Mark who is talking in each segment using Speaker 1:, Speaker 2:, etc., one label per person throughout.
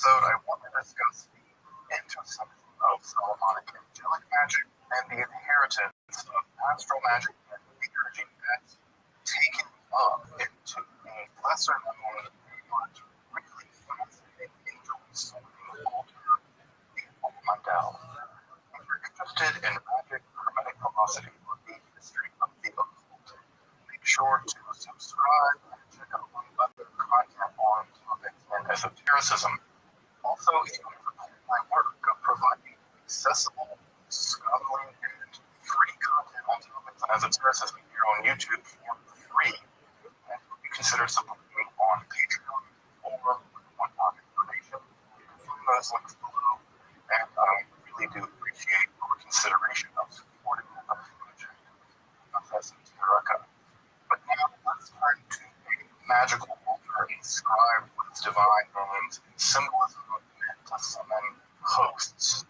Speaker 1: episode, I want to discuss the intersection of Solomonic angelic magic and the inheritance of astral magic and liturgy that's taken up into the lesser known but really fascinating angels altar, the Mandel. If you're interested in magic, hermetic velocity, or the history of the occult, make sure to subscribe and check out my other content on topics and esotericism. Also, if you support my work of providing accessible, scholarly, and free content on topics and esotericism here on YouTube for free, and you consider supporting me on Patreon or one-time information from those links below. And I really do appreciate your consideration of supporting the project of Esoterica. But now let's turn to a magical altar inscribed with divine names and symbolism meant to summon hosts.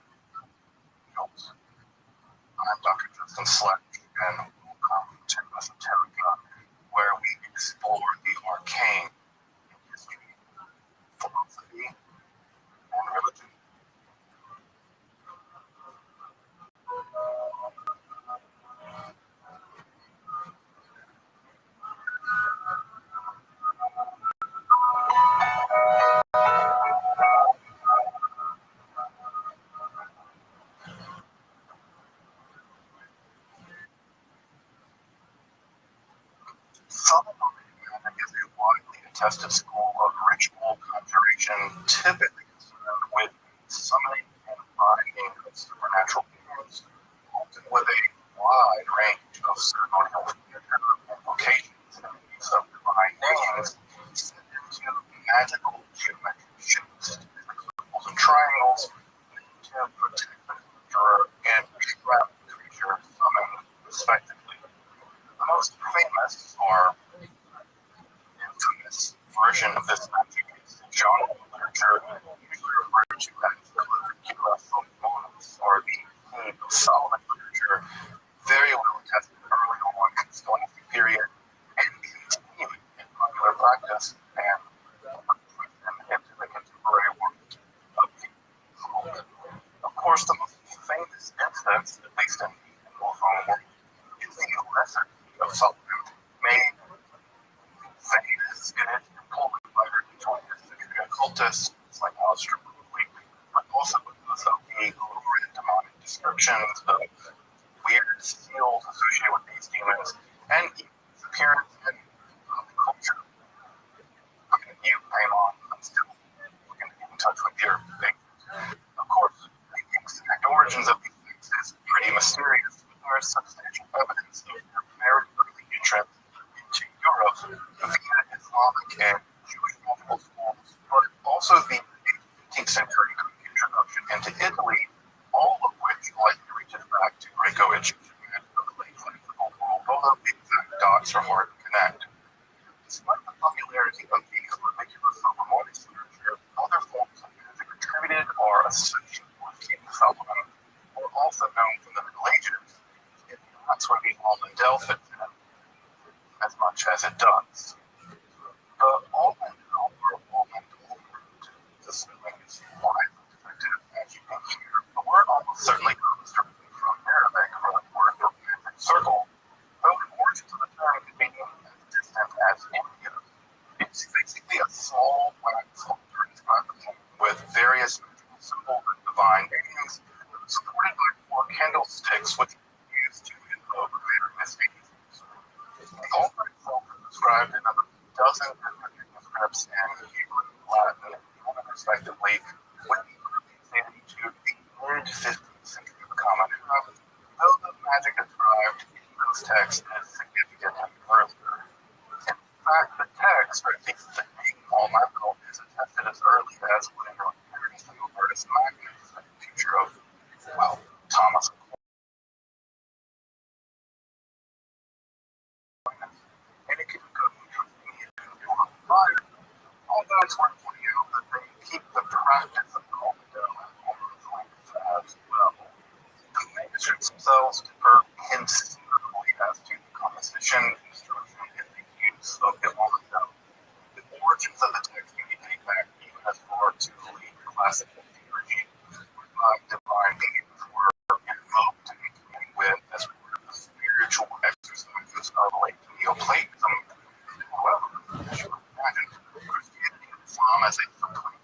Speaker 1: I'm Dr. Justin Sledge, and welcome to Esoterica, where we explore the arcane in history, philosophy, and religion. Solomonic magic is a widely attested school of ritual conjuration, typically concerned with summoning and binding of supernatural beings, often with a wide range of ceremonial invocations and use of divine names set into magical geometric shapes, circles and triangles, to protect the conjurer and trap the creature summoned, respectively. The most famous or infamous version of this magic is the genre of literature usually referred to as Cura Solomonis, or the King of Solomon literature, very well attested early on in the Stoic period and continuing in popular practice and into the contemporary world of the occult. Of course, the most famous instance, at least in the Anglophone world, is the Lesser of Solomon, made famous in its employment by her 20th century occultists like Aleister Crowley, but also because of the lurid demonic descriptions of weird seals associated with these demons and its appearance in pop culture. Looking at you, Paimon, I'm still looking to get in touch with your figures. Of course, the exact origins of these things is pretty mysterious, but there is substantial evidence of their very early entrance into Europe via Islamic and Jewish medical schools, but also the 18th century introduction into Italy, all of which likely reaches back to Greco-Egyptian magic of the late classical world, although the exact dots are hard to connect. Despite the popularity of the Cura Solomonis literature, other forms of magic attributed or associated with King Solomon were also known from the Middle Ages, and that's where the Almandel fits in as much as it does. The Almandel or Almandel root, the spelling is widely defective as you can hear. The word almost certainly comes directly from Arabic for the word for magic circle, though the origins of the term could be as distant as India. It's basically a small wax altar inscribed with various magical symbols and divine names, supported by 4 candlesticks, which are used to invoke various agencies. The altar itself is described in a dozen different manuscripts in Hebrew, Latin, and Roman, respectively, with the earliest dating to the mid-15th century of the Common Era, though the magic described in those texts is significantly earlier. In fact, the text, or at least the name Almandel, is attested as early as William Paris and Robertus Magnus, a teacher of, well, Thomas Aquinas. And it could go into fire, although it's worth pointing out that they keep the practice of Almandel as well. The manuscripts themselves differ considerably as to the composition, construction, and the use of the Almandel. The origins of the text can be dated back even as far to late classical theology, divine beings were invoked and communed with as part of the spiritual exercises of like Neoplatonism. However, as you would imagine, Christianity and Islam as a subclass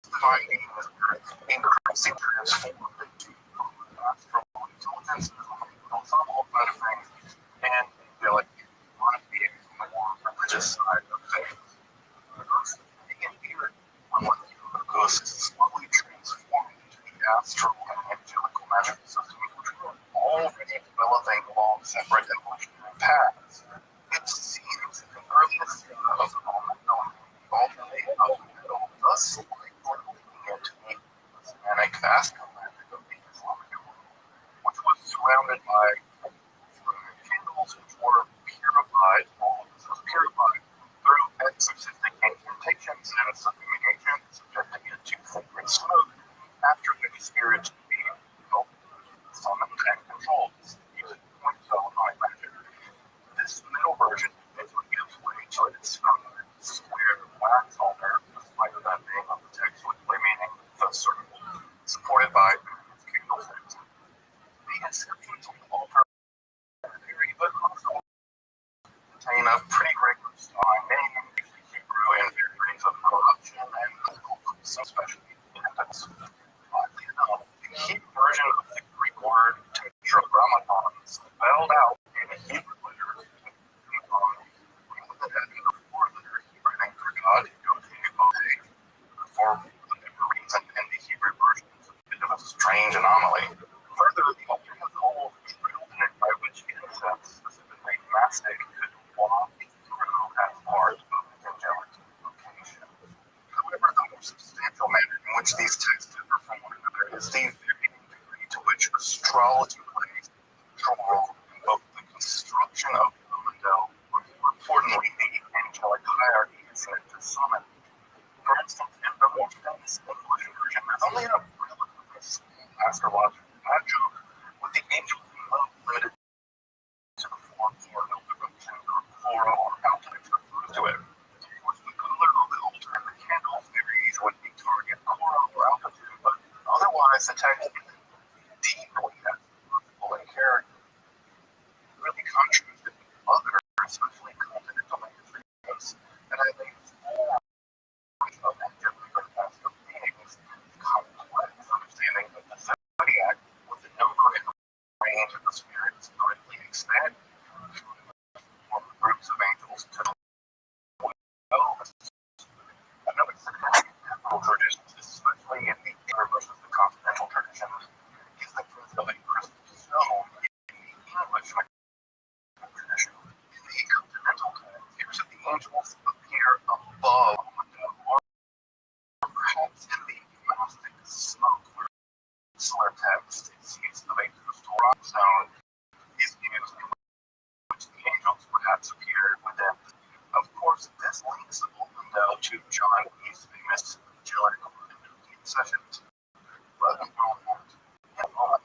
Speaker 1: divine beings were increasingly transformed into astral intelligence, philosophical side of things, and like monarchy on the more religious side of things. And here, unlike the ghosts, slowly transformed into the astral and angelical magical systems, which were already developing along separate evolutionary paths. It seems that the earliest of the moment known alternate of the middle, thus likely leading into the Islamic astral magic of the Islamic world, which was surrounded by candles which were purified, all of this was purified through exorcistic incantations and sublimation, subjecting it to sacred smoke, after which spirits would be summoned and controlled using point solid magic. This middle version eventually gives way to its square wax altar, despite that being of the text with remaining the circle, supported by candlesticks. The inscriptions on the altar vary, but also contain a pretty great list on many Hebrew and variants of corruption and physical groups, especially in Exodus. Oddly enough, the Hebrew version of the Greek word tetragrammaton spelled out in Hebrew letters rather than having a four-letter Hebrew name for God, for whatever reason, in the Hebrew version. It was a strange anomaly. Further, the altar has a hole drilled in it by which insects, specifically mastic, could walk through as part of the angelic vocation. However, the more substantial manner in which these texts differ from one another is the varying degree to which astrology plays a central role in both the construction of the Mundell, but more importantly, the angelic hierarchy it's meant to summon. For instance, in the more famous English version, there's only a relatively small astrological adjunct, with the angels limited to the form or devotion or plural or how text refers to it. Of course, the color of the altar and the candles varies with the target coral or altitude, but otherwise the text isn't deeply astrological in character. Really contrasted with other, especially continental manuscripts, that I think form of angelic and astral beings, complex understanding of the zodiac with the number and range of the spirits greatly expanded from groups of angels to another significant temporal tradition, especially in the Eastern versus the continental tradition, is the presence of a crystal stone in the English tradition. In the continental text, here's that the angels appear above or perhaps in the monastic smoke, where solar text seems to make crystal rock stone is used in which the angels perhaps appeared within. Of course, this links the Mundell to John E's famous angelic sessions, but I'm going on in a moment.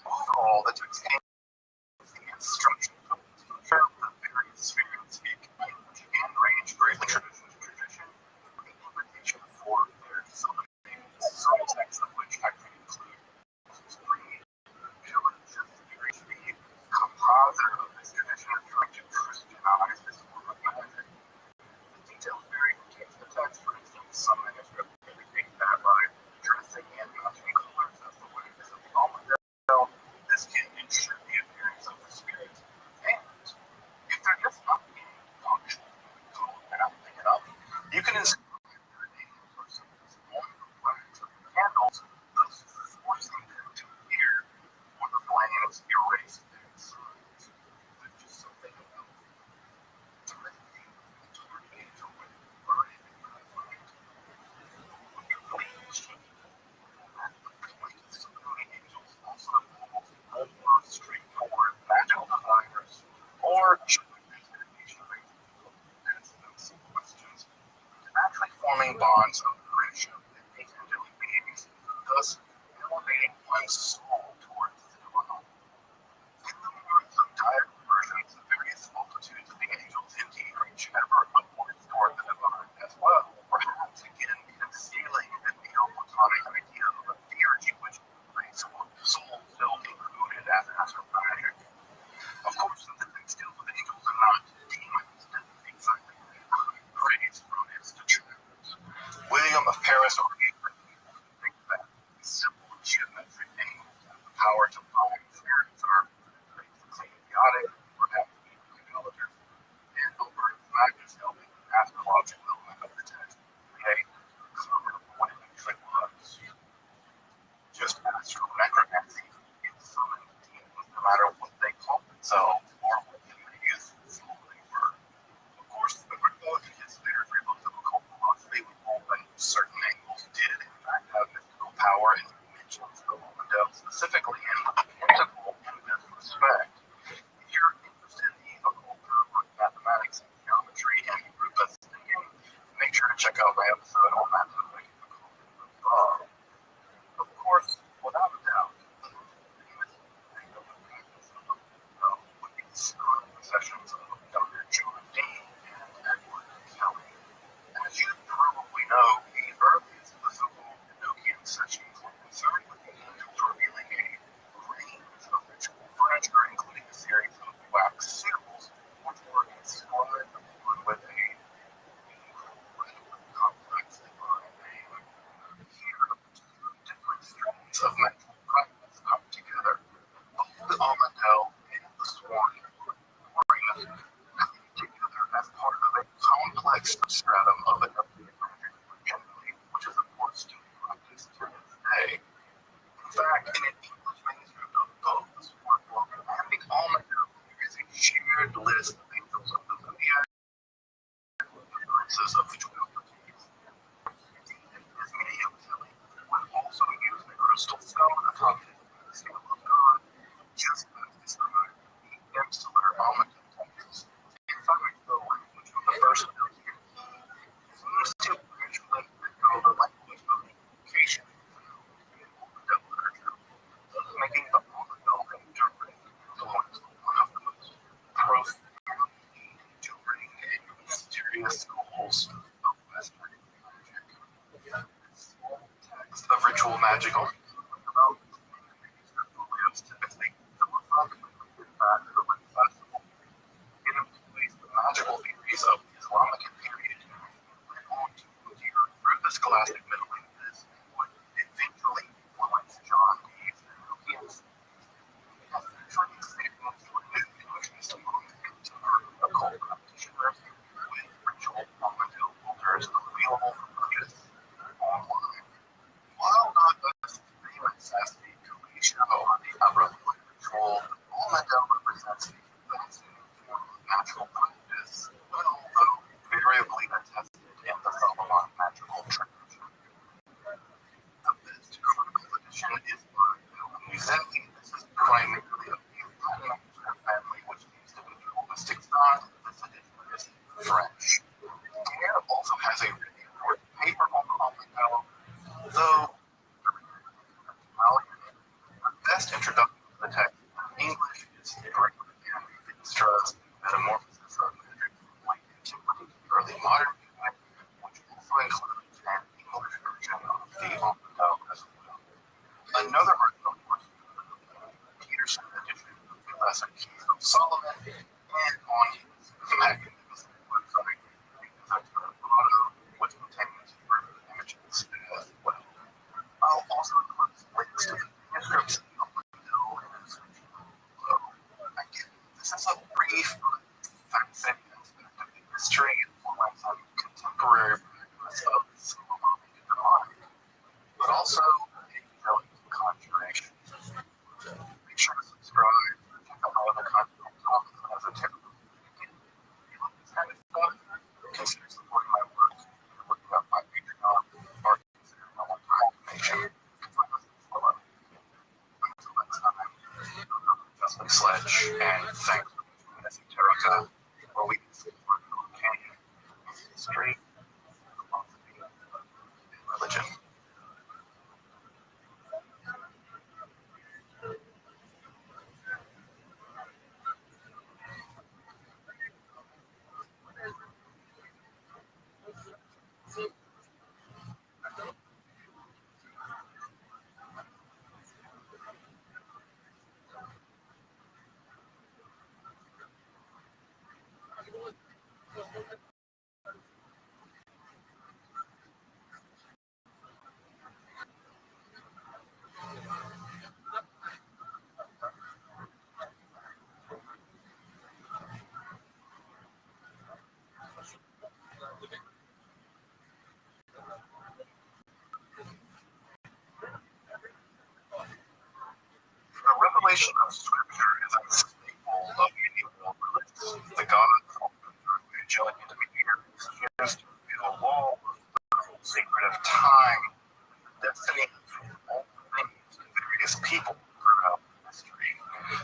Speaker 1: Overall, the text contains the instructions of the structure of the various spirits speak language and range greatly tradition to tradition, the invitation for their summoning, some texts of which actually include Creed, showing just the compositor of this tradition is trying to Christianize this form of magic. The details vary from text to text. For instance, some manuscripts indicate that by dressing in matching colors as the ways of the Almandel, this can ensure the appearance of the spirit. And if they're just not being functional, and I'm picking up, you can inscribe their names or symbols on the wax of the candles, thus forcing them to appear when the flames erase their signs. There's just something about angel with burning in my mind. Angels also involve more straightforward magical designers or questions to actually forming bonds of friendship with these angelic beings, thus elevating one's soul towards the divine. In the more direct versions, the various multitudes of the angels indeed reach ever upwards toward the divine as well, perhaps again of my episode on that topic. Of course, without a doubt, sessions of Dr. John Dean and Edward Kelly. As you probably know, the earliest of the so-called Enochian sessions were concerned with the angels revealing a range of ritual furniture, including a series of wax seals, which were inscribed upon with a complex divine name. Here, different strands of mental practice come together. Both the Amandel and the Swan together as part of a complex substratum of an generally, which is of course still practiced to this day. In fact, in an English manuscript of both the Swan and the Almanac, there is a shared list of angels of the zodiac of the 12 deities. His medium Kelly would also use the crystal stone accompanied by the seal of God, just as described in the Epistolary Almanac. In fact, the language of the first Enochian seems to gradually echo the language of the communication in Almanac literature, thus making the Almanac interpret influence one of the most profound enduring and mysterious schools of Western magic. This text of ritual magic only about manuscript typically philosophically related back to the Lent Festival. It employs the magical theories of the Islamic period and went on to endure through the scholastic Middle Ages and would eventually influence John Dee's Enochians. As the training statements were new interest among contemporary occult practitioners, with ritual Almanac altars available for purchase online. While not as famous as the Galatia or the Abrahamic ritual, Almanac represents a fascinating form of natural practice, although variably attested in the Solomon magical tradition. The best critical edition is by Musemi. This is primarily a Latin family, which needs to be linguistic style. This edition is French. It also has a really important paper on the Almanac, though the best introduction to the text in English is Gregory and Finstra's Metamorphosis of Magic from Late Antiquity to Early Modern Music, which also includes an English version of the Almanac as well. Another original course Peterson edition of the Lesser Keys of Solomon, and on his magnificent website, which contains further images as well. I'll also include links to the manuscripts in the window and description below. Again, this is a brief, fascinating aspect of the history, influence, and contemporary practice of Solomonic demonic, but also angelic conjuration. Make sure to subscribe, check out my other content on topics and esoteric. Again, if you like this kind of stuff, consider supporting my work and looking up my Patreon or consider my one-time donation. Until next time, just like Sledge, and thanks for joining us in Esoterica, where we explore Canyon, history, philosophy, and religion. The revelation of Scripture is a staple of medieval religions. The gods, often through angelic intermediaries, used to reveal law, the secret of time, the destiny of all things to various people throughout history.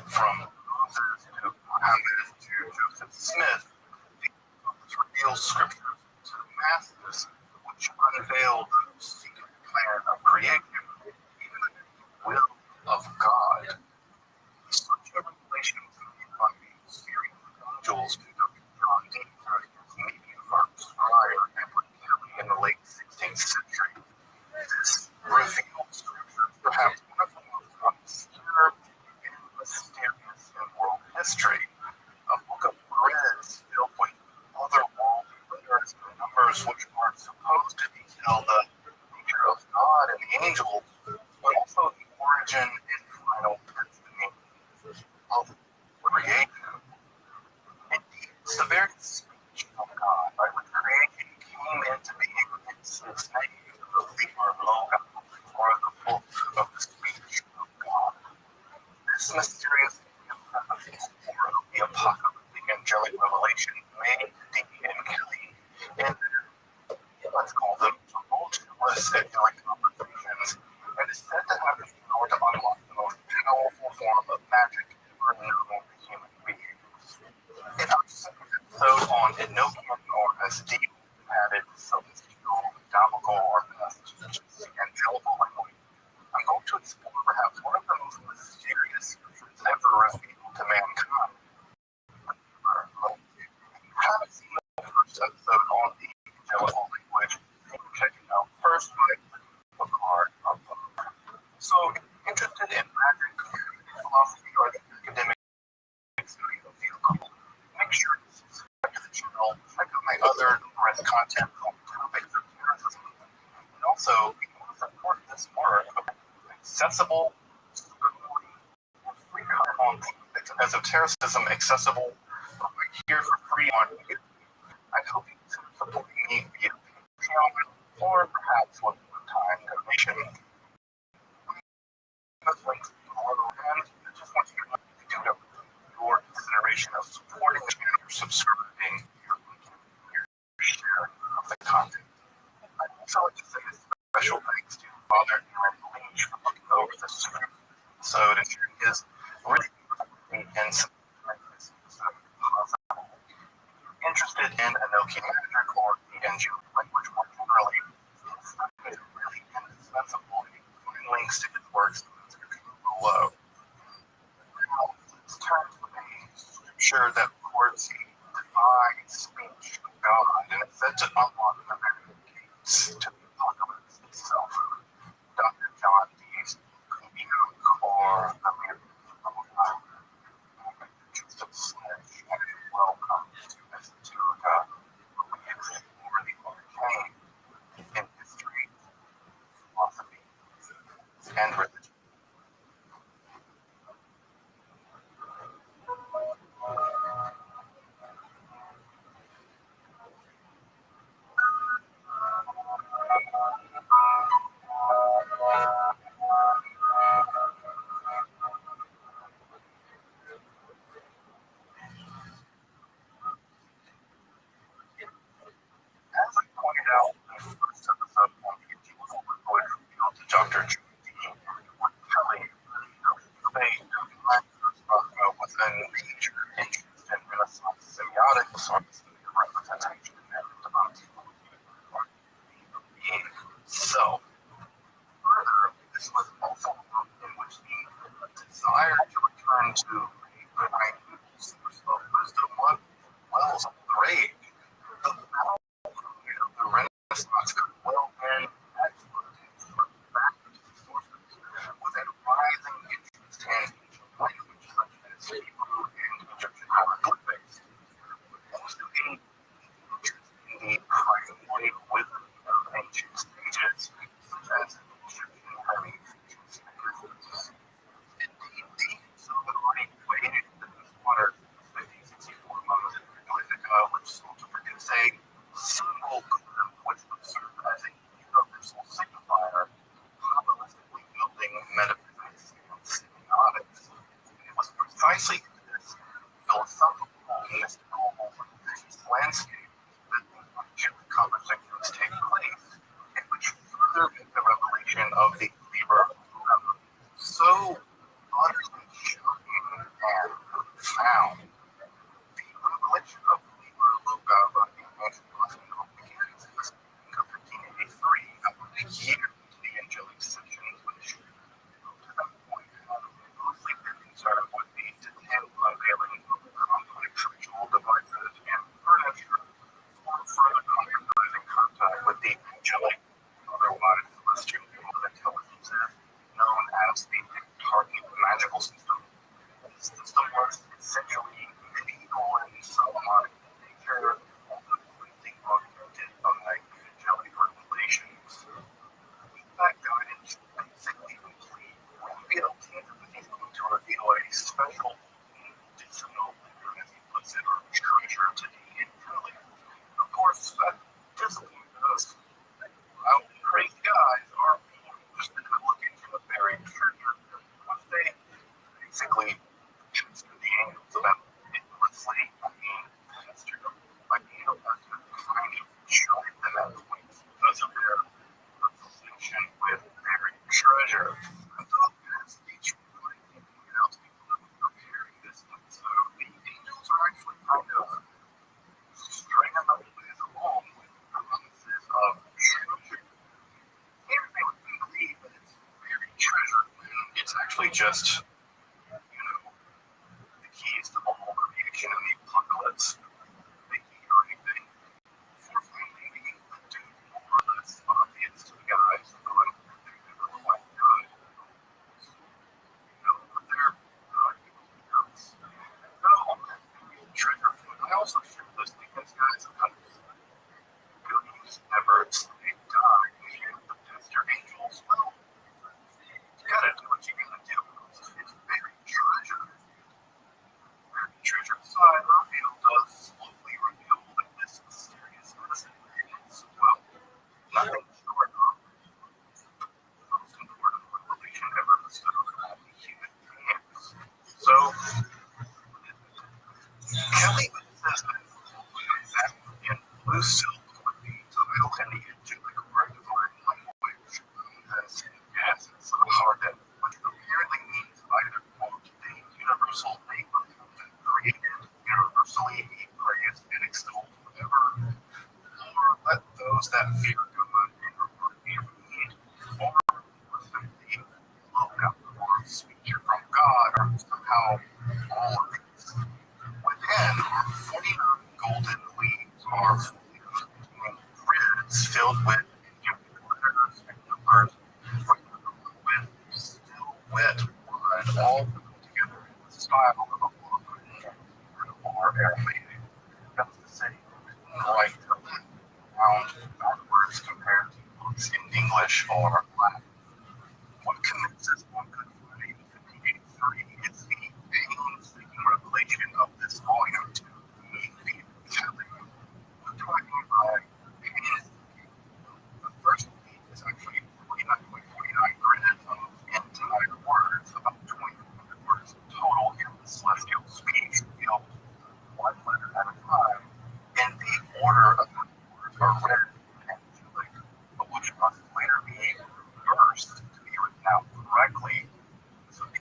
Speaker 1: From Moses to Muhammad to Joseph Smith, the prophets reveal Scriptures to the masses with which unveiled the secret plan of creation, even the will of God. Such a revelation was made by a series of angels conducted John Dee during his meeting of our Scribe Edward Kelly in the late 16th century. This revealed scriptures, perhaps one of the most obscure and mysterious in world history. A book of grids filled with otherworldly letters and numbers which are supposed to detail the nature of God and angels, but also the origin and final destiny of creation. Indeed, it's the very speech of God by which creation came into being. It's name, the Liber Loga, or the book of the speech of God. This mysterious metaphor of the apocalyptic angelic revelation made Dee and Kelly in their, let's call them, tumultuous angelic conversations, and is said to have the power to unlock the most powerful form of magic ever known to human beings. In our second episode on Enochian, or as Dee added, celestial, diabolical, or passages, the angelical language, I'm going to explore perhaps one of the most mysterious scriptures ever revealed to mankind. If you haven't seen the first episode on the angelical language, you can check it out first by clicking the card above. So, if you're interested in magic, philosophy, or the academic study of the occult, make sure to subscribe to the channel, check out my other numerous content on topics of terrorism, and also, if you want to support this work of accessible, and free content on topics of esotericism, accessible, right here for free on YouTube, I hope you consider supporting me via Patreon, or perhaps with a one-time donation. Those links below, and I just want you to know due to your consideration of supporting the channel, your subscribing, your liking, your sharing of the content. I'd also like to say a special thanks to Father Aaron Leach for looking over this script episode and sharing his really and some possible. Interested in Enochian magic or the angelic language more generally, it's really indispensable to find links to his works in the description below. Now, let's turn to a scripture that records the divine speech of God, and it's said to unlock the very gates to the apocalypse itself. Dr. John Dee's or the Liber Loga, Joseph Sledge, and welcome to Esoterica, where we explore the arcane in history, philosophy, and religion. As I pointed out in the first episode on the angelical language revealed to Dr. John Dee and Edward Kelly, they was a major interest in Renaissance semiotics, or the representation and divinity of being. So, further, this was also a book in which the desire to return to a divine source of wisdom wells up the rage. The battle of the Renaissance just, the keys to all creation and the apocalypse. The key or anything for finding the dude more or less obvious to the guys who are never quite good. But they're not heroes. Treasure food. I also share this because guys sometimes goodies never die. The Dexter Angels, well, you gotta do what you gotta do. It's very treasure. Treasure side, Raphael does slowly reveal that this mysterious medicine is, well, nothing short of the most important revelation ever bestowed on human beings. So, Kelly says that in blue silk with the title and the angelic or divine language, as yes, it's hard that, which apparently means either quote the universal neighbor that created, universally be praised and extolled forever, or let those that fear God and are in need, or simply look up or speak from God, or somehow all of these. Within, 49 golden leaves are grids filled with letters and numbers with still wet blood, all put together in the style of a book or Aramaic. That's to say, right to left, round backwards compared to books in English or Latin. What convinces one could find in 58.3 is the painstaking revelation of this volume to the Catholic. What do I mean by painstaking? The first leaf is actually 49.49 grids of entire words, about 2,400 words total in the celestial speech, revealed one letter at a time, and the order of the words are read and angelic, but which must later be reversed to be written out correctly. So the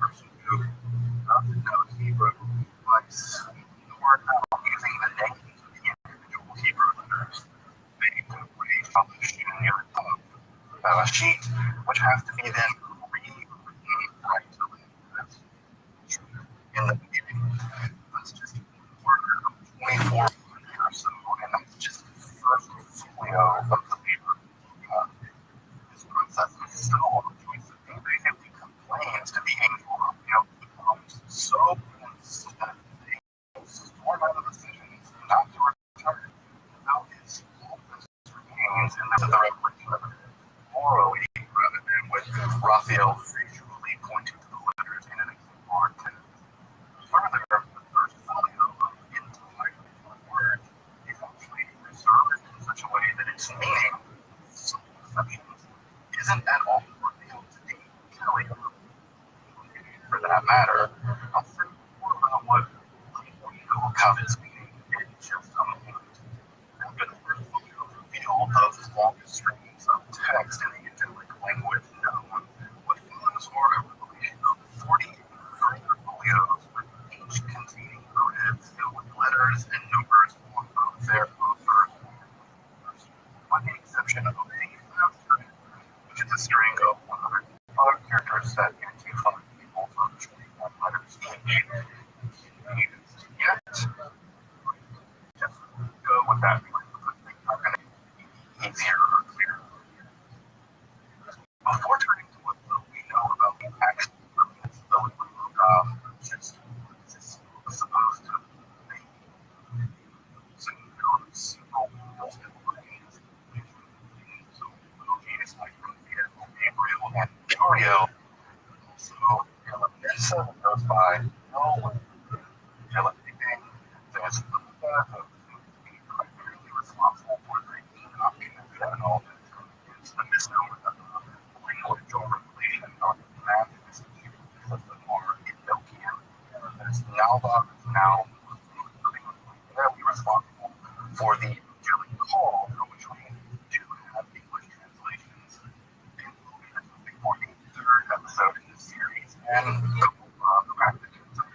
Speaker 1: person who doesn't know Hebrew by sort out using the names of the individual Hebrew letters. They published a sheet which has to be then rewritten right to left in the beginning. That's just order of 2,400 or so, and that's just the first folio of the paper. This princess is still on the choice of being basically complains to the angel Raphael becomes so insistent that they storm out of the decisions not to return without his office remains, and this is the revelation of it morally rather than with Raphael visually pointing to the letters in an exemplar text. Further, the first folio of intellect words is actually preserved in such a way that its meaning, some exceptions, isn't at all revealed to the Kelly. For that matter, I'll say more about what we know about its meaning in just a moment. After the first folio revealed those long strings of text in the angelic language known, what follows are a revelation of 40 further folios with each containing grids filled with letters and numbers on both their authors, with the exception of a last grid, which is a string of 105 characters set into 5 tables of 21 letters each. Yet, just go with that because things are going to be easier or clearer. Before turning to what we know about the actual purpose of the book, just supposed to be several ways. So, movies like Gabriel and Dario, also Melissa goes by no anything. There's primarily responsible for the option of general. It's the misnomer that language or revelation or math is more Enochian. There's Nalba now primarily responsible for the angelic call, for which we do have English translations. And we'll be discussing for the third episode in this series, and the practices of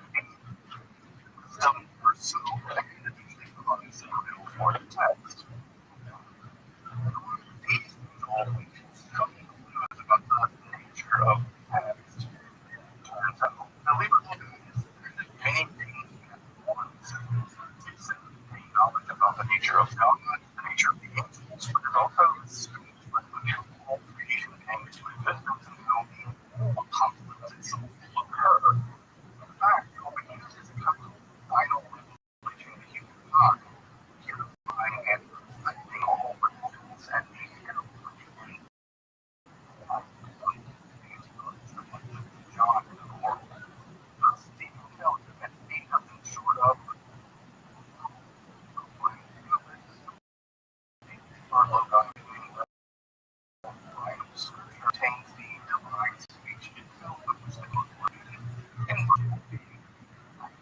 Speaker 1: wisdom or so, and usually provides for the text. These angels come to us about the also strange with how creation came into existence and how the apocalypse itself will occur. In fact, what we use is a final revelation of the human God, purifying and perfecting all repentance and behavior in John in the world. Thus, the account that may have been short of our Logos scripture contains the divine speech itself, which the book and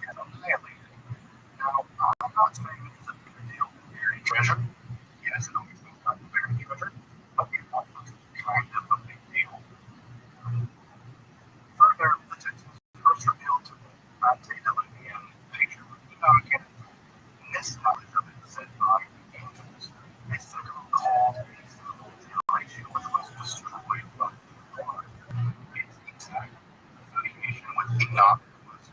Speaker 1: cannot annihilate. Now, I'm not saying it's a big deal to bury treasure. Yes, it always means not to bury treasure, but the apocalypse is kind of a big deal. Further, the text was first revealed to the antediluvian nature of Enoch, and this knowledge of it said by the angels. A second called a sinful generation which was destroyed by the flood. Its exact association with Enoch was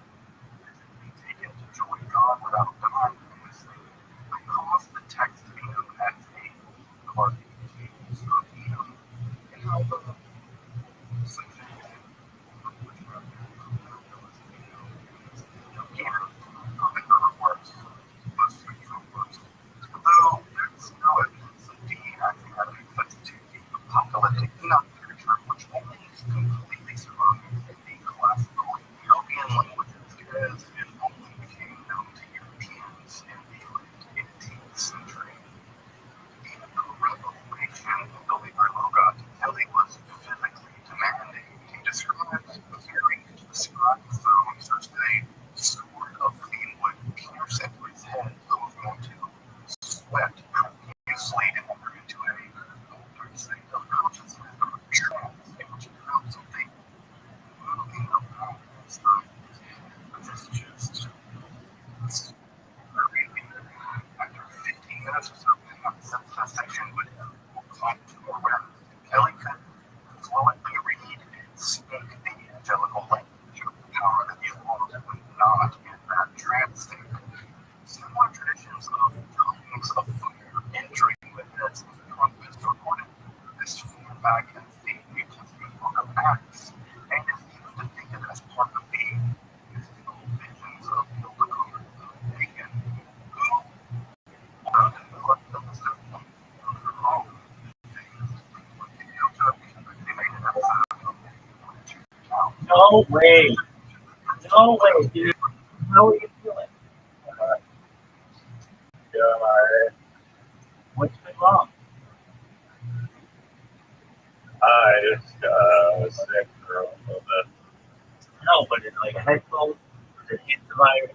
Speaker 1: taken to join God without dying from this thing. I caused the text to be known as a part of the tables of Enoch, and how the section here, in other words, most scriptural works. Though there's no evidence of the acting reference to the apocalyptic Enoch literature, which only completely survived in the classical European languages, as it only became known to Europeans in the late 18th century. The revelation of the Liber Loga to Kelly was physically demanding. He describes appearing to the sky from such a sword of clean wood pierced into his head, causing him to sweat profusely and enter into a altered state of consciousness or trance in which he felt something moving around inside his chest. After 15 minutes or so, the section would come to a rest. Kelly could fluently read and speak the angelical language of the power that he lost when not in that trance state. Similar traditions of tongues of fire entering the heads of trumpets recorded this form back as the New Testament book of Acts, and is even depicted as part of the mystical visions of Hildegard of Bingen, who developed the system of her own.
Speaker 2: No way. No way, dude. How are you feeling? What's been wrong?
Speaker 3: I just was sick for a little bit.
Speaker 2: No, but it's like a head cold, the antivirus,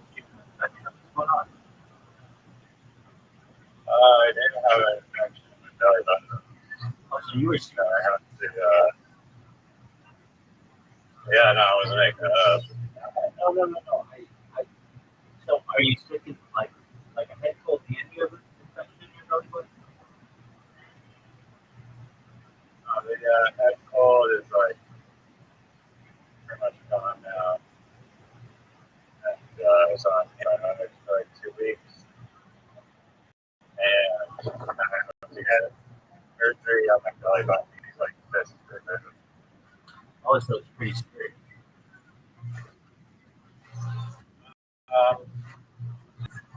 Speaker 2: what's going on?
Speaker 3: I didn't have an infection in my belly button.
Speaker 2: Oh, so you were sick.
Speaker 3: I have to, yeah, no, I was making it up.
Speaker 2: No. So are you sick in like a head cold and you have an infection in your belly button?
Speaker 3: The head cold is like pretty much gone now. And I was on antibiotics for like 2 weeks. And I had to get surgery on my belly button. It's like this.
Speaker 2: Oh, so it's pretty scary.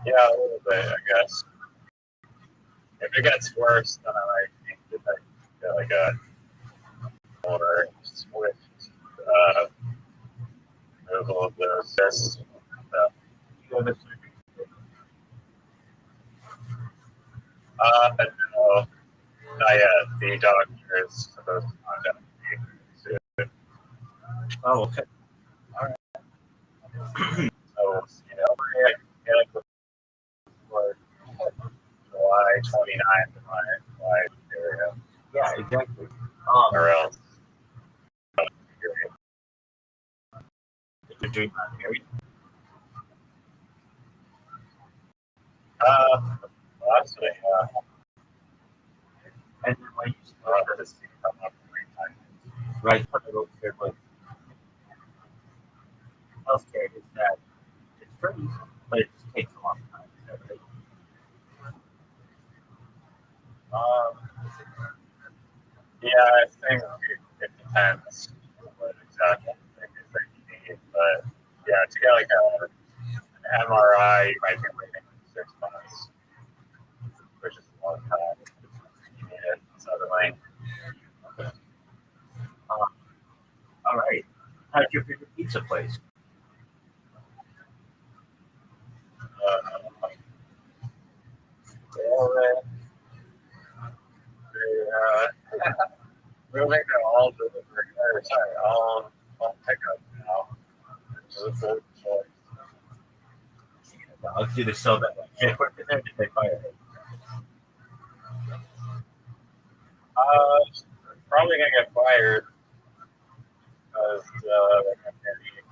Speaker 3: Yeah, a little bit, I guess. If it gets worse, then I might need to get like a more swift removal of the cysts and stuff.
Speaker 2: You have a surgery.
Speaker 3: No, not yet. The doctor is supposed to contact me soon.
Speaker 2: Oh, okay.
Speaker 3: So, we're getting for July 29th in my area.
Speaker 2: Yeah, exactly.
Speaker 3: Or else.
Speaker 2: You're doing that area.
Speaker 3: Actually,
Speaker 2: And then when you
Speaker 3: well,
Speaker 2: start
Speaker 3: this thing come up 3 times.
Speaker 2: right part of healthcare, but healthcare is that it's free, but it just takes a long time. Is that right?
Speaker 3: Yeah, I think it depends what exactly they need. But yeah, to get like an MRI, you might be waiting 6 months, which is a long time. You need it suddenly.
Speaker 2: All right. How's your favorite pizza place?
Speaker 3: Well, really, they're all delivery. Or, sorry, all pickup now. Which is a good choice.
Speaker 2: Dogs, do they sell that like shit work in there? Did they fire it?
Speaker 3: Probably gonna get fired because they're not getting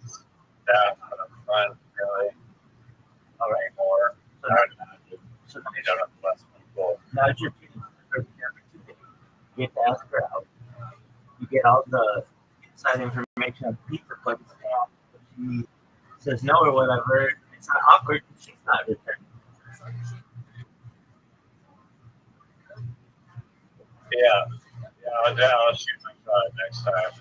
Speaker 3: staff up front really
Speaker 2: All right.
Speaker 3: anymore.
Speaker 2: So
Speaker 3: I would imagine
Speaker 2: so
Speaker 3: they don't have less people.
Speaker 2: now that you're getting you get to ask her out. You get all the inside information on the pizza place. And if she says no or whatever, it's not awkward. She's not returning.
Speaker 3: Yeah, I'll shoot my shot next time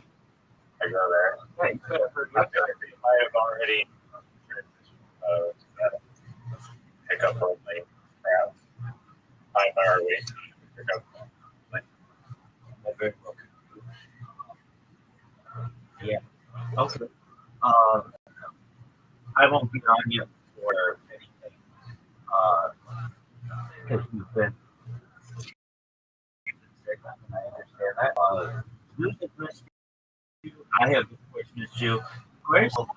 Speaker 3: I go there.
Speaker 2: Yeah, you could have heard
Speaker 3: I feel like they might have already transitioned to that pickup only crap. 5 hour wait time to pick up.
Speaker 2: Yeah. Okay. Um, I won't be on you for anything because you've been sick. I understand that. Music missed you. I have of course missed you. Where's what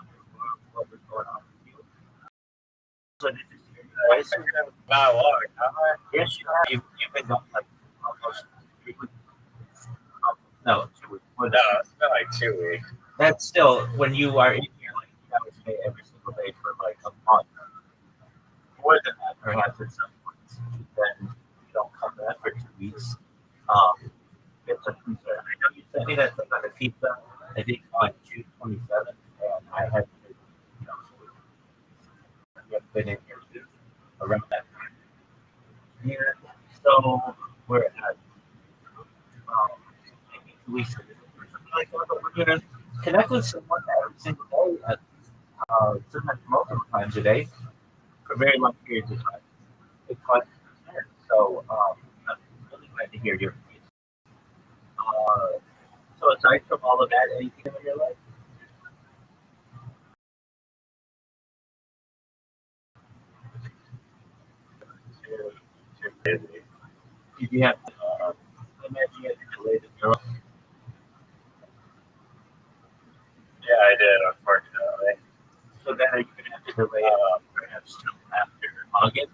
Speaker 2: was going on with you? So did you hear your voice?
Speaker 3: Not long, have I?
Speaker 2: Yes, you have. You've been gone like almost 3 weeks. No, 2 weeks. Well,
Speaker 3: No, it's been like 2 weeks.
Speaker 2: that's still when you are in here like 8 hours a day every single day for like a month. More than that, perhaps at some points. Then you don't come back for 2 weeks. It's a concern. I know you sent me that thing on the pizza, I think on June 27th, and I had to, you know, I have been in here too, around that time. Here, so we're at, maybe 2 weeks ago, or something like that, but we're going to connect with someone every single day, at, sometimes multiple times a day, for very long periods of time. It's quite concern. So, I'm really glad to hear your voice. So aside from all of that, anything in your life?
Speaker 3: Too busy.
Speaker 2: Did you have I imagine you had to delay the girl?
Speaker 3: Yeah, I did, unfortunately.
Speaker 2: So then are you gonna have to delay it perhaps till after August?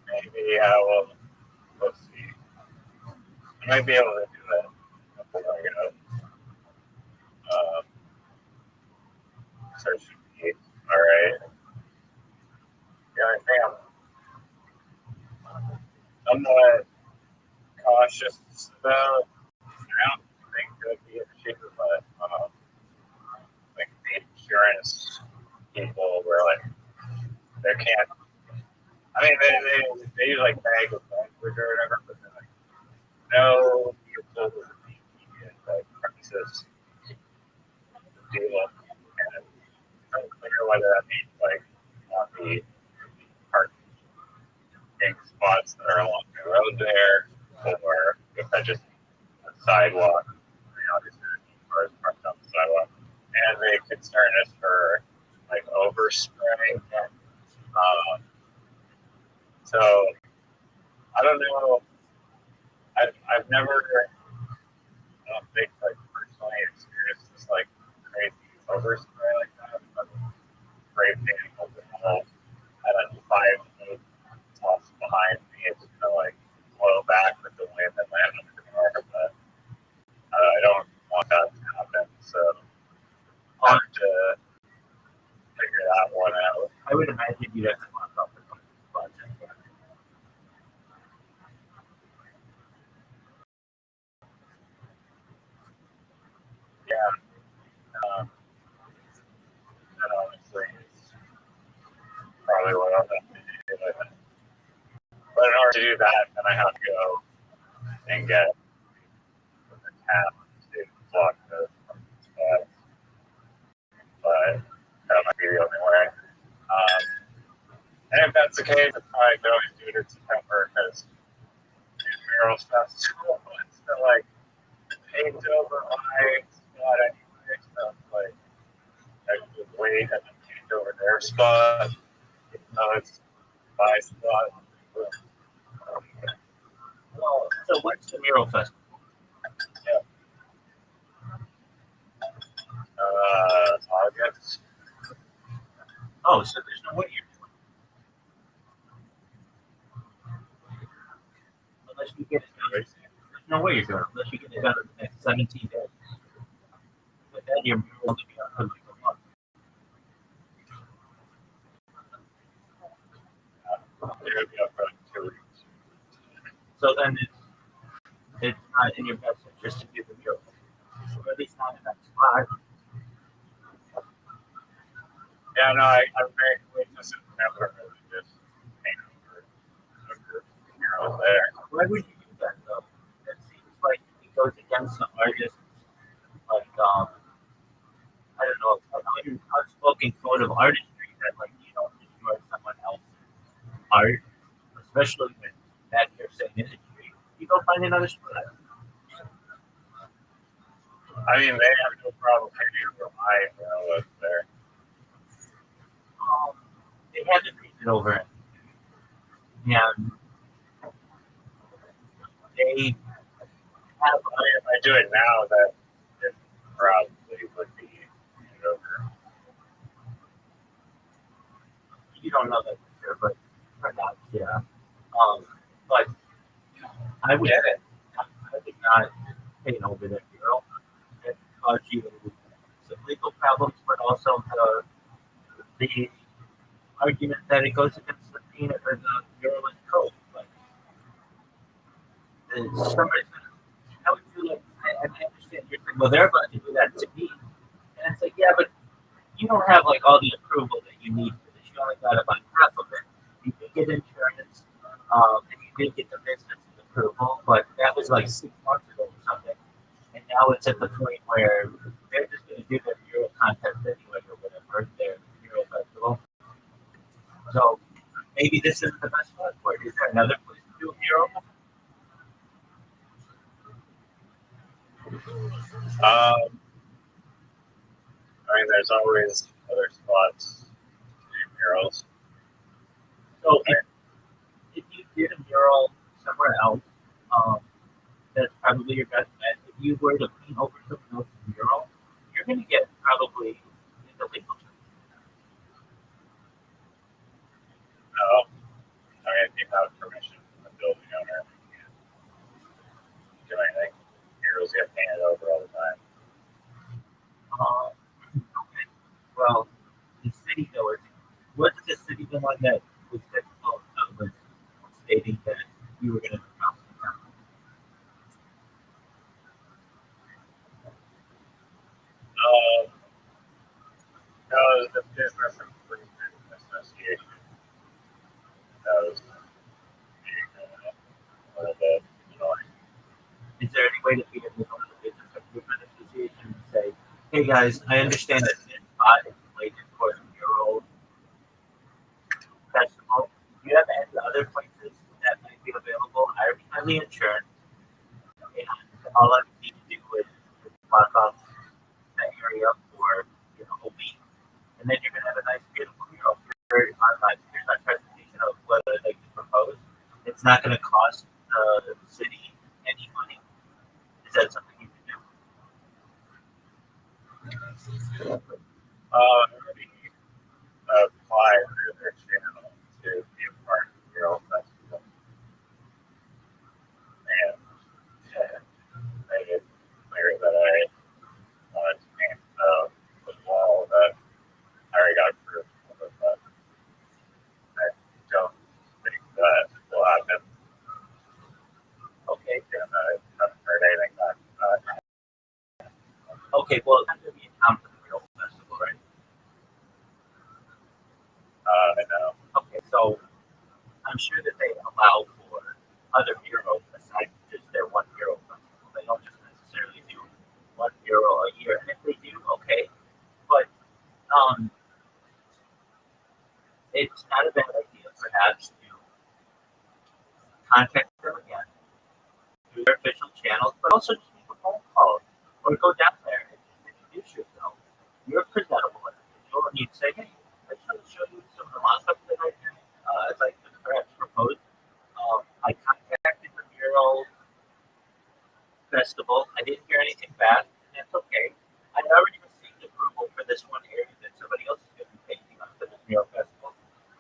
Speaker 3: Maybe I will. We'll see. I might be able to do that before I go. So it should be all right. The only thing I'm somewhat cautious about, I don't think it would be an issue, but like the insurance people were like, they can't. I mean, they use like bag of language or whatever, but they're like, no vehicle with immediate like premises deal, and it's unclear whether that means like on the parking spots that are along the road there, or if I just a sidewalk. I mean, obviously, there's cars parked on the sidewalk, and they concern us for like overspray. So I don't know. I've never, I don't think like personally experienced this like crazy overspray like that. But spray painting over the whole and then 5 feet toss behind me. It's gonna like blow back with the wind and land on the car. But I don't want that to happen. So I have to figure that one out.
Speaker 2: I would imagine you'd have to lock up the project.
Speaker 3: Yeah. And honestly, it's probably what I'll have to do. But in order to do that, then I have to go and get the tab to block the ads. But that might be the only way. And if that's the case, I probably could always do it in September because mural stuff wants to like paint over my spot anyway. So like I could wait and then paint over their spot. So it's my spot.
Speaker 2: Well, so what's the mural festival?
Speaker 3: Yeah. August.
Speaker 2: Oh, so there's no way you're doing it. Unless you get it done. There's no way you're doing it unless you get it done in the next 17 days. But then your mural will be on for like a month.
Speaker 3: It would be up for like 2 weeks.
Speaker 2: So then it's not in your best interest to do the mural. Or at least not in that spot.
Speaker 3: Yeah, no, I may wait till September and just paint over murals there.
Speaker 2: Why would you do that though? It seems like it goes against the artist, like I don't know, an unspoken code of artistry that like you don't destroy someone else's art, especially when that you're saying industry. You go find another spot.
Speaker 3: I mean, they have no problem painting over my mural there.
Speaker 2: They had to paint it over it. And they have
Speaker 3: If I do it now, that it probably would be painted over.
Speaker 2: you don't know that for sure, but perhaps, yeah. But I would not paint over that mural. It cause you some legal problems, but also the argument that it goes against the paint or the muralist code. But somebody's gonna, I would feel like I understand you're saying, well, they're about to do that to me, and it's like, yeah, but you don't have like all the approval that you need for this. You only got about half of it. You did get insurance, and you did get the business approval, but that was like 6 months ago or something. And now it's at the point where they're just going to do their mural contest anyway or whatever, their mural festival. So maybe this isn't the best spot for it. Is there another place to do a mural?
Speaker 3: I mean, there's always other spots to do murals.
Speaker 2: So if you did a mural somewhere else, that's probably your best bet. If you were to paint over someone else's mural, you're going to get probably illegal.
Speaker 3: No, I mean, if you have permission from the building owner, you can't do anything. Murals get painted over all the time.
Speaker 2: Okay. Well, the city though, wasn't the city the one that was difficult was stating that you were going to come?
Speaker 3: No, the Business Improvement Association. That was being a little bit annoying.
Speaker 2: Is there any way to be able to go to the Business Improvement Association and say, hey guys, I understand that this spot is slated for the mural festival. Do you have any other places that might be available? I already have the insurance, and all I need to do is mark off that area for a week, and then you're gonna have a nice, beautiful mural. Here's my presentation of what I'd like to propose. It's not gonna cost the city any money. Is that something you can do?
Speaker 3: Already applied through their channel to be a part of the mural festival. And made it clear that I wanted to paint the wall that I already got approved for, but I don't think that will happen.
Speaker 2: I'm sure that they allow for other murals aside from just their one mural festival. They don't just necessarily do one mural a year, and if they do, okay. But um, it's not a bad idea, perhaps, to contact them again through their official channels, but also just make a phone call or go down there and just introduce yourself. You're a presentable individual, and you'd say, "Hey, I just want to show you some of the mock-ups that I did. I'd like to perhaps propose. I contacted the mural festival. I didn't hear anything back, and that's okay. I already received approval for this one area that somebody else is going to be painting on for this mural festival.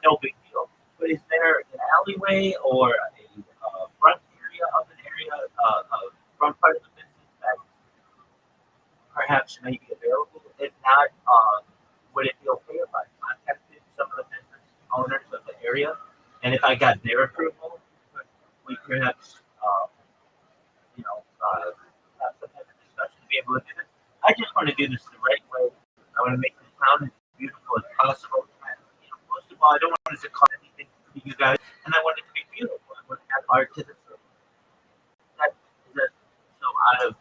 Speaker 2: No big deal. But is there an alleyway or a front area of an area, a front part of the business that perhaps may be available? If not, would it be okay if I contacted some of the business owners of the area, and if I got their approval, we perhaps, have some type of discussion to be able to do this? I just want to do this the right way. I want to make this town as beautiful as possible. And, most of all, I don't want it to cost anything to you guys, and I want it to be beautiful. I want to add art to the city. Is that so out of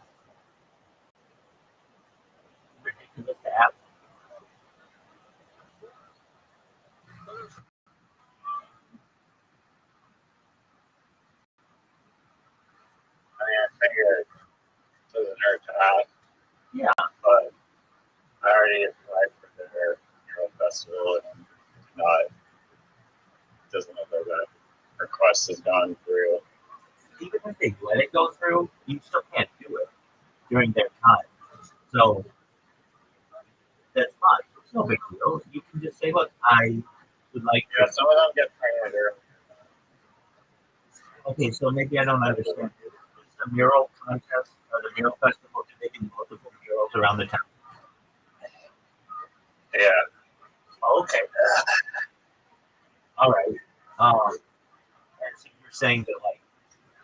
Speaker 2: ridiculous to ask?
Speaker 3: I mean, I figured it doesn't hurt to ask,
Speaker 2: Yeah.
Speaker 3: but I already applied for their mural festival, and it doesn't look like that request has gone through.
Speaker 2: Even if they let it go through, you still can't do it during their time. So that's fine. It's no big deal. You can just say, look, I would like
Speaker 3: Yeah,
Speaker 2: to.
Speaker 3: some of them get printed early.
Speaker 2: Okay, so maybe I don't understand. Is the mural contest or the mural festival, do they do multiple murals around the town?
Speaker 3: Yeah.
Speaker 2: Okay. All right. And so you're saying that, like,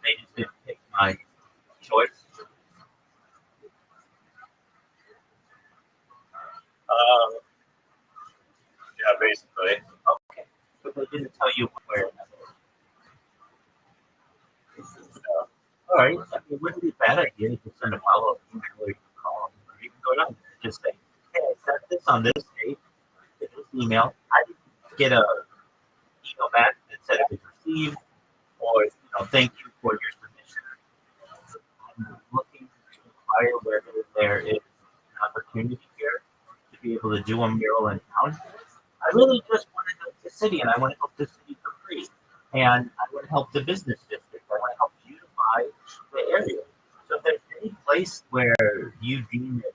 Speaker 2: they just didn't pick my choice?
Speaker 3: Yeah, basically.
Speaker 2: Okay. But they didn't tell you where. All right. I mean, it wouldn't be a bad idea to send a follow-up email or you can call them or you can go down there and just say, hey, I sent this on this date to this email. I didn't get a email back that said it was received or, thank you for your submission. I'm looking to inquire whether there is an opportunity here to be able to do a mural in town. I really just want to help the city, and I want to help the city for free. And I want to help the business district. I want to help beautify the area. So if there's any place where you deem that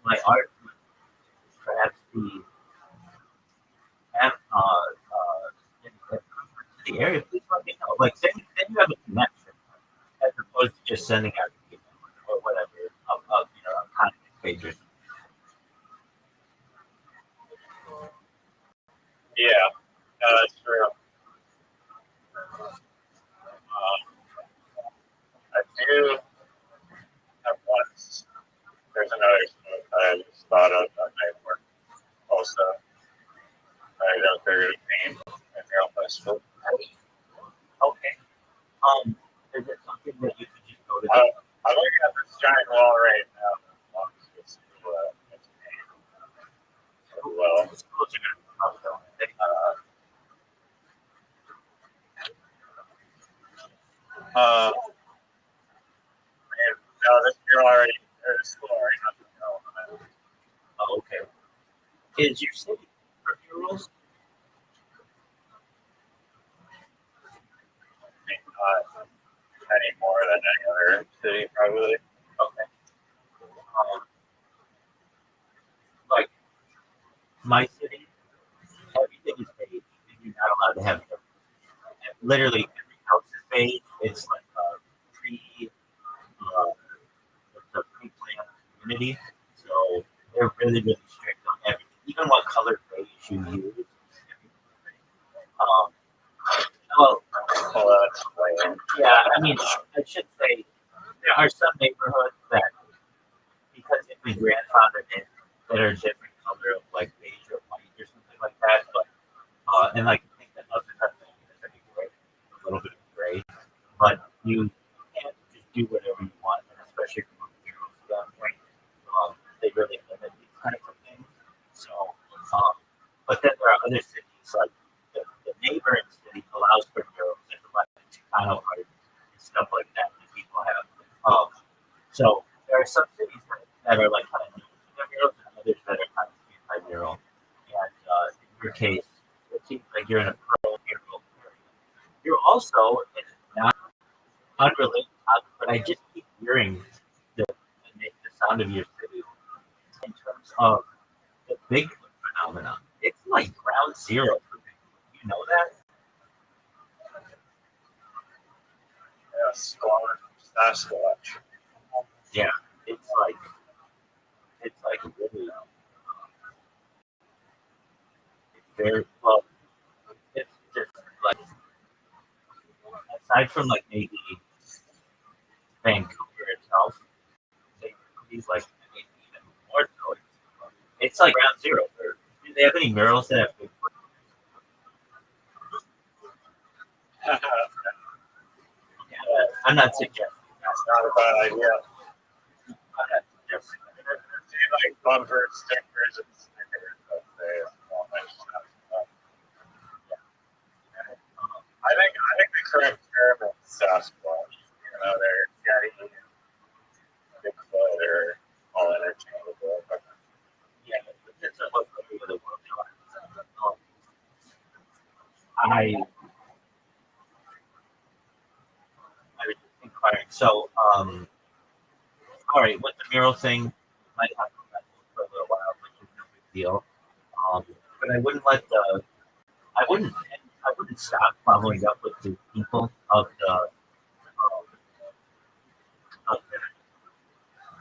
Speaker 2: my art would perhaps be improvement to the area, please let me know. Like, then you have a connection, as opposed to just sending out an email or whatever, a contact page or something.
Speaker 3: Yeah, that's true. I do have once. There's another smoke I just thought of that might work also. I don't figure to paint at Mural Festival.
Speaker 2: Okay. Is it something that you could just go to?
Speaker 3: I'm looking at this giant wall right now. It's paint. Well,
Speaker 2: Schools are going to be tough, though.
Speaker 3: and no, this mural already, or the school already has the mural on it.
Speaker 2: Oh, okay. Is your city for murals?
Speaker 3: Not any more than any other city, probably.
Speaker 2: Okay. Like my city, everything is beige. You're not allowed to have it. Literally every house is beige. It's like a it's a pre-planned community. So they're really, really strict on everything. Even what color beige you use. Um, well,
Speaker 3: That's lame.
Speaker 2: yeah, I mean, I should say there are some neighborhoods that, because they've been grandfathered in, that are a different color of like beige or white or something like that. But and like I think that other countries anymore. but you can't just do whatever you want, and especially from a mural standpoint, they really limit these kinds of things. So, but then there are other cities like the neighboring city allows for murals. There's a lot of Chicano art and stuff like that people have. So there are some cities that are like kind of new to their murals, and others that are kind of anti-mural. And in your case, it seems like you're in a pro-mural area. You're also in a not unrelated topic, but I just keep hearing the sound of your city in terms of the Bigfoot phenomenon. It's like ground zero for Bigfoot. You know that?
Speaker 3: Yeah, Sasquatch.
Speaker 2: Yeah, it's like really, it's very well. It's just like aside from like maybe Vancouver itself, he's like maybe even more so. It's like ground zero. Do they have any murals that have Bigfoot? I'm not suggesting.
Speaker 3: That's not a bad idea.
Speaker 2: I'm not suggesting.
Speaker 3: See, like bumper stickers and stickers that say small mention of. I think the correct term is Sasquatch. You know, they're Yeti and Bigfoot are all interchangeable. But
Speaker 2: Yeah, it's a look over the world. I was just inquiring. So, all right, with the mural thing, might have to let it for a little while, which is no big deal. But I wouldn't stop following up with the people of the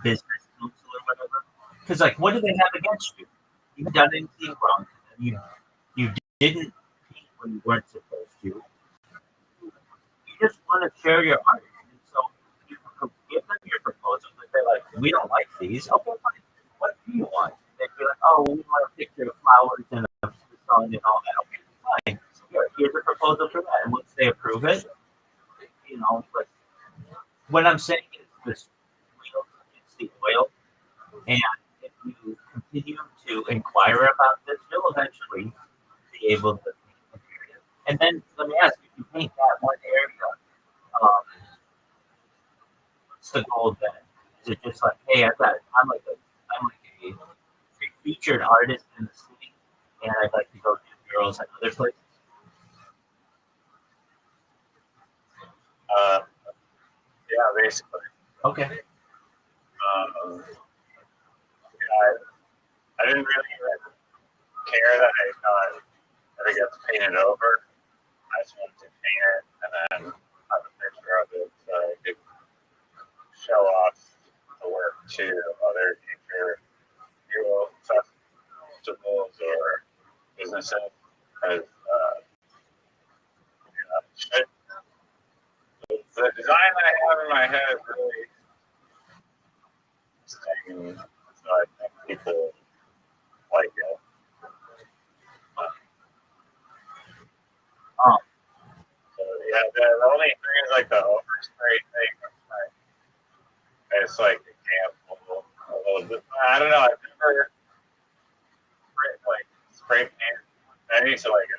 Speaker 2: business council or whatever. Because like, what do they have against you? You haven't done anything wrong. You didn't paint when you weren't supposed to. You just want to share your art, and so you can give them your proposals. If they're like, we don't like these, okay, fine. What do you want? They'd be like, oh, we want a picture of flowers and a sun and all that. Okay, fine. Here's a proposal for that. And once they approve it, like what I'm saying is this wheel, it's the oil. And if you continue to inquire about this, you'll eventually be able to paint an area. And then let me ask you, if you paint that one area, what's the goal then? Is it just like, hey, I'm like a featured artist in the city, and I'd like to go do murals at other places?
Speaker 3: yeah, basically.
Speaker 2: Okay.
Speaker 3: I didn't really care that it gets painted over. I just wanted to paint it and then have a picture of it so I could show off the work to other future festivals or businesses. Because the design that I have in my head is really interesting, so I think people like it. So yeah, the only thing is like the overspray thing. It's like a example a little bit. I don't know. I've never spray paint any, so like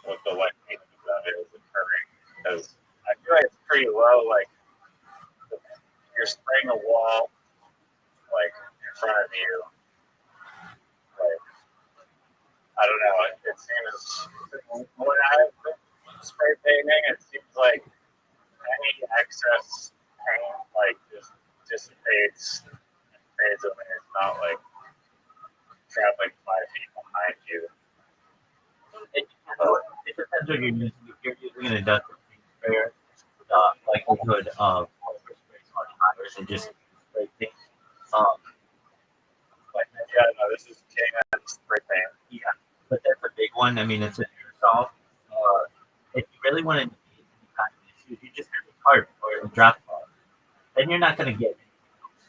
Speaker 3: what the wet paint that is occurring because I feel like it's pretty low. Like you're spraying a wall like in front of you. Like I don't know. It seems when I'm spray painting, it seems like any excess paint like just dissipates and fades away. It's not like traveling 5 feet behind you.
Speaker 2: It depends what you're using. If you're using an industrial paint sprayer, the likelihood of overspray is much higher than just spray paint.
Speaker 3: But yeah, no, this is K9 spray paint.
Speaker 2: Yeah, but that's a big one. I mean, it's an aerosol. If you really want to need any kind of issue, you just have a tarp or a drop bar. Then you're not going to get anything else.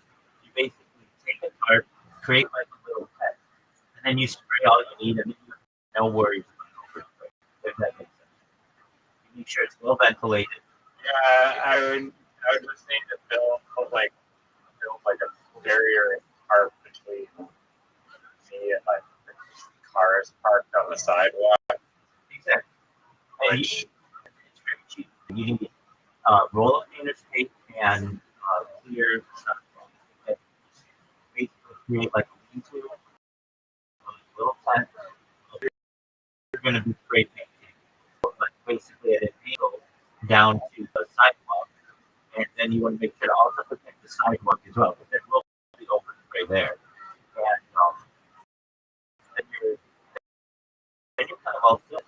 Speaker 2: You basically take a tarp, create like a little pet, and then you spray all you need, and then you have no worries about overspray. If that makes sense. You make sure it's well ventilated.
Speaker 3: Yeah, I would just need to build like a barrier tarp between me and like the cars parked on the sidewalk.
Speaker 2: Exactly. And
Speaker 3: Which
Speaker 2: it's very cheap. You need roll up painter's tape and clear stuff. That basically create like a lean-to, a little tent. You're going to be spray painting, like basically at an angle down to the sidewalk, and then you want to make sure to also protect the sidewalk as well, because there will be overspray there. And then you're kind of all set.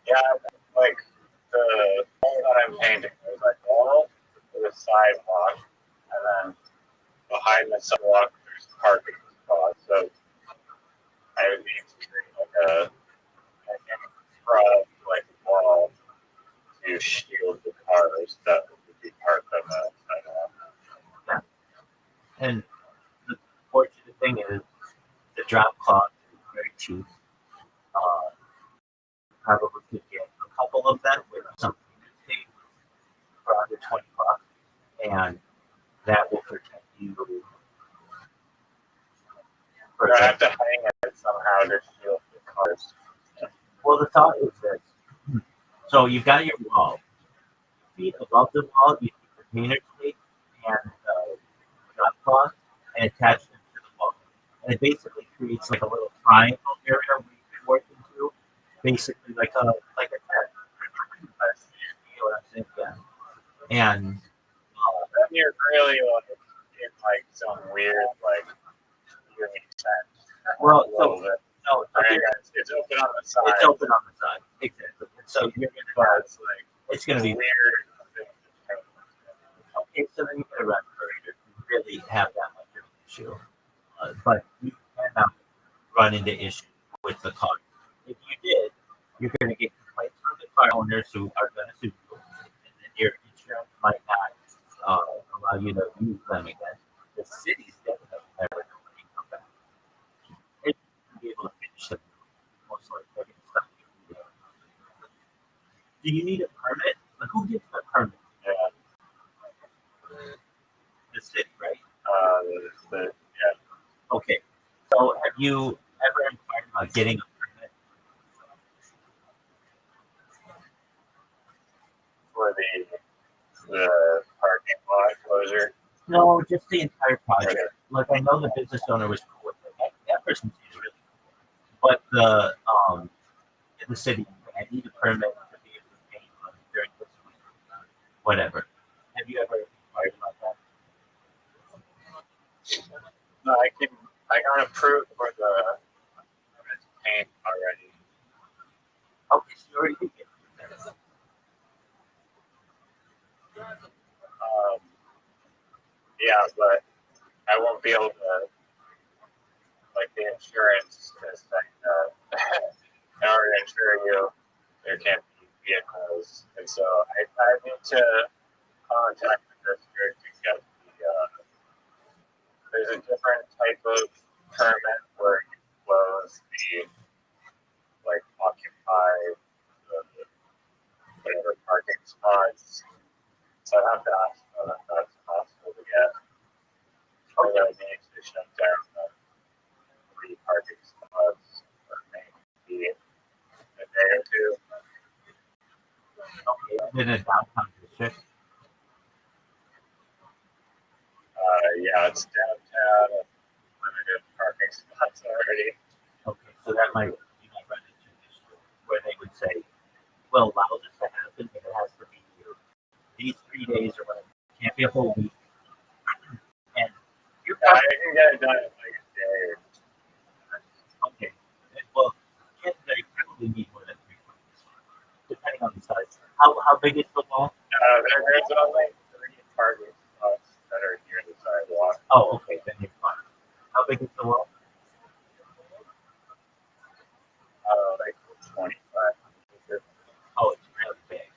Speaker 3: yeah, like the wall that I'm painting is like wall with a sidewalk, and then behind the sidewalk there's a parking spot. So I would need to create like a front like wall to shield the cars that would be parked on the sidewalk.
Speaker 2: And the fortunate thing is the drop cloth is very cheap. Probably could get a couple of them with some tape for under $20, and that will protect you.
Speaker 3: But I have to hang it somehow to shield the cars.
Speaker 2: Well, the thought is this. So you've got your wall. Feet above the wall, you keep the painter's tape and drop cloth and attach them to the wall. And it basically creates like a little triangle area where you can work into. Basically like a tent. You know what I'm saying? Yeah. And
Speaker 3: Then you're really like in like some weird like eerie sense.
Speaker 2: well,
Speaker 3: A little bit.
Speaker 2: no,
Speaker 3: I mean, it's open on the side.
Speaker 2: it's open on the side. Exactly. So you're
Speaker 3: But
Speaker 2: gonna
Speaker 3: it's like
Speaker 2: it's gonna be
Speaker 3: weird.
Speaker 2: okay. So then you get a respirator. You really have that much of an issue, but you cannot run into issues with the car. If you did, you're going to get complaints from the car owners who are going to sue you, and then your insurance might not allow you to use them again. The city's definitely never going to let you come back. It's going to be able to finish them most likely. They're going to stop you. Do you need a permit? But who gets the permit?
Speaker 3: Yeah.
Speaker 2: The city, right?
Speaker 3: Yeah.
Speaker 2: Okay. So have you ever inquired about getting a permit?
Speaker 3: For the parking lot closure.
Speaker 2: No, just the entire project.
Speaker 3: Okay.
Speaker 2: Like I know the business owner was cool with it. That person seems really cool. But the city, I need a permit to be able to paint during this week. Whatever. Have you ever inquired about that?
Speaker 3: No, I got approved for the paint already.
Speaker 2: Okay, so you already did get it.
Speaker 3: Yeah, but I won't be able to, like the insurance is saying that in order to insure you, there can't be vehicles. And so I need to contact the district to get there's a different type of permit where you close the, like, occupy the whatever parking spots. So I have to ask them if that's possible to get. Or that I need to shut down the 3 parking spots for maybe a day or 2.
Speaker 2: Okay, in a downtown district.
Speaker 3: Yeah, it's downtown and limited parking spots already.
Speaker 2: Okay, so that might you might run into an issue where they would say, "Well, allow this to happen, but it has to be these 3 days or whatever. It can't be a whole week." And you're
Speaker 3: I can get it done in like a day or 2.
Speaker 2: okay. Well, they probably need more than 3 months, depending on the size. How big is the wall?
Speaker 3: There's only 3 parking spots that are near the sidewalk.
Speaker 2: Oh, okay, then you're fine. How big is the wall?
Speaker 3: Like 25.
Speaker 2: Oh, it's really big.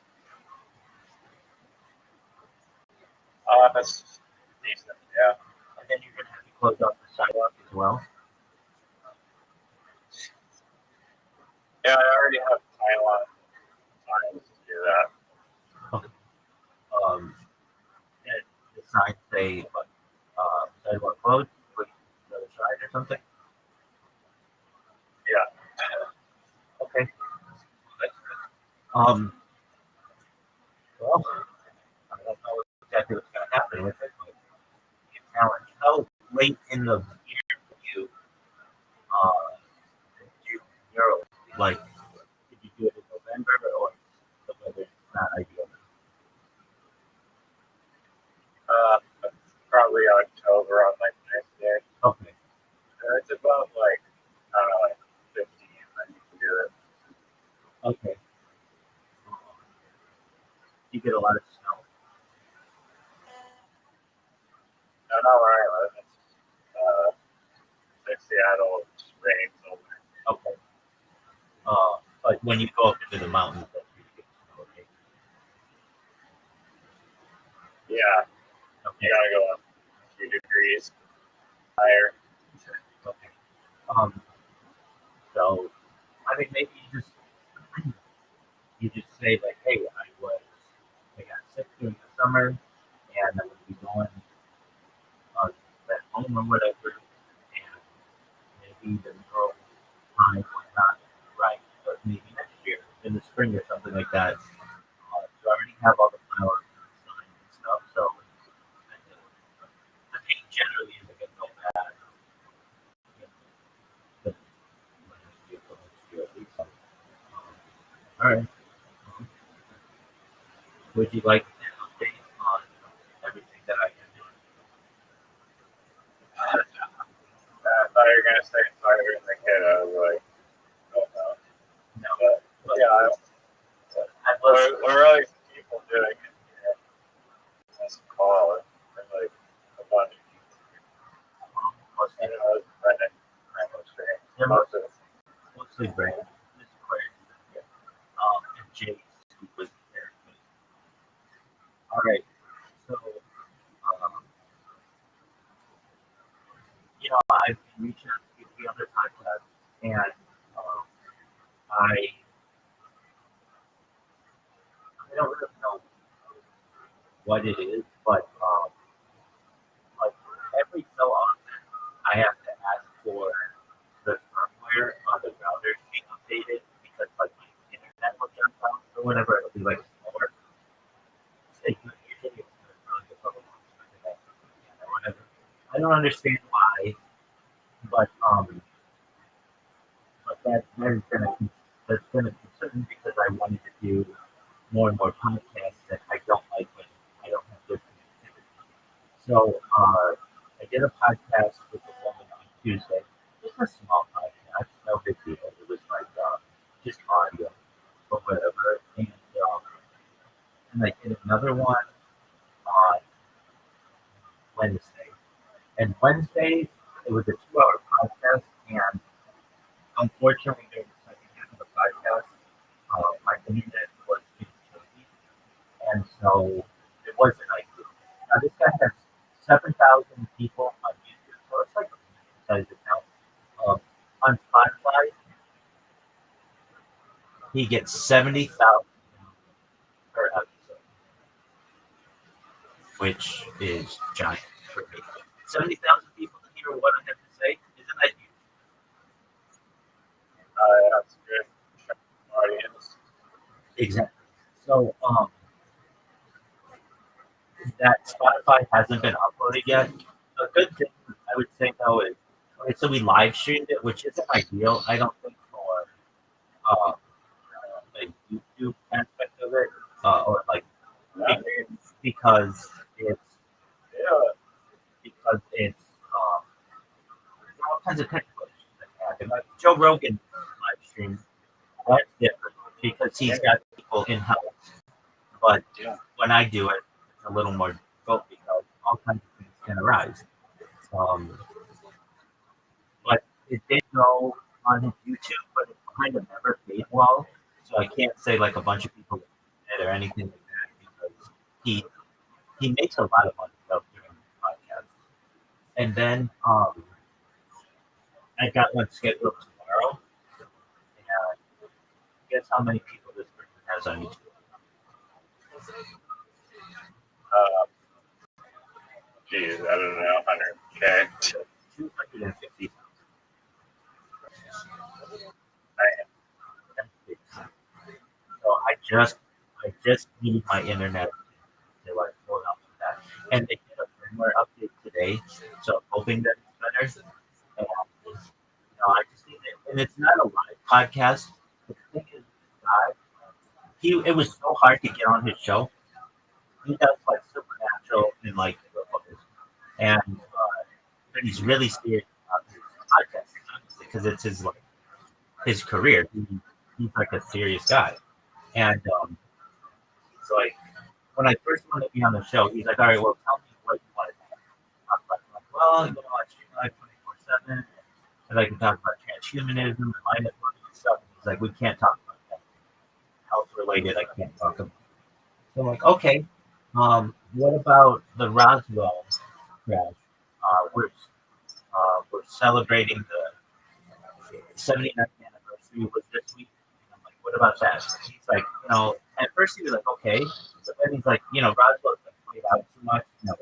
Speaker 3: That's decent. Yeah.
Speaker 2: And then you're gonna have to close off the sidewalk as well.
Speaker 3: Yeah, I already have time to do that.
Speaker 2: And the signs say what sidewalk closed, please the other side or something.
Speaker 3: Yeah.
Speaker 2: Okay. Um. Well, I don't know exactly what's gonna happen with it. But the challenge. How late in the year for you? Did you like? Did you do it in November or the weather's not ideal?
Speaker 3: Probably October on my next day.
Speaker 2: Okay.
Speaker 3: It's about like, I don't know, like 15. I need to do it.
Speaker 2: Okay. You get a lot of snow.
Speaker 3: No, not where I live. It's Seattle. It's rains over.
Speaker 2: Okay. But when you go up into the mountains, that's where you get snow. Okay.
Speaker 3: Yeah.
Speaker 2: Okay.
Speaker 3: You gotta go up a few degrees higher.
Speaker 2: Okay. So I mean, maybe you just say like, hey, I got sick during the summer, and I'm gonna be going back home or whatever, and maybe the middle time was not right, but maybe next year in the spring or something like that. So I already have all the flowers and stuff, so the paint generally isn't gonna go bad. But next year, at least. All right. Would you like an update on everything that I can do?
Speaker 3: I thought you were gonna say fire in the kid. I was like, oh no.
Speaker 2: No.
Speaker 3: But yeah, what are all these people doing in here? This call. There's like a bunch of people. I don't know, it's Brendan.
Speaker 2: They're
Speaker 3: Most of it.
Speaker 2: mostly Brandon, Miss Claire, and Jake, who was there. All right. So, I've been reaching out to the other podcasts, and I don't really know what it is, but like every so often, I have to ask for the firmware on the router to be updated because like my internet will jump out or whatever. It'll be like slower. Usually it's really good for or whatever. I don't understand why, but that's been a concern because I wanted to do more and more podcasts that I don't like when I don't have good connectivity. So I did a podcast with a woman on Tuesday. Just a small podcast, no big deal. It was like just audio or whatever. And I did another one on Wednesday. And Wednesday it was a 2-hour podcast, and unfortunately during the second half of the podcast, my internet was being shaky, and so it wasn't ideal. Now this guy has 7,000 people on YouTube, so it's like a size account. On Spotify, he gets 70,000 per episode, which is giant for me. 70,000 people to hear what I have to say, isn't that huge?
Speaker 3: That's good. Audience.
Speaker 2: Exactly. So that Spotify hasn't been uploaded yet. A good thing I would say though is okay, so we live streamed it, which isn't ideal. I don't think for the YouTube aspect of it, or like because it's
Speaker 3: Yeah.
Speaker 2: there are all kinds of technical issues that happen. Like Joe Rogan live stream, that's different because he's got people in house. But when I do it, it's a little more difficult because all kinds of things can arise. Um, but it did go on his YouTube, but it kind of never paid well. So I can't say like a bunch of people did or anything like that because he makes a lot of money though doing And then I got one scheduled tomorrow. And guess how many people this person has on YouTube?
Speaker 3: Geez, I don't know, 100K.
Speaker 2: 250,000. So I just need my internet to like pull out for that. And they did a firmware update today, so I'm hoping that it's better. And I just need it. And it's not a live podcast. The thing is, it was so hard to get on his show. He does like supernatural and like UFOs, and but he's really serious about his podcast, honestly, because it's his career. He's like a serious guy, and he's like, when I first wanted to be on the show, he's like, all right, well, tell me what you want to talk about. I'm like, well, I stream live 24/7, and I can talk about transhumanism and mind and stuff. And he's like, we can't talk about that. Health related, I can't talk about. So I'm like, okay. What about the Roswell crash? We're celebrating the 79th anniversary was this week. And I'm like, what about that? He's like, at first he was like, okay, but then he's like, Roswell's been played out too much. No.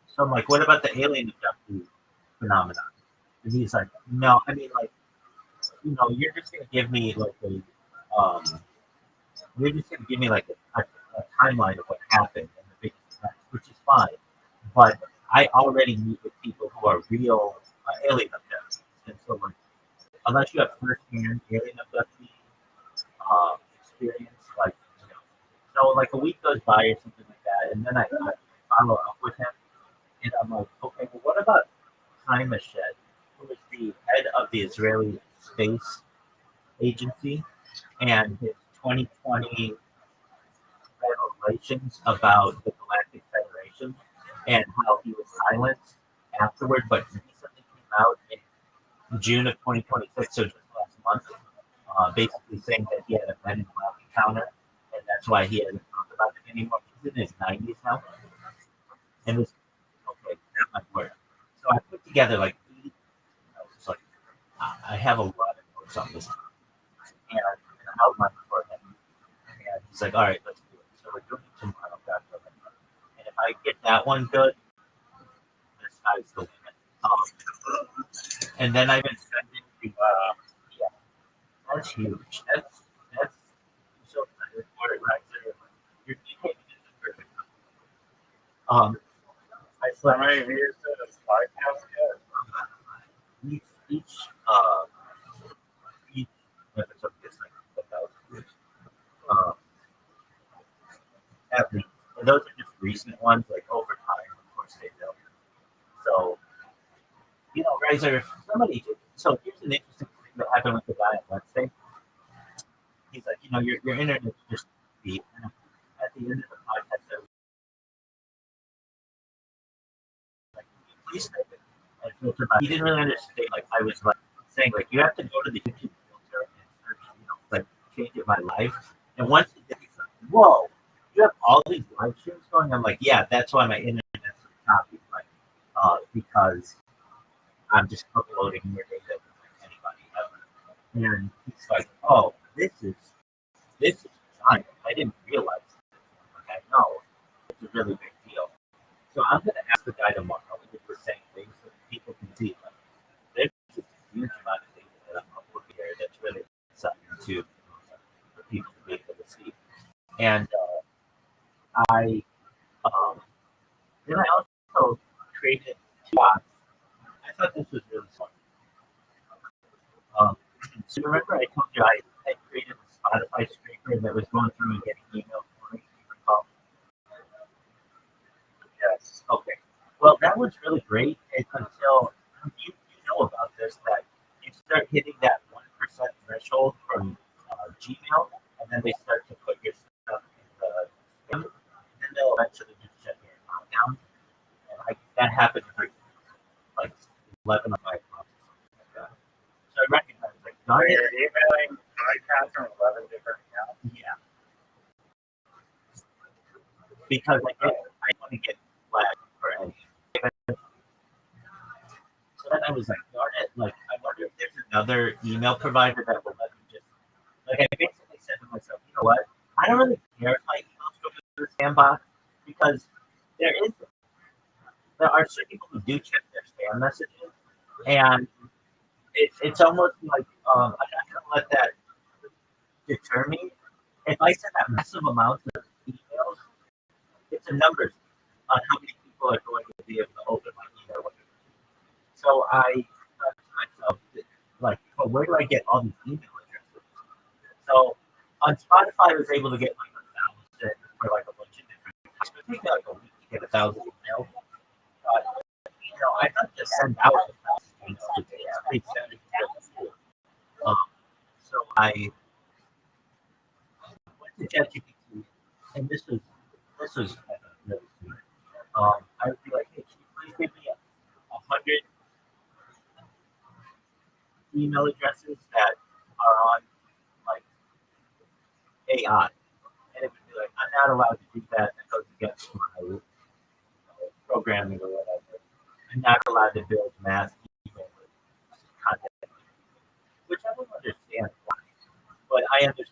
Speaker 2: So I'm like, what about the alien abductee phenomenon? And he's like, no, I mean, like, you're just gonna give me like you're just gonna give me like a timeline of what happened and the biggest events, which is fine. But I already meet with people who are real alien abductees, and so like, unless you have first-hand alien abductee experience, like so like a week goes by or something like that, and then I follow up with him, and I'm like, okay, well, what about Shed, who is the head of the Israeli Space Agency, and his 2020 revelations about the Galactic Federation and how he was silenced afterward, but recently came out in June of 2026, so just last month, basically saying that he had a Men in Black encounter, and that's why he hasn't talked about it anymore. He's in his 90s now, and this, okay, that might work. So I put together like 80 notes, like I have a lot of notes on this, and an outline for him. And he's like, all right, let's do it. So we're doing it tomorrow. And if I get that one good, the sky's the limit. And then I've been sending the, yeah, that's huge. That's so excited for it right there. You're taking it to perfect. I
Speaker 3: How
Speaker 2: slept
Speaker 3: many views did this podcast get?
Speaker 2: each episode gets like 1,000 views. Um, at least. And those are just recent ones, like over time, of course they will. So, guys, if somebody, so here's an interesting thing that happened with the guy at Wednesday. He's like, your internet's just deep. And at the end of the podcast, I was like, please type it and filter by. He didn't really understand. Like, I was like saying, like, you have to go to the YouTube filter and search, like, change it by live. And once he did, he's like, whoa, you have all these live streams going? I'm like, yeah, that's why my internet's so choppy, like, because I'm just uploading more data than anybody ever. And he's like, oh, this is giant. I didn't realize this. Like, I know it's a really big deal. So I'm going to ask the guy tomorrow if we're saying things so that people can see. Like, there's just a huge amount of data that I'm uploading here that's really exciting too for people to be able to see. And then I also created two bots. I thought this was really fun. So remember I told you I had created a Spotify scraper that was going through and getting emails for me? Yes. Okay. Well, that was really great until you know about this, that you start hitting that 1% threshold from Gmail, and then they start to put your stuff in the spam, and then they'll eventually just shut your account down. And that happened for like 11 of my accounts. So I recognize, like,
Speaker 3: So you're emailing podcasts from 11 different accounts?
Speaker 2: Yeah. Because I want to get flagged for anything. another email provider that will let me just like I basically said to myself, you know what? I don't really care if my emails go to the spam box because there are certain people who do check their spam messages, and it's almost like I'm not gonna let that deter me. If I send out massive amounts of emails, it's a numbers on how many people are going to be able to open my email. So I thought to myself, like, well, where do I get all these email addresses? So on Spotify, I was able to get like 1,000 for like a bunch of different. It would take me like a week to get 1,000 emails. But I thought to send out 1,000 emails a day. So I went to ChatGPT, and this was really sweet. I would be like, hey, can you please give me 100 email addresses that are on like AI? And it would be like, I'm not allowed to do that. That goes against my programming or whatever. I'm not allowed to build mass email content, which I don't understand why. But I understand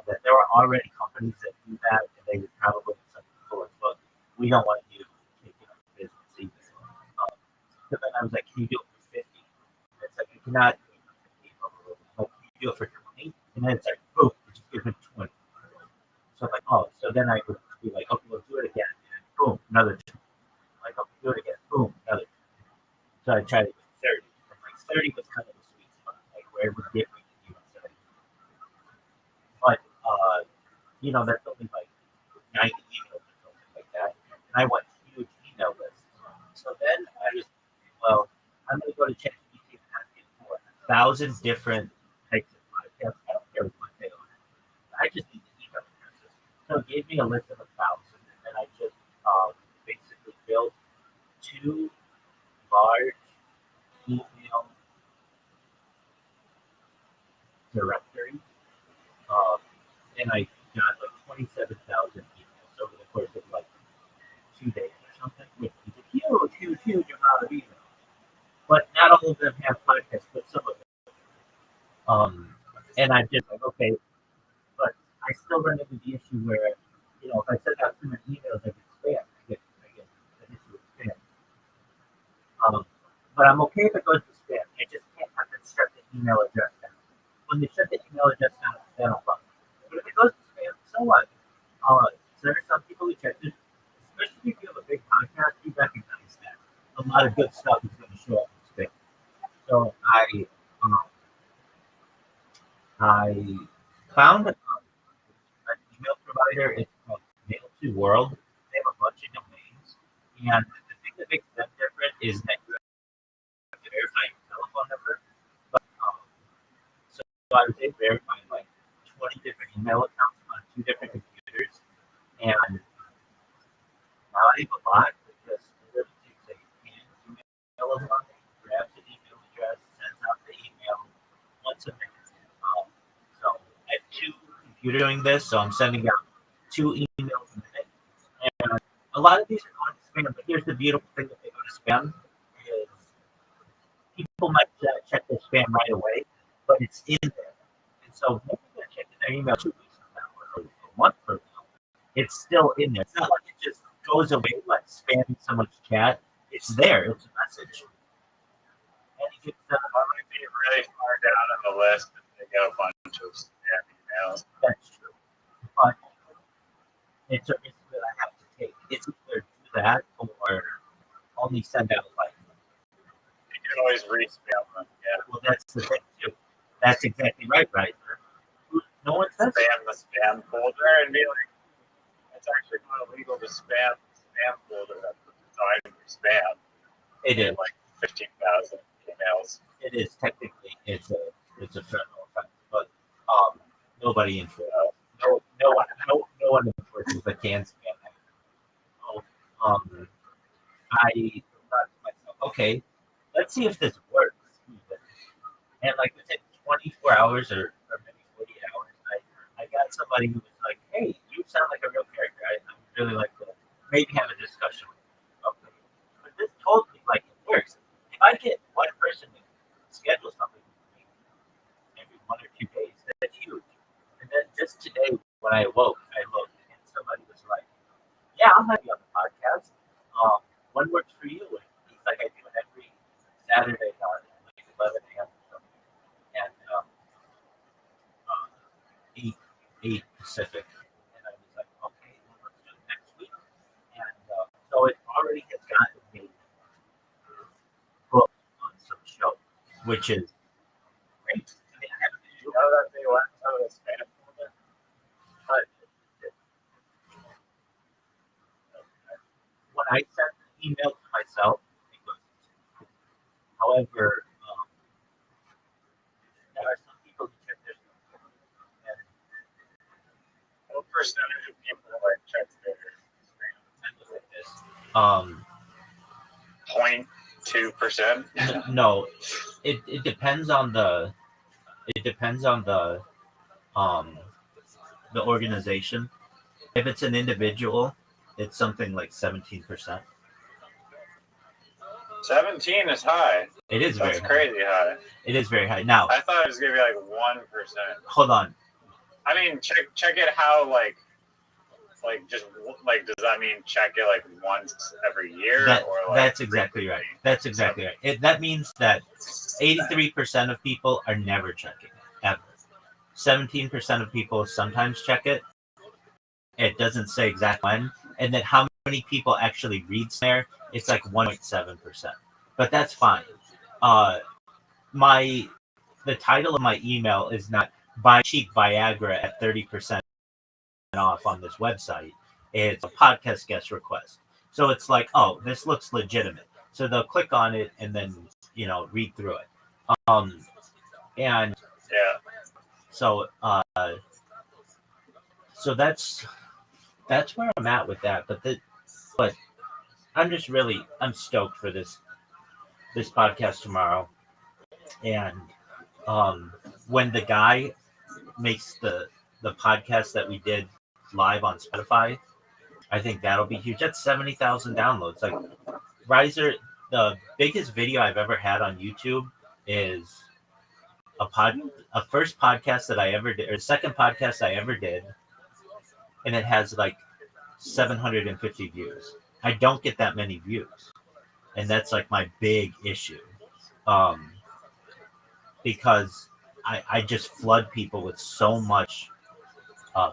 Speaker 2: that there are already companies that do that, and they would probably some people as well. We don't want you taking up the business either. So then I was like, can you do it for 50? And it's like, you cannot do it for 50. But can you do it for 20? And then it's like, boom, it just gives me 20. So I'm like, oh, so then I would be like, okay, we'll do it again. And boom, another 2. Like, okay, do it again. Boom, another 2. So I tried it with 30. And like 30 was kind of the sweet spot, like where it would get me to do 30. But, that's only like 90 emails or something like that. And I want huge email lists. So then I was, well, I'm going to go to ChatGPT and ask it for 1,000 different types of podcasts. I don't care what they are. I just need the email addresses. So it gave me a list of 1,000, and I just basically built 2 large email directories, and I got like 27,000 emails over the course of like 2 days or something, which is a huge amount of emails. But not all of them have podcasts, but some of them. And I just like, okay, but I still run into the issue where, if I send out too many emails, I get spam. I get an issue with spam. But I'm okay if it goes to spam. I just can't have them shut the email address down. When they shut the email address down, then I'll fuck. But if it goes to spam, so what? So there are some people who check this, especially if you have a big podcast, you recognize that a lot of good stuff is going to show up in spam. So I found an email provider. It's called Mail2World. They have a bunch of domains, and the thing that makes them different is that you have to verify your telephone number. But, so I was able to verify like 20 different email accounts on 2 different computers, and now I have a lot because it really takes a hand email login, grabs an email address, sends out the email once a minute. So I have 2 computers doing this, so I'm sending out 2 emails a minute. And a lot of these are going to spam, but here's the beautiful thing that they go to spam is people might check their spam right away, but it's in there. And so maybe they're checking their email 2 weeks from now or a month from now. It's still in there. It's not like it just goes away like spamming someone's chat. It's there. It's a message. And it gets
Speaker 3: I might be really far down on the list if they get a bunch of spam emails.
Speaker 2: That's true. But it's a risk that I have to take. It's either do that or only send out like.
Speaker 3: You can always respam them. Yeah.
Speaker 2: Well, that's the thing too. That's exactly right. No one says
Speaker 3: spam the spam folder and be like, it's actually not illegal to spam the spam folder that's designed for spam.
Speaker 2: It is
Speaker 3: like 15,000 emails.
Speaker 2: It is technically it's a federal offense, but nobody enforces. No one enforces the can spam that. So, I thought to myself, okay, let's see if this works. And like within 24 hours or maybe 48 hours, I got somebody who was like, hey, you sound like a real character. I would really like to maybe have a discussion with you. Okay. But this told me like it works. If I get one person to schedule something with me, just today when I awoke, I looked and somebody was like, "Yeah, I'll have you on the podcast. When works for you?" And he's like, "I do it every Saturday on like 11 a.m. and 8 Pacific." And I was like, "Okay, well, let's do it next week." And so it already has gotten me booked on some show, which is great. I mean, I haven't been
Speaker 3: You know that they went to the Spanish movement?
Speaker 2: but when I sent the email to myself, it goes. However, there are some people who check their and
Speaker 3: What percentage of people like check their spam?
Speaker 2: I look at this.
Speaker 3: 0.2%.
Speaker 2: No, it depends on the the organization. If it's an individual, it's something like 17%.
Speaker 3: 17 is high.
Speaker 2: It is
Speaker 3: That's
Speaker 2: very high.
Speaker 3: crazy high.
Speaker 2: It is very high. Now,
Speaker 3: I thought it was gonna be like 1%.
Speaker 2: hold on.
Speaker 3: I mean, check it how like just like does that mean check it like once every year or like
Speaker 2: That's exactly right. That's exactly right. That means that 83% of people are never checking it, ever. 17% of people sometimes check it. It doesn't say exact when. And then how many people actually reads there? It's like 1.7%. But that's fine. The title of my email is not buy cheap Viagra at 30% off on this website. It's a podcast guest request. So it's like, oh, this looks legitimate. So they'll click on it and then, read through it. And
Speaker 3: yeah.
Speaker 2: so so that's where I'm at with that. But I'm stoked for this podcast tomorrow. And when the guy makes the podcast that we did live on Spotify, I think that'll be huge. That's 70,000 downloads. Like Riser, the biggest video I've ever had on YouTube is a first podcast that I ever did, or second podcast I ever did, and it has like 750 views. I don't get that many views, and that's like my big issue, because I just flood people with so much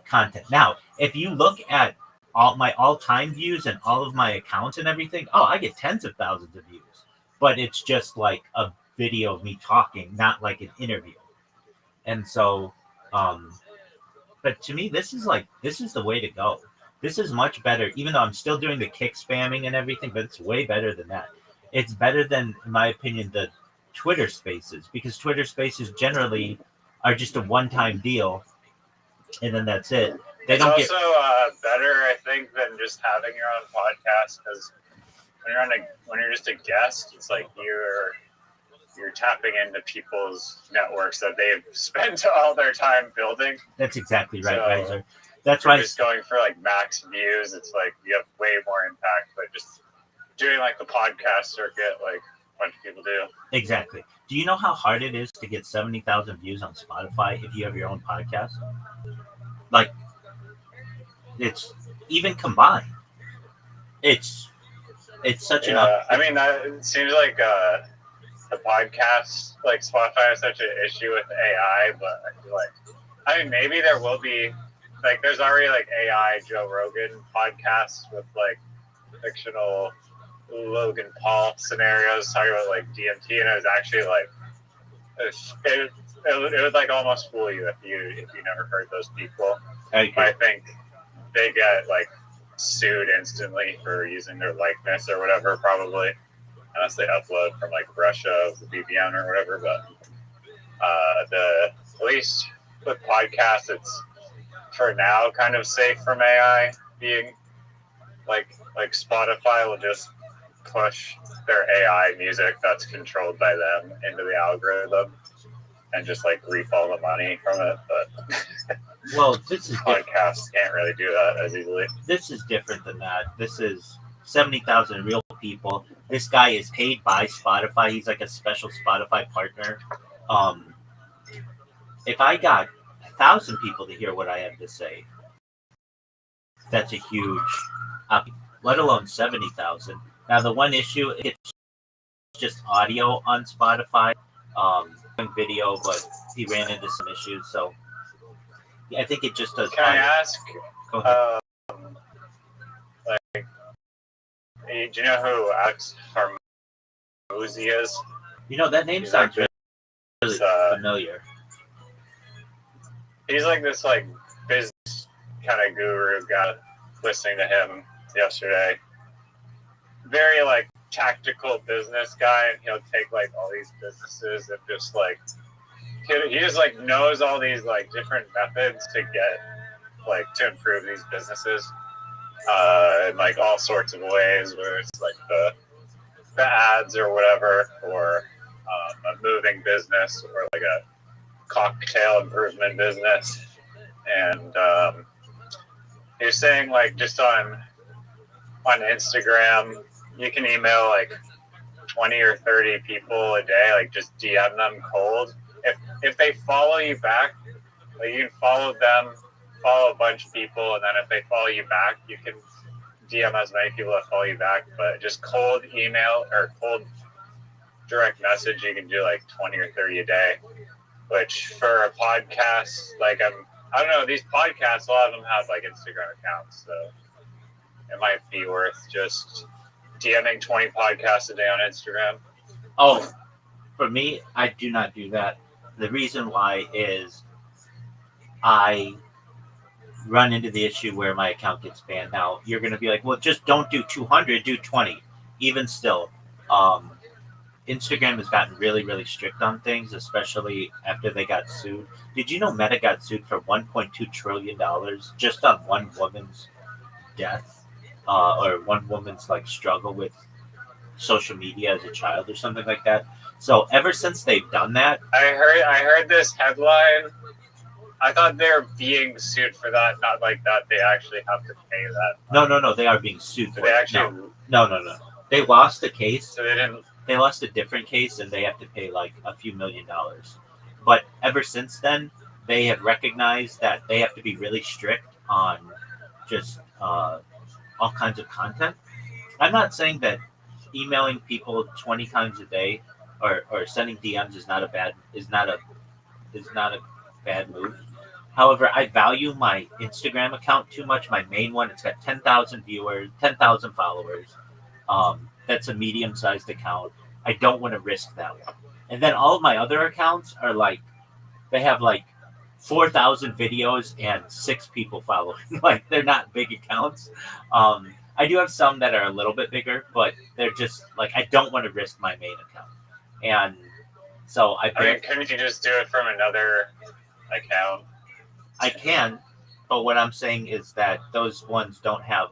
Speaker 2: content. Now, if you look at all my all-time views and all of my accounts and everything, I get tens of thousands of views, but it's just like a video of me talking, not like an interview. And so, but to me, this is the way to go. This is much better, even though I'm still doing the kick spamming and everything, but it's way better than that. It's better than, in my opinion, the Twitter spaces, because Twitter spaces generally are just a one-time deal, and then that's it.
Speaker 3: It's also better, I think, than just having your own podcast, because when you're just a guest, it's like you're tapping into people's networks that they've spent all their time building.
Speaker 2: That's exactly right,
Speaker 3: so
Speaker 2: Riser. That's why
Speaker 3: just going for like max views. It's like you have way more impact, but just doing like the podcast circuit, like a bunch of people do.
Speaker 2: Exactly. Do you know how hard it is to get 70,000 views on Spotify if you have your own podcast? Like, it's even combined. It's such an.
Speaker 3: I mean, it seems like the podcast, like Spotify, has such an issue with AI, but I feel like, maybe there will be, like, there's already like AI Joe Rogan podcasts with like fictional Logan Paul scenarios talking about like DMT, and it was actually like it would like almost fool you if you never heard those people.
Speaker 2: Okay.
Speaker 3: I think they get like sued instantly for using their likeness or whatever, probably, unless they upload from like Russia with the VPN or whatever. But at least with podcasts, it's for now kind of safe from AI, being like Spotify will just push their AI music that's controlled by them into the algorithm and just like reap all the money from it. But
Speaker 2: well, this is
Speaker 3: podcasts can't really do that as easily.
Speaker 2: This is different than that. This is 70,000 real people. This guy is paid by Spotify. He's like a special Spotify partner. If I got 1,000 people to hear what I have to say. That's a huge, let alone 70,000. Now, the one issue, it's just audio on Spotify, video, but he ran into some issues. So I think it just does.
Speaker 3: Can I ask?
Speaker 2: Go ahead.
Speaker 3: Like, do you know who Alex Hormozy is?
Speaker 2: That name sounds really familiar.
Speaker 3: He's like this business kind of guru. Got listening to him yesterday. Very tactical business guy, and he'll take all these businesses and just he just knows all these different methods to get to improve these businesses in all sorts of ways, whether it's the ads or whatever, or a moving business, or a cocktail improvement business. And you're saying just on Instagram, you can email 20 or 30 people a day, just DM them cold. If they follow you back, you can follow them, follow a bunch of people, and then if they follow you back, you can DM as many people that follow you back. But just cold email or cold direct message, you can do 20 or 30 a day. Which for a podcast, I don't know, these podcasts, a lot of them have Instagram accounts, so it might be worth just DMing 20 podcasts a day on Instagram.
Speaker 2: Oh, for me, I do not do that. The reason why is I run into the issue where my account gets banned. Now, you're going to be like, well, just don't do 200, do 20. Even still, Instagram has gotten really, really strict on things, especially after they got sued. Did you know Meta got sued for $1.2 trillion just on one woman's death or one woman's struggle with social media as a child or something like that? So ever since they've done that,
Speaker 3: I heard this headline. I thought they're being sued for that, not that they actually have to pay that.
Speaker 2: No, they are being sued for
Speaker 3: they
Speaker 2: it.
Speaker 3: actually
Speaker 2: No. They lost the case.
Speaker 3: So they didn't.
Speaker 2: They lost a different case, and they have to pay a few $1 million. But ever since then, they have recognized that they have to be really strict on just all kinds of content. I'm not saying that emailing people 20 times a day or sending DMs is not a bad move. However, I value my Instagram account too much. My main one, it's got 10,000 viewers, 10,000 followers. That's a medium-sized account. I don't want to risk that one. And then all of my other accounts are they have 4,000 videos and 6 people following. They're not big accounts. I do have some that are a little bit bigger, but they're just I don't want to risk my main account. And so
Speaker 3: couldn't you just do it from another account?
Speaker 2: I can, but what I'm saying is that those ones don't have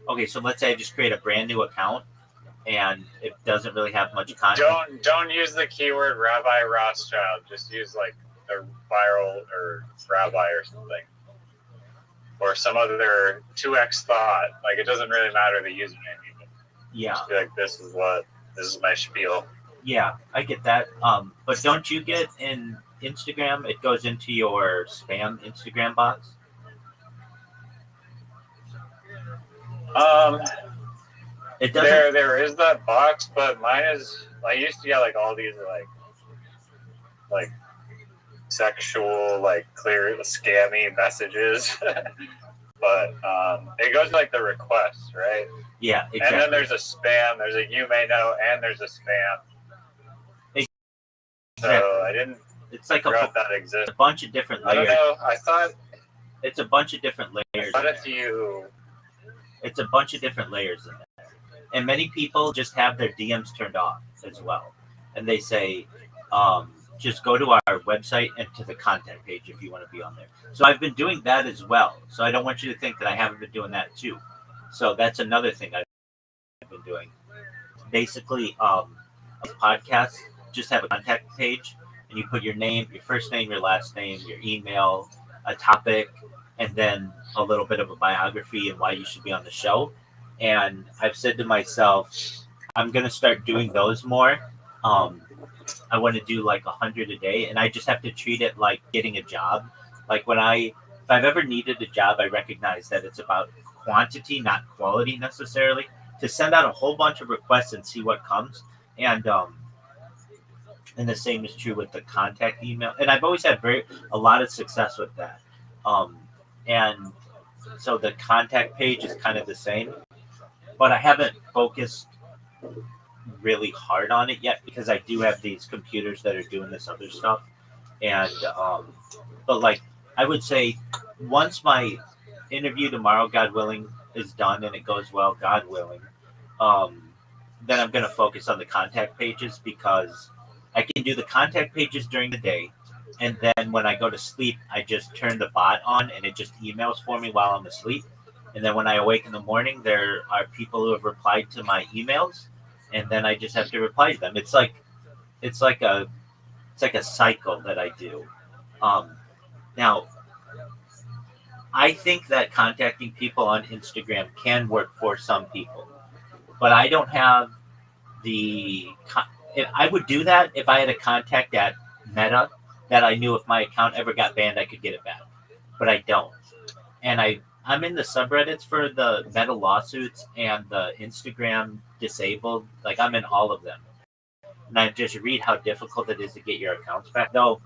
Speaker 2: okay, so let's say I just create a brand new account and it doesn't really have much content.
Speaker 3: Don't use the keyword Rabbi Rothschild. Just use a viral or rabbi or something, or some other 2x thought. It doesn't really matter the username even.
Speaker 2: Yeah.
Speaker 3: Just be this is my spiel.
Speaker 2: Yeah, I get that. But don't you get in Instagram? It goes into your spam Instagram box. It doesn't.
Speaker 3: There is that box, but mine is. I used to get all these sexual clear scammy messages, but it goes the requests, right?
Speaker 2: Yeah, exactly.
Speaker 3: And then there's a spam. There's a you may know, and there's a spam. Exactly. So I didn't.
Speaker 2: It's
Speaker 3: that exists.
Speaker 2: A bunch of different layers.
Speaker 3: I don't know. I thought
Speaker 2: it's a bunch of different layers. It's a bunch of different layers in there. And many people just have their DMs turned off as well. And they say, just go to our website and to the content page if you want to be on there. So I've been doing that as well. So I don't want you to think that I haven't been doing that too. So that's another thing I've been doing. Basically, podcasts just have a contact page, and you put your name, your first name, your last name, your email, a topic, and then a little bit of a biography and why you should be on the show. And I've said to myself, I'm going to start doing those more. I want to do 100 a day, and I just have to treat it like getting a job. Like if I've ever needed a job, I recognize that it's about quantity, not quality necessarily. To send out a whole bunch of requests and see what comes, and the same is true with the contact email. And I've always had a lot of success with that. And so the contact page is kind of the same, but I haven't focused really hard on it yet because I do have these computers that are doing this other stuff. And but like I would say, once my interview tomorrow, God willing, is done and it goes well, God willing, then I'm going to focus on the contact pages because I can do the contact pages during the day, and then when I go to sleep, I just turn the bot on and it just emails for me while I'm asleep. And then when I awake in the morning, there are people who have replied to my emails, and then I just have to reply to them. It's like a cycle that I do. Now, I think that contacting people on Instagram can work for some people, but I don't have I would do that if I had a contact at Meta that I knew if my account ever got banned, I could get it back. But I don't. And I'm in the subreddits for the Meta lawsuits and the Instagram disabled. Like, I'm in all of them. And I just read how difficult it is to get your accounts back. Though,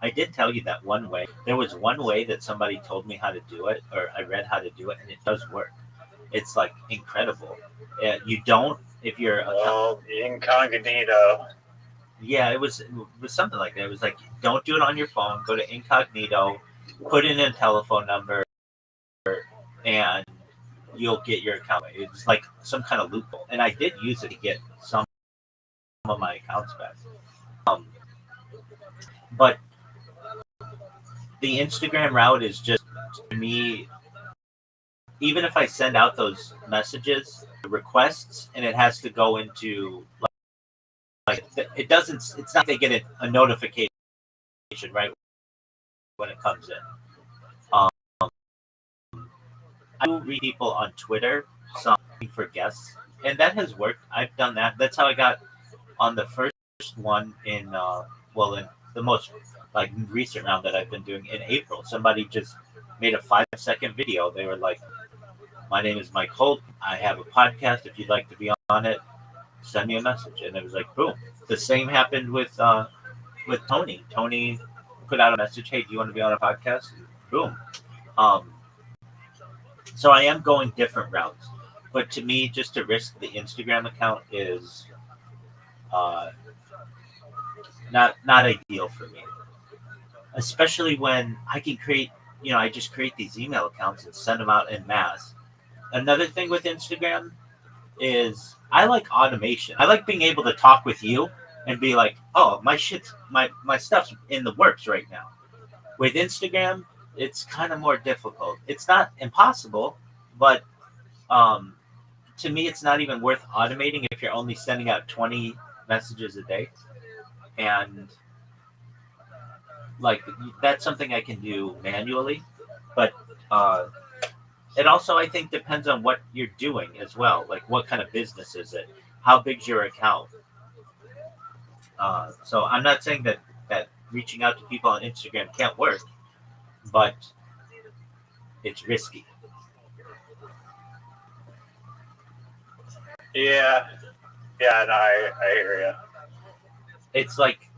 Speaker 2: I did tell you that one way. There was one way that somebody told me how to do it, or I read how to do it, and it does work. It's like incredible. You don't, if you're
Speaker 3: incognito.
Speaker 2: Yeah, it was something like that. It was like, don't do it on your phone. Go to incognito, put in a telephone number, and you'll get your account. It's like some kind of loophole. And I did use it to get some of my accounts back. But the Instagram route is just, to me, even if I send out those messages, requests, and it has to go into like it doesn't. It's not they get a notification right when it comes in. I will read people on Twitter, something for guests, and that has worked. I've done that. That's how I got on the first one in in the most like recent round that I've been doing in April. Somebody just made a 5-second video. They were like, "My name is Mike Holt. I have a podcast. If you'd like to be on it, send me a message." And it was like, boom. The same happened with Tony. Tony put out a message, "Hey, do you want to be on a podcast?" Boom. So I am going different routes, but to me, just to risk the Instagram account is not ideal for me, especially when I can create. I just create these email accounts and send them out en masse. Another thing with Instagram is I like automation. I like being able to talk with you and be like, "Oh, my stuff's in the works right now." With Instagram, it's kind of more difficult. It's not impossible, but to me, it's not even worth automating if you're only sending out 20 messages a day. And like that's something I can do manually, but it also, I think, depends on what you're doing as well. Like, what kind of business is it? How big's your account? So I'm not saying that reaching out to people on Instagram can't work, but it's risky.
Speaker 3: Yeah, no, I hear you.
Speaker 2: It's like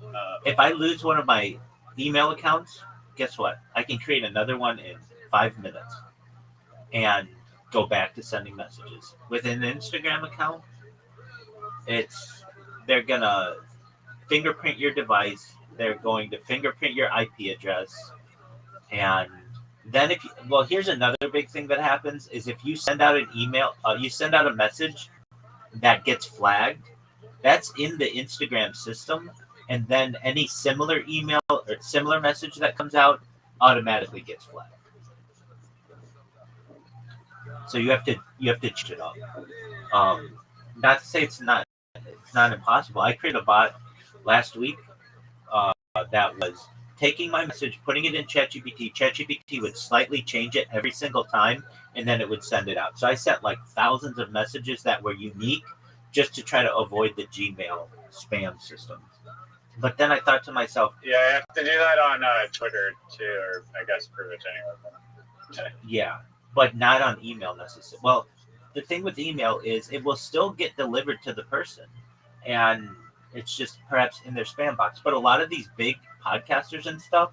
Speaker 2: if I lose one of my email accounts, guess what? I can create another one in 5 minutes and go back to sending messages. With an Instagram account, they're gonna fingerprint your device. They're going to fingerprint your IP address, and then here's another big thing that happens is if you send out an email, you send out a message that gets flagged. That's in the Instagram system, and then any similar email or similar message that comes out automatically gets flagged. So you have to check it up. Not to say it's not impossible. I created a bot last week that was taking my message, putting it in ChatGPT. ChatGPT would slightly change it every single time, and then it would send it out. So I sent like thousands of messages that were unique just to try to avoid the Gmail spam system. But then I thought to myself,
Speaker 3: Yeah, I have to do that on Twitter too, or I guess pretty much anywhere.
Speaker 2: yeah, but not on email necessarily. Well, the thing with email is it will still get delivered to the person, and it's just perhaps in their spam box. But a lot of these big podcasters and stuff,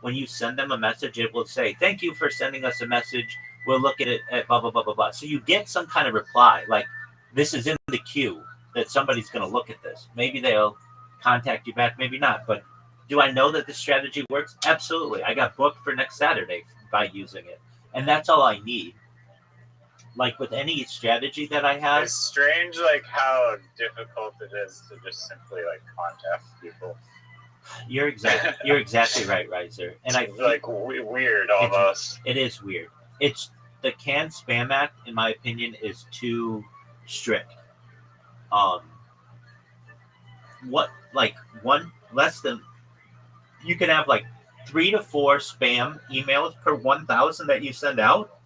Speaker 2: when you send them a message, it will say, "Thank you for sending us a message. We'll look at it at blah blah blah blah blah." So you get some kind of reply, like this is in the queue that somebody's going to look at this. Maybe they'll contact you back, maybe not. But do I know that this strategy works? Absolutely. I got booked for next Saturday by using it, and that's all I need. Like with any strategy that I have,
Speaker 3: It's strange, like how difficult it is to just simply like contact people.
Speaker 2: you're exactly right, Riser. And I
Speaker 3: It's like weird almost.
Speaker 2: it is weird. It's the Can Spam Act, in my opinion, is too strict. Um, what like one less than you can have like 3 to 4 spam emails per 1,000 that you send out.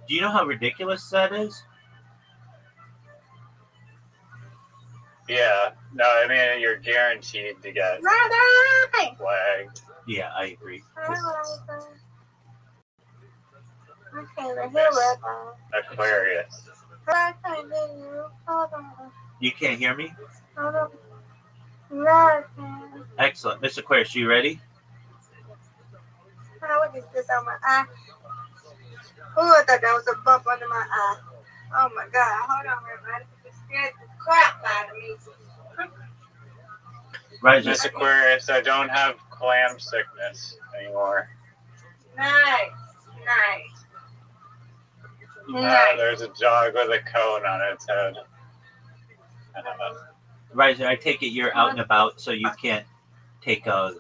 Speaker 2: Do you know how ridiculous that is?
Speaker 3: Yeah. No, I mean you're guaranteed to get flagged.
Speaker 2: Yeah, I agree.
Speaker 3: Aquarius.
Speaker 2: You can't hear me? Excellent. Miss Aquarius, you ready?
Speaker 4: What is this on my eye? Oh, I thought that was a bump under my eye. Oh my God. Hold on, everybody. It scared the crap out of me.
Speaker 2: Riser,
Speaker 3: Miss Aquarius, I don't have clam sickness anymore.
Speaker 4: Nice.
Speaker 3: There's a dog with a cone on its head.
Speaker 2: Riser, I take it you're out and about, so you can't take a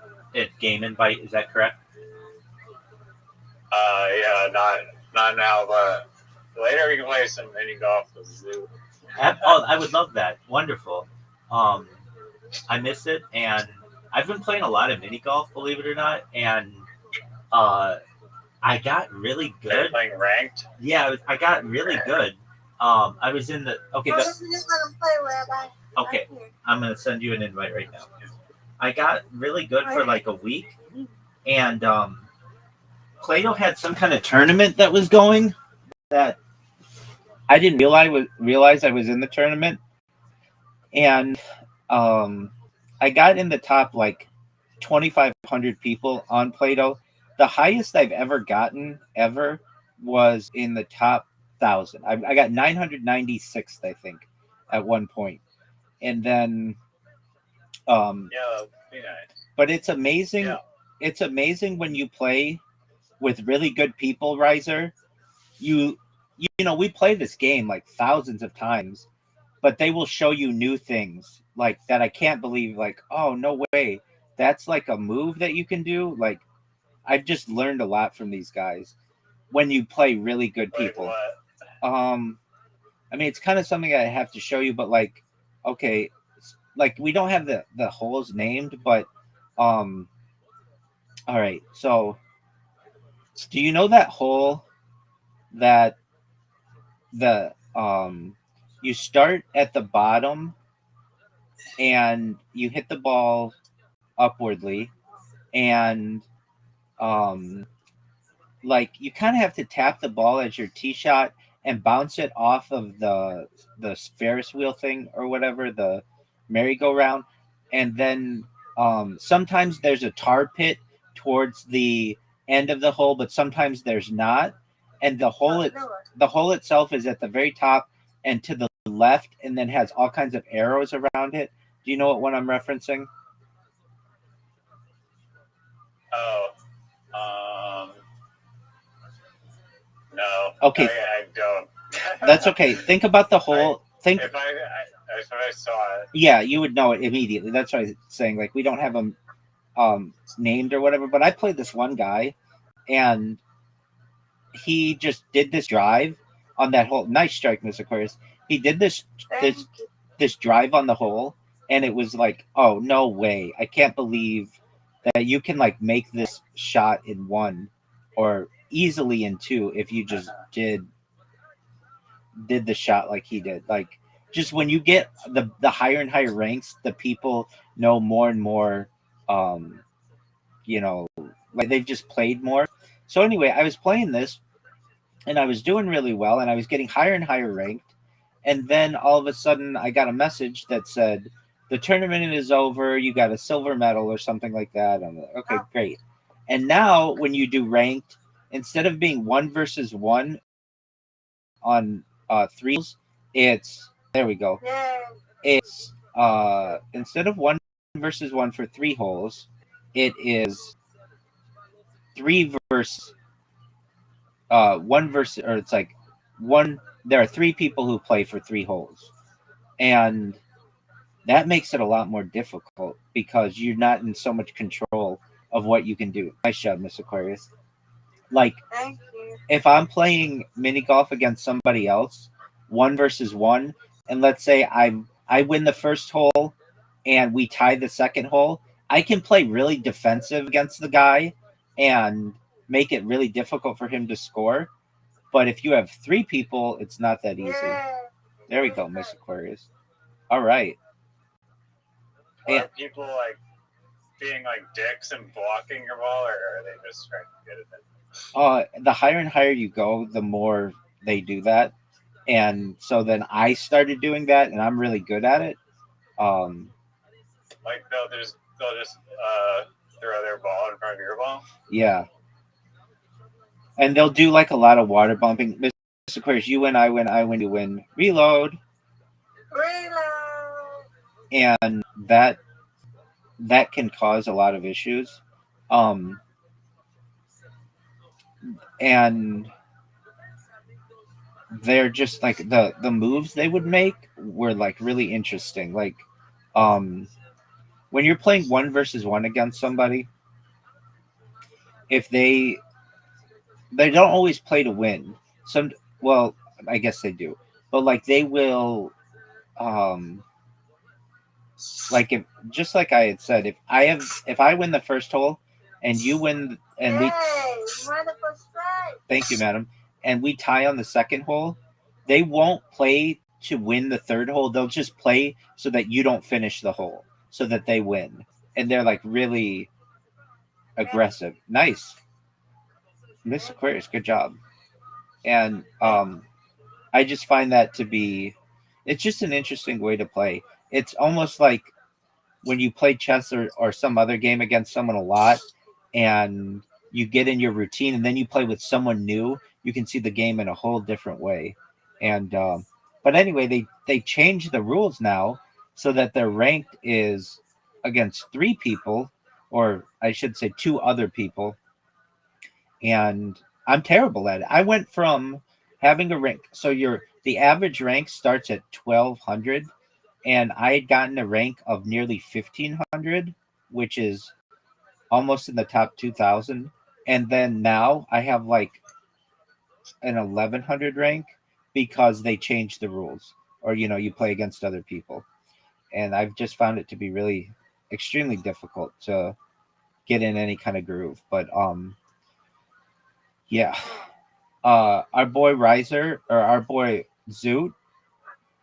Speaker 2: game invite. Is that correct?
Speaker 3: Yeah, not now, but later we can play some mini golf with the zoo.
Speaker 2: Oh, I would love that. Wonderful. I miss it, and I've been playing a lot of mini golf, believe it or not, and I got really
Speaker 3: They're
Speaker 2: good.
Speaker 3: playing ranked.
Speaker 2: Yeah, I got really good. I was in the okay.
Speaker 4: Just let them play, Rabbi.
Speaker 2: Okay, I'm gonna send you an invite right now. I got really good for like a week, and Plato had some kind of tournament that was going that I didn't realize I was in the tournament, and I got in the top like 2,500 people on Plato. The highest I've ever gotten was in the top 1,000. I got 996th, I think, at one point, and then
Speaker 3: Yeah, that'd be nice.
Speaker 2: but it's amazing.
Speaker 3: Yeah.
Speaker 2: It's amazing when you play with really good people, Riser. You know, we play this game like thousands of times, but they will show you new things like that I can't believe, like, oh no way, that's like a move that you can do. Like, I've just learned a lot from these guys when you play really good people.
Speaker 3: Like what?
Speaker 2: I mean, it's kind of something I have to show you, but like, okay, like we don't have the holes named, but all right, so do you know that hole that the you start at the bottom and you hit the ball upwardly, and like you kind of have to tap the ball as your tee shot and bounce it off of the Ferris wheel thing or whatever, the merry-go-round, and then sometimes there's a tar pit towards the end of the hole, but sometimes there's not, and the hole itself is at the very top and to the left, and then has all kinds of arrows around it. Do you know what one I'm referencing?
Speaker 3: Oh, no.
Speaker 2: Okay.
Speaker 3: I don't.
Speaker 2: That's okay. Think about the hole.
Speaker 3: If I saw it.
Speaker 2: Yeah, you would know it immediately. That's what I was saying. Like, we don't have them named or whatever, but I played this one guy, and he just did this drive on that hole. Nice strike, Miss Aquarius. He did this drive on the hole, and it was like, oh, no way. I can't believe that you can like make this shot in one or easily in two if you just did the shot like he did. Like, just when you get the higher and higher ranks, the people know more and more. You know, like they've just played more. So anyway, I was playing this, and I was doing really well, and I was getting higher and higher ranked. And then all of a sudden, I got a message that said, "The tournament is over. You got a silver medal or something like that." I'm like, "Okay, great." And now, when you do ranked, instead of being 1 versus 1 on 3s, it's there we go.
Speaker 4: Yay.
Speaker 2: It's instead of 1 versus 1 for 3 holes, it is 3 versus 1 versus, or it's like one. There are 3 people who play for 3 holes, and that makes it a lot more difficult because you're not in so much control of what you can do. Nice job, Miss Aquarius. Like,
Speaker 4: Thank you.
Speaker 2: if I'm playing mini golf against somebody else, 1 versus 1, and let's say I win the first hole and we tie the second hole, I can play really defensive against the guy and make it really difficult for him to score. But if you have 3 people, it's not that easy.
Speaker 4: Yay.
Speaker 2: There we go, Miss Aquarius. All right.
Speaker 3: Are people like being like dicks and blocking your ball, or are they just trying to get it in?
Speaker 2: The higher and higher you go, the more they do that. And so then I started doing that, and I'm really good at it.
Speaker 3: Like they'll just throw their ball in front of your ball.
Speaker 2: Yeah. And they'll do like a lot of water bumping. Miss Aquarius, you win, I win, I win, you win. Reload. And that can cause a lot of issues. And they're just like the moves they would make were like really interesting. Like when you're playing 1 versus 1 against somebody, if they don't always play to win. Well, I guess they do. But like they will like if just like I had said, if I win the first hole and you win and we
Speaker 4: wonderful strike.
Speaker 2: Thank you, madam. And we tie on the second hole, they won't play to win the third hole. They'll just play so that you don't finish the hole, so that they win. And they're like really aggressive. Nice. Miss Aquarius, good job. And I just find that to be, it's just an interesting way to play. It's almost like when you play chess or some other game against someone a lot, and you get in your routine, and then you play with someone new, you can see the game in a whole different way. And but anyway, they changed the rules now so that their ranked is against 3 people, or I should say 2 other people. And I'm terrible at it. I went from having a rank, so the average rank starts at 1200, and I had gotten a rank of nearly 1500, which is almost in the top 2000. And then now I have like an 1100 rank because they changed the rules, or you play against other people. And I've just found it to be really extremely difficult to get in any kind of groove. But yeah. Our boy Riser, or our boy Zoot.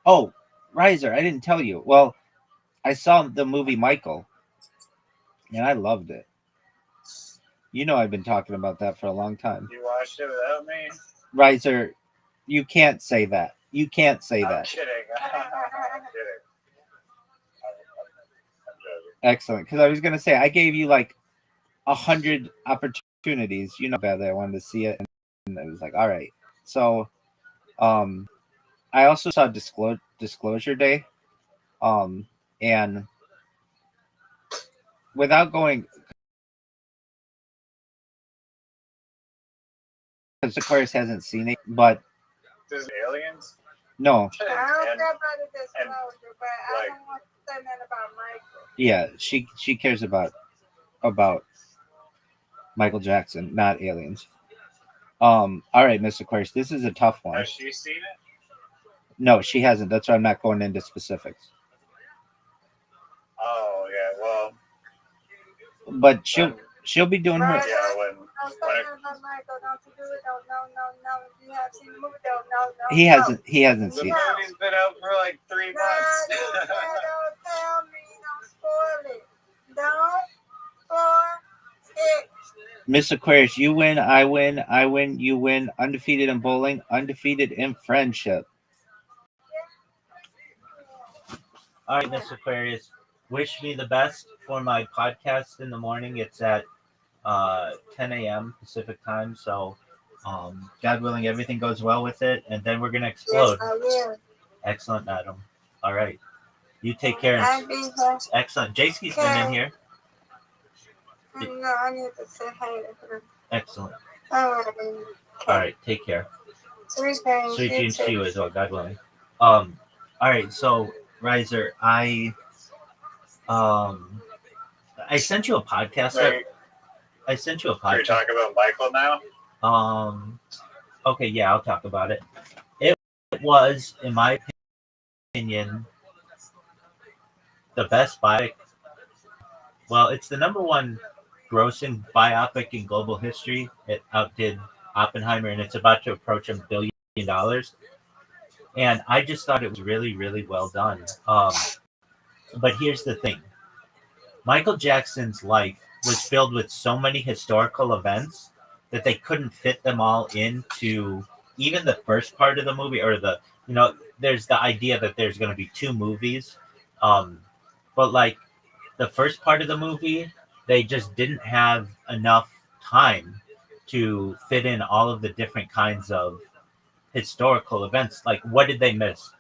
Speaker 2: Oh, Riser, I didn't tell you. Well, I saw the movie Michael, and I loved it. I've been talking about that for a long time.
Speaker 3: You watched it without me?
Speaker 2: Riser, you can't say that. You can't say
Speaker 3: I'm
Speaker 2: that.
Speaker 3: kidding. I'm kidding. I'm joking.
Speaker 2: Excellent. Because I was going to say, I gave you like 100 opportunities. You know about that. I wanted to see it. And I was like, all right. So I also saw Disclosure Day. And without going, because Aquarius hasn't seen it, but
Speaker 3: There's aliens?
Speaker 2: no.
Speaker 4: I don't care about the disclosure, but I
Speaker 3: like-
Speaker 4: don't want to say nothing about Michael.
Speaker 2: Yeah, she cares about Michael Jackson, not aliens. All right, Miss Aquarius, this is a tough one.
Speaker 3: Has she seen it?
Speaker 2: No, she hasn't. That's why I'm not going into specifics.
Speaker 3: Oh yeah, well.
Speaker 2: But she'll be doing her.
Speaker 3: Yeah, when
Speaker 4: stop talking about Michael. Don't you do it? Don't, no. You have seen the movie? Don't, no.
Speaker 5: He hasn't
Speaker 3: The
Speaker 5: seen it.
Speaker 3: movie's been out for like 3 months.
Speaker 4: Don't tell me. Don't spoil it. Don't spoil it.
Speaker 5: Miss Aquarius, you win, I win, you win. Undefeated in bowling, undefeated in friendship.
Speaker 2: All right, Miss Aquarius, wish me the best for my podcast in the morning. It's at 10 a.m. Pacific time. So, God willing, everything goes well with it, and then we're gonna explode.
Speaker 4: Yes, I will.
Speaker 2: Excellent, madam. All right, you take care.
Speaker 4: I'll be here.
Speaker 2: Excellent. Jayski's been in here.
Speaker 4: No, I need to say hi to her.
Speaker 2: Excellent.
Speaker 4: All right.
Speaker 2: All right, take care.
Speaker 4: Sweet dreams.
Speaker 2: Sweet dreams to you
Speaker 4: too.
Speaker 2: as well, God willing. All right, so Riser, I sent you a podcast.
Speaker 3: Wait,
Speaker 2: I sent you a
Speaker 3: are you
Speaker 2: podcast.
Speaker 3: talking about Michael now?
Speaker 2: Okay, yeah, I'll talk about it. It was, in my opinion, the best biopic. Well, it's the number one grossing biopic in global history. It outdid Oppenheimer, and it's about to approach $1 billion. And I just thought it was really, really well done. But here's the thing. Michael Jackson's life was filled with so many historical events that they couldn't fit them all into even the first part of the movie, or there's the idea that there's going to be 2 movies. But like the first part of the movie, they just didn't have enough time to fit in all of the different kinds of historical events. Like, what did they miss?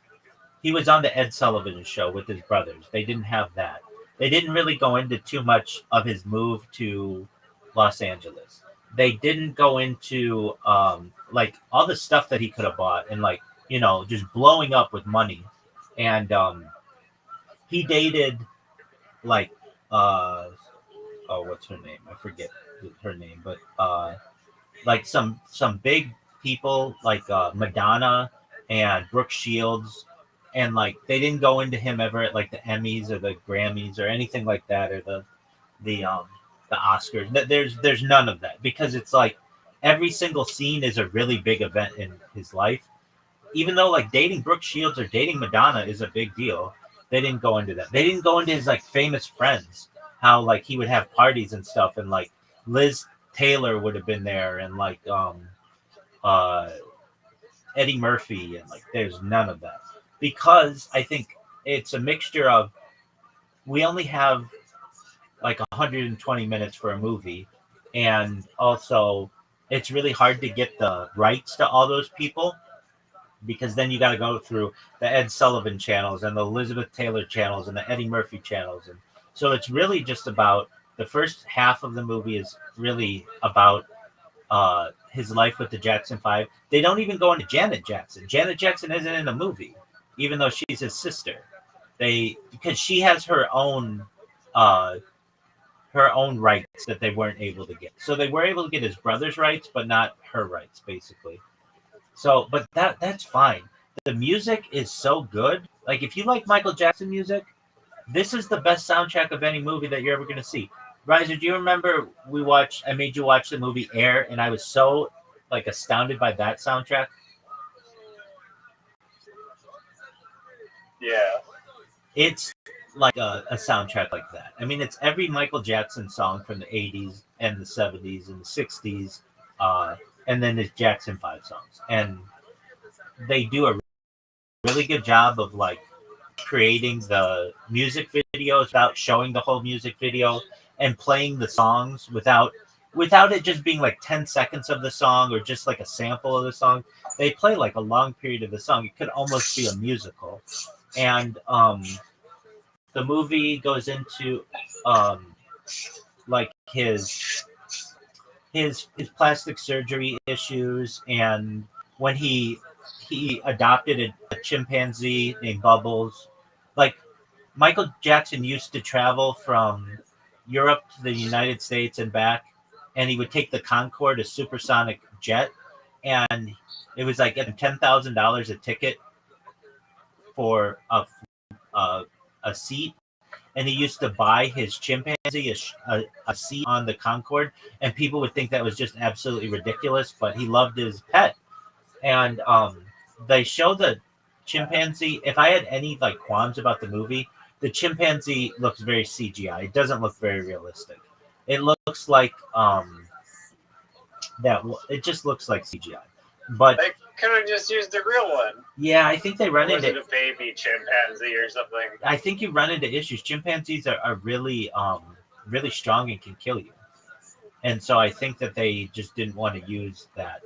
Speaker 2: He was on the Ed Sullivan Show with his brothers. They didn't have that. They didn't really go into too much of his move to Los Angeles. They didn't go into like all the stuff that he could have bought and just blowing up with money. And he dated like what's her name? I forget her name, but like some big people like Madonna and Brooke Shields, and like they didn't go into him ever at like the Emmys or the Grammys or anything like that, or the Oscars. There's none of that, because it's like every single scene is a really big event in his life. Even though like dating Brooke Shields or dating Madonna is a big deal, they didn't go into that. They didn't go into his like famous friends, how like he would have parties and stuff, and like Liz Taylor would have been there, and like Eddie Murphy, and like there's none of that, because I think it's a mixture of, we only have like 120 minutes for a movie, and also it's really hard to get the rights to all those people, because then you got to go through the Ed Sullivan channels and the Elizabeth Taylor channels and the Eddie Murphy channels. And so it's really just about, the first half of the movie is really about his life with the Jackson 5. They don't even go into Janet Jackson. Janet Jackson isn't in the movie, even though she's his sister. Because she has her own rights that they weren't able to get. So they were able to get his brother's rights, but not her rights, basically. So, but that's fine. The music is so good. Like, if you like Michael Jackson music, this is the best soundtrack of any movie that you're ever going to see. Riser, do you remember I made you watch the movie Air, and I was so like astounded by that soundtrack?
Speaker 3: Yeah.
Speaker 2: It's like a soundtrack like that. I mean, it's every Michael Jackson song from the 80s and the 70s and the 60s, and then the Jackson 5 songs. And they do a really good job of like creating the music videos without showing the whole music video, and playing the songs without it just being like 10 seconds of the song or just like a sample of the song. They play like a long period of the song. It could almost be a musical. And the movie goes into like his plastic surgery issues, and when he adopted a chimpanzee named Bubbles. Like, Michael Jackson used to travel from Europe to the United States and back, and he would take the Concorde, a supersonic jet, and it was like $10,000 a ticket for a seat. and he used to buy his chimpanzee a seat on the Concorde, and people would think that was just absolutely ridiculous, but he loved his pet. And they show the chimpanzee. If I had any like qualms about the movie, the chimpanzee looks very CGI. It doesn't look very realistic. It looks like it just looks like CGI. But
Speaker 3: They could have just used the real one.
Speaker 2: yeah, I think they run
Speaker 3: Was
Speaker 2: into
Speaker 3: it a baby chimpanzee or something?
Speaker 2: I think you run into issues. Chimpanzees are really really strong and can kill you. And so I think that they just didn't want to use that.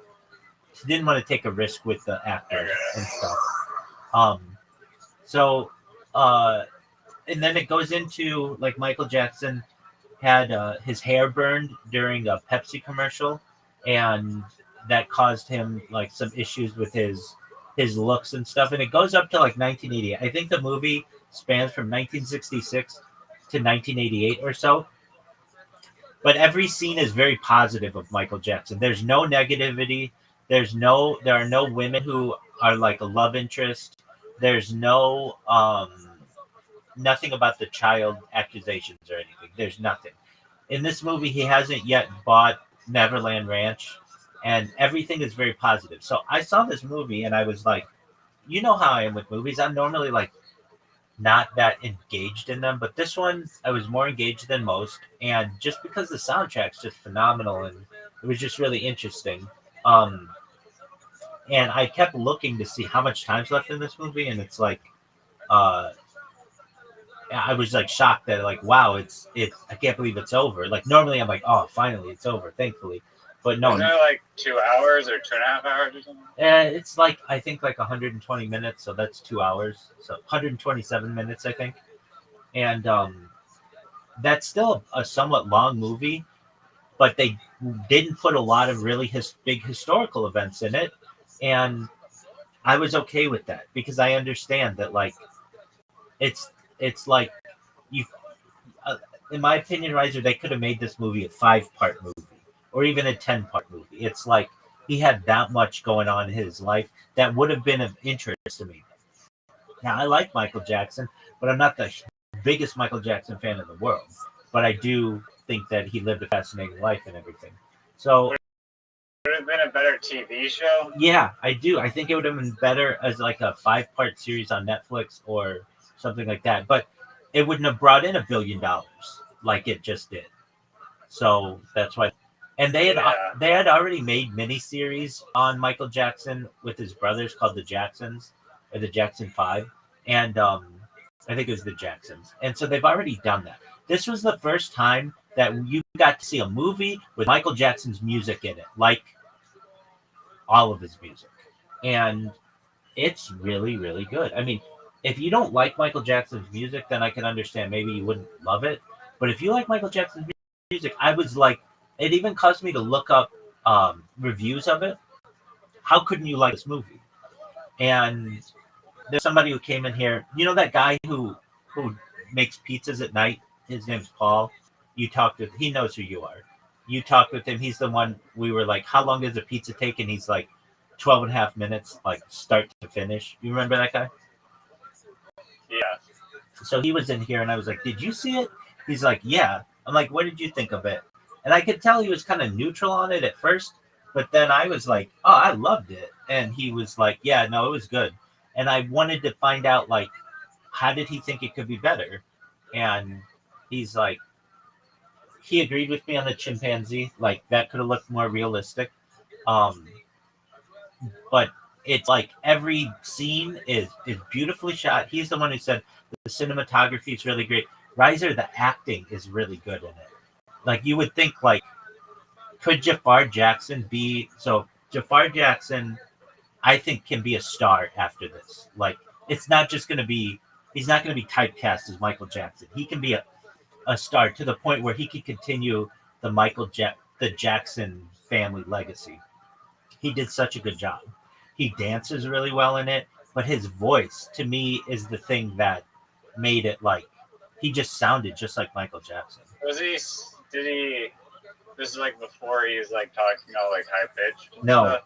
Speaker 2: Didn't want to take a risk with the actors and stuff. So and then it goes into like Michael Jackson had his hair burned during a Pepsi commercial, and that caused him like some issues with his looks and stuff. And it goes up to like 1980. I think the movie spans from 1966 to 1988 or so. But every scene is very positive of Michael Jackson. There's no negativity. There are no women who are like a love interest. There's no nothing about the child accusations or anything. There's nothing. In this movie, he hasn't yet bought Neverland Ranch, and everything is very positive. So I saw this movie and I was like, you know how I am with movies. I'm normally like not that engaged in them, but this one I was more engaged than most, and just because the soundtrack's just phenomenal and it was just really interesting. And I kept looking to see how much time's left in this movie, and it's like I was like shocked that like wow, it's I can't believe it's over. Like normally I'm like, oh, finally it's over, thankfully. But no,
Speaker 3: Isn't it like 2 hours or 2.5 hours or something?
Speaker 2: it's like I think like 120 minutes, so that's 2 hours. So 127 minutes, I think. And that's still a somewhat long movie, but they didn't put a lot of really big historical events in it, and I was okay with that because I understand that like it's like you in my opinion, Riser, they could have made this movie a 5-part movie or even a 10-part movie. It's like he had that much going on in his life that would have been of interest to me. Now, I like Michael Jackson, but I'm not the biggest Michael Jackson fan in the world. But I do think that he lived a fascinating life and everything. So
Speaker 3: would it have been a better TV show?
Speaker 2: Yeah, I do. I think it would have been better as like a 5-part series on Netflix or something like that. But it wouldn't have brought in $1 billion like it just did. So that's why. And they had already made miniseries on Michael Jackson with his brothers called the Jacksons or the Jackson 5. And I think it was the Jacksons. And so they've already done that. This was the first time that you got to see a movie with Michael Jackson's music in it, like all of his music. And it's really, really good. I mean, if you don't like Michael Jackson's music, then I can understand maybe you wouldn't love it. But if you like Michael Jackson's music, I was like, it even caused me to look up reviews of it. How couldn't you like this movie? And there's somebody who came in here. You know that guy who makes pizzas at night? His name's Paul. You talked with. He knows who you are. You talked with him. He's the one we were like, how long does a pizza take? And he's like, 12 and a half minutes, like start to finish. You remember that guy?
Speaker 3: Yeah.
Speaker 2: So he was in here, and I was like, did you see it? He's like, yeah. I'm like, what did you think of it? And I could tell he was kind of neutral on it at first, but then I was like, oh, I loved it. And he was like, yeah, no, it was good. And I wanted to find out, like, how did he think it could be better? And he's like, he agreed with me on the chimpanzee. Like, that could have looked more realistic. But it's like every scene is beautifully shot. He's the one who said the cinematography is really great. Riser, the acting is really good in it. Like you would think, like, could Jafar Jackson be? So Jafar Jackson, I think, can be a star after this. Like, it's not just going to be. He's not going to be typecast as Michael Jackson. He can be a star to the point where he could continue the Jackson family legacy. He did such a good job. He dances really well in it, but his voice, to me, is the thing that made it like he just sounded just like Michael Jackson.
Speaker 3: Did he? This is like before he's like talking all like high pitch.
Speaker 2: No,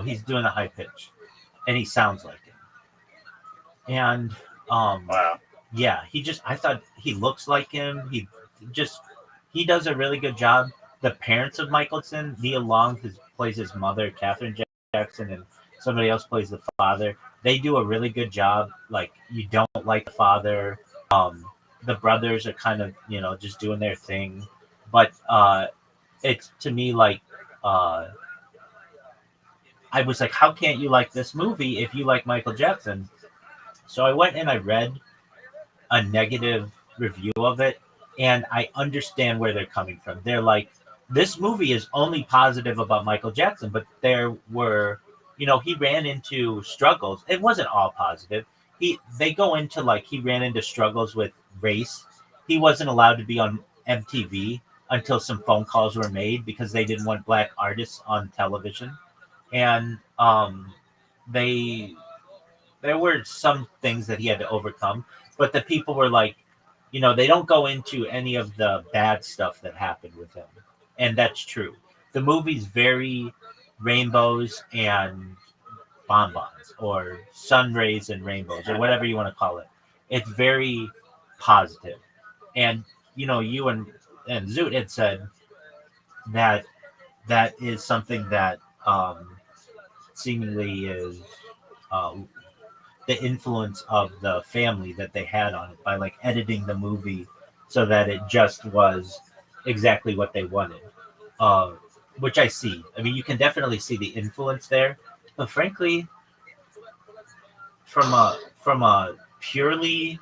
Speaker 3: He's
Speaker 2: he's doing a high pitch, and he sounds like it. And
Speaker 3: wow.
Speaker 2: Yeah, I thought he looks like him. Just, he does a really good job. The parents of Michael Jackson, Neil Long plays his mother, Catherine Jackson, and somebody else plays the father. They do a really good job. Like, you don't like the father. The brothers are kind of, just doing their thing. But it's, to me, like, uh, I was like, how can't you like this movie if you like Michael Jackson? So I went and I read a negative review of it, and I understand where they're coming from. They're like, this movie is only positive about Michael Jackson, but there were, he ran into struggles. It wasn't all positive. They go into, like, he ran into struggles with race. He wasn't allowed to be on MTV until some phone calls were made because they didn't want black artists on television. And they there were some things that he had to overcome, but the people were like, they don't go into any of the bad stuff that happened with him. And that's true. The movie's very rainbows and bonbons, or sun rays and rainbows, or whatever you want to call it. It's very positive. And, you and Zoot had said that that is something that seemingly is uh, the influence of the family that they had on it by, like, editing the movie so that it just was exactly what they wanted. Uh, which I see. I mean, you can definitely see the influence there, but frankly, from a purely,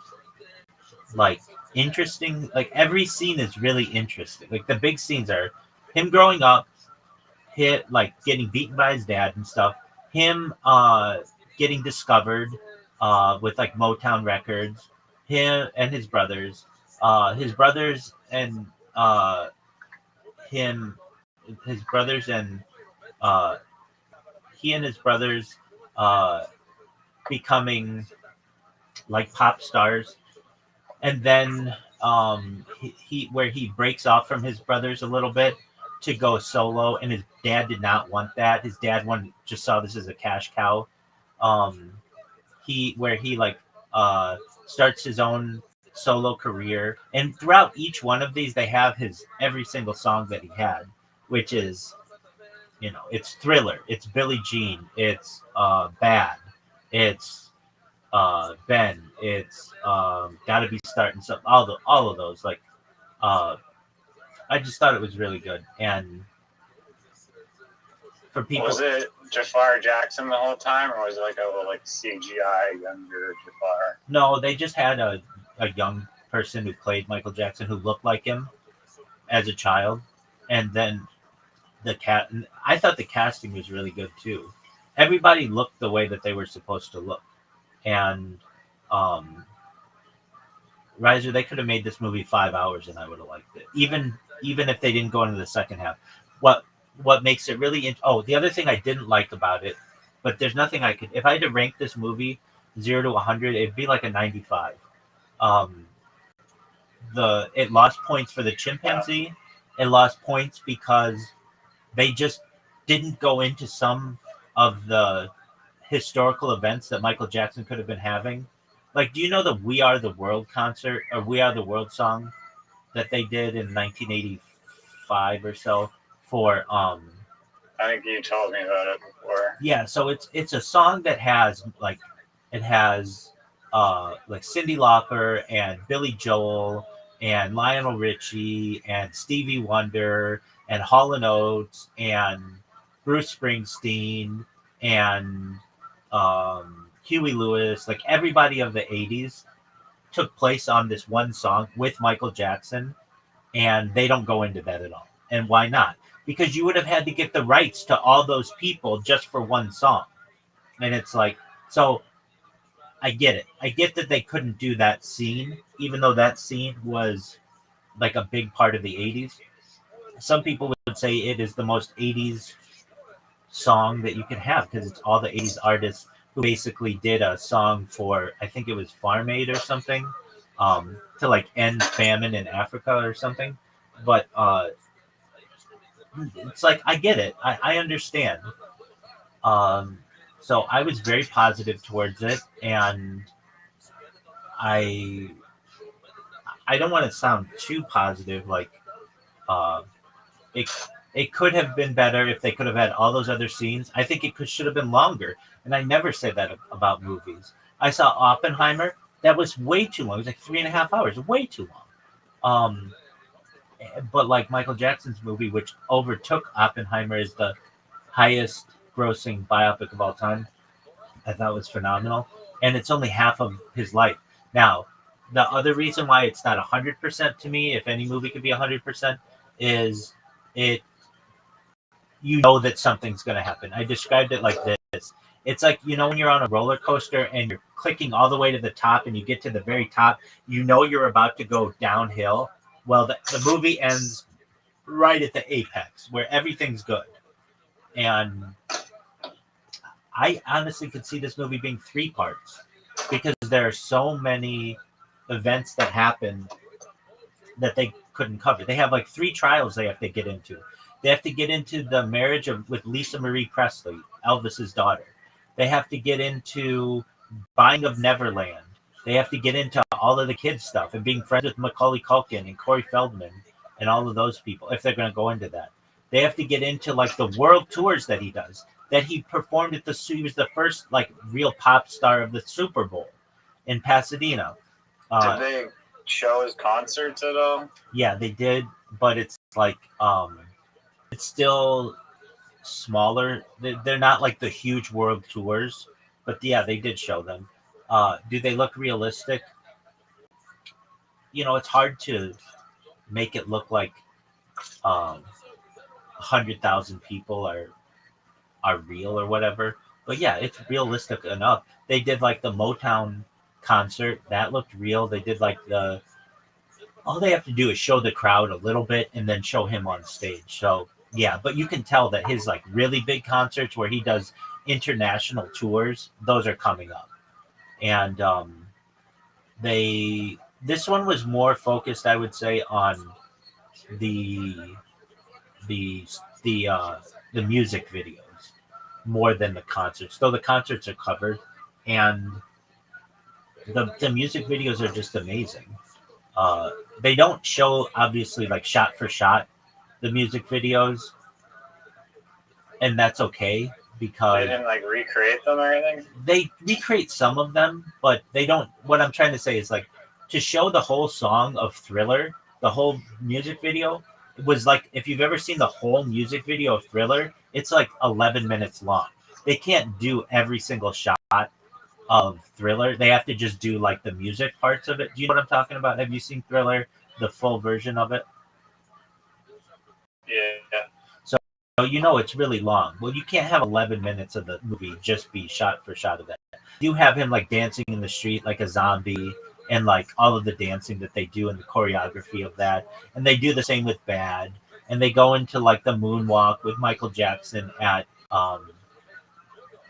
Speaker 2: like, interesting, like, every scene is really interesting. Like, the big scenes are him growing up, like, getting beaten by his dad and stuff, him getting discovered with, like, Motown Records, him and his brothers and him his brothers and uh he and his brothers uh becoming, like, pop stars, and then he where he breaks off from his brothers a little bit to go solo, and his dad did not want that. His dad just saw this as a cash cow. um he like starts his own solo career, and throughout each one of these they have his every single song that he had, which is, it's Thriller, it's Billie Jean, it's Bad, it's Ben, it's Gotta Be Starting Something, all of those, like, uh I just thought it was really good. And for people,
Speaker 3: Was it Jafar Jackson the whole time, or was it like a CGI younger Jafar?
Speaker 2: no, they just had a young person who played Michael Jackson who looked like him as a child. And then I thought the casting was really good too. Everybody looked the way that they were supposed to look. And um Riser, they could have made this movie 5 hours and I would have liked it, even if they didn't go into the second half. What makes it really the other thing I didn't like about it, but there's nothing I could, if I had to rank this movie 0 to 100, it'd be like a 95. um it lost points for the chimpanzee. It lost points because they just didn't go into some of the historical events that Michael Jackson could have been having. Like, do you know the "We Are the World" concert, or "We Are the World" song that they did in 1985 or so for
Speaker 3: I think you told me about it before.
Speaker 2: Yeah, so it's a song that has, like, it has like Cyndi Lauper and Billy Joel and Lionel Richie and Stevie Wonder and Hall and Oates and Bruce Springsteen and Huey Lewis. Like, everybody of the 80s took place on this one song with Michael Jackson, and they don't go into that at all. And why not? Because you would have had to get the rights to all those people just for one song. And it's like, so I get it. I get that they couldn't do that scene, even though that scene was, like, a big part of the 80s. Some people would say it is the most 80s song that you can have because it's all the 80s artists who basically did a song for, I think it was Farm Aid or something, to, like, end famine in Africa or something. But it's like, I get it. I understand. So I was very positive towards it, and I I don't want to sound too positive. Like, uh, it it could have been better if they could have had all those other scenes. I think it should have been longer. And I never say that about movies. I saw Oppenheimer. That was way too long. It was like 3.5 hours. Way too long. But like Michael Jackson's movie, which overtook Oppenheimer as the highest grossing biopic of all time, I thought was phenomenal. And it's only half of his life. Now, the other reason why it's not 100% to me, if any movie could be 100%, is it you know that something's going to happen. I described it like this. It's like, when you're on a roller coaster and you're clicking all the way to the top and you get to the very top, you're about to go downhill. Well, the movie ends right at the apex where everything's good. And I honestly could see this movie being 3 parts because there are so many events that happen that they couldn't cover. They have like 3 trials they have to get into. They have to get into the marriage with Lisa Marie Presley, Elvis's daughter. They have to get into buying of Neverland. They have to get into all of the kids stuff and being friends with Macaulay Culkin and Corey Feldman and all of those people, if they're going to go into that. They have to get into like the world tours that he does, that he performed at he was the first like real pop star of the Super Bowl in Pasadena.
Speaker 3: Did they show his concerts at all?
Speaker 2: Yeah, they did, but it's like, it's still smaller. They're not like the huge world tours, but yeah, they did show them. Do they look realistic? It's hard to make it look like 100,000 people are real or whatever. But yeah, it's realistic enough. They did like the Motown concert that looked real. They did like all they have to do is show the crowd a little bit and then show him on stage. So yeah, but you can tell that his like really big concerts where he does international tours, those are coming up. And this one was more focused, I would say, on the music videos more than the concerts. Though the concerts are covered, and the music videos are just amazing. They don't show obviously like shot for shot the music videos, and that's okay because
Speaker 3: they didn't like recreate them or anything.
Speaker 2: They recreate some of them, but they don't. What I'm trying to say is like to show the whole song of Thriller, the whole music video. It was like if you've ever seen the whole music video of Thriller, it's like 11 minutes long. They can't do every single shot of Thriller. They have to just do like the music parts of it. Do you know what I'm talking about? Have you seen Thriller, the full version of it?
Speaker 3: Yeah.
Speaker 2: So it's really long. Well, you can't have 11 minutes of the movie just be shot for shot of that. You have him like dancing in the street like a zombie, and like all of the dancing that they do and the choreography of that. And they do the same with Bad. And they go into like the moonwalk with Michael Jackson at the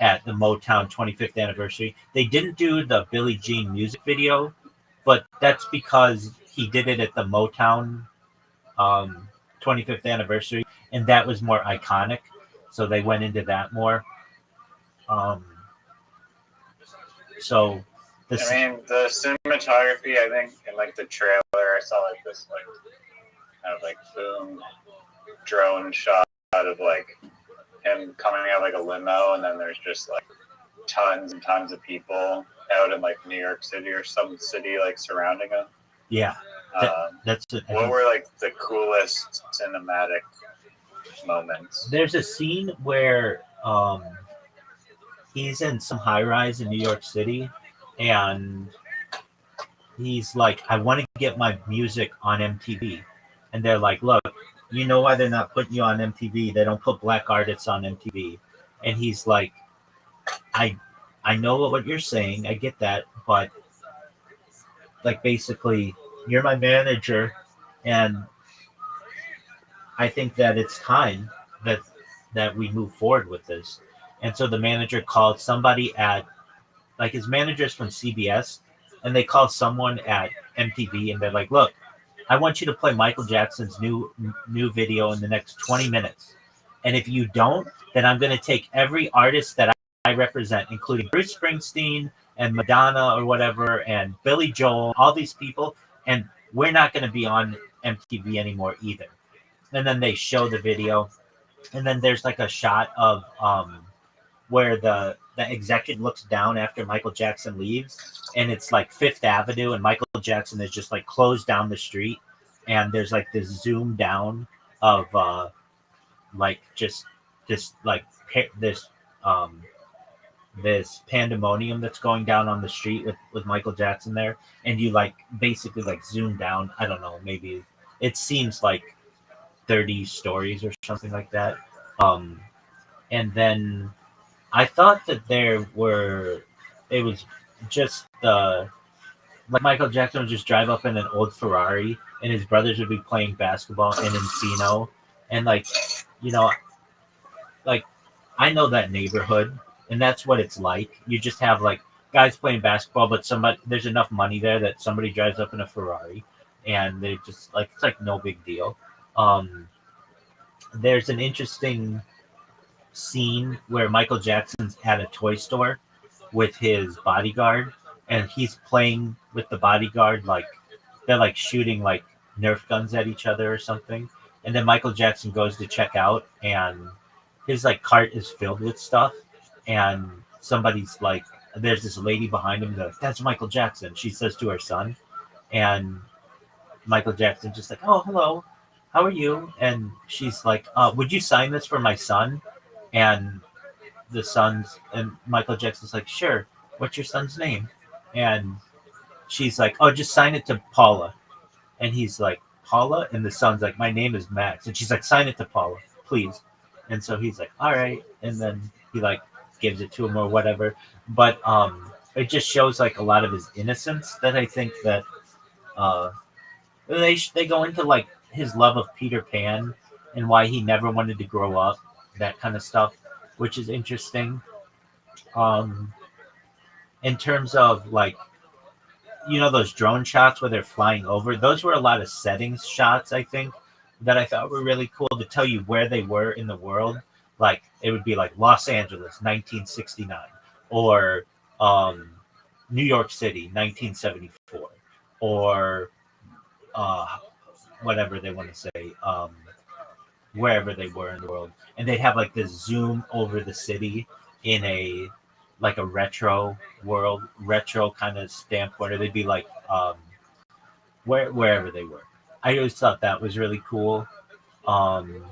Speaker 2: Motown 25th anniversary. They didn't do the Billie Jean music video, but that's because he did it at the Motown 25th anniversary, and that was more iconic. So they went into that more. So
Speaker 3: the cinematography, I think, in like the trailer, I saw like this like kind of like boom drone shot of like him coming out like a limo, and then there's just like tons and tons of people out in like New York City or some city like surrounding him.
Speaker 2: Yeah, that's it.
Speaker 3: What were like the coolest cinematic moments?
Speaker 2: There's a scene where he's in some high rise in New York City, and he's like, I want to get my music on MTV. And they're like, look, you know why they're not putting you on MTV? They don't put black artists on MTV. And he's like, I know what you're saying. I get that. But like, basically, you're my manager. And I think that it's time that we move forward with this. And so the manager called somebody at, like, his manager's from CBS, and they called someone at MTV, and they're like, look, I want you to play Michael Jackson's new video in the next 20 minutes. And if you don't, then I'm going to take every artist that I represent, including Bruce Springsteen and Madonna or whatever, and Billy Joel, all these people, and we're not going to be on MTV anymore either. And then they show the video, and then there's like a shot of where the executive looks down after Michael Jackson leaves, and it's like Fifth Avenue, and Michael Jackson is just like closed down the street, and there's like this zoom down of like just this like this this pandemonium that's going down on the street with Michael Jackson there, and you like basically like zoom down. I don't know, maybe it seems like 30 stories or something like that. And then I thought that it was just like Michael Jackson would just drive up in an old Ferrari, and his brothers would be playing basketball in Encino, and like, like I know that neighborhood, and that's what it's like. You just have like guys playing basketball, but there's enough money there that somebody drives up in a Ferrari, and they just like it's like no big deal. There's an interesting scene where Michael Jackson's at a toy store with his bodyguard, and he's playing with the bodyguard like they're like shooting like Nerf guns at each other or something. And then Michael Jackson goes to check out, and his like cart is filled with stuff, and somebody's like, there's this lady behind him that's Michael Jackson. She says to her son, and Michael Jackson just like, oh, hello, how are you? And she's like, would you sign this for my son? And Michael Jackson's like, sure, what's your son's name? And she's like, oh, just sign it to Paula. And he's like, Paula? And the son's like, my name is Max. And she's like, sign it to Paula, please. And so he's like, all right. And then he like gives it to him or whatever. But it just shows like a lot of his innocence that I think that they go into like his love of Peter Pan and why he never wanted to grow up, that kind of stuff, which is interesting. In terms of like, those drone shots where they're flying over, those were a lot of settings shots, I think, that I thought were really cool to tell you where they were in the world. Like it would be like Los Angeles, 1969, or New York City, 1974, or whatever they want to say, wherever they were in the world. And they'd have like this zoom over the city in a retro world, retro kind of standpoint, or they'd be like wherever they were. I always thought that was really cool. And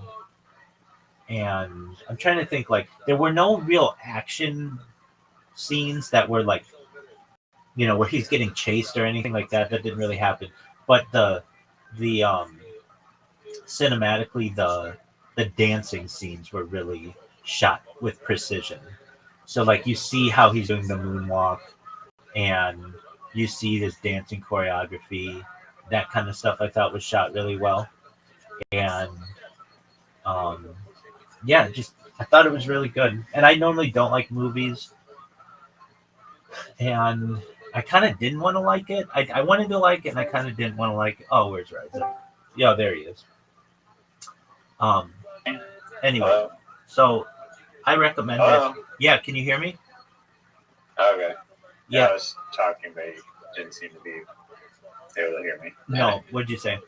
Speaker 2: I'm trying to think, like, there were no real action scenes that were like, where he's getting chased or anything like that. That didn't really happen. But the cinematically, the dancing scenes were really shot with precision. So like you see how he's doing the moonwalk, and you see this dancing choreography, that kind of stuff I thought was shot really well. And just I thought it was really good. And I normally don't like movies, and I kind of didn't want to like it. I wanted to like it, and I kind of didn't want to like it. Oh, where's Ryzen? Yeah, there he is. Anyway, so I recommend it. Yeah, can you hear me?
Speaker 3: Okay.
Speaker 2: Yeah.
Speaker 3: I was talking, but you didn't seem to be able to hear me.
Speaker 2: No, what'd you say?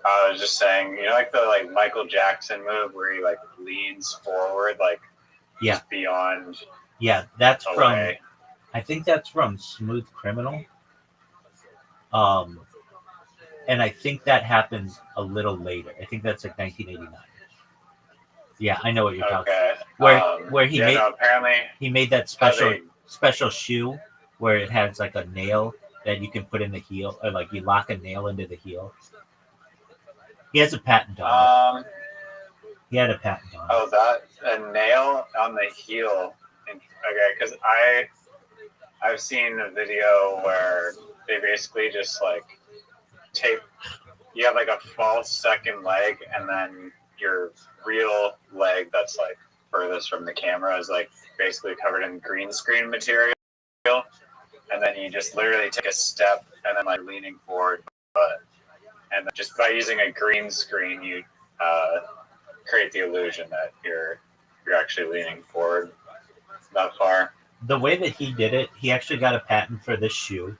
Speaker 3: I was just saying, like the Michael Jackson move where he like leans forward, like just beyond.
Speaker 2: Yeah, that's
Speaker 3: away.
Speaker 2: I think that's from Smooth Criminal. And I think that happens a little later. I think that's like 1989. Yeah, I know what you're talking about. Where he
Speaker 3: apparently
Speaker 2: he made that special shoe where it has like a nail that you can put in the heel, or like you lock a nail into the heel. He has a patent on it. He had a patent on it.
Speaker 3: Oh, that a nail on the heel. Okay, because I've seen a video where they basically just like tape. You have like a false second leg, and then your real leg that's like furthest from the camera is like basically covered in green screen material, and then you just literally take a step and then like leaning forward, and then just by using a green screen you create the illusion that you're actually leaning forward that far.
Speaker 2: The way that he did it, he actually got a patent for this shoe.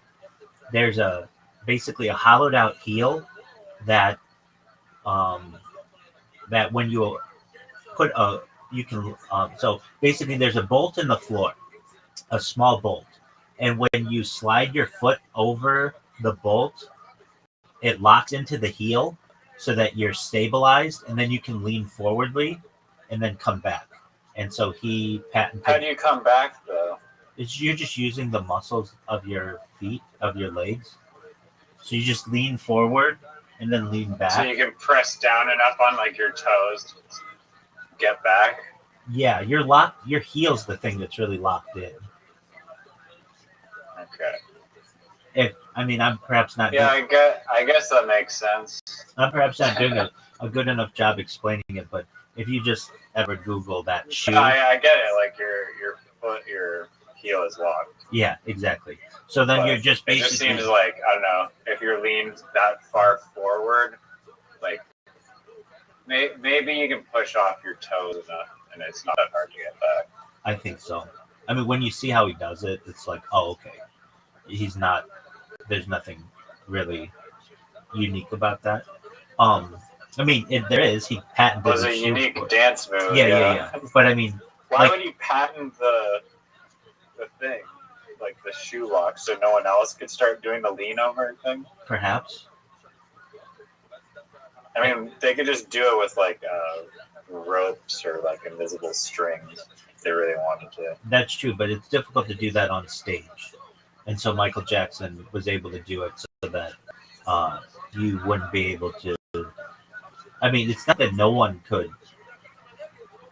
Speaker 2: There's a basically a hollowed out heel that that when you put a you can so basically there's a bolt in the floor, a small bolt, and when you slide your foot over the bolt, it locks into the heel so that you're stabilized, and then you can lean forwardly and then come back. And so he patented.
Speaker 3: How do you come back though?
Speaker 2: You're just using the muscles of your feet, of your legs. So you just lean forward and then lean back.
Speaker 3: So you can press down and up on like your toes to get back.
Speaker 2: Yeah, you're locked. Your heel's the thing that's really locked in.
Speaker 3: Okay.
Speaker 2: I'm perhaps not.
Speaker 3: Yeah, I guess that makes sense.
Speaker 2: I'm perhaps not doing a good enough job explaining it, but if you just ever Google that shoe,
Speaker 3: I get it. Like your foot, your heel is locked.
Speaker 2: Yeah, exactly. So then you're just basically.
Speaker 3: It just seems like, I don't know, if you're leaned that far forward, like maybe you can push off your toes enough, and it's not that hard to get back.
Speaker 2: I think so. I mean, when you see how he does it, it's like, oh, okay. He's not. There's nothing really unique about that. There is. He patented.
Speaker 3: It was a unique dance move.
Speaker 2: Yeah. But I mean,
Speaker 3: why would he patent the thing, like the shoe lock, so no one else could start doing the lean over thing?
Speaker 2: Perhaps.
Speaker 3: I mean, they could just do it with like ropes or like invisible strings if they really wanted to.
Speaker 2: That's true, but it's difficult to do that on stage. And so Michael Jackson was able to do it so that you wouldn't be able to. I mean, it's not that no one could,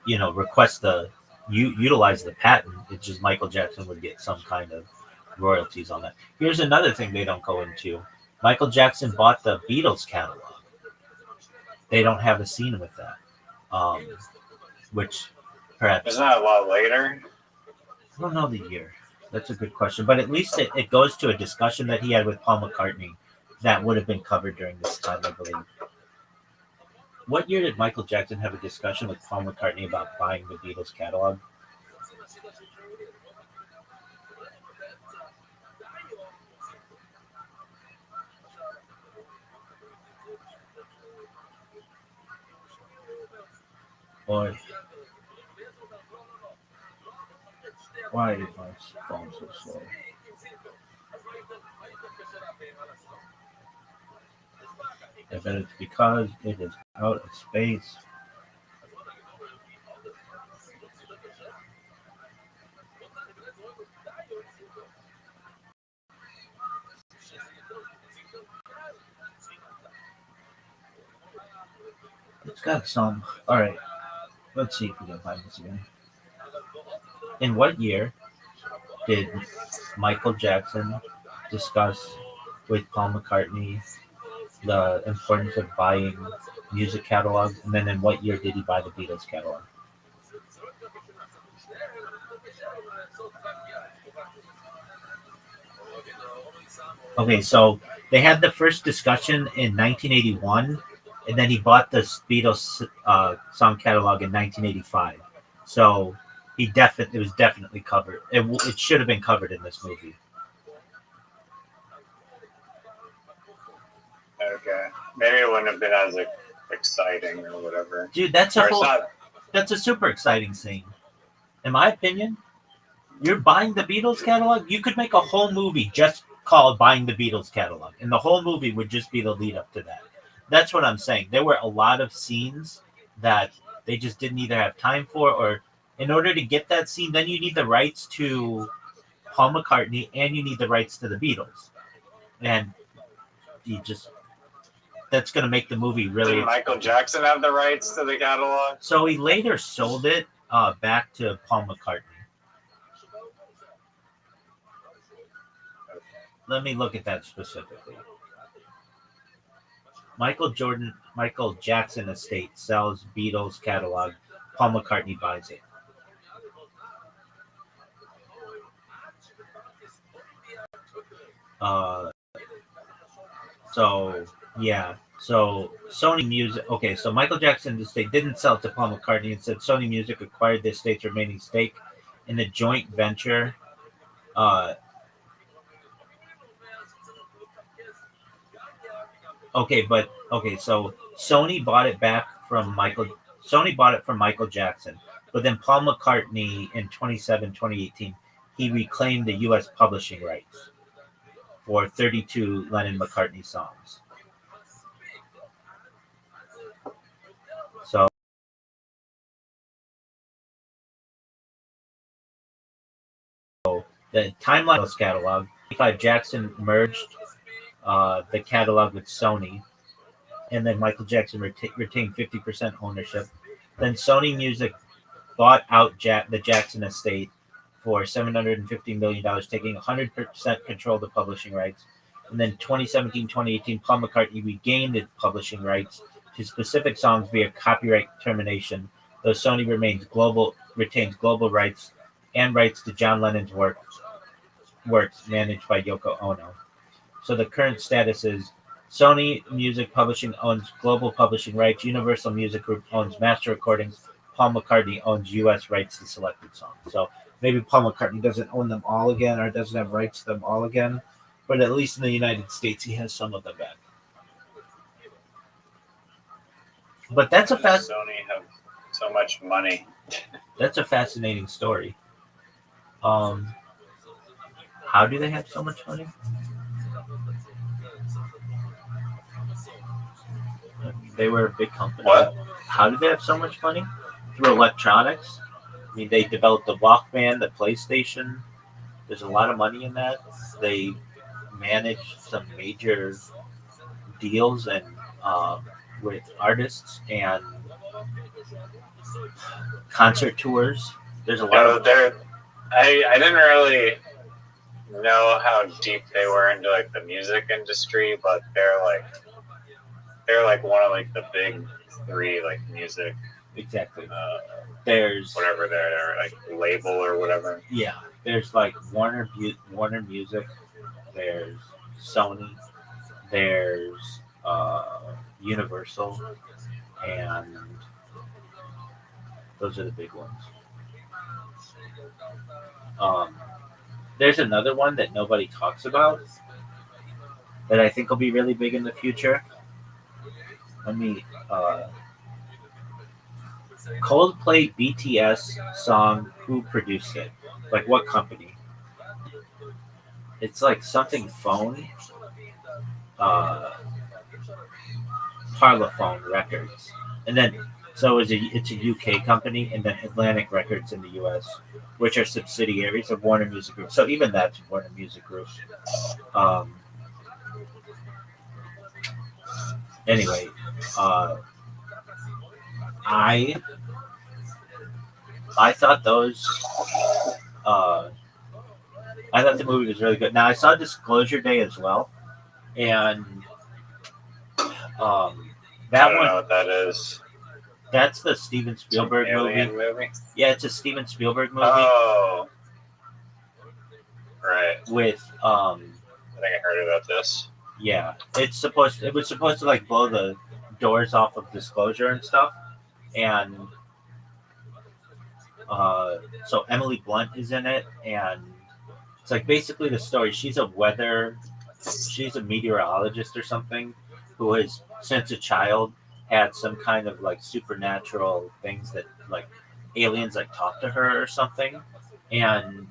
Speaker 2: request utilize the patent. It's just Michael Jackson would get some kind of royalties on that. Here's another thing they don't go into. Michael Jackson bought the Beatles catalog. They don't have a scene with that, which perhaps.
Speaker 3: Isn't that a lot later?
Speaker 2: I don't know the year. That's a good question. But at least it goes to a discussion that he had with Paul McCartney that would have been covered during this time, I believe. What year did Michael Jackson have a discussion with Paul McCartney about buying the Beatles catalog? Boy. Why is my phone so slow? I bet it's because it is out of space. It's got some. All right. Let's see if we can find this again. In what year did Michael Jackson discuss with Paul McCartney the importance of buying music catalogs? And then in what year did he buy the Beatles catalog? Okay, so they had the first discussion in 1981, and then he bought the Beatles song catalog in 1985. So it was definitely covered. It should have been covered in this movie.
Speaker 3: Okay, maybe it wouldn't have been as exciting or whatever.
Speaker 2: Dude, that's a super exciting scene. In my opinion, you're buying the Beatles catalog. You could make a whole movie just called "Buying the Beatles Catalog," and the whole movie would just be the lead up to that. That's what I'm saying. There were a lot of scenes that they just didn't either have time for, or in order to get that scene, then you need the rights to Paul McCartney and you need the rights to the Beatles, and that's going to make the movie really.
Speaker 3: Did Michael Jackson have the rights to the catalog?
Speaker 2: So he later sold it back to Paul McCartney. Let me look at that specifically. Michael Jackson estate sells Beatles catalog. Paul McCartney buys it. So Sony Music. Okay, so Michael Jackson's estate didn't sell it to Paul McCartney. Instead, Sony Music acquired the estate's remaining stake in the joint venture. Okay, but okay, so Sony bought it back from Michael. Sony bought it from Michael Jackson, but then Paul McCartney in 2018, he reclaimed the U.S. publishing rights for 32 Lennon-McCartney songs. So the Timeline catalog, 25 Jackson merged the catalog with Sony, and then Michael Jackson retained 50% ownership. Then Sony Music bought out the Jackson estate for $750 million, taking 100% control of the publishing rights. And then 2017-2018, Paul McCartney regained the publishing rights to specific songs via copyright termination, though Sony retains global rights and rights to John Lennon's works managed by Yoko Ono. So the current status is Sony Music Publishing owns global publishing rights, Universal Music Group owns master recordings, Paul McCartney owns U.S. rights to selected songs. So maybe Paul McCartney doesn't own them all again or doesn't have rights to them all again, but at least in the United States, he has some of them back. But that's
Speaker 3: Sony have so much money.
Speaker 2: That's a fascinating story. How do they have so much money? They were a big company.
Speaker 3: What?
Speaker 2: How did they have so much money? Through electronics? I mean, they developed the Walkman, the PlayStation. There's a lot of money in that. They managed some major deals and with artists and concert tours. There's a lot of.
Speaker 3: I didn't really know how deep they were into like the music industry, but they're like one of like the big three like music.
Speaker 2: Exactly. There's
Speaker 3: whatever their like label or whatever.
Speaker 2: Yeah, there's like Warner Music. There's Sony. There's Universal, and those are the big ones. There's another one that nobody talks about that I think will be really big in the future. Let me. Coldplay BTS song. Who produced it? Like what company? It's like something phone. Parlophone Records, and then so it's a UK company, and then Atlantic Records in the US, which are subsidiaries of Warner Music Group. So even that's Warner Music Group. Anyway, I thought those. I thought the movie was really good. Now I saw Disclosure Day as well, and that
Speaker 3: I don't
Speaker 2: one.
Speaker 3: know what that is.
Speaker 2: That's the Steven Spielberg
Speaker 3: movie.
Speaker 2: Yeah, it's a Steven Spielberg movie.
Speaker 3: Oh, right.
Speaker 2: With
Speaker 3: I think I heard about this.
Speaker 2: Yeah, it was supposed to like blow the doors off of Disclosure and stuff, and so Emily Blunt is in it, and it's like basically the story. She's a meteorologist or something who has since a child had some kind of like supernatural things that like aliens like talk to her or something, and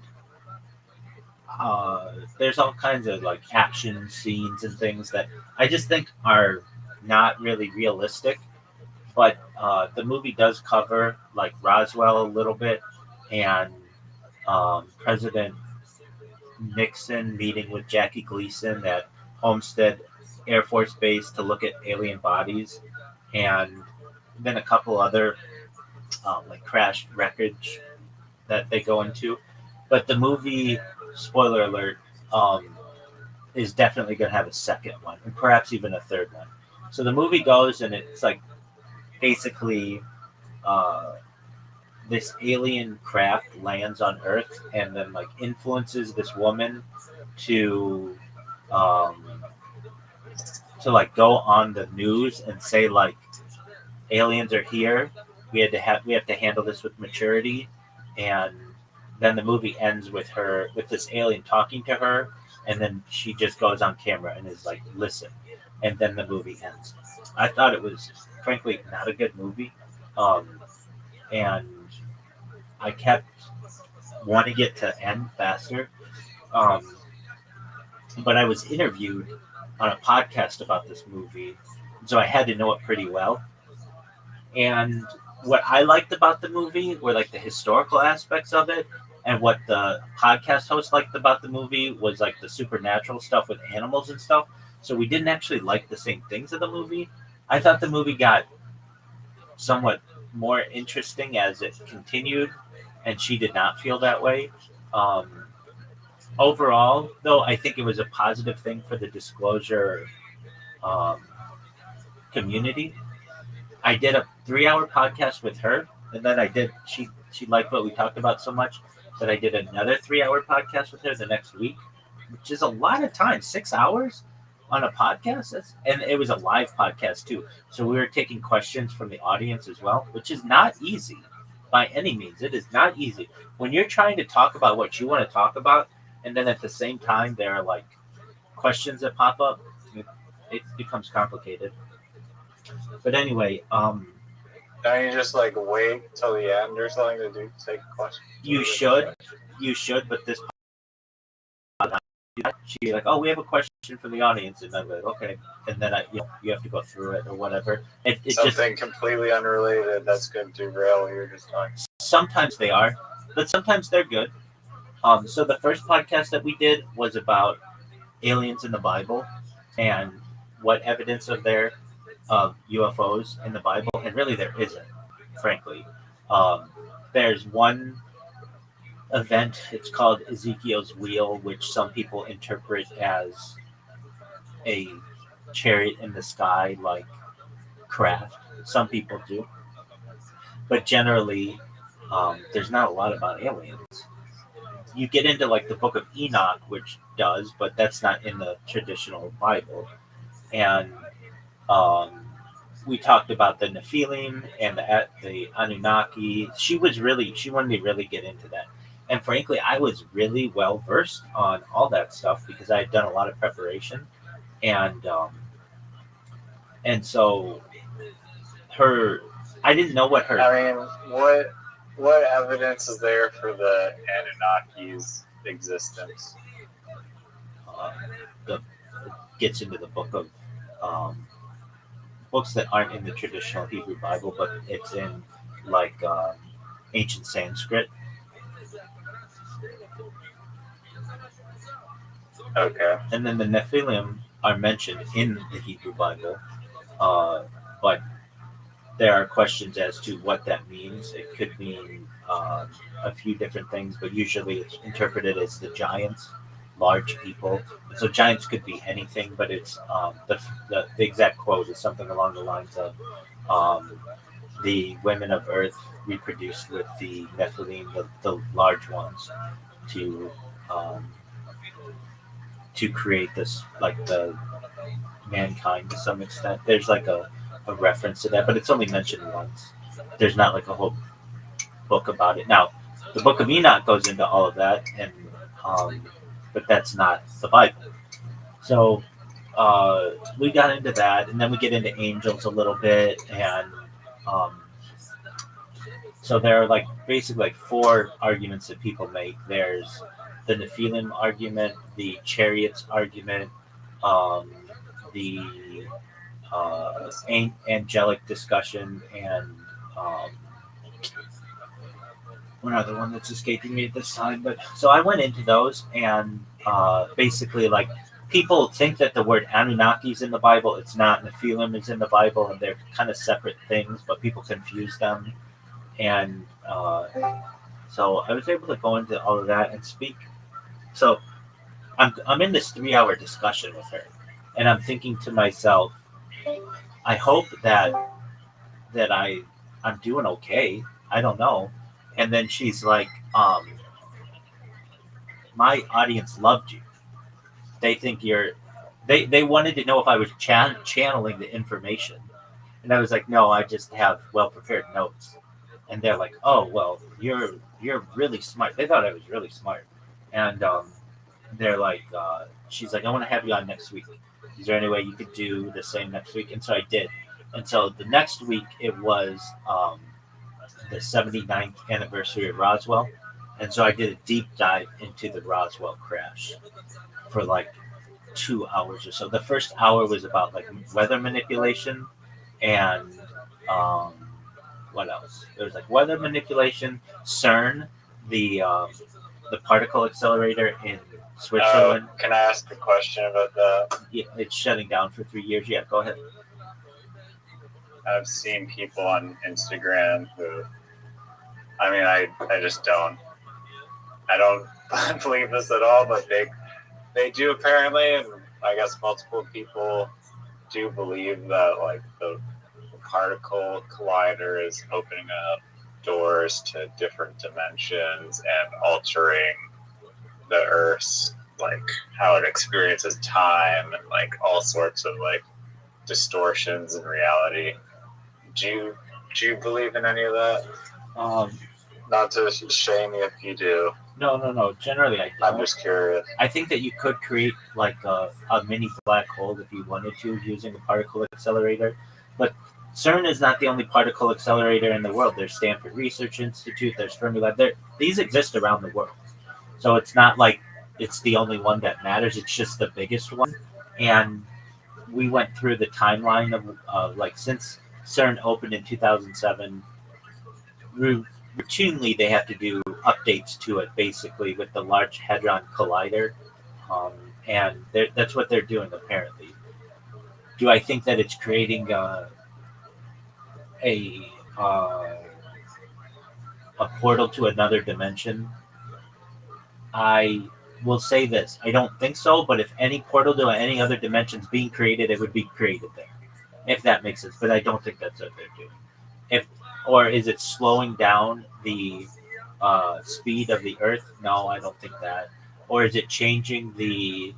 Speaker 2: there's all kinds of like action scenes and things that I just think are not really realistic, but the movie does cover like Roswell a little bit, and President Nixon meeting with Jackie Gleason at Homestead Air Force Base to look at alien bodies, and then a couple other like crash wreckage that they go into. But the movie, spoiler alert, is definitely going to have a second one, and perhaps even a third one. So the movie goes, and it's like basically this alien craft lands on Earth, and then like influences this woman to like go on the news and say like aliens are here. We have to handle this with maturity, and then the movie ends with this alien talking to her, and then she just goes on camera and is like, listen. and then the movie ends. I thought it was frankly not a good movie, and I kept wanting it to end faster. Um, but I was interviewed on a podcast about this movie, so I had to know it pretty well. And what I liked about the movie were like the historical aspects of it, and what the podcast host liked about the movie was like the supernatural stuff with animals and stuff. So we didn't actually like the same things of the movie. I thought the movie got somewhat more interesting as it continued, and she did not feel that way. Um, Overall, though, I think it was a positive thing for the disclosure um, community. I did a 3 hour podcast with her, and then she liked what we talked about so much that I did another 3 hour podcast with her the next week, which is a lot of time. 6 hours on a podcast, and it was a live podcast too. So we were taking questions from the audience as well, which is not easy by any means. It is not easy when you're trying to talk about what you want to talk about, and then at the same time there are like questions that pop up. It becomes complicated. But anyway,
Speaker 3: Don't you just like wait till the end or something to do take questions?
Speaker 2: you should, but this she'd be like, "Oh, we have a question from the audience," and I'm like, "Okay," and then you have to go through it or whatever. It
Speaker 3: Something completely unrelated that's going to derail what you're just talking.
Speaker 2: Sometimes they are, but sometimes they're good. So the first podcast that we did was about aliens in the Bible and what evidence of UFOs in the Bible, and really there isn't, frankly. There's one event. It's called Ezekiel's Wheel, which some people interpret as a chariot in the sky, like craft. Some people do, but generally, there's not a lot about aliens. You get into like the Book of Enoch, which does, but that's not in the traditional Bible. And um, we talked about the Nephilim and the Anunnaki. She wanted me to really get into that. And frankly, I was really well versed on all that stuff because I had done a lot of preparation, and so I didn't know what her.
Speaker 3: I mean, what evidence is there for the Anunnaki's existence?
Speaker 2: The gets into the book of books that aren't in the traditional Hebrew Bible, but it's in like ancient Sanskrit.
Speaker 3: Okay.
Speaker 2: And then the Nephilim are mentioned in the Hebrew Bible, but there are questions as to what that means. It could mean a few different things, but usually it's interpreted as the giants, large people. So giants could be anything, but it's the exact quote is something along the lines of the women of earth reproduced with the Nephilim, the large ones, to create this, like the mankind to some extent. There's like a reference to that, but it's only mentioned once. There's not like a whole book about it. Now, the Book of Enoch goes into all of that, and but that's not the Bible. So we got into that, and then we get into angels a little bit, and so there are like basically like four arguments that people make. There's the Nephilim argument, the chariots argument, the angelic discussion, and one other one that's escaping me at this time. But so I went into those, and basically like people think that the word Anunnaki is in the Bible. It's not. Nephilim is in the Bible, and they're kind of separate things, but people confuse them. And so I was able to go into all of that and speak. So I'm in this 3 hour discussion with her, and I'm thinking to myself, I hope that I'm doing okay. I don't know. And then she's like, my audience loved you. They think they wanted to know if I was channeling the information. And I was like, no, I just have well prepared notes. And they're like, oh, well, you're really smart. They thought I was really smart. And they're like, she's like, I want to have you on next week. Is there any way you could do the same next week? And so I did. And so the next week it was the 79th anniversary of Roswell. And so I did a deep dive into the Roswell crash for like 2 hours or so. The first hour was about like weather manipulation and um, what else? There was like weather manipulation, CERN, the particle accelerator in Switzerland.
Speaker 3: Can I ask a question about that?
Speaker 2: Yeah, it's shutting down for 3 years. Yeah, go ahead.
Speaker 3: I've seen people on Instagram who, I mean, I just don't. I don't believe this at all, but they do apparently, and I guess multiple people do believe that like the particle collider is opening up doors to different dimensions and altering the Earth's like how it experiences time and like all sorts of like distortions in reality. Do you believe in any of that? Not to shame you if you do.
Speaker 2: No. Generally, I don't.
Speaker 3: I'm just curious.
Speaker 2: I think that you could create like a mini black hole if you wanted to using a particle accelerator. But CERN is not the only particle accelerator in the world. There's Stanford Research Institute, there's Fermilab. These exist around the world. So it's not like it's the only one that matters. It's just the biggest one. And we went through the timeline of like since CERN opened in 2007, routinely they have to do updates to it basically with the Large Hadron Collider. And that's what they're doing apparently. Do I think that it's creating a portal to another dimension? I will say this. I don't think so, but if any portal to any other dimension is being created, it would be created there. If that makes sense. But I don't think that's what they're doing. Or is it slowing down the speed of the Earth? No, I don't think that. Or is it changing the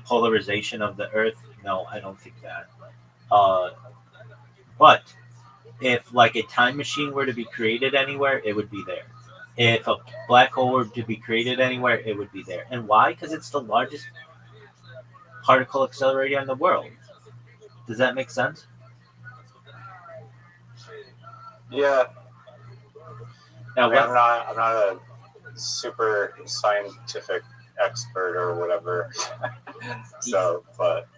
Speaker 2: polarization of the Earth? No, I don't think that. But if like a time machine were to be created anywhere, it would be there. If a black hole were to be created anywhere, it would be there. And why? Because it's the largest particle accelerator in the world. Does that make sense?
Speaker 3: Yeah.
Speaker 2: Now,
Speaker 3: I'm not a super scientific expert or whatever. So, but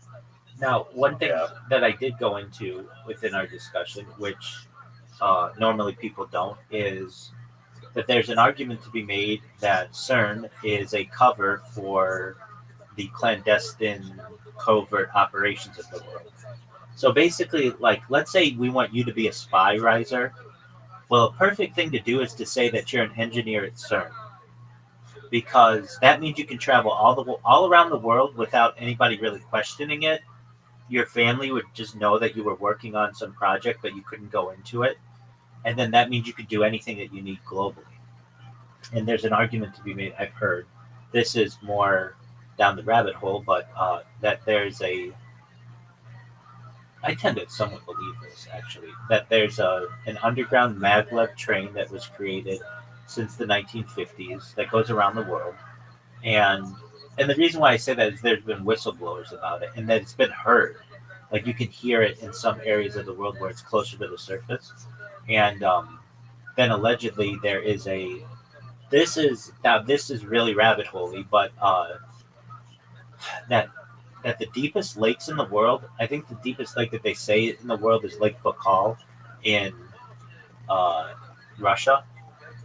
Speaker 2: now one thing that I did go into within our discussion, which normally people don't, is that there's an argument to be made that CERN is a cover for the clandestine covert operations of the world. So basically, like, let's say we want you to be a spy riser. Well, a perfect thing to do is to say that you're an engineer at CERN, because that means you can travel all around the world without anybody really questioning it. Your family would just know that you were working on some project, but you couldn't go into it. And then that means you could do anything that you need globally. And there's an argument to be made, I've heard. This is more down the rabbit hole, but that there's I tend to somewhat believe this, actually, that there's an underground maglev train that was created since the 1950s that goes around the world. And the reason why I say that is there's been whistleblowers about it, and that it's been heard. Like, you can hear it in some areas of the world where it's closer to the surface. And then allegedly there is this is really rabbit hole-y, but that the deepest lakes in the world, I think the deepest lake that they say in the world is Lake Baikal in Russia.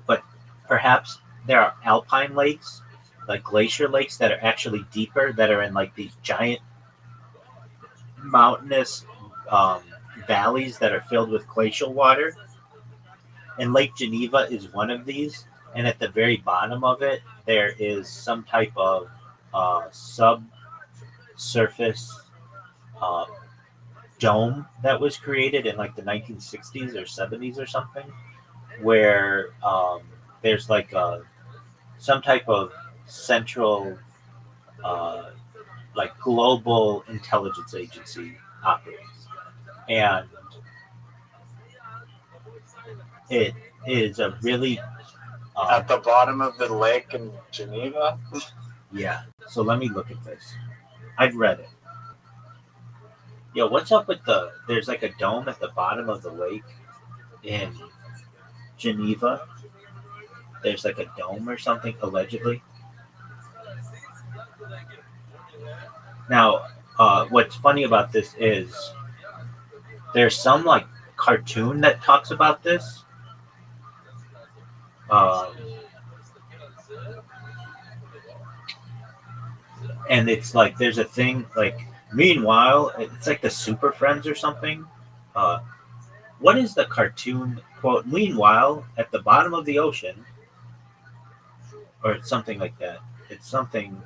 Speaker 2: But perhaps there are alpine lakes, like glacier lakes, that are actually deeper, that are in like these giant mountainous valleys that are filled with glacial water. And Lake Geneva is one of these. And at the very bottom of it, there is some type of subsurface dome that was created in like the 1960s or 70s or something, where there's like some type of central like global intelligence agency operates. And it is a really
Speaker 3: At the bottom of the lake in Geneva?
Speaker 2: Yeah. So let me look at this. I've read it. Yo, what's up with there's like a dome at the bottom of the lake in Geneva. There's like a dome or something, allegedly. Now, what's funny about this is there's some like cartoon that talks about this. And it's like there's a thing like meanwhile it's like the Super Friends or something. What is the cartoon quote? Meanwhile, at the bottom of the ocean, or something like that. It's something.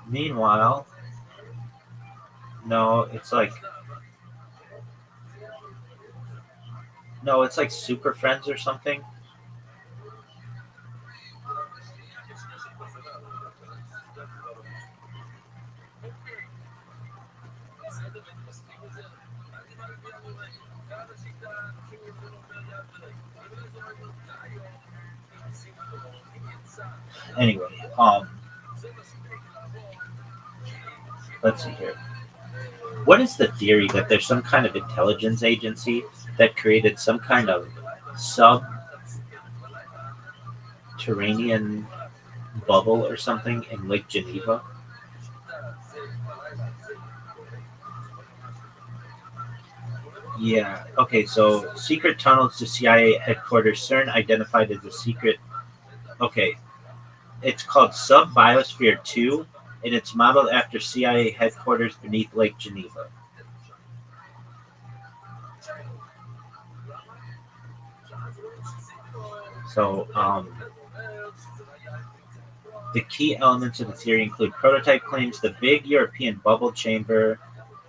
Speaker 2: Meanwhile, no, it's like no, it's like Super Friends or something. Anyway, let's see here. What is the theory that there's some kind of intelligence agency that created some kind of subterranean bubble or something in Lake Geneva? Yeah. Okay. So secret tunnels to CIA headquarters. CERN identified as a secret. Okay. It's called Sub-Biosphere 2, and it's modeled after CIA headquarters beneath Lake Geneva. So, the key elements of the theory include prototype claims the big European bubble chamber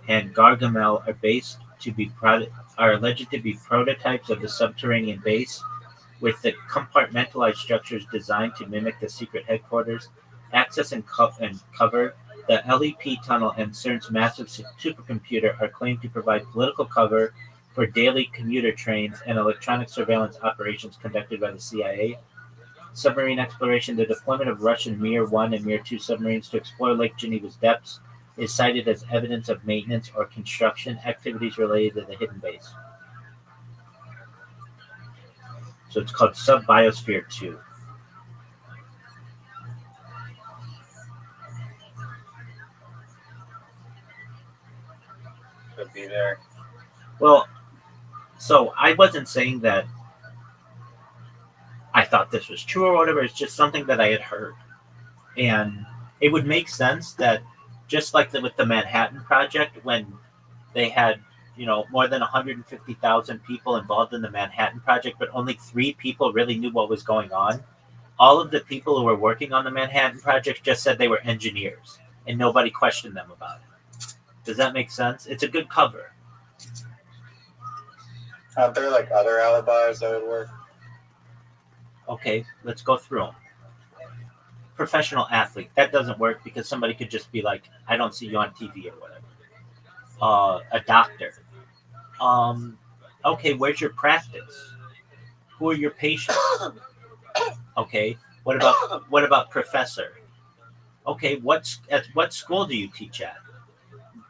Speaker 2: and Gargamel are alleged to be prototypes of the subterranean base, with the compartmentalized structures designed to mimic the secret headquarters. Access and cover, the LEP tunnel and CERN's massive supercomputer are claimed to provide political cover for daily commuter trains and electronic surveillance operations conducted by the CIA. Submarine exploration, the deployment of Russian Mir 1 and Mir 2 submarines to explore Lake Geneva's depths is cited as evidence of maintenance or construction activities related to the hidden base. So it's called Sub-Biosphere 2.
Speaker 3: Could be there.
Speaker 2: Well, so I wasn't saying that I thought this was true or whatever. It's just something that I had heard. And it would make sense that just like with the Manhattan Project, when they had, more than 150,000 people involved in the Manhattan Project, but only 3 people really knew what was going on. All of the people who were working on the Manhattan Project just said they were engineers, and nobody questioned them about it. Does that make sense? It's a good cover.
Speaker 3: Aren't there like other alibis that would work?
Speaker 2: Okay, let's go through them. Professional athlete. That doesn't work because somebody could just be like, I don't see you on TV or whatever. A doctor. Okay, where's your practice? Who are your patients? Okay, what about professor? Okay, what school do you teach at?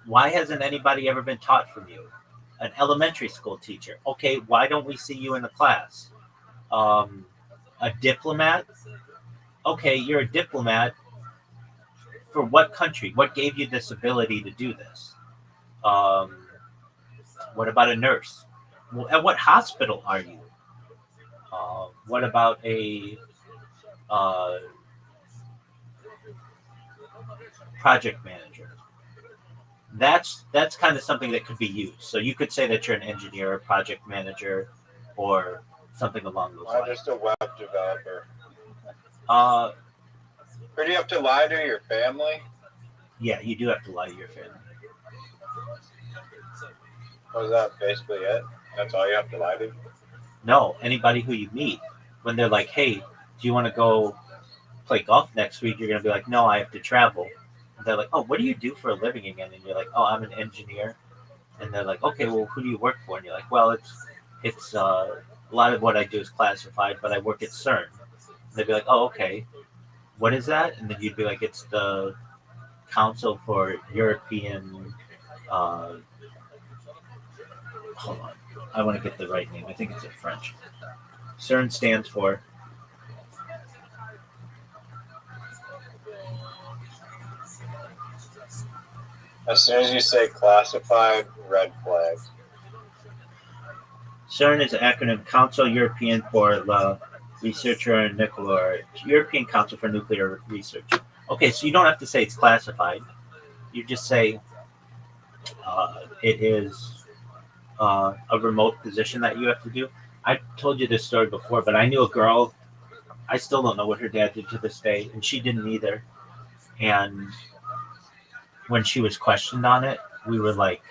Speaker 2: Why hasn't anybody ever been taught from you? An elementary school teacher. Okay, why don't we see you in the class? A diplomat. Okay, you're a diplomat. For what country? What gave you this ability to do this? What about a nurse? Well, at what hospital are you? What about a project manager? That's kind of something that could be used. So you could say that you're an engineer, or project manager, or something along those lines.
Speaker 3: Or just a web developer.
Speaker 2: Or
Speaker 3: do you have to lie to your family?
Speaker 2: Yeah, you do have to lie to your family.
Speaker 3: Was that basically it? That's all you have to lie to?
Speaker 2: No, anybody who you meet, when they're like, hey, do you want to go play golf next week? You're going to be like, no, I have to travel. And they're like, oh, what do you do for a living again? And you're like, oh, I'm an engineer. And they're like, okay, well, who do you work for? And you're like, well, it's it's a lot of what I do is classified, but I work at CERN. They'd be like, oh, okay, what is that? And then you'd be like, it's the Council for European. Uh, Hold on, I want to get the right name. I think it's in French. CERN stands for.
Speaker 3: As soon as you say classified, red flag.
Speaker 2: CERN is an acronym Council European for La Recherche Nucléaire, European Council for Nuclear Research. Okay, so you don't have to say it's classified. You just say it is a remote position that you have to do. I told you this story before, but I knew a girl. I still don't know what her dad did to this day, and she didn't either. And when she was questioned on it, we were like,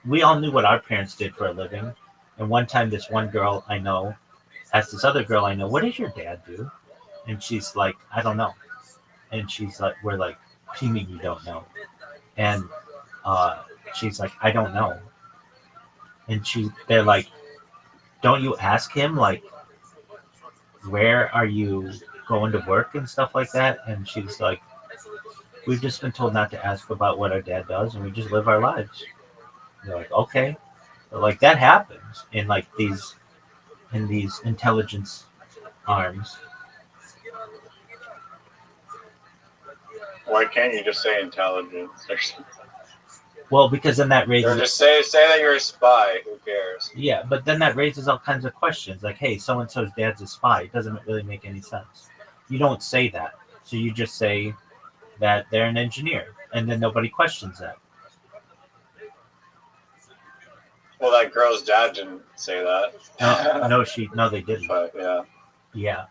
Speaker 2: we all knew what our parents did for a living. And one time, this one girl I know asked this other girl I know, what does your dad do? And she's like, I don't know. And she's like, we're like, what do you mean you don't know? And she's like, I don't know. And they're like, don't you ask him, like, where are you going to work and stuff like that? And she's like, we've just been told not to ask about what our dad does, and we just live our lives. And they're like, okay. But like that happens in like these intelligence arms.
Speaker 3: Why can't you just say intelligence or something?
Speaker 2: Well, because then that
Speaker 3: Or
Speaker 2: raises
Speaker 3: just say that you're a spy. Who cares?
Speaker 2: yeah, but then that raises all kinds of questions. Like, hey, so and so's dad's a spy. It doesn't really make any sense. You don't say that. So you just say that they're an engineer, and then nobody questions that.
Speaker 3: Well, that girl's dad didn't say that.
Speaker 2: No, they didn't.
Speaker 3: But yeah.
Speaker 2: Yeah.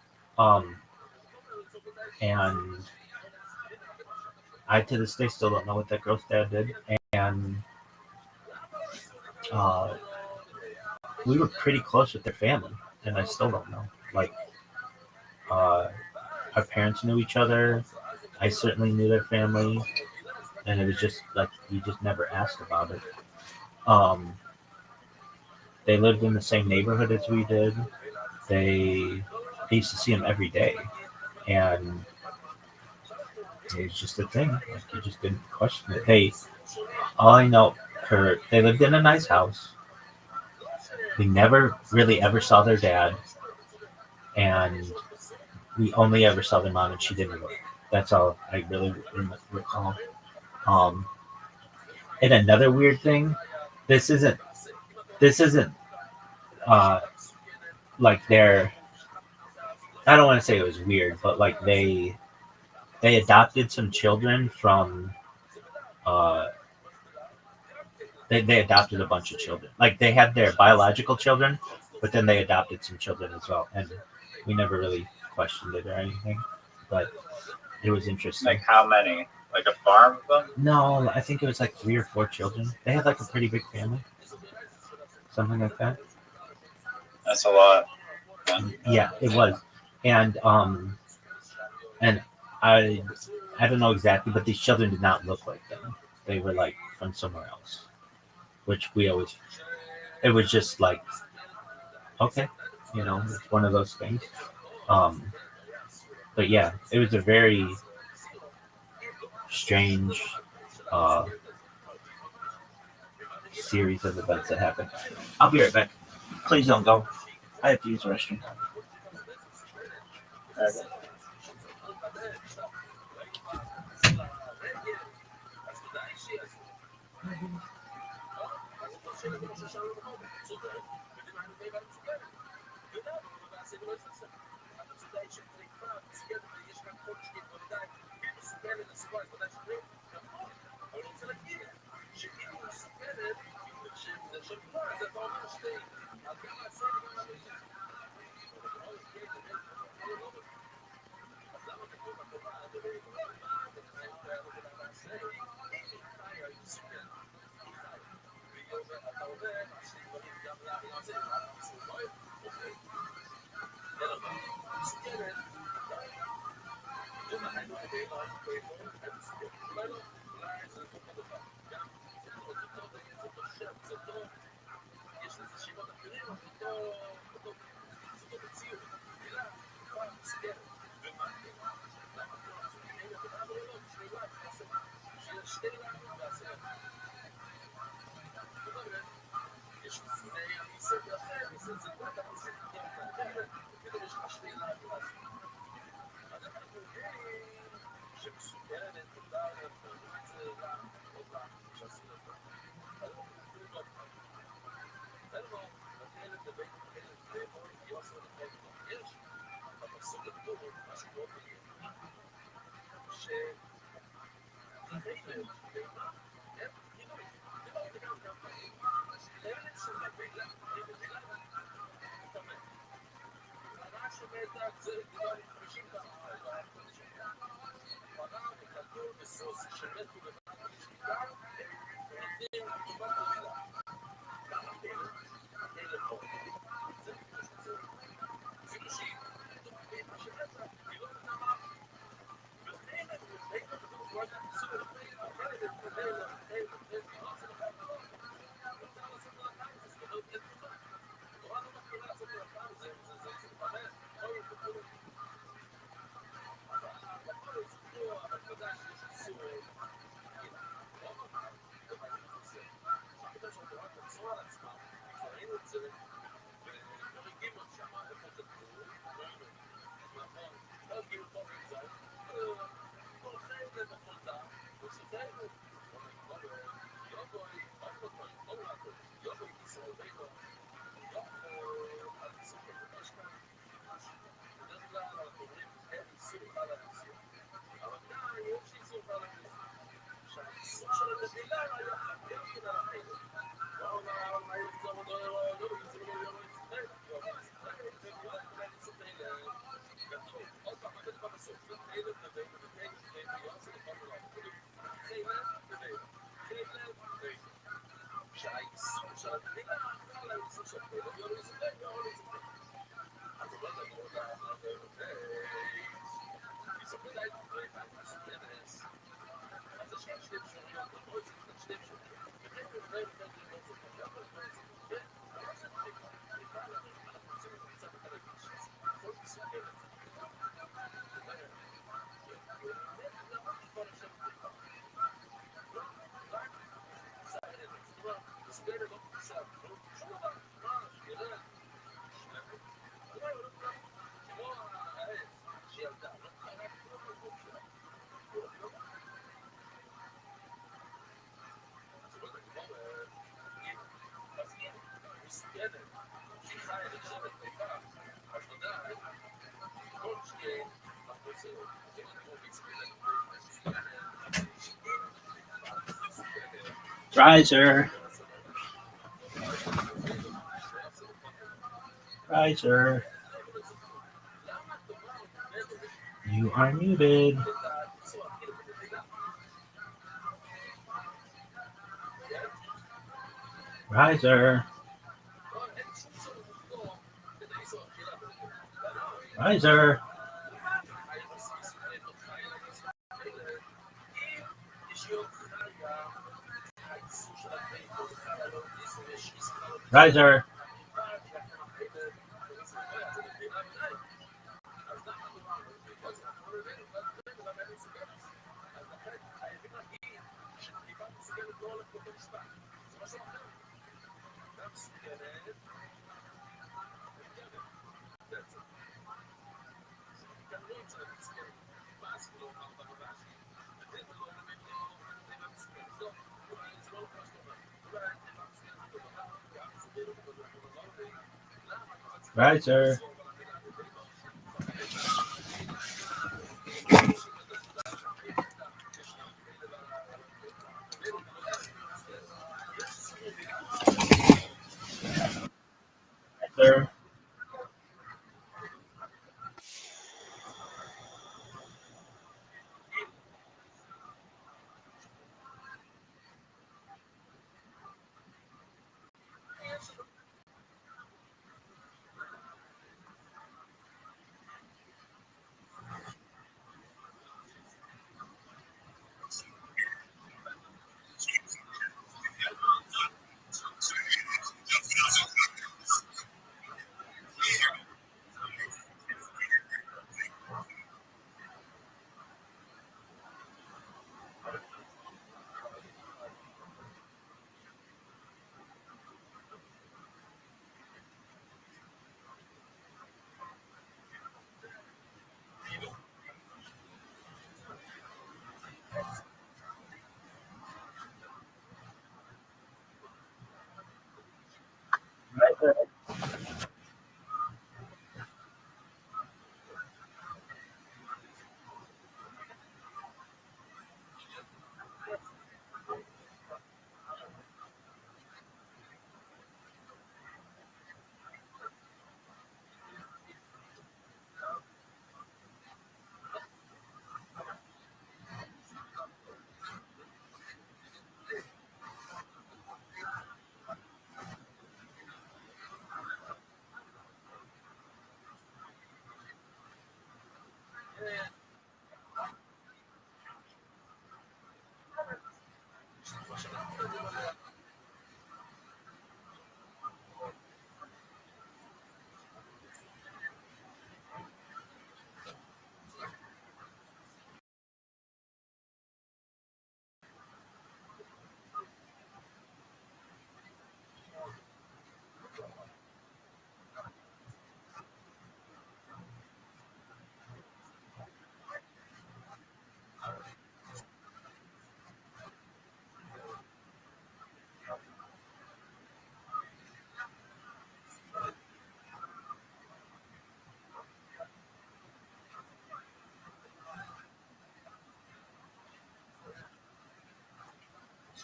Speaker 2: And I to this day still don't know what that girl's dad did. And we were pretty close with their family, and I still don't know. Like, our parents knew each other. I certainly knew their family, and it was just like you just never asked about it. They lived in the same neighborhood as we did. They used to see him every day, and it was just a thing. Like you just didn't question it. Hey, all I know, they lived in a nice house. We never really ever saw their dad, and we only ever saw their mom, and she didn't work. That's all I really recall. And another weird thing, this isn't uh, like they're. I don't want to say it was weird, but like they adopted some children from. Uh, they adopted a bunch of children. Like they had their biological children, but then they adopted some children as well, and we never really questioned it or anything. But it was interesting.
Speaker 3: Like how many? Like a farm of them?
Speaker 2: No, I think it was like 3 or 4 children. They had like a pretty big family, something like that.
Speaker 3: That's a lot.
Speaker 2: Yeah, it was, and I don't know exactly, but these children did not look like them. They were like from somewhere else, which it was just like, okay, it's one of those things. But yeah, it was a very strange series of events that happened. I'll be right back. Please don't go. I have to use the restroom.
Speaker 3: Okay.
Speaker 2: Riser. Riser. You are muted. Riser. Riser. Riser. Riser. Riser.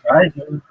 Speaker 2: Try to.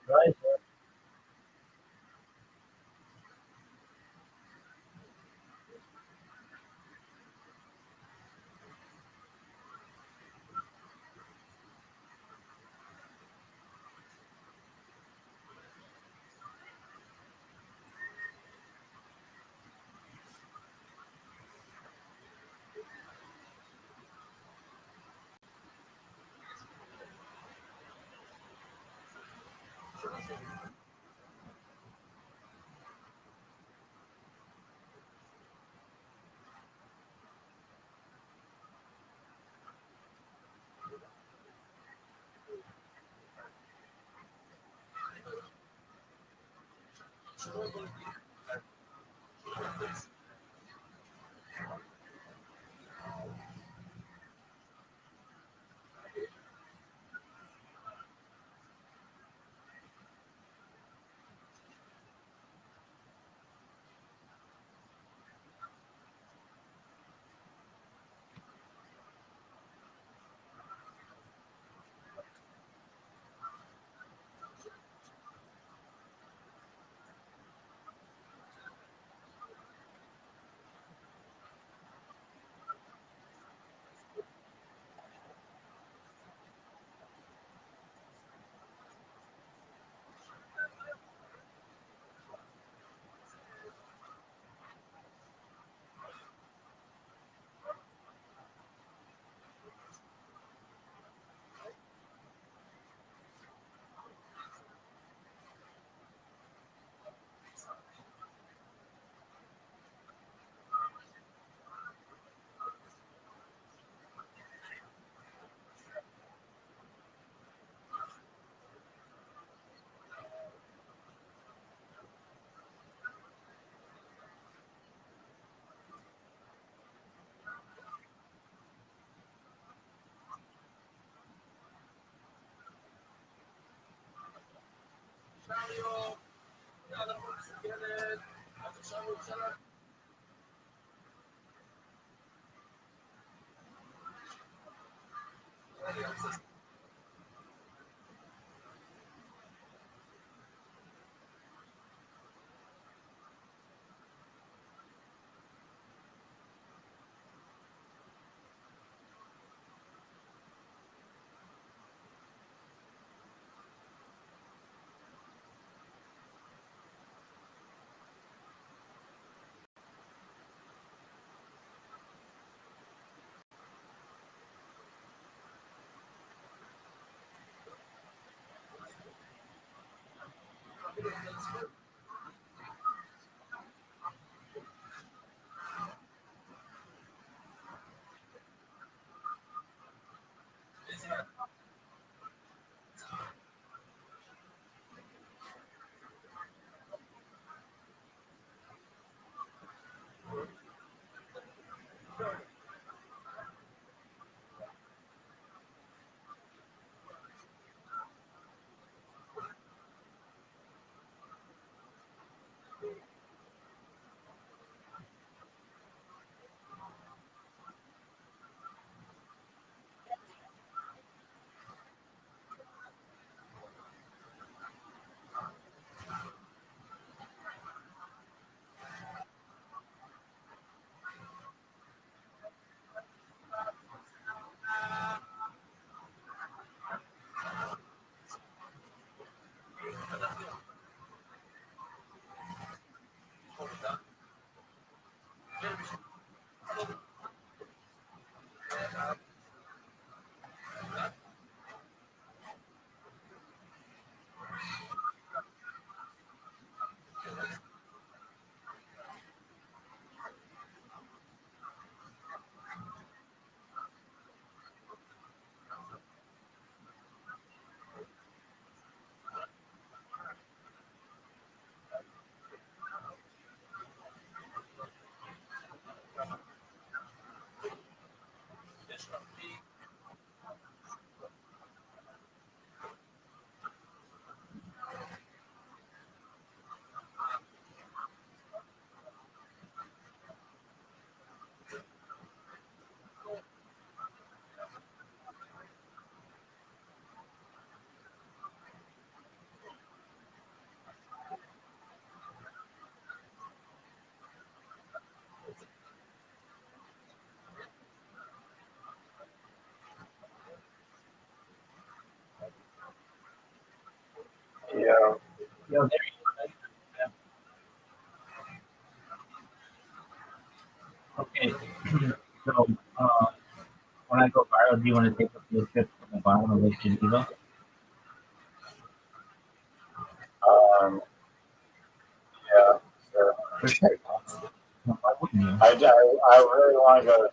Speaker 2: Try to. Okay. So, when I go viral, do you want to take a field trip from the bottom of Lake Geneva?
Speaker 3: Yeah, sure.
Speaker 2: For sure. No, why wouldn't you?
Speaker 3: I really want to go to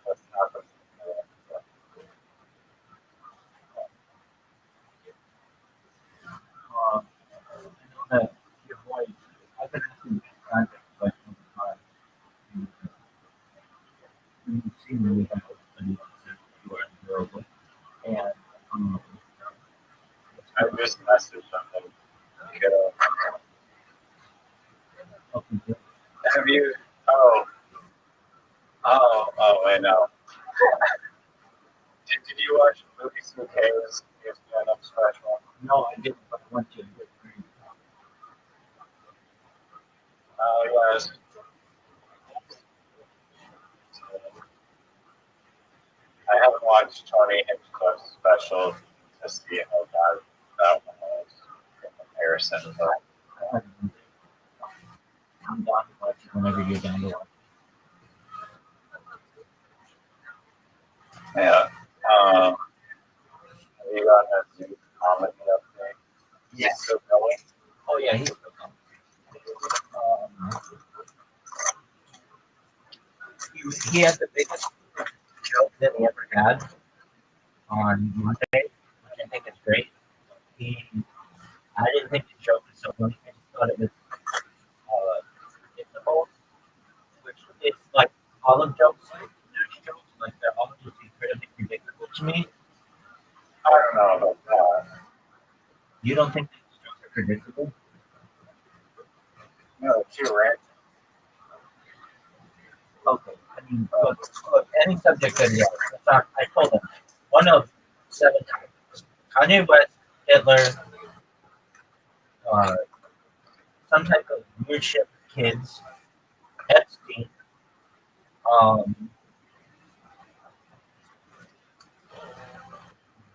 Speaker 3: that's not the
Speaker 2: I know that your voice, I've been listening to content like all the time. And you've seen me have a new you are adorable. And, um,
Speaker 3: I just messaged them. Kiddo.
Speaker 2: okay, good.
Speaker 3: Have you? Wait, no. Did you watch Louis C.K.'s stand-up special?
Speaker 2: No, I didn't, but I want you to get through.
Speaker 3: Yes. I haven't watched Tony Hinchcliffe's special to see how bad that one was in comparison. But
Speaker 2: I'm down to watch it whenever you're down to watch
Speaker 3: yeah. Have you got a new comedy update?
Speaker 2: Yes.
Speaker 3: Still going?
Speaker 2: Oh, yeah, he's still coming. He had the biggest joke that he ever had on Monday, which I think is great. I didn't think the joke was so funny. I just thought it was difficult, which is like all of jokes, douche jokes, like they're all just incredibly predictable to me.
Speaker 3: I don't know about that.
Speaker 2: You don't think these jokes are predictable?
Speaker 3: No, too right.
Speaker 2: Okay. I mean, look, any subject that he has. It's not, I told him one of 7 times. Kanye West, Hitler, some type of weird shit with kids, Epstein, um,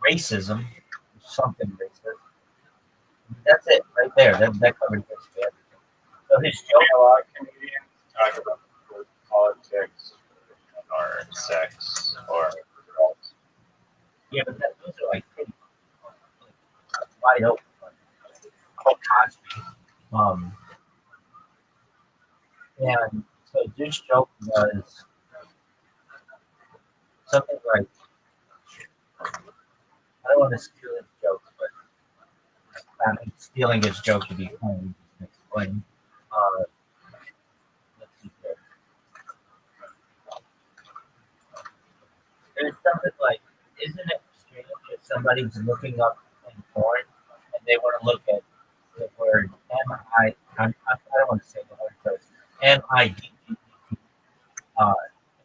Speaker 2: racism, something racist. That's it right there. That covers basically everything. So his joke,
Speaker 3: A lot of comedians talk about politics or sex or drugs.
Speaker 2: yeah, but those are like pretty wide open. Like Cosby. And so this joke was something like, I don't want to steal his jokes, but I'm stealing his joke to be funny. Explain. Uh, let's see here. There's something like, isn't it strange if somebody's looking up in porn and they want to look at the word I don't want to say the word first, MIDGT.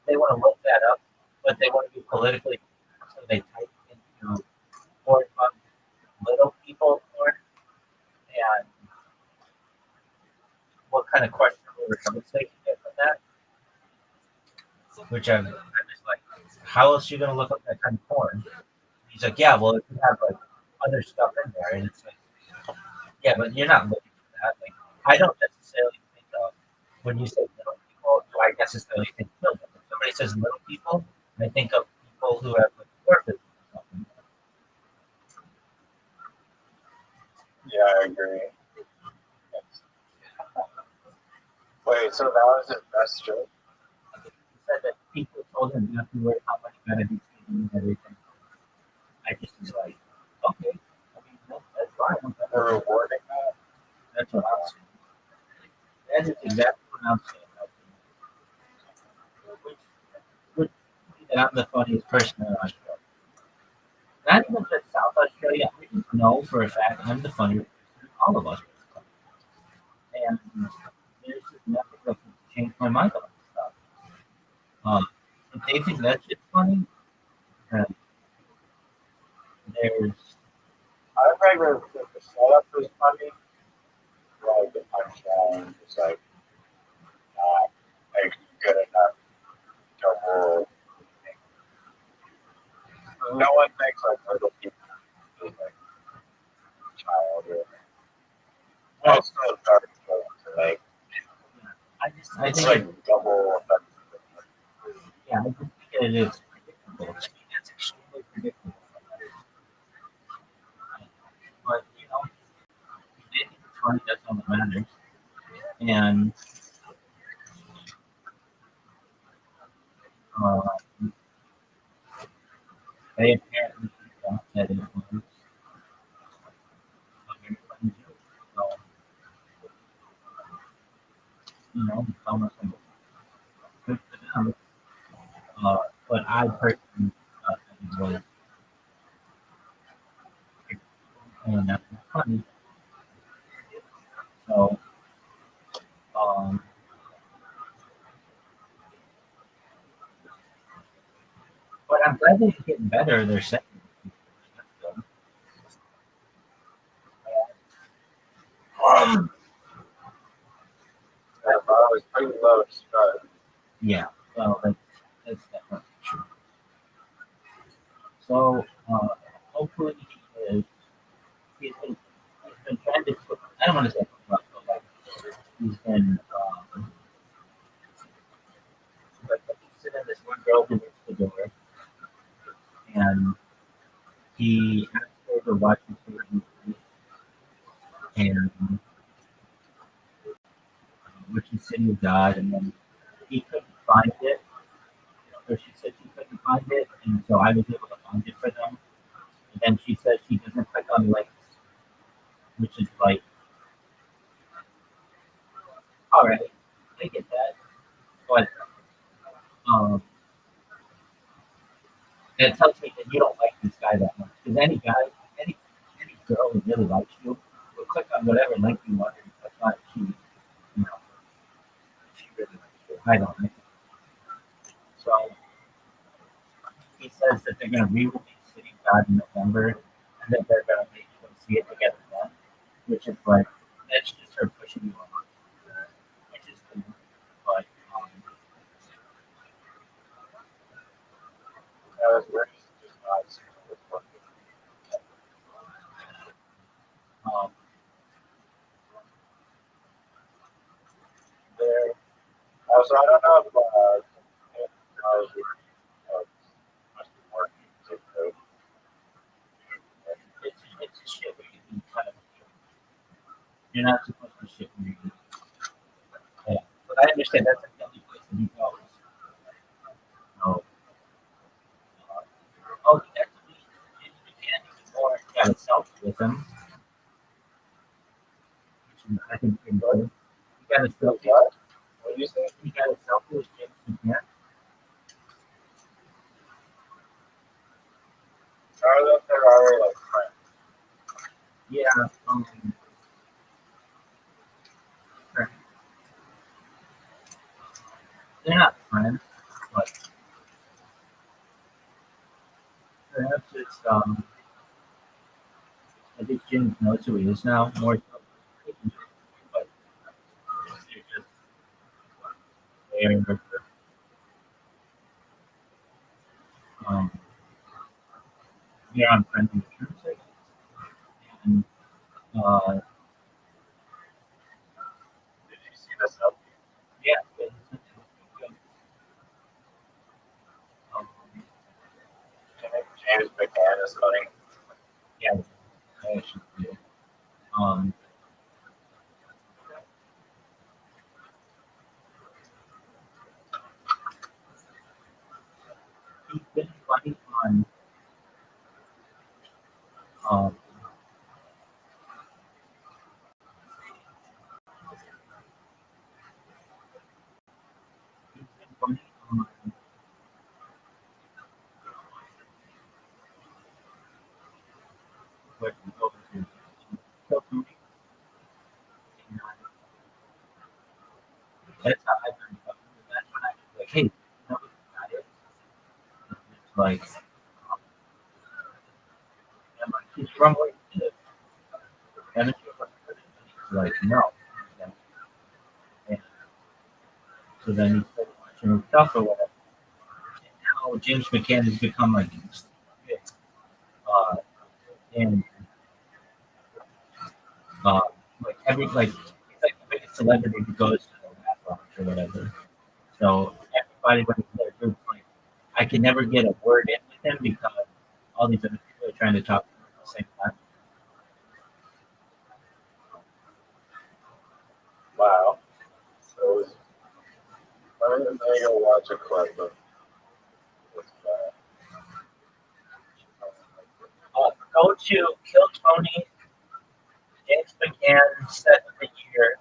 Speaker 2: They want to look that up, but they want to be politically correct, so they type into porn little people porn and what kind of questionable results they can get from that. Which I'm just like, how else are you going to look up that kind of porn? He's like, yeah, well, it could have like other stuff in there, and it's like, yeah, but you're not looking for that. Like, I don't necessarily think of when you say little people, do I necessarily think children? If somebody says little people, I think of people who have like orphans or something.
Speaker 3: Yeah, I agree. Wait, so that was his best joke?
Speaker 2: He said that people told him afterward how much better he's getting and everything. I just was like, okay, I mean, that's fine.
Speaker 3: They're rewarding that?
Speaker 2: That's what I'm saying. That is exactly what I'm saying. Which that I'm the funniest person in Australia. Not even just South Australia. I just know for a fact I'm the funniest person in all of Australia. And there's just nothing that can change my mind on this stuff. If they think that shit's funny, then there's
Speaker 3: I remember if the setup was funny, like the punchline was like not like good enough to no one thinks like little people is like child or also
Speaker 2: I
Speaker 3: It's
Speaker 2: think
Speaker 3: like double effect.
Speaker 2: yeah, I just think it is predictable. To me, that's extremely predictable. But you know, they think it's funny. That's all that matters. And uh, they apparently thought that it was a very funny joke. So you know, it's almost like good for them. But I personally thought that it was and that's funny. So um, but I'm glad they're getting better. They're saying. That's good.
Speaker 3: I thought I was pretty low to start.
Speaker 2: Yeah, well, that's definitely true. So hopefully he is. He's been trying to. I don't want to say, but like he's been. Like he's sitting this one girl who needs the door, and he asked her to watch his favorite movie, and which is City of God, and then he couldn't find it, or she said she couldn't find it, and so I was able to find it for them. And then she said she doesn't click on links, which is like, all right, I get that, but um, that tells me that you don't like this guy that much. Because any guy, any any girl who really likes you will click on whatever link you want and click on it. You know, she really likes you. I don't like it. So he says that they're going to re-release City of God in November, and that they're going to make you go see it together then, which is like that's just her pushing you on, which is cool. But
Speaker 3: I was very just not super working
Speaker 2: um,
Speaker 3: there. Also, I don't know if I was must be working too.
Speaker 2: it's a shit where you can kind of you're not supposed to shit where you eat. Yeah. But I understand that's the only place that he goes. So, oh, he actually or got a selfie with him, which I think is good. He got a selfie.
Speaker 3: What? What do you say?
Speaker 2: He got a selfie with James McCann.
Speaker 3: Are that there are like friends?
Speaker 2: Yeah, they're they're not friends, but perhaps it's I think James knows who he is now more so. But they're just they're um they're on friendly terms, I guess. And
Speaker 3: Did you see this up?
Speaker 2: yeah, um,
Speaker 3: James McCann is funny.
Speaker 2: yeah, I actually do. Um, he's been funny on um, he's been funny on what over to so for me, and that's how I learned about him. That's when I was like, hey, you know what this guy is? And it's like, I'm like, he's from where you live. And it's like, no. And so then he started watching his stuff or whatever. And now James McCann has become like, uh, and uh, like every like he's like the biggest celebrity who goes to the laugh lounge or whatever. So everybody when he's there, it's like I can never get a word in with him because all these other people are trying to talk to him at the same time.
Speaker 3: Wow. So I'm gonna go watch a clip of this guy.
Speaker 2: Go to Kill Tony, James McCann, 7th year,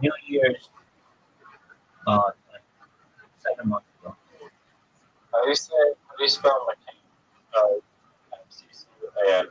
Speaker 2: New Year's, like 7 months ago.
Speaker 3: How do you spell McCain? MCCAN.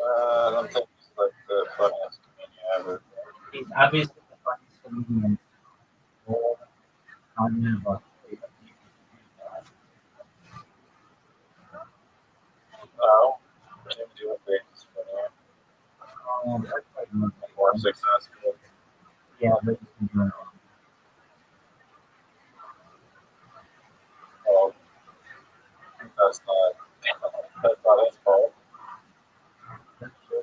Speaker 3: I don't think he's like the funniest comedian ever.
Speaker 2: He's obviously the funniest comedian in the whole continent of Australia.
Speaker 3: No, Jim doing things funnier,
Speaker 2: That's like one thing.
Speaker 3: more successful.
Speaker 2: Yeah, but he's been doing it.
Speaker 3: Well, that's not his fault.
Speaker 2: That's true.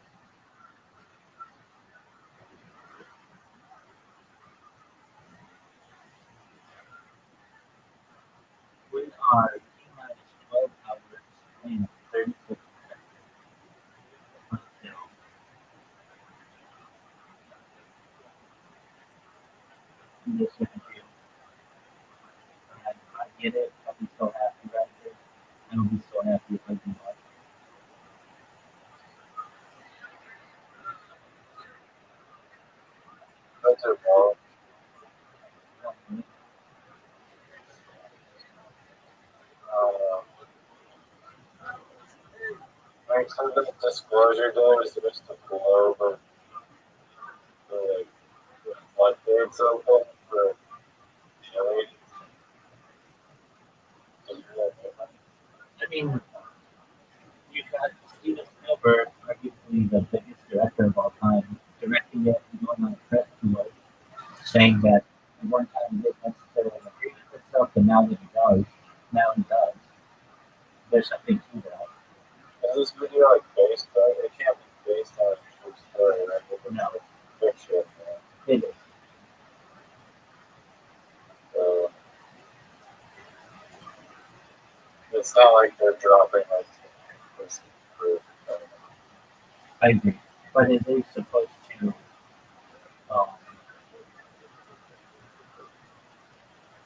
Speaker 2: We are T-minus 12 hours and 36 minutes. I'm just gonna do. And if I get it, I'll be so happy right here. And I'll be so happy if I do not.
Speaker 3: That's your fault. Like some of the disclosure day was just a blow of the like floodgates open for the
Speaker 2: I mean, you got Steven Spielberg, arguably the biggest director of all time, directing it and going on a press tour, saying that at one time he didn't necessarily agree with himself, but now that he does, now he does. There's something to that.
Speaker 3: Is this video like based on? It can't be based on a true story, right?
Speaker 2: No,
Speaker 3: Fiction.
Speaker 2: it is.
Speaker 3: So it's not like they're dropping like this proof.
Speaker 2: I agree. But it is supposed to, um,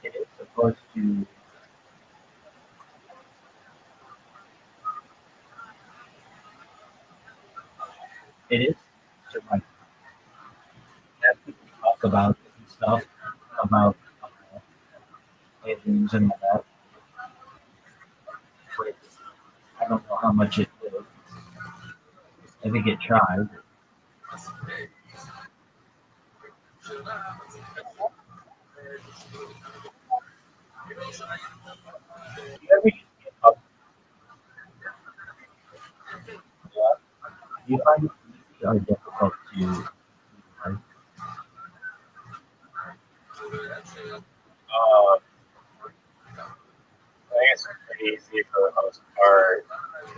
Speaker 2: it is supposed to, it is to like have people talk about different stuff, about aliens and all that. But I don't know how much it will. I think it tried. You ever use GitHub? you find it easy or difficult to like,
Speaker 3: I think it's pretty easy for the most part.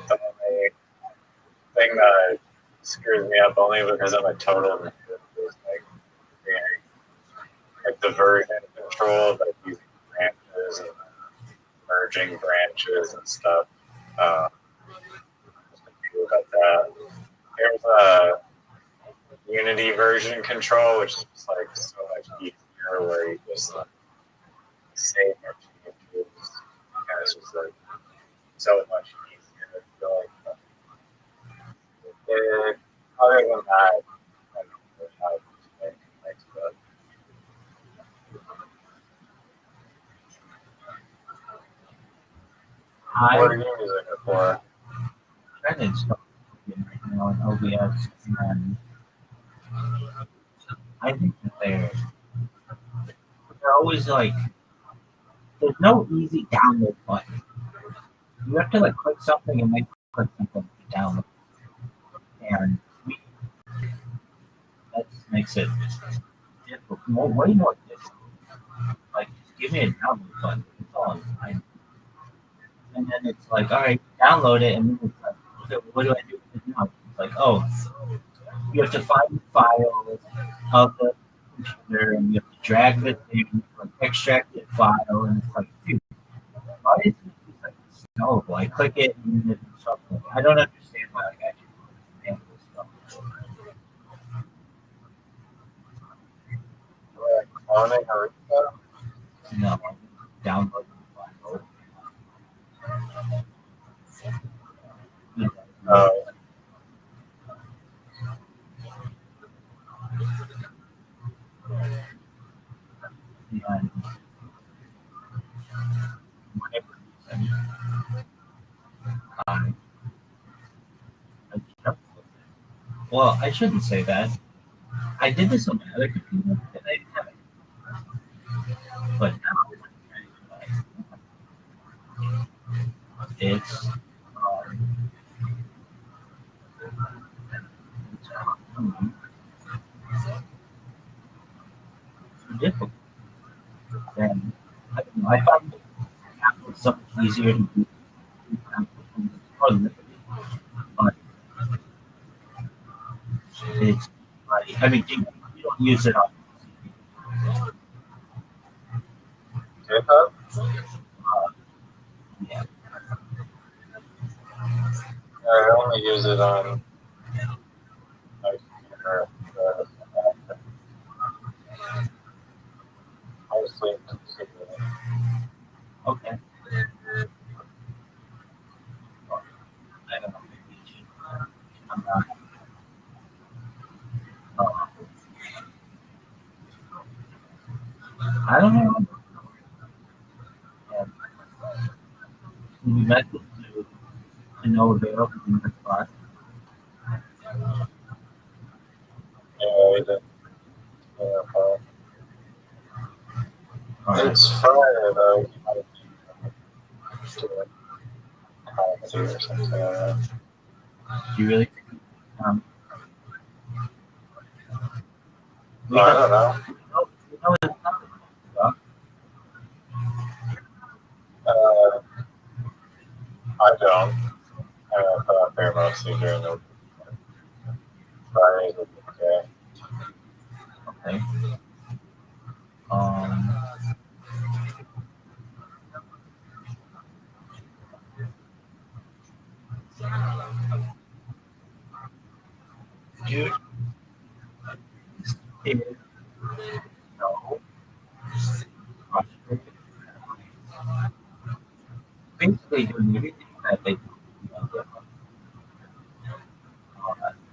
Speaker 3: The only thing that screws me up only because I'm a total noob is like the version control, like using branches and merging branches and stuff. Just a few about that. There's a Unity version control, which is just like so much easier, where you just like save your changes. And it's just like so much easier. I feel like. Other than that, I don't really have any complaints about it. What are
Speaker 2: I'm
Speaker 3: you using it for?
Speaker 2: trying to install it right now in OBS, and I think that they're always like there's no easy download button. You have to like click something and then click something to download, and that makes it difficult, way more difficult. Like, just give me a download button. It's all I'm trying. And then it's like, all right, download it, and then it's like, so what do I do with it now? It's like, oh, you have to find the file of the computer, and you have to drag the thing, like extract the file, and it's like, dude, why is it just like no? I click it, and then it's something. I don't understand why I actually understand this stuff.
Speaker 3: Like cloning or
Speaker 2: No, download the file.
Speaker 3: uh,
Speaker 2: And whatever reason, I jumped with it. Well, I shouldn't say that. I did this on my other computer, and I didn't have it. But now it's difficult. And I don't know, I find it so much easier to do but it's like, I mean, you don't use it on
Speaker 3: GitHub?
Speaker 2: yeah.
Speaker 3: I only use it on my computer. Mostly
Speaker 2: Okay. I don't know. Maybe I'm not. I don't know. And we met to know Vero in the class.
Speaker 3: yeah, it, it's fire though. Or something like that.
Speaker 2: Do you really think we
Speaker 3: I
Speaker 2: know,
Speaker 3: don't know.
Speaker 2: we know it's not stuff.
Speaker 3: I don't. I put out there mostly during the Fridays of the day.
Speaker 2: Okay. Um, dude, is no frustrated. Basically doing everything that they do.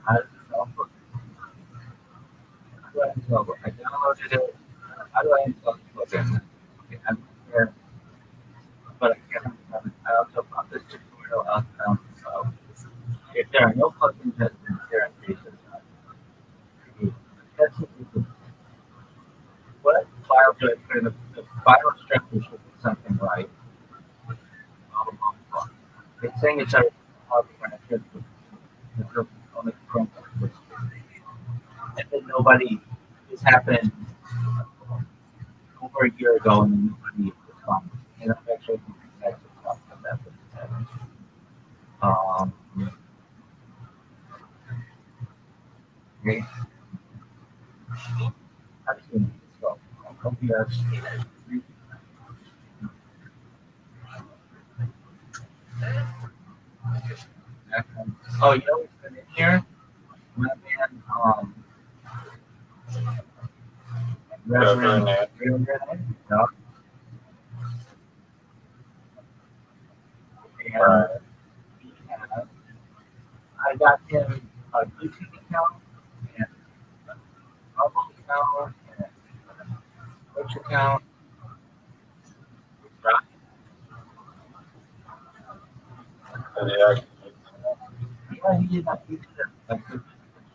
Speaker 2: How does it sound? How do I install it? I downloaded it. How do I install the program? Okay, I'm here, but I can't. I also found this tutorial out now. So if there are no plugins that have been guaranteed, that's what file do I put in? The file structure should be something like. It's saying it's a hard branch. nobody. This happened over a year ago, and nobody responded. And I'm actually excited to talk about that. But this happened. Okay. I've seen this go. Hope you have seen it. Oh, you know what's been in here? My man,
Speaker 3: Reverend Ed.
Speaker 2: Reverend Ed, yeah. And
Speaker 3: Right.
Speaker 2: he had, I got him a YouTube account and a Rumble account and a Twitch account.
Speaker 3: And he actually
Speaker 2: Yeah, he did not. He did a good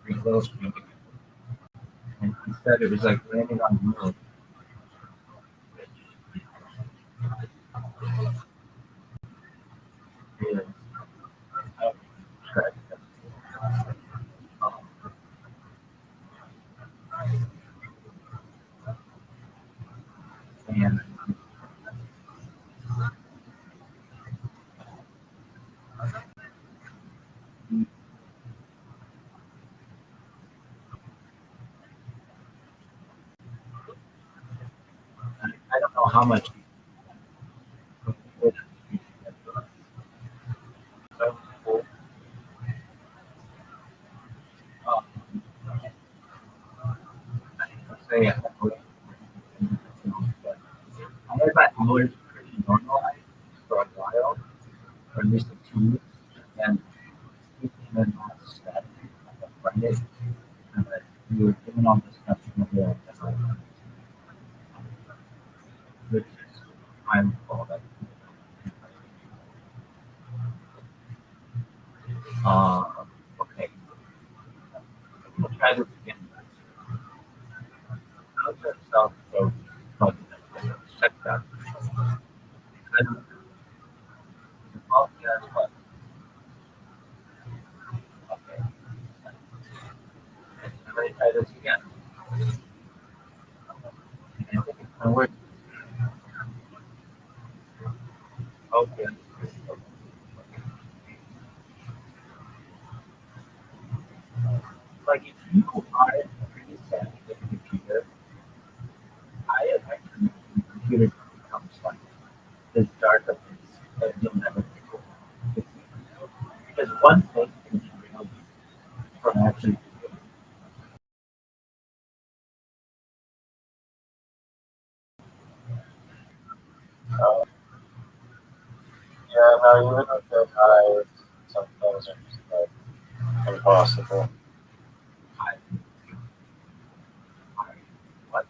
Speaker 2: screen, little screen, and he said it was like landing on the moon. Is correct. And he, I don't know how much. Um, say I had my hours pretty normalized for a while, or at least a 2 weeks, and we came in last Saturday, like a Friday, and we were doing all this stuff together, which is I'm all that. Okay, we'll try this again. How's that sound? So, check that. I don't the podcast, but okay. I'm ready to try this again. And we're okay. Like if you are pretty savvy with the computer, I have actually the computer becomes like this dark abyss that you'll never figure out. Because one thing can derail you from actually doing
Speaker 3: yeah, no, even with the high, some things are just like impossible.
Speaker 2: I, what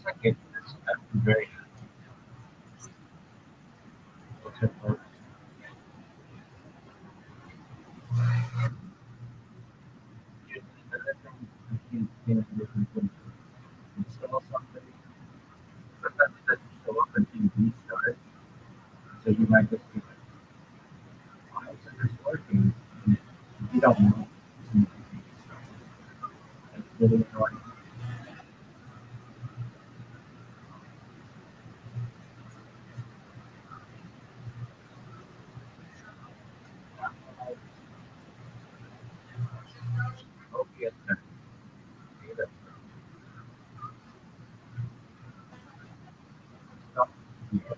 Speaker 2: second, I'm very happy. Another thing you can install something, sometimes it doesn't show up until you restart. So you might just be like, why isn't this working? And you don't know. It's really annoying. Okay, it's done. Yeah.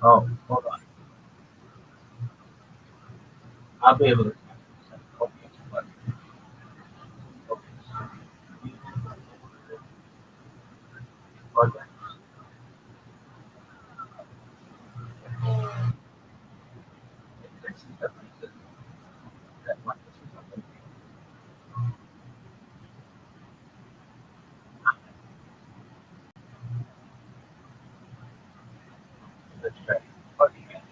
Speaker 2: Oh, hold on. I'll be able to. Okay, but okay. Okay. That one is something. Let's try. Okay.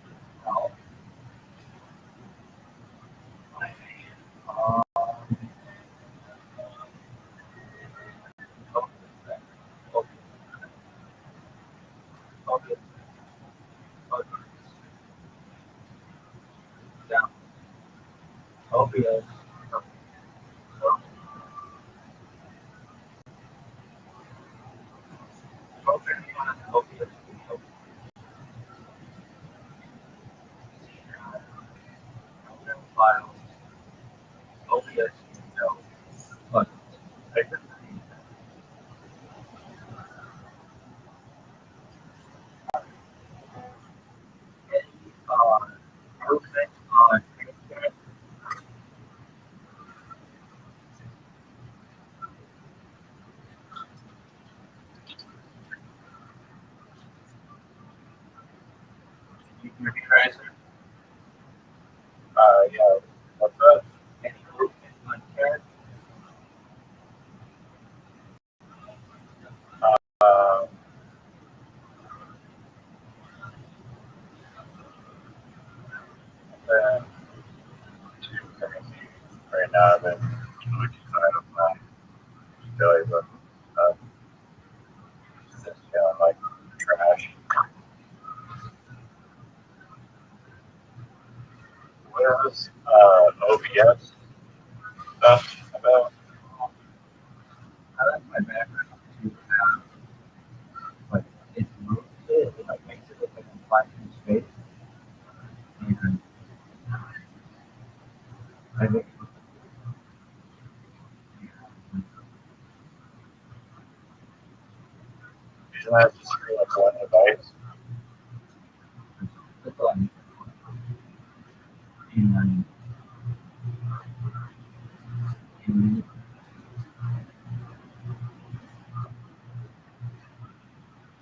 Speaker 2: opiates. Opiates. Files. Opiates. No. But I could movement on your tracer.
Speaker 3: Yeah. What's that?
Speaker 2: Any movement on carrot.
Speaker 3: Uh, then right now I'm in which side of my belly, but just feeling like trash. What is OBS stuff about?
Speaker 2: I like my background to have like it moves it, it like makes it look like I'm flat in space. And I think
Speaker 3: You don't have to screw up one device.
Speaker 2: it's like and and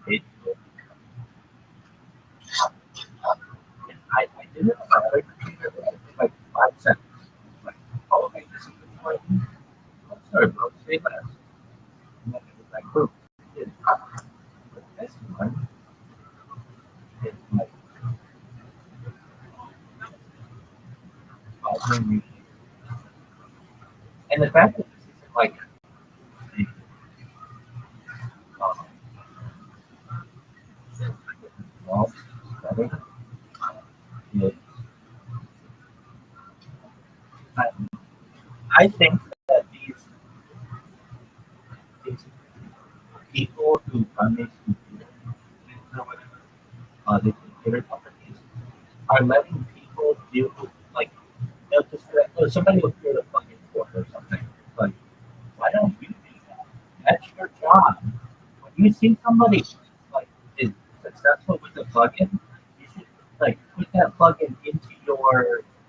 Speaker 2: it I did it on my other computer like 5 seconds. Like, oh okay, this is important. I'm sorry, bro, say less. And then it was like boom. It, but this one it's like bothering me. And the fact that this isn't like um, well, setting, it, I, I think that these people who run these computers or whatever, the computer companies are letting people do like they'll just somebody will create a fucking port or something. Like, why don't you do that? That's your job. When you see somebody like is successful with a plugin, you should like put that plugin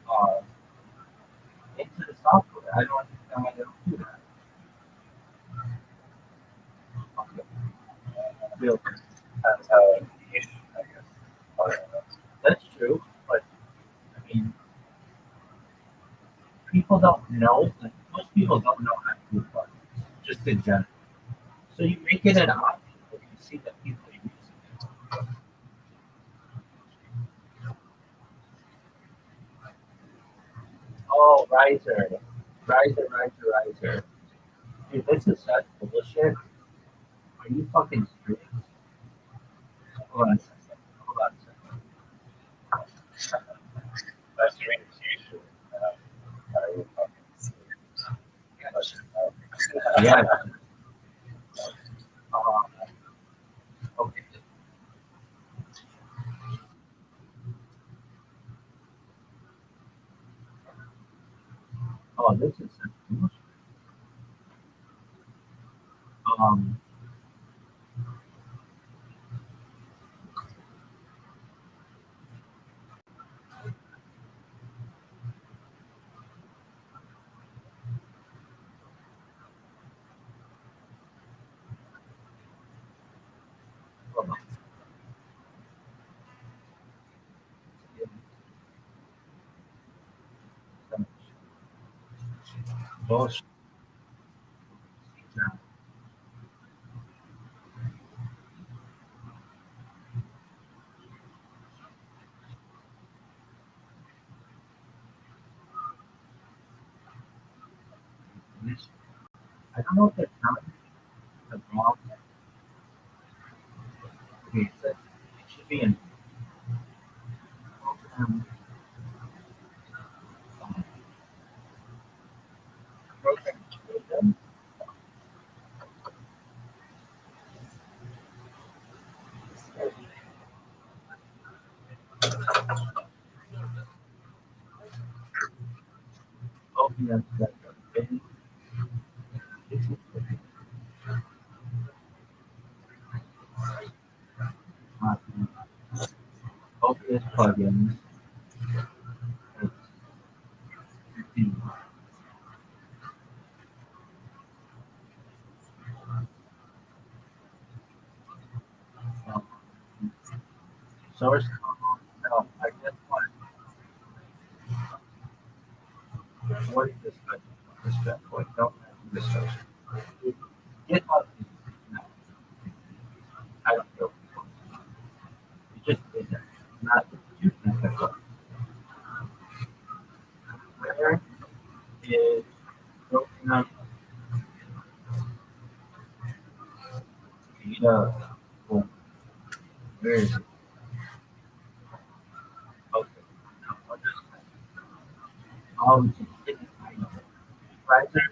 Speaker 2: uh, into the software. I don't understand why they don't do that. Okay. Real
Speaker 3: That's how niche, I guess. Part of it.
Speaker 2: That's true, but I mean, people don't know. Like, most people don't know how to do plugins, just in general. So you make it an option when you see that people are using it. Oh, riser. Dude, this is such bullshit. Are you fucking serious? Hold on a second. Hold on a second.
Speaker 3: That's means you should how you fucking see it.
Speaker 2: Yeah. Uh, okay. Oh, this is such bullshit. Um, hold on. Bullshit. I don't know if they're counting the wrong. Okay, it should be in program. that's like a big focus plugins. Source code. No, I guess what is this? This point. Don't have this source. GitHub is not. I don't know. It just isn't. Not too technical. Where is broken up data? Well, where is it? Okay. Now, what is that? Oh, it's a hidden item. Right there.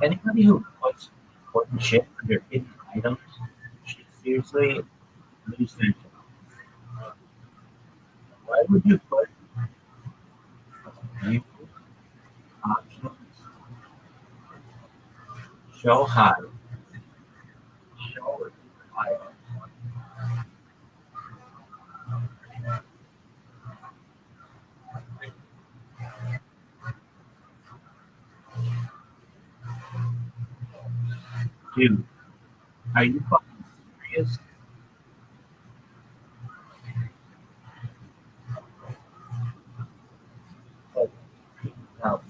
Speaker 2: Anybody who puts important shit under hidden items should seriously lose their job. Why would you put view options, show high, show high? Dude, are you fucking serious? Like, no.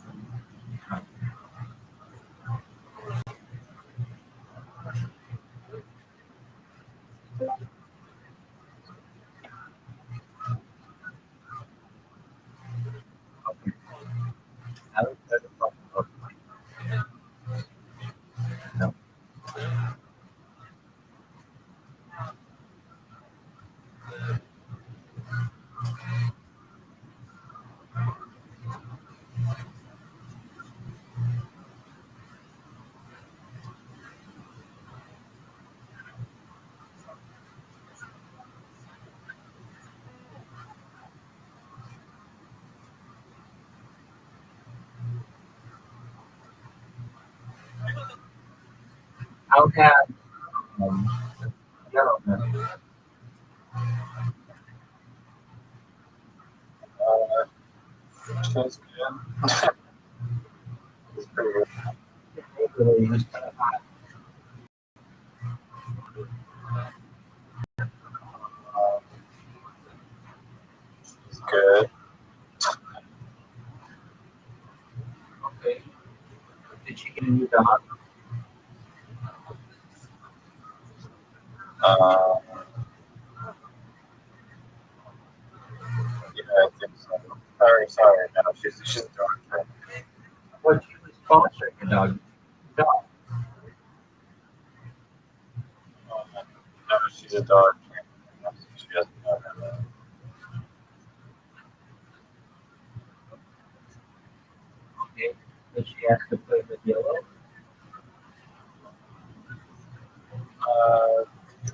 Speaker 2: Okay. How is that a fucking book? No. How can yellow message?
Speaker 3: She's good. It's pretty good.
Speaker 2: Really, was kind of hot.
Speaker 3: It's good.
Speaker 2: Okay. Did she get a new dog?
Speaker 3: Uh, yeah, I think so. Sorry, no, she's doing great.
Speaker 2: What she was fostering a dog? Dog.
Speaker 3: No, she's a dog. She doesn't know that.
Speaker 2: Okay. Did she ask to play with yellow?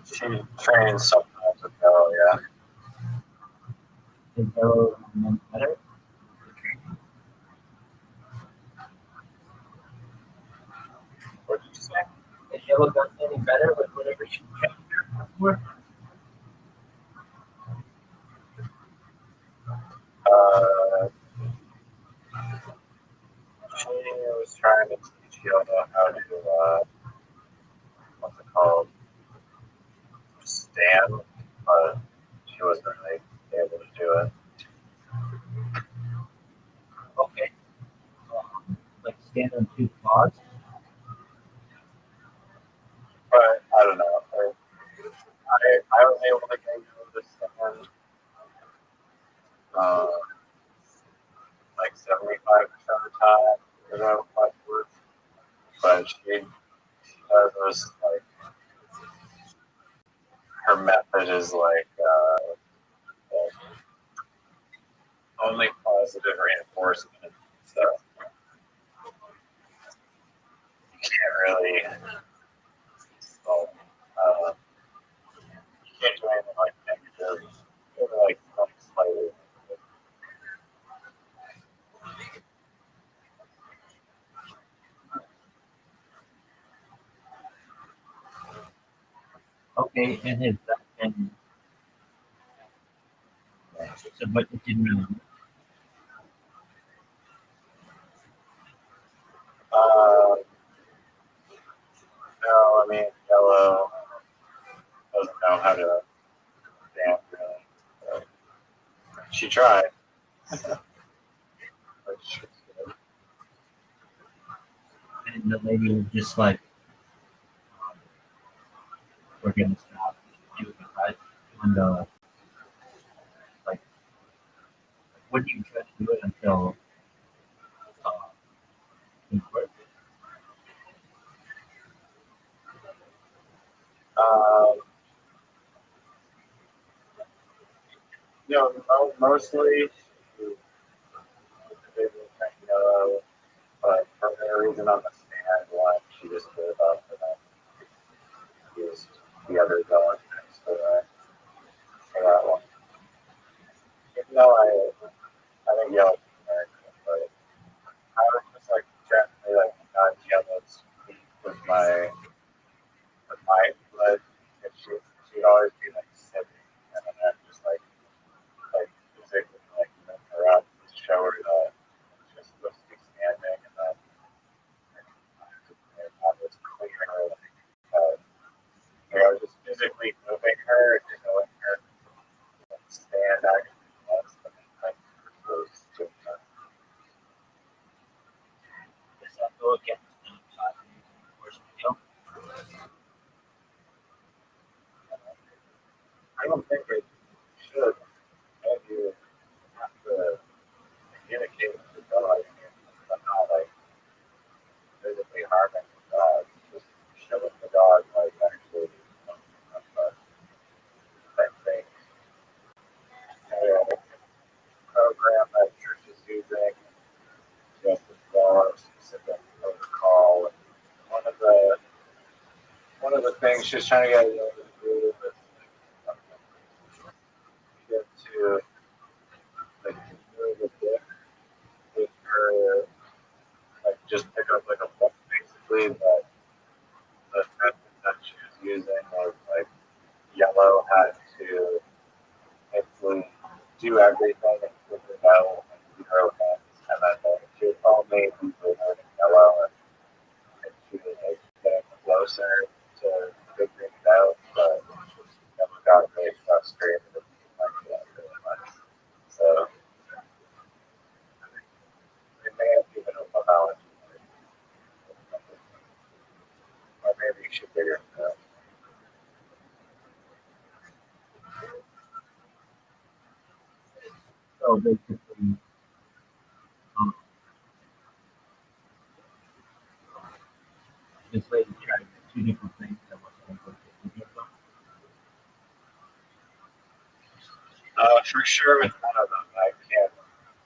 Speaker 3: She trains sometimes with Yellow, yeah.
Speaker 2: Is yellow better?
Speaker 3: What did you say?
Speaker 2: Is yellow got any better with whatever she trained her for?
Speaker 3: Uh, she was trying to teach Yoda how to, what's it called? Stand, but she wasn't really able to do it.
Speaker 2: Okay. Like stand on two paws?
Speaker 3: But I don't know. I was able to get Yoda to stand, like 75% of the time without much work. But she does this, like, her method is like, only positive reinforcement. So you can't really, well, you can't do anything like negative, like slightly.
Speaker 2: okay, and his and so, but it didn't really.
Speaker 3: No, I mean, Yellow doesn't know how to dance really. So she tried. But she,
Speaker 2: And the lady was just like, "We're gonna stop doing it, right?" And like, wouldn't you try to do it until uh, he quit?
Speaker 3: um, mostly they were kind of Yellow, but for no reason on the stand, one, she just gave up and then used the other villain next to her for that one. Even though I think Yellow can marry him, but I was just like gently like not Yellow's feet with my foot, and she'd always be like sitting, and then I'd just like physically like move her up to show her that she's supposed to be standing, and then I was clear like I was just physically moving her and knowing her like, stand actually was, but then like those two.
Speaker 2: Does that go against the course of the deal?
Speaker 3: I don't think it should have you have to communicate with the dog, but not like physically harming the dog, just showing the dog like actually that thing. And program that church is using just to follow specific protocol. And one of the things she's trying to get you to do is get to like move a bit with her, like just pick up like a book basically. But the method that she was using was like Yellow had to basically do everything with her no and her hands, and then she would only be learning Yellow, and she was like getting closer to figuring it out, but Yellow got really frustrated with like that really much. So it may have given up on knowledge, or maybe you should figure it out.
Speaker 2: So basically, um, this lady tried two different things that wasn't able to do.
Speaker 3: For sure with one of them, I can't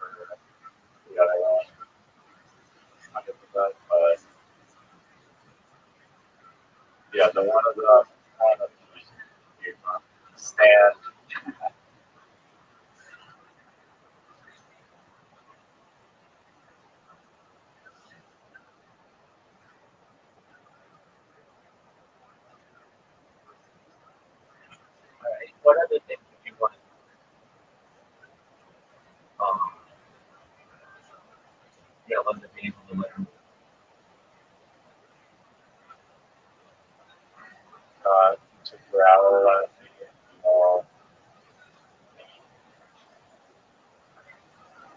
Speaker 3: remember the other one 100%, but yeah, the one of them, you stand.
Speaker 2: All right. What other things would you want to yell on the table to let them?
Speaker 3: To growl at me more.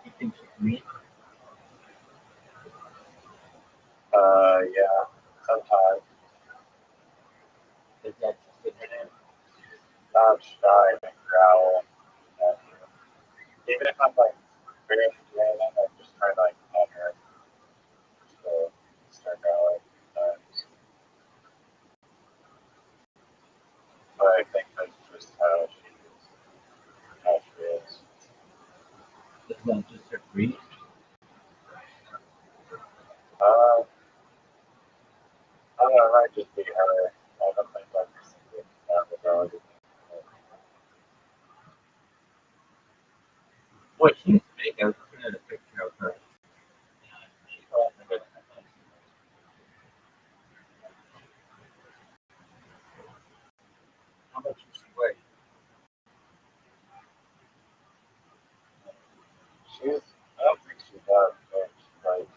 Speaker 2: You think she's mean?
Speaker 3: Yeah, sometimes
Speaker 2: Is that just in her name?
Speaker 3: not shy and growl. And even if I'm like very enjoying it, I just try to like pet her to start growling. But I think that's just how she is. How she is.
Speaker 2: Is that just her breed?
Speaker 3: Uh, I don't know, it might just be her. I don't think I've seen it that regard.
Speaker 2: What she's big. I was looking at a picture of her. She's probably bigger than that. much does she weigh?
Speaker 3: I don't think she does, but she's like,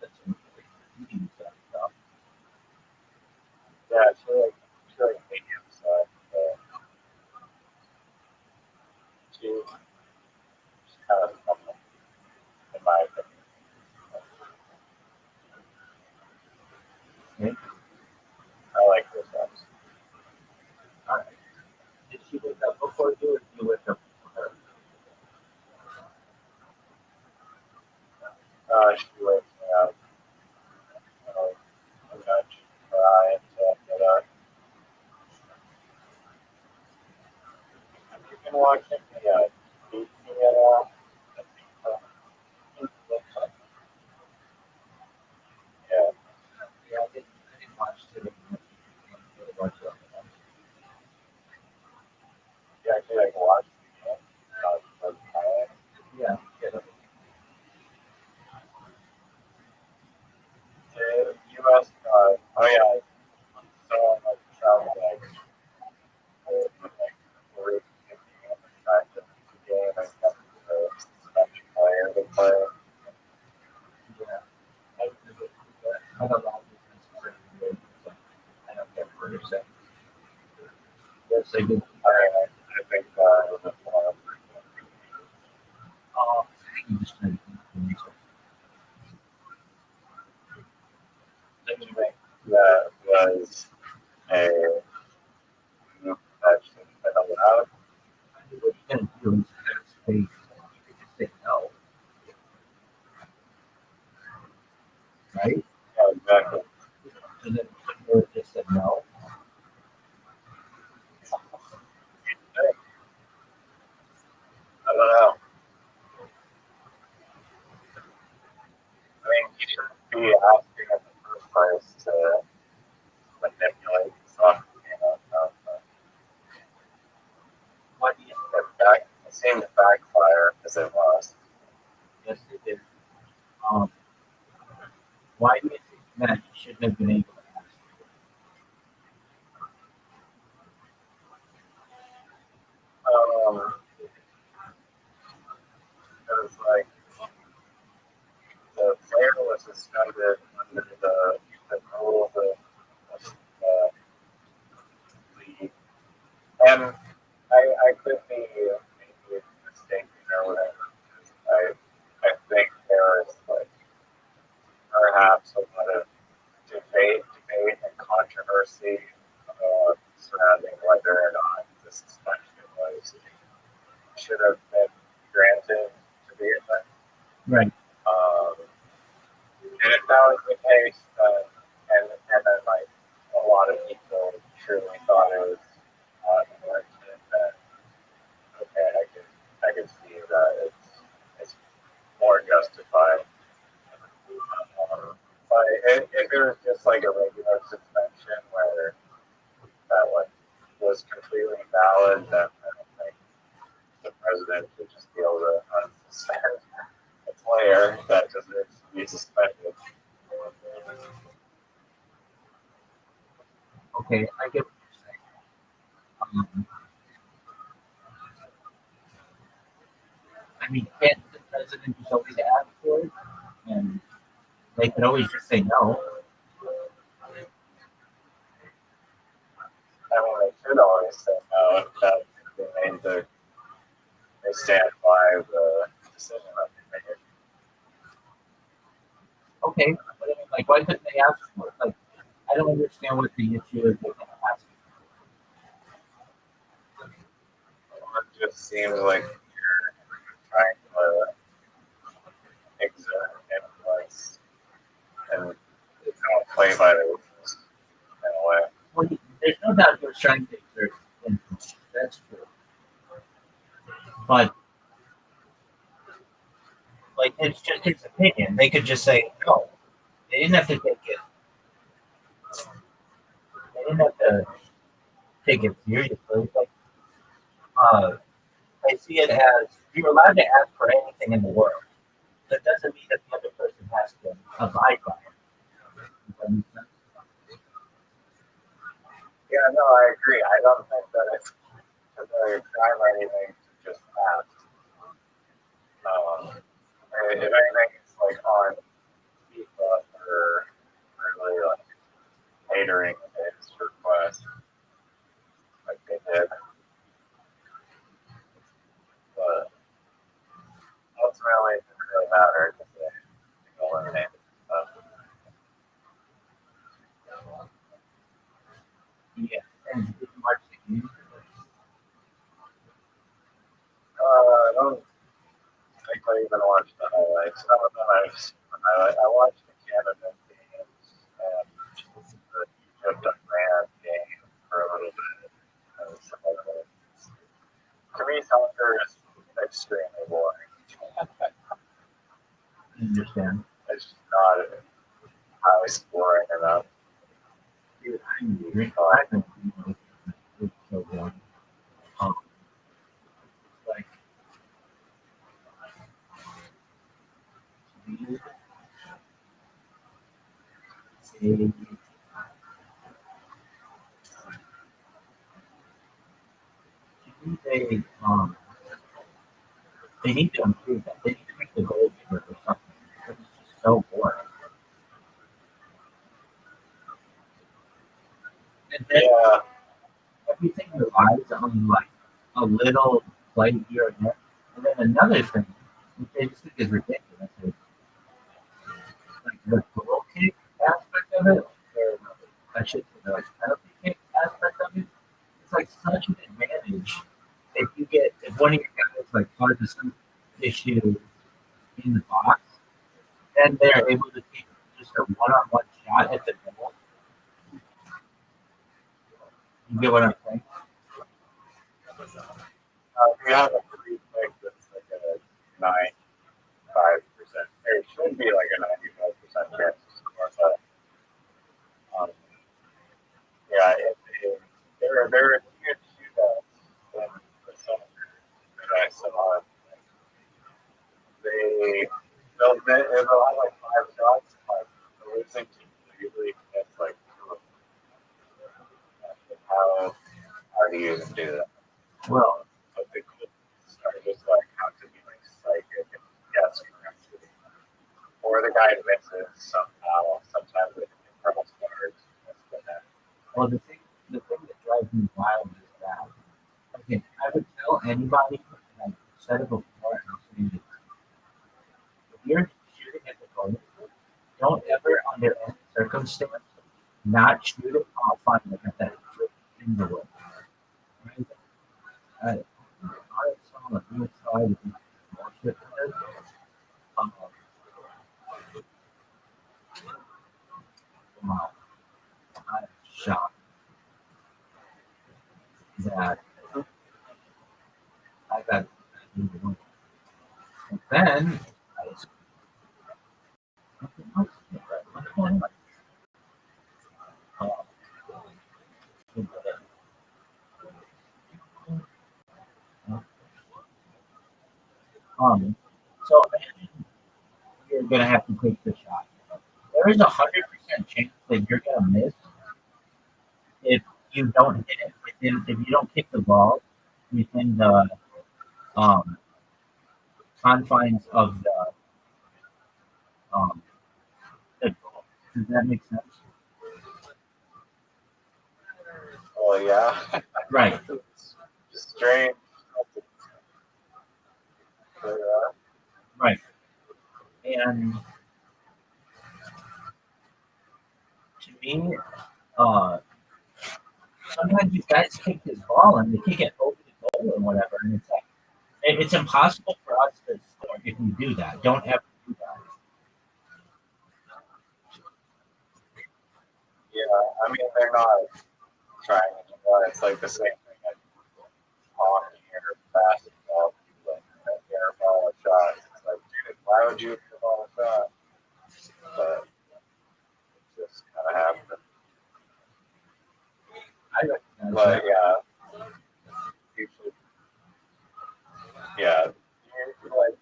Speaker 2: That's eating stuff.
Speaker 3: yeah, she like medium size. She's kind of something, in my opinion.
Speaker 2: Okay.
Speaker 3: I like her size.
Speaker 2: All right. Did she wake up before you, or did you wake up before her?
Speaker 3: She wakes me up. I'm gonna try and get up. Have you been watching the TV at all? Yeah.
Speaker 2: Yeah, I didn't watch today.
Speaker 3: You actually like watch the game? Like,
Speaker 2: Yeah, get up.
Speaker 3: the U.S. Oh yeah. So like travel like we're trying to game and the Spanish player to play.
Speaker 2: Yeah. I don't know. I don't get what you're saying. Yes, I do.
Speaker 3: I think it was a fun.
Speaker 2: You just trying to
Speaker 3: Anyway, that was a that I don't know.
Speaker 2: what you're going to do is say, you could just say no. Right?
Speaker 3: Yeah, exactly.
Speaker 2: And then you just said no.
Speaker 3: I don't know. I mean, you shouldn't be asking in the first place to manipulate the soccer game.
Speaker 2: Why do you
Speaker 3: It seemed to backfire because it was.
Speaker 2: yes, it did. Why do you think that you shouldn't have been able to ask?
Speaker 3: It was like the player was suspended under the rules of the league. And I could be maybe mistaken or whatever. I think there is like perhaps a lot of debate and controversy surrounding whether or not the suspension should have been granted to the event.
Speaker 2: Right.
Speaker 3: And if that was the case, and then like a lot of people truly thought it was unwarranted, then okay, I can see that it's more justified. But if it was just like a regular suspension where that one was completely valid, then I don't think the president should just be able to unsuspend a player that deserves to be suspended.
Speaker 2: Okay, I get what you're saying. I mean, can't the president just always ask for it? And they could always just say no.
Speaker 3: I mean, they should always say no if that they stand by the decision that they made.
Speaker 2: Okay, but I mean, like, why couldn't they ask for it? Like, I don't understand what the issue is with asking.
Speaker 3: It just seems like you're trying to exert influence and don't play by the rules in a way.
Speaker 2: Well, there's no doubt he was trying to exert influence. That's true. But, like, it's just his opinion. They could just say no. They didn't have to take it. They didn't have to take it seriously. Like, I see it as you're allowed to ask for anything in the world. That doesn't mean that the other person has to abide by it. Does that make sense?
Speaker 3: Yeah, no, I agree. I don't think that it's a very crime or anything to just ask. If anything, it's like on FIFA for really like catering his request, like they did. But ultimately, it didn't really matter because they eliminated stuff.
Speaker 2: Yeah. And did you watch the game?
Speaker 3: I don't think I even watched the highlights. Some of them I've seen the highlights. I watched the Canada games and the Egypt Iran game for a little bit. To me, soccer is extremely boring.
Speaker 2: I understand.
Speaker 3: It's just not highly scoring enough.
Speaker 2: Dude, I agree. I think it's so boring. Like, they need to improve that. They need to make the goal bigger or something. It's just so boring. And then
Speaker 3: Yeah,
Speaker 2: everything relies on like a little play here and there. And then another thing, which I just think is ridiculous, is like the goal kick aspect of it, or I should say the like penalty kick aspect of it. It's like such an advantage if one of your guys like causes some issue in the box, then they're able to take just a one-on-one shot at the goal. You get what I'm saying?
Speaker 3: we have a free pick that's like a 95%. It should be like a 95% chance to score, but yeah, there are huge shootouts in the summer that I saw. They'll have like 5 shots, like the losing team usually gets like 2 of them. How do you even do that?
Speaker 2: Well,
Speaker 3: But the goals are just like have to be like psychic and guess correctly. Or the guy misses somehow. Sometimes with cross guards.
Speaker 2: well, the thing that drives me wild is that okay, I would tell anybody, and I've said it before, and I'm saying it, if you're shooting at the goal, don't ever, under any circumstance, not shoot it off on like that in the way. Right? I saw like you saw it with bullshit. Um, wow, I'm shocked that I got. And then I was so imagine you're gonna have to take the shot. There is 100% chance that you're gonna miss if you don't hit it within if you don't kick the ball within the um, confines of um, the goal. Does that make sense?
Speaker 3: Well, yeah.
Speaker 2: Right.
Speaker 3: It's just strange.
Speaker 2: Right. And to me, uh, sometimes these guys kick this ball and they kick it over the goal and whatever, and it's like it's impossible for us to score if we do that. Don't ever do that.
Speaker 3: Yeah, I mean, they're not trying anymore. It's like the same thing as hockey or basketball. Like, airball a shot. It's like, dude, why would you airball a shot? But it just kind of happened.
Speaker 2: I recognize
Speaker 3: But
Speaker 2: that.
Speaker 3: yeah, usually, yeah, like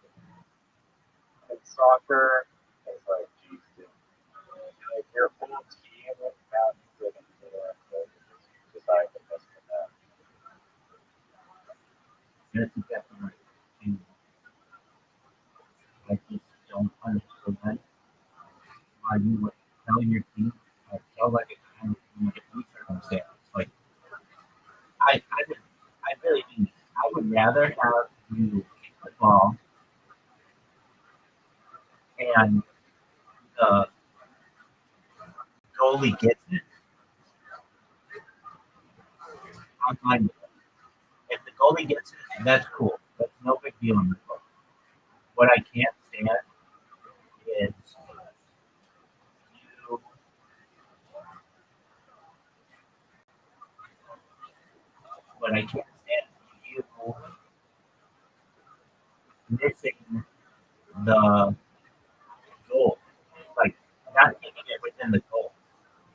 Speaker 3: in soccer, it's like, geez, like your whole team is not good. Just
Speaker 2: are you like telling your team, like tell like a kind of in any circumstance? Like I really mean this. I would rather have you kick the ball and the goalie gets it. I'm fine with it. If the goalie gets it, that's cool. That's no big deal in the book. What I can't stand is you. What I can't stand is you missing the goal, like not taking it within the goal.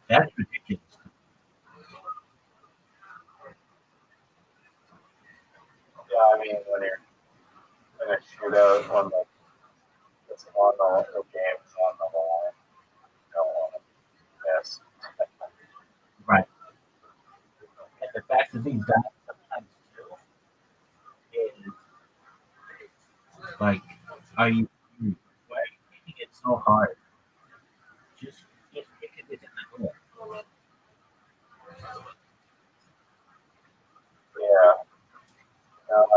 Speaker 2: That's ridiculous.
Speaker 3: Yeah, I mean, when you're in a shootout, when it's on the whole game, it's on the line, you don't want to miss.
Speaker 2: Right. And the fact that these guys sometimes do is like, why are you making it so hard? Just kick it within the goal.
Speaker 3: Yeah. No, I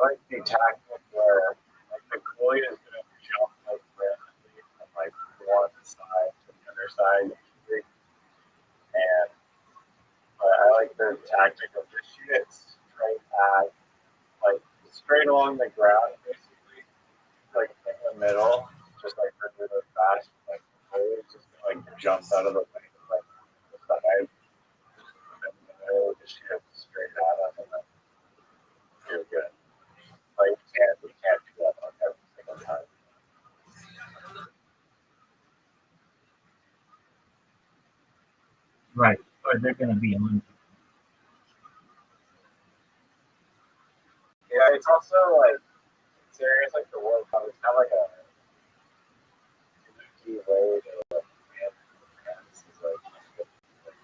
Speaker 3: like the tactic where like the goalie is going to jump like randomly from like one side to the other side, and I like the tactic of just shoot it straight at like straight along the ground, basically, like in the middle, just like really fast, like the goalie just like jumps out of the way, like the side, and then just shoot it straight at him, and then you're good. Like we can't do that on every single time.
Speaker 2: Right. Or they're gonna be on.
Speaker 3: Yeah, it's also like serious, like the World Cup. It's kind of like a key way to like man fans is like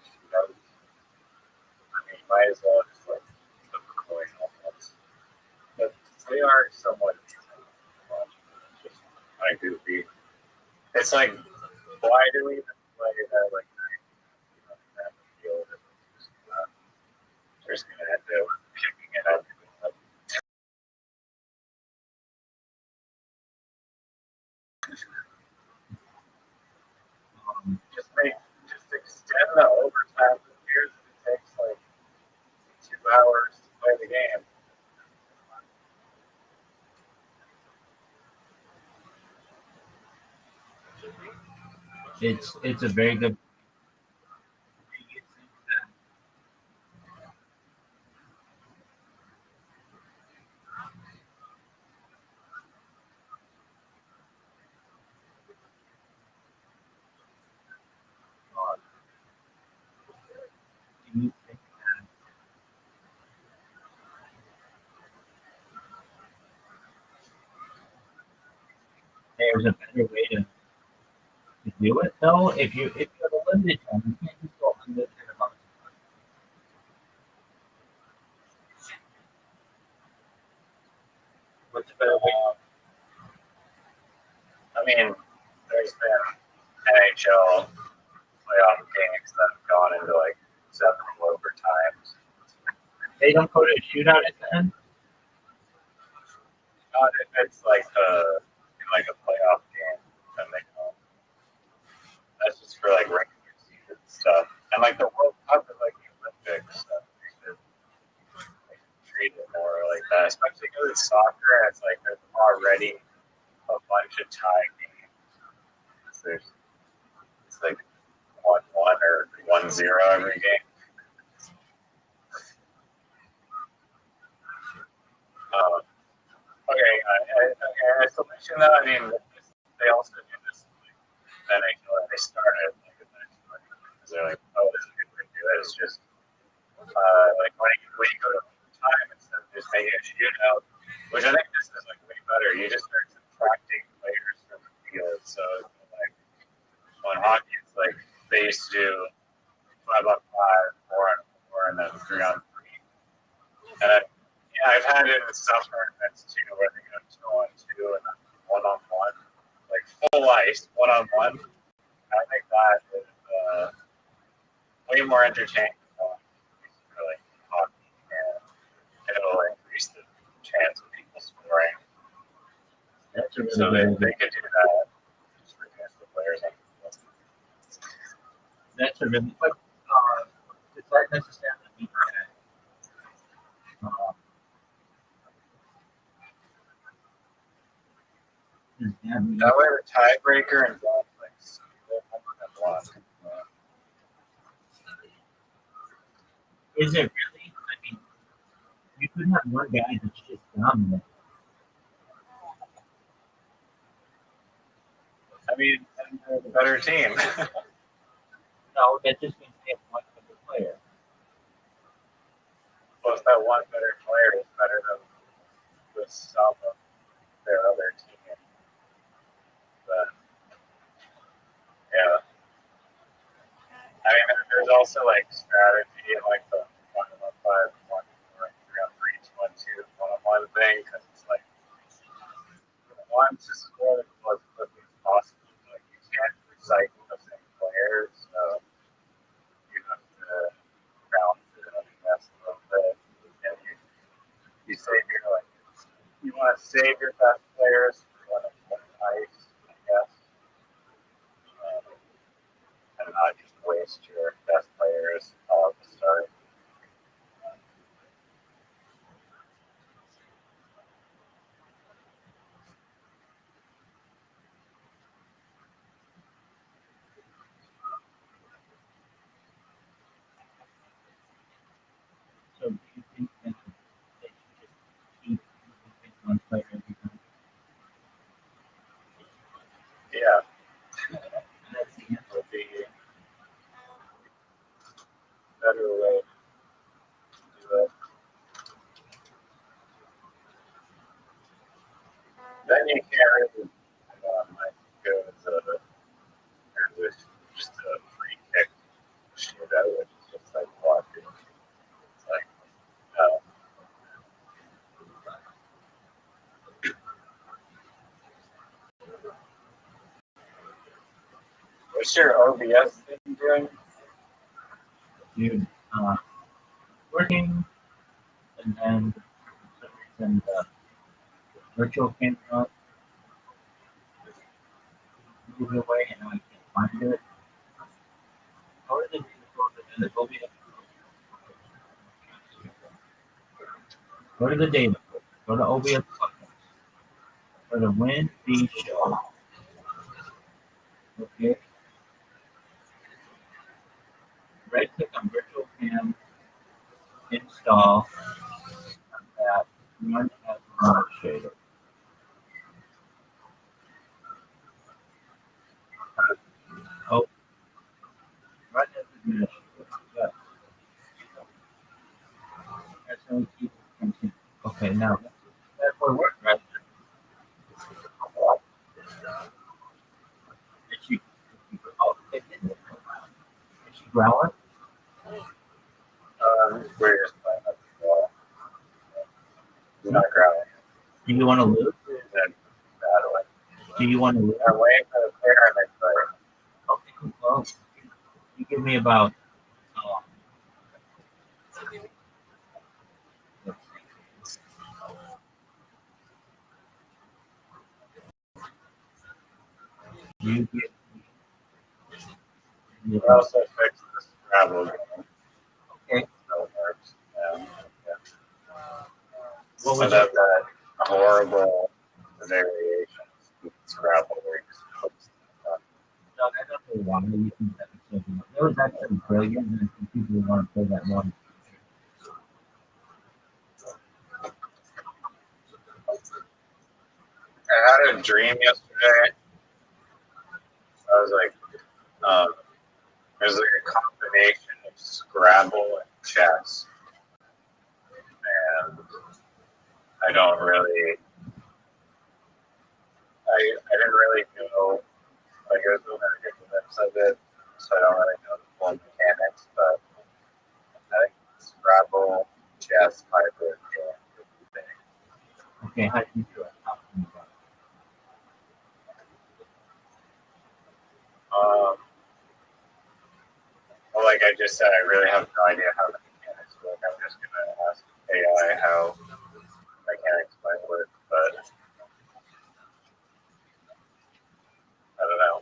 Speaker 3: shoot out. I mean, you might as well just like flip a coin almost. But they are somewhat just kind of goofy. It's like, why do we even play that like that field? We're just gonna end up picking it up. Just extend the overtime years. It takes like 2 hours to play the game.
Speaker 2: It's a very good. Do you think there's a better way to do it though? If you have a limited time, you can't just go unlimited amount. What's a better way?
Speaker 3: I mean, there's been NHL playoff games that have gone into like several overtimes.
Speaker 2: They don't go to a shootout at the end.
Speaker 3: Not if it's like a playoff game, then they don't. That's just for like regular season stuff. And like the World Cup is like the Olympics, so they should treat it more like that. Especially because it's soccer and it's like there's already a bunch of tie games. It's like 1-1 or 1-0 every game. Okay, as a solution though, I mean, they also do this. NHL, they started like eventually because they're like, oh, this is a good way to do it. It's just like when you go to time instead of just making a shootout, which I think this is like way better. You just start subtracting players from the field. So like on hockey, it's like they used to do 5-on-5, 4-on-4, and then 3-on-3. And I've had it in some tournaments too, where they go 2-on-2, 2 and then one-on-one, like full ice, one-on-one. I think that is way more entertaining than really hockey, and it'll increase the chance of people scoring.
Speaker 2: That's a really
Speaker 3: So
Speaker 2: good
Speaker 3: they could do that just for the players.
Speaker 2: That's a really, but does that necessarily mean that? Does that mean
Speaker 3: That way, the tiebreaker involves like steal and block.
Speaker 2: is it really? I mean, you could have one guy that's just dominant.
Speaker 3: I mean, and they're the better team.
Speaker 2: No, that just means they have one better player.
Speaker 3: Plus, that one better player is better than the sum of their other team. But yeah, I mean, there's also like strategy, like the 1-on-5, 1-3-on-3, 2-on-2, 1-on-1 thing, because it's like you want to score as quickly as possible. Like you can't recycle the same players, so you have to bounce it and invest a little bit, and you save your like you want to save your best players for when it's ice, I guess, and not just waste your best players all at the start.
Speaker 2: So do you think that they should just keep one player every time?
Speaker 3: Yeah,
Speaker 2: That's the answer.
Speaker 3: would be a better way to do it. Then you can't really like go as a transition, just a free kick shootout, which is just like watching. It's like, uh, what's your OBS thing doing?
Speaker 2: Dude, working, and then for some reason the virtual camera moved away, and now I can't find it. How did it go to go to the data, go to OBS, go to win the show. Okay, right click on virtual cam, install that, run as administrator. Oh, run as administrator. Yes. That's how we keep it continuing. Okay, now that will work, right? Is she, oh, it didn't. Is she growling?
Speaker 3: We're just playing up the wall. You're not growling.
Speaker 2: Do you want to lose?
Speaker 3: Then battling.
Speaker 2: Do you want to lose?
Speaker 3: I'm waiting for the player on next player.
Speaker 2: Okay, well, you give me about, let's see. You get
Speaker 3: We also fixed the Scrabble game.
Speaker 2: okay.
Speaker 3: So it works. Yeah.
Speaker 2: What
Speaker 3: So
Speaker 2: was
Speaker 3: that
Speaker 2: it?
Speaker 3: that horrible variations of Scrabble where you just put stuff.
Speaker 2: Doug, I don't know why you think that was so good. That was actually brilliant, and I think people would want to play that one.
Speaker 3: I had a dream yesterday. I was like, there's like a combination of Scrabble and chess, and I don't really, I didn't really know, like it was a very good glimpse of it, so I don't really know the full mechanics, but I think Scrabble, chess, hybrid game would be big.
Speaker 2: Okay, how do you do it? How can you do it?
Speaker 3: Well, like I just said, I really have no idea how the mechanics work. I'm just gonna ask AI how mechanics might work, but I don't know.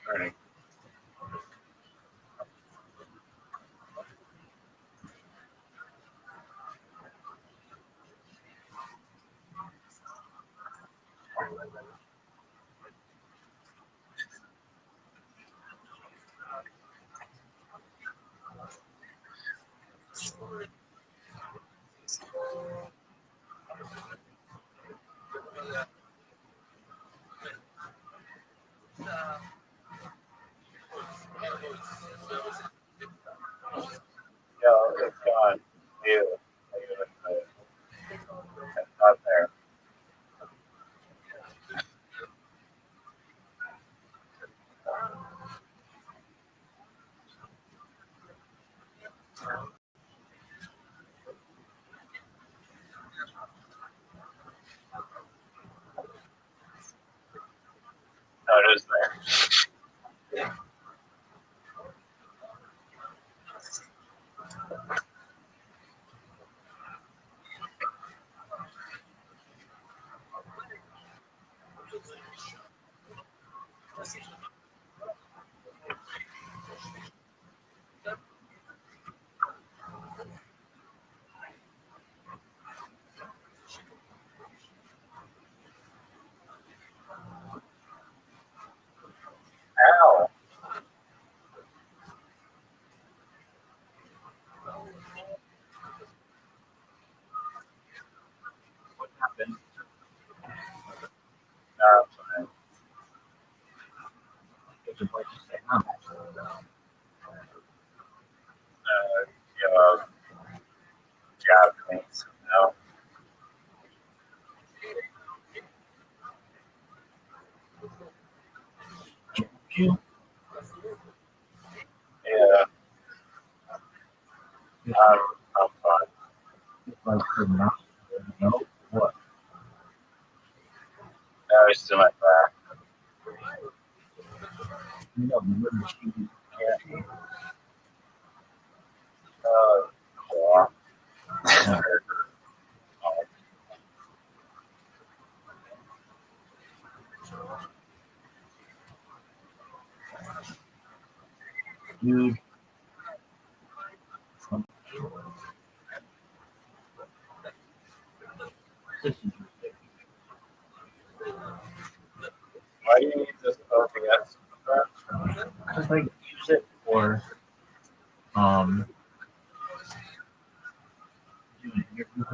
Speaker 3: Learning. Yo, it's gone. Ew. It's not there. No, it is there. Ow.
Speaker 2: What happened?
Speaker 3: No, I'm fine.
Speaker 2: Did you like to say no?
Speaker 3: Uh, Japanese. No.
Speaker 2: You
Speaker 3: Yeah, I'm, I'm fine.
Speaker 2: like to not know what?
Speaker 3: No, it's still my back.
Speaker 2: You know, when you can't.
Speaker 3: Yeah.
Speaker 2: You this is ridiculous.
Speaker 3: Why do you need this OBS?
Speaker 2: Because I use it for doing interviews.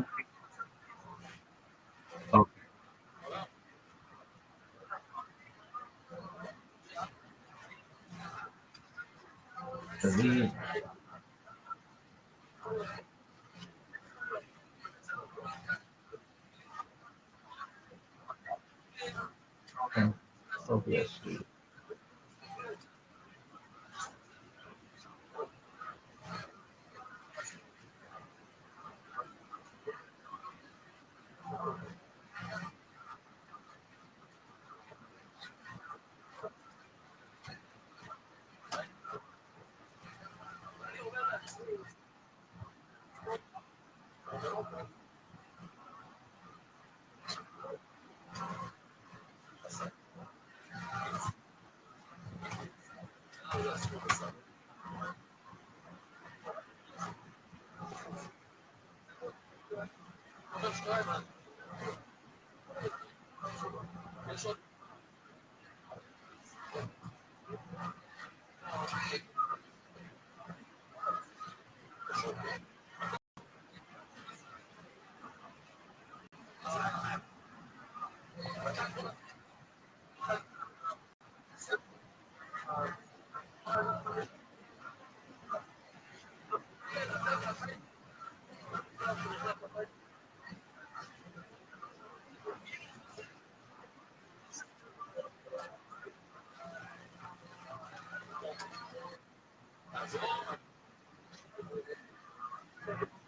Speaker 2: Okay. Delete. Okay. OBS Studio.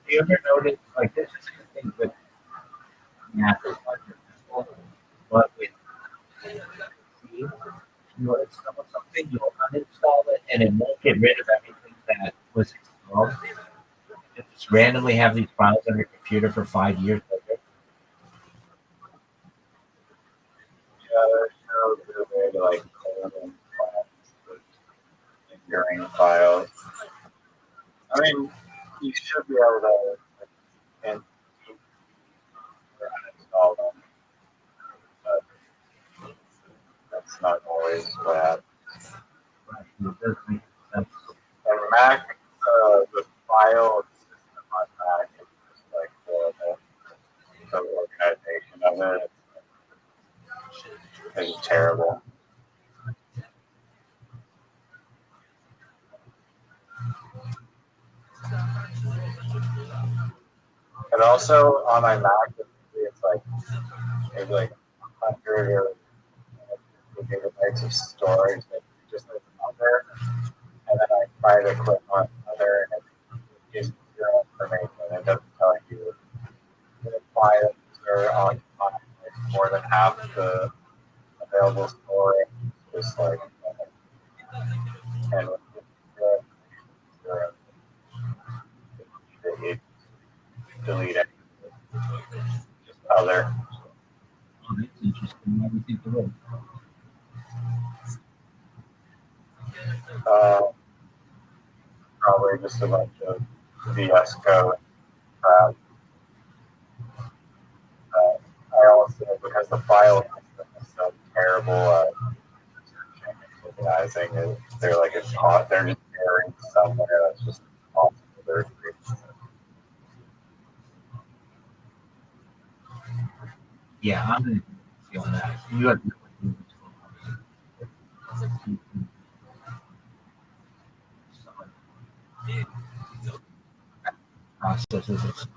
Speaker 2: Do you ever notice, like, this is the thing with math, but with C, it's something, you'll uninstall it and it won't get rid of everything that was installed. You just randomly have these files on your computer for 5 years later.
Speaker 3: Yeah, there's no good way to like clone and files, enduring files. I mean, you should be able to and uninstall them, but that's not always what happens.
Speaker 2: It does make sense.
Speaker 3: And Mac, the file system on Mac is just like the organization of it. It's terrible. And also on my Mac, it's like maybe like 100 or gigabytes of storage that just like number, and then I try to click on other, and it gives me zero information. It doesn't tell you the files are occupying like more than half the available storage. Just like and it delete it. Just other.
Speaker 2: Oh, that's interesting. Never think of it.
Speaker 3: Probably just a bunch of VS Code crap. I also, because the file system is so terrible at searching and organizing, they're like it's hot. They're just buried somewhere that's just impossible to retrieve.
Speaker 2: Yeah, I'm going to feel that. You have to processes it.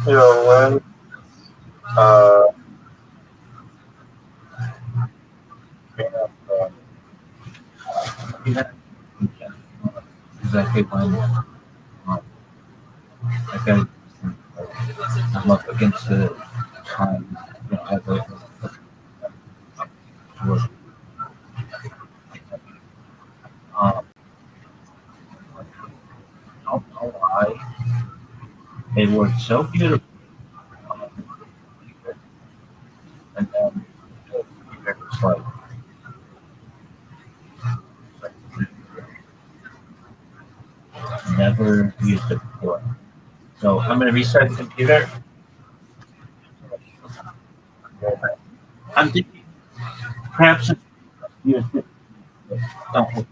Speaker 3: You know, when uh,
Speaker 2: Exactly when again, I'm up against the time. I go to work. I don't know why they work so beautiful, and then it's like never used it before. So I'm going to restart the computer. I'm thinking perhaps use it. Don't.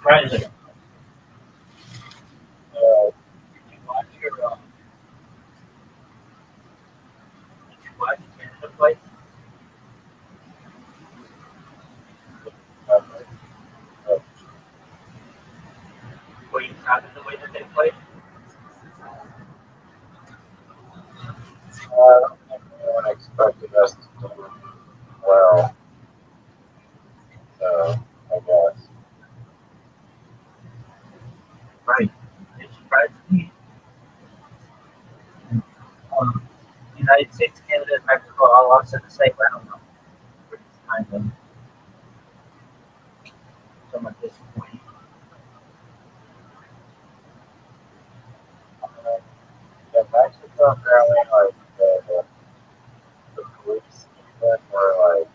Speaker 2: Right. Watch your watch your play.
Speaker 3: I don't think anyone expected us to do well, so I guess.
Speaker 2: Right. It surprised me. Um, United States, Canada, and Mexico all lost in the same round. Which is kind of somewhat disappointing.
Speaker 3: Yeah, Mexico apparently like the police even were like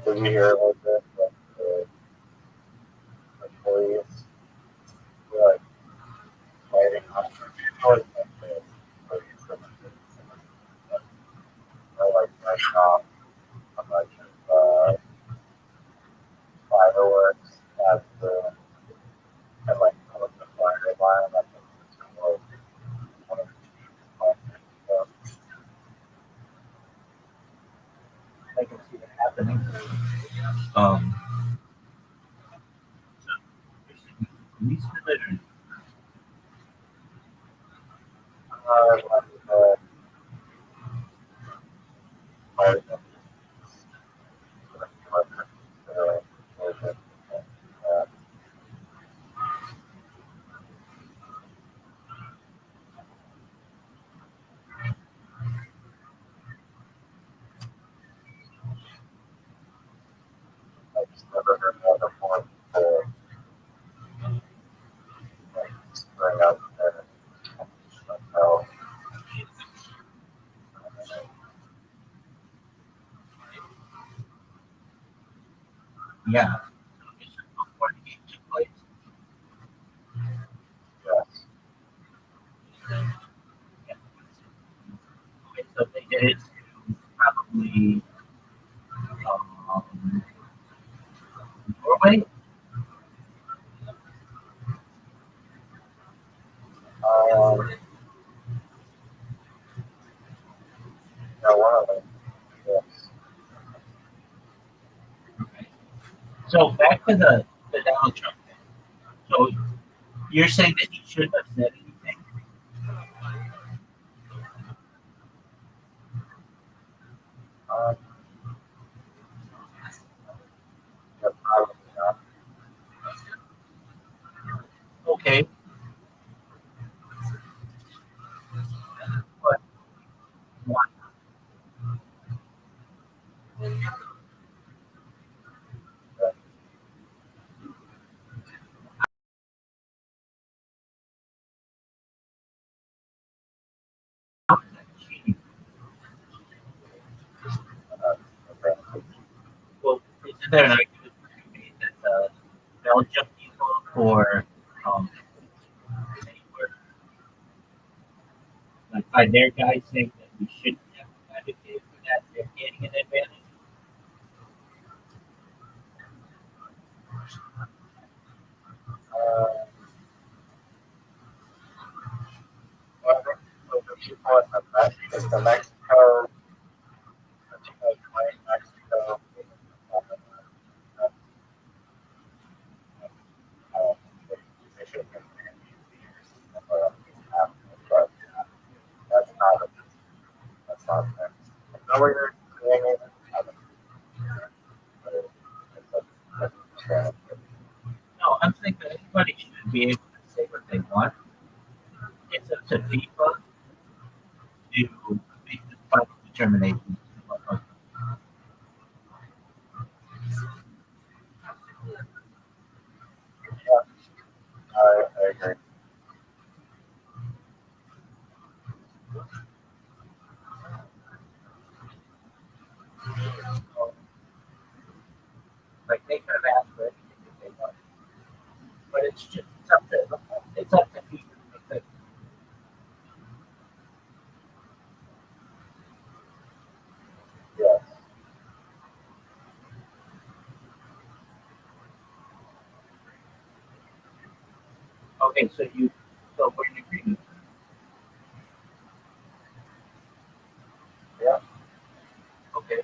Speaker 3: did you hear about this? Like the police were like fighting for people and the police were like rushing off a bunch of fireworks at the at like the fire line at the school. One of the teams. So,
Speaker 2: I can see that happening. Um, police religion.
Speaker 3: like fire uh, I just never heard another one to like bring up there. So,
Speaker 2: Yeah. Before the game took place.
Speaker 3: yes.
Speaker 2: Yeah. Okay, so they did it to probably Norway.
Speaker 3: Um, yeah, one of them. Yes.
Speaker 2: Okay. So back to the Donald Trump thing. So you're saying that he shouldn't have said anything?
Speaker 3: Um, yeah, probably not.
Speaker 2: Okay. But why not? Cheating.
Speaker 3: Okay.
Speaker 2: Well, isn't there an argument to be made that Belgium people for anywhere, like by their guys saying that we shouldn't have advocated for that, they're getting an advantage?
Speaker 3: Uh, well, the people in the Mexico, the people playing Mexico, um, they should have been but that's not that's not fair. No, we're creating
Speaker 2: No, I'm saying that anybody should be able to say what they want. It's up to FIFA to make the final determination.
Speaker 3: I agree.
Speaker 2: Like they could have asked for anything if they wanted, but it's up to FIFA to make the.
Speaker 3: Yes.
Speaker 2: Okay, so we're in agreement.
Speaker 3: Yeah.
Speaker 2: Okay,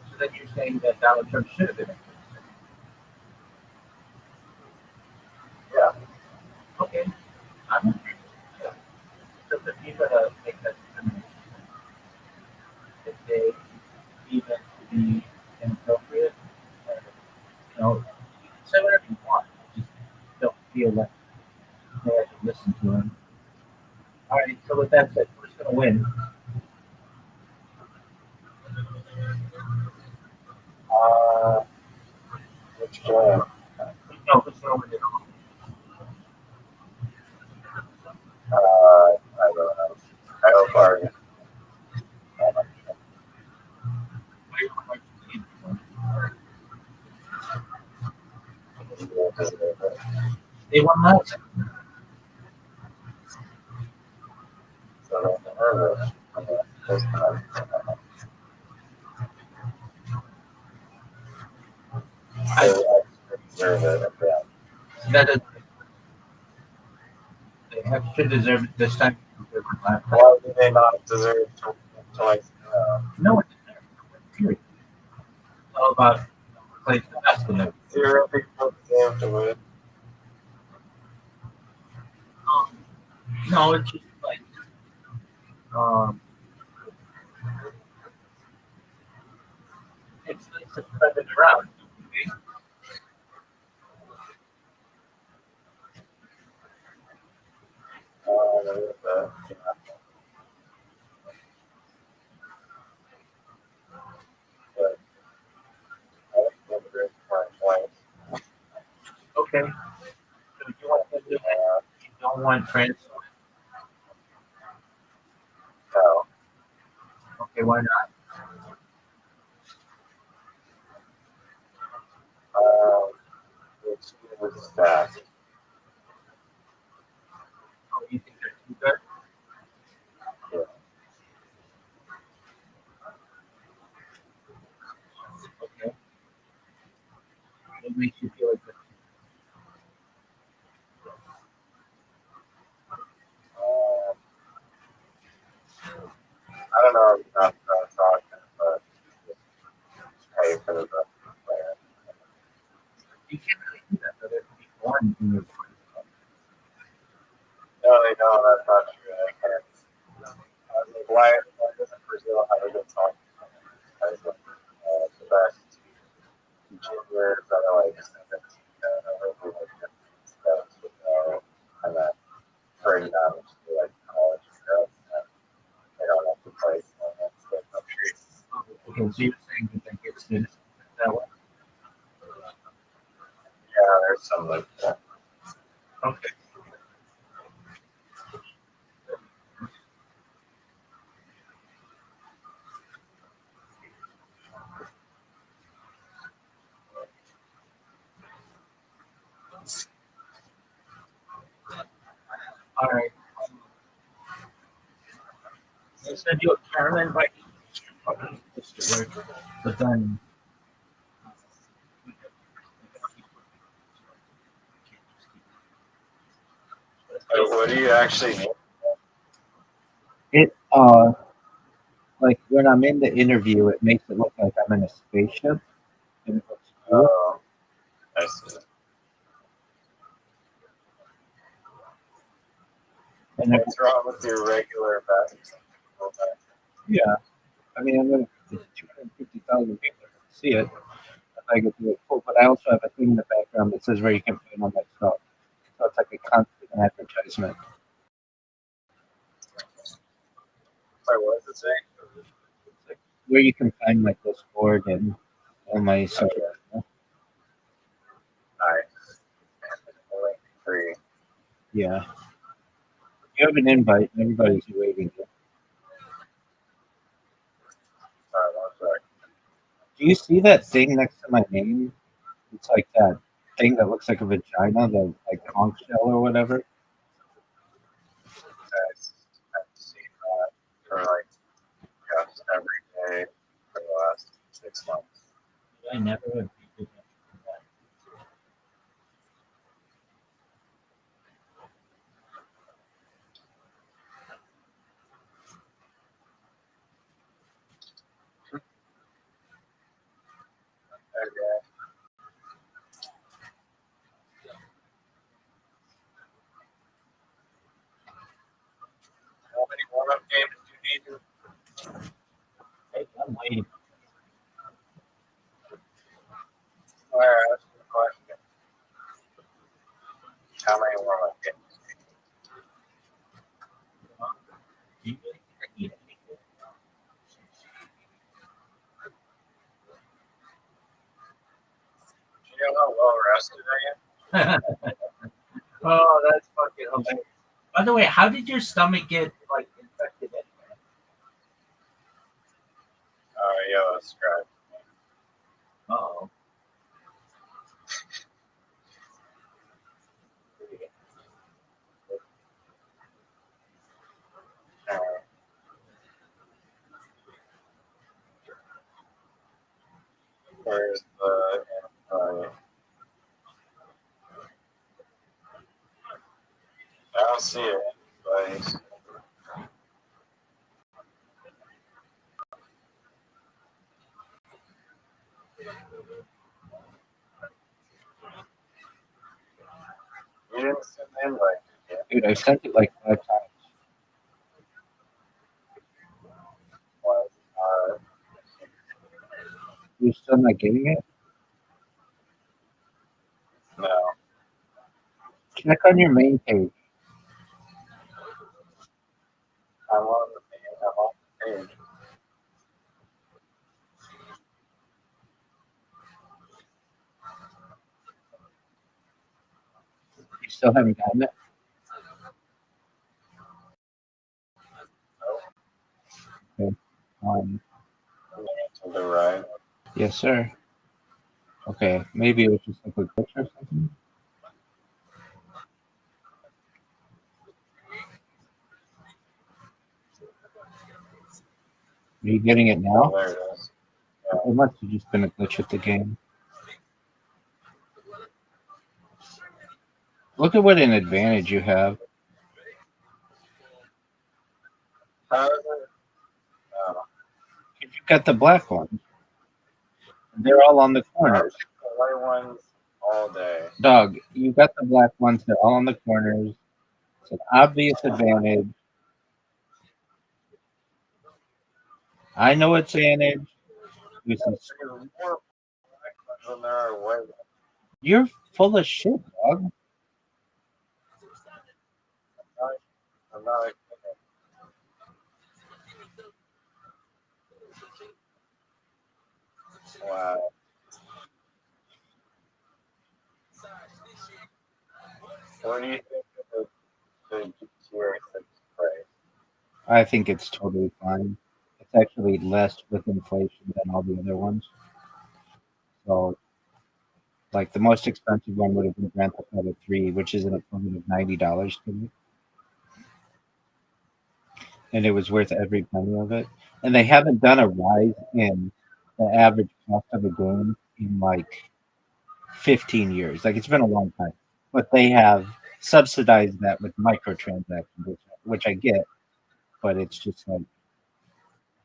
Speaker 2: so then you're saying that Donald Trump should have been in.
Speaker 3: Yeah.
Speaker 2: Okay, I'm in agreement. Yeah. if they even be inappropriate. Or, you can say whatever you want. I just don't feel like they have to listen to them. All right. So with that said, who's going to win?
Speaker 3: Which one?
Speaker 2: No, who's going to win it all?
Speaker 3: I don't know. I hope our
Speaker 2: They won last.
Speaker 3: so I don't know. This time. I deserve it.
Speaker 2: That is, they have to deserve it this time. They won last.
Speaker 3: Why do they not deserve to like?
Speaker 2: No one deserves it. Period. It's all about plays the best in it.
Speaker 3: Zero people deserve to win.
Speaker 2: No, it's just like it's nice to spread it around. Okay? Okay. So you want to do that? You don't want France?
Speaker 3: No.
Speaker 2: Okay, why not?
Speaker 3: Which was that?
Speaker 2: Oh, you think they're too good?
Speaker 3: Yeah.
Speaker 2: Okay. What makes you feel like that?
Speaker 3: I don't know if that's talking, but pay for the best player.
Speaker 2: You can't really do that. Though. There could be one in your
Speaker 3: No, they don't. That's not true. They can't. I was like, why doesn't Brazil have a good soccer team? As the best juniors that are like 17 or like stuff, and then bring them to like college girls, and they don't have to play against the country.
Speaker 2: Okay, so you're saying you think it's that way?
Speaker 3: Yeah, there's some like that.
Speaker 2: Okay. All right. They send you a Karen invite. Okay, this will work. But then.
Speaker 3: What do you actually need?
Speaker 5: It like when I'm in the interview, it makes it look like I'm in a spaceship, and it looks cool.
Speaker 3: I see.
Speaker 5: And then,
Speaker 3: What's wrong with your regular basketball?
Speaker 5: yeah, I mean, I'm gonna 250,000 people can see it if I get to it full. But I also have a thing in the background that says where you can find all that stuff. So it's like a constant advertisement.
Speaker 3: Sorry, what does it say?
Speaker 5: It's like where you can find my Discord and all my social media.
Speaker 3: Nice. Link free.
Speaker 5: Yeah. You have an invite, and everybody's waiting.
Speaker 3: Sorry, one sec.
Speaker 5: Do you see that thing next to my name? It's like that thing that looks like a vagina, the like conch shell or whatever.
Speaker 3: I've seen that for like just every day for the last 6 months.
Speaker 2: I never would be
Speaker 3: Okay. How many warm-up games do you need? yesterday.
Speaker 2: Oh, that's fucking amazing. By the way, how did your stomach get like infected?
Speaker 3: Yellow stripe.
Speaker 2: Oh.
Speaker 3: Where's the I don't see it. But you didn't send the invite.
Speaker 5: Dude, I sent it like 5 times. You're still not getting it?
Speaker 3: No.
Speaker 5: Check on your main page.
Speaker 3: I'm on the page.
Speaker 5: You still haven't gotten it? Okay.
Speaker 3: To the right.
Speaker 5: Yes, sir. Okay, maybe it was just like a glitch or something. Are you getting it now?
Speaker 3: There it is.
Speaker 5: It must have just been a glitch with the game. Look at what an advantage you have.
Speaker 3: How is it? No.
Speaker 5: You got the black ones. They're all on the corners.
Speaker 3: The white ones all day.
Speaker 5: Dog, you got the black ones. They're all on the corners. It's an obvious advantage. I know it's advantage. This is-
Speaker 3: There's more black ones than there are white ones.
Speaker 5: You're full of shit, dog.
Speaker 3: I'm not kidding. Wow. What do you think of the GTA 6 price?
Speaker 5: I think it's totally fine. It's actually less with inflation than all the other ones. So, like the most expensive one would have been Grand Theft Auto 3, which is an equivalent of $90 to me. And it was worth every penny of it. And they haven't done a rise in the average cost of a game in like 15 years. Like it's been a long time. But they have subsidized that with microtransactions, which I get. But it's just like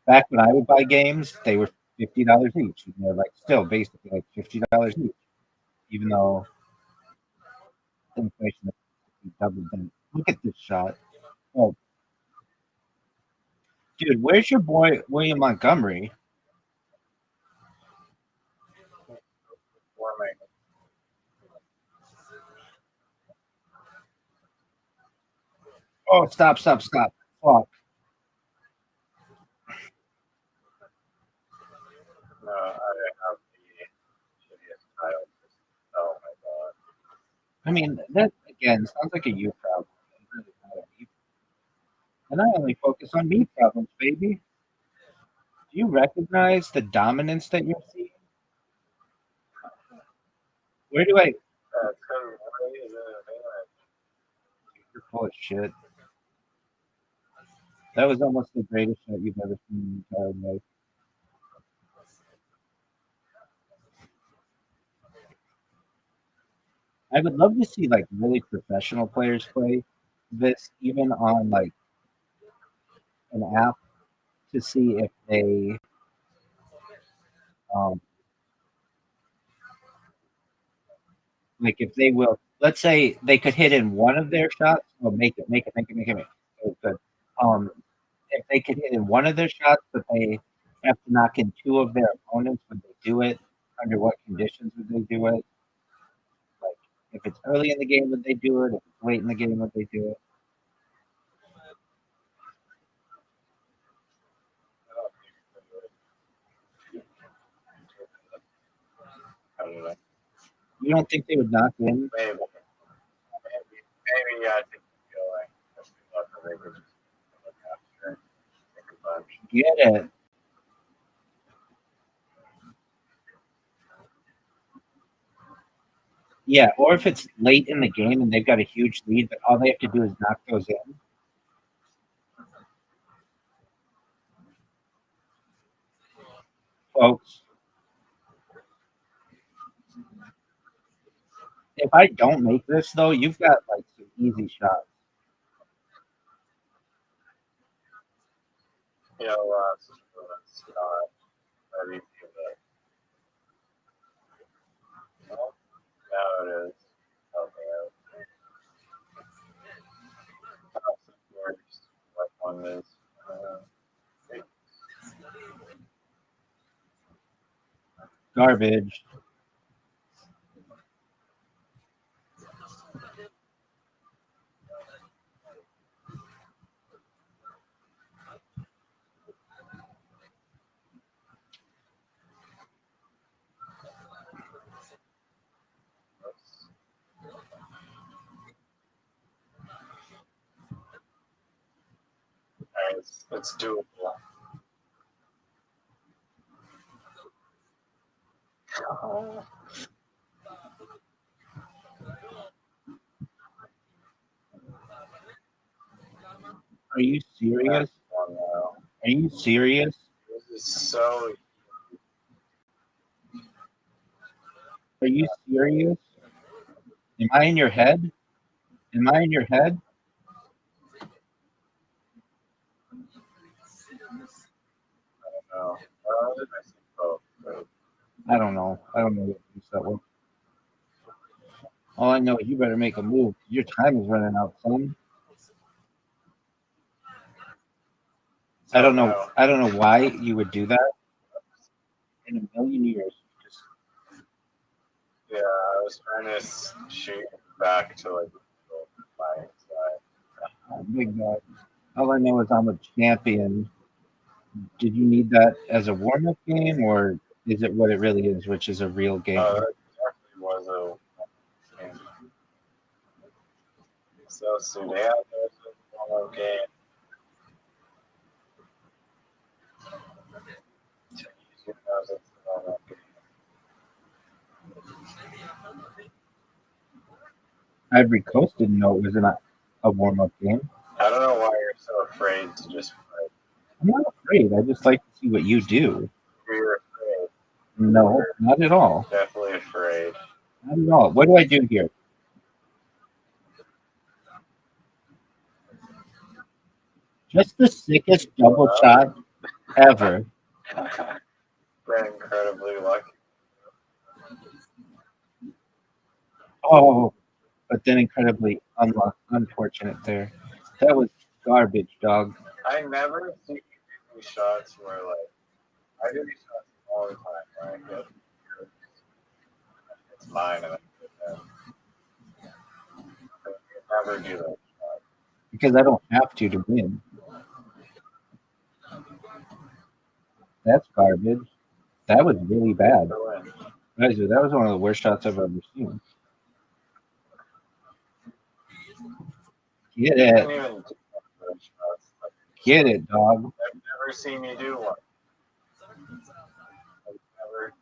Speaker 5: back when I would buy games, they were $50 each. And they're like still basically like $50 each, even though inflation has doubled them. Look at this shot. Oh, dude, where's your boy William Montgomery?
Speaker 3: Warming.
Speaker 5: Oh, stop. Fuck.
Speaker 3: No, I have the shittiest title. Oh my god.
Speaker 5: I mean, that again sounds like a you problem. Really not a me. And I only focus on me problems, baby. Do you recognize the dominance that you're seeing? Where do I? You're full of shit. That was almost the greatest shot you've ever seen in your entire life. I would love to see like really professional players play this, even on like an app, to see if they um, like if they will. Let's say they could hit in one of their shots, or make it. Oh, good. Um, if they could hit in one of their shots, but they have to knock in two of their opponents, would they do it? Under what conditions would they do it? Like if it's early in the game, would they do it? If it's late in the game, would they do it?
Speaker 3: I don't know.
Speaker 5: You don't think they would knock in?
Speaker 3: Maybe. Maybe I think feel like that's too much for they could just look after take a bunch.
Speaker 5: Get it. Yeah, or if it's late in the game and they've got a huge lead, but all they have to do is knock those in. Folks, if I don't make this though, you've got like some easy shots.
Speaker 3: You know, that's not ready for the. Well, now it is. Okay. What one is?
Speaker 5: Garbage.
Speaker 3: It's doable.
Speaker 5: Are you serious?
Speaker 3: Are
Speaker 5: Are you serious?
Speaker 3: This is so.
Speaker 5: Are you serious? Am I in your head? Am I in your head?
Speaker 3: No.
Speaker 5: I don't know. I don't know what use that one. All I know is you better make a move. Your time is running out, son. I don't know. I don't know why you would do that. In a million years. Just
Speaker 3: Yeah, I was trying to shoot back to like my side.
Speaker 5: big guy. All I know is I'm a champion. Did you need that as a warm-up game, or is it what it really is, which is a real game?
Speaker 3: It definitely was a game. So Sudan was a warm-up game.
Speaker 5: Ivory Coast didn't know it was a warm-up game.
Speaker 3: I don't know why you're so afraid to just play.
Speaker 5: I'm not afraid. I just like to see what you do.
Speaker 3: You're afraid.
Speaker 5: No, not at all.
Speaker 3: Definitely afraid.
Speaker 5: Not at all. What do I do here? Just the sickest double shot ever.
Speaker 3: Been incredibly lucky.
Speaker 5: Oh, but then incredibly unfortunate there. That was garbage, dog.
Speaker 3: I never see these shots where like I do these shots all the time. Right? It's mine, and I never do that.
Speaker 5: Because I don't have to win. That's garbage. That was really bad. Guys, that was one of the worst shots I've ever seen. Get
Speaker 3: I don't
Speaker 5: it.
Speaker 3: even do those shots.
Speaker 5: Get it, dog.
Speaker 3: I've never seen you do one. I've never.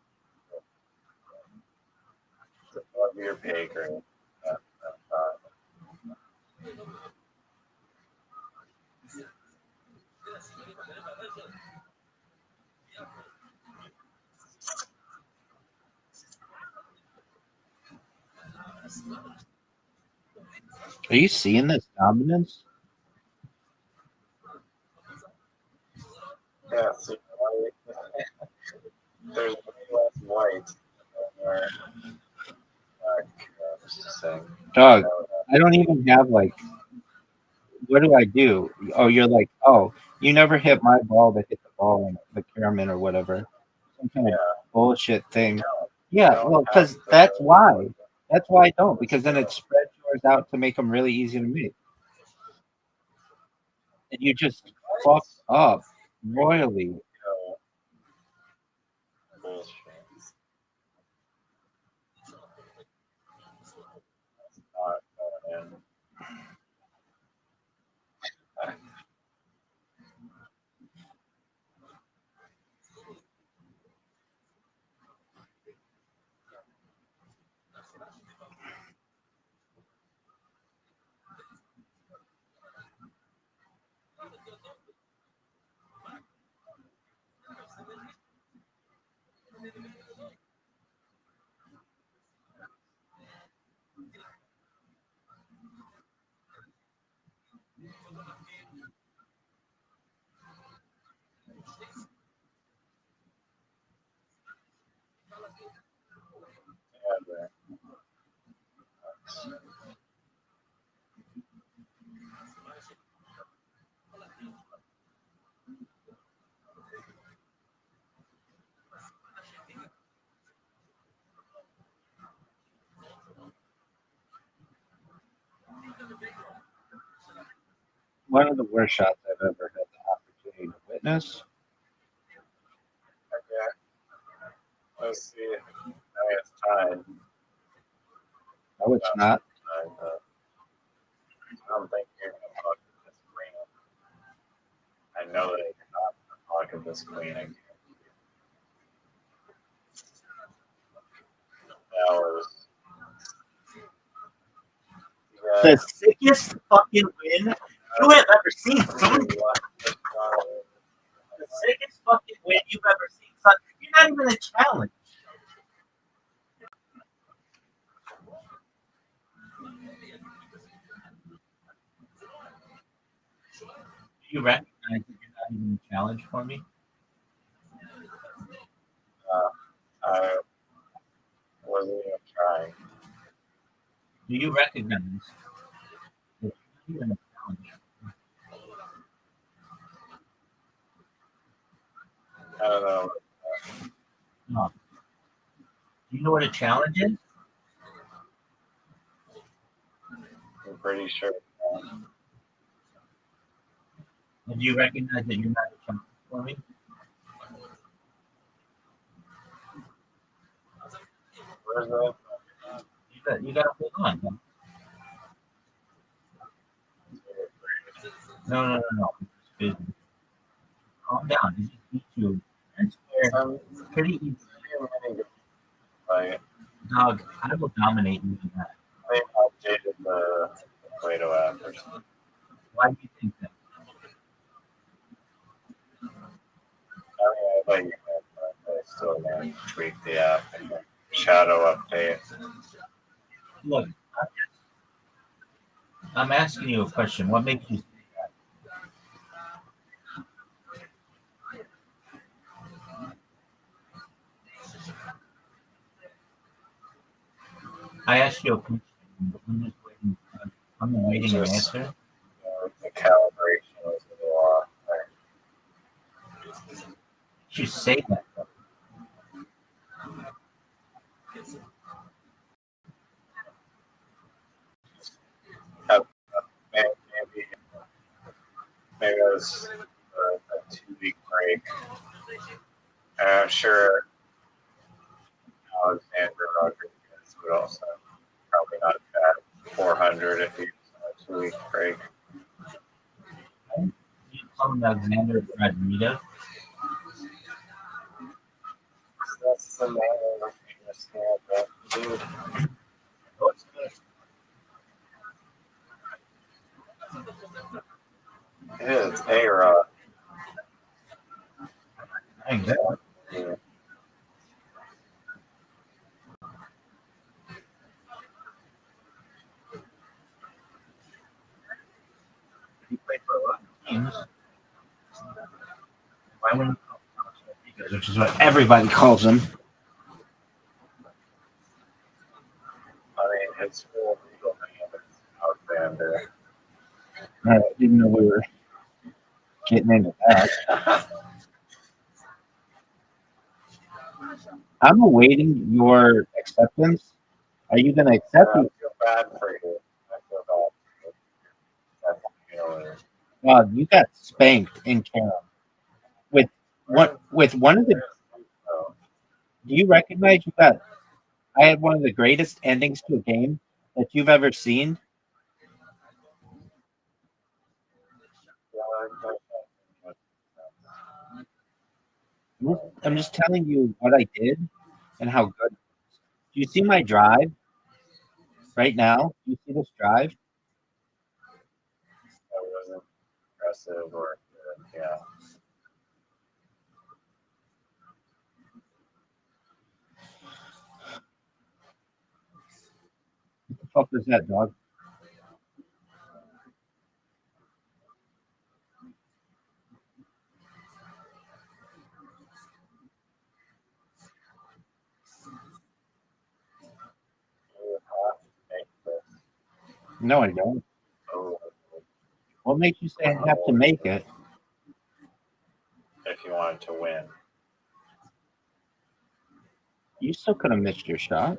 Speaker 3: It's above your pay grade.
Speaker 5: Are you seeing this dominance?
Speaker 3: Yeah, see, there's way less white.
Speaker 5: Dog, I don't even have like, what do I do? Oh, you're like, oh, you never hit my ball to hit the ball in the Karaman or whatever. Some kind of bullshit thing. Yeah, well, because that's why. That's why I don't, because then it spreads yours out to make them really easy to make. And you just fuck up royally. One of the worst shots I've ever had the opportunity to witness.
Speaker 3: Okay. Let's see. I mean, it's time.
Speaker 5: No, it's not.
Speaker 3: Time, but I don't think you're going to fuck with this queen. I know that you're not going to fuck with this queen. That was.
Speaker 2: The sickest fucking win you have ever seen, son. The sickest fucking win you've ever seen, son. You're not even a challenge. Do you recognize that you're not even a challenge for me?
Speaker 3: I wasn't even trying.
Speaker 2: Do you recognize that you're not even a challenge?
Speaker 3: I don't know.
Speaker 2: No. Do you know what a challenge is?
Speaker 3: I'm pretty sure.
Speaker 2: And do you recognize that you're not a challenge for me?
Speaker 3: Where's that?
Speaker 2: You got to hold on. Man. No. It's business. Calm down. It's just beat you. That's fair. It's pretty easy.
Speaker 3: Like,
Speaker 2: Dog, I will dominate you in that.
Speaker 3: they updated the Play-Doh app or something.
Speaker 2: Why do you think that?
Speaker 3: I mean, I still want to tweak the app and shadow update.
Speaker 2: Look, I'm asking you a question. What makes you say that? I asked you a question. I'm just waiting. I'm awaiting an answer.
Speaker 3: The calibration was a little off.
Speaker 2: You say that.
Speaker 3: Maybe it was a 2-week break. And I'm sure Alexander Rodriguez would also probably not have had 400 if he was on a 2-week break.
Speaker 2: You call him Alexander Rodriguez?
Speaker 3: That's the name of the famous stand-up dude.
Speaker 2: What's good?
Speaker 3: It is A-Rod.
Speaker 2: Exactly.
Speaker 3: Yeah.
Speaker 2: He played for a lot of teams. Why wouldn't you call him Alex Rodriguez, which is what everybody calls him?
Speaker 3: I mean, his full legal name is Alexander.
Speaker 5: I didn't know we were getting into that. I'm awaiting your acceptance. Are you going to accept
Speaker 3: I
Speaker 5: it?
Speaker 3: feel bad for you. I feel bad for you. That's feeling.
Speaker 5: You got spanked in Carom with one of the.
Speaker 3: Oh,
Speaker 5: Do you recognize you got? I had one of the greatest endings to a game that you've ever seen. I'm just telling you what I did and how good. Do you see my drive right now? Do you see this drive?
Speaker 3: that wasn't impressive or good. Yeah.
Speaker 5: fuck was that, dog?
Speaker 3: You have to make this.
Speaker 5: No, I don't.
Speaker 3: Oh,
Speaker 5: What makes you say I have to make it?
Speaker 3: if you wanted to win.
Speaker 5: You still could have missed your shot.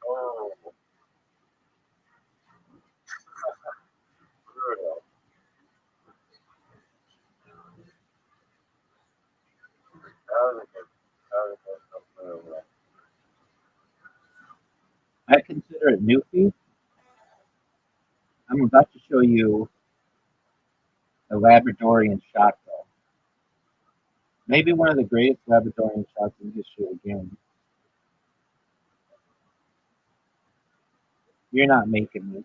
Speaker 3: Oh, brutal. That was a good move.
Speaker 5: I consider it newfie. I'm about to show you a Labradorian shot, though. Maybe one of the greatest Labradorian shots in history of the game. You're not making this.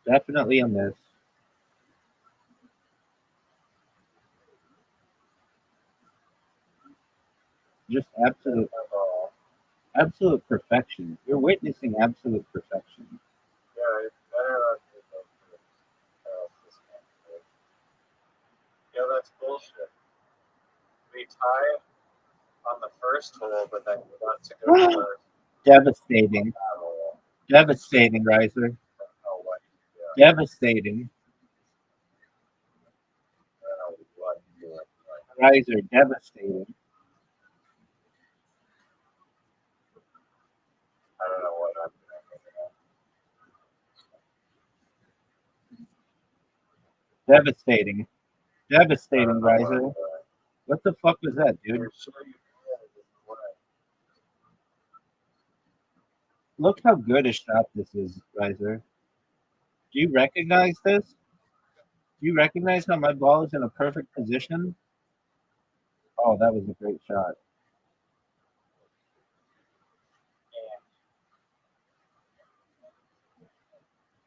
Speaker 5: Definitely a miss. Just absolute perfection. You're witnessing absolute perfection.
Speaker 3: Yeah, it's better on this game. Yeah, that's bullshit. We tied on the first hole, but then we got to go first.
Speaker 5: Devastating.
Speaker 3: That hole.
Speaker 5: Devastating, Riser.
Speaker 3: I don't know what you do.
Speaker 5: Devastating.
Speaker 3: I don't know what you do.
Speaker 5: Riser, devastating.
Speaker 3: I don't know what I'm doing.
Speaker 5: Devastating. Devastating, Riser. What the fuck was that, dude?
Speaker 3: You're sure you did it way.
Speaker 5: Look how good a shot this is, Riser. Do you recognize this? Do you recognize how my ball is in a perfect position? Oh, that was a great shot.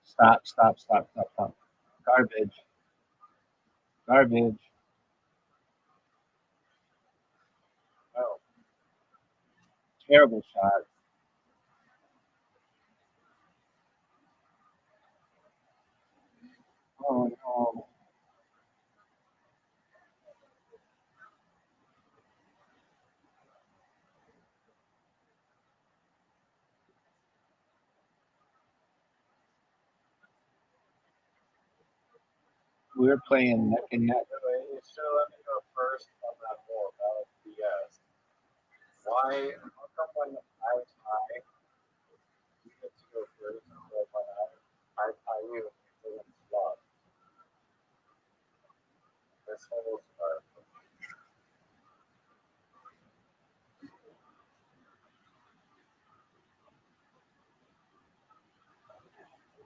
Speaker 5: Stop, stop, stop, stop, stop. Garbage. Garbage.
Speaker 3: Oh,
Speaker 5: Terrible shot. Oh, no. We were playing neck and neck.
Speaker 3: anyway, you should have let me go first on that hole. That was BS. Why? How come when I tie, you get to go first, and so when I tie you, it doesn't flop. This hole's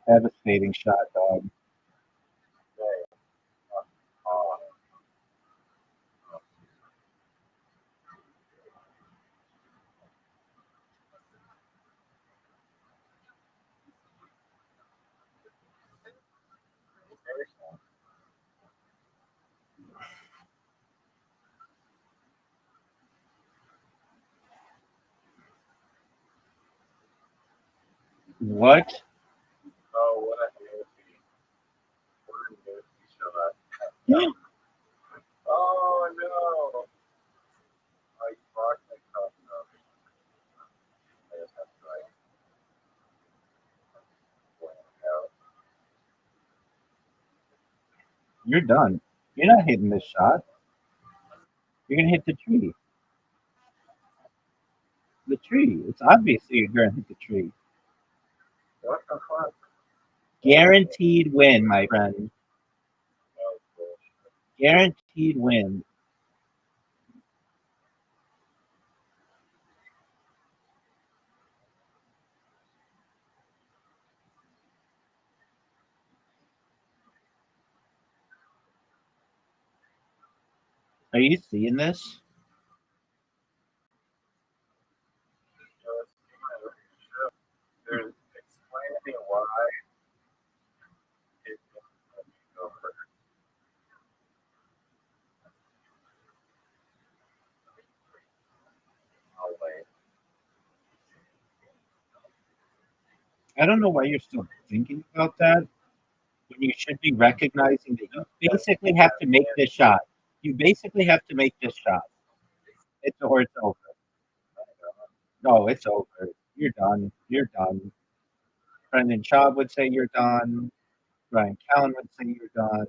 Speaker 5: Devastating shot, dog.
Speaker 3: great. Oh, seriously.
Speaker 5: What?
Speaker 3: Oh, what a goofy. What a goofy shot. Oh, no. Oh, you blocked my cup. No. I just have to, like, point it out.
Speaker 5: You're done. You're not hitting this shot. You're gonna hit the tree. The tree. It's obvious that you're gonna hit the tree.
Speaker 3: What the fuck?
Speaker 5: Guaranteed win, my friend.
Speaker 3: That was bullshit.
Speaker 5: Guaranteed win. Are you seeing this?
Speaker 3: There's explain to me why it didn't let me go first. I'll wait.
Speaker 5: I don't know why you're still thinking about that when you should be recognizing that you basically have to make this shot. You basically have to make this shot. It's over. No, it's over. You're done. You're done. Brendan Schaub would say you're done. Brian Callen would say you're done.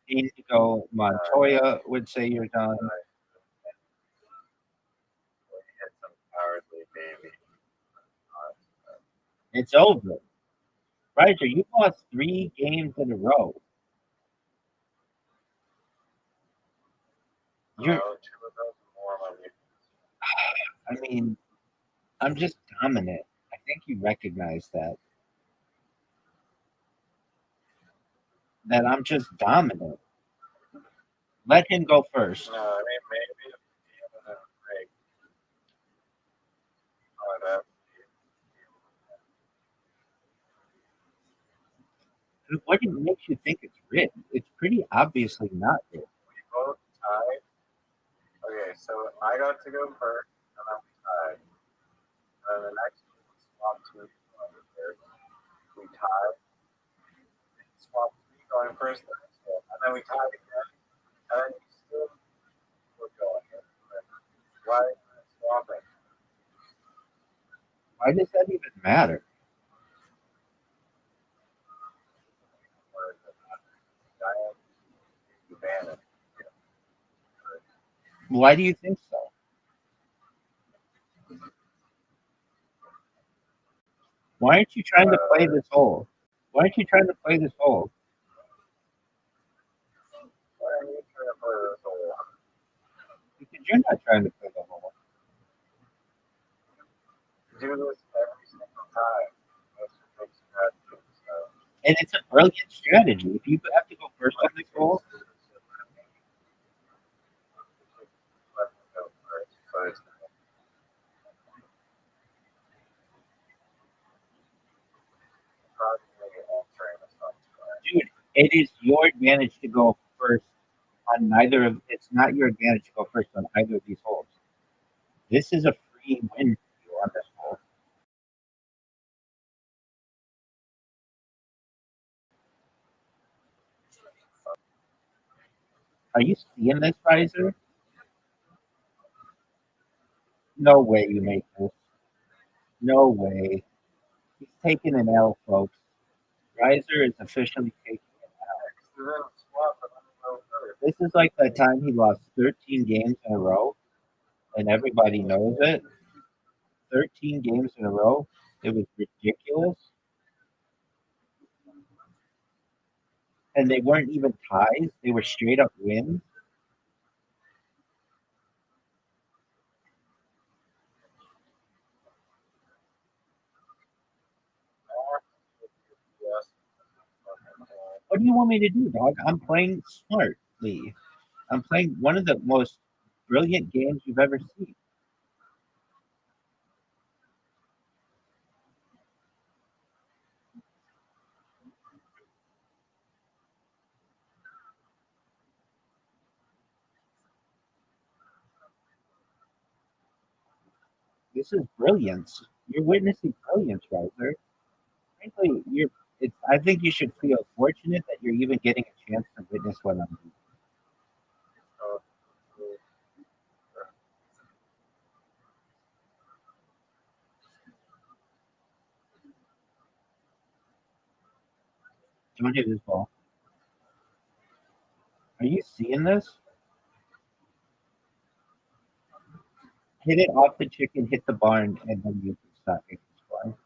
Speaker 5: Inigo Montoya would say you're done.
Speaker 3: We hit some cowardly baby.
Speaker 5: It's over. Roger, you've lost 3 games in a row. You're,
Speaker 3: Oh, 2 of those more on you.
Speaker 5: I mean, I'm just dominant. I think you recognize that. That I'm just dominant. Let him go first.
Speaker 3: No, I mean maybe if he was a break. Oh, that
Speaker 5: What makes you think it's rigged? It's pretty obviously not rigged.
Speaker 3: we both tied. Okay, so I got to go first, and then we tied. And then the next one we swapped 2 going first. We tied. Swapped 3 going first, and then we tied again. And then you still were going. Why are you swapping?
Speaker 5: Why does that even matter?
Speaker 3: Or is it not? Giant, you ban it.
Speaker 5: Why do you think so? Why aren't you trying to play this hole? Why aren't you trying to play this hole?
Speaker 3: Why are you trying to play this whole?
Speaker 5: Because you're not trying to play the hole.
Speaker 3: Do this every single time. That's what makes you happy. So,
Speaker 5: And it's a brilliant strategy. If you have to go first on this hole,
Speaker 3: let me go first. But it's probably answering this on
Speaker 5: dude, it is your advantage to go first on neither of. It's not your advantage to go first on either of these holes. This is a free win for you on this hole. Are you seeing this, Riser? No way you make this. No way. He's taking an L, folks. Riser is officially taking an L. This is like the time he lost 13 games in a row, and everybody knows it. 13 games in a row. It was ridiculous. And they weren't even ties, they were straight up wins. What do you want me to do, dog? I'm playing smartly. I'm playing one of the most brilliant games you've ever seen. This is brilliance. You're witnessing brilliance, Riser. Frankly, you're. It's. I think you should feel fortunate that you're even getting a chance to witness what I'm doing. Don't hit this ball. Are you seeing this? Hit it off the chicken, hit the barn, and then you can stop making score.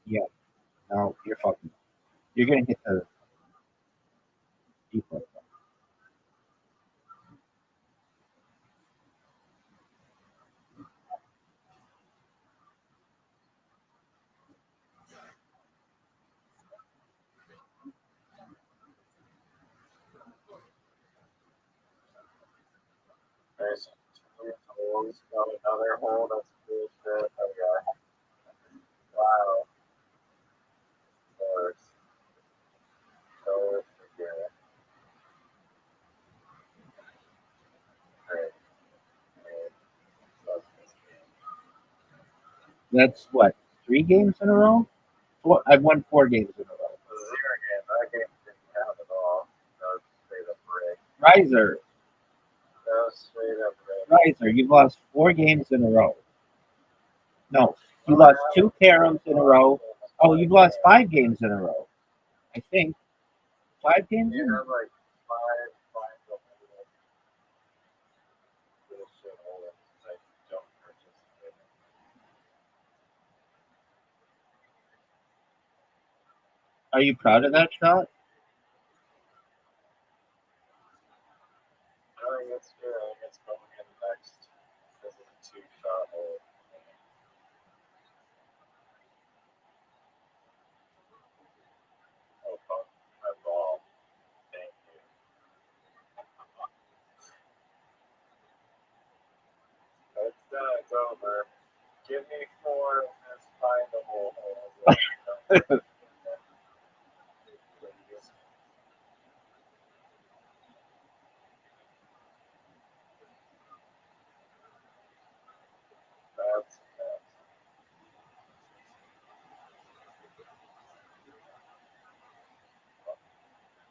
Speaker 5: Yeah. No, you're fucking. You're gonna hit the deep one.
Speaker 3: holes. Got another hole. That's bullshit. Okay. Wow. Course. So forget. Great. Great. Love this game.
Speaker 5: That's what, 3 games in a row? I've won 4 games in a row.
Speaker 3: The zero game. That game didn't count at all. That was straight up break.
Speaker 5: Riser,
Speaker 3: That was straight up break.
Speaker 5: Riser, you've lost 4 games in a row. No, you lost 2 caroms in a row. Oh, you've lost 5 games in a row. I think 5 games.
Speaker 3: You
Speaker 5: In a row.
Speaker 3: have like five final bullshit holes that don't participate in.
Speaker 5: Are you proud of that shot?
Speaker 3: I think it's good. I think it's going in next. This is a 2-shot hole. Oh, fuck. My ball. Thank you. It's done. It's over. Give me 4 and let's find the whole hole. That's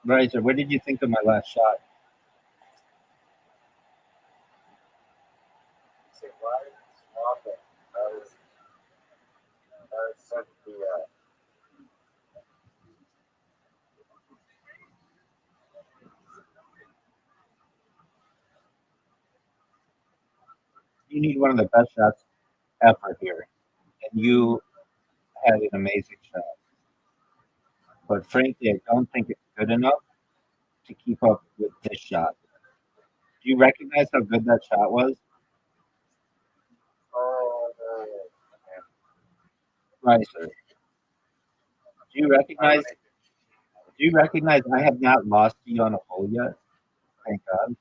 Speaker 5: Riser, what did you think of my last shot?
Speaker 3: See, why is it swapping? That is such BS.
Speaker 5: You need one of the best shots ever here, and you had an amazing shot. But frankly, I don't think it's good enough to keep up with this shot. Do you recognize how good that shot was?
Speaker 3: Oh,
Speaker 5: Riser, do you recognize? Do you recognize I have not lost to you on a hole yet? Thank God.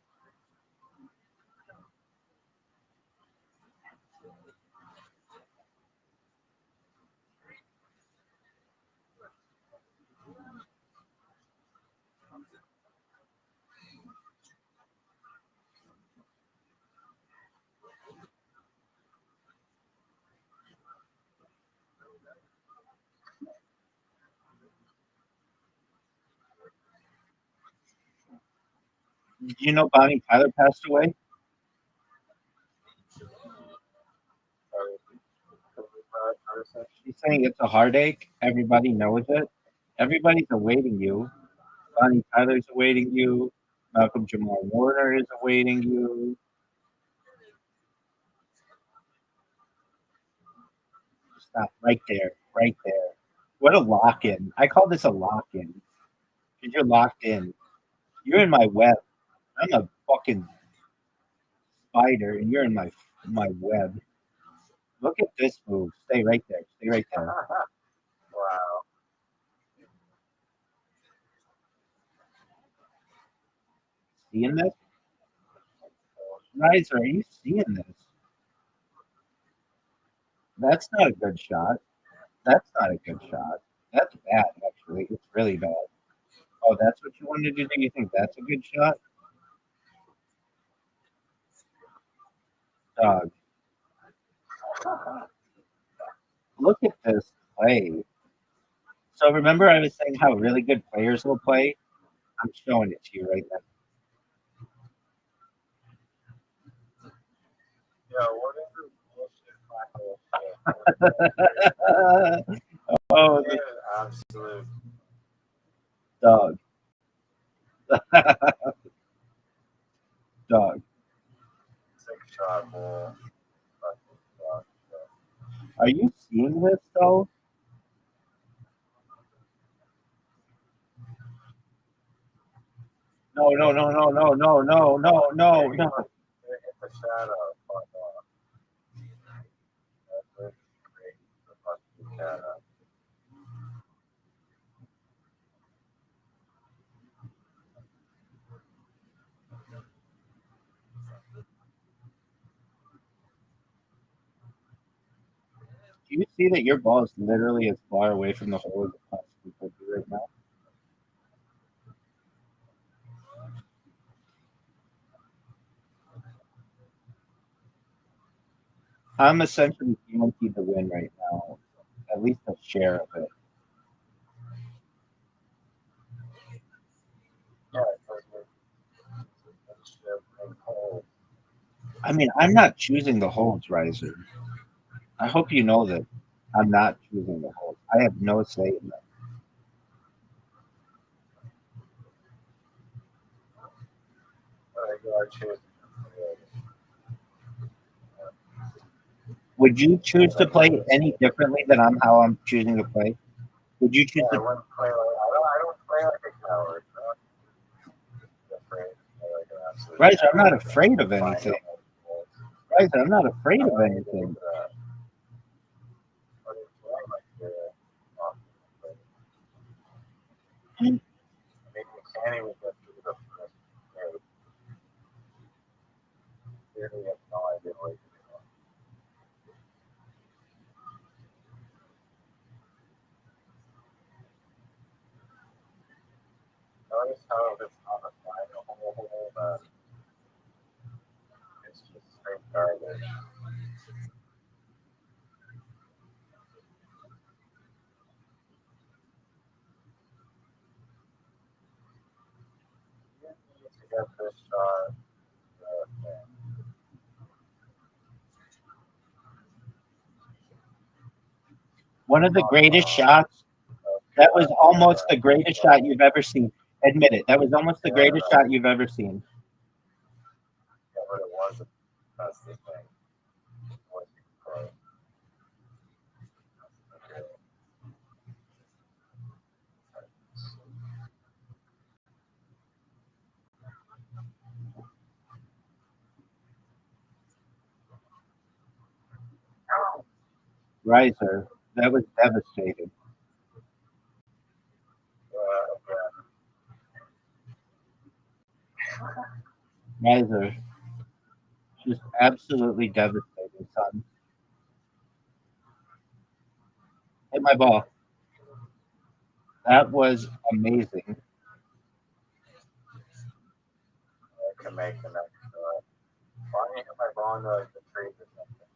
Speaker 5: Did you know Bonnie Tyler passed away? She's saying it's a heartache. Everybody knows it. Everybody's awaiting you. Bonnie Tyler's awaiting you. Malcolm Jamal Warner is awaiting you. Stop right there, right there. What a lock in. I call this a lock in because you're locked in. You're in my web. I'm a fucking spider, and you're in my web. Look at this move. Stay right there. Stay right there.
Speaker 3: wow.
Speaker 5: Seeing this? Riser, are you seeing this? That's not a good shot. That's not a good shot. That's bad, actually. It's really bad. Oh, that's what you wanted to do? You think that's a good shot? Dog. Look at this play. So remember I was saying how really good players will play? I'm showing it to you right
Speaker 3: Yeah, what is this bullshit
Speaker 5: now. Oh,
Speaker 3: It is absolute
Speaker 5: dog. Dog.
Speaker 3: 6-shot hole.
Speaker 5: Are you seeing this though? No, no, no, no, no, no, no, no, no, no.
Speaker 3: Hit the shadow. Fuck off. That's great. The fucking shadow.
Speaker 5: Do you see that your ball is literally as far away from the hole as it possibly could be right now? I'm essentially guaranteed to win right now, at least a share of it.
Speaker 3: Yeah, because we're cold.
Speaker 5: I mean, I'm not choosing the holes, Riser. I hope you know that I'm not choosing the holes. I have no say in that.
Speaker 3: You are choosing.
Speaker 5: Would you choose to play any differently than how I'm choosing to play? Would you choose
Speaker 3: Yeah, I
Speaker 5: to
Speaker 3: wouldn't play like I don't play like a coward. I'm afraid to play like an absolute
Speaker 5: Riser, I'm not
Speaker 3: coward.
Speaker 5: afraid of
Speaker 3: Find
Speaker 5: anything.
Speaker 3: out what the goals.
Speaker 5: Riser, I'm not afraid
Speaker 3: I
Speaker 5: of
Speaker 3: don't need to
Speaker 5: anything.
Speaker 3: do that. But it's more like you're off. I mean, you can't even get through the first grade. You really have no idea what you're doing. Notice how if it's on the final hole, then it's just straight garbage. You need to get this shot. Yeah.
Speaker 5: One of the greatest shots. That was almost the greatest shot you've ever seen. Admit it. That was almost the greatest shot you've ever seen.
Speaker 3: Yeah, but it wasn't. That's the thing. It wasn't close.
Speaker 5: Riser, that was devastating. Riser, just absolutely devastating, son. Hit my ball. That was amazing.
Speaker 3: I can make the next shot. Why don't you hit my ball into like the trees or something?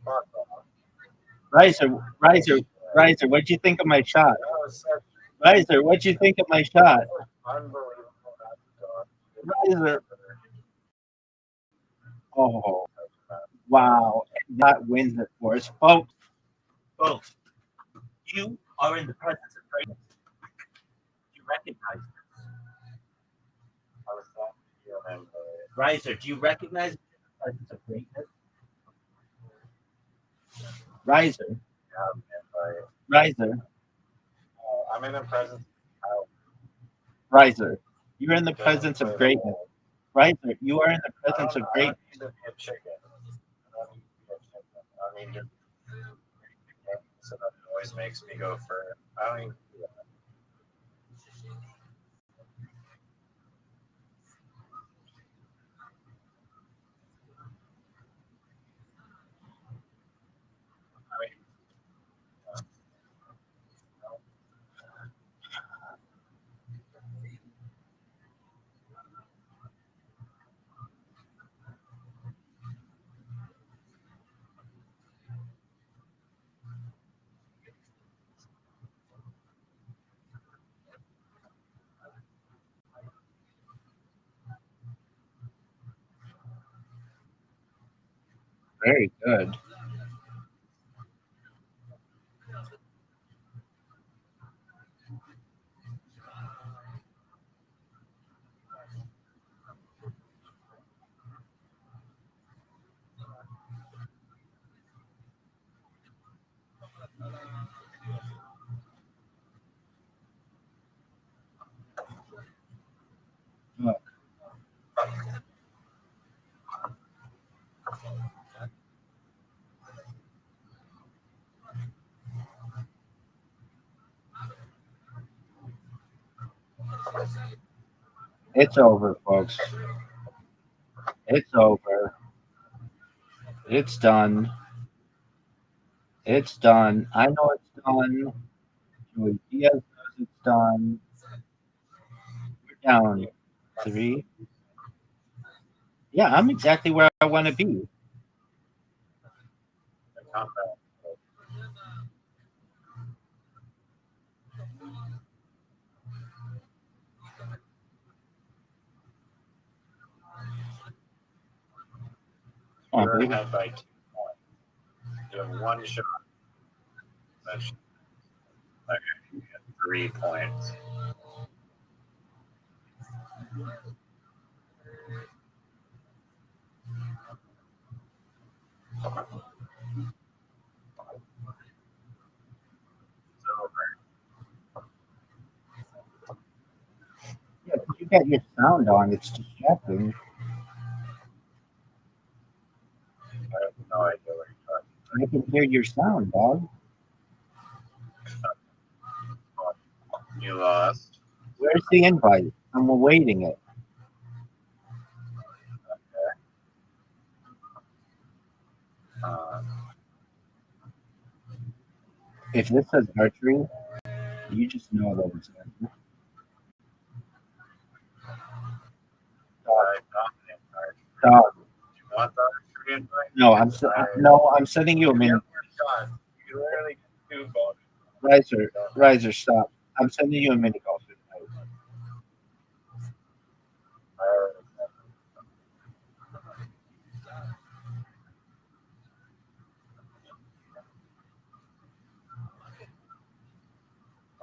Speaker 3: Fuck off.
Speaker 5: Riser, what'd you think of my shot?
Speaker 3: That was such
Speaker 5: Riser, what'd you think of my shot?
Speaker 3: unbelievable shot.
Speaker 5: Riser. Oh, wow. And that wins it for us. Folks, you are in the presence of greatness. You recognize this.
Speaker 3: I was not feeling
Speaker 5: Riser, do you recognize the presence of greatness? Riser, Riser,
Speaker 3: I'm in the presence of
Speaker 5: Riser. You're in the presence of greatness. Riser, you are in the presence of
Speaker 3: I don't
Speaker 5: greatness.
Speaker 3: need to be a chicken. I don't need to be a chicken. I need to so that it always makes me go for it. I don't need to do that. I mean,
Speaker 5: Very good. It's over, folks. It's over. It's done. It's done. I know it's done. Joey Diaz knows it's done. We're down 3. Yeah, I'm exactly where I want to be.
Speaker 3: The combat.
Speaker 5: Come on,
Speaker 3: You're
Speaker 5: baby.
Speaker 3: ahead by 2 points. You have 1 shot. That's okay. You get 3 points. It's over.
Speaker 5: Yeah, 'cause you got your sound on. It's distracting.
Speaker 3: I have no idea what you're talking
Speaker 5: I can hear your sound, dog.
Speaker 3: about. You lost.
Speaker 5: Where's the invite? I'm awaiting it.
Speaker 3: Okay.
Speaker 5: If this says archery, you just know that it's archery.
Speaker 3: I got the invite.
Speaker 5: Dog.
Speaker 3: Do you want the archery invite?
Speaker 5: No, I'm sending you a
Speaker 3: You
Speaker 5: minute.
Speaker 3: get 1 shot. You literally get 2 bonus.
Speaker 5: Riser, stop. I'm sending you a mini golf invite.
Speaker 3: I already said it.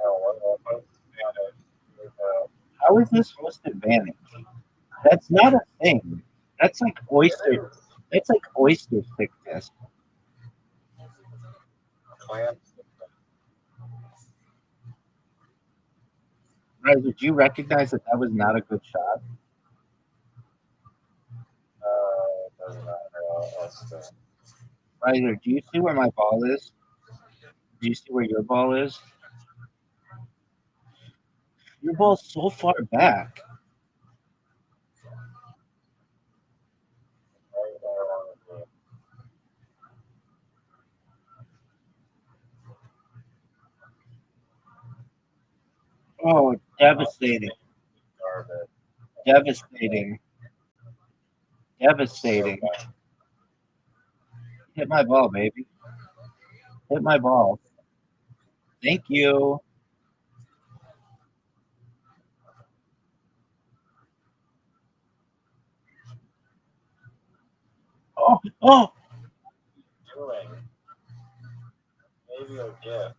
Speaker 3: Oh, what's the advantage?
Speaker 5: How is this most advantage? That's not a thing. That's like oyster. That's like oyster thickness.
Speaker 3: Clamps.
Speaker 5: Riser, do you recognize that was not a good shot?
Speaker 3: Doesn't matter. I'll stay.
Speaker 5: Riser, do you see where my ball is? Do you see where your ball is? Your ball's so far back. Oh, devastating.
Speaker 3: Garbage.
Speaker 5: Devastating. Devastating. Hit my ball, baby. Hit my ball. Thank you. Oh.
Speaker 3: Doing. Maybe a gift.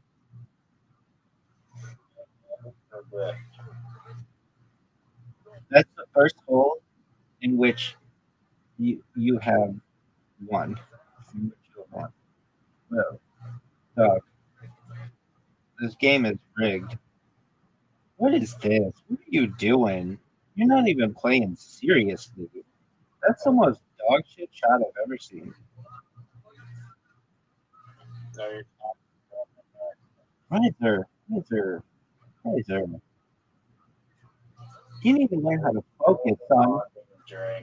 Speaker 5: That's the first hole in which you have won. In which you have won. Well, dog, this game is rigged. What is this? What are you doing? You're not even playing seriously. That's the most dog shit shot I've ever seen.
Speaker 3: No, you're not.
Speaker 5: Riser. You need to learn how to focus, son.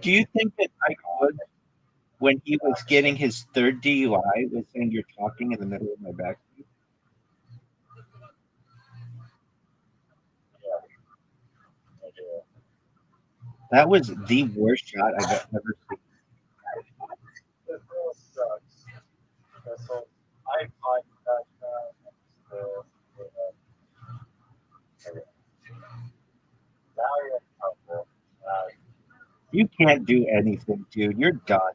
Speaker 5: Do you think that Mike Wood, when he was getting his 3rd DUI, was saying you're talking in the middle of my back?
Speaker 3: I do.
Speaker 5: That was the worst shot I've ever seen.
Speaker 3: This whole sucks. This whole I find that now you're in trouble.
Speaker 5: You can't do anything, dude. You're done.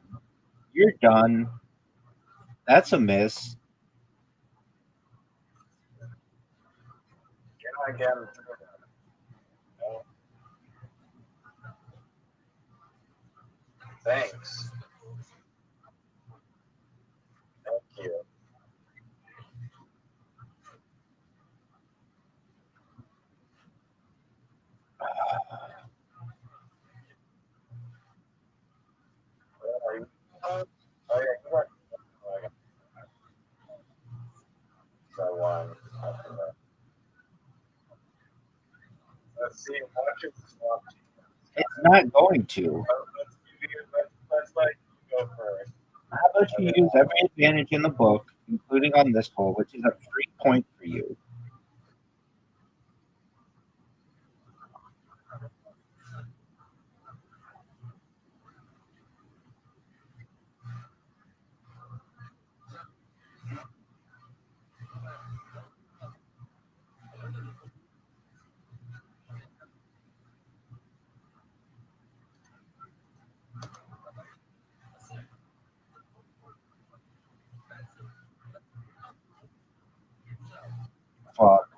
Speaker 5: You're done. That's a miss.
Speaker 3: You're not getting through that. No. Thanks. Thank you. Are you? Oh yeah, you are. So one. Let's see. Watch it swap.
Speaker 5: It's not going to.
Speaker 3: Let's let you go first.
Speaker 5: How about you use every advantage in the book including on this hole, which is a free point for you. Fuck.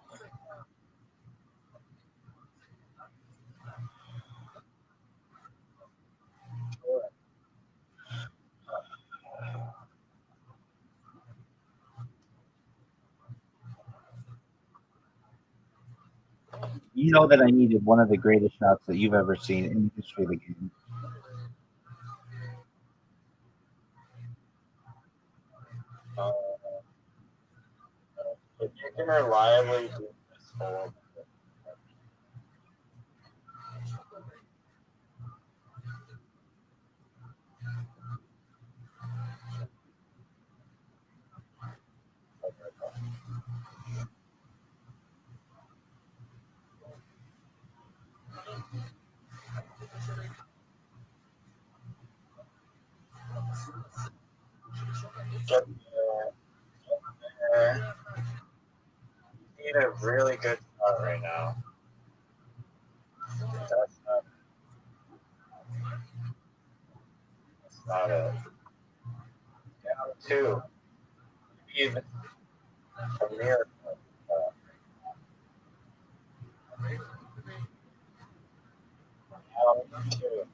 Speaker 5: You know that I needed one of the greatest shots that you've ever seen in the history of the game.
Speaker 3: If you can reliably do this hole, get there. You need a really good shot right now. That's not it. Down two. Even a miracle. Down two.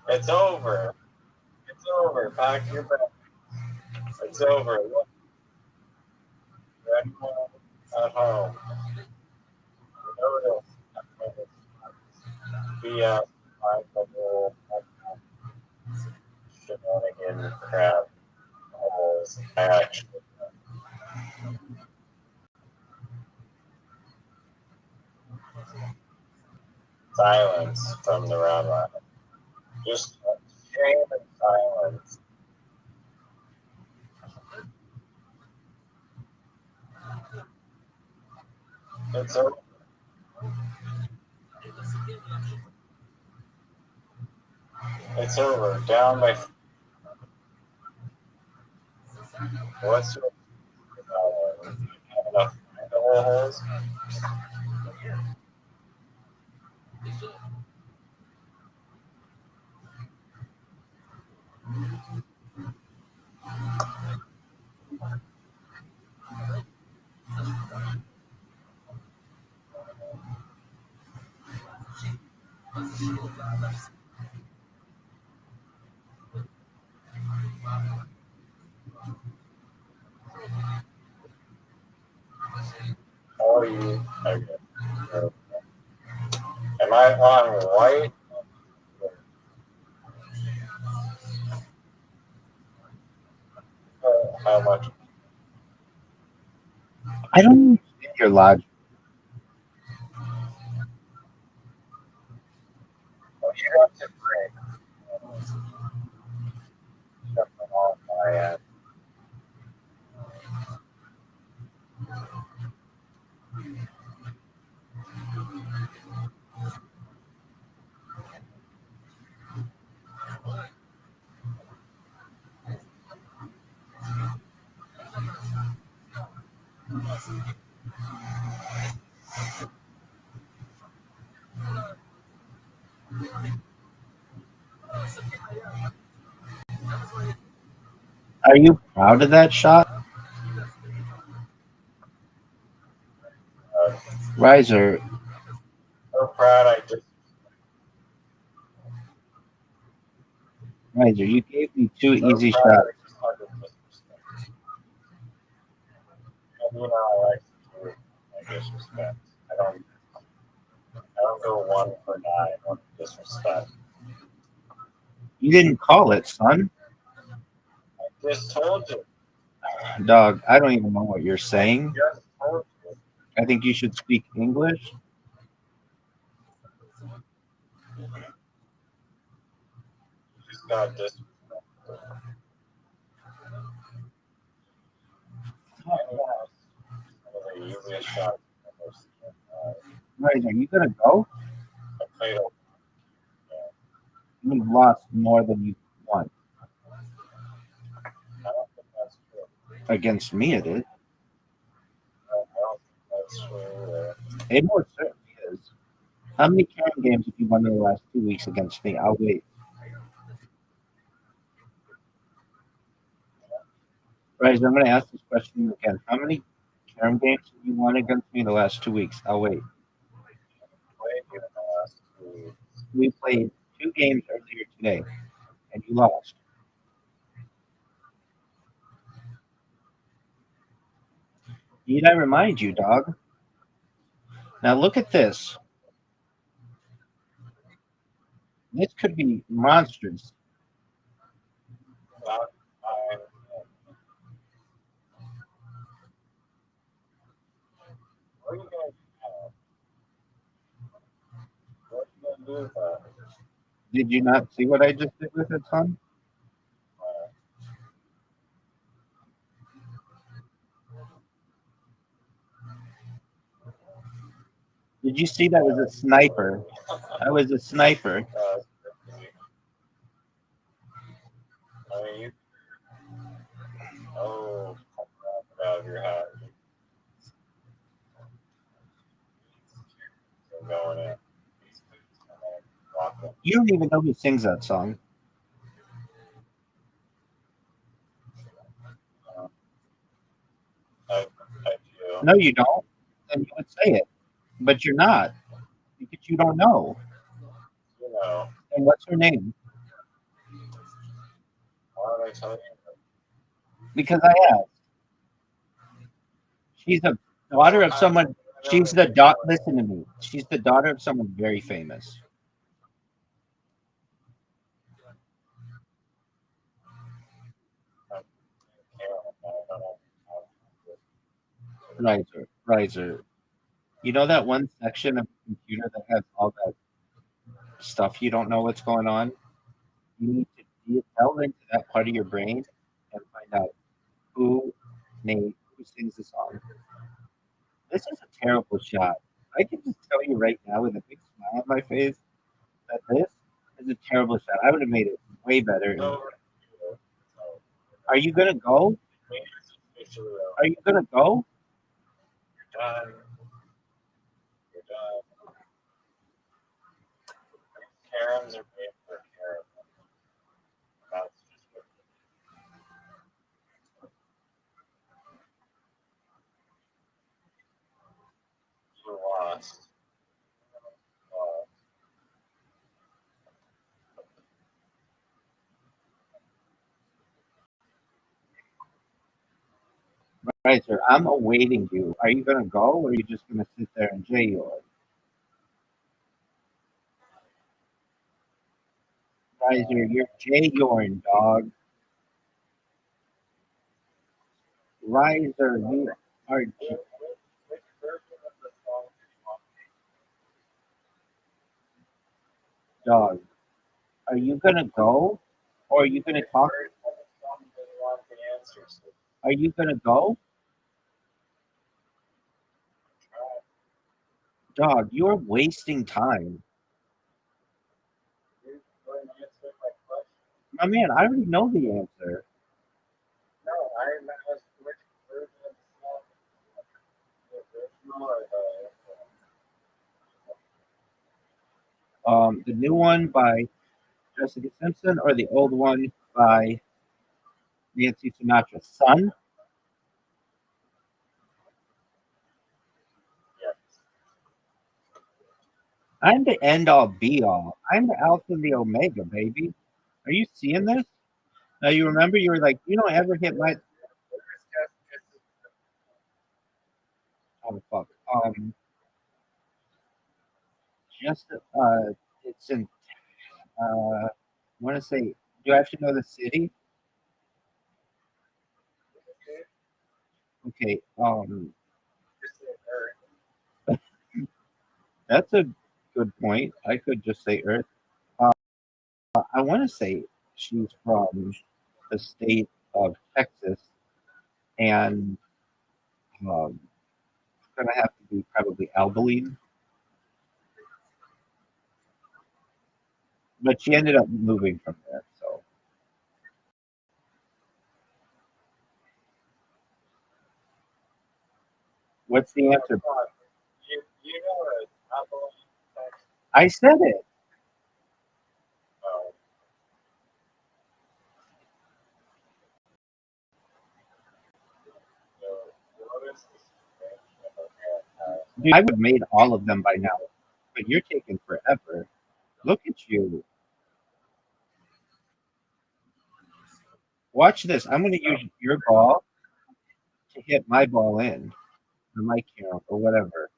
Speaker 3: It's over. It's over. Pack your bags. It's over. Look. Everyone at home. Notice. The whole shenanigan crap holes. Actually. Silence from the rabbi. Just shame and silence. It's over. It's over. Down by. What's your have enough hole holes? How are you? Okay. Am I on white? How much?
Speaker 5: I don't understand your logic.
Speaker 3: Well, you have to break. Something on my end.
Speaker 5: Are you proud of that shot? Riser,
Speaker 3: So proud I just.
Speaker 5: Riser, you gave me two
Speaker 3: So
Speaker 5: easy
Speaker 3: proud
Speaker 5: shots.
Speaker 3: I just hugged disrespect. And you know I like to do my disrespect. I don't go 1 for 9 on disrespect.
Speaker 5: You didn't call it, son.
Speaker 3: I just told you.
Speaker 5: Dog, I don't even know what you're saying.
Speaker 3: Just told you.
Speaker 5: I think you should speak English.
Speaker 3: You just got disrespect. shot.
Speaker 5: Right, are you gonna go?
Speaker 3: I played a
Speaker 5: You've lost more than you won.
Speaker 3: I don't think that's true.
Speaker 5: Against me, it is.
Speaker 3: I don't think that's true either.
Speaker 5: It most certainly is. How many Karen games have you won in the last 2 weeks against me? I'll wait. Right, so I'm going to ask this question again. How many Karen games have you won against me in the last 2 weeks? I'll wait.
Speaker 3: Played you in the last 2 weeks.
Speaker 5: We played 2 games earlier today, and you lost. Need I remind you, dog? Now look at this. This could be monstrous.
Speaker 3: Not mine. What are you gonna do now? What are you gonna do with that?
Speaker 5: Did you not see what I just did with it, son? Did you see that was a sniper? That was a sniper.
Speaker 3: I mean, you. Oh, come out of your hat. They're going in. Walking.
Speaker 5: You don't even know who sings that song.
Speaker 3: I do.
Speaker 5: No, you don't. And you would say it, but you're not because you don't know.
Speaker 3: You know.
Speaker 5: And what's her name?
Speaker 3: Why would I tell you?
Speaker 5: Because I asked. She's a daughter of someone. She's the daughter. Listen to me. She's the daughter of someone very famous. Riser. You know that one section of the computer that has all that stuff you don't know what's going on? You need to delve into that part of your brain and find out who sings the song. This is a terrible shot. I can just tell you right now with a big smile on my face that this is a terrible shot. I would have made it way better. Are you gonna go? Are you gonna go?
Speaker 3: You're done. You're done. Karens are made for Karen. That's just what you lost.
Speaker 5: Right, sir. I'm awaiting you. Are you gonna go, or are you just gonna sit there and jail? Riser, you're J-Yorn, dog. Riser, you are
Speaker 3: Which version of the song do you want?
Speaker 5: dog. Are you gonna go, or are you gonna talk?
Speaker 3: Which version of the song do you want the answers to?
Speaker 5: Are you gonna go, dog? You're wasting time,
Speaker 3: You wouldn't answer my question.
Speaker 5: my man. I already know the answer.
Speaker 3: No, I asked which version of the song. The original or
Speaker 5: The new one by Jessica Simpson, or the old one by Nancy Sinatra. Son,
Speaker 3: yes.
Speaker 5: I'm the end all be all. I'm the alpha and the omega, baby. Are you seeing this? Now you remember you were like, you don't ever hit my oh fuck. Just it's in I want to say, do I have to know the city? Okay. That's a good point. I could just say Earth. I want to say she's from the state of Texas, and um, gonna have to be probably Albaline. But she ended up moving from there. So what's the answer?
Speaker 3: You know what Apple text?
Speaker 5: I said it.
Speaker 3: Oh, so what is this thing about Aaron?
Speaker 5: Dude, I would have made all of them by now. But you're taking forever. Look at you. Watch this. I'm gonna use your ball to hit my ball in. Or my count or whatever.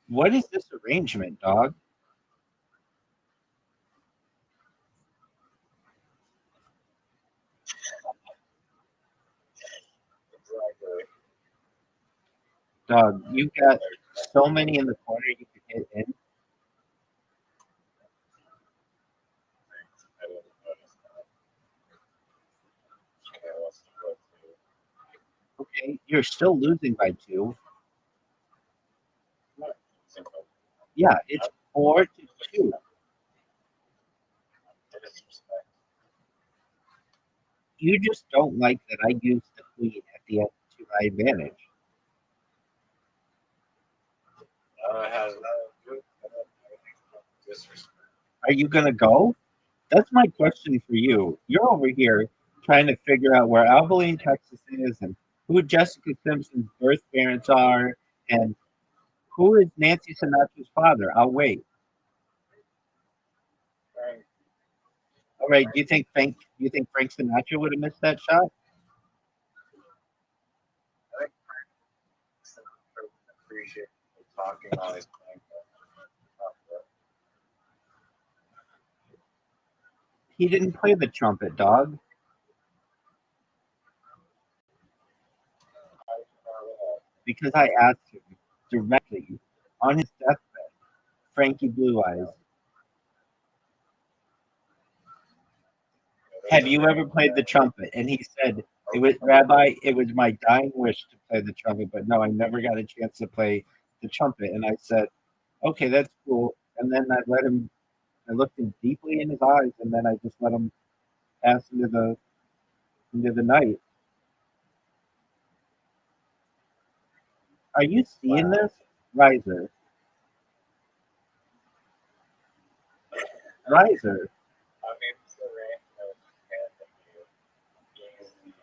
Speaker 5: What is this arrangement, dog?
Speaker 3: Exactly.
Speaker 5: Dog, you got so many in the corner you could hit in.
Speaker 3: I didn't notice that. Okay, let's do it too.
Speaker 5: Okay, you're still losing by 2.
Speaker 3: What? Simple.
Speaker 5: Yeah, it's 4-2.
Speaker 3: Disrespect.
Speaker 5: You just don't like that I used the queen at the end to my advantage.
Speaker 3: It has nothing to do with disrespect.
Speaker 5: Are you gonna go? That's my question for you. You're over here trying to figure out where Abilene, Texas is and who Jessica Simpson's birth parents are and who is Nancy Sinatra's father. I'll wait.
Speaker 3: Frank,
Speaker 5: All right, do you think Frank Sinatra would have missed that shot?
Speaker 3: I think Frank appreciate talking on his thing.
Speaker 5: He didn't play the trumpet, dog, because I asked him directly on his deathbed, Frankie Blue Eyes, have you ever played the trumpet? And he said, it was Rabbi, it was my dying wish to play the trumpet, but no, I never got a chance to play the trumpet. And I said, okay, that's cool. And then I looked him deeply in his eyes, and then I just let him pass into the night. Are you seeing this? Riser. Riser.
Speaker 3: I mean, it's the rank of easy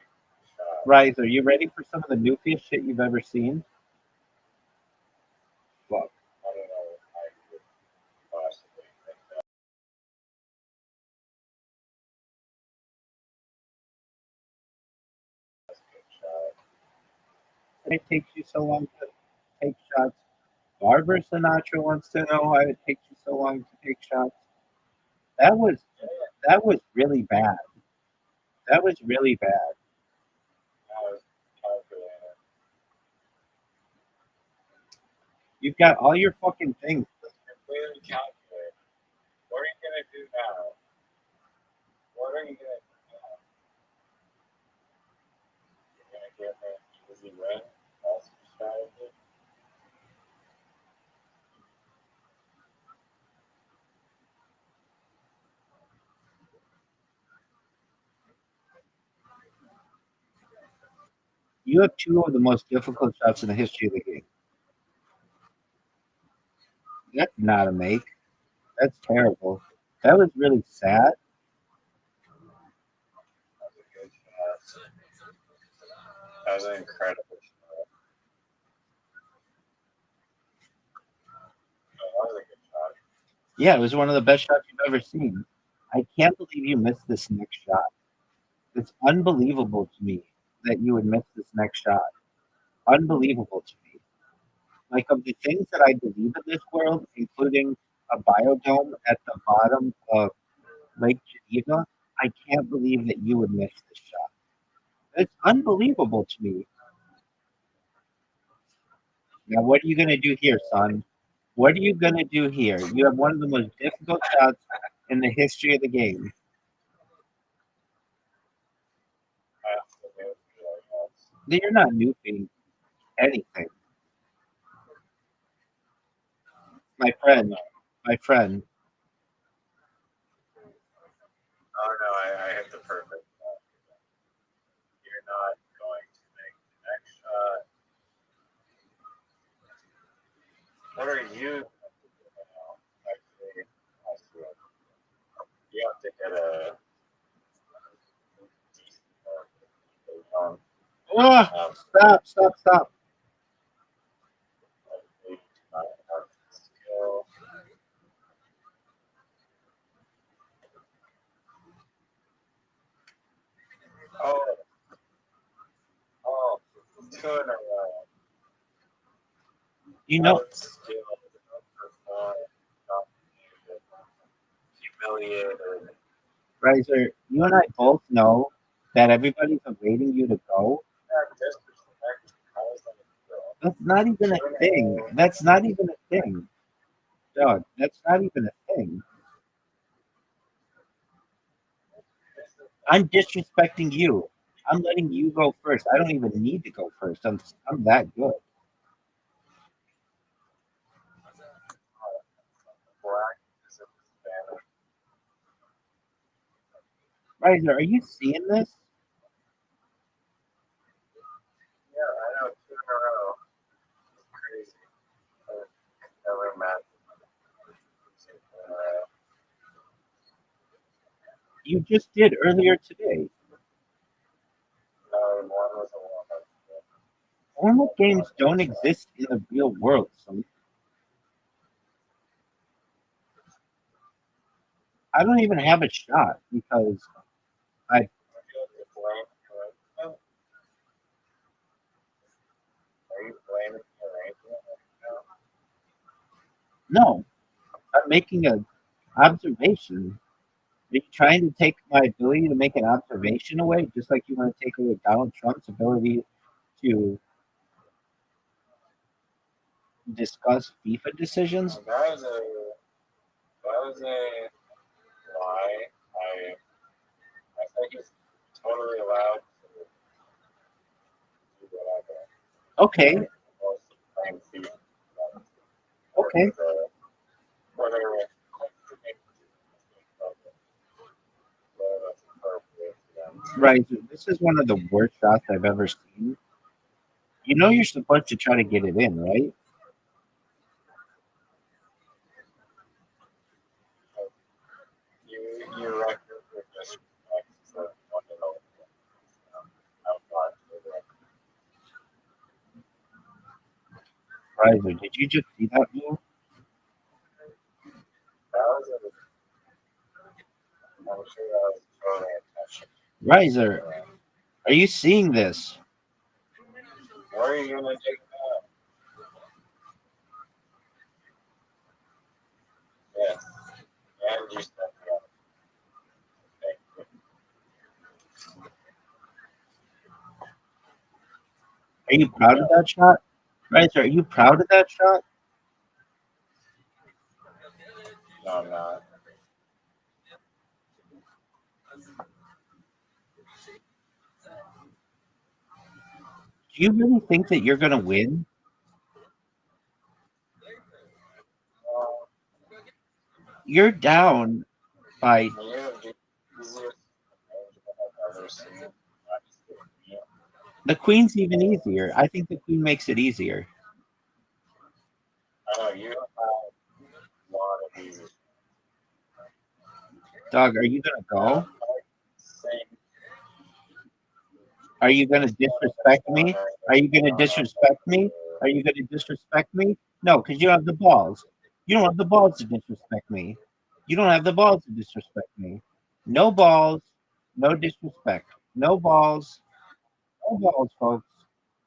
Speaker 3: shot.
Speaker 5: Riser, you ready for some of the noofiest shit you've ever seen? Fuck.
Speaker 3: I don't know. I could possibly think that. That's a good shot.
Speaker 5: It takes you so long to take shots. Barbara Sinatra wants to know why it takes you so long to take shots. That was really bad. That was really bad.
Speaker 3: I was calculating.
Speaker 5: You've got all your fucking things.
Speaker 3: Completely calculated. What are you gonna do now? What are you gonna do now? You're gonna get an easy win? That's your strategy?
Speaker 5: You have 2 of the most difficult shots in the history of the game. That's not a make. That's terrible. That was really sad.
Speaker 3: That was a good shot. That was an incredible shot. That was a good shot.
Speaker 5: Yeah, it was one of the best shots you've ever seen. I can't believe you missed this next shot. It's unbelievable to me that you would miss this next shot. Unbelievable to me. Like, of the things that I believe in this world, including a biodome at the bottom of Lake Geneva, I can't believe that you would miss this shot. It's unbelievable to me. Now, what are you going to do here, son? What are you going to do here? You have one of the most difficult shots in the history of the game.
Speaker 3: Absolutely.
Speaker 5: You're not newbie anything. My friend, my friend.
Speaker 3: Oh no, I hit the perfect. You're not going to make the next shot. What are you going to do now? Actually, I see it. You have to hit a decent
Speaker 5: Oh, stop.
Speaker 3: skill. Oh, oh, two in a row.
Speaker 5: You know,
Speaker 3: Skill, perform, humiliated.
Speaker 5: Riser, you and I both know that everybody's awaiting you to go.
Speaker 3: Disrespect. How is that a skill?
Speaker 5: That's not even a thing. That's not even a thing. Dog, that's not even a thing. I'm disrespecting you. I'm letting you go first. I don't even need to go first. I'm that good.
Speaker 3: Black is a Spanish.
Speaker 5: Riser, are you seeing this?
Speaker 3: Yeah, I know, two in a row. It's crazy. Never met.
Speaker 5: You just did earlier today.
Speaker 3: No, one was a woman.
Speaker 5: Normal games don't exist in the real world, so I don't even have a shot because I
Speaker 3: Would you like to blame your arrangement? Are you blaming the arrangement right now?
Speaker 5: no. I'm making an observation. Are you trying to take my ability to make an observation away, just like you want to take away Donald Trump's ability to discuss FIFA decisions?
Speaker 3: That was a lie. I think he's totally allowed to do whatever.
Speaker 5: Okay,
Speaker 3: Most claim fees.
Speaker 5: okay.
Speaker 3: Whether it's
Speaker 5: Right. This is one of the worst shots I've ever seen. You know you're supposed to try to get it in, right?
Speaker 3: you record your disrespect for one of those outside of the
Speaker 5: Riser, did you just see that move?
Speaker 3: that was I'm sure that was totally intentional.
Speaker 5: Riser, are you seeing this?
Speaker 3: Where are you gonna take that? Yes. And you said that.
Speaker 5: Are you proud of that shot? Riser, are you proud of that shot?
Speaker 3: No, I'm not.
Speaker 5: Do you really think that you're gonna win?
Speaker 3: Well,
Speaker 5: You're down by
Speaker 3: you have the easiest arrangement I've ever seen. Not just with me.
Speaker 5: the queen's even easier. I think the queen makes it easier.
Speaker 3: I know you have a lot of these.
Speaker 5: Dog, are you gonna go?
Speaker 3: Same.
Speaker 5: Are you gonna disrespect me? Are you gonna disrespect me? Are you gonna disrespect me? No, because you don't have the balls. You don't have the balls to disrespect me. You don't have the balls to disrespect me. No balls, no disrespect. No balls, no balls, folks.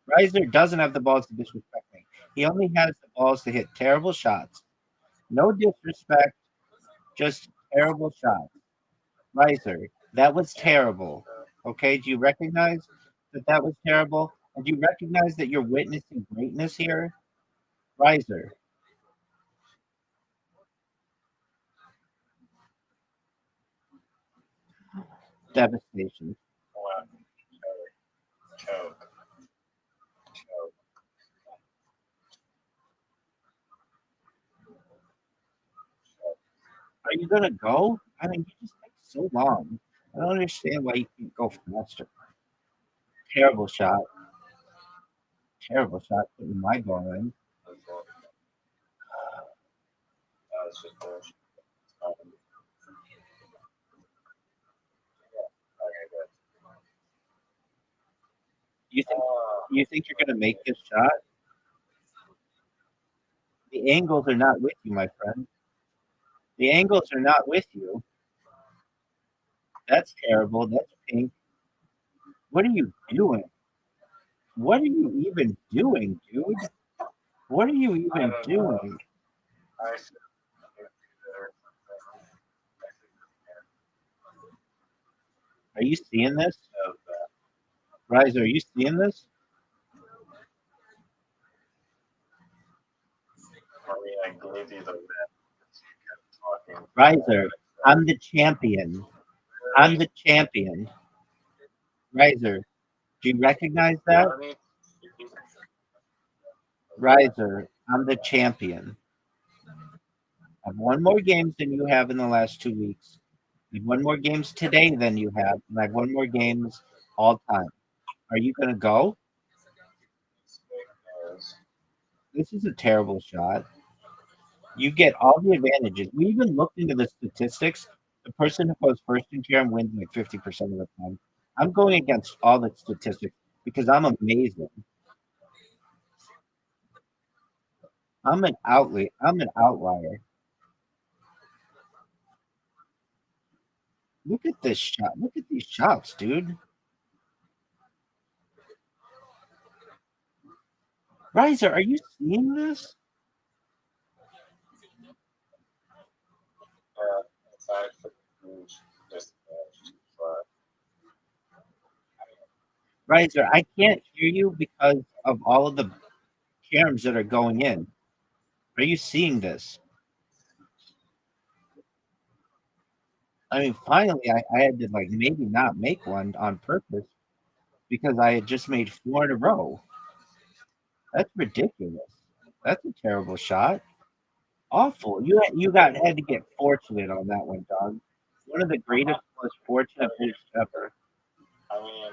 Speaker 5: Reisner doesn't have the balls to disrespect me. He only has the balls to hit terrible shots. No disrespect, just terrible shots. Reisner, that was terrible. Okay, do you recognize that that was terrible? And do you recognize that you're witnessing greatness here? Reiser, devastation.
Speaker 3: Wow. Choke.
Speaker 5: Are you gonna go? I mean, you just take so long. I don't understand why you can't go faster. Terrible shot. Terrible shot putting my ball in.
Speaker 3: That's just bullshit. Okay, good.
Speaker 5: You think you're gonna make this shot? The angles are not with you, my friend. The angles are not with you. That's terrible. That's pink. What are you doing? What are you even doing, dude? What are you
Speaker 3: I
Speaker 5: even
Speaker 3: don't know.
Speaker 5: doing?
Speaker 3: I should get there.
Speaker 5: Are you seeing this?
Speaker 3: Of that.
Speaker 5: Riser, are you seeing this?
Speaker 3: I mean, I gave you the win. You kept talking.
Speaker 5: Riser, I'm the champion. I'm the champion. Riser, do you recognize that?
Speaker 3: Johnny,
Speaker 5: Riser, I'm the champion. I've won more games than you have in the last 2 weeks. I've won more games today than you have, and I've won more games all time. Are you gonna go? This is a terrible shot. You get all the advantages. We even looked into the statistics. The person who goes first in Karen wins like 50% of the time. I'm going against all the statistics because I'm amazing. I'm an outlet. I'm an outlier. Look at this shot. Look at these shots, dude. Riser, are you seeing this?
Speaker 3: it's actually huge. Just but
Speaker 5: Riser, I can't hear you because of all of the cameras that are going in. Are you seeing this? I mean, finally, I had to like maybe not make one on purpose because I had just made 4 in a row. That's ridiculous. That's a terrible shot. Awful. You had to get fortunate on that one, dog. One of the greatest, most fortunate moves ever.
Speaker 3: I mean,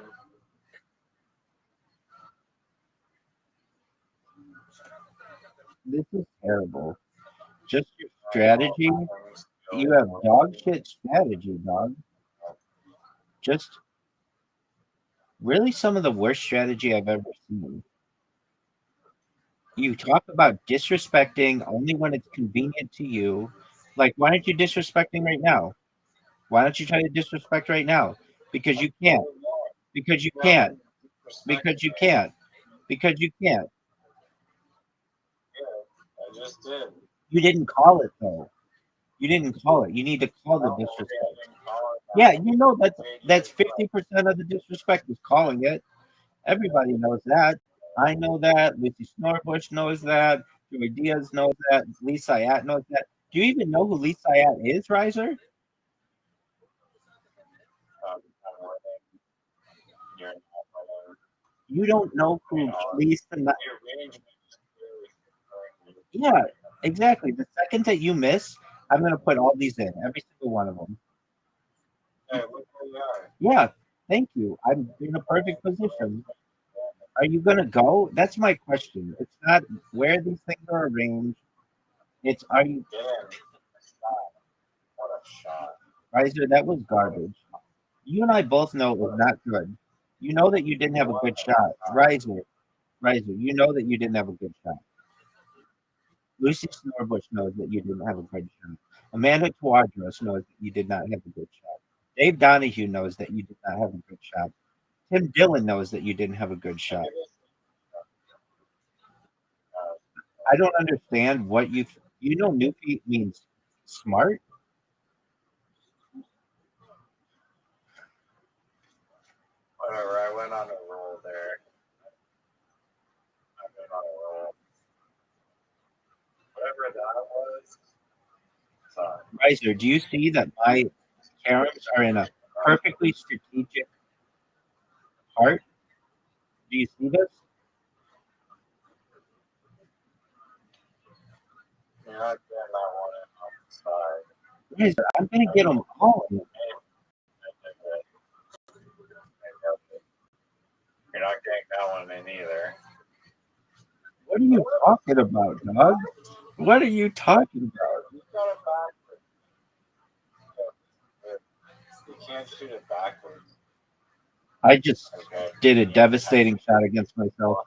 Speaker 5: This is terrible. Just your strategy. You have dog shit strategy, dog. Just really some of the worst strategy I've ever seen. You talk about disrespecting only when it's convenient to you. Like, why aren't you disrespecting right now? Why don't you try to disrespect right now? Because you can't. Because you can't. Because you can't. Because you can't.
Speaker 3: I just did.
Speaker 5: You didn't call it though. You didn't call it. You need to call the disrespect. Yeah, you know that's 50% of the disrespect is calling it. Everybody knows that. I know that. Lucy Snorbush knows that. Joey Diaz knows that. Lisa Ayat knows that. Do you even know who Lisa Ayat is, Riser?
Speaker 3: You're not
Speaker 5: You don't know who Lisa.
Speaker 3: your arrangement is really
Speaker 5: Yeah, exactly. The second that you miss, I'm gonna put all these in, every single one of them.
Speaker 3: Hey, look where we are.
Speaker 5: Yeah, thank you. I'm in a perfect position. Are you gonna go? That's my question. It's not where these things are arranged. It's are you
Speaker 3: Damn. What a shot.
Speaker 5: Riser? That was garbage. You and I both know it was not good. You know that you didn't have a good shot. Riser, you know that you didn't have a good shot. Lucy Snorbush knows that you didn't have a good shot. Amanda Tuadros knows that you did not have a good shot. Dave Donahue knows that you did not have a good shot. Tim Dillon knows that you didn't have a good shot. I don't understand what you know. Newfie means smart.
Speaker 3: Whatever. I went on a roll there. I went on a roll. Whatever that was. Sorry.
Speaker 5: Riser, do you see that my caroms are in a perfectly strategic part? Do you see this?
Speaker 3: You're not getting that one on the side.
Speaker 5: Razor, I'm gonna get them all.
Speaker 3: You're not getting that one in either.
Speaker 5: What are you talking about, dog? What are you talking about?
Speaker 3: You got it backwards. You can't shoot it backwards.
Speaker 5: I just
Speaker 3: Okay.
Speaker 5: did a devastating shot against myself.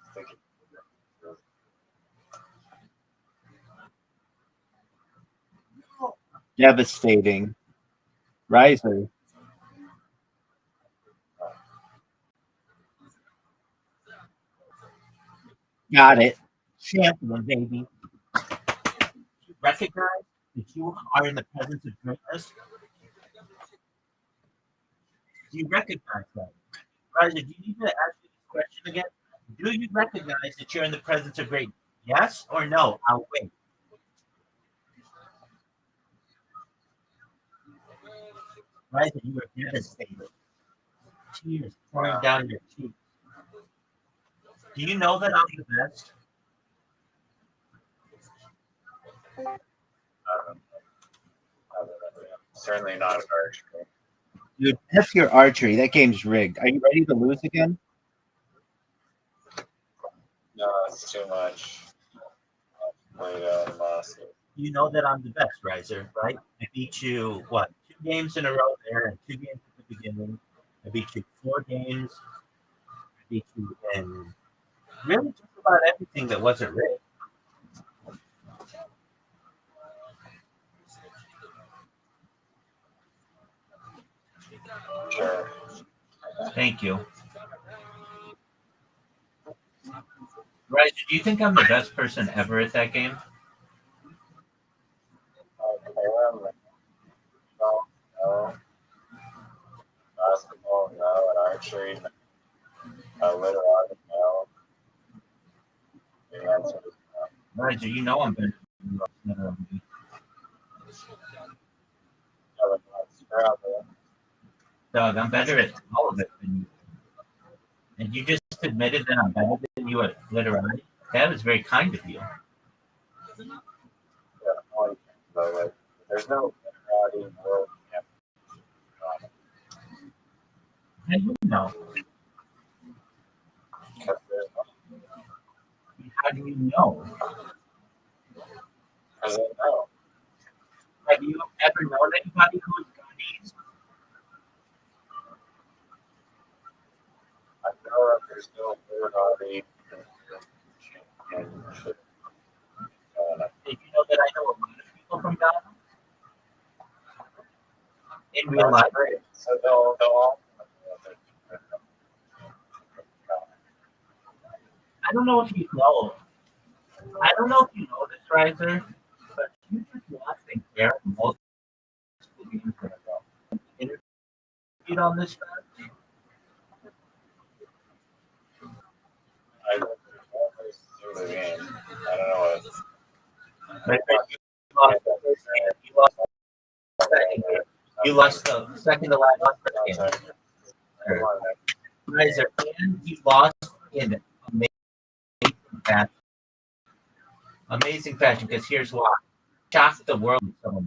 Speaker 5: Devastating. Riser. Got it.
Speaker 2: Champion, baby. You recognize that you are in the presence of greatness? Do you recognize that? Raja, do you need to ask you this question again? Do you recognize that you're in the presence of greatness? Yes or no? I'll wait. Raja, you are devastated. Tears pouring down your cheeks. Do you know that I'm the best?
Speaker 3: Certainly not at archery.
Speaker 5: Dude, F your archery. That game's rigged. Are you ready to lose again?
Speaker 3: No, it's too much. Way down lost.
Speaker 2: You know that I'm the best, Riser, right? I beat you, what, 2 games in a row there and 2 games at the beginning. I beat you 4 games. I beat you in really just about everything that wasn't rigged.
Speaker 3: Sure.
Speaker 2: Thank you. Riser, do you think I'm the best person ever at that game?
Speaker 3: Okay, no. Basketball, no. And archery, no. Literally, no. The answer is no.
Speaker 2: Riser, you know I'm better than you.
Speaker 3: No, but not Scrabble.
Speaker 2: Doug, I'm better at all of it than you. And you just admitted that I'm better than you at literati? That was very kind of you.
Speaker 3: Yeah, all you can, but like, there's no literati world championship.
Speaker 2: How do you know?
Speaker 3: Because there's no.
Speaker 2: How do you know?
Speaker 3: Because I know.
Speaker 2: Have you ever known anybody who's Ghanese?
Speaker 3: I know that there's no literati championship.
Speaker 2: Did you know that I know a lot of people from Ghana? In real life?
Speaker 3: Great. So they'll all.
Speaker 2: I don't know if you know. I don't know if you know this, Riser, but you just lost in care multiple games in a row. Interviewed on this match?
Speaker 3: I don't know the game. I don't know what.
Speaker 2: Right, you lost the first game. You lost the second game. You lost the second to last game. Riser, and you lost in amazing fashion. Amazing fashion, because here's why. Shocked the world so much.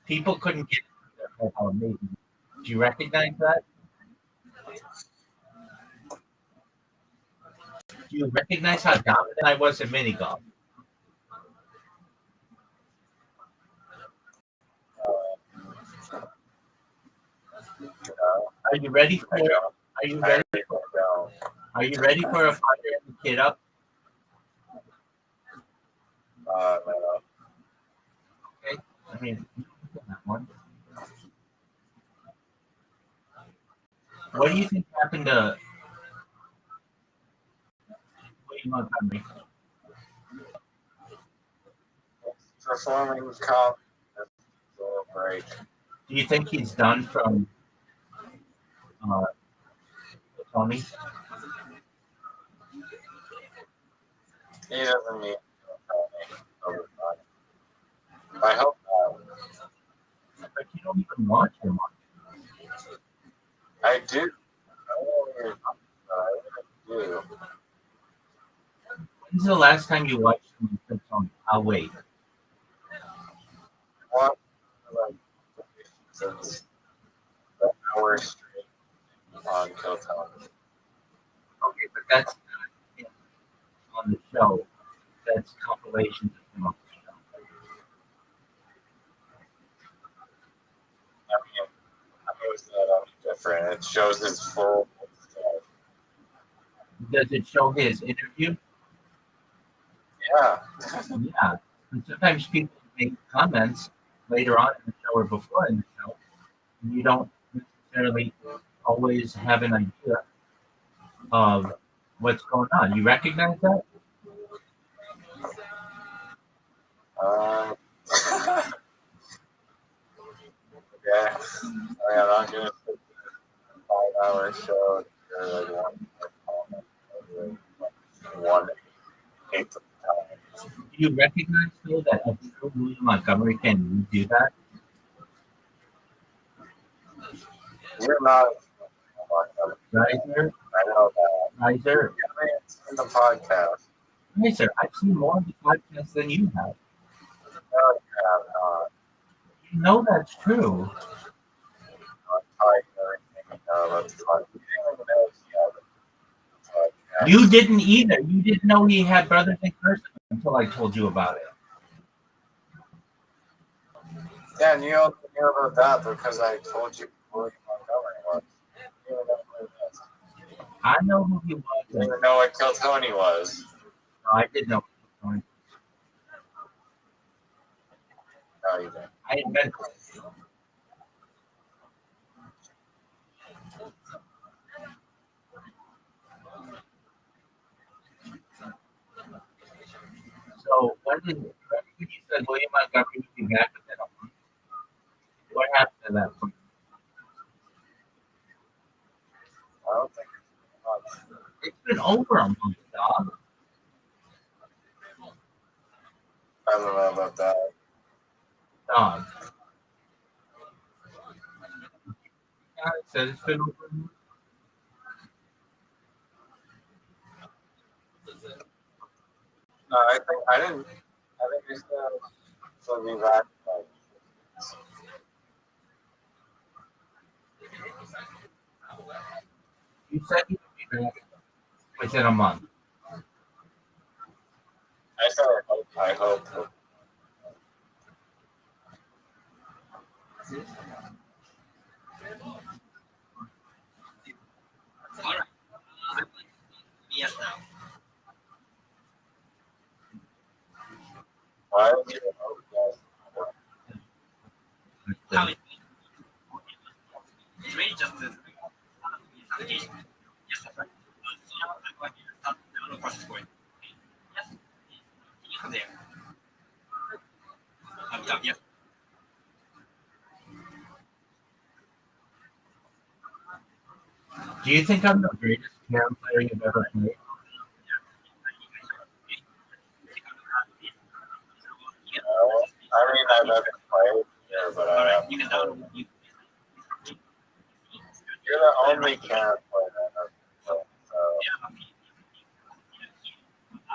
Speaker 2: People couldn't get how amazing. Do you recognize that? Do you recognize how dominant I was in mini golf? Are you ready for? Are you ready? Are you ready for a fire and kid up?
Speaker 3: No.
Speaker 2: Okay. I mean, that one. What do you think happened to? Wait, Montgomery.
Speaker 3: Performing comp is a little break.
Speaker 2: Do you think he's done from Tony?
Speaker 3: He doesn't need overtime. I hope not.
Speaker 2: But you don't even watch him.
Speaker 3: I do. I do.
Speaker 2: When's the last time you watched him? Tony? I'll wait.
Speaker 3: one like since the hour straight on Kill Tony.
Speaker 2: Okay, but that's not him on the show. That's compilations of him on the show.
Speaker 3: I mean, how is that different? It shows his full stuff.
Speaker 2: Does it show his interview?
Speaker 3: Yeah.
Speaker 2: Yeah. And sometimes people make comments later on in the show or before in the show, and you don't necessarily always have an idea of what's going on. You recognize that?
Speaker 3: Um, yeah. I mean, I'm not gonna sit through a 5-hour show or like one eighth of the time.
Speaker 2: Do you recognize, though, that a true William Montgomery can do that?
Speaker 3: You're not.
Speaker 2: Riser?
Speaker 3: I know that.
Speaker 2: Riser?
Speaker 3: I mean, it's in the podcast.
Speaker 2: Riser, I've seen more of the podcasts than you have.
Speaker 3: No, you have not.
Speaker 2: You know that's true.
Speaker 3: I'm tired of everything. That's fine. You didn't even know he had a podcast.
Speaker 2: You didn't either. You didn't know he had brothers in person until I told you about it.
Speaker 3: Yeah, and you only knew about that because I told you who William Montgomery was. You didn't even know who he was.
Speaker 2: I know who he was.
Speaker 3: You didn't even know what Kill Tony was.
Speaker 2: No, I did know.
Speaker 3: No, you didn't.
Speaker 2: I invented it. So when you said William Montgomery would be back within a month? What happened to that?
Speaker 3: I don't think it's much.
Speaker 2: It's been over a month, dog.
Speaker 3: I don't know about that.
Speaker 2: Dog. Yeah, it said it's been over a month.
Speaker 3: No, I think he said he'll be back. Like,
Speaker 2: You said he would be back within a month.
Speaker 3: I said I hope. Why would you hope that?
Speaker 2: Do you think I'm the greatest piano player you've ever played?
Speaker 3: I mean, I've never played here, but I have. You're the only piano player I've ever played, so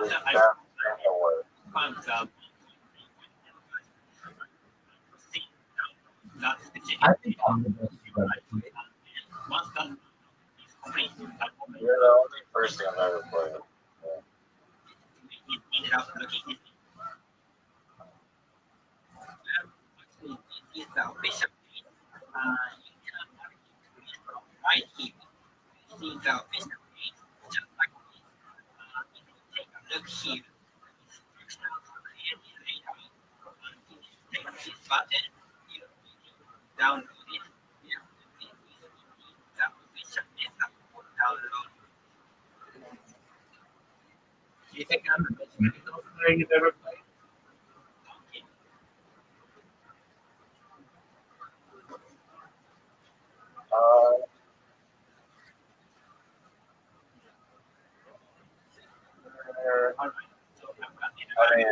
Speaker 3: you're definitely the worst.
Speaker 2: I think I'm the best you've ever played.
Speaker 3: You're the only person I've ever played.
Speaker 2: Do you think I'm the best musical player you've ever played?
Speaker 3: I mean,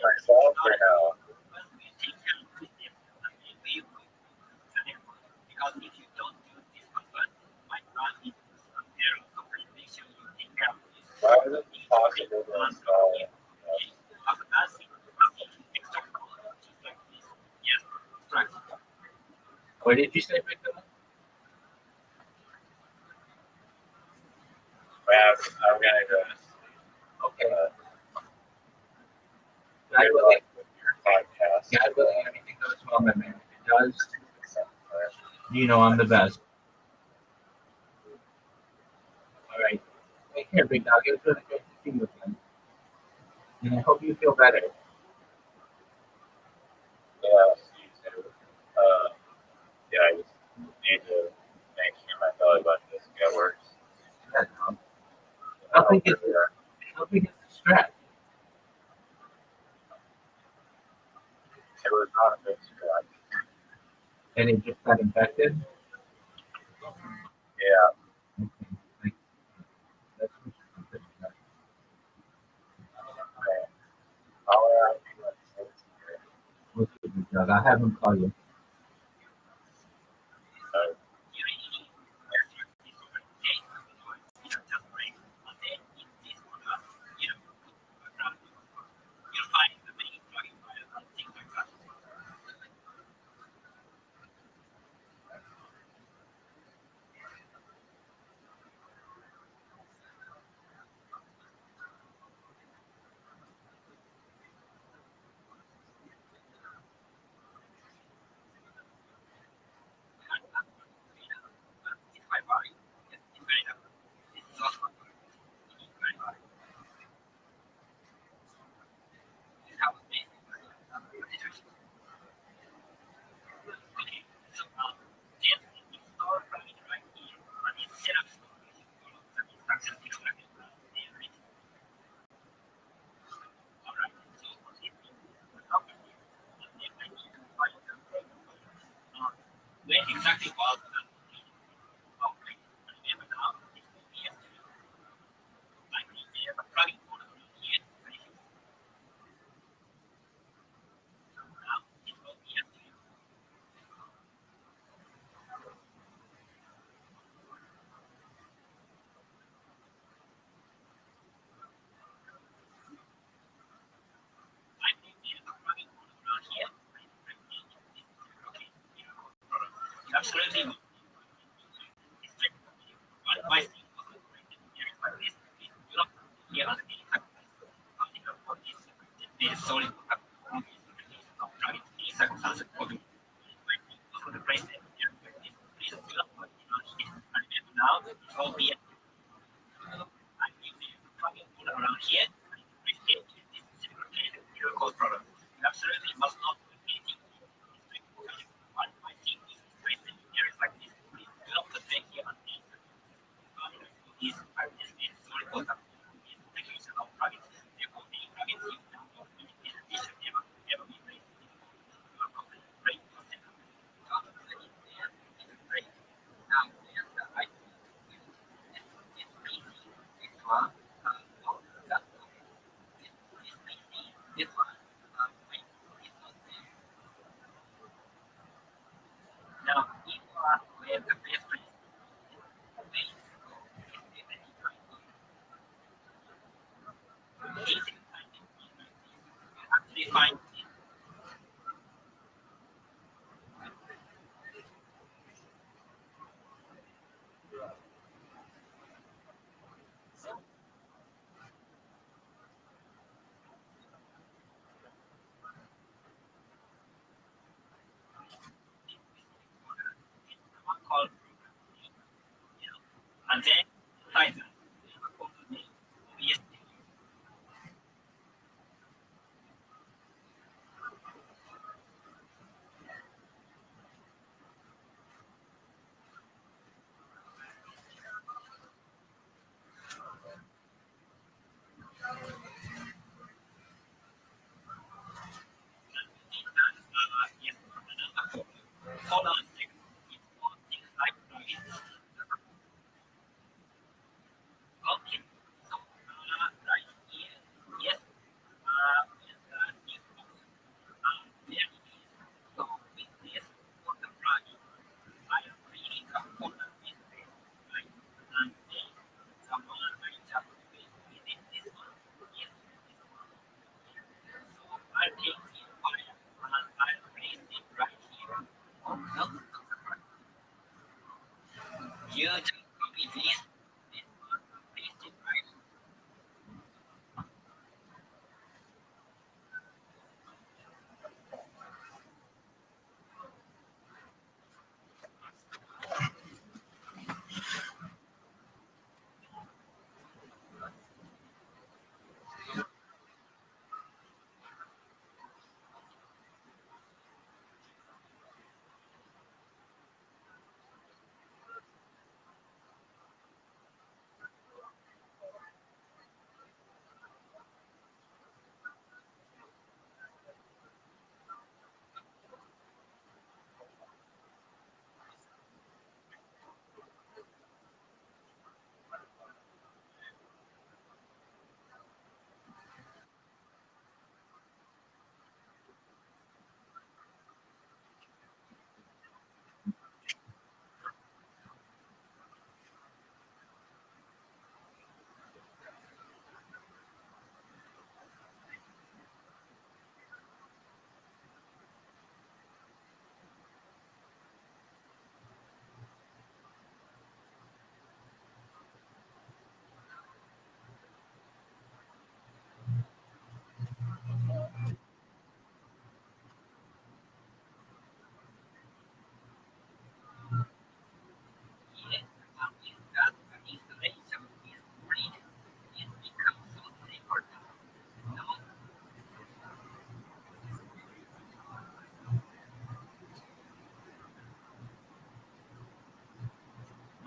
Speaker 3: myself or no? Why is it possible to install?
Speaker 2: Where did you say Victor?
Speaker 3: I'm gonna go.
Speaker 2: Okay.
Speaker 3: Good
Speaker 2: God willing,
Speaker 3: luck with your podcast.
Speaker 2: God willing, everything goes well, my man. If it does, you know I'm the best. All right. Take care, big dog. It was really great to see you again. And I hope you feel better.
Speaker 3: Yeah, you too. Yeah, I just need to make sure my belly button doesn't get worse.
Speaker 2: I don't think it's a strap.
Speaker 3: It was not a big stretch.
Speaker 2: And it just got infected.
Speaker 3: Yeah.
Speaker 2: Okay. That's what
Speaker 3: Okay. I'll
Speaker 2: we'll see, big dog. I'll have him call you.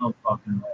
Speaker 2: No fucking way.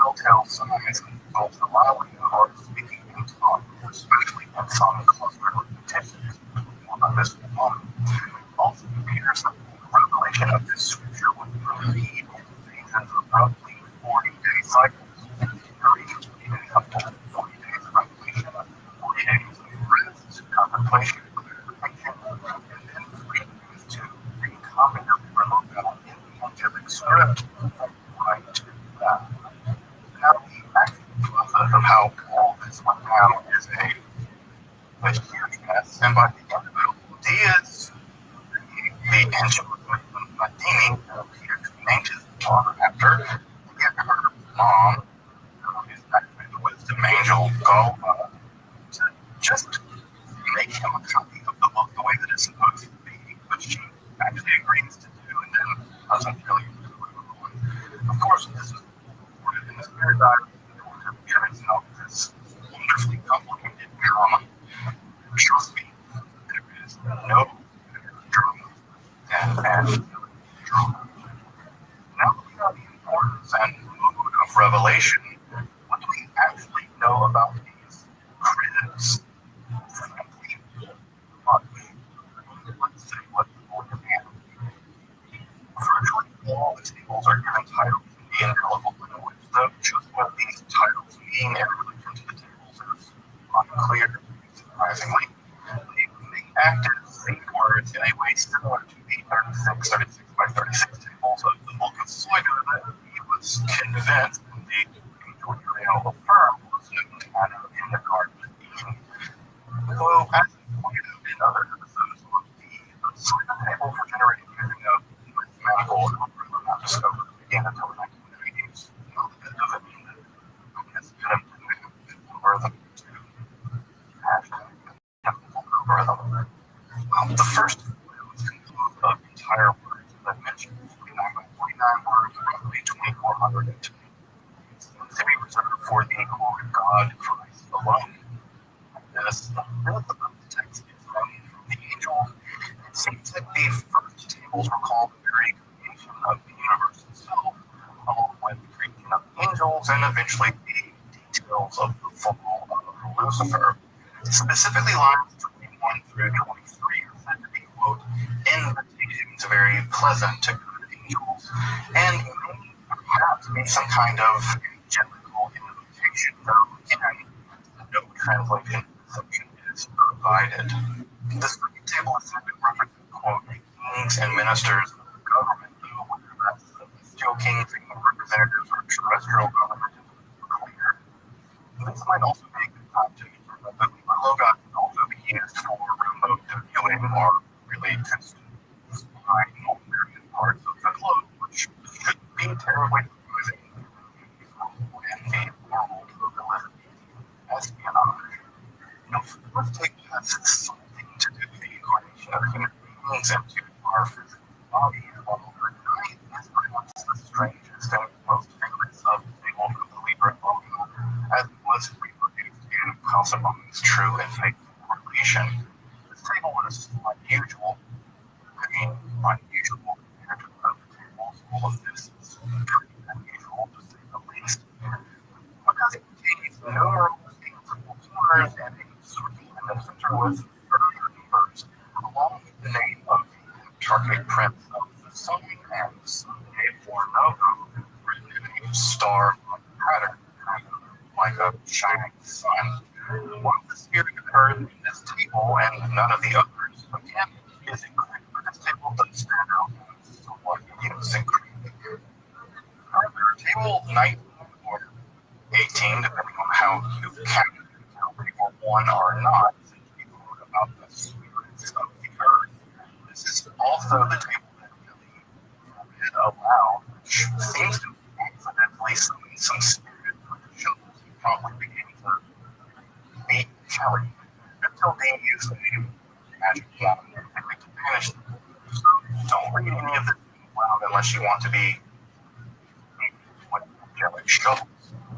Speaker 1: Telltale signs involve allowing the heart speaking in tongue, especially in some close repetitions. On this one, also appears that the revelation of this scripture would proceed in phases of roughly 40-day cycles. There each even couple 40 days of revelation, 40 days of rest, contemplation, clarification, and then 3 days to recombinant rebel in the angelic script from right to left. Now, the actual process of how all this went down is a huge mess, and by the end of it, Diaz, the angel of Madini, appeared to name his daughter after, to get her mom, whose actually was the angel, go to just make him a copy of the book the way that it's supposed to be, which she actually agrees to do, and then doesn't really do it. Of course, this is recorded in this paradigm, everything else is wonderfully complicated drama. Trust me, there is no drama and drama. Now that we know the importance and mood of revelation, what do we actually know about these critics? Frankly, much. Let's say what people demand. Virtually all the tables are given titles in the indelible language, though just what these titles mean in relation to the tables is unclear. Surprisingly, they act as same words in a way similar to the 36 by 36 tables of the book of Soiga that he was convinced, indeed, George Real affirmed, was no matter in the Garden of Eden. Though, as pointed out in other episodes of the Soiga table for generating using a mathematical algorithm not discovered again until the 1990s, that doesn't mean that it's going to algorithm to hashtag algorithm. Well, the first was composed of entire words, as I mentioned, 49 by 49 words, roughly 2,400 to be reserved for the quote God Christ alone. This really the text is running from the angels. It seems like the first tables were called the very creation of the universe itself, along with the creation of angels and eventually the details of the fall of Lucifer. Specifically, lines 21 through 23 are said to be, quote, invitations very pleasant to good angels, and may perhaps be some kind of angelical invocation, though again, no translation exception is provided. The second table is said to represent, quote, kings and ministers of the government, though whether that's celestial kings and representatives or terrestrial government is unclear. This might also be a good time to mention that the Libra logo can also be used for remote viewing or really just spying on various parts of the globe, which should be terribly confusing in the world of Elizabethan espionage. The fourth table has something to do with the incarnation of human beings into our physical bodies, while the ninth is perhaps the strangest and most famous of the tables of the Libra logo, as it was reproduced in Calcibon's true and faithful relation. This table is unusual. Unusual compared to other tables. All of this is pretty unusual, to say the least, because it contains numerous invisible corners and a circle in the center with further numbers, along with the name of the Antarctic Prince of the Sun and Sunday for Novo, written in a star-like pattern, kind of like a shining sun. One of the spirit occurs in this table and none of the others, again, is included, but this table does stand out as somewhat idiosyncratic. Further, table 19 or 18, depending on how you count it, how people one or not, since we talk about the spirits of the earth. This is also the table that Kelly read aloud, which seems to accidentally summon some spirit for the shovels. He probably began to beat Kelly until Dean used the name magic wand and to banish them. So don't read any of this aloud unless you want to be with angelic shovels.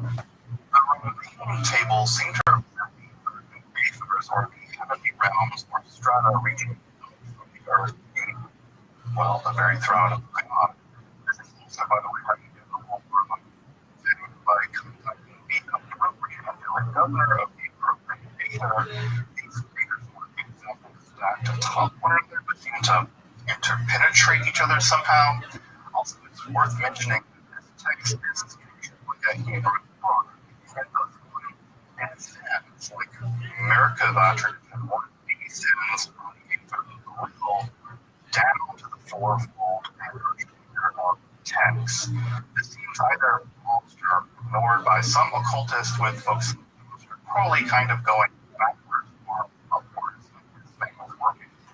Speaker 1: The remaining tables seem to represent the ethers or the heavenly realms or strata reaching from the earth to, well, the very throne of God. This is also, by the way, how you do the whole world setting by contacting the appropriate angelic governor of the appropriate ether. These figures were exactly stacked atop one another, but seem to interpenetrate each other somehow. Also, it's worth mentioning that this text is structured like a Hebrew book. And thus, in a sense, like Merkava tradition, one of these sins running through the will down to the fourfold average figure of text. This seems either lost or ignored by some occultists, with folks probably kind of going backwards or upwards in his famous workings.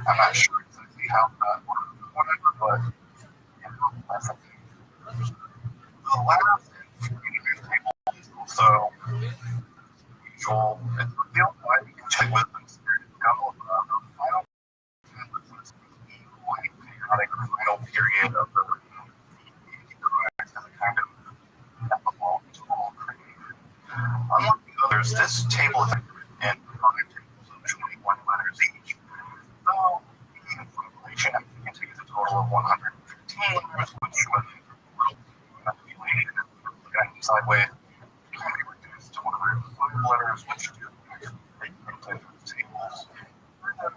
Speaker 1: I'm not sure exactly how that works, whatever, but that's a thing. The last and 49th table is also usual. It's revealed by the ancient wisdom spirit of God, the final chaotic final period of the Antichrist as a kind of epilogue to all creation. Unlike the others, this table is written in 5 tables of 21 letters each. Though the formulation contains a total of 115 letters, which when manipulation and sideways can be reduced to 105 letters, which do actually make into tables. The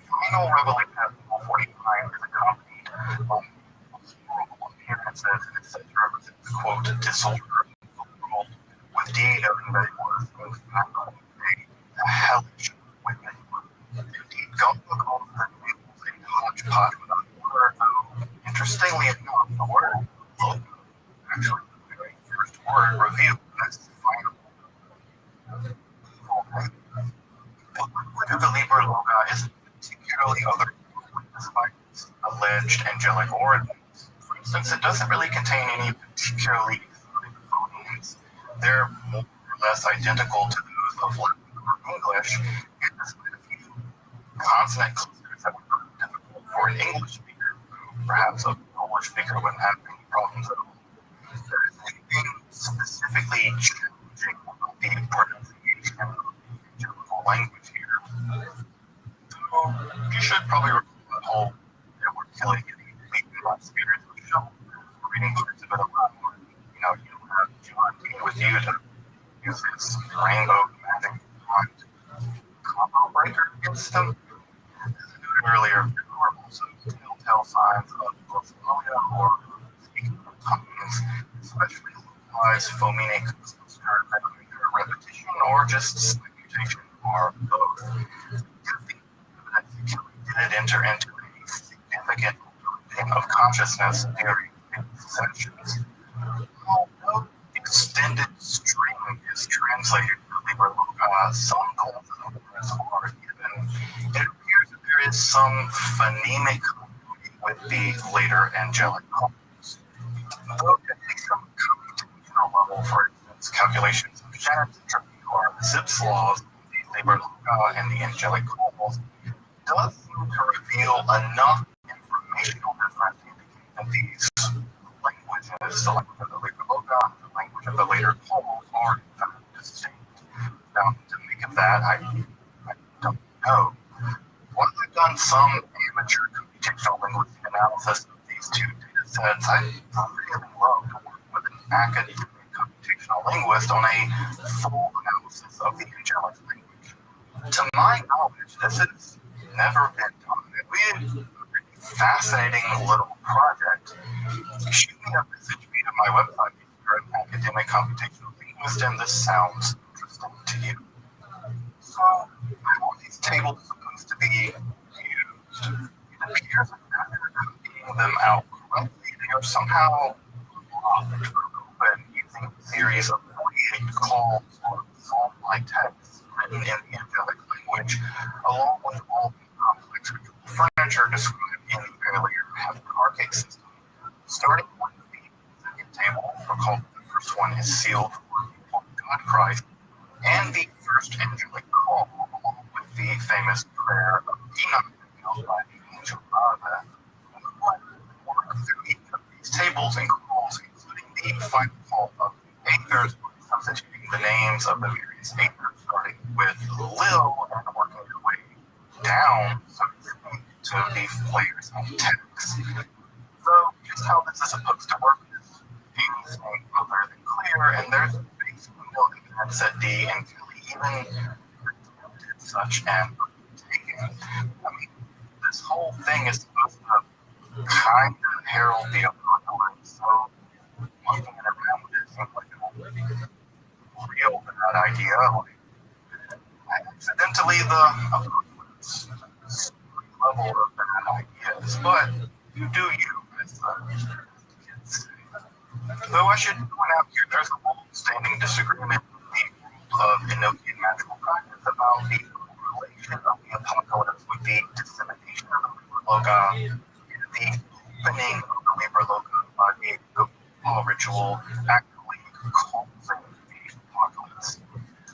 Speaker 1: final revelation of 49 is accompanied by horrible appearances, and it's said to represent the quote disorder of the world, with D noting that it was in fact a hellish wicked. Indeed, God calls the tables a hodgepodge without order, though interestingly enough, the word logo actually the very first word revealed as final evil. The liquid of the Libra logo isn't particularly otherworldly despite its alleged angelic origins. For instance, it doesn't really contain any particularly exotic phonemes. They're more or less identical to those of Latin or English, and despite a few consonant clusters that would prove difficult for an English speaker, perhaps a Polish speaker wouldn't have any problems at all. There isn't anything specifically challenging about the pronunciation of the angelical language here. So you should probably recall that whole Edward Kelly getting beaten by spirits with shovels for reading parts of it aloud. You know, you don't have John Dean with you to use his rainbow magic wand combo breaker against them. As I noted earlier, there are also telltale signs of glossolalia or speaking of tongues names, especially localized phonemic clusters that are either repetition or just slight mutation or both. The evidence did enter into a significant of consciousness during its sessions. Although extended string is translated to Liber Loci, some calls of words are given. It appears that there is some phonemic with the later angelic calls. Though at least some computational level, for instance, calculations of Shannon's entropy or Zipf's laws, the Liber Loci and the angelic calls, does seem to reveal enough informational difference to indicate that these languages, the language of the Liber Loci, the language of the later calls, are in fact distinct. Now, to make of that, I don't know. While I've done some amateur computational linguistic analysis of these two data sets, I'd really love to work with an academic computational linguist on a full analysis of the angelic language. To my knowledge, this has never been done. We had a really fascinating little project. Shoot me a message via my website if you're an academic computational linguist and this sounds interesting to you. So, how are these tables supposed to be used? It appears that after copying them out correctly, they are somehow locked or open using a series of 48 calls or psalm-like texts written in the angelic language, along with all the complex ritual furniture described in the earlier archaic system. Starting with the second table, recall that the first one is sealed for God Christ, and the first angelic call, along with the famous prayer of Enoch revealed by the angel Abba. We will work through each of these tables and calls, including the final call of the Aethers, substituting the names of the various Aethers, starting with Lil and working your way down, so to speak, to the layers of text. So, just how this is supposed to work is anything other than clear, and there's basically no evidence that D and Kelly even attempted such an undertaking. I mean, this whole thing is supposed to kind of herald the apocalypse, so looking at it around it seems like a real bad idea. Accidentally, the apocalypse level of bad ideas, but you do you, as the kids say. Though I should point out here, there's a long-standing disagreement in the world of Enochian magical practice about the correlation of the apocalypse with the dissemination of the Liber Loci and the opening of the Liber Loci by the Gopal ritual actually causing the apocalypse.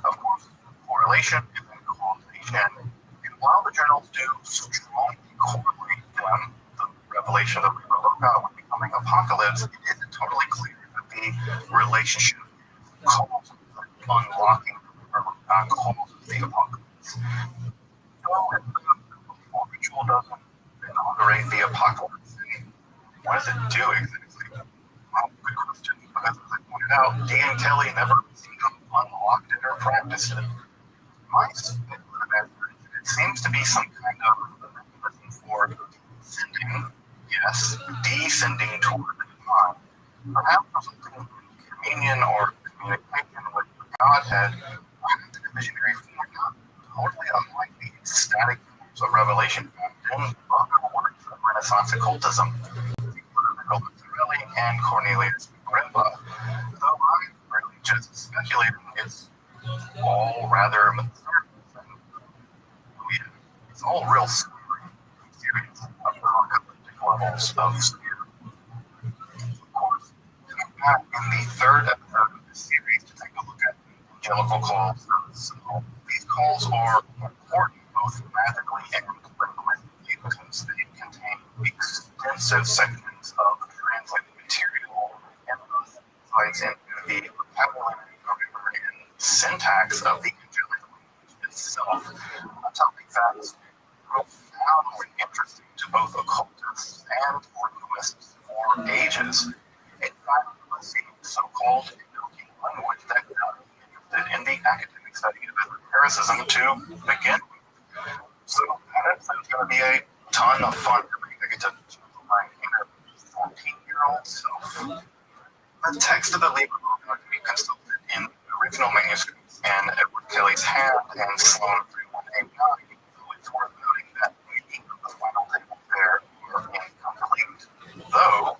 Speaker 1: Of course, correlation isn't causation, and while the journals do strongly correlate them, the revelation of the Liber Loci with becoming apocalypse, it isn't totally clear that the relationship causes unlocking the Liber Loci causes the apocalypse. So if the Gopal ritual doesn't inaugurate the apocalypse, then what does it do exactly? Well, good question, because as I pointed out, D and Kelly never seemed to have unlocked it or practiced it. My speculative answer is that it seems to be some kind of mechanism for descending, yes, descending toward the divine. Perhaps resulting in communion or communication with the Godhead, perhaps in a visionary form, not totally unlike the ecstatic forms of revelation found in other works of Renaissance occultism, including and Cornelius Agrippa. Though I'm really just speculating, it's all rather absurd. Oh yeah, it's all real scary, serious, apocalyptic levels of scare. Of course, coming back in the third episode of this series to take a look at angelical calls. So these calls are important both magically and linguistically because they contain extensive sections of translated material and those insights into the vocabulary, grammar, and syntax of the angelic language itself. A topic that is profoundly interesting to both occultists and linguists for ages. In fact, the so-called Enochian language that got me interested in the academic study of esotericism to begin with. So that is going to be a ton of fun to make. I get to choose my inner 14-year-old self. The text of the Liber Organa can be consulted in the original manuscripts and Edward Kelly's hand and Sloan 3189. It's worth noting that 18 of the final tables there are incomplete, though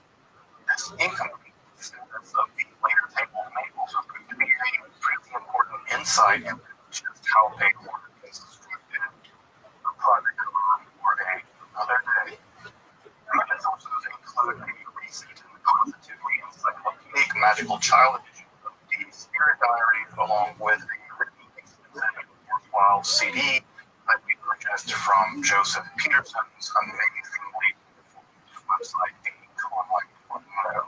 Speaker 1: this incomplete status of the later table may also prove to be a pretty important insight into just how paperwork is constructed. A project for another day. Other sources include a recent and positively encyclopedic magical child edition of the Spirit Diaries, along with a written extensive worthwhile CD that we purchased from Joseph Peterson's amazingly beautiful website, the Online Portfolio.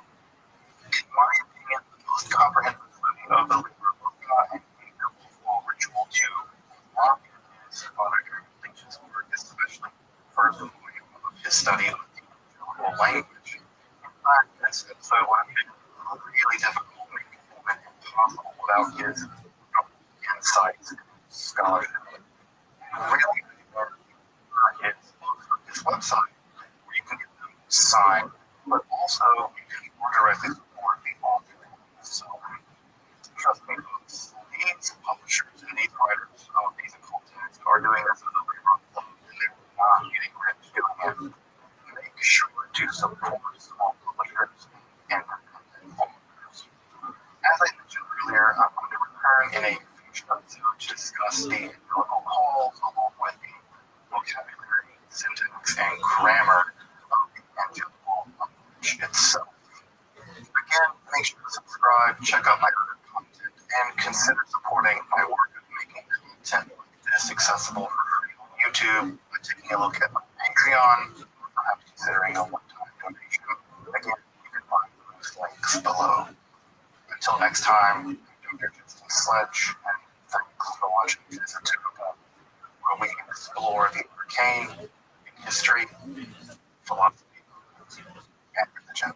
Speaker 1: In my opinion, the most comprehensive study of the Liber Organa and the helpful ritual to unlock is Father Eric Lynch's work, especially the first volume of his study of the evangelical language. In fact, this episode would have been really difficult, maybe even impossible, without his insights and scholarship. Really, his website, where you can get them signed, but also you can more directly support the author. So, trust me, folks, these publishers and these writers of these occult texts are doing this as a labor of love, and they're not getting rich doing it. Make sure to support small publishers and independent authors. As I mentioned earlier, I'm going to return in a future episode to discuss the empirical calls along with the vocabulary, syntax, and grammar of the angelical language itself. Again, make sure to subscribe, check out my other content, and consider supporting my work of making content like this accessible for free on YouTube by taking a look at my Patreon, or perhaps considering a one-time donation. Again, you can find those links below. Until next time, I'm Dr. Justin Sledge, and thanks for watching Visit to Book, where we explore the arcane in history, philosophy, and religion.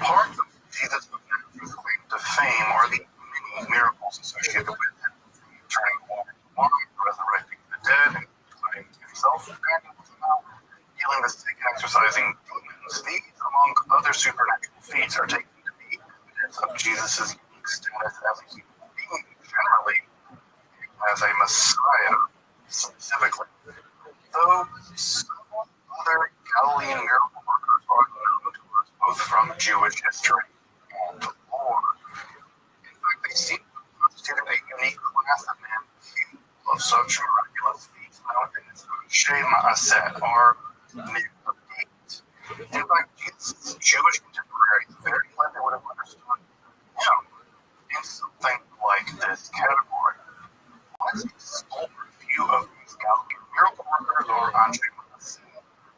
Speaker 1: Parts of Jesus' claim to fame are the many miracles associated with him, from turning water to wine, resurrecting the dead, including himself, healing the sick, and exorcising demons. These, among other supernatural feats, are taken to be evidence of Jesus' unique status as a human being, generally, as a Messiah, specifically. Though several other Galilean miracle workers are known to us both from Jewish history and lore. In fact, they seem to have constituted a unique class of men capable of such miraculous feats known as Shema Aset, or men of deeds. In fact, Jesus' Jewish contemporaries very likely would have understood him in something like this category. Let's explore a few of these Galilean miracle workers, or Andre Massey,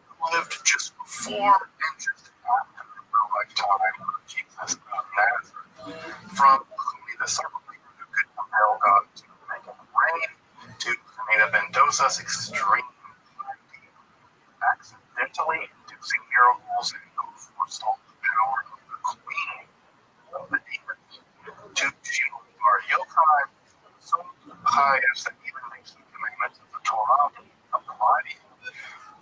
Speaker 1: who lived just before and just after the lifetime of Jesus of Nazareth. From Clooney the servant leader who could compel God to make it rain, to Juanita Mendoza's extreme piety, accidentally inducing miracles and who forestalled the power of the queen of the demons, to Shimon Bar Yochai, so pious that even the key commandments of the Torah apply to him,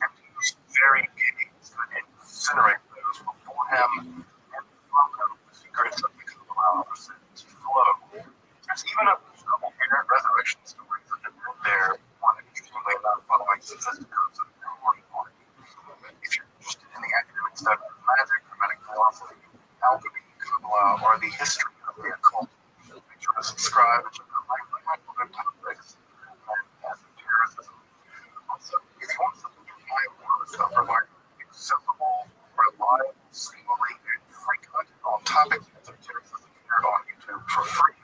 Speaker 1: and whose very gaze could incinerate those before him, and from them the secrets of the Kabbalah are said to flow. There's even a couple parent resurrection stories that have been there, one interestingly enough following statistics of the Holy War. If you're interested in the academic study of magic, hermetic philosophy, alchemy, Kabbalah, or the history of the occult, make sure to subscribe and check out my good topics and esotericism. Also, if you want to support my work of providing accessible, reliable, scholarly, and free content on topics of esotericism here on YouTube for free,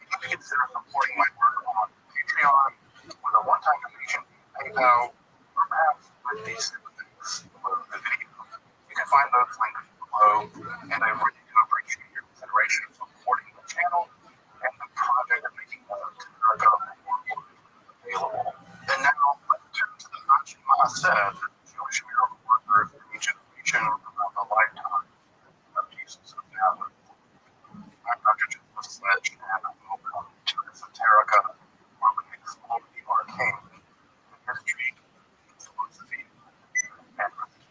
Speaker 1: you can consider supporting my work on Patreon with a one-time donation, PayPal, or perhaps with these super things below the find those links below, and I really do appreciate your consideration of supporting the channel and the project of making America more available. And now, let's turn to the Nachi Maaseh, the Jewish miracle workers in each generation throughout the lifetime of Jesus of Nazareth. I'm Dr. Joseph Sledge, and welcome to Esoterica, where we explore the arcane, the history, philosophy, and religion.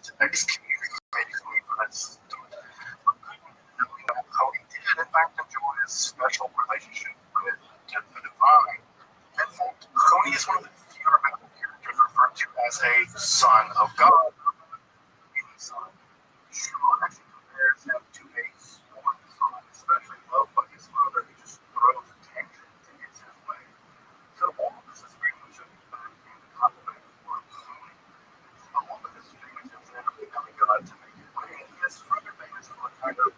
Speaker 1: to excommunicate me for this. How he did, in fact, enjoy a special relationship with the divine. In fact, Coney is one of the few biblical characters referred to as a son of God. Sure, actually compares him to a sworn son, especially loved by his father, who just throws tantrums and gets his way. So all of this is very much a compliment for Coney. Along with his famous example of becoming God to make it rain, he is further famous for a kind of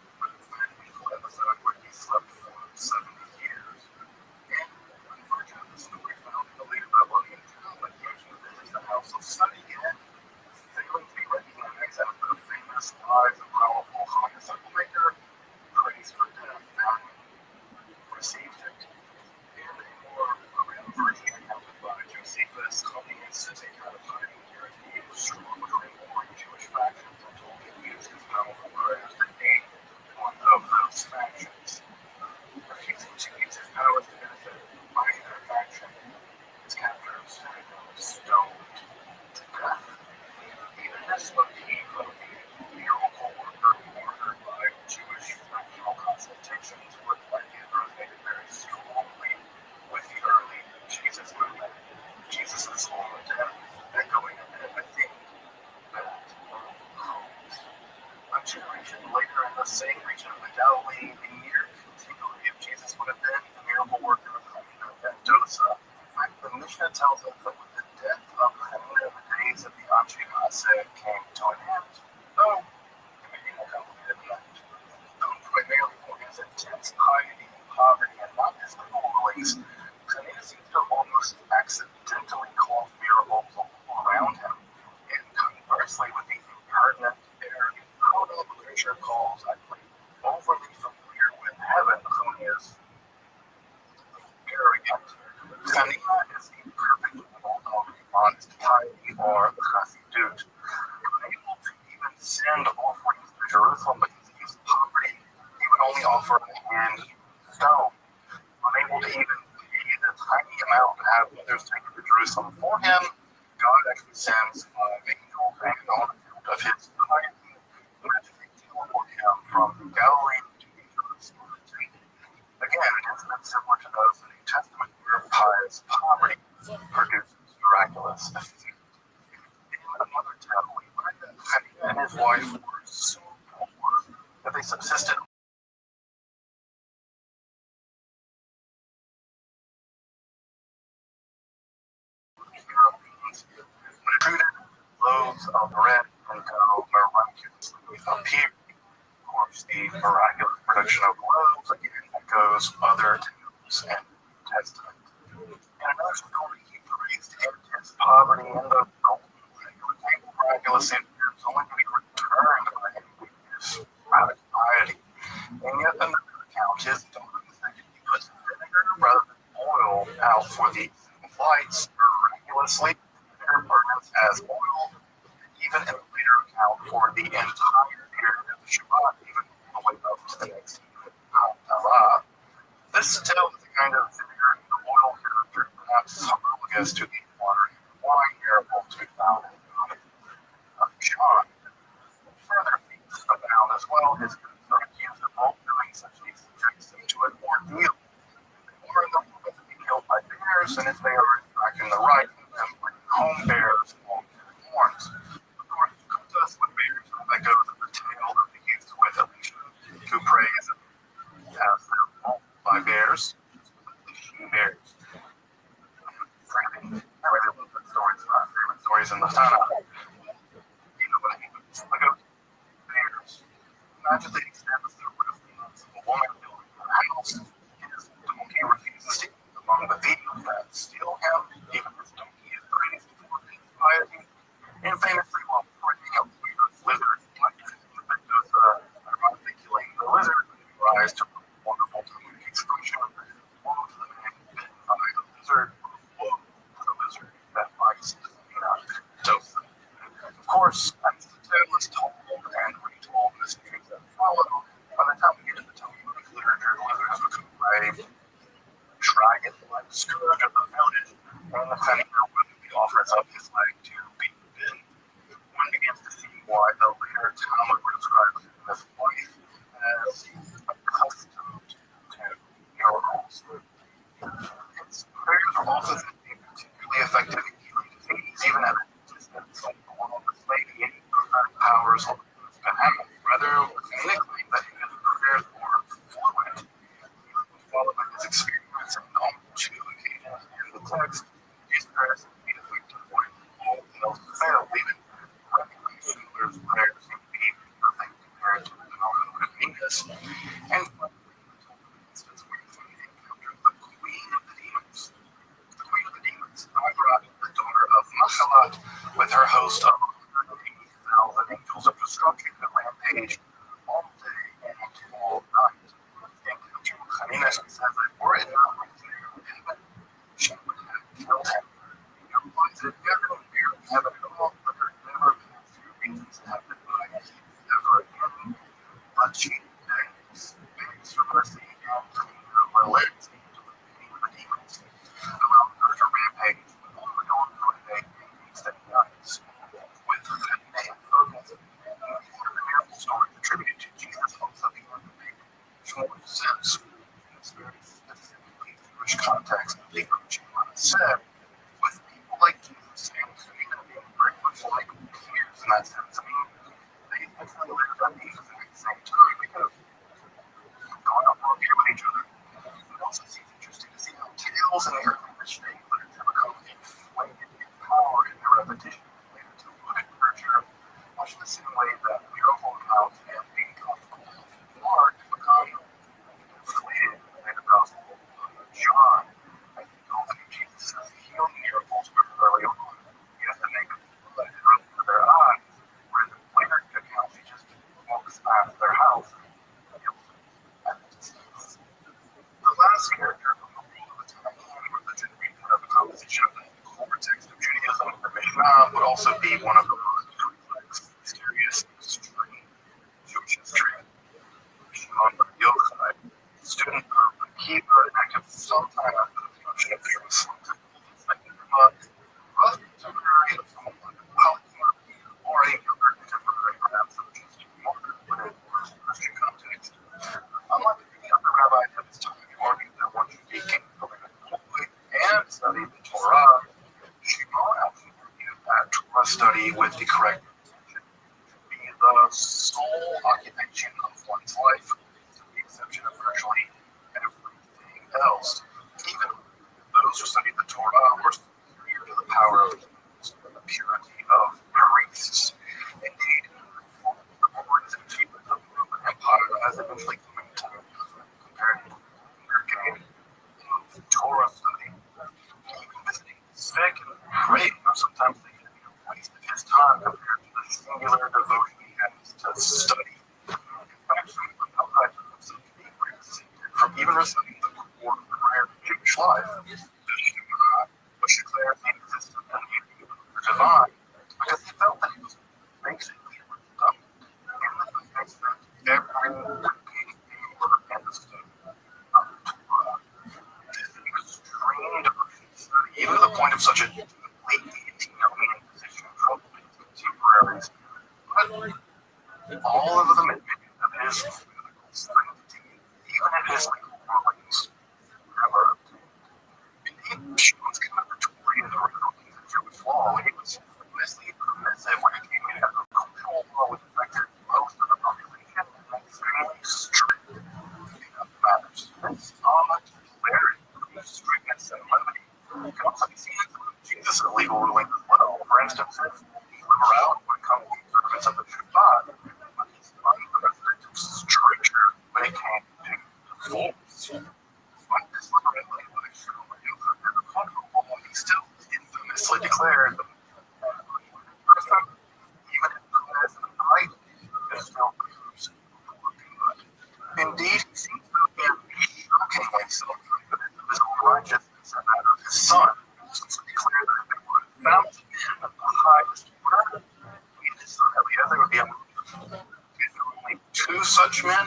Speaker 1: fanatical episode where he slept for 70 years. And one version of the story found in the later Babylonian Talmud usually visits the house of study and failing to be recognized after the famous wise and powerful honeysuckle maker prays for death and receives it. And a more real version accounted by Josephus calling it to take out a hiding where he struggled between warring Jewish factions until he used his powerful prayers to aid one of those factions. Refusing to use his powers to benefit either faction, his captors had him stoned to death. Even this motif of the miracle worker murdered by Jewish fractional consultations would likely resonated very strongly with the early Jesus movement. Jesus' own death echoing a theme that holds. A generation later in the same region of the Galilee, the near continuity of Jesus would have been the miracle worker of Hanina ben Dosa. In fact, the Mishnah tells us that with the death of Hanina, the days of the Anshe Maaseh came to an end. Though, it may be more complicated than that. Known primarily for his intense piety and poverty and not his liberal rulings, Hanina seems to have almost accidentally caused miracles all around him. And conversely, with the impertinent, arrogant Coda, literature calls actually overly familiar with heaven, who is arrogant. Hanina is the perfect model of honest piety or chassidut, unable to even send offerings to Jerusalem because of his poverty. He would only offer a hand stone, unable to even pay the tiny amount to have others taken to Jerusalem for him. God actually sends 5 angels, and on account of his piety, magically teleport him from Galilee to Jerusalem. Again, an incident similar to those in the New Testament where pious poverty produces miraculous effect. In another tale, we find that Hanina and his wife were so poor that they subsisted treated loaves of bread and dough miraculously appeared. Of course, the miraculous production of loaves again echoes other tales and Testament. In another story, he praised his poverty in the golden leg of a table miraculous influence only to be returned by him with his private piety. In yet another account, his daughter said he put vinegar rather than oil out for the flights miraculously. Burns as oil, even in a later account for the entire period of the Shabbat, even all the way up to the next Allah. This tale is a kind of vinegar and oil character, perhaps homologous to the water and wine miracle to be found in the Gospel of John. Further feats abound as well. His are accused of wrongdoing, such as he subjects them to an ordeal. If they are in the wrong, to be killed by bears, and if they are in fact in the right, them bring home bears along their horns. Of course, Kutas with bears, that goes with the tale of the youth with Elisha, who prays as they're mauled by bears, the she-bears. I really love that story. It's one of my favorite stories in the Tanakh. You know what I mean? So the goat bears magically extends the roof of a woman building her house. His donkey refuses to eat among the thieves that steal him. Even his donkey is praised for his piety. And famously, while bringing up Peter's lizard, Medusa ironically killing the lizard, rise to a wonderful comedic expression. Woe to the man bitten by the lizard, woe to the lizard that bites Medusa. Of course, as the tale is told and retold in the series that follow, by the time we get into Talmudic literature, the lizards become brave, dragon-like scourge of the village, and the Hanina willingly offers up his leg to be bitten. One begins to see why the later Talmud describes his wife as accustomed to miracles. His prayers were also said to be particularly effective in healing disease, even at a distance. Like, although this may be any prophetic powers or benevolent, rather clinically that his prayers were fluent. He was followed by his experience on 2 occasions in the text. His prayers be effective when all else failed, even Schindler's prayers seem to be nothing compared to the phenomenon of Venus. And for instance, we encountered the Queen of the Demons. The Queen of the Demons, Amra, the daughter of Masalat, with her host of 180,000 angels of destruction that rampage all day and all night. Encounter with Hanina, she says that were it not for heaven, she would have killed him. It was it never appeared in heaven at all, but there never been reasons to have been by ever again. But she begs for mercy and relents to the Queen of the Demons. Allowing her to rampage only on Friday and Wednesday nights. With Hanina in focus, the miracle story attributed to Jesus also began to make more sense. In this very specifically Jewish context, the preaching said, with people like Jesus and Hanina being very much like peers in that sense. I mean, they actually lived at the exact same time. They could have gone out for a beer with each other. It also seems interesting to see how tales in the early missionary literature become inflated in power in their repetition later to literature, much the same way that miracle accounts and gospel of Mark become inflated in the gospel of John. I think often Jesus' healing miracles were early on. He has to make blood run through their eyes, whereas in later accounts he just walks past their house and heals them at a distance. The last character from the world of the Talmud religion region of the composition of the core text of Judaism, the Mishnah, would also be one of the most complex, mysterious, extreme Jewish history. Shimon Bar Yochai, student of the Kiva, and active sometime after the destruction of Jerusalem, like was contemporary of someone like Polycarp, or a younger contemporary, perhaps of just Mark, but in Christian context. Unlike many other rabbis of his time who argued that one should be king from the Holy and study the Torah, Shimon actually argued that Torah study with the correct intention should be the sole occupation of one's life, with the exception of virtually everything else. Even those who studied the Torah were superior to the power of the purity of priests. Indeed, the glories and achievements of the Roman Empire as eventually coming to compared to their game of Torah study, even visiting the sick and praying, or sometimes they could be a waste of his time compared to the singular devotion he has to study. In fact, some of the Rabbi took himself to be exempted from even reciting the core prayer of Jewish life. Which declared the existence of the divine, because he felt that he was basically dumb. In the fact that every member and the student of the Torah is an extreme devotion to study, even to the point of such a completely antinomian position of trouble with his contemporaries. But all of them admitted that his physical sanctity, even in his legal rulings, never obtained. Indeed, Shimon's notorious for invoking the Jewish law. He was famously permissive when it came to agricultural law, which affected most of the population, and extremely strict in other matters. This clarity, strictness, and levity can also be seen in Jesus' legal rulings as well. For instance, if liberality would come to the observance of the Shabbat, but his unprecedented stricture when it came to divorce. Despite this liberality, by Shimon Bar Yochai, agricultural law, he still infamously declared that person, even if the man is right, is still cursed before God. Indeed, he seems to have been shockingly self-confident of his own righteousness and that of his son. Since he declared that if there were 1,000 men of the highest order, he and his son Eliezer would be able to. If there were only 2 such men,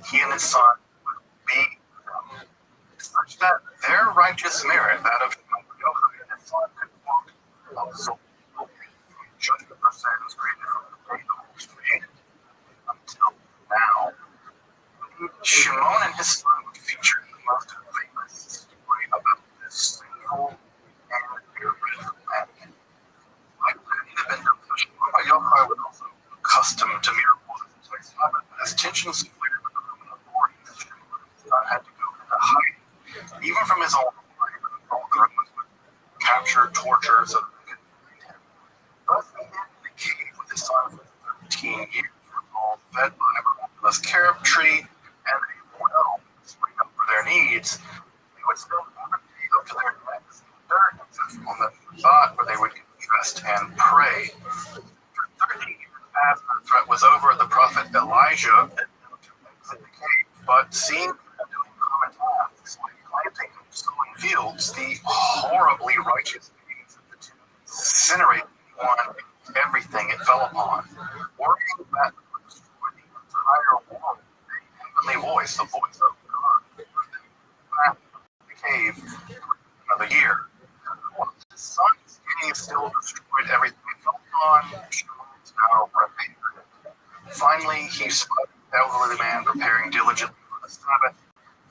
Speaker 1: he and his son would be them. Such that their righteous merit, that of Shimon Bar Yochai and his son, could walk up so judgment for sins created from the day the accustomed to miracles as tensions flared with the Roman authorities, Shimon had to go into hiding, even from his own wife. All the Romans would capture, torture, so that they could find him. Thus, he hid in a cave with his son for 13 years, all fed by a miraculous carob tree and a well spring up for their needs. They would still never dig up to their necks in the dirt, except on the spot where they would get dressed and pray. For 13 years after the threat was over, the prophet Elijah had known to exit the cave, but seeing him doing common tasks like planting and sowing fields, the horribly righteous deeds of the two incinerated one everything it fell upon, worrying that it would destroy the entire world. A heavenly voice, the voice of God, back in the cave another year. One of his sons, he still destroyed everything it fell upon. Shimon's now repaired it. Finally, he spotted the elderly man preparing diligently for the Sabbath,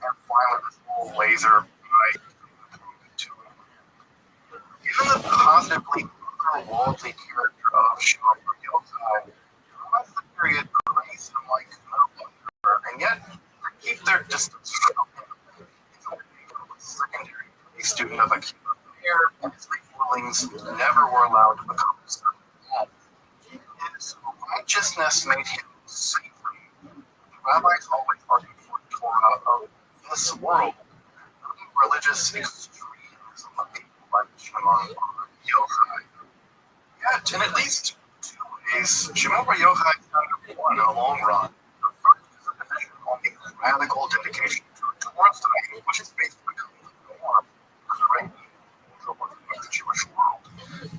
Speaker 1: and finally this little laser eye to him. Given the positively otherworldly character of Shimon Bar Yochai, has the period praised him like no other, and yet to keep their distance from him. He's only a secondary student of Akiva there, and his rulings never were allowed to become certain. His righteousness made him safe. The rabbis always argued for Torah of this world, religious extremism of people like Shimon Bar Yochai. Yet, in at least two ways, Shimon Bar Yochai won in the long run. The first is a position on the radical dedication to Torah study, which is basically becoming the norm of the Jewish world.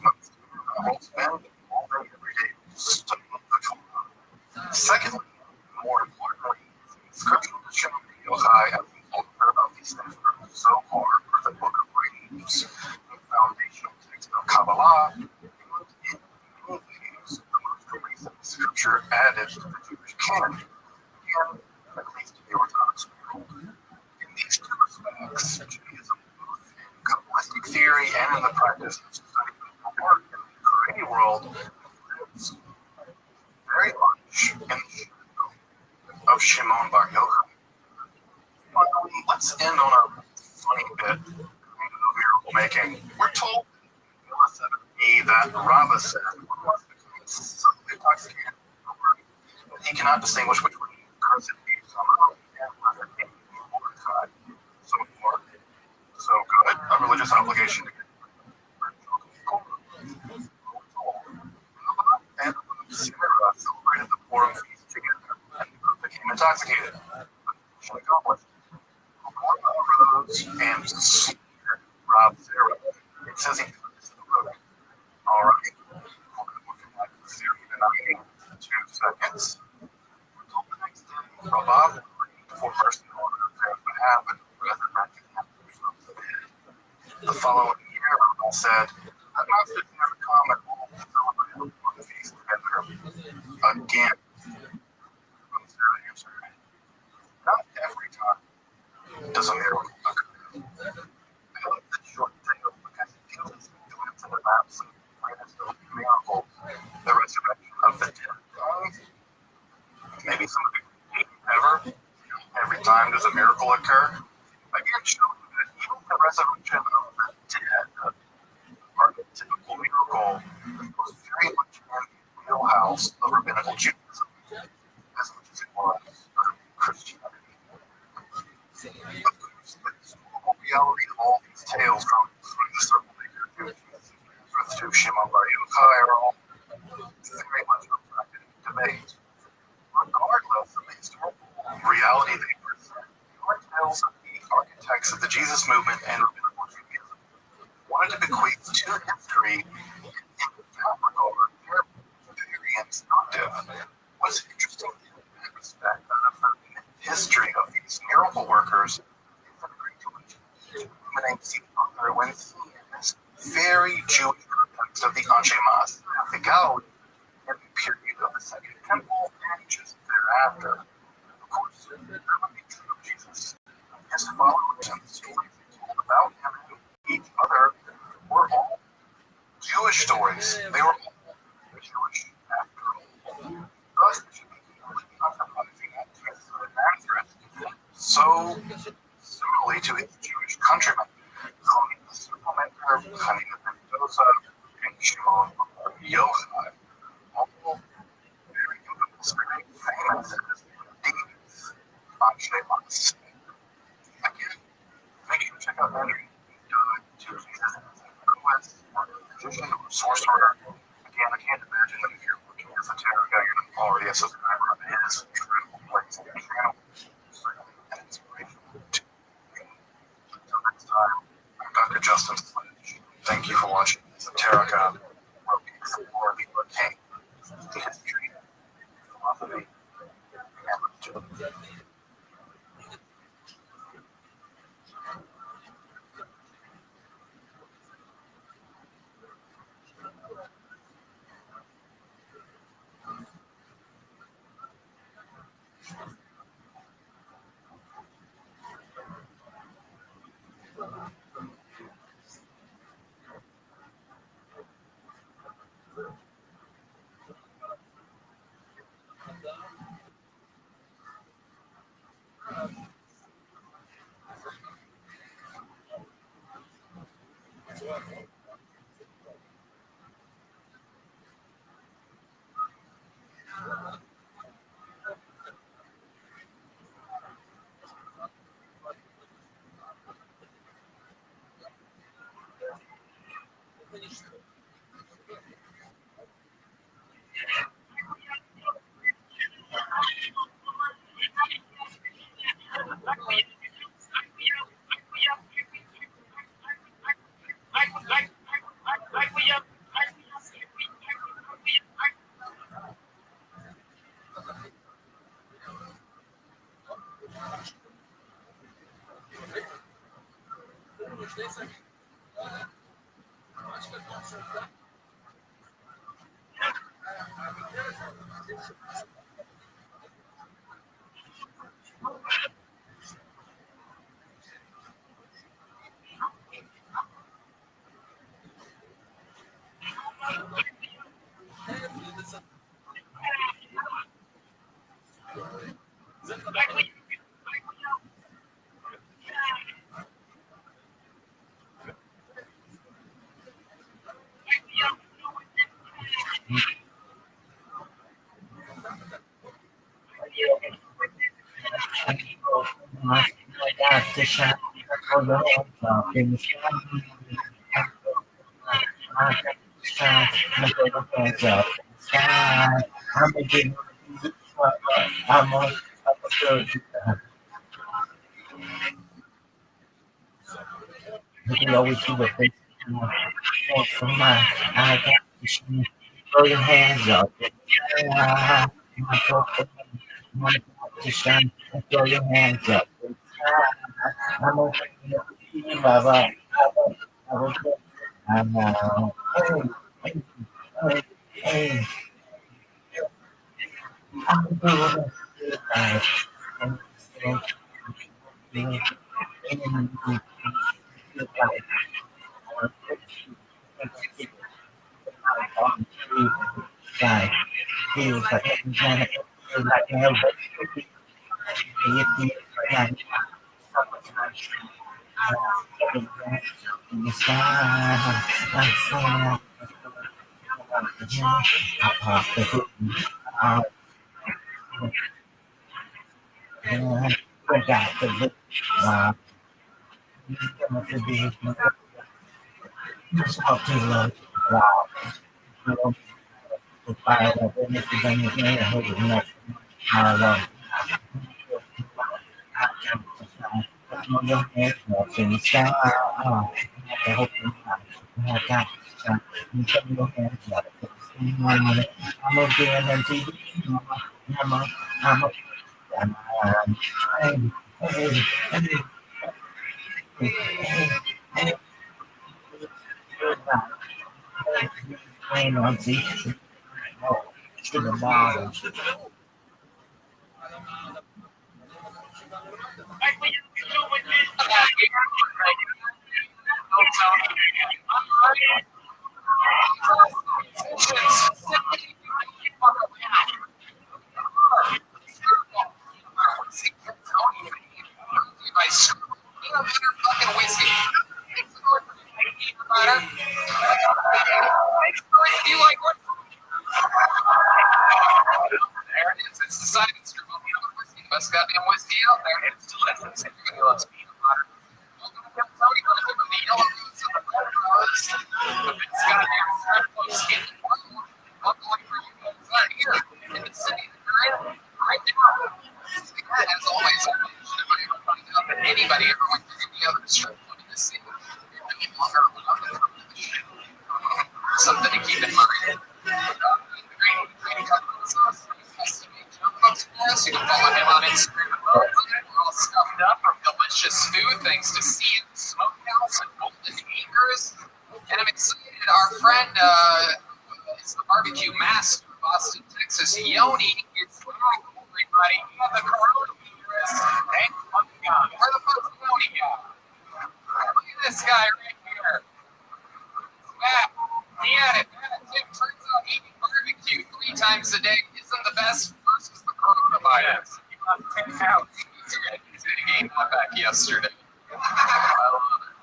Speaker 1: Most rabbis spend all day every day studying the Torah. Secondly, more importantly, the inscription of Shimon Bar Yochai as the author of the Sefer Zohar, or the Book of Reeds, the foundational text of Kabbalah, and in many ways the most recent scripture added to the Jewish canon, and at least to the Orthodox world. In these two respects, Judaism, both in Kabbalistic theory and in the practice of studying the work in the Israeli world, lives very much in the shadow of Shimon Bar Yochai. Let's end on a funny bit of miracle making. We're told in that Rava said one must become suddenly intoxicated that he cannot distinguish between cursed beings somehow and blessed beings on the side. So far, so good. A religious obligation to get and Sarah celebrated the Purim feast together and became intoxicated. Mission accomplished. Rose and Rob Sarah. It says he this in the road. All right. Like 2 seconds. We're told the next day, Rabbi for mercy on Sarah's behalf and resurrected him from the dead. The following year, Rabbi said, that master never come and all celebrate the feast together. Again. Sarah answered, not every time does a miracle occur. I love this short tale because it gives us a glimpse into the absolute greatest of miracles, the resurrection of the dead. Maybe some of the ever, every time does a miracle occur. Again, showing that even the resurrection of the dead, or the typical miracle, was very much in the wheelhouse of rabbinical Judaism, as much as it was Christianity. Of course, the historical reality of all these tales from the circle maker to Shimon Bar Yochai are all very much reflected in debate. Regardless of the historical reality they present, the tales of the architects of the Jesus movement and rabbinical Judaism wanted to bequeath to history in that regard. They're very instructive. What's interesting in that respect of the history of these miracle workers is a great to illuminate the other when seen in this very Jewish context of the Anshe Ma'aseh, the Galilee, in the period of the Second Temple and just thereafter. Of course, that would be true of Jesus. His followers and the stories they told about him and each other were all Jewish stories. They were all Jewish after all. especially compromising that with Nazareth, so similarly to his Jewish countrymen, calling the supplement herb Chanina Mendoza and Shimon Yochai, all very infamous, very famous as deeds on Shabbat. Again, make sure to check out Andrew to Jesus Quest or magician or sorcerer. Again, I can't imagine that if you're looking as a tarot guy, you're not already a subscriber of his incredible plays on your channel. Certainly an inspiration to me. Until next time, I'm Dr. Justin Sledge. Thank you for watching Esoterica, where we explore the arcane, the history, philosophy, and religion.
Speaker 2: I got to shine for the whole in the sky. I got to shine for the hands up in the sky. I'm a big I'm a third. We always do what they want from mine. I got to shine. Throw your hands up in the sky. I got to shine. Throw your hands up in the sky. I'm a Baba. I know. Hey, hey, hey, I'm doing it. And so, being in the life, like, feels like every planet, feels like every planet, sometimes, in the sky, I saw, I popped the hood, I got the look, to be, just how to love, wow, the fire of anything, I hope it's not, I love, your head up in the sky, I hope it's not, I got, you put your hands up, I'm a being a TV, I'm a, hey, hey, hey, hey, hey, rain on TV, to the bottom.
Speaker 1: You can follow him on Instagram. We're all stuffed up from delicious food thanks to Sea's Smokehouse and Golden Acres. And I'm excited. Our friend is the barbecue master of Austin, Texas. Yoni is back, everybody. He had the coronavirus. Thank fucking God. Where the fuck's Yoni at? Look at this guy right here. Back. He had it. It turns out eating barbecue 3 times a day isn't the best versus the coronavirus. He lost 10 pounds. He's going to gain that back yesterday. I love it.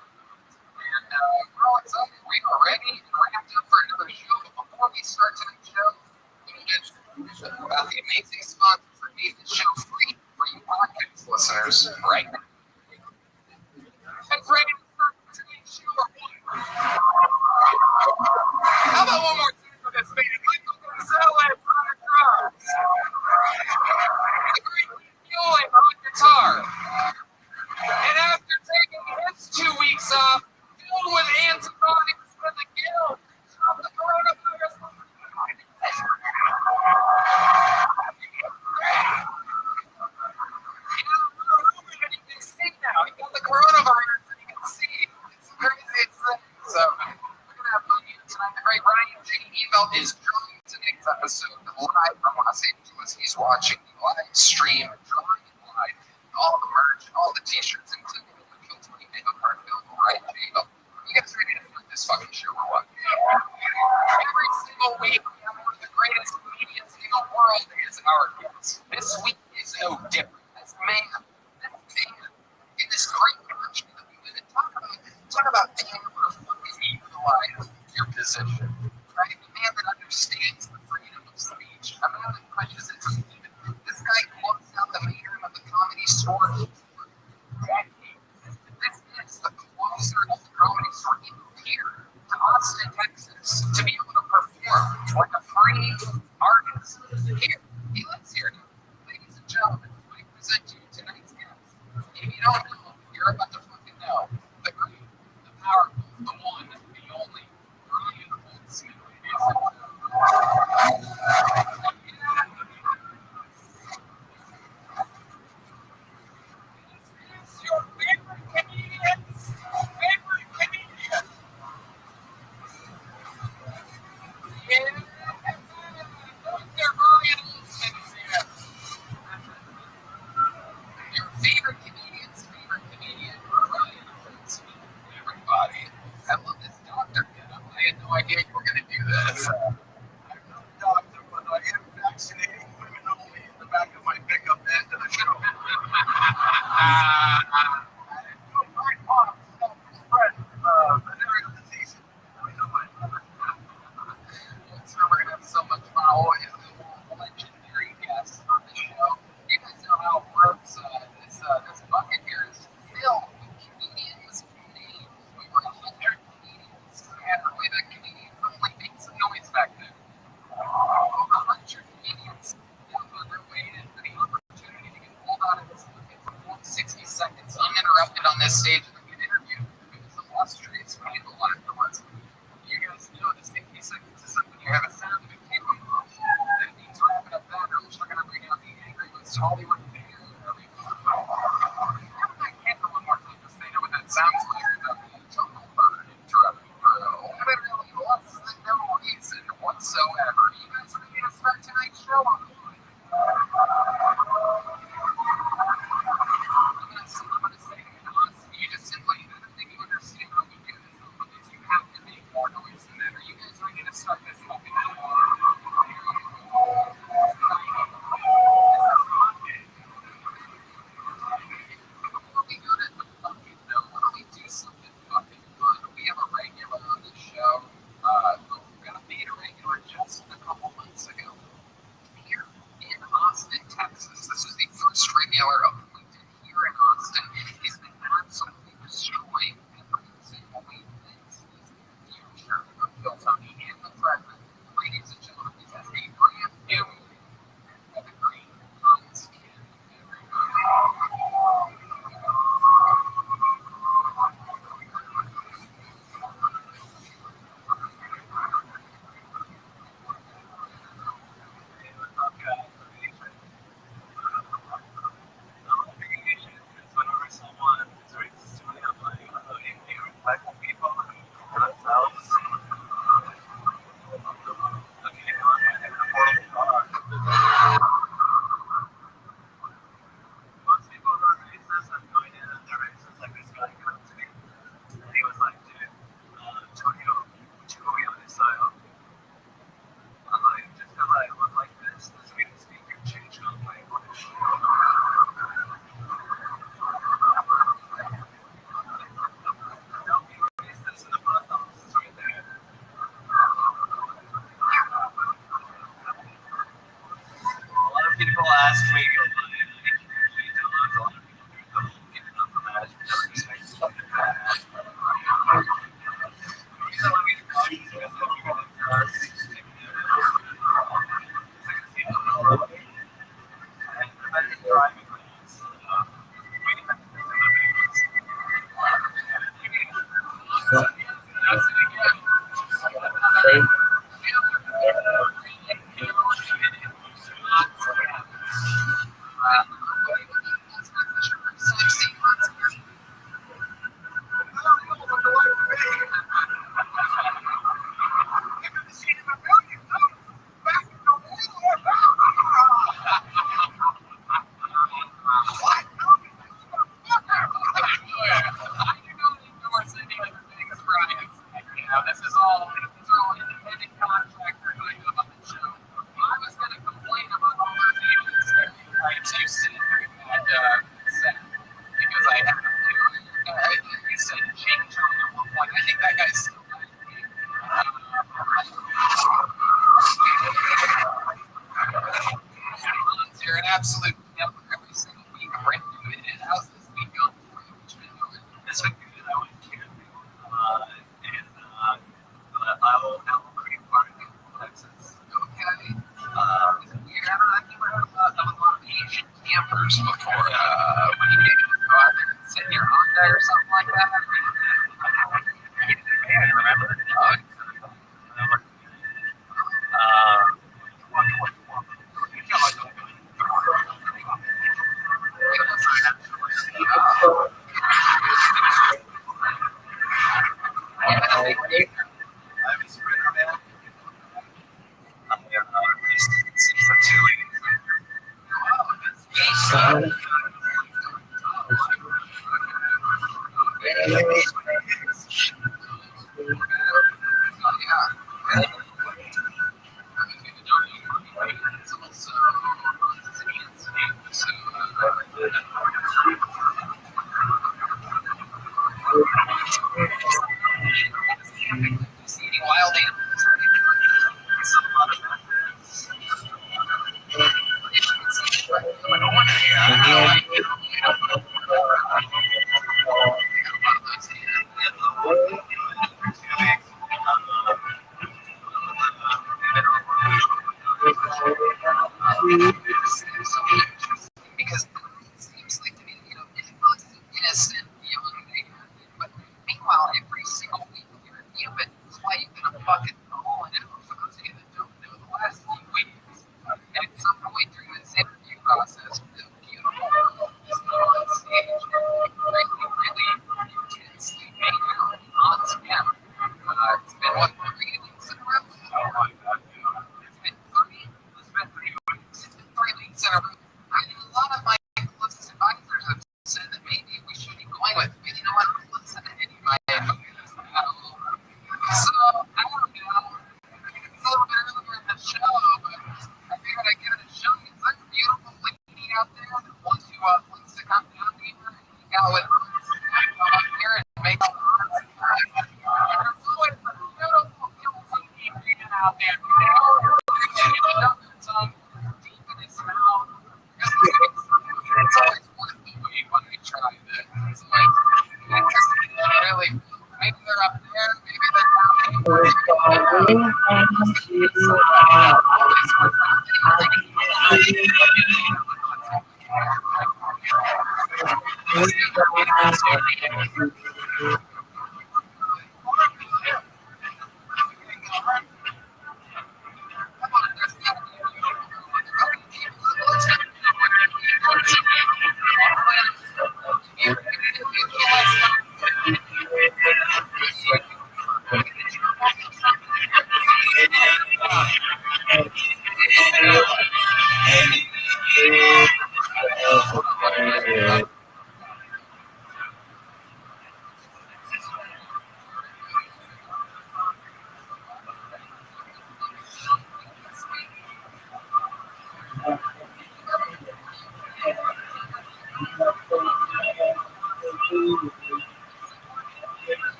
Speaker 1: And we're all excited. We are ready and ramped up for another show. But before we start tonight's show, we get about the amazing sponsors that made this show free for you podcast listeners right now. Guys ready to start tonight's show or what? How about one more time for this meeting? Michael Gonzalez on the drums. Fueling on guitar. And after taking his 2 weeks off, filled with antibiotics for the guilt of the coronavirus. You can see now. He got the coronavirus and you can see. It's crazy. It's so we're gonna have fun here tonight. The great Ryan J. Evelt is joining today's episode live from Los Angeles. He's watching the live stream, drawing it live. All the merch, all the t-shirts, including the Kill 20 Mega Card available right now. You guys ready to start this fucking show or what? Every single week, we have one of the greatest comedians in the world is our guest. This week is no different. This man, in this great country that we live in, talk about being able to fucking utilize your position, right? A man that understands the freedom of speech. A man that pushes it to the limit. This guy closed out the main room of the Comedy Store for decades. This is the closer of the Comedy Store. He moved here to Austin, Texas, to be able to perform like a free artist. Here, he lives here now. Ladies and gentlemen, I present to you tonight's guest. If you don't know, you're about to fucking know. The great, the powerful, the one, the only, Ryan Rothschild. Your favorite comedian's favorite comedian. Yeah. They're Ryan Rothschild. Your favorite comedian's favorite comedian, Ryan Rothschild. Everybody. I love this doctor getup. I had no idea you were going to do this. I'm not a doctor, but I am vaccinating women only in the back of my pickup end of the show. My mom spread venereal disease. I know it. So we're going to have so much fun. Always a legendary guest on the show. You guys know how it works. This bucket here is filled with comedians' names. We were 100 comedians. And the way that comedians only make some noise back then. Over 100 comedians found their way into the opportunity to get pulled out of this bucket for 60 seconds uninterrupted on this stage and get interviewed. It was illustrious people afterwards. You guys know the 60 seconds is something you have a sound of it came off. That means we're wrapping up that, or else we're going to bring out the angry West Hollywood bear. I can't go one more time just say know what that sounds like without the total bird interrupting for literally less than no reason whatsoever. You guys ready to start tonight's show? I'm going to say, you just simply, I don't think you understand how we do this, because you have to make more noise than that. Are you guys ready to start this fucking show? This is Monday.
Speaker 2: people ask me,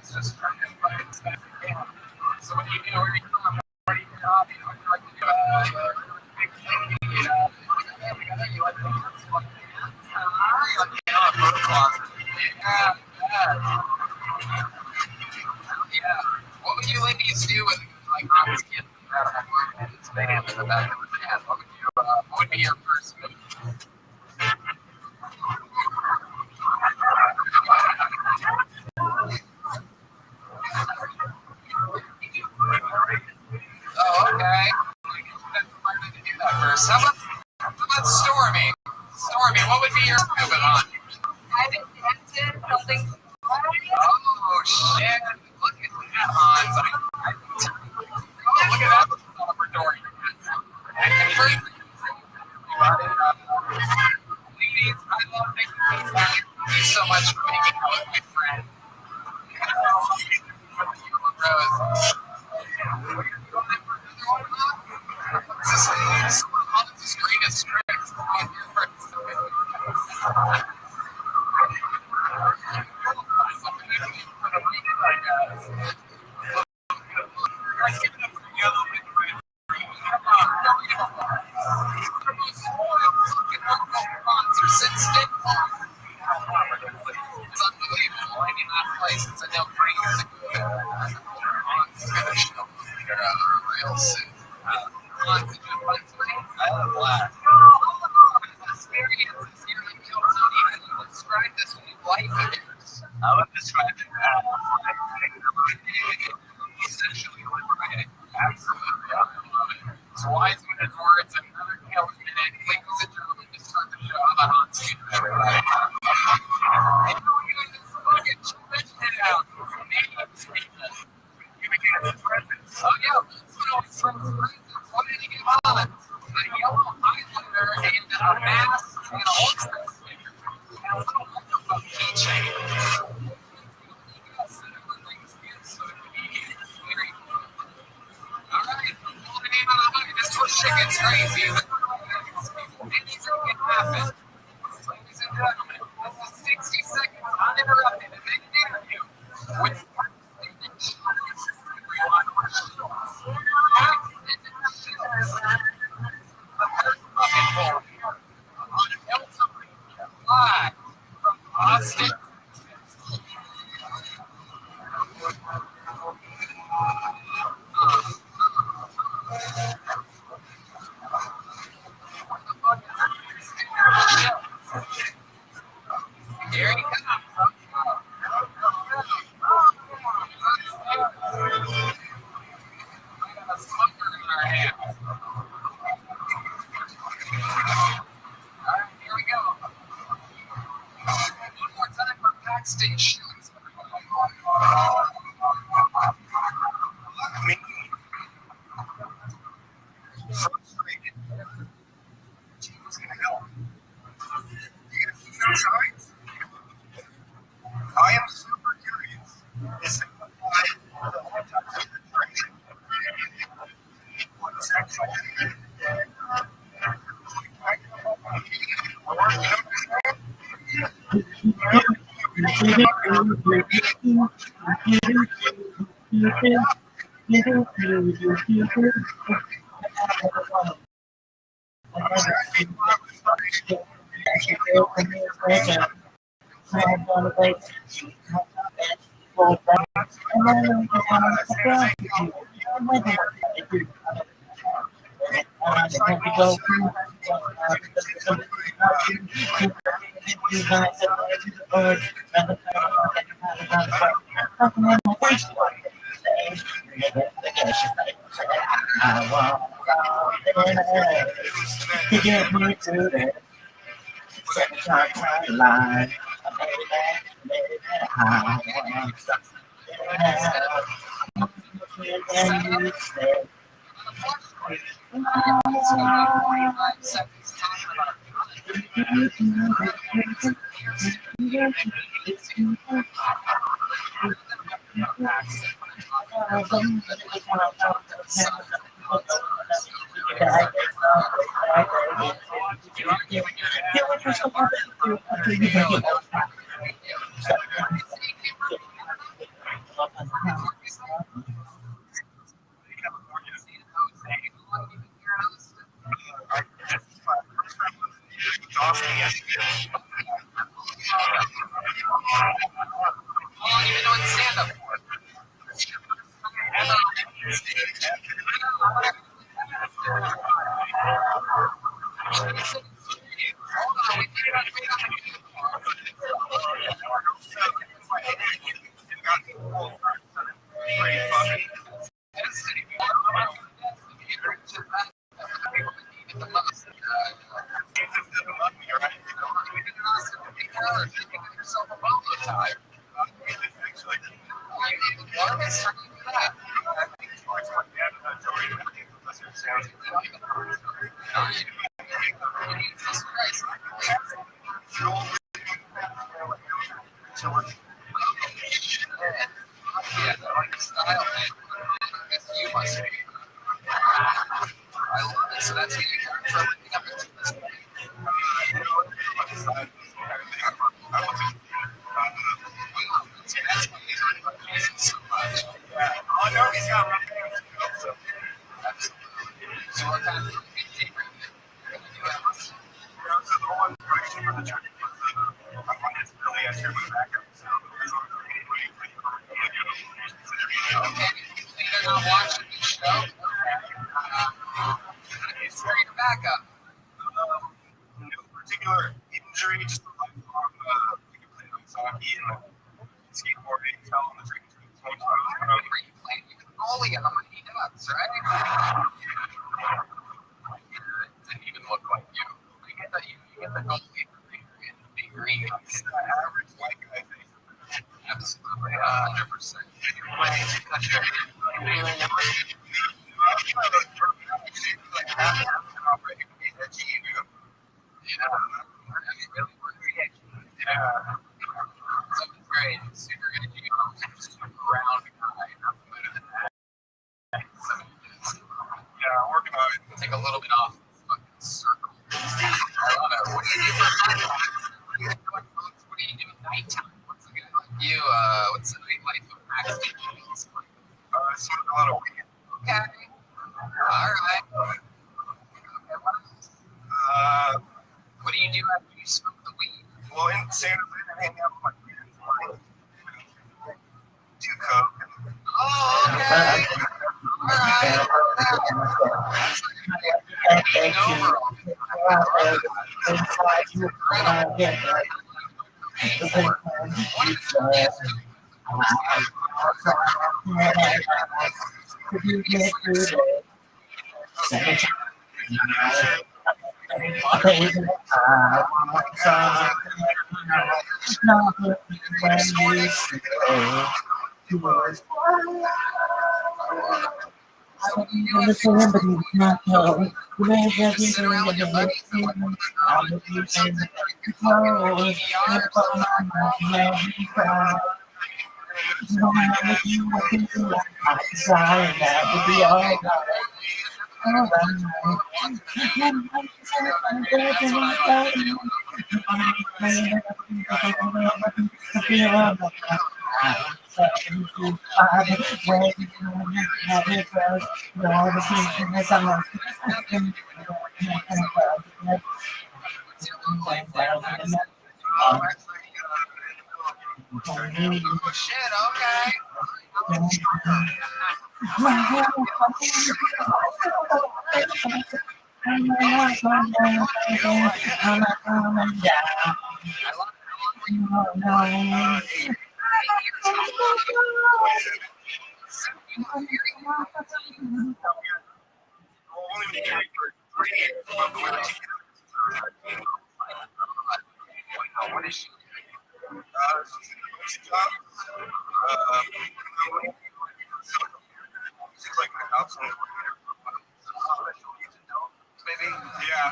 Speaker 1: it's just trying to find stuff. So what do you do? Where do you come? What do you do? What do you like to do? You like yeah. What would you ladies do with like Rob's kid and his band in the back of the van? What would be your first move? Oh, okay. To do that first. How about Stormy? Stormy, what would be your move on? I've invented something. Oh shit! Look at that, Hans. Oh, look at that door. And first, ladies, I love making things happen. Thank you so much for making out with my friend. Rose. This is Hans' greatest tricks. Since then, it's unbelievable. I mean, that place, it's a no 3 years ago. It's going to show real soon. Hans, did you have fun tonight? I had a blast. Experiences here in Kiltony. How do you describe this new life of yours? I would describe it as essentially one Friday. Absolutely. It's wise with his words. Another Kelly minute. Ladies and gentlemen, to start the show. I'm a hot seat. Everybody. And you're this fucking stretch it out. You became his presence. Oh, yeah. That's what always brings presents. What did he get on? A yellow eyeliner and a mask and a ultra sticker. And a little microphone keychain. Alright, this was shit gets crazy. Anything can happen. Ladies and gentlemen, this is 60 seconds uninterrupted and then an interview with live from Austin. Here he comes. A smoker in our hand. Alright, here we go. One more time for backstage shoots. Me. Frustrated. She was gonna help. You gonna try? I am super curious. Is it what's actually
Speaker 5: to get me to that second line.
Speaker 1: Particular injury, just a lifelong hockey and skateboarding, fell on the drink. Goalie on the Mighty Ducks, right? Didn't even look like you. You get the goalie in the big green. It's the average white guy thing. Absolutely, 100%. Great, super good. Round guy, nothing better than that. Yeah, working on it. Take a little bit off the fucking circle. I love it. What do you do for fun? What do you do at nighttime? What's a guy like you? What's the nightlife of backstage? Sort of a lot of weekend. Okay. All right. What do you do after you smoke the weed? Well, in San Jose, I hang out with my friends. Do coke. Oh, okay. All shit, okay. What is she? She's like my house coordinator for special needs adults, maybe. Yeah.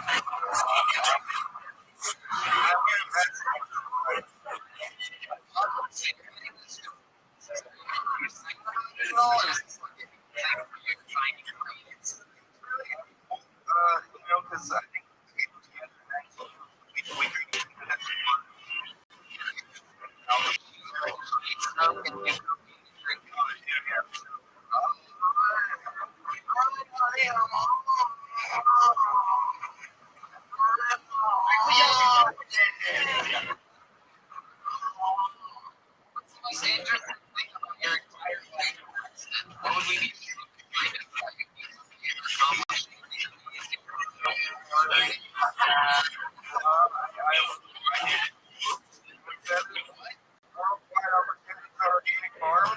Speaker 1: Because I think we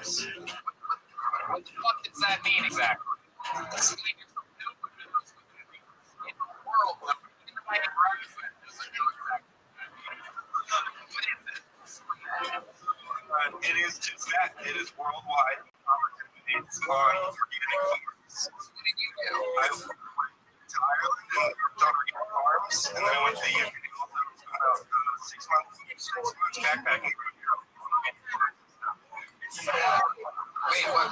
Speaker 1: farms. What the fuck does that mean exactly? Explain yourself. Nobody knows what that means. In the world, even the mighty Rothschild doesn't know exactly what is it? It is just that. It is worldwide opportunities on organic farms. What did you do? I went to Ireland and worked on organic farms, and then I went to the UK also for about 6 months backpacking. Wait, what?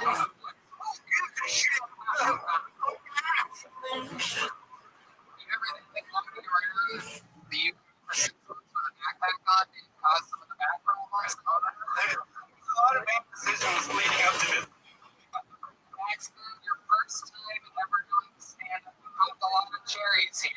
Speaker 1: Cherries here.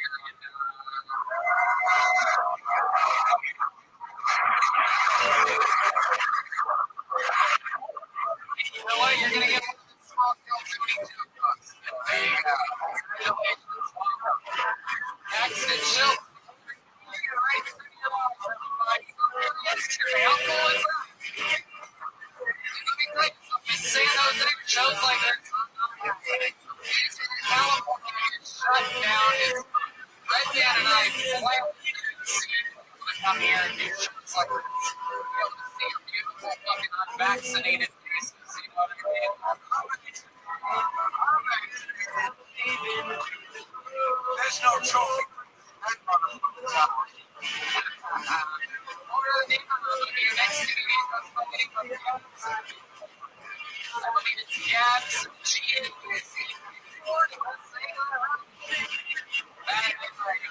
Speaker 1: You know what? You're gonna get one of the small deal 22 bucks. There you go. Congratulations. Accident shield. How cool is that? In San Jose, shows like this. California is shut down. Red Dan and I plan to come here and do shows like this. Be able to see your beautiful fucking unvaccinated faces. You know what I mean? There's no trophy. I believe it's Gabs,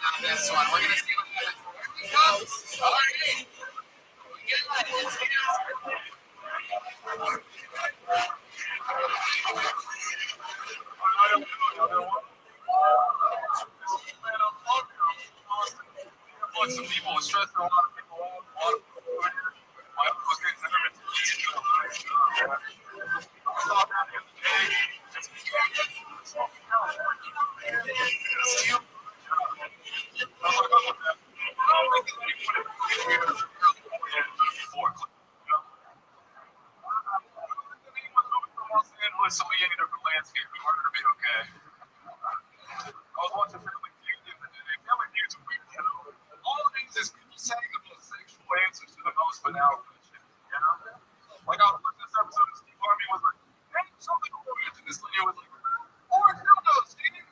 Speaker 1: on this one. We're gonna see what happens. Here he comes. All right. Let's get it. Some people are stressing a lot of people out. So we ended up with landscape. We wanted to be okay. I was watching Family Feud the other day. Family Feud's a weird show. All it is people saying the most sexual answers to the most banal question. You know? Like I was looking at this episode and Steve Harvey was like, hey, something orange. And this lady was like, orange dildo, Steve.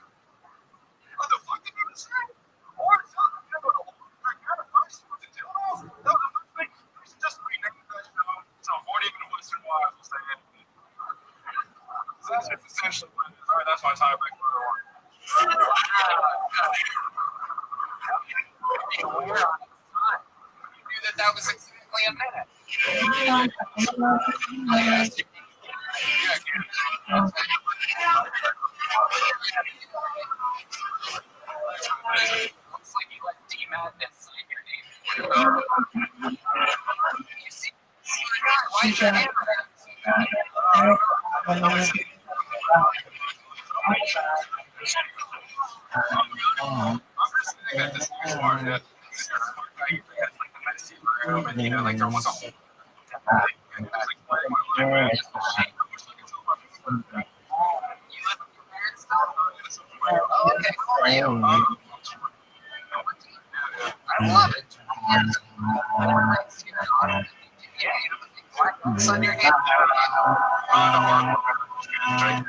Speaker 1: What the fuck did you just say? Orange dildo. Like, you're the first one to dildo? That was the first thing. We should just rename that show to Horny Even Western Wives will say anything. So that's just essentially what it is. All right, that's my time back. You knew that was exactly a minute. Looks like you let D-Madness sign your name. You see, why is your name? I'm just sitting at this bar that it's like the messy room, and you know, like there was a whole and it was like playing my life, just the shape. You live with your parents still? Oh, okay, cool. Are you? I love it. Yeah, you have a big black box on your head. Alright.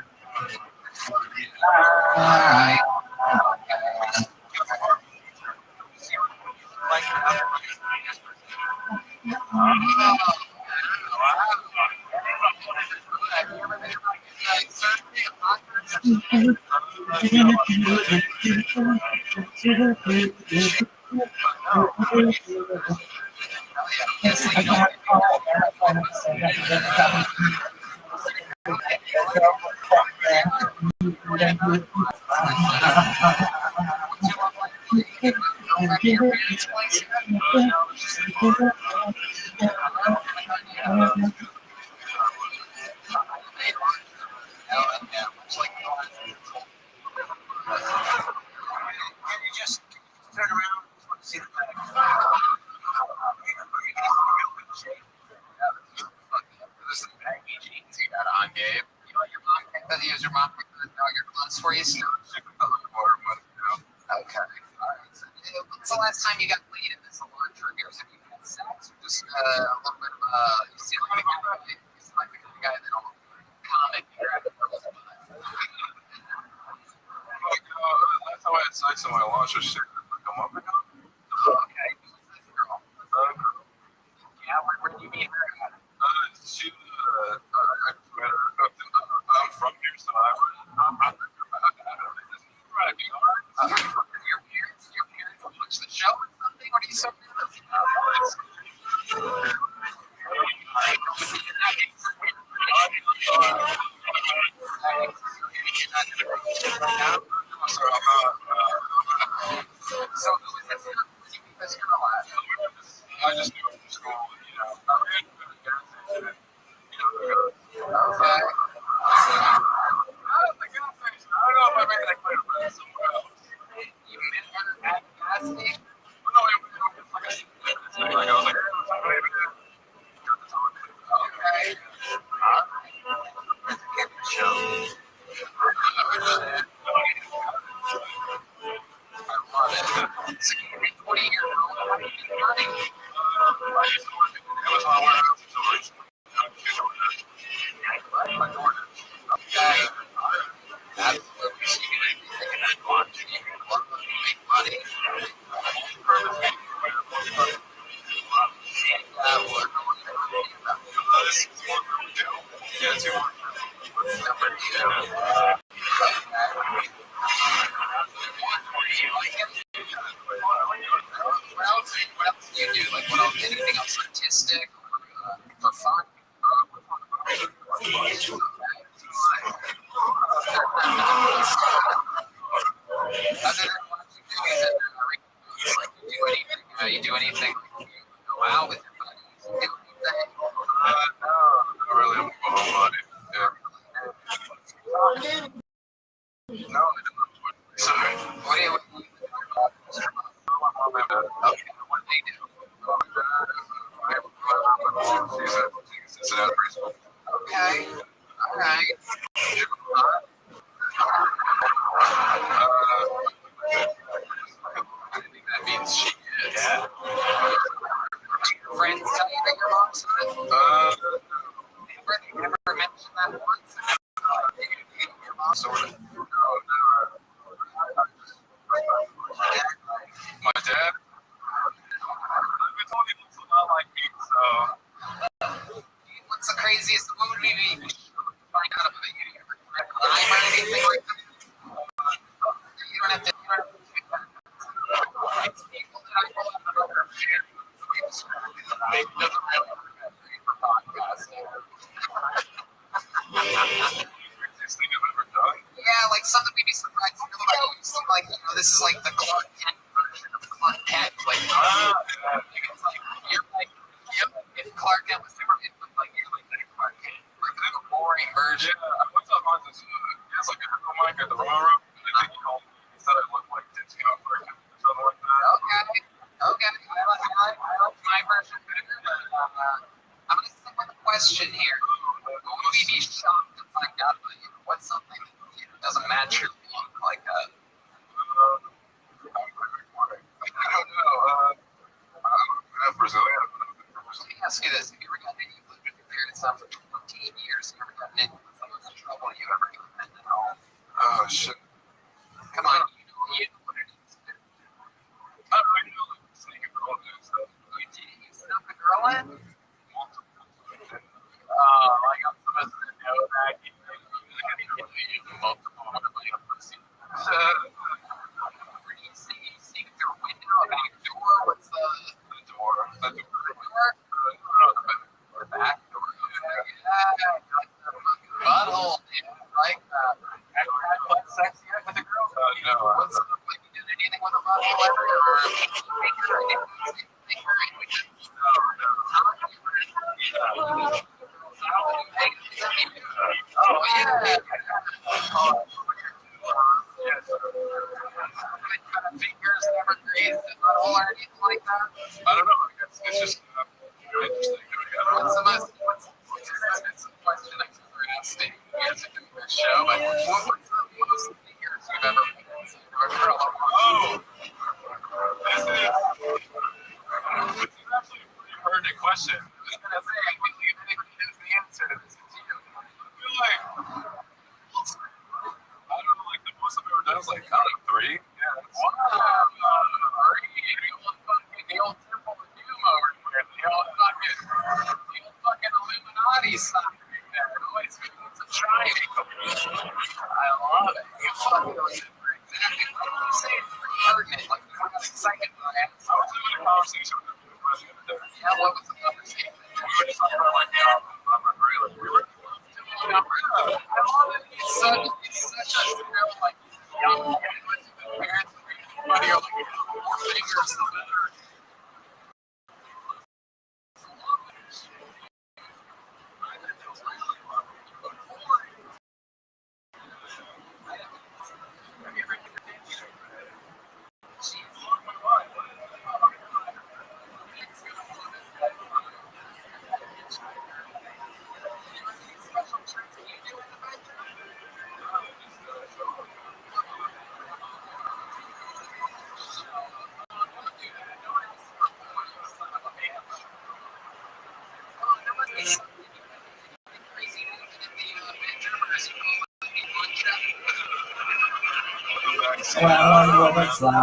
Speaker 1: Just turn around, just want to see the back. There's some baggy jeans Is your mom know your clothes for you still? Okay. All right. So, when's the last time you got laid in this laundry? Or have you had sex? Or just a little bit of you seem like the kind of guy, that'll comment here at the girl's butt.
Speaker 3: Last time I had sex in my launcher, shit, come up and up.
Speaker 1: Okay. Who's this girl? Yeah, where did you meet her at?
Speaker 3: She, I met her. I'm from here, so I'm driving hard.
Speaker 1: Your parents watch the show or something? What are you so nervous So who is this girl? Who did you meet this girl at?
Speaker 3: I just knew her from school, you know. I mean,
Speaker 1: Okay.
Speaker 3: I don't know if I made that clear, but somewhere else.
Speaker 1: You met her at the gas station?
Speaker 3: Well, no, it was like a thing. Like, I was like,
Speaker 1: Okay. Show. I love it. So you were 20 years old. How did you get money?
Speaker 3: I used to work at Amazon warehouse until recently.
Speaker 1: Okay. Absolutely. So you didn't think of that much. You can work to make money.
Speaker 3: Yeah, it's your
Speaker 1: Number two. What else do you do? Like, what else? Anything else artistic or for fun? Other than watching movies and like, you do anything? Like, you go out with your buddies? You do anything?
Speaker 3: no, not really. I'm a homebody. Yeah. No, I don't. Sorry.
Speaker 1: What do you do? Okay, what do they do? Okay, all right.
Speaker 3: I think that means she is.
Speaker 1: Yeah. Your friends tell you that your mom's good? Never mentioned that once? Your mom sort of.
Speaker 3: My dad? We told he looks a lot like me, so.
Speaker 1: What's the craziest? What would we find out about you? You ever commit a crime or anything like that? You don't have to. It's people that I know that are it doesn't really matter for podcasting.
Speaker 3: Craziest thing I've ever done?
Speaker 1: Yeah, like something we'd be surprised. You seem like, this is like the Clark Kent version of Clark Kent. Like, you're like, if Clark Kent was Superman, like you're like that Clark Kent. Like a boring version.
Speaker 3: Yeah, I went to Hans' he has like a heckle mic at the Royal Room, and I think he said I looked like Disney or something like that.
Speaker 1: Okay. I like my version better, but I'm going to stick with the question here. What would we be shocked to find out about you? What's something that doesn't match your look? Like,
Speaker 3: I don't know. I'm Brazilian.
Speaker 1: let me ask you this. Have you ever gotten any lived with your parents now for 14 years? Have you ever gotten into some of the trouble you ever gotten in at home?
Speaker 3: Oh, shit.
Speaker 1: Come on, you know what it is.
Speaker 3: I don't know, like, sneaking girl and stuff.
Speaker 1: You snuck a girl in? Like I'm supposed to know that. Multiple. Where do you see? You see through a window, a back door? What's the
Speaker 3: door?
Speaker 1: The back door. Yeah, like the fucking butthole, dude. Like that. Have you had butt sex yet with a girl?
Speaker 3: No.
Speaker 1: What's the, like, you did anything with a butthole ever? Or finger? Oh, yeah. Fingers never grazed the butthole or anything like that?
Speaker 3: I don't know. I guess it's just interesting.
Speaker 1: What's the most, what's the question I've ever asked in years ago on the show? what's the most figures you've ever made? Or girl? Oh, this is actually a pretty pertinent question. I was gonna say, I can't believe anybody knows the answer to this. It's you. I feel like I don't know, like the most I've ever done is like out of 3. Yeah. Wow. 3. The old Temple of Doom over here. The old fucking Illuminati sign right there. Always it's a triangle. I love it. You fucking remember exactly what you say. It's pretty pertinent. Like you got excited by it. I was having a conversation with him the other day. Yeah, what was the conversation? We were just talking about like Robert Rothschild. We were I love it. He's such a like young kid with parents and everybody are like more fingers the better.
Speaker 2: Well, I wonder what it's like.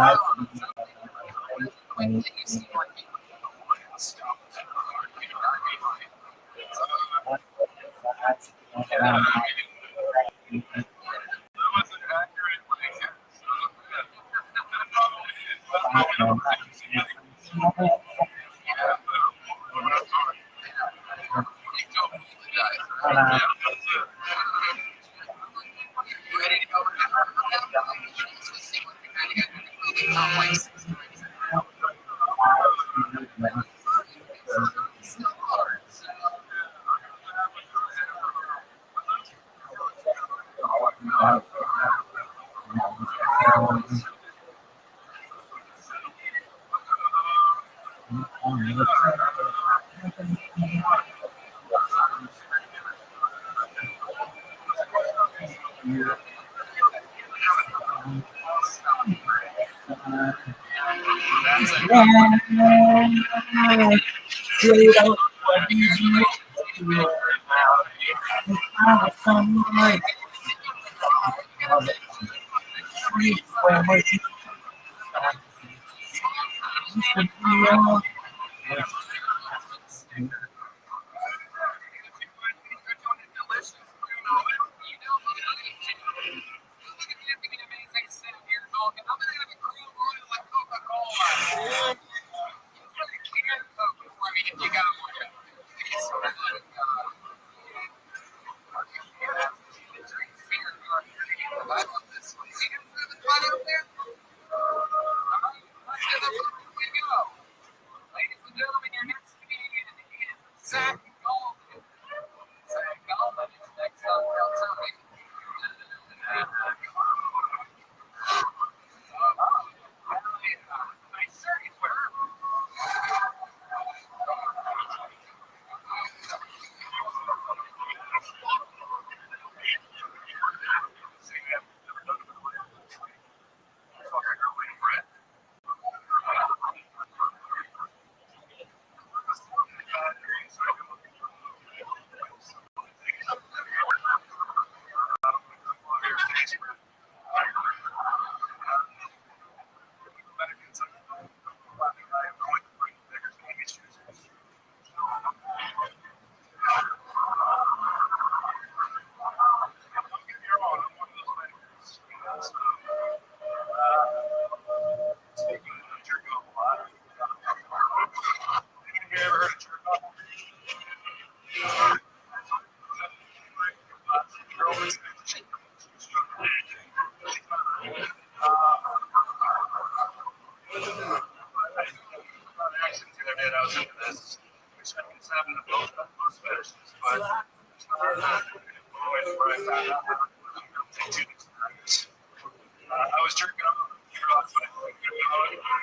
Speaker 2: I was jerking off.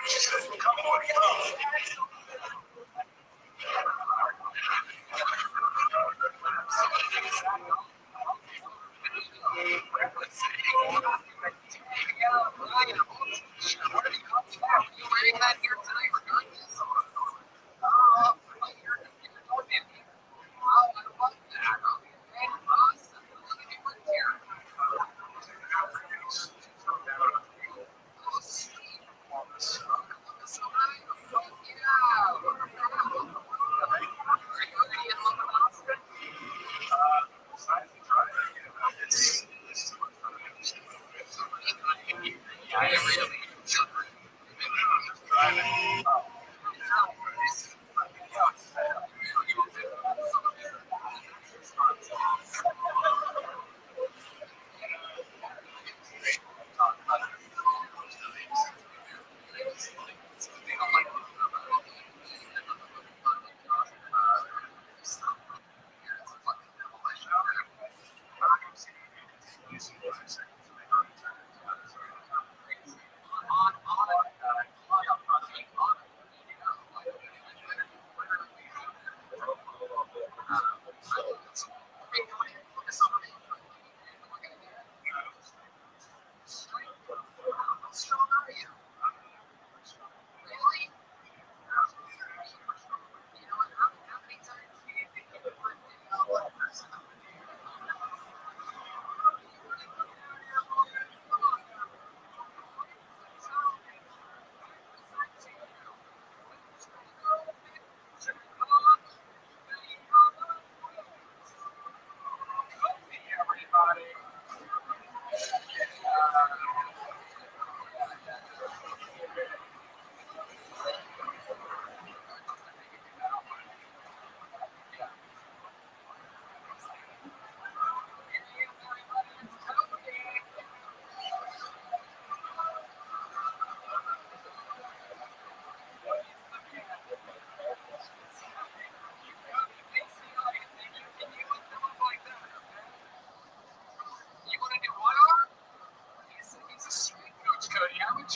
Speaker 2: She said, "Come on, come."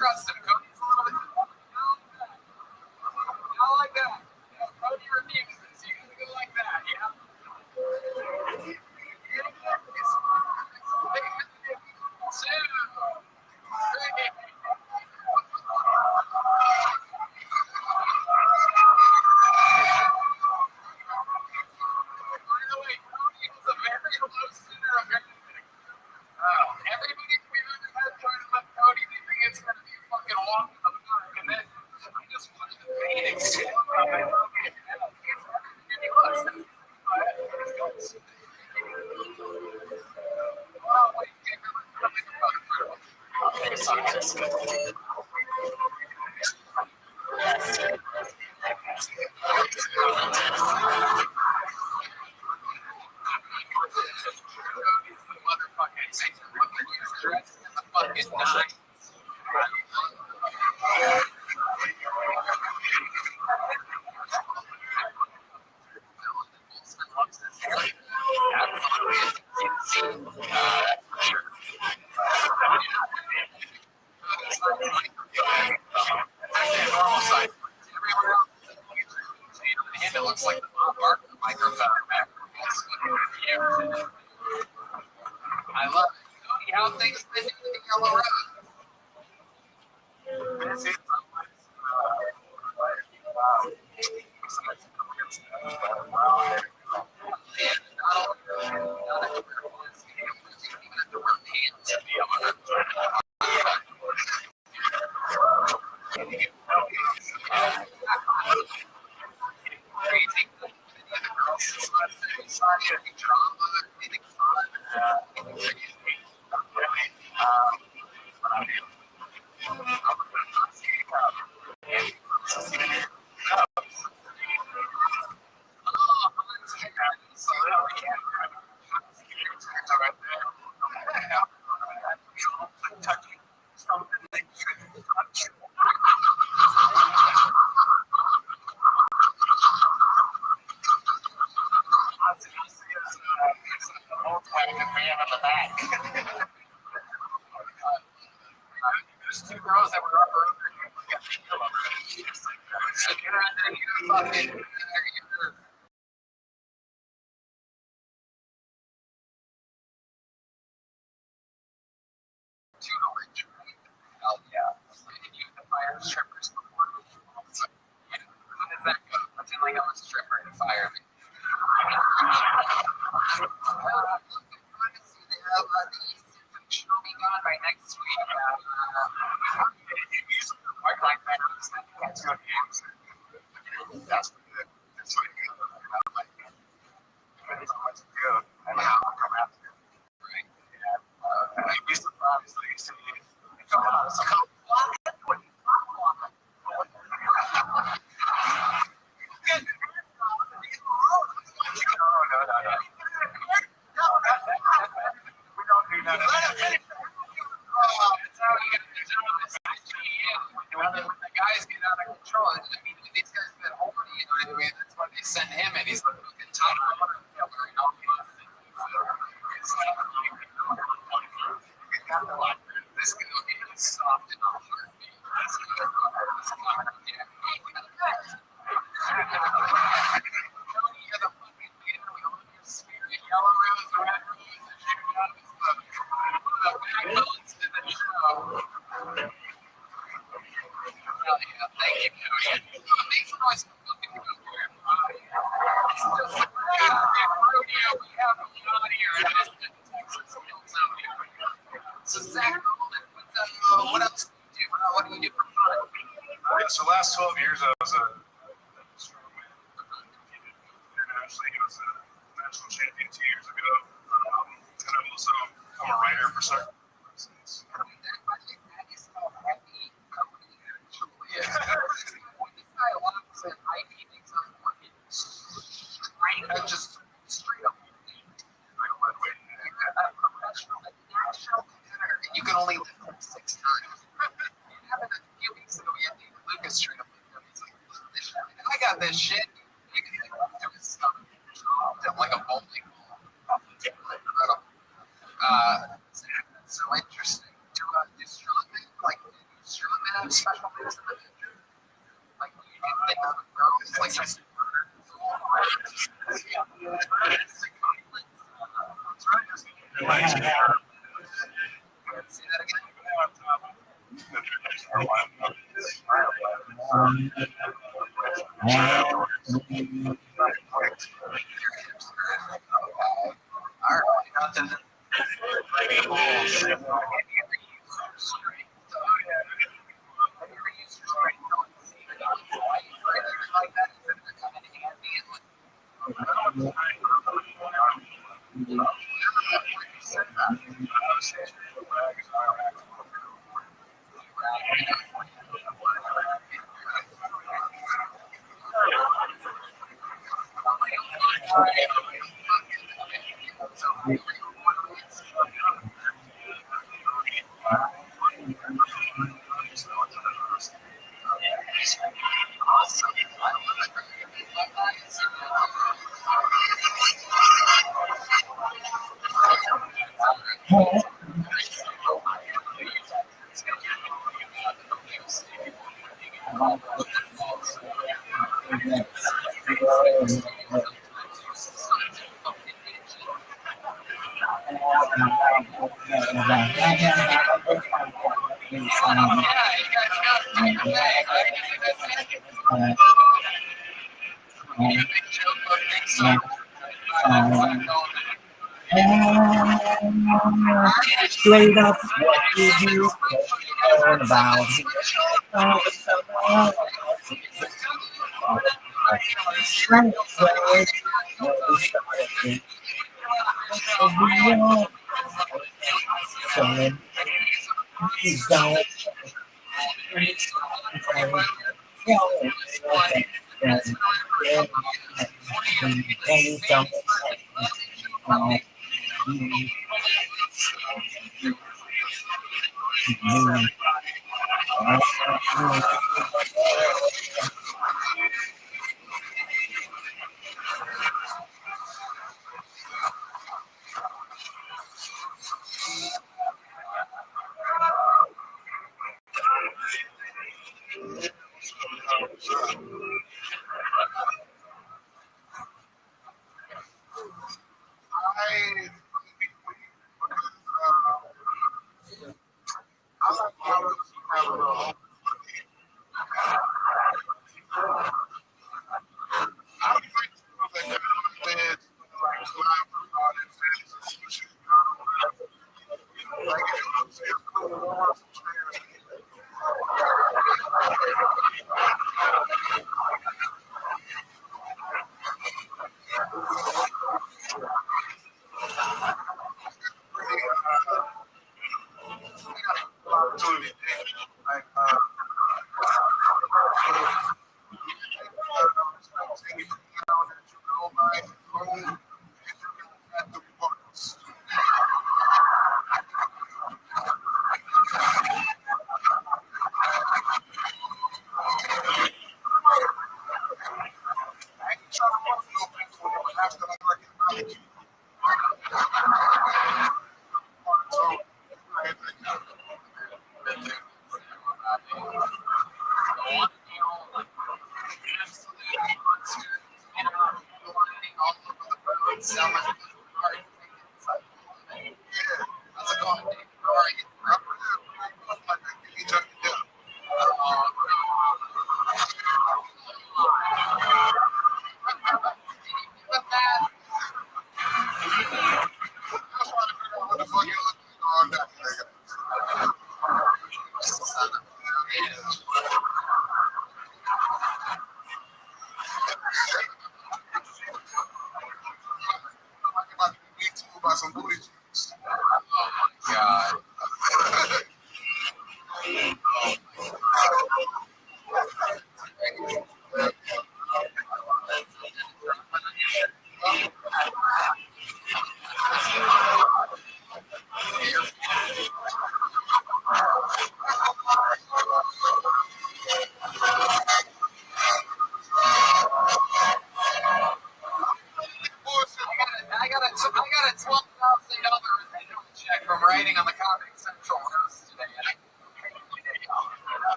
Speaker 1: trust him. Cody's a little bit. I like that. Yeah, Cody refuses. You gotta go like that, yeah? Everybody we've ever had trying to let Cody, they think it's going to be a fucking walk in the park, and then I just watched the Phoenix. It looks like the Bob Barker microphone. I love it. Cody, how things been in the Yellow Road? There's two girls that were up earlier. So you're under your fucking. Hell yeah. And you can fire strippers before. So, how does that go? Pretend like I'm a stripper and fire me. Honestly, they have the East Infantry will be gone by next week. That's good. That's what you like. There's so much to do. And I'll come after. Right? Yeah. I'd be surprised that you see. Come on, let's go. The guys get out of control. I mean, these guys get horny, you know what I mean? That's why they send him in. He's like fucking top water killer, you know? This guy is soft and all heartbeat. Yellow rose, red rose, the backbones to the show. Hell yeah, thank you, Cody. Make some noise for fucking Cody. It's just like rodeo we have out here in Austin, Texas, so Zach, what else do you do? What do you do for fun?
Speaker 6: So last 12 years I was a strongman. Competed internationally. I was a national champion 2 years ago. And I'm a writer for certain persons.
Speaker 1: That is how heavy company actually is. When this guy walks in, IP makes us fucking straight up elite. Like lightweight. A professional, a national competitor, and you can only lift him 6 times. It happened a few weeks ago. We had David Lucas straight up lift him. He's like, I got this shit. You can lift him his stomach. Dropped him like a bowling ball. Incredible. So interesting. Do strongman, like strongman
Speaker 2: Straight up, what did you learn about me?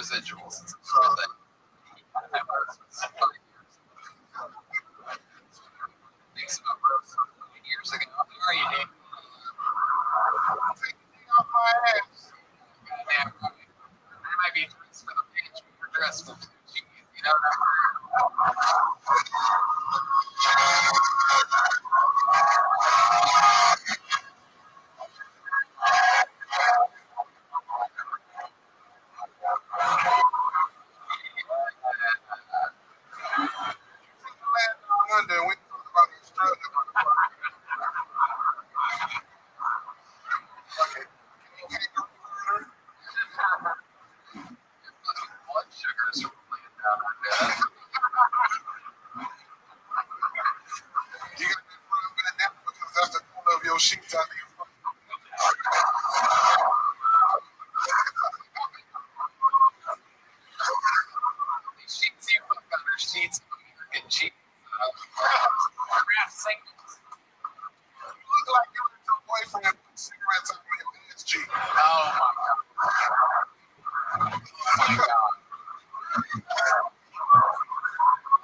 Speaker 1: residuals. It's a good thing. I was 5 years thinks about roast 5 years ago. How are you, Dave? Take the thing off my ass. Goddamn right. I might be dressed for the page, but you're dressed for the cheese. You know what I'm London, we talk about Australia. Okay. Blood sugars are laying down on that. You got that problem with that because that's the color of your sheets out of your phone. These sheets you fuck on are sheets of American cheese. Craft singles. You look like you and your boyfriend put cigarettes on your ass cheek. Oh my god.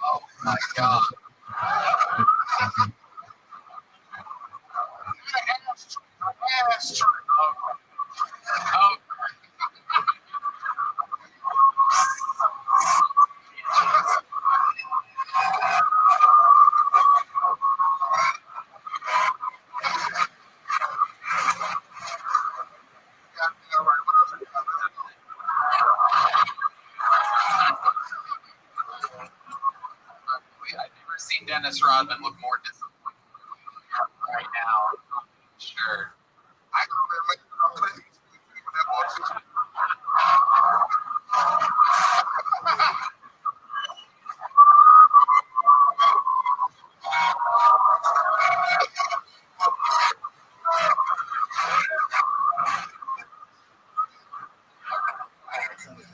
Speaker 1: Oh my god. Ass tree. Oh. I've never seen Dennis Rodman look more disappointed right now. Sure. I go there and make that bullshit.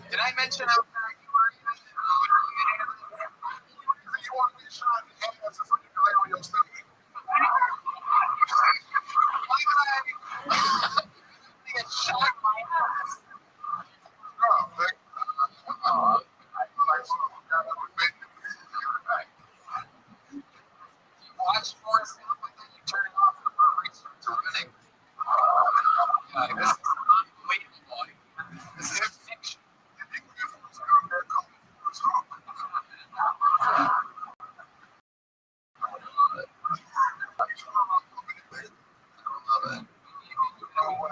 Speaker 1: Did I mention how fat you are? You want to be shot in the ass or something like on your stomach? Why would I get shot in my ass? Oh, like, I feel like someone got up and bit me. You watch more stuff and then you turn it off and the heart rate starts running. Yeah, this is unbelievable. This is fiction.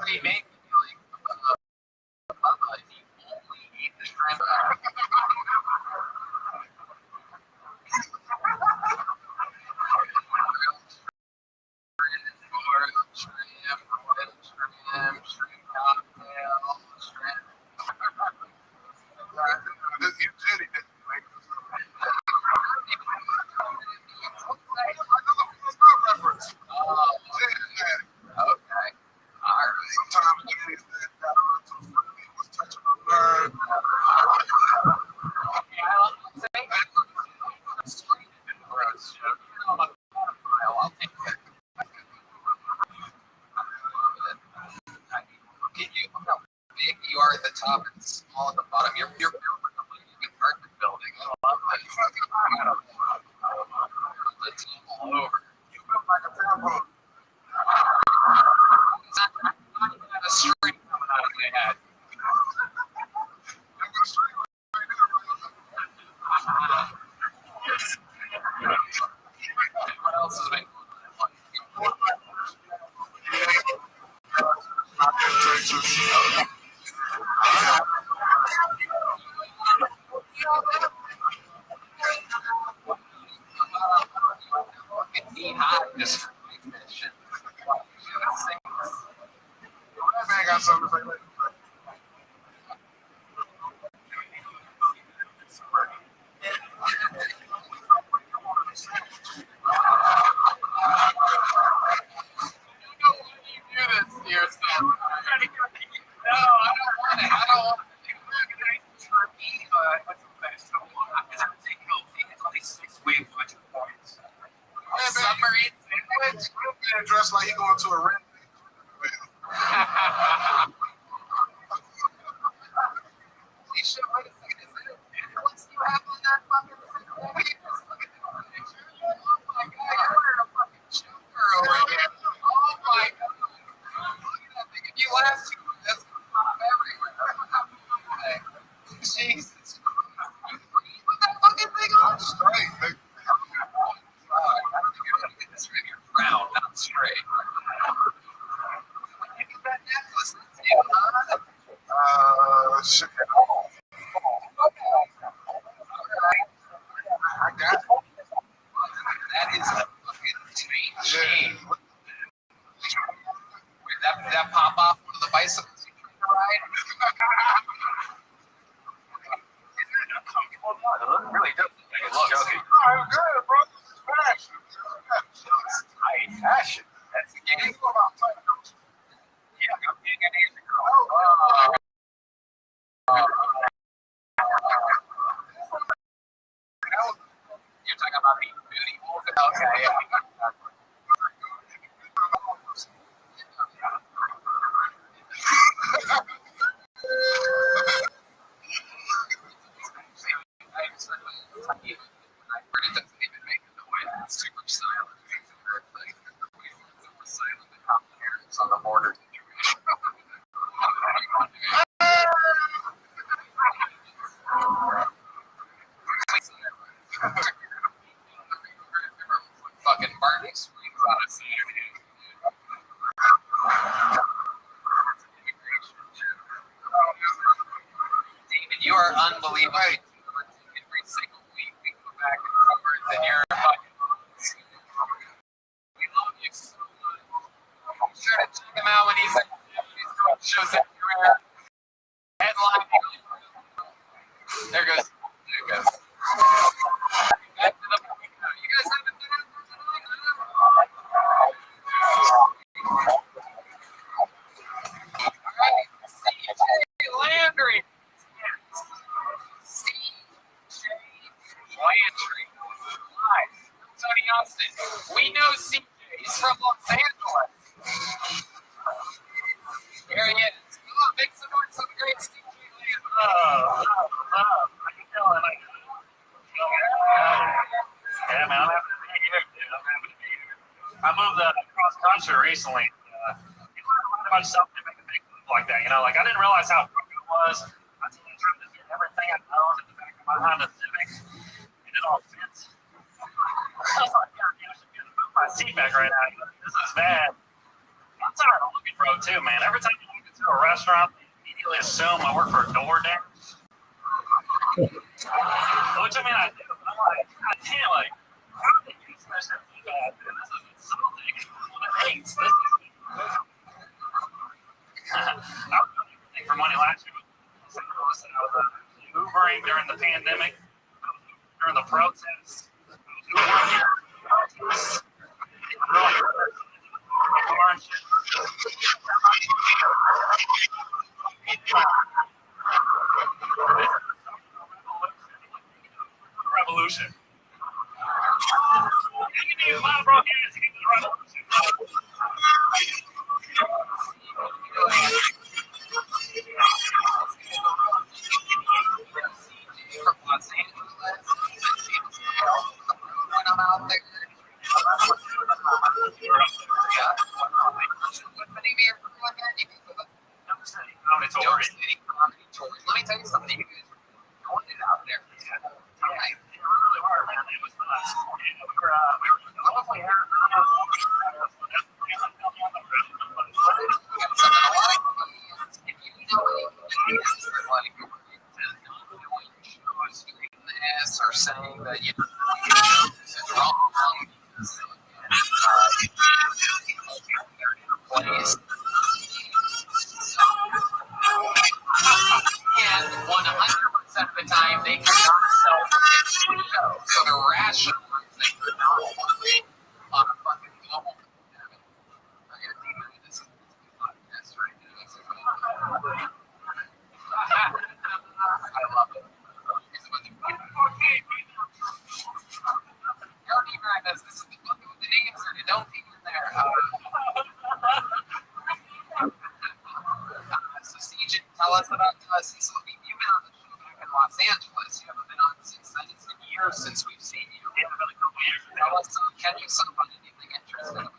Speaker 1: They make me like if you only eat the shrimp. Shrimp cocktail, shrimp. This you Jenny didn't make this. Reference. Okay. All right. Sometimes Jenny's that was touching on her. Yeah, I'll say I'll take it. Look how big you are at the top and small at the bottom. You're built like a living apartment building. I love that. The tumble over. You built like a temple. It's not even have a string coming out of my head. I've got a string right there. What else is making that fucking thing. Oh my god, you're wearing a fucking choker over here. Oh my god. Look at that thing. If you laugh too much, that's gonna pop everywhere. Jesus. Put that fucking thing on straight. I think you're gonna get this right here. Round, not straight. When you get that necklace, let's see it, huh? Shit. I got it. That is a fucking tight chain. Wait, did that pop off one of the bicycles you tried to ride? It really does look like it's joking. Oh, good, bro. This is fashion. It's tight fashion. That's the game. What about tight? Yeah, I'm being an Asian girl. You're talking about being beauty wolf? Okay, yeah. It doesn't even make the noise. It's super silent. Super silent. It's on the border situation. Fucking Barney screams out of Saturday. David, you are unbelievable. Every single week we go back and forth, and you're fucking. We love you so much. Be sure to check him out when he's doing shows at your headlining. There goes. Back to the point now. You guys haven't been out for tonight, Alright, CJ Landry. CJ Landry. Live from Tony Austin. We know CJ. He's from Los Angeles. Here he is. Come on, make some noise for the great CJ Landry.
Speaker 3: How you feeling? Yeah, man, I'm happy to be here, dude. I'm happy to be here. I moved cross country recently. You learn a lot about yourself to make a big move like that. You know, like I didn't realize how broken it was until I tried to fit everything I owned in the back of my Honda Civic, and it all fits. I was like, God, I should be able to move my seat back right now. This is bad. I'm tired of looking broke too, man. Every time you walk into a restaurant, they immediately assume I work for DoorDash. Which I mean, I do. I'm like, God damn, like, how do they use this shit so bad? Dude, this is insulting. What hates this? I was doing everything for money last year. I was Ubering during the pandemic, during the protests. Revolution. You can use my broadcast to get the revolution.
Speaker 1: From Los Angeles. When I'm out there. What's the name of your crew again?
Speaker 3: Dome City Comedy Tour.
Speaker 1: Dome City Comedy Tour. Let me tell you something. You guys were going it out there.
Speaker 3: Yeah, it really hard, man. It was nuts. Yeah, we were lovely Arizona.
Speaker 1: If you know any comedians that like doing shows in the ass or saying that you know this is wrong, place. And 100% of the time, they cannot self-pitch the show. So they're rationalizing they're not working on a fucking global pandemic. I gotta do this podcast right now. I love it. Don't be right, this is the book with the names in it. Don't be in there. So CJ, tell us about us. So you've been on the show back in Los Angeles. You haven't been on since then. It's years since we've seen you. Yeah, been a couple years. Tell us, catch us up on anything interesting.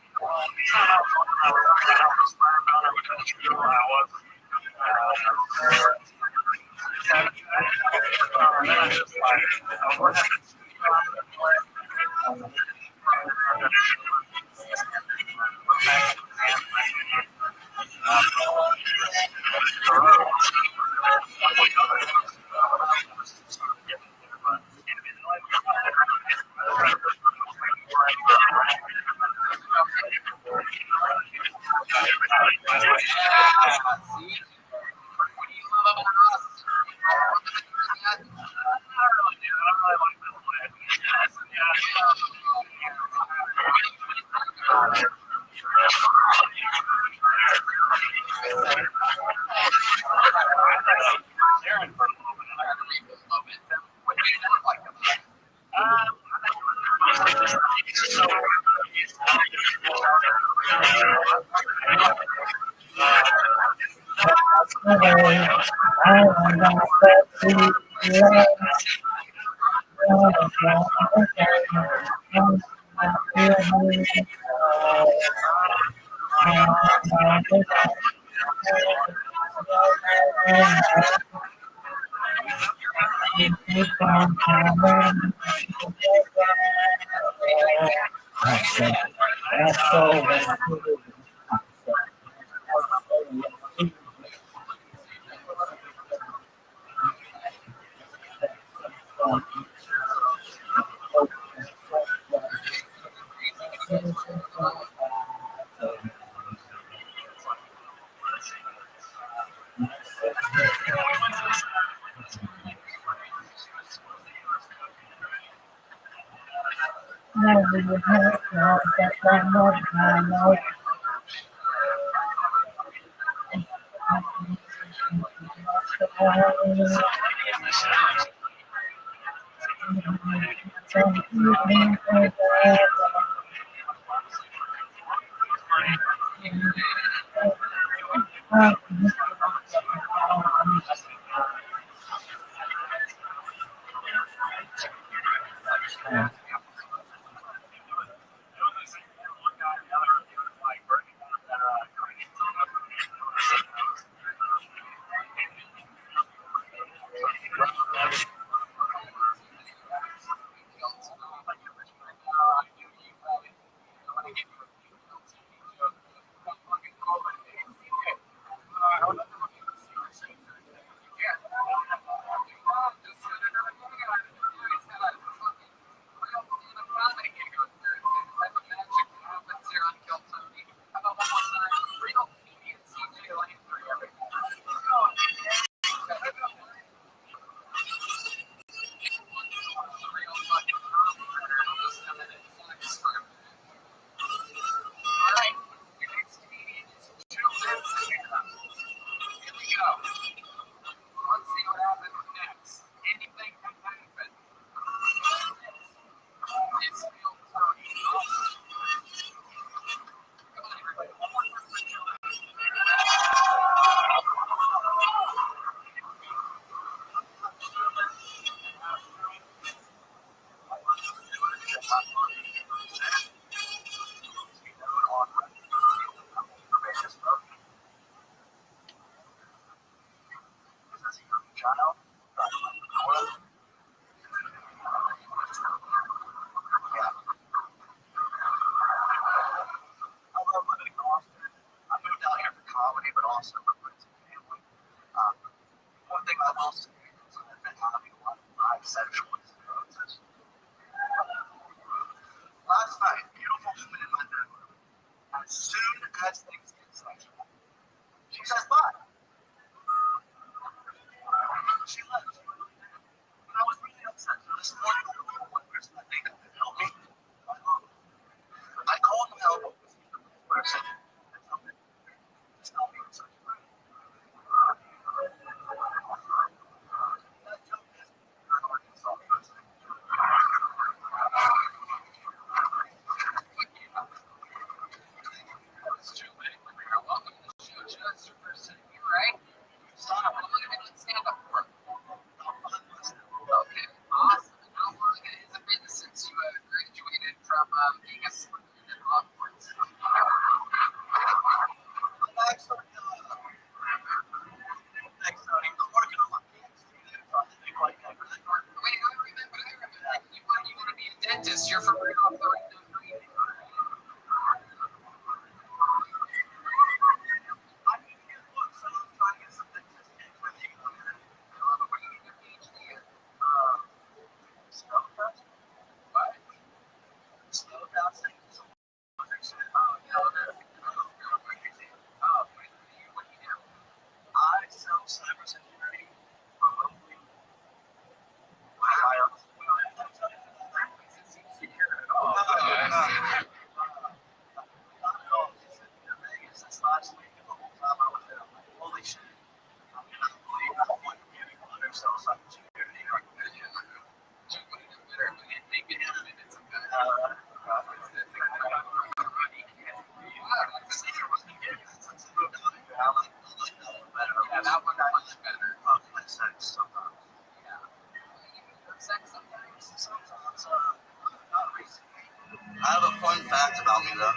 Speaker 1: fact about me though.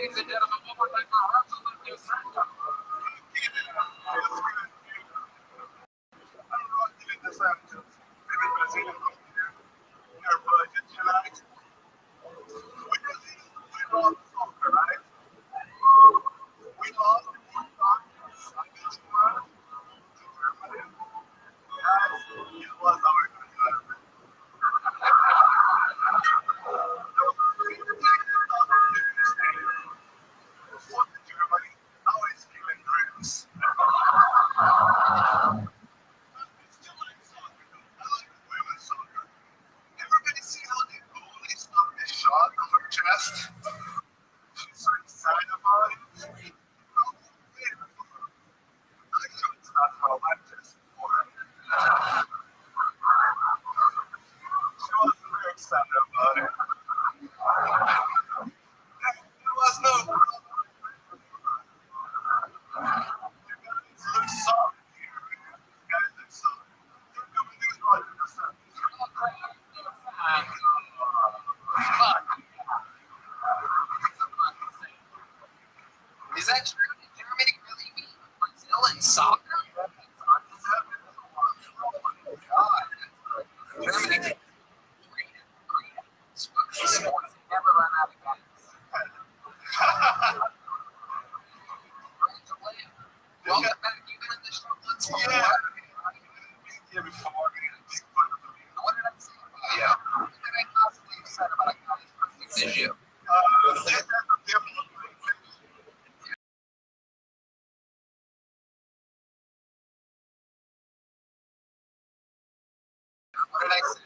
Speaker 1: Ladies and gentlemen, one more time for Rothschild and New Center. Is that true? Did Germany really beat Brazil in soccer? Oh my God. Germany did great sports. They never run out of gas. Welcome back. You've been in the show once before.
Speaker 6: Yeah, before.
Speaker 1: What did I say about you? What did I possibly have said about a guy's perfect issue? What did I say?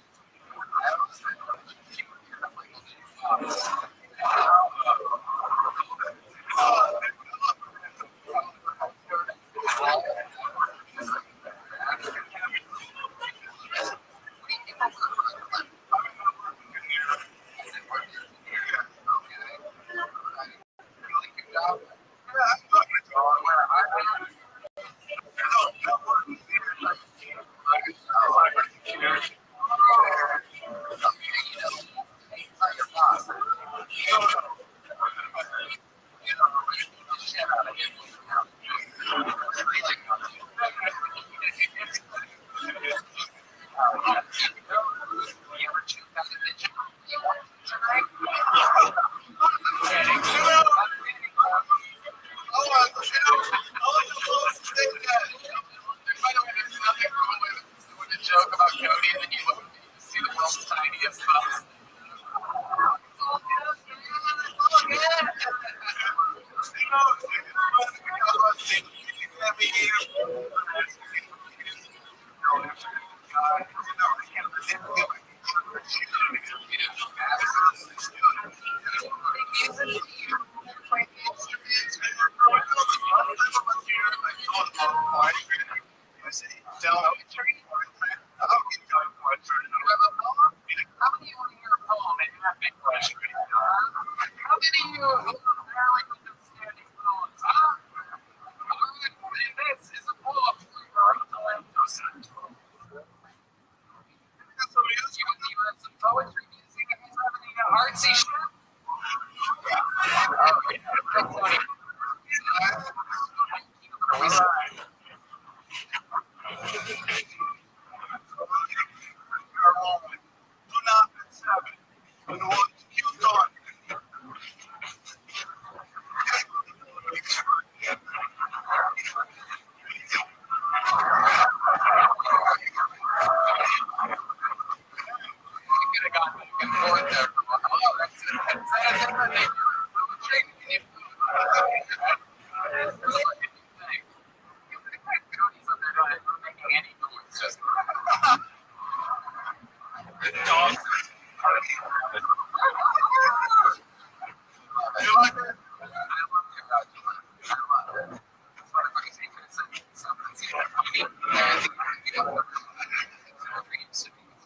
Speaker 1: Joke about Cody, and then you look and see the world's tiniest bus. How many of you want to hear a poem and have big questions? How many of you barely understanding poems? This is a poem from Rothschild. You have some poetry music if he's having an artsy shit.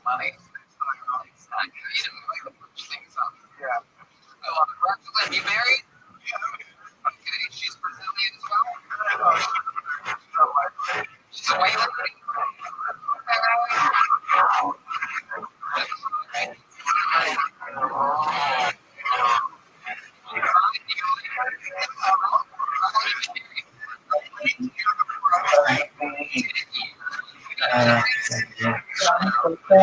Speaker 1: Money. Rothschild, you married? Okay, she's Brazilian as well. She's a white lady. I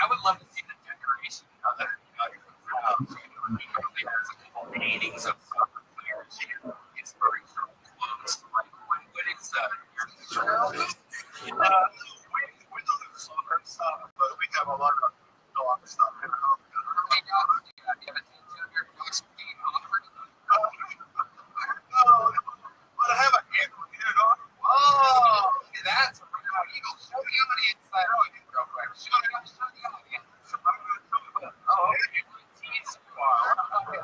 Speaker 1: would love to see the decoration of it. Paintings of players, inspirational quotes. Like, what is we do the soccer stuff, but we have a lot of dog stuff. But I have a eagle, Oh, that's a eagle. Show the audience that real quick. Show the audience. Oh, okay.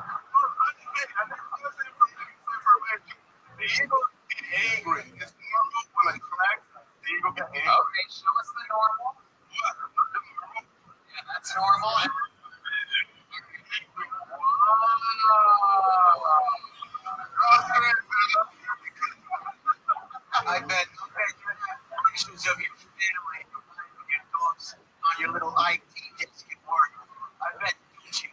Speaker 1: The eagle get angry. It's normal when it cracks. The eagle get angry. Okay, show us the normal. Yeah, that's normal. I bet pictures of your family, your dogs on your little IT disk at work. I bet you.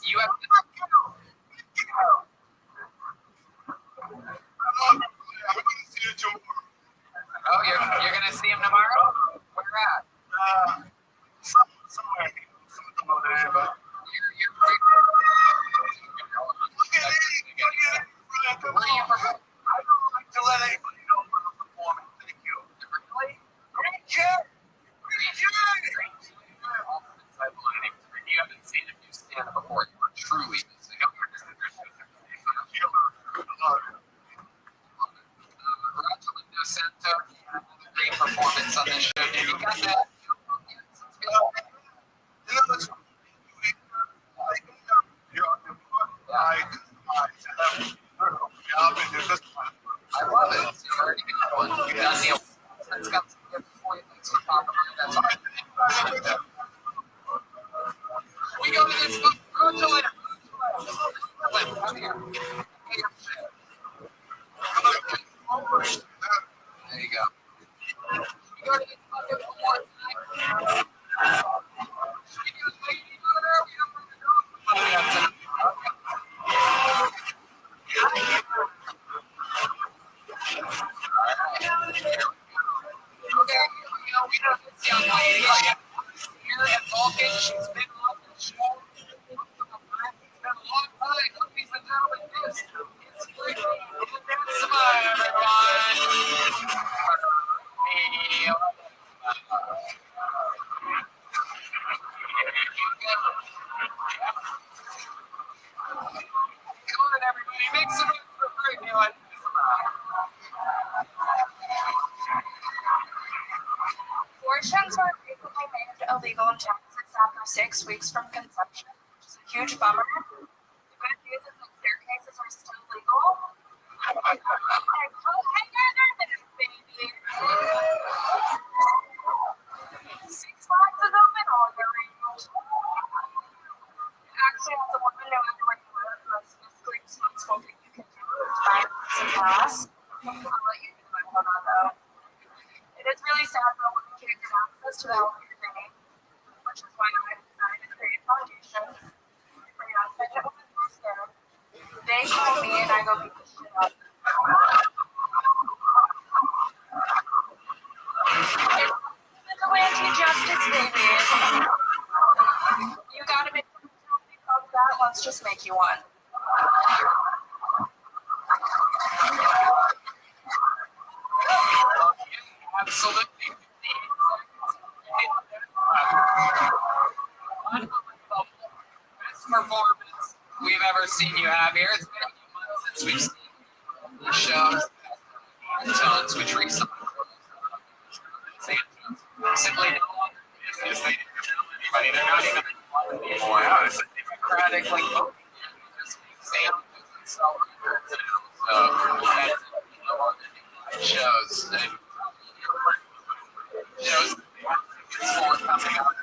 Speaker 1: You have Oh, you're gonna see him tomorrow? Where at? Somewhere. You're great. Look at it. Where are you performing? I don't like to let anybody know where I'm performing. Thank you. Really? Great job. You haven't seen him do stand before. You were truly missing out. Rothschild sent another great performance on this show. Did you got that? I love it. It's already got one. It's got some good points to talk about. That's all. We go to this book. Rothschild. Come here. There you go. We go to this book one more time. She's been on the show. It's been a long time. Ladies and gentlemen, this is great. Smile, everyone. Come on, everybody. Make some noise for great Neil.
Speaker 7: Abortions were recently made illegal in Texas after 6 weeks from conception, which is a huge bummer. The good news is that staircases are still legal. Hang in there, baby. 6 boxes open all year round. Actually, as a woman, no matter what you wear, sad though when you can't get access to the healthcare training, which is why I decided to create a foundation. They call me and I go beat the shit up. Vigilante justice, baby. You gotta make that. Let's just make you one.
Speaker 8: Absolutely. Best performance we've ever seen you have here. It's been a few months since we've seen the shows. Tones, which recently simply no longer business. They didn't tell anybody. They're not even anymore. It's democratically voting. So that's shows. And shows it's more coming out.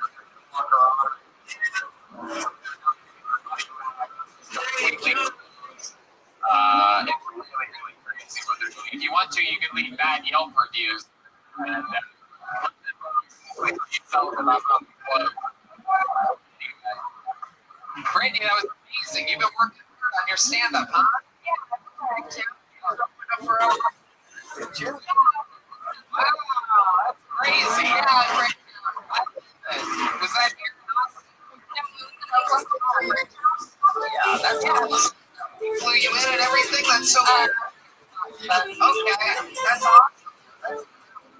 Speaker 8: It's really, really crazy what they're doing. If you want to, you can leave bad Yelp reviews. And you felt about them. Brittany, that was amazing. You've been working hard on your stand-up, huh? Wow, that's crazy. Yeah, great. Was that here? Yeah, that's awesome. Flew you in and everything. That's so cool. Okay, that's awesome.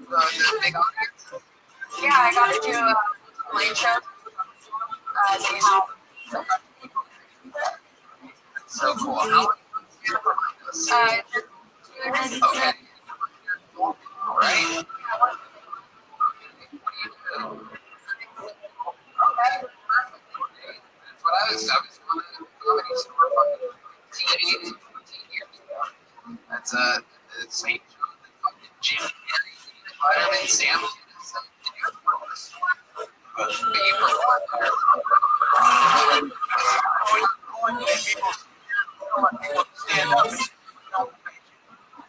Speaker 8: The big audience.
Speaker 7: Yeah, I gotta do a late show. See how.
Speaker 8: So cool. How long okay. All right. That's what I was comedy store for 15 years ago. That's the same Jim Carrey, Letterman, Sam. But you perform there. Stand up.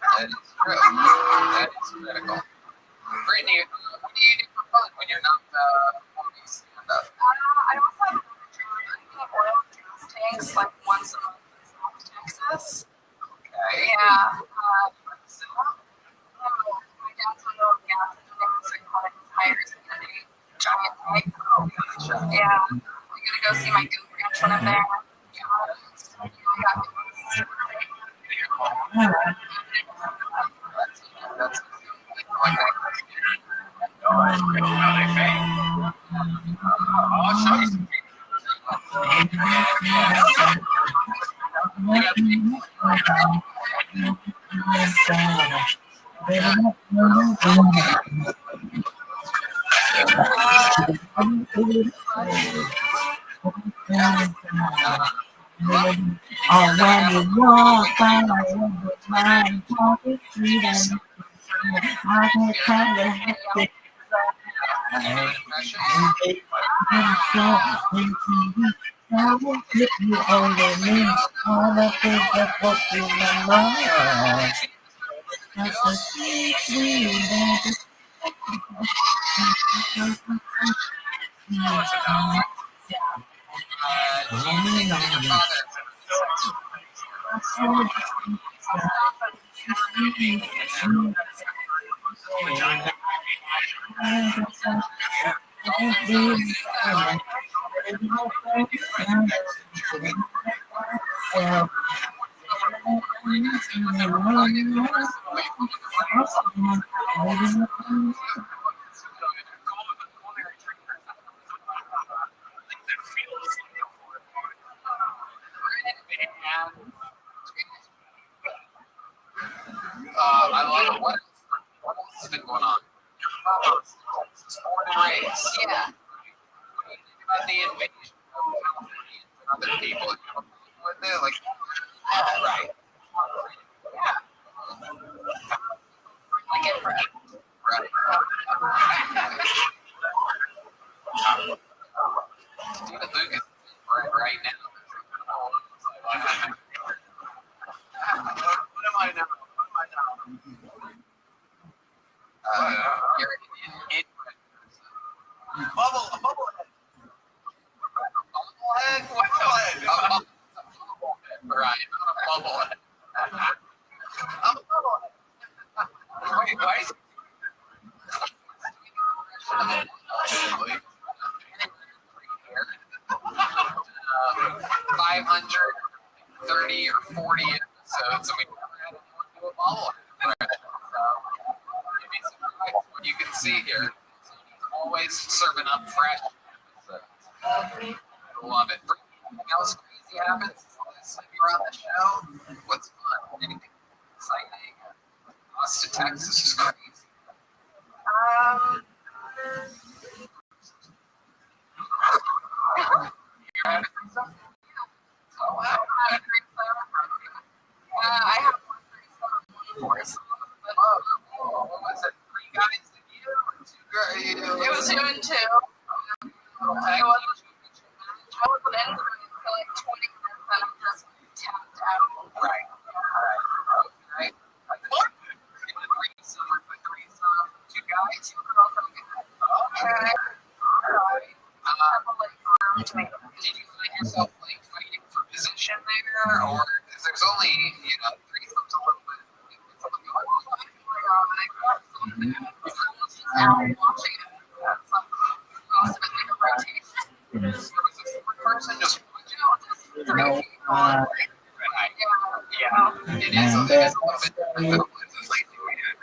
Speaker 8: That is true. That is critical. Brittany, what do you do for fun when you're not performing stand-up?
Speaker 7: I also have oil and gas tanks like once a month in South Texas.
Speaker 8: Okay.
Speaker 7: Yeah. My dad's on oil and gas engineering, so he called it his hires in a giant tank. Yeah. I'm gonna go see my goat ranch when I'm there.
Speaker 8: That's like that. I'll show you some
Speaker 9: when you walk by my pocket, I can kind of hectic. I will keep you on the knee. All the things that put you in my mind. That's a sweet, sweet baby.
Speaker 8: I love it. What else has been going on? Born and raised. Yeah. What do you think about the invasion of Californians and other people? With it? Like, right. Yeah. Like it, right. Stephen Lucas right now. What am I now? You're an Indian bobblehead. Bobblehead? What? Right, not a bubblehead. I'm a bubblehead. Wait, why is 530 or 40 episodes, and we never had anyone do a bobblehead. So you'd be surprised what you can see here. So he's always serving up fresh episodes. I love it. Anything else crazy happens since you're on the show? What's fun? Anything exciting? Austin, Texas is crazy. You're having some? Oh, wow. I have one for us. What was it? 3 guys and you? Or 2 girls? It was 2 and 2. I wasn't in for like 20 minutes and I just tapped out. Right. Okay. What? In the threesome, 2 guys, 2 girls. Okay. Did you find yourself like fighting for position there, or because there's only threesomes a little bit? Watching it, most of it like a rotation. There was a 4th person just watching out. Yeah, it is a little bit different. It's a lazy way to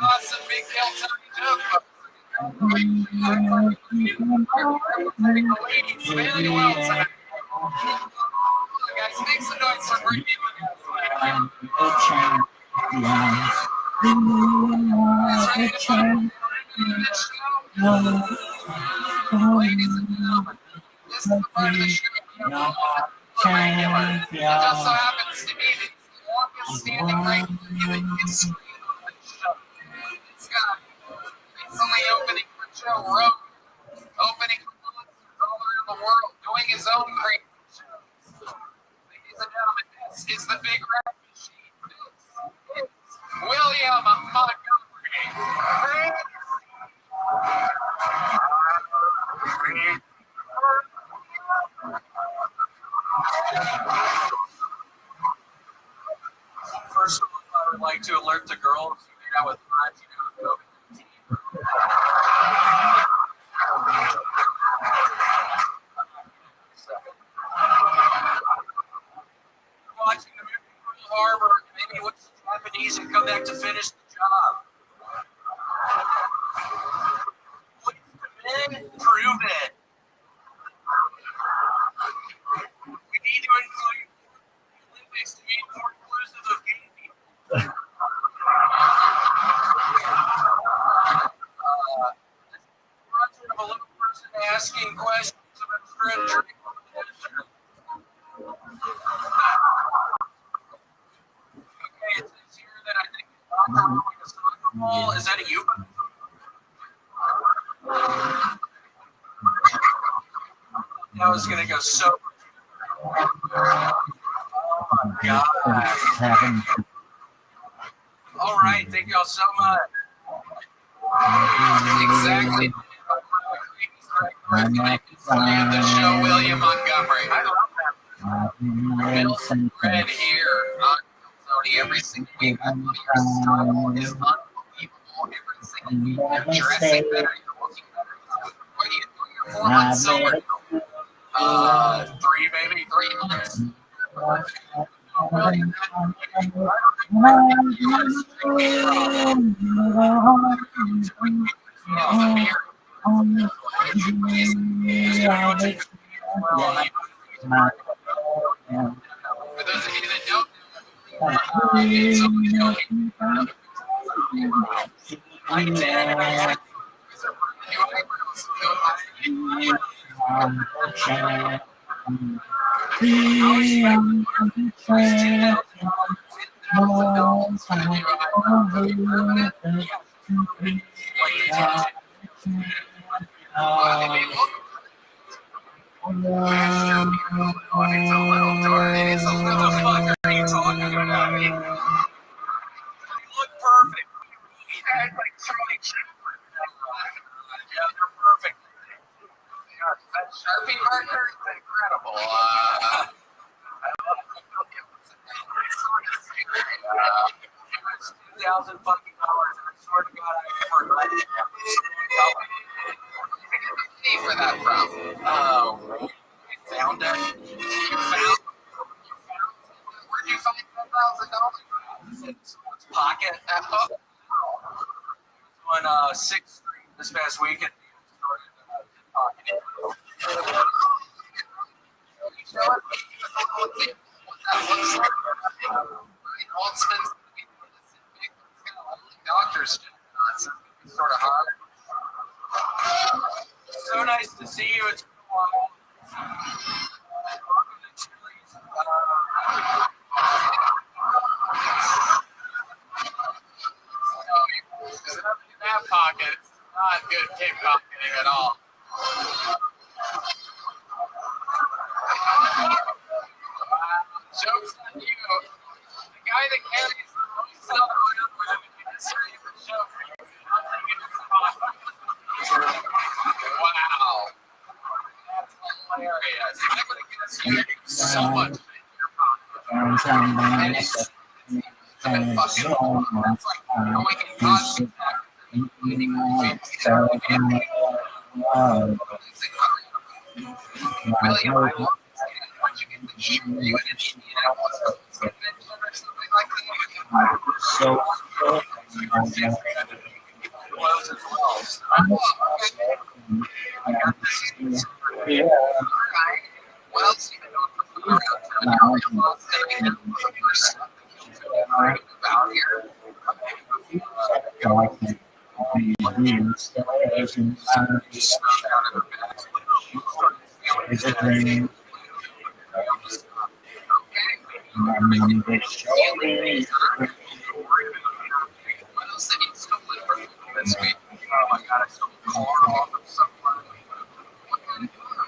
Speaker 8: awesome big guys, make some noise for Brittany. Ladies and gentlemen, this is the part of the show. It just so happens to be the longest standing right in history of the show. This guy recently opening for Joe Rogan, opening for monsters all around the world, doing his own crazy shows. Ladies and gentlemen, this is the Big Red Machine. This is William Montgomery. First of all, I would like to alert the girls who made out with Raj, COVID-19. Watching the movie Pearl Harbor, maybe what's Japanese and come back to finish the job. Please come in, prove it. We need to include the Olympics to be more inclusive of gay people. Of a little person asking questions about shrimp drink. Okay, it says here that I think like a soccer ball. Is that a euphemism? I was gonna go so. Oh my God. All right, thank y'all so much. Exactly. Of the show, William Montgomery. I love that. Bill Red here on Sony every single week. I love your style is unbelievable. Every single week you're dressing better, you're looking better. What are you doing? You're 4 months sober. 3, maybe 3 months. William, for those of you that don't I did. $2,000 for the new iPhone. Are you permanent? Yeah. Well, they look it's a little dark. It is a little. What the fuck are you talking about? They look perfect. Yeah, it's like Charlie Chaplin. Yeah, they're perfect. That Sharpie marker is incredible. I love it. $2,000 fucking dollars, and I swear to God, I never got it. Pay for that from? Oh, you found it. Where'd you find $10,000? It's pocket. On 6th Street this past weekend. Doctors sort of hard. So nice to see you. It's been a while. In that pocket, it's not good pickpocketing at all. Joke's on you. The guy that carries the most stuff around with him in the history of the show. I'm taking his pocket. Wow. That's hilarious. I would have guessed you do so much in your pocket. And it's fucking that's like going in constant Really, I love once you get the shoot you in Indianapolis convention or something like that. So close as well. So, I got this. Yeah. What else do you know around town? Los Vegas was the first stuff that about here. This week, oh my God, I stole a car off of someone. What kind of car?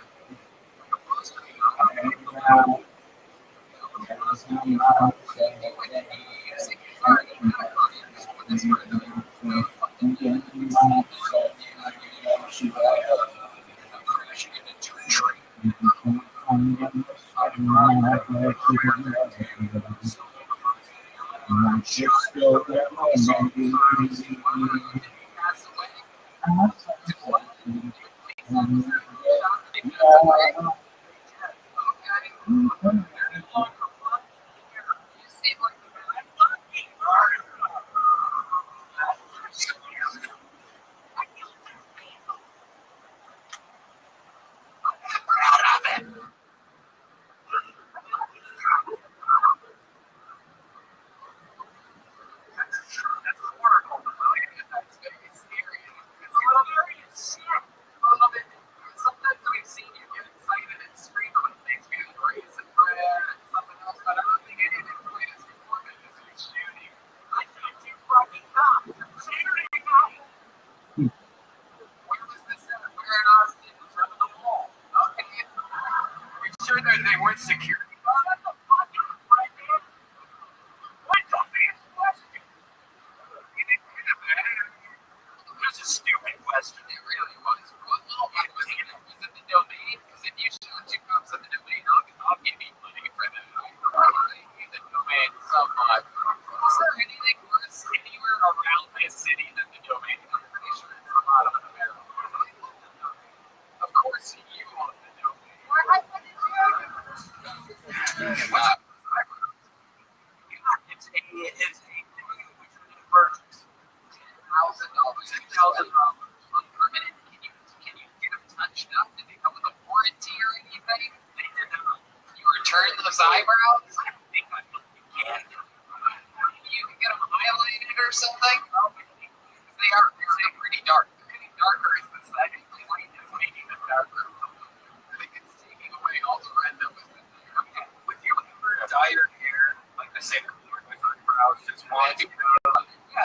Speaker 2: eyebrows just once. Yeah,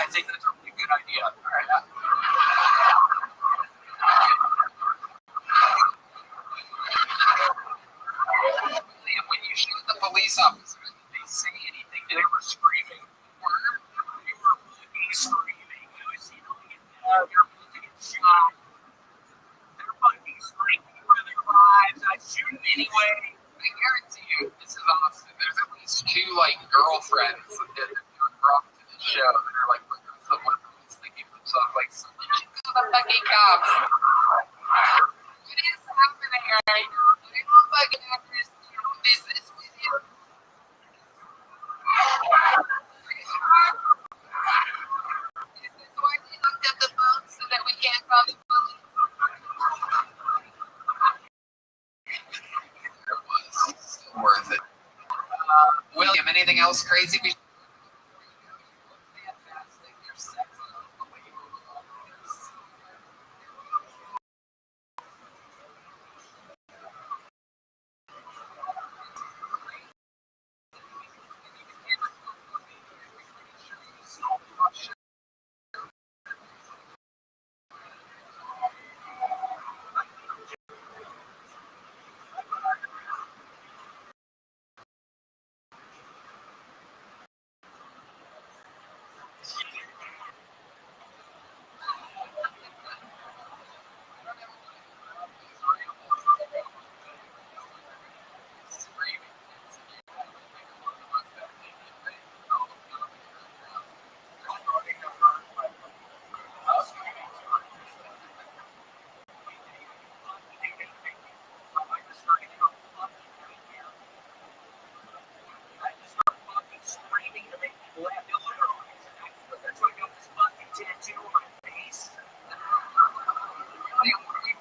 Speaker 2: I think that's a really good idea. All right.
Speaker 8: When you shoot the police officer, did they say anything? They were screaming. Or you were fucking screaming. You know, so you don't get that. You're about to get shot. They're fucking screaming for their lives. I shoot them anyway. I guarantee you, this is Austin. There's at least two, like, girlfriends that are brought to the show that are like, look at the weapons. They give themselves, like, to the fucking cops. What is happening right now? I don't fucking understand what this is with you. Is this why we looked at the phone so that we can't call the police? It was still worth it. William, anything else crazy? Fantastic. Your sex is unbelievable.
Speaker 2: Screaming to make people laugh. That's why I got this fucking tattoo on my face.
Speaker 8: We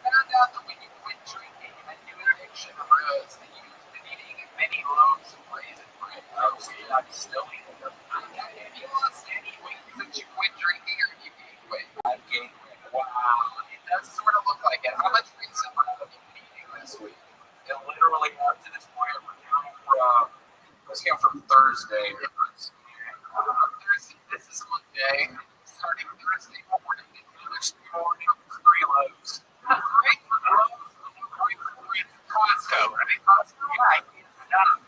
Speaker 8: found out that when you quit drinking, a new addiction arose that you've been eating many loaves of raisin bread.
Speaker 2: I'm still eating them.
Speaker 8: Have you lost any weight since you quit drinking, or have you gained weight?
Speaker 2: I've gained weight.
Speaker 8: Wow, it does sort of look like it. How much raisin bread have you been eating this week?
Speaker 2: And literally up to this point, we're counting from, let's count from Thursday.
Speaker 8: This is Monday, starting Thursday morning.
Speaker 2: Thursday morning, 3 loaves.
Speaker 8: Great for Costco, right?
Speaker 2: Costco, yeah, I can't stop.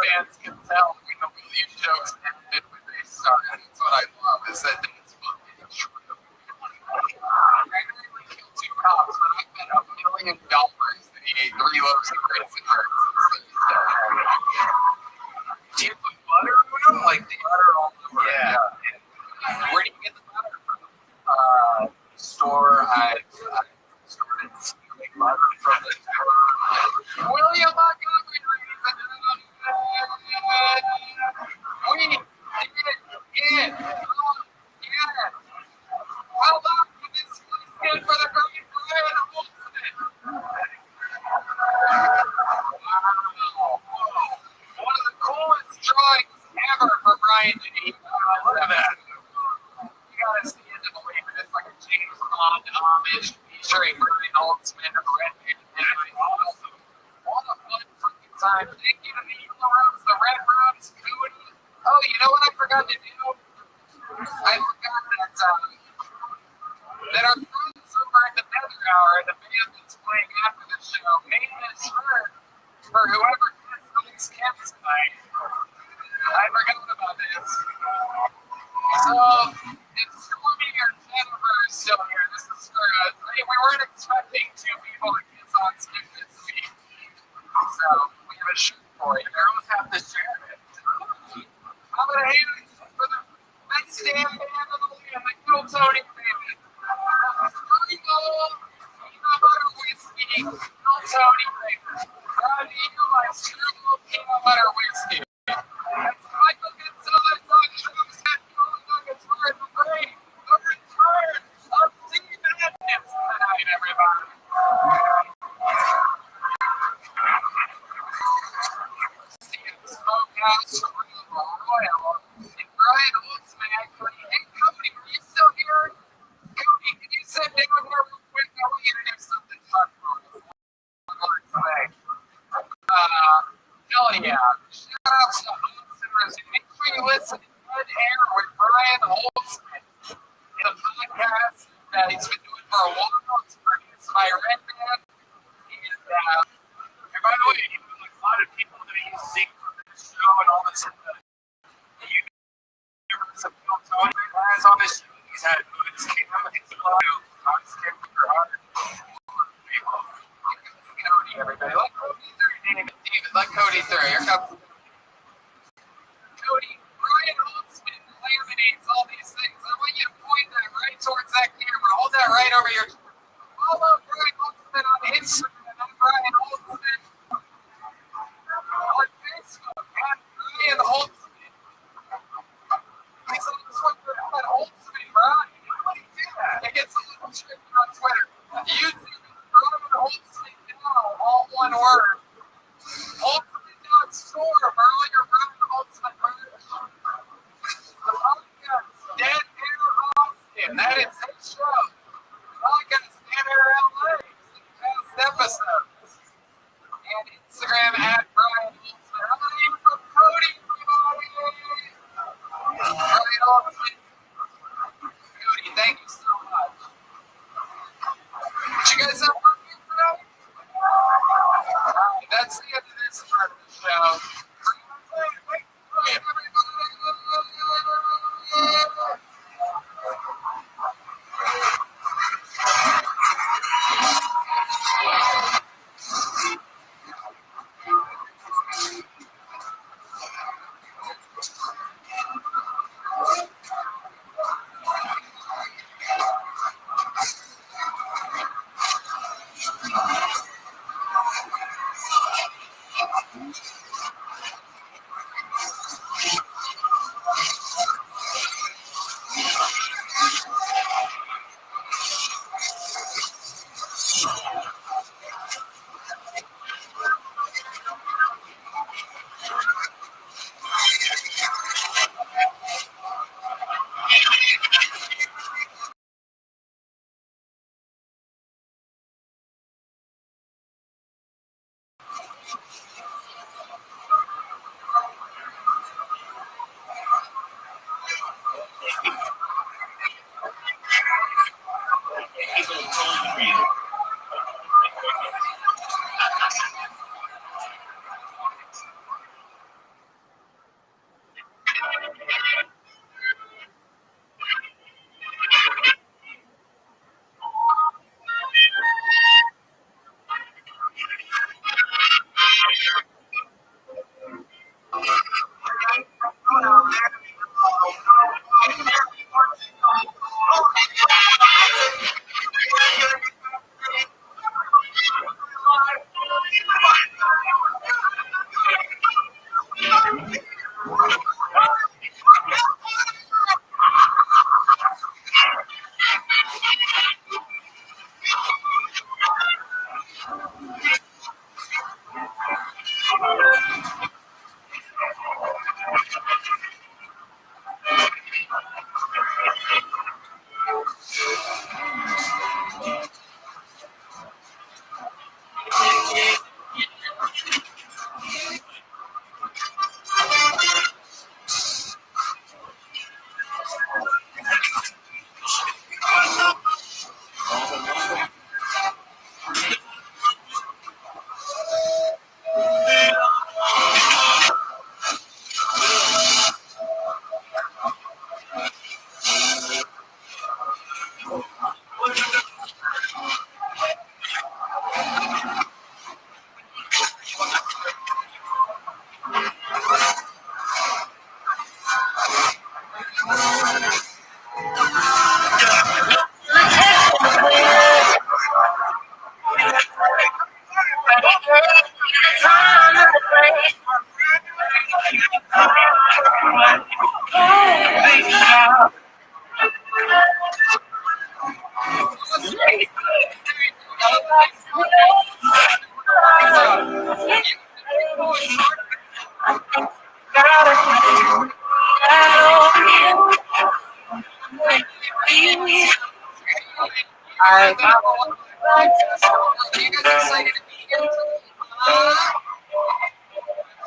Speaker 8: Fans can tell when the William jokes ended when they started. That's what I love, is that it's fucking true. I really killed 2 cops, but I bet $1 million that he ate 3 loaves of raisin bread since they started.
Speaker 2: Do you put butter on them? Like the butter all over?
Speaker 8: Yeah.
Speaker 2: Where do you get the butter from? Store. I've started stealing butter from the store.
Speaker 8: William Montgomery, we did it. How long did this stand for the great Brian Olsen? Wow. One of the coolest drawings ever for Brian to eat. Look at that. You gotta see it to believe it. It's like a James Bond homage featuring Brian Olsen and Red Panther. That's awesome. What a fun fucking time. Thank you to the Yellow Rose, the Red Rose, Cody. Oh, you know what I forgot to do? I forgot that our friends over at the Nether Hour, the band that's playing after the show, made this shirt for whoever gets these camps tonight. I forgot about this. So, if Stormy or Jennifer is still here, this is for us. We weren't expecting 2 people to kiss on stage this week. So, we have a shirt for you. Girls have to share it. How about a hand for the best damn band of the land, the Kill Tony band? Sprinkle peanut butter whiskey, Kill Tony band. Brought to you by Sprinkle peanut butter whiskey. That's Michael Gonzalez on drums at Nuggets for the break. The return of Lee Madness tonight, everybody. Smokehouse Royal and Brian Olsen actually. Hey Cody, are you still here? Cody, can you sit down here real quick? I want you to do something fun for us. Hell yeah. Shout out to Make sure you listen to Dead Air with Brian Holtzman. It's a podcast that he's been doing for a while. It's produced by Red Man. And by the way, like a lot of people that he sing for this show and all this universe of Bill Tony has on this show. He's had good scam. He's a lot of scam for hard. Cody, everybody. Let Cody through, David. Let Cody through. Here comes Cody. Brian Holtzman laminates all these things. I want you to point that right towards that camera. Hold that right over your. Follow Brian Holtzman on Instagram. I'm Brian Holtzman. On Facebook, at Brian Holtzman. He's on Twitter at Holtzman, bro. You do that. It gets a little tricky on Twitter. YouTube is Brian Holtzman now, all one word. Holtzman.store for all your Brian Holtzman merch. The podcast, Dead Air Austin. That is his show. Podcast, Dead Air LA. Past episodes. And Instagram at Brian Holtzman. I'm not even from Cody, everybody. Brian Holtzman. Cody, thank you so much. Did you guys have fun today? That's the end of this part of the show.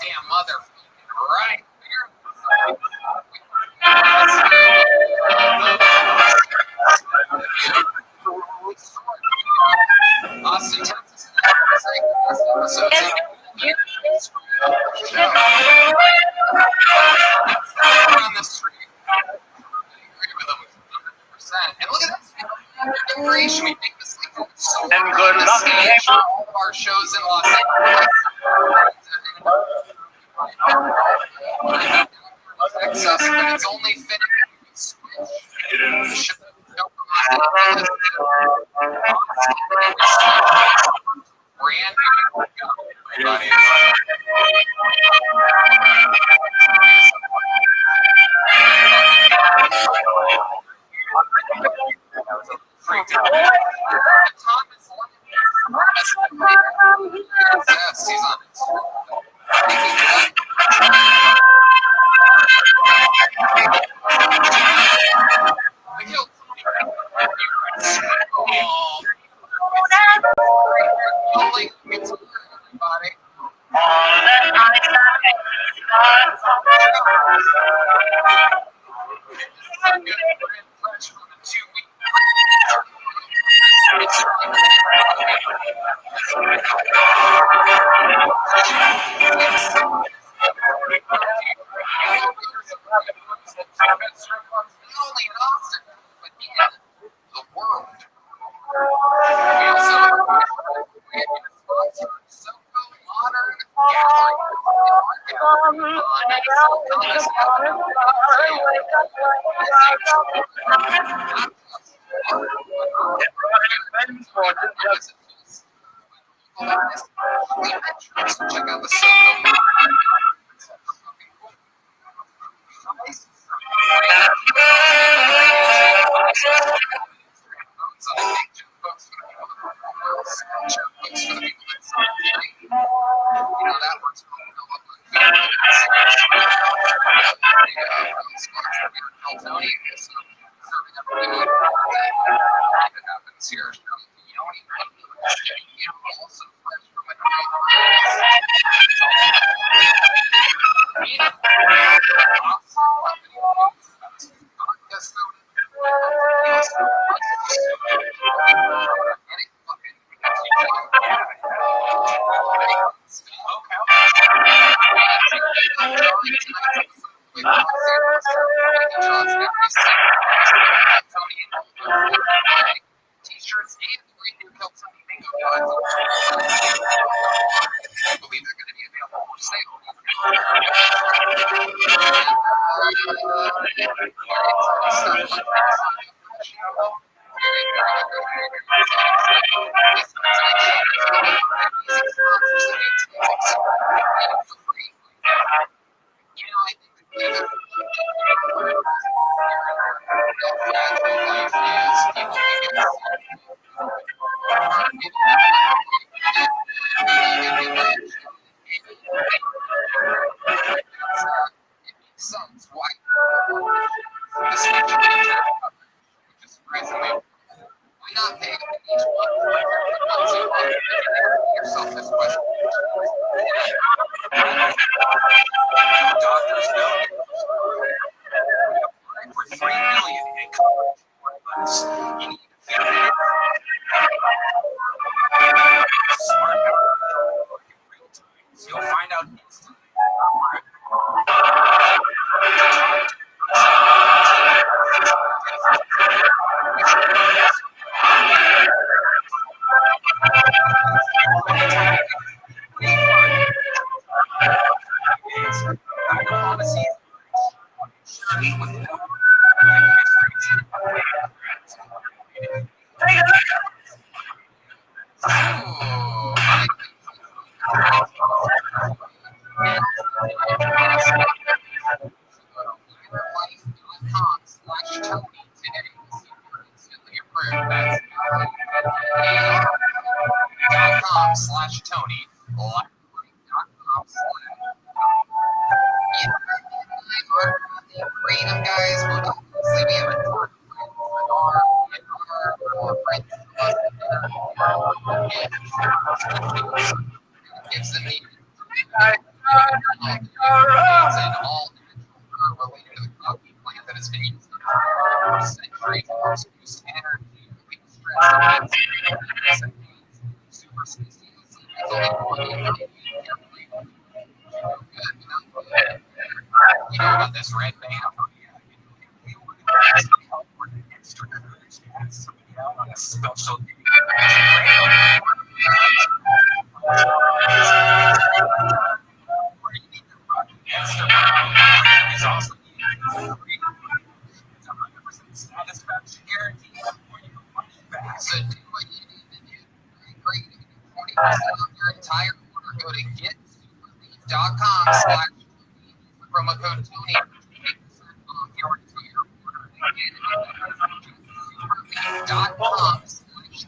Speaker 8: Damn motherfucker, right? On the street. I agree with them 100%. And look at this. Immigration, we make this like so
Speaker 1: And good
Speaker 8: on the
Speaker 1: luck,
Speaker 8: stage for all of our shows in Los Angeles. Texas, but it's only fitting we switch. The show from Los Angeles brand new everybody. Freaked out. Thomas yes, he's on I killed somebody. It's everybody. Not only in Austin, but in the world. We also sponsor SoCo Modern Gallery check out the SoCo. Here. Also fresh from a T-shirts and three new Kelso bingo cards. I believe they're going to be available for sale. Sense why this feature which is surprisingly why not pay each one once you ask yourself this question. Doctors know for $3 million in coverage or less, you need to feel it. Smart real time, so you'll find out instantly. Tony, freedom, guys. Obviously, we have a ton of friends gives them the and all related to the coffee plant that has been used for centuries to produce energy, stress, super species. It's only one about this red band.
Speaker 1: Extra courage to ask somebody out on a special date. Is also it's 100% satisfaction guarantee or you money back.
Speaker 8: So do what you need to do. Great. 20% off your entire order. Go to getsuperleaf.com/Tony. Promo code Tony. 20% off your entire order. Again, getsuperleaf.com/Tony.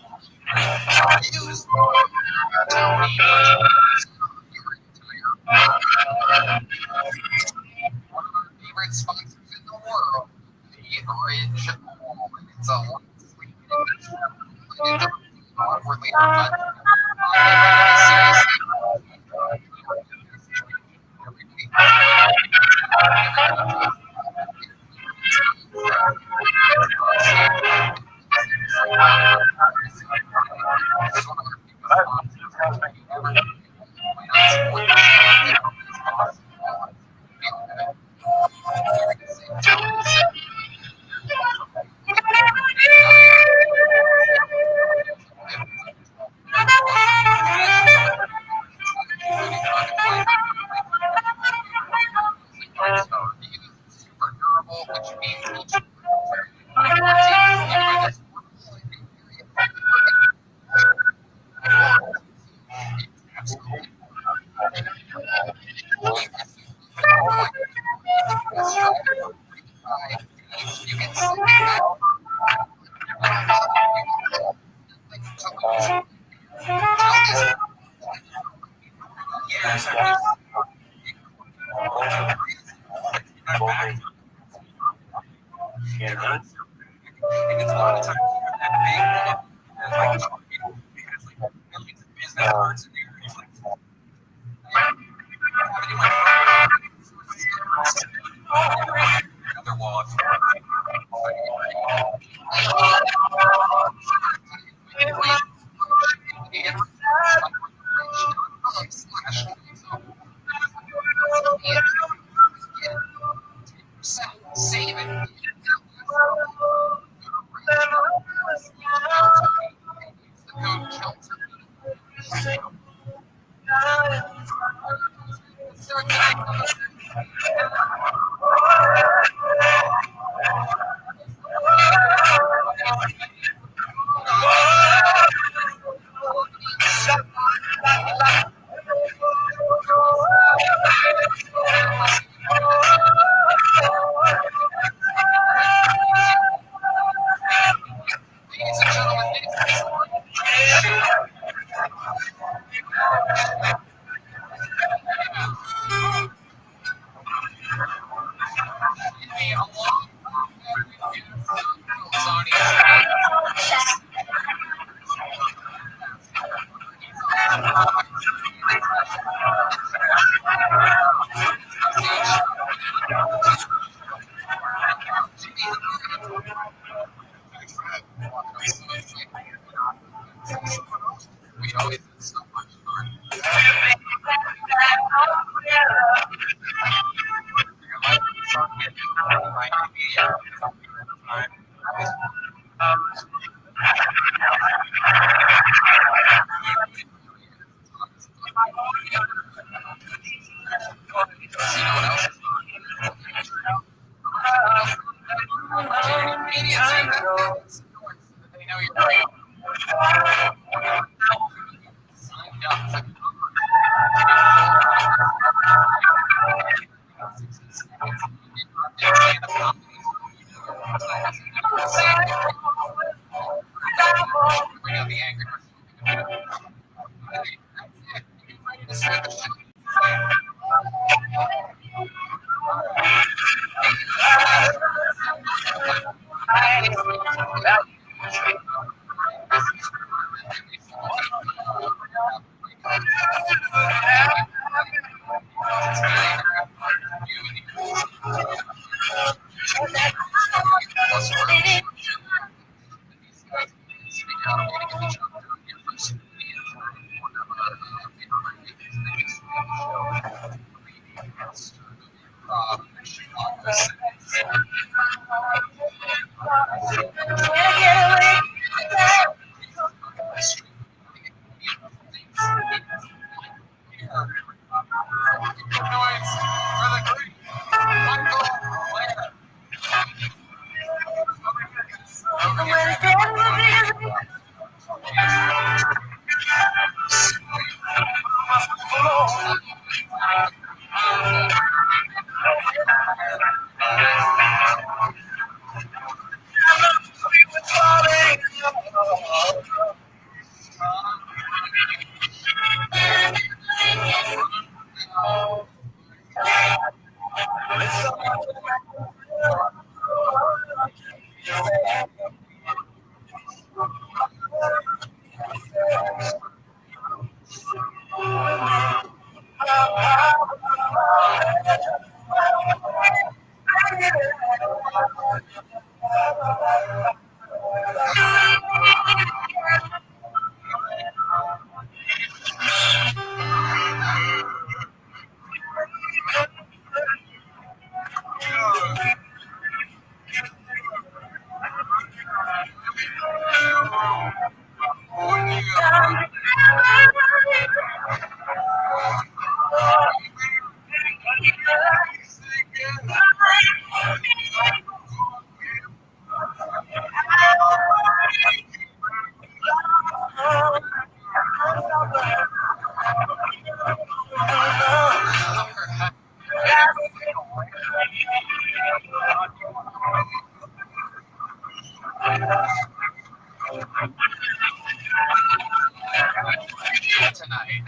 Speaker 8: Use Tony for 20% off your entire order. One of our favorite sponsors in the world, the Ridge Bowl. It's a sweet awkwardly super durable, which means each absolutely you can see
Speaker 1: Yes, and it's a lot of times you have that big one, like it has like millions of business cards in there. It's like having in my another wall.
Speaker 8: Save it. The code counts. Ladies and gentlemen, we always have so much fun. They know you're right. Signed up for bring out the anger. That's it. This is the show. Tonight.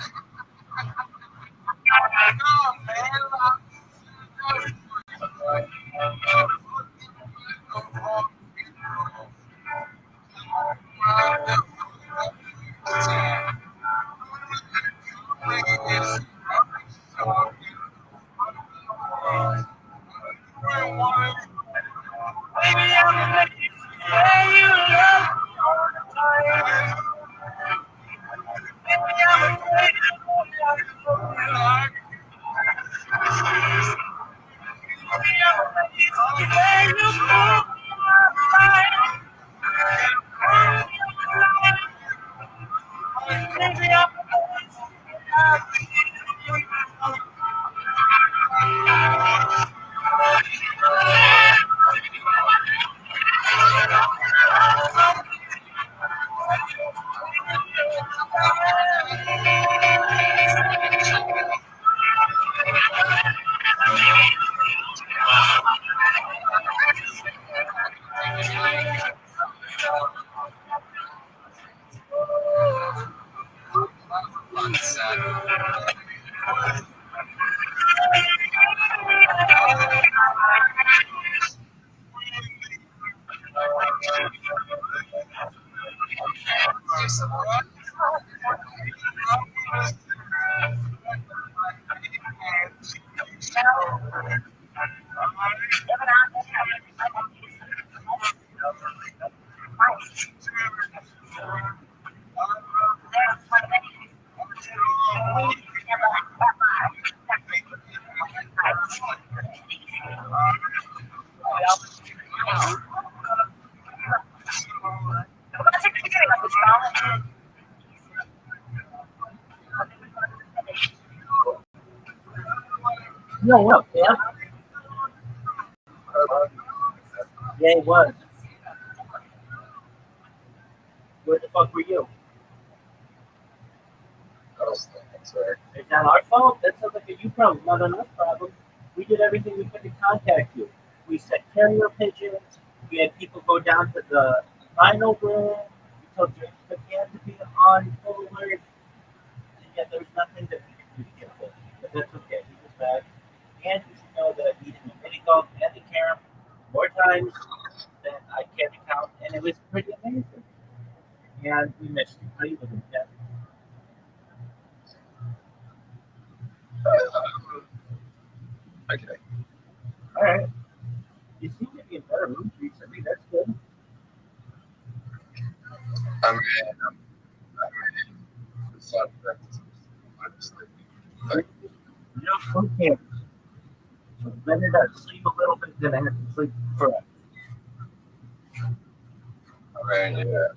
Speaker 2: Yo, what up, man? Yeah, it was. Where the fuck were you? It's not our fault. That sounds like a you problem, not an us problem. We did everything we could to contact you. We sent carrier pigeons. We had people go down to the final room. We told you the can to be on full alert. And yet there was nothing that we could do to get hold of you. But that's okay. He was back. And you should know that we did the mini golf and the camp more times than I can count. And it was pretty amazing. And we missed you. How you doing, Ken?
Speaker 1: Okay.
Speaker 2: All right. You seem to be in better mood recently. That's good.
Speaker 1: I'm side effect. Honestly.
Speaker 2: You know, okay. Better to sleep a little bit than I have to sleep forever.
Speaker 8: I mean, yeah.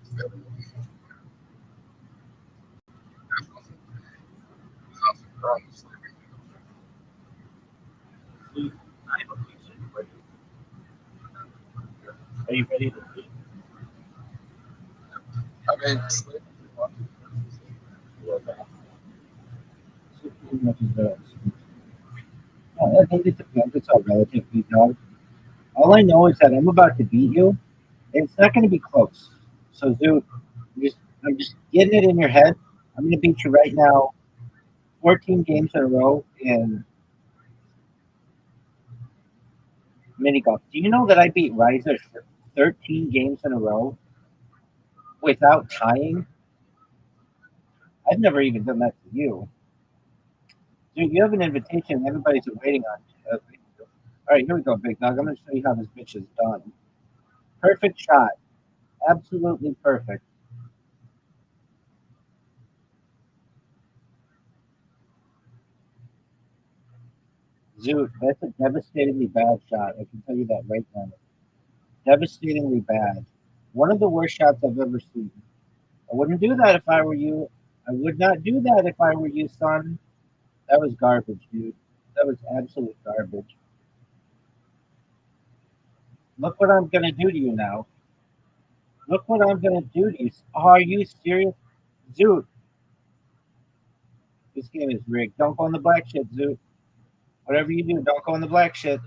Speaker 2: Sleep. I'm a patient. Are you ready to sleep?
Speaker 8: I mean, sleep.
Speaker 5: Sleep as much as that. I think it depends. It's all relative, dog. All I know is that I'm about to beat you, and it's not going to be close. So, dude, I'm just getting it in your head. I'm going to beat you right now, 14 games in a row in mini golf. Do you know that I beat Riser 13 games in a row without tying? I've never even done that to you. Dude, you have an invitation. Everybody's waiting on you. All right, here we go, big dog. I'm going to show you how this bitch is done. Perfect shot. Absolutely perfect. Zoot, that's a devastatingly bad shot. I can tell you that right now. Devastatingly bad. One of the worst shots I've ever seen. I wouldn't do that if I were you. I would not do that if I were you, son. That was garbage, dude. That was absolute garbage. Look what I'm gonna do to you now. Look what I'm gonna do to you. Are you serious? Zoot. This game is rigged. Don't go on the black shit, Zoot. Whatever you do, don't go on the black shit.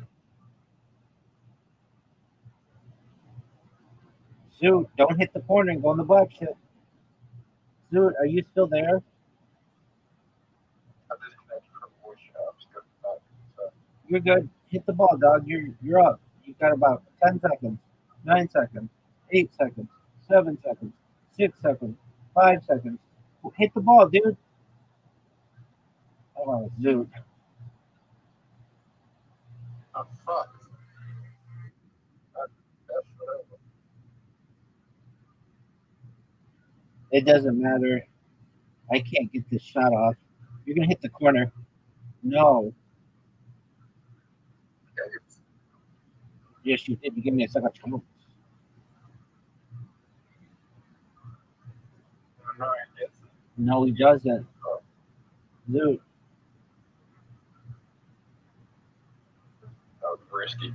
Speaker 5: Zoot, don't hit the corner and go on the black shit. Zoot, are you still there? You're good. Hit the ball, dog. You're up. You've got about 10 seconds, 9 seconds, 8 seconds, 7 seconds, 6 seconds, 5 seconds. Hit the ball, dude. Oh, dude.
Speaker 8: Oh, fuck.
Speaker 5: It doesn't matter. I can't get this shot off. You're gonna hit the corner. No. Yes, you did. You give me a second chance. No, he doesn't. Dude,
Speaker 8: That was risky.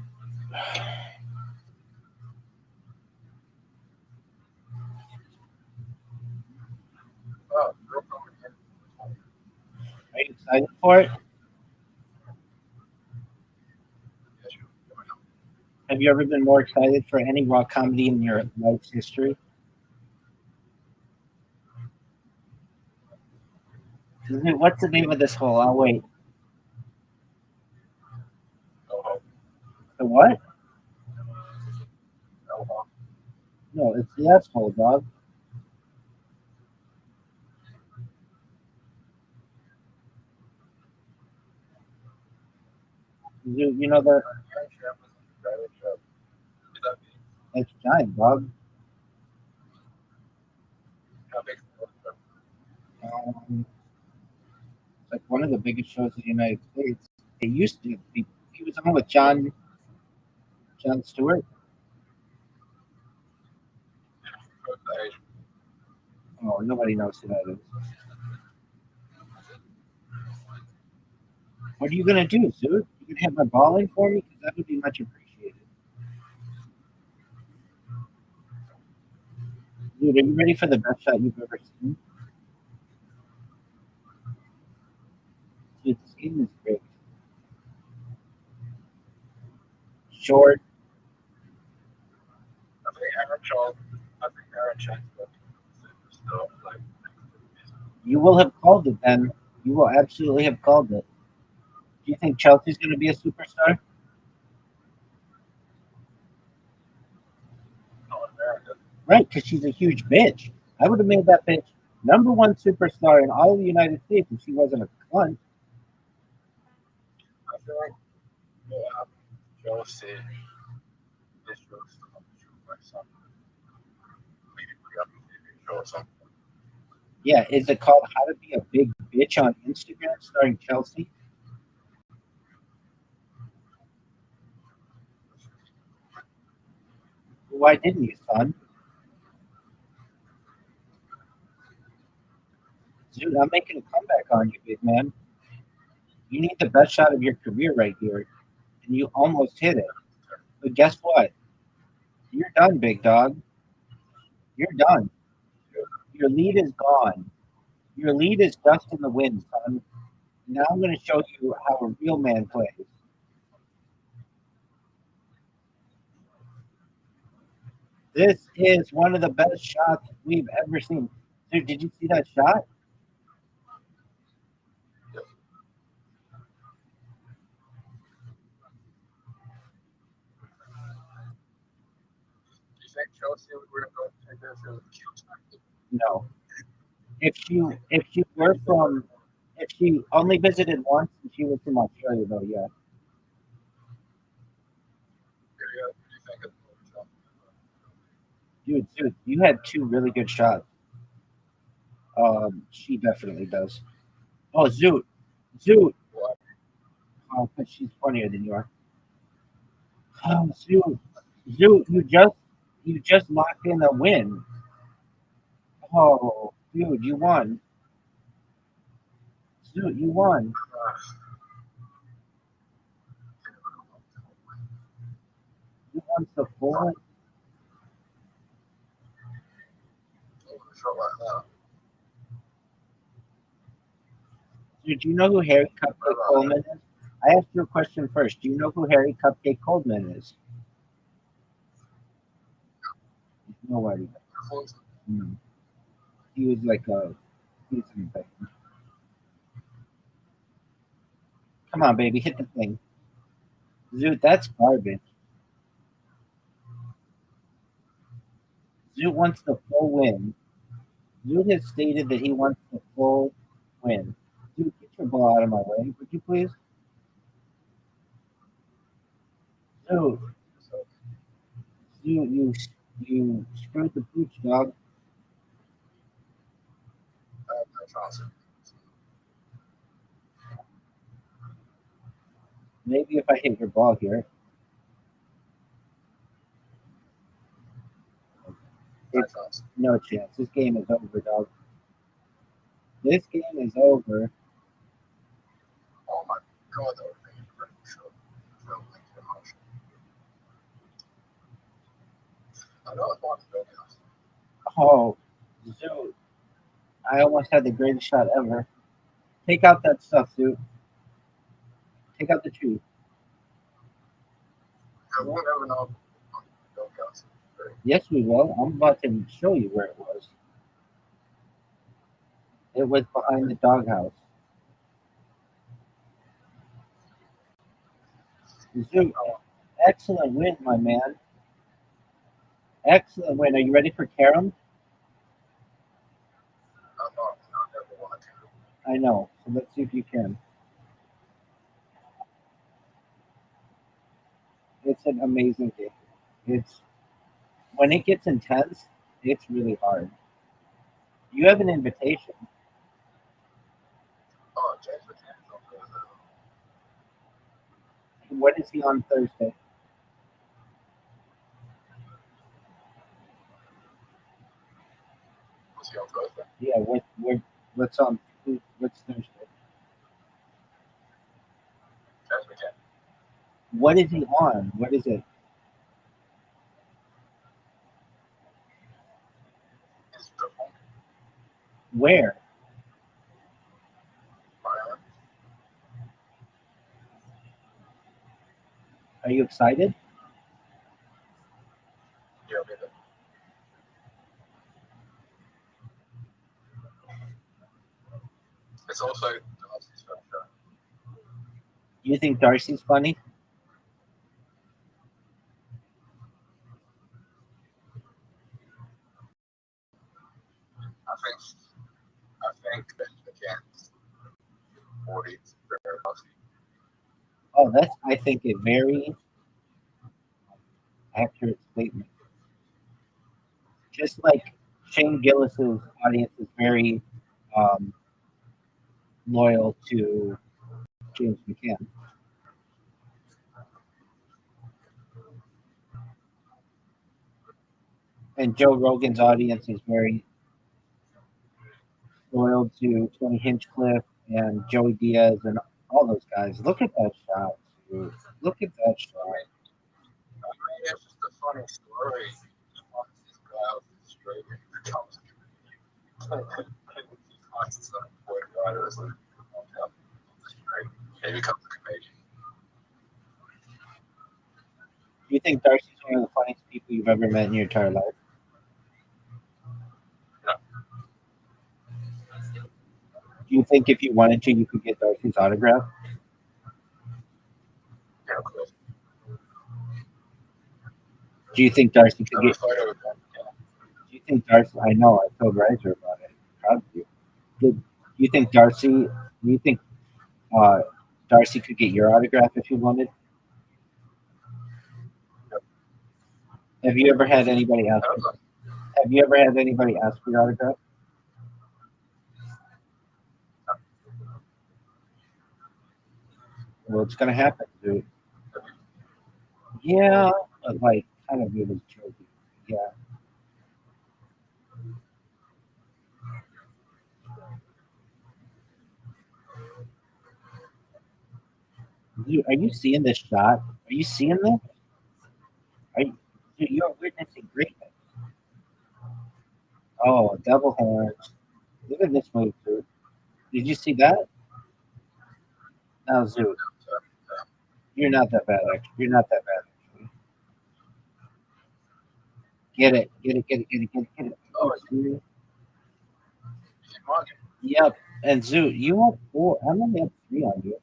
Speaker 8: Oh,
Speaker 5: are you excited for it? Have you ever been more excited for any rock comedy in your life's history? Dude, what's the name of this hole? I'll wait. The what? No, it's the S hole, dog. You know that it's giant, dog. It's like one of the biggest shows in the United States. It used to be. He was on with John Stewart. Oh, nobody knows who that is. What are you gonna do, dude? You gonna have my ball in for me? Because that would be much appreciated. Dude, are you ready for the best shot you've ever seen? Dude, this game is great. Short. You will have called it then. You will absolutely have called it. Do you think Chelsea's going to be a superstar? Right, because she's a huge bitch. I would have made that bitch number one superstar in all of the United States if she wasn't a cunt.
Speaker 8: I feel like Chelsea. This was like something. Maybe we got a show or something.
Speaker 5: Yeah, is it called How to Be a Big Bitch on Instagram starring Chelsea? Why didn't you, son? Dude, I'm making a comeback on you, big man. You need the best shot of your career right here, and you almost hit it. But guess what? You're done, big dog. You're done. Your lead is gone. Your lead is dust in the wind, son. Now I'm going to show you how a real man plays. This is one of the best shots we've ever seen. Dude, did you see that shot?
Speaker 8: Do you think Chelsea would win a take this as a cute?
Speaker 5: No. If she only visited once and she was from Australia though, yeah.
Speaker 8: Yeah, do you think it's
Speaker 5: Dude, you had two really good shots. She definitely does. Oh, Zoot.
Speaker 8: what?
Speaker 5: Oh, 'cause she's funnier than you are. Oh, Zoot, you just locked in a win. Oh, dude, you won. Zoot, you won. You won the full. Dude, do you know who Harry Cupcake Coleman is? I asked you a question first. Do you know who Harry Cupcake Coleman is? Nobody. No. He was like a. He was an infection. Come on, baby, hit the thing. Zoot, that's garbage. Zoot wants the full win. Zoot has stated that he wants the full win. Zoot, get your ball out of my way, would you please? Zoot, you screwed the pooch, dog. Maybe if I hit your ball here. It's no chance. This game is over, dog. This game is over.
Speaker 8: Oh my god, that would be pretty sure. I know it's one of the videos.
Speaker 5: Oh, Zoot. I almost had the greatest shot ever. Take out that stuff, Zoot. Take out the truth.
Speaker 8: Because we'll never know.
Speaker 5: Yes, we will. I'm about to show you where it was. It was behind the doghouse. Zoot, excellent win, my man. Excellent win. Are you ready for Karam? I know. So let's see if you can. It's an amazing game. It's when it gets intense, it's really hard. You have an invitation.
Speaker 8: Oh, James McCann.
Speaker 5: What is he on Thursday?
Speaker 8: Was he on Thursday?
Speaker 5: Yeah, what's on what's Thursday?
Speaker 8: James McCann.
Speaker 5: What is he on? What is it?
Speaker 8: He's performing.
Speaker 5: Where?
Speaker 8: Miami.
Speaker 5: Are you excited?
Speaker 8: Yeah, maybe. It's also Darcy's first shot.
Speaker 5: You think Darcy's funny?
Speaker 8: I think James McCann's 40 very healthy.
Speaker 5: Oh, that's I think a very accurate statement. Just like Shane Gillis's audience is very um, loyal to James McCann. And Joe Rogan's audience is very loyal to Tony Hinchcliffe and Joey Diaz and all those guys. Look at that shot, dude. Look at that shot.
Speaker 8: I mean, it's just a funny story. Once this guy out straight and he becomes a comedian. He finds his own point writer is like, straight. And he becomes a comedian.
Speaker 5: Do you think Darcy's one of the funniest people you've ever met in your entire life?
Speaker 8: No.
Speaker 5: Do you think if you wanted to, you could get Darcy's autograph?
Speaker 8: Yeah, of course.
Speaker 5: Do you think Darcy could
Speaker 8: I would
Speaker 5: get?
Speaker 8: fight over that. Yeah.
Speaker 5: Do you think Darcy? I know. I told Riser about it. Proud of you. Do you think Darcy? Do you think Darcy could get your autograph if you wanted? Have you ever had anybody ask? Have you ever had anybody ask for your autograph? Well, it's gonna happen, dude. Yeah, but like kind of it was joking. Yeah. Dude, are you seeing this shot? Are you seeing this? Dude, you're witnessing greatness. Oh, double hands. Look at this move, dude. Did you see that? Now, Zoo, you're not that bad, actually. You're not that bad, actually. Get it, get it, get it, get it, get it, get it. Oh, Zoo. Yep. And Zoo, you have 4. I'm only have 3 on you.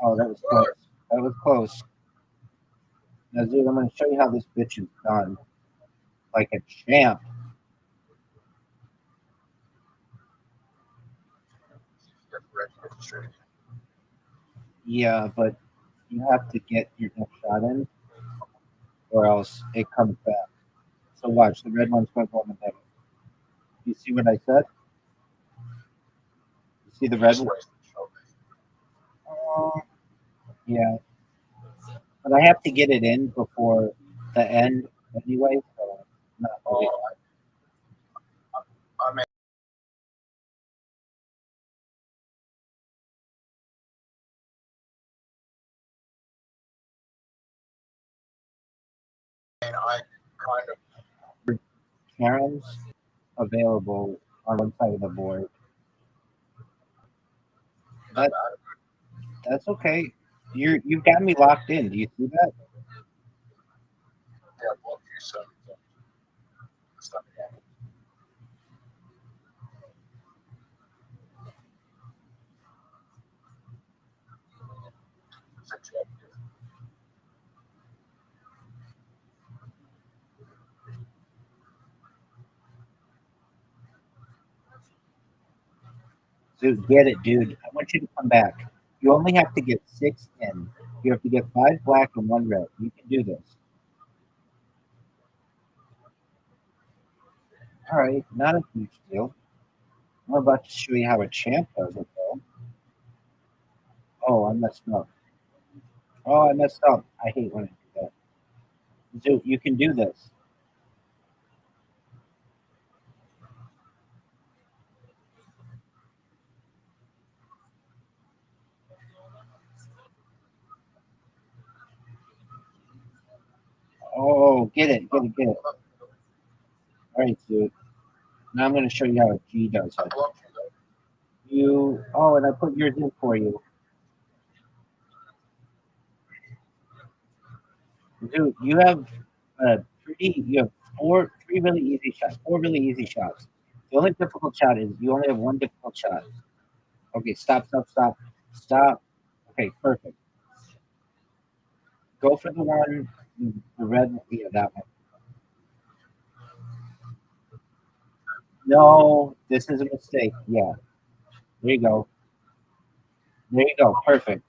Speaker 5: Oh, that was close. That was close. Now, Zoo, I'm going to show you how this bitch is done. Like a champ. Yeah, but you have to get your next shot in, or else it comes back. So watch, the red one's going to go in the middle. You see what I said? You see the red one? Yeah. But I have to get it in before the end anyway, so not really.
Speaker 8: I mean, I kind of
Speaker 5: Karen's available on one side of the board. That's okay. You've got me locked in. Do you see that?
Speaker 8: yeah, well, you said stuff.
Speaker 5: Dude, get it, dude. I want you to come back. You only have to get 6 in. You have to get 5 black and 1 red. You can do this. All right, not a huge deal. I'm about to show you how a champ does it, though. Oh, I messed up. Oh, I messed up. I hate when I do that. Dude, you can do this. Oh, get it, get it, get it. All right, dude. Now I'm going to show you how a G does it. Oh, and I put yours in for you. Dude, you have you have 3 really easy shots, 4 really easy shots. The only difficult shot is you only have 1 difficult shot. Okay, stop. Okay, perfect. Go for the one, the red, yeah, that one. No, this is a mistake. Yeah, there you go. There you go. Perfect.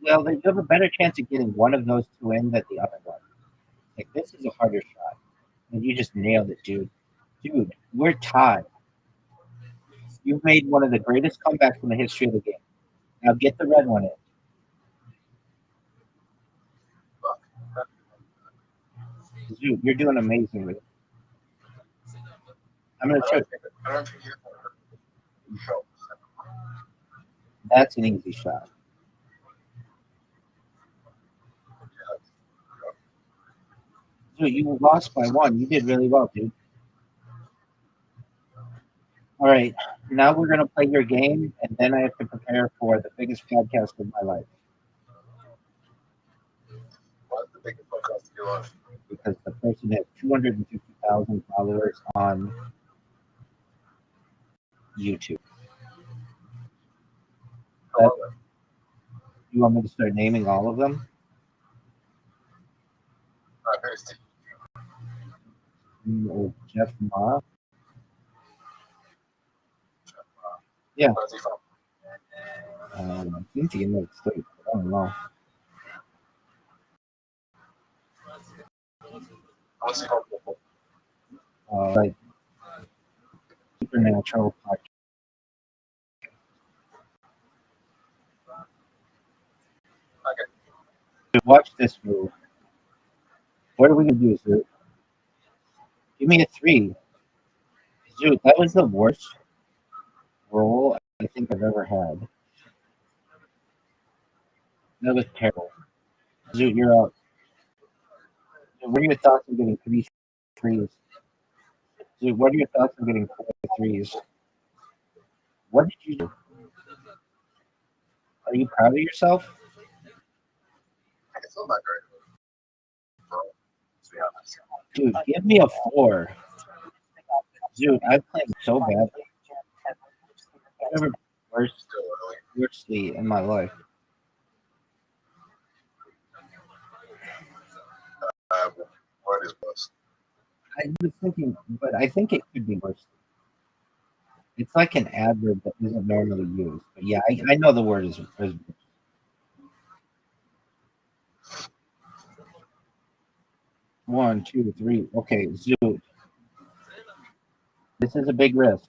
Speaker 5: Well, you have a better chance of getting one of those 2 in than the other one. Like, this is a harder shot. And you just nailed it, dude. Dude, we're tied. You've made one of the greatest comebacks in the history of the game. Now get the red one in. Dude, you're doing amazingly. I'm gonna check.
Speaker 1: I don't think you show.
Speaker 5: That's an easy shot. Dude, you lost by one. You did really well, dude. All right, now we're gonna play your game, and then I have to prepare for the biggest podcast of my life
Speaker 1: What's the biggest podcast you watch?
Speaker 5: because the person has 250,000 followers on YouTube. You want me to start naming all of them? Or Jeff Ma? Yeah.
Speaker 1: Where's he from?
Speaker 5: I think the United States. I don't know.
Speaker 1: What's he from?
Speaker 5: Like supernatural podcast.
Speaker 1: Okay.
Speaker 5: Watch this move. What are we gonna do, Zoot? Give me a 3. Zoot, that was the worst roll I think I've ever had. That was terrible. Zoot, you're out. What are your thoughts on getting 3 threes? Zoot, what are your thoughts on getting 4 threes? What did you do? Are you proud of yourself?
Speaker 1: It's still not great. Bro, to be honest.
Speaker 5: Dude, give me a 4. Dude, I'm playing so badly. I've never played
Speaker 1: Still early.
Speaker 5: worstly in my life.
Speaker 1: What is most?
Speaker 5: I was thinking, but I think it could be worse. It's like an adverb that isn't normally used. But yeah, I know the word is 1, 2, 3. Okay, Zoot. This is a big risk.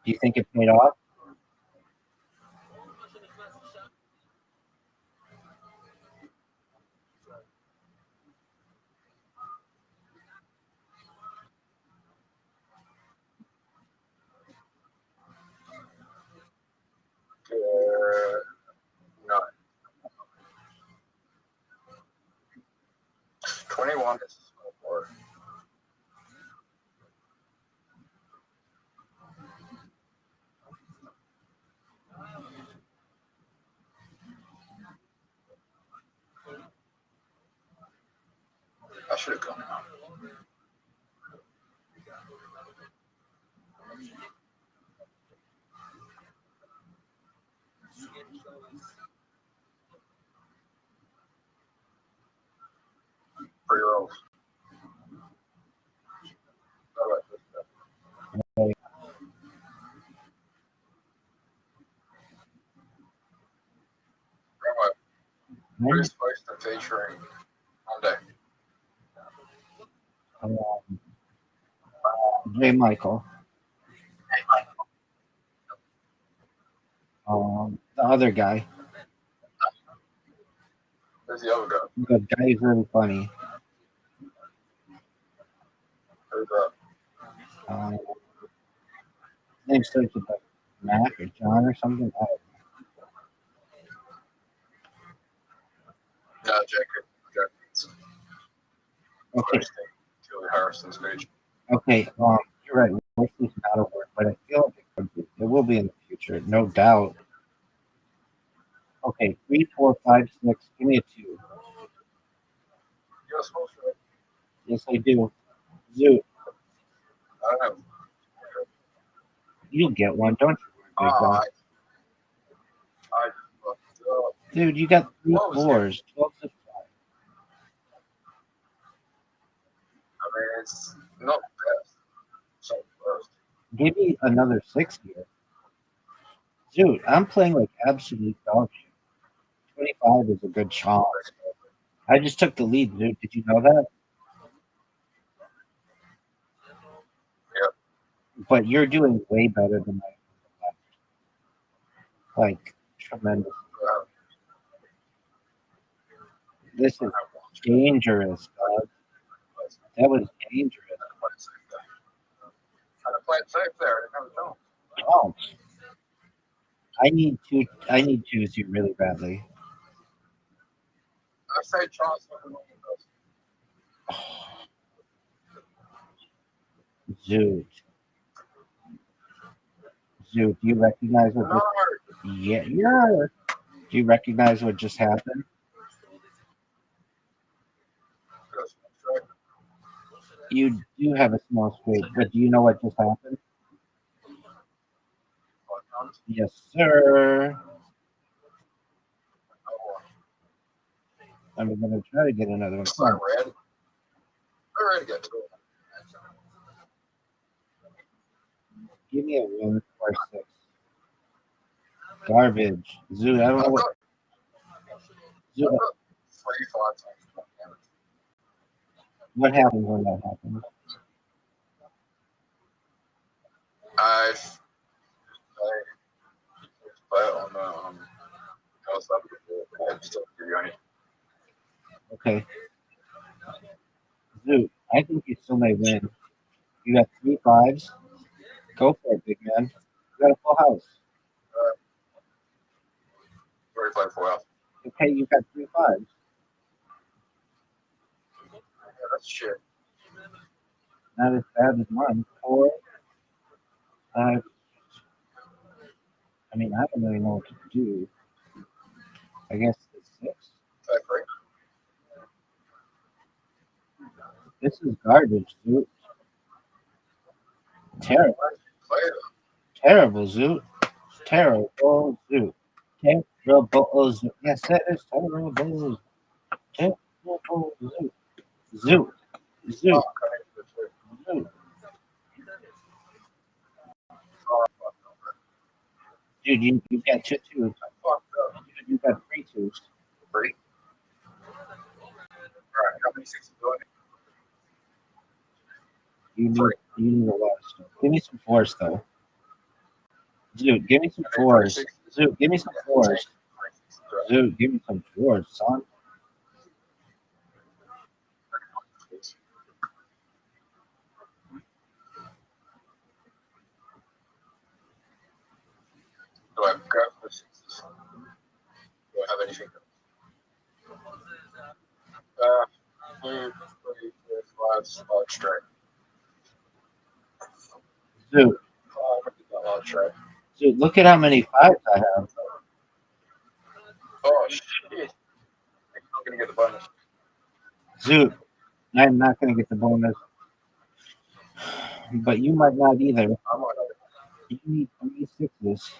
Speaker 5: Do you think it paid off?
Speaker 1: No. 21 is or I should have gone out. Free rolls. All right. What is supposed to featuring Monday?
Speaker 5: J. Michael. The other guy.
Speaker 1: Who's the other guy?
Speaker 5: The guy who's really funny.
Speaker 1: Who's that?
Speaker 5: His name starts with like Matt or John or something.
Speaker 1: No, Jacob.
Speaker 5: Okay.
Speaker 1: Julie Harrison's page.
Speaker 5: Okay. You're right. Worsley's not a word, but I feel like it could be. It will be in the future, no doubt. Okay, 3, 4, 5, 6. Give me a 2.
Speaker 1: You're supposed to.
Speaker 5: Yes, I do. Zoot,
Speaker 1: I don't know.
Speaker 5: you'll get one, don't you? Big guy?
Speaker 1: I
Speaker 5: Dude, you got 3
Speaker 1: What was
Speaker 5: floors. 12 to 5.
Speaker 1: I mean, it's not the best. So first.
Speaker 5: Give me another 6 here. Dude, I'm playing like absolute dog shit. 25 is a good chance. I just took the lead, dude. Did you know that?
Speaker 1: Yep.
Speaker 5: But you're doing way better than I am. like tremendous. This is dangerous, dog. That was dangerous.
Speaker 8: Trying to play it safe there. It never don't.
Speaker 5: Oh, I need twos here really badly.
Speaker 8: I say Charles.
Speaker 5: Zoot. Zoot, do you recognize what
Speaker 8: No,
Speaker 5: just yeah. Do you recognize what just happened? You do have a small scrape, but do you know what just happened? Yes, sir. I'm gonna try to get another one.
Speaker 8: it's not red. They're ready to get to it.
Speaker 5: Give me a 146. Garbage. Zoot, I don't know what. Zoot,
Speaker 8: 3 5 times damage.
Speaker 5: what happened when that happened?
Speaker 8: I play on the house up before. I still give you any.
Speaker 5: Okay. Zoot, I think you still may win. You got 3 5s. Go for it, big man. You got a full house.
Speaker 8: Already played 4 out.
Speaker 5: Okay, you got 3 5s.
Speaker 8: Yeah, that's shit.
Speaker 5: Not as bad as mine. 4, 5. I mean, I don't really know what to do. I guess it's 6.
Speaker 8: Type right.
Speaker 5: This is garbage, Zoot. Terrible.
Speaker 8: Play it.
Speaker 5: Terrible, Zoot. Terrible, Zoot. Terrible, Zoot. Yes, that is terrible. Terrible, Zoot. Zoot. Zoot.
Speaker 8: Oh, okay.
Speaker 5: Zoot. Dude, you got 2 2s. You got 3 2s.
Speaker 8: 3. Alright, how many 6s do I need?
Speaker 5: You need a lot of stuff. Give me some 4s, though. Zoot, give me some 4s. Zoot, give me some 4s. Zoot, give me some 4s, son.
Speaker 8: Do I grab the 6s? Do I have anything? 2, 3, 4, 5, large strike.
Speaker 5: Zoot,
Speaker 8: Large strike.
Speaker 5: Zoot, look at how many 5s I have.
Speaker 8: Oh shit! I'm gonna get the bonus.
Speaker 5: Zoot, I'm not going to get the bonus. But you might not either.
Speaker 8: I'm on it.
Speaker 5: You need 3 6s.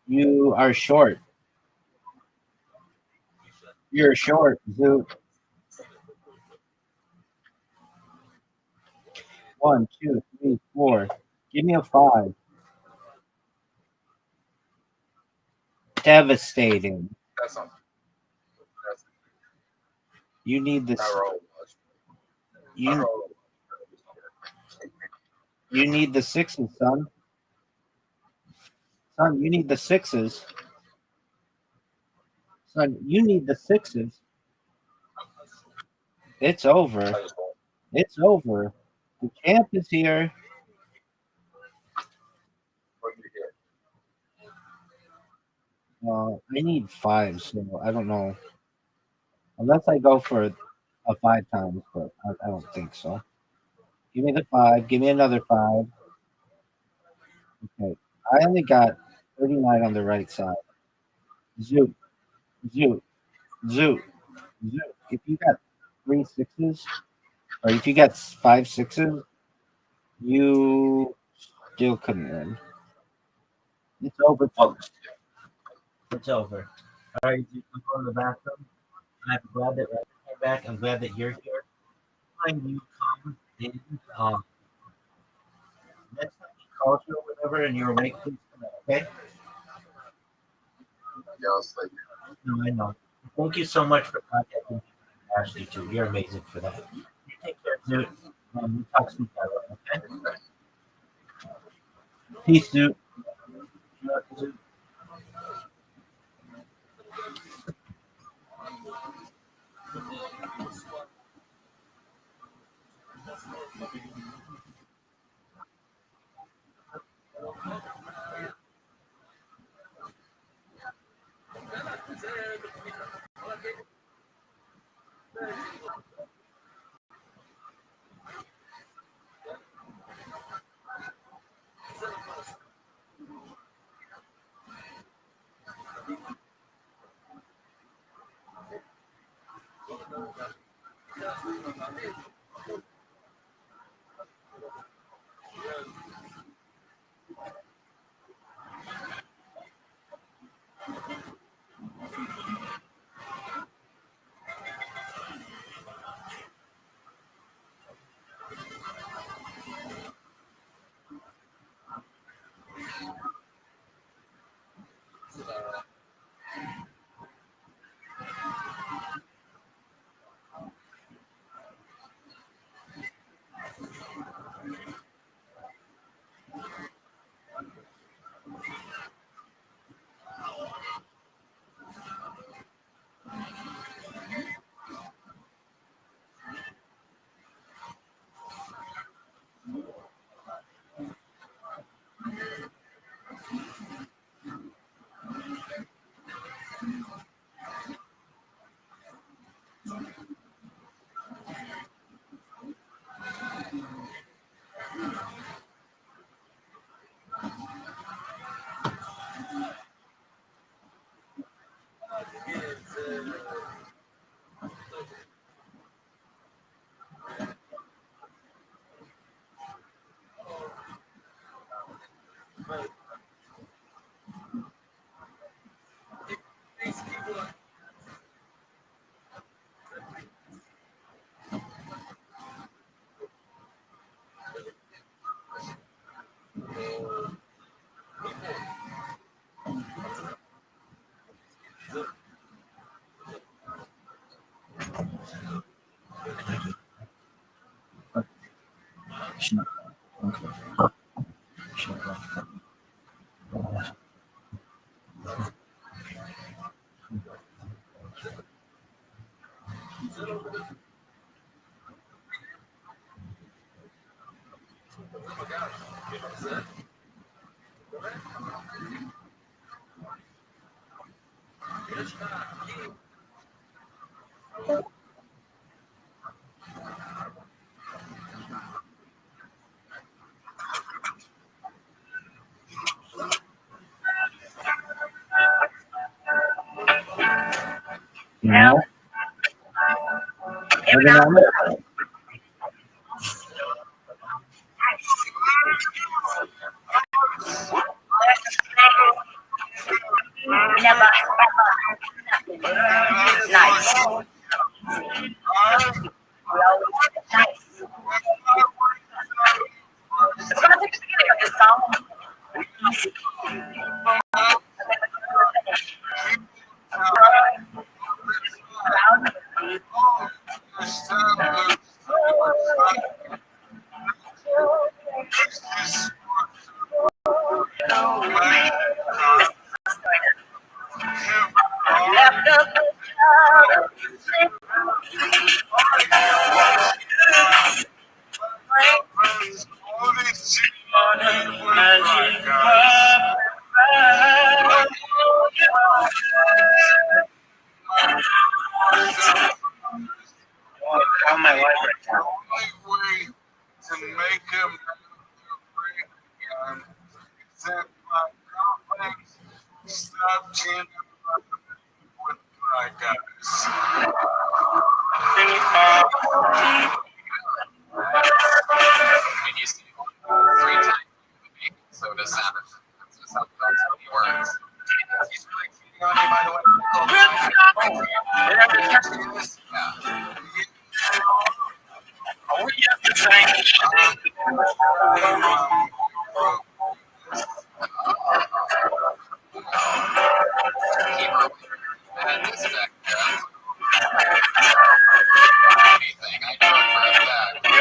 Speaker 5: You are short. You're short, Zoot. 1, 2, 3, 4. Give me a 5. Devastating.
Speaker 8: That's not. That's
Speaker 5: You need this.
Speaker 8: I roll. I
Speaker 5: You
Speaker 8: roll.
Speaker 5: you need the 6s, son. Son, you need the 6s. Son, you need the 6s. It's over.
Speaker 8: I just roll.
Speaker 5: It's over. The champ is here.
Speaker 8: What do you get?
Speaker 5: I need 5s, so I don't know. Unless I go for a 5 times, but I don't think so. Give me the 5. Give me another 5. Okay. I only got 39 on the right side. Zoot. Zoot. Zoot. Zoot. If you got 3 6s, or if you got 5 6s, you still couldn't win. It's over, folks. It's over. All right, you can go to the bathroom. I'm glad that Rabbi came back. I'm glad that you're here. When you come in, next time he calls you or whatever, and you're awake, please come out, okay?
Speaker 8: Yeah, I'll say.
Speaker 5: No, I know. Thank you so much for contacting me, Ashley, too. You're amazing for that. You take care, dude. We'll talk soon, okay? Peace, dude. No.
Speaker 6: Nice. It's going to take the beginning of this song.
Speaker 5: On my life right now.
Speaker 6: Way to make him that my girlfriend stop cheating with my guys.
Speaker 8: And you see 3 times so does that. That's just how it works.
Speaker 6: He's really cheating on you, by the way.
Speaker 5: Are we just the same?
Speaker 8: Keep her and this back there. Anything. I know it for a fact.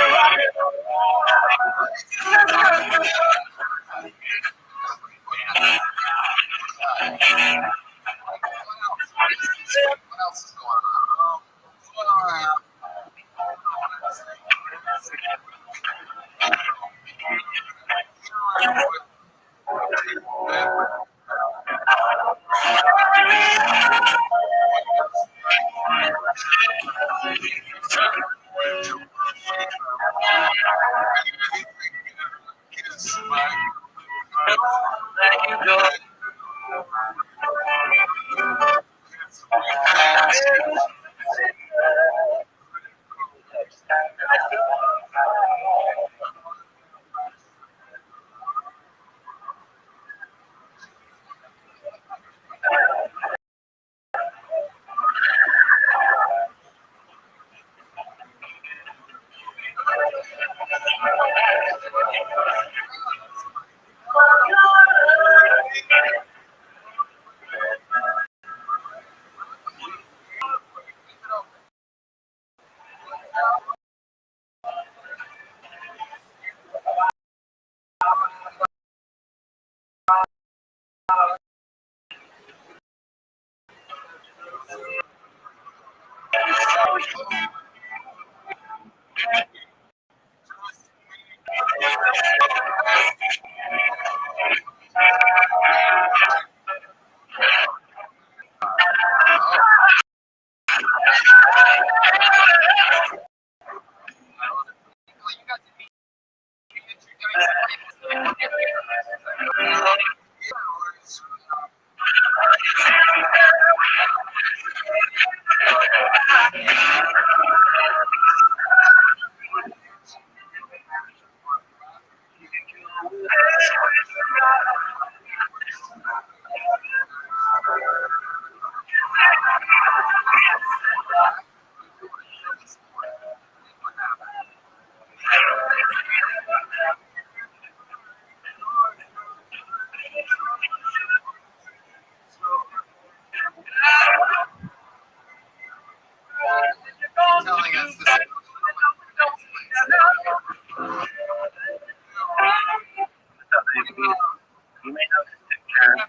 Speaker 8: Telling us this.
Speaker 5: You may have to take care of it.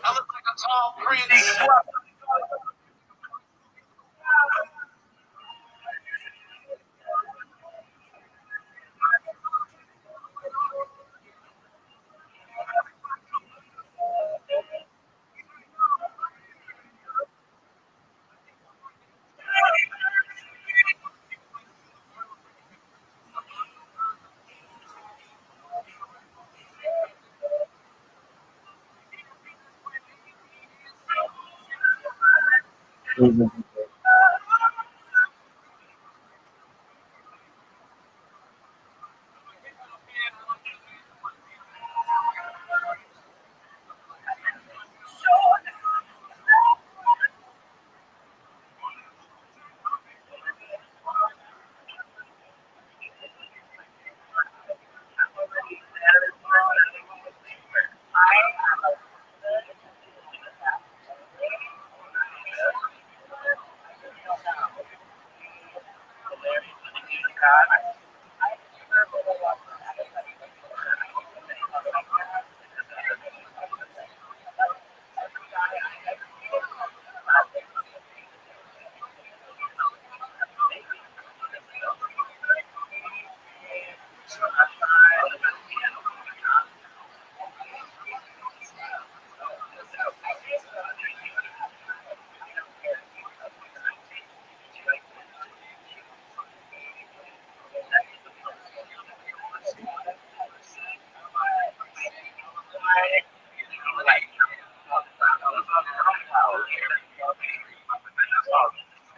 Speaker 8: I look like a tall prince.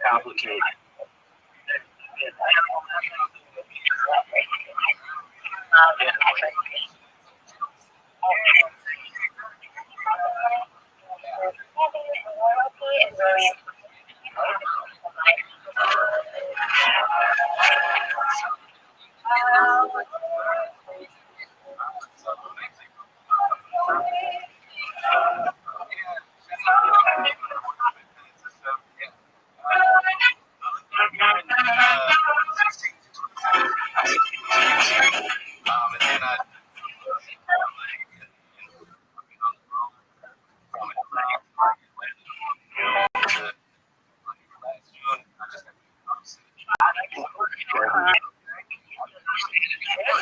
Speaker 5: Complicated.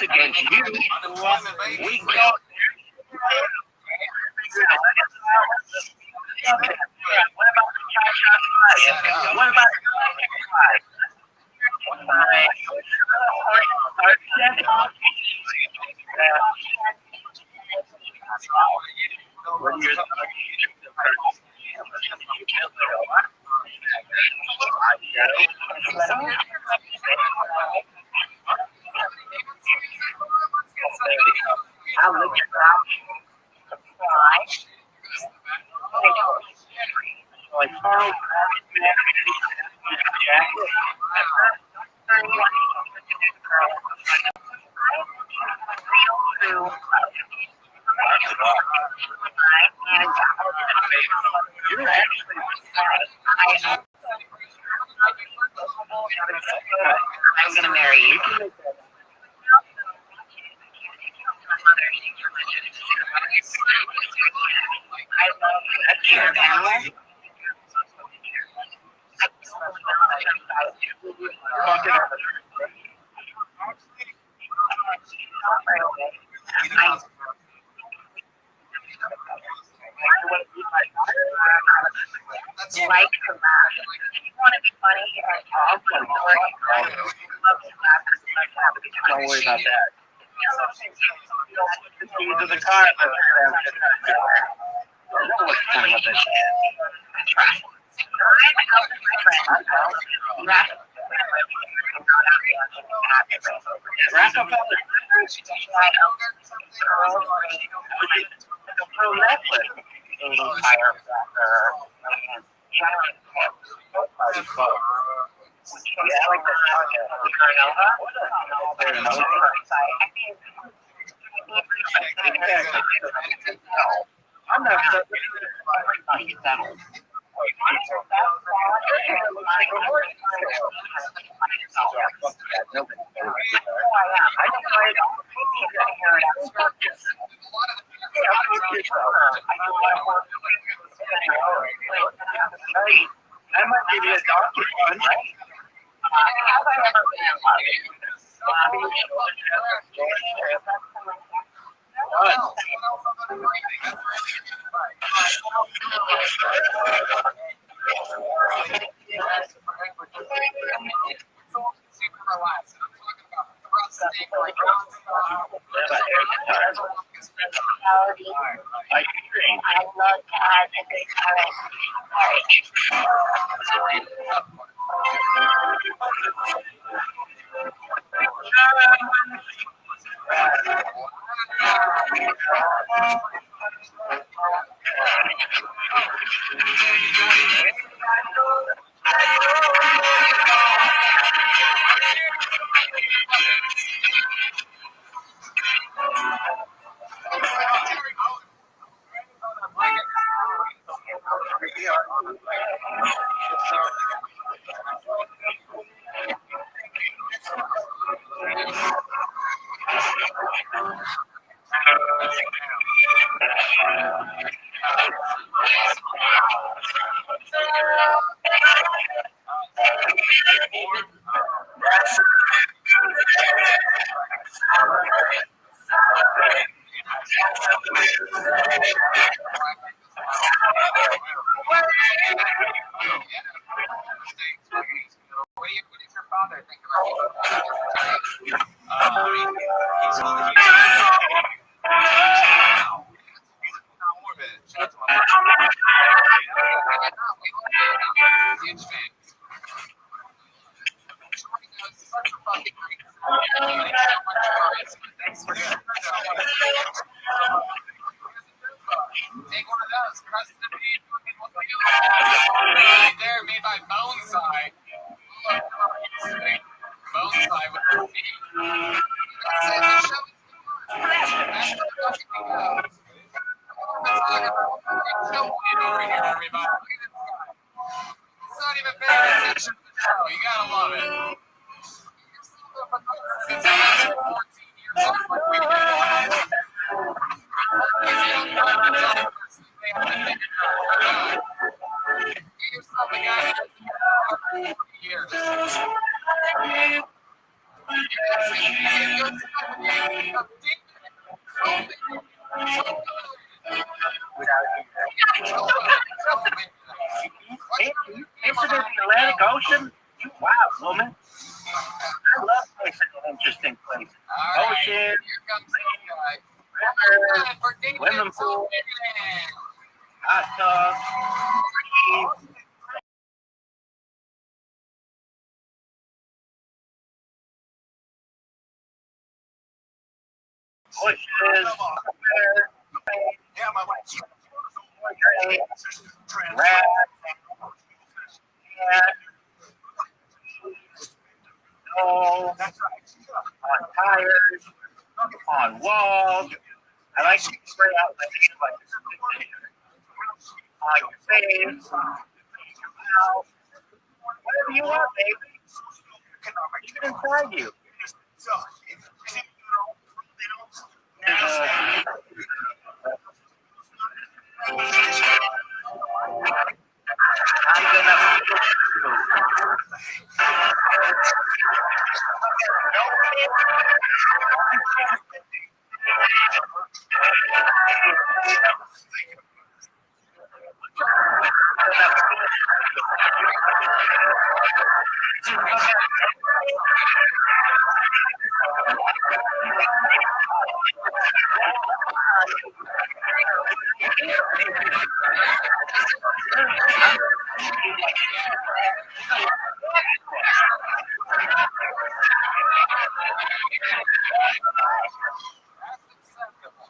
Speaker 5: Against you.
Speaker 8: Unemployment, baby.
Speaker 5: We got what about I'm gonna marry you. Don't worry about that. The keys to the car. I'm not I might give you a doctor one.
Speaker 8: Take one of those. Press the beat. Right there, made by Boneside. Boneside with the feet. That's it. The show is that's the fucking thing out. Let's talk about show over here, everybody. Look at this guy. It's not even paying attention to the show. You gotta love it. Since I was 14 years old, like we did.
Speaker 5: Into the Atlantic Ocean? Wow, woman. I love places in interesting places. Ocean,
Speaker 8: Here comes this guy.
Speaker 5: river, swimming pool, hot tub, bushes, rats, snow, on tires, on walls. I like to spray out my on your face, on your mouth, whatever you want, baby. Even inside you. I'm gonna
Speaker 8: acceptable.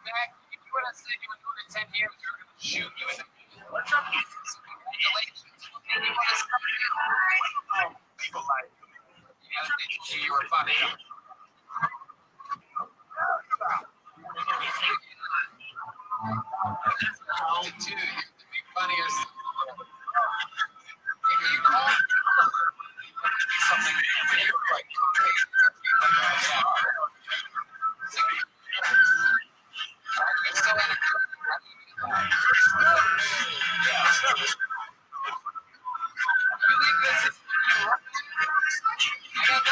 Speaker 8: Mac, if you would have said you were doing it 10 years, we were going to shoot you in the face. What's up, you? Congratulations. You want to stop it?
Speaker 6: People like you.
Speaker 8: Yeah, they told you you were funny. Too, you have to be funny or something. If you call something but you're like, you're still in a you think this is I got no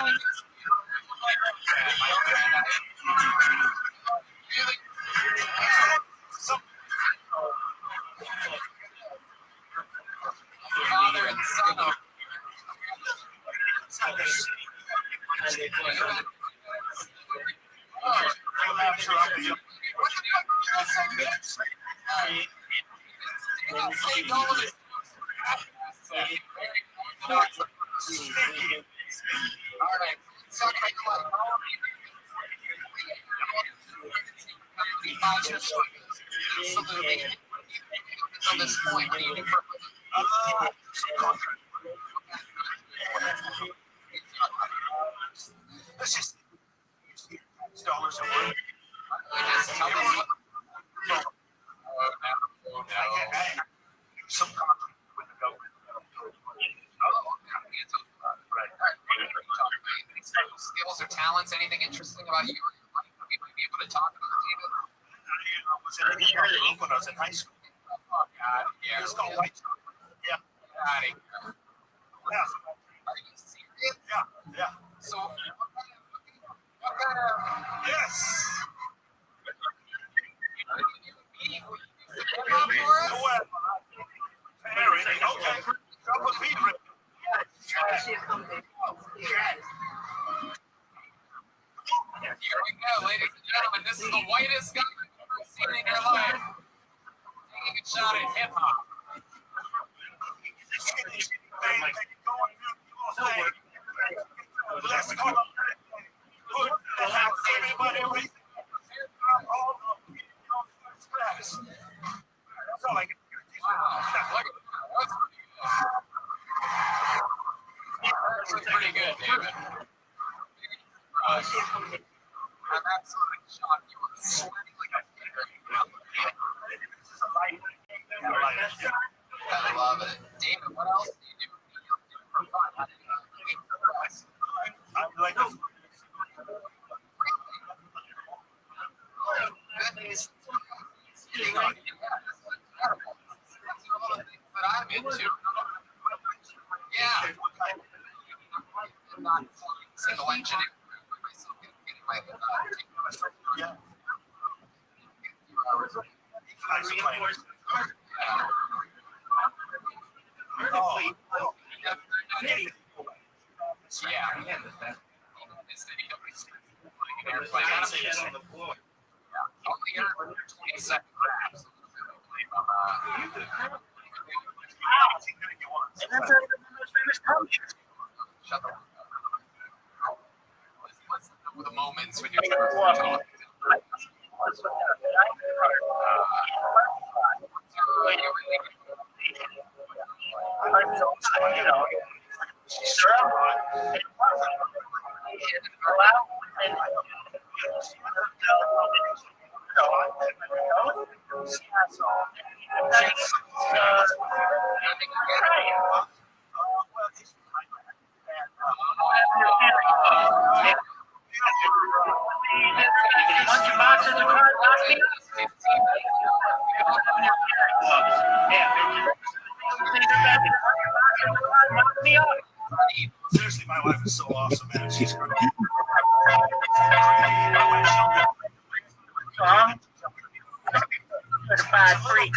Speaker 8: father and son of Until this point, what do you do for
Speaker 6: Let's just dollars a week.
Speaker 8: you just tell us what
Speaker 6: Some contract with the government.
Speaker 8: skills or talents, anything interesting about you we might be able to talk about, David?
Speaker 6: I was in a group when I was in high school.
Speaker 8: Oh, God, yeah.
Speaker 6: It was called White Chalk. Yeah.
Speaker 8: Get out of here.
Speaker 6: Yeah.
Speaker 8: Are you serious?
Speaker 6: Yeah.
Speaker 8: So, what kind of
Speaker 6: Yes.
Speaker 8: hip hop for us?
Speaker 6: No way. Okay. Drop a beat, Rick.
Speaker 8: Here we go, ladies and gentlemen. This is the whitest guy you've ever seen in your life. Taking a shot at hip hop.
Speaker 6: Let's go. Everybody raise all the class. That's all I can do.
Speaker 8: That's pretty good, David. I'm absolutely shocked. You were sweating like a finger. I love it. David, what else do you do? For fun?
Speaker 6: I'm like a
Speaker 8: Goodness. That I'm into. Yeah. I'm not single engineer myself getting my
Speaker 6: yeah.
Speaker 8: Only 20-second raps.
Speaker 6: That's not even the most famous township.
Speaker 8: Shut the fuck up. What's the moments when you're trying to talk?
Speaker 6: Seriously, my wife is so awesome, man. She's great.
Speaker 9: Certified free.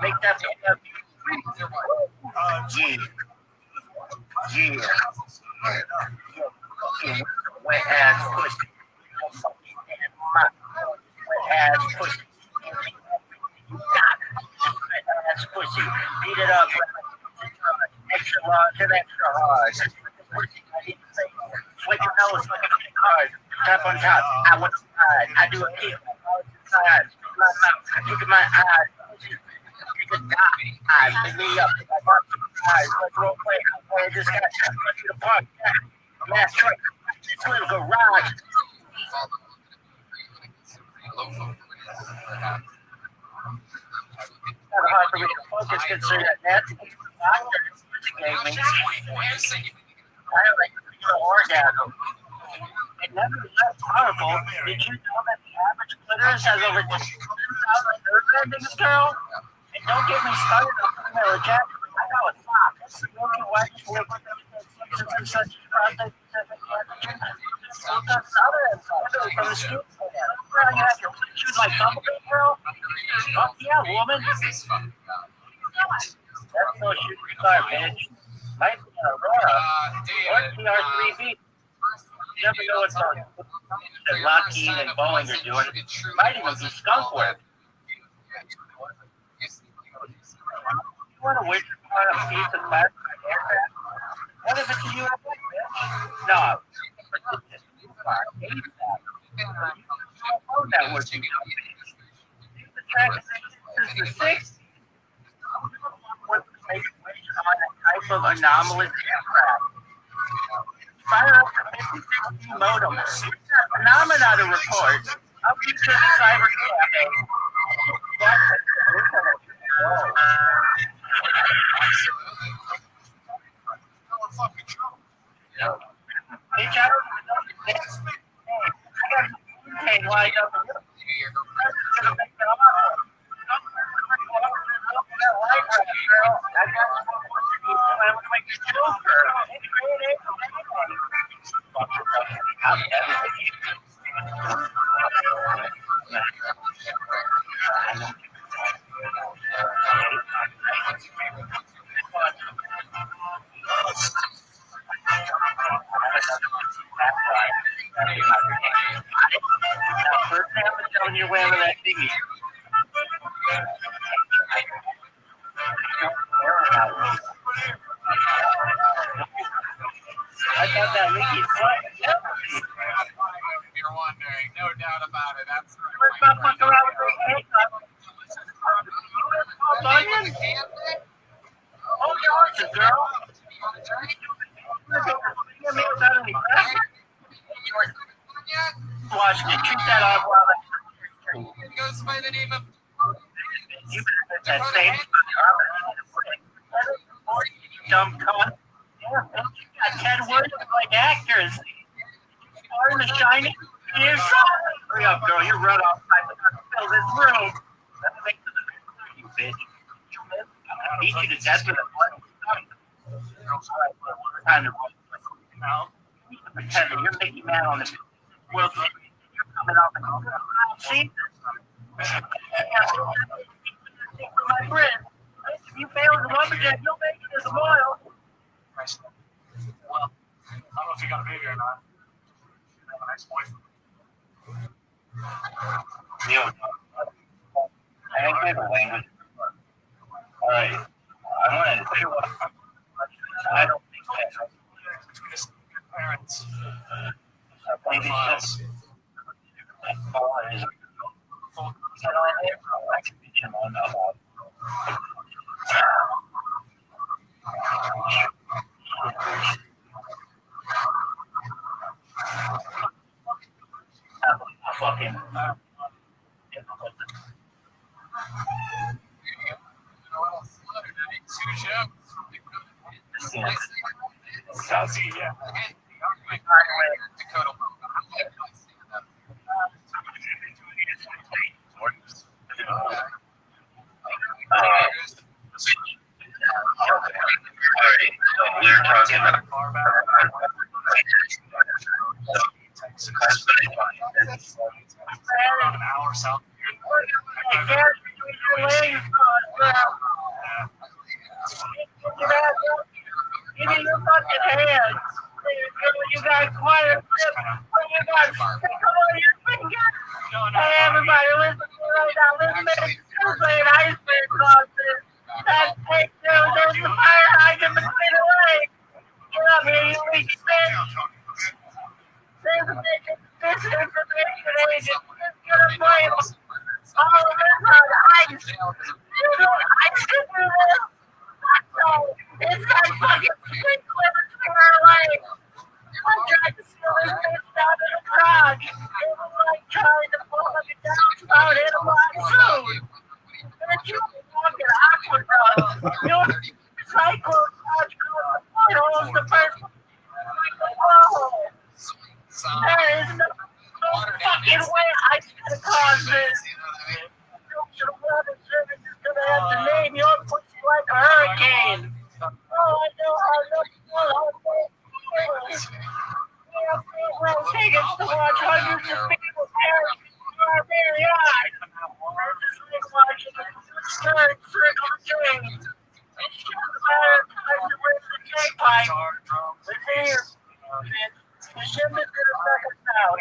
Speaker 9: Make that wet ass pussy. Wet ass pussy.
Speaker 2: heat it up extra large and extra hard. Sweat your nose like a big hard. Tap on top. I went inside. I do a kick. Inside. My mouth. Look at my eyes. You can die. Pick me up. Eyes. Let's role play. I just got to the park. Last truck. This little garage. It's hard for me to focus considering that nasty doctor gave me. I have like an orgasm. It never less powerful. Did you know that the average clitoris has over 2,000 nerve endings, girl? And don't get me started on female ejaculation. I know it's not. It's the milky white liquid substances such as prostate-specific antigen. Sometimes other enzymes from the skin. You have your shoes like Bumblebee, girl? Fuck yeah, woman. That's no shooting star, bitch. Might be an Aurora or TR3B. You never know what's on that Lockheed and Boeing are doing. Might even be skunk work. You want to wish upon a piece of classified aircraft? What if it's a UFO, bitch? No. That would be the track is the 6th. What's the make wish on a type of anomalous aircraft? Fire up the 50 modem. Phenomena to report. I'll keep to the cyber cafe. Hey, Chad. Hey, why don't you're wearing that thingy. I got that leaky foot. Yep.
Speaker 8: You're wondering, no doubt about it. That's right.
Speaker 2: Oh, you're awesome, girl. Washington, treat that off while
Speaker 8: It goes by the name of
Speaker 2: you that same dumb cunt. Yeah, got 10 words like actors. Are in the shining years. Hurry up, girl. You're right off. Fill this room. Let's make the you bitch. I'll beat you to death with a bloody time to pretend that you're Mickey Man on the world. You're coming off the see? My friend, if you fail as a lumberjack, you'll make it as a boil.
Speaker 6: Well, I don't know if you got a baby or not. You have an ex-boyfriend.
Speaker 2: I ain't good with language. Alright. I want to tell you what. I don't think that's
Speaker 6: Between his parents.
Speaker 2: maybe that's all it is. Fucking.
Speaker 6: South yeah.
Speaker 8: Dakota.
Speaker 2: We were talking about
Speaker 6: about an hour south.
Speaker 2: Give me your fucking hands. You got quite a grip. You got stick on your finger. Hey, everybody, listen to me right now. Listen to me. Ice cream closet. That picture
Speaker 8: jail because of
Speaker 9: I should do this. No, it's that fucking sprinkler to our life. I tried to steal this bitch down in the garage. It was like trying to pull up a downspout in a monsoon. And you fucking aqueduct. Your cycle garage goes to portholes the first like the wall. There is no fucking way I could have caused this. The water service is gonna have to name your pussy like a hurricane. Oh, I know how it is. We have free tickets to watch hundreds of people perish before our very eyes. We're just like watching a third circle king. It shouldn't matter if I win the J-pipe. But here, the ship is gonna suck us out.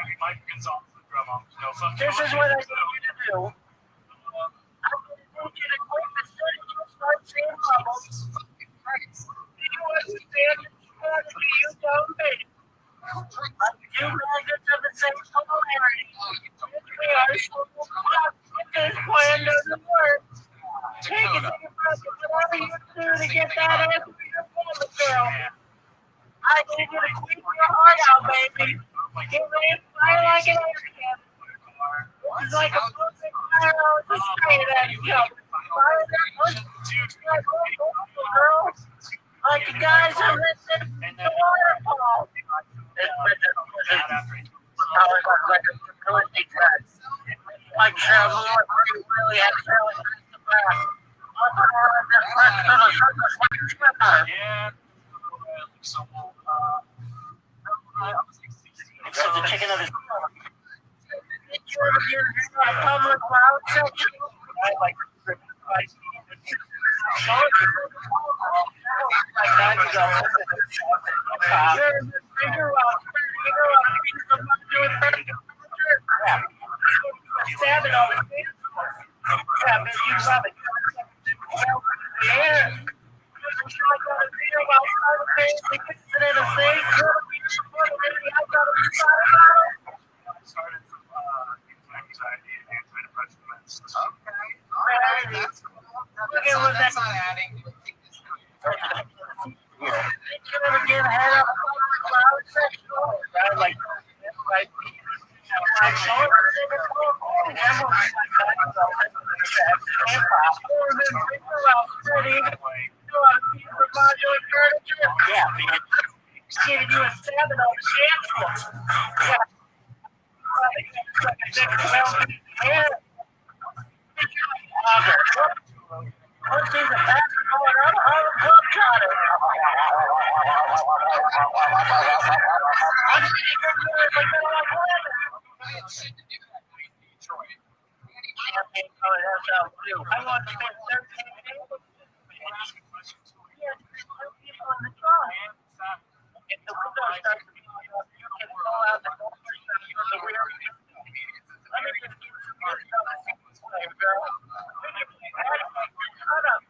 Speaker 9: This is what I need you to do. I'm gonna need you to quit the city and start seeing bubbles. Do you understand the strategy you don't make? Two magnets of the same polarity. We are so fucked if this plan doesn't work. Take it to your brother, whatever you do to get that ass to your woman, girl. I need you to keep your heart out, baby. Get ready to fire like an airship. This is like a perfect fire on the street of that jump. Fire that push. Like a girl. Like you guys are listening to the waterfall. This power like a fertility test. Like travel, really have travel to the back. The chicken of his did you ever get a public loud section? I like stabbing all the things. Yeah, but you love it. Yeah.
Speaker 6: Started from anxiety and antidepressant meds. Okay, that's cool. That's not adding.
Speaker 9: Did you ever get head up cloud sexual? Like, right? Yeah, giving you a stab on chance. Yeah. Once there's a back going on, I'll come try to. I want to spend 13 days with people on the drive. If the window starts to be up, you can pull out the door from the rear. Let me just give you some stuff to see girl. Shut up.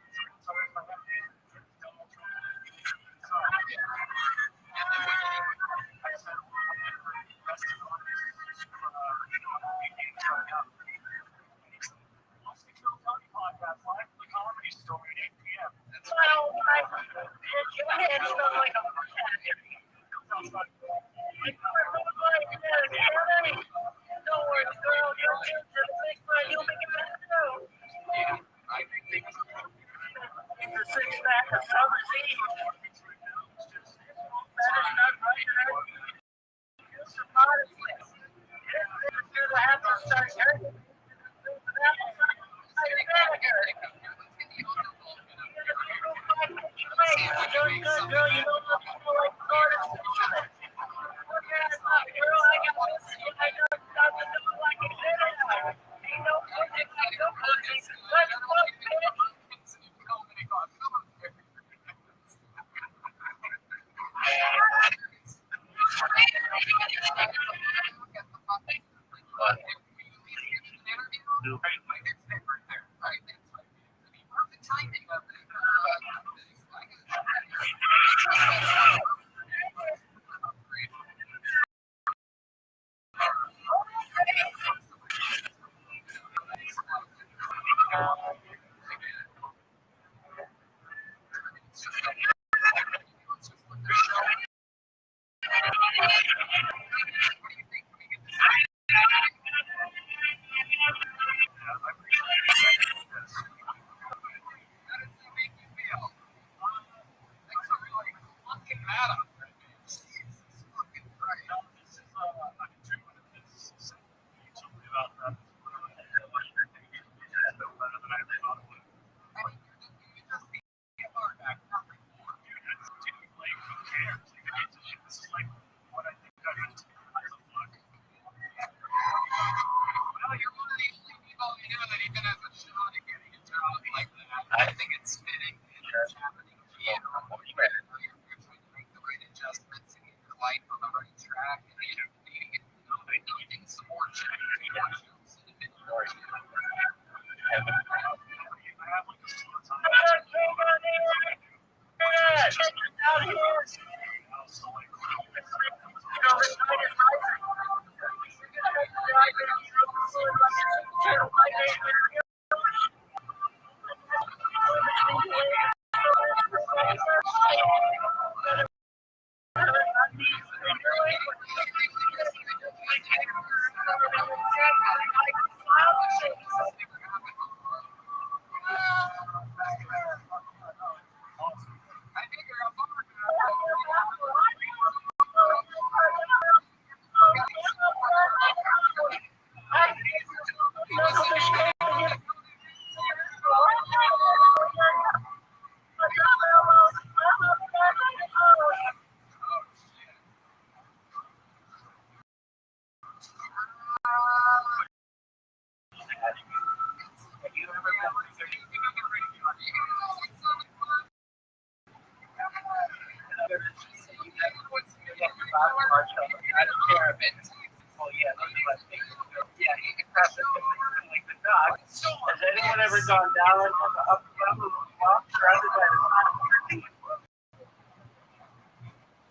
Speaker 5: Has anyone ever gone down up the walk or other than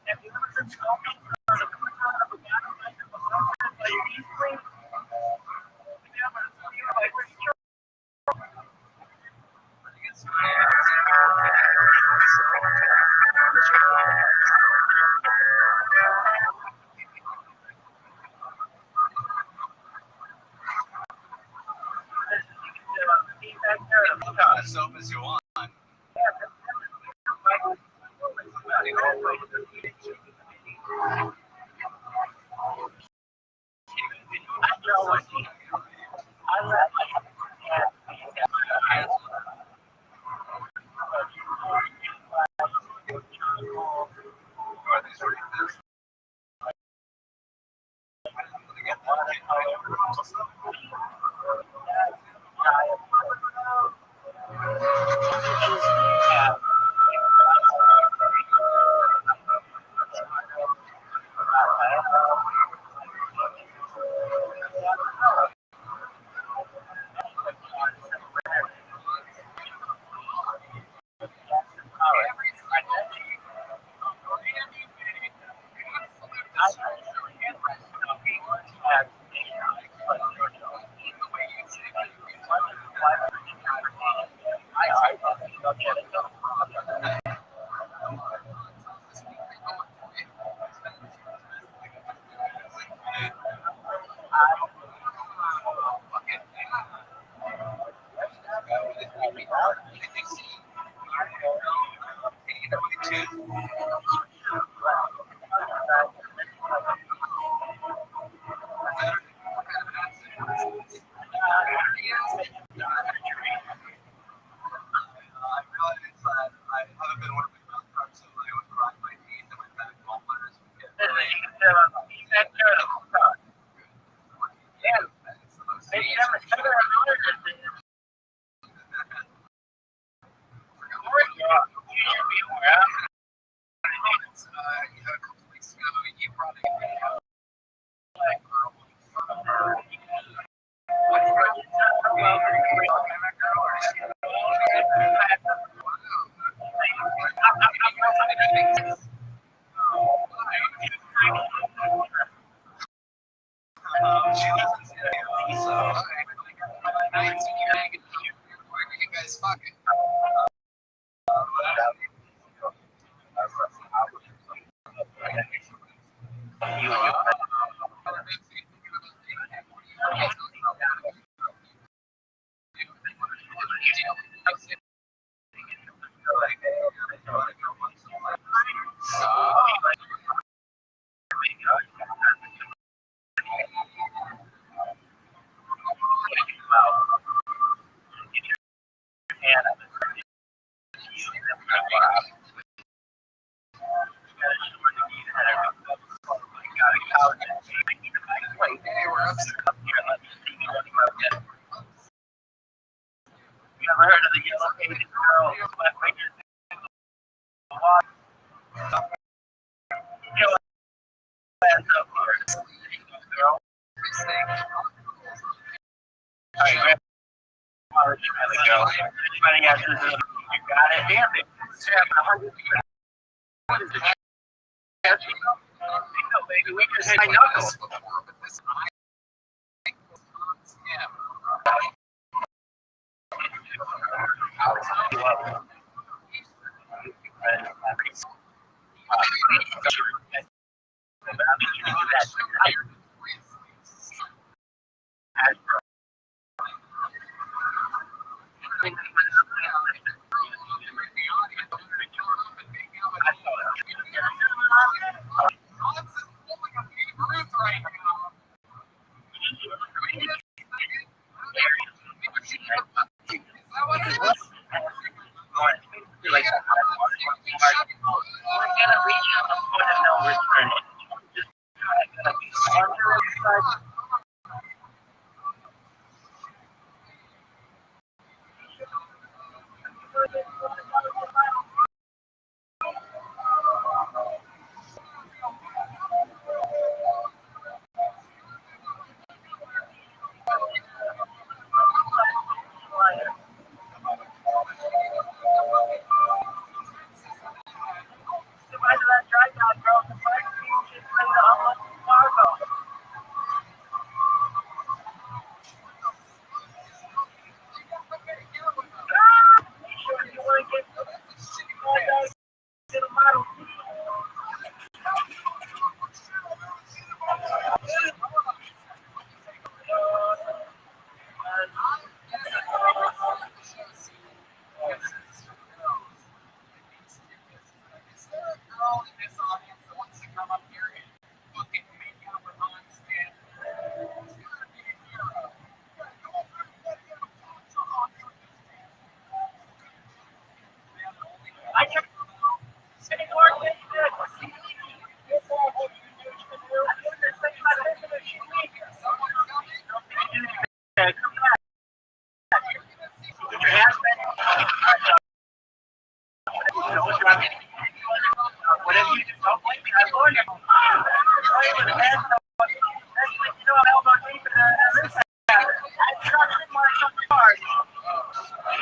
Speaker 5: have you ever been smoking on the front of a bottom like a by your knees,
Speaker 8: As soap as you want.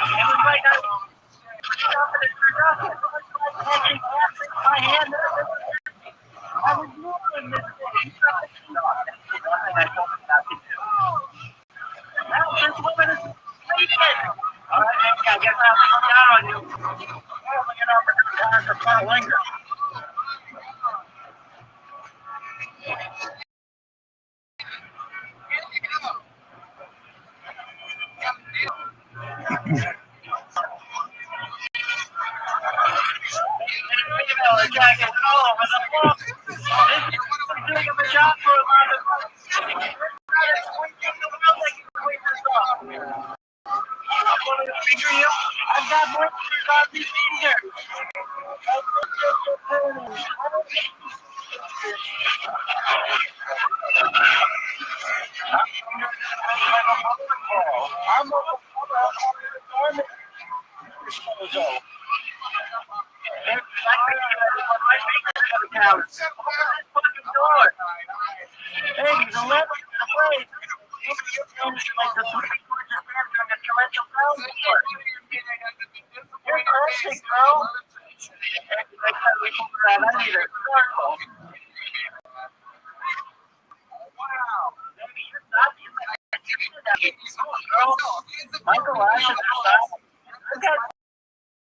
Speaker 9: was like I was jumping and nothing. It was like catching acid in my hand. I was moving this thing. Nothing I told him not to do. Now this woman is sleeping. All right, Nick, I guess I'll come down on you. Well, you know, but the cars are going to linger. Jacket all over the floor. This is too big of a job for a lot of us. I've got blisters on these fingers. I'm a disposal. Hey, the level of the place. Like the three gorgeous men from the torrential ground floor. You're classic, girl. We pulled her out. I need a snorkel. Wow. Maybe you're not girl. My galoshes are soft. I got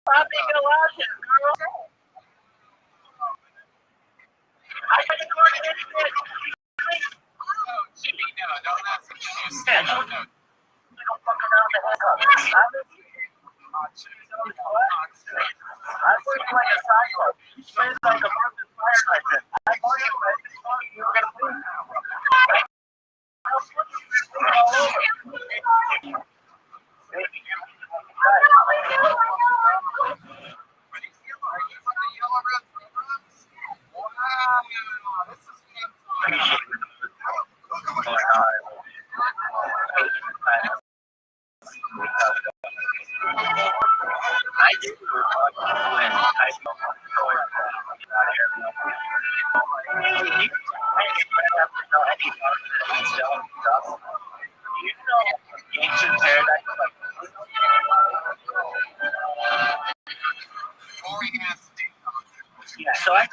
Speaker 9: sloppy galoshes, girl. I got the gorgeous men. Yeah, don't fuck around the head up. I'm working like a cyclone. You sprays like a broken fire hydrant. I told you you were gonna lose. I do when I ancient paradise. Yeah, so I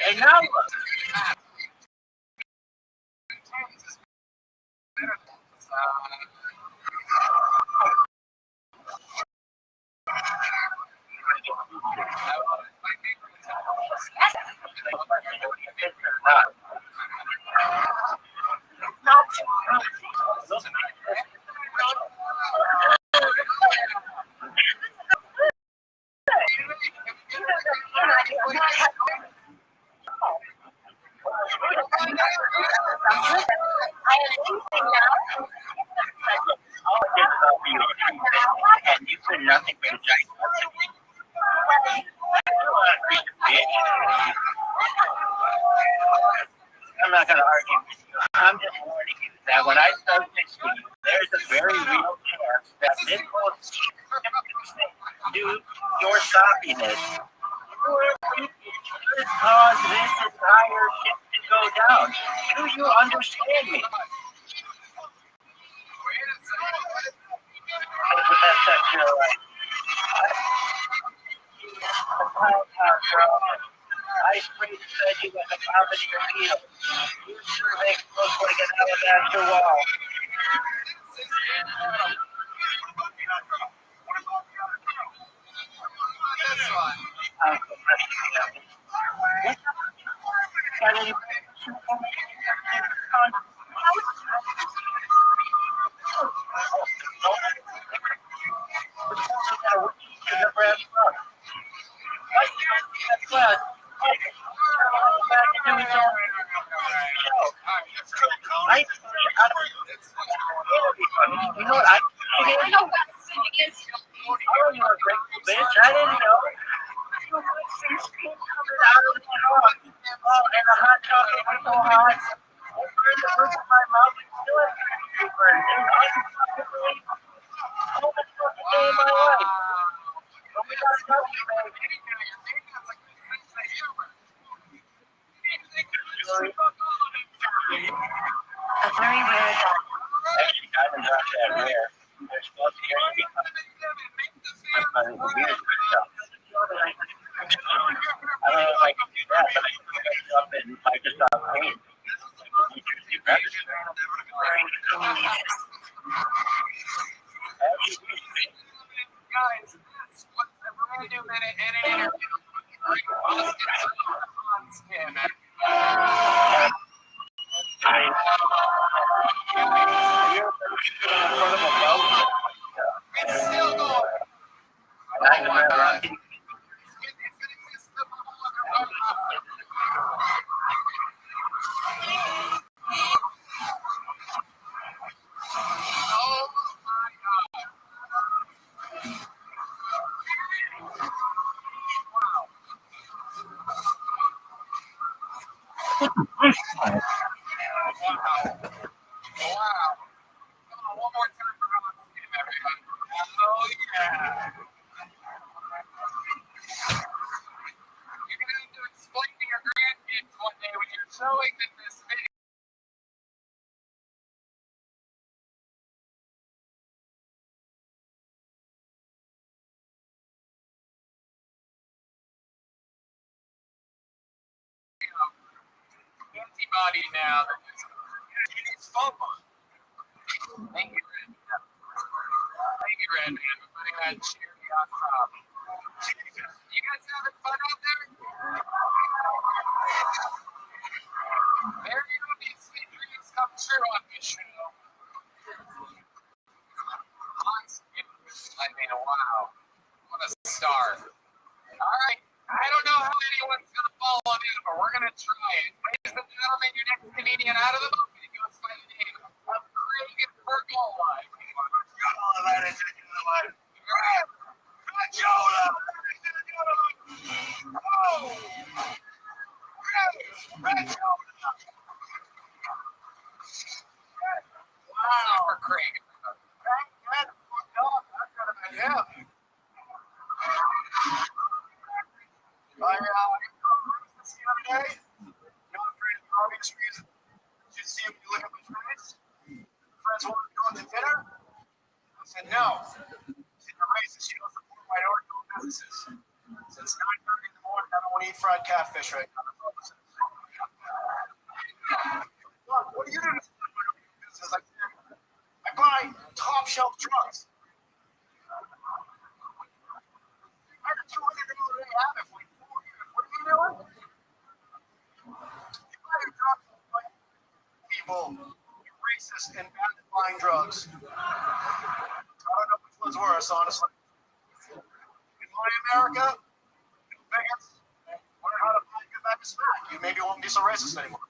Speaker 9: and now and you could nothing but a giant. I'm not going to argue with you. I'm just warning you that when I start texting you, there's a very real chance that this will do your soppiness. Could cause this entire ship to go down. Do you understand me? I sprayed said you at the top of your heel. You sure make it look like an alabaster wall. You know what I did? Oh, you're a grateful bitch. I didn't know. You put 16 coming out of the truck. Oh, and the hot chocolate was so hot. Over in the roof of my mouth, it's still a paper. And I can fucking believe all the fucking day of my life. But we gotta go, man. A very rare dog.
Speaker 5: Actually, diamond drops that rare. They're supposed to hear you. But the weird stuff. I don't know if I can do that, but I can look up in Microsoft Paint. New Jersey Register.
Speaker 8: Guys, this was a brand new minute and an interview. Let's get on skin. It's still going. Oh my God. Wow. Come on, one more time for Alex, everybody. Oh, yeah. You're going to have to explain to your grandkids one day when you're showing them this video. Antibody now that it's fun. Thank you, Red. Thank you, Red, man, for putting that cherry on top. You guys having fun out there? Very obviously, dreams come true on this show. I mean, wow. What a star. All right. I don't know how anyone's going to follow it in, but we're going to try it. Ladies and gentlemen, your next comedian out of the movie goes by the name of Craig Bergolline. Wow. For Craig. Yeah. The other day, you know, afraid of obvious reason. Did you see him look at my friends? Friends wanted to go to dinner? I said, no. I said, you're racist. You don't support minority owned businesses. Since 9:30 in the morning, I don't want to eat fried catfish right now. That's all I said. Look, what do you do to support minority owned businesses? I buy top shelf drugs. I had a $200 habit for like 4 years. What are you doing? You buy your drugs from white people, you're racist and bad at buying drugs. I don't know which one's worse, honestly. In my America, you bigots, learn how to buy good back to smack. You maybe won't be so racist anymore.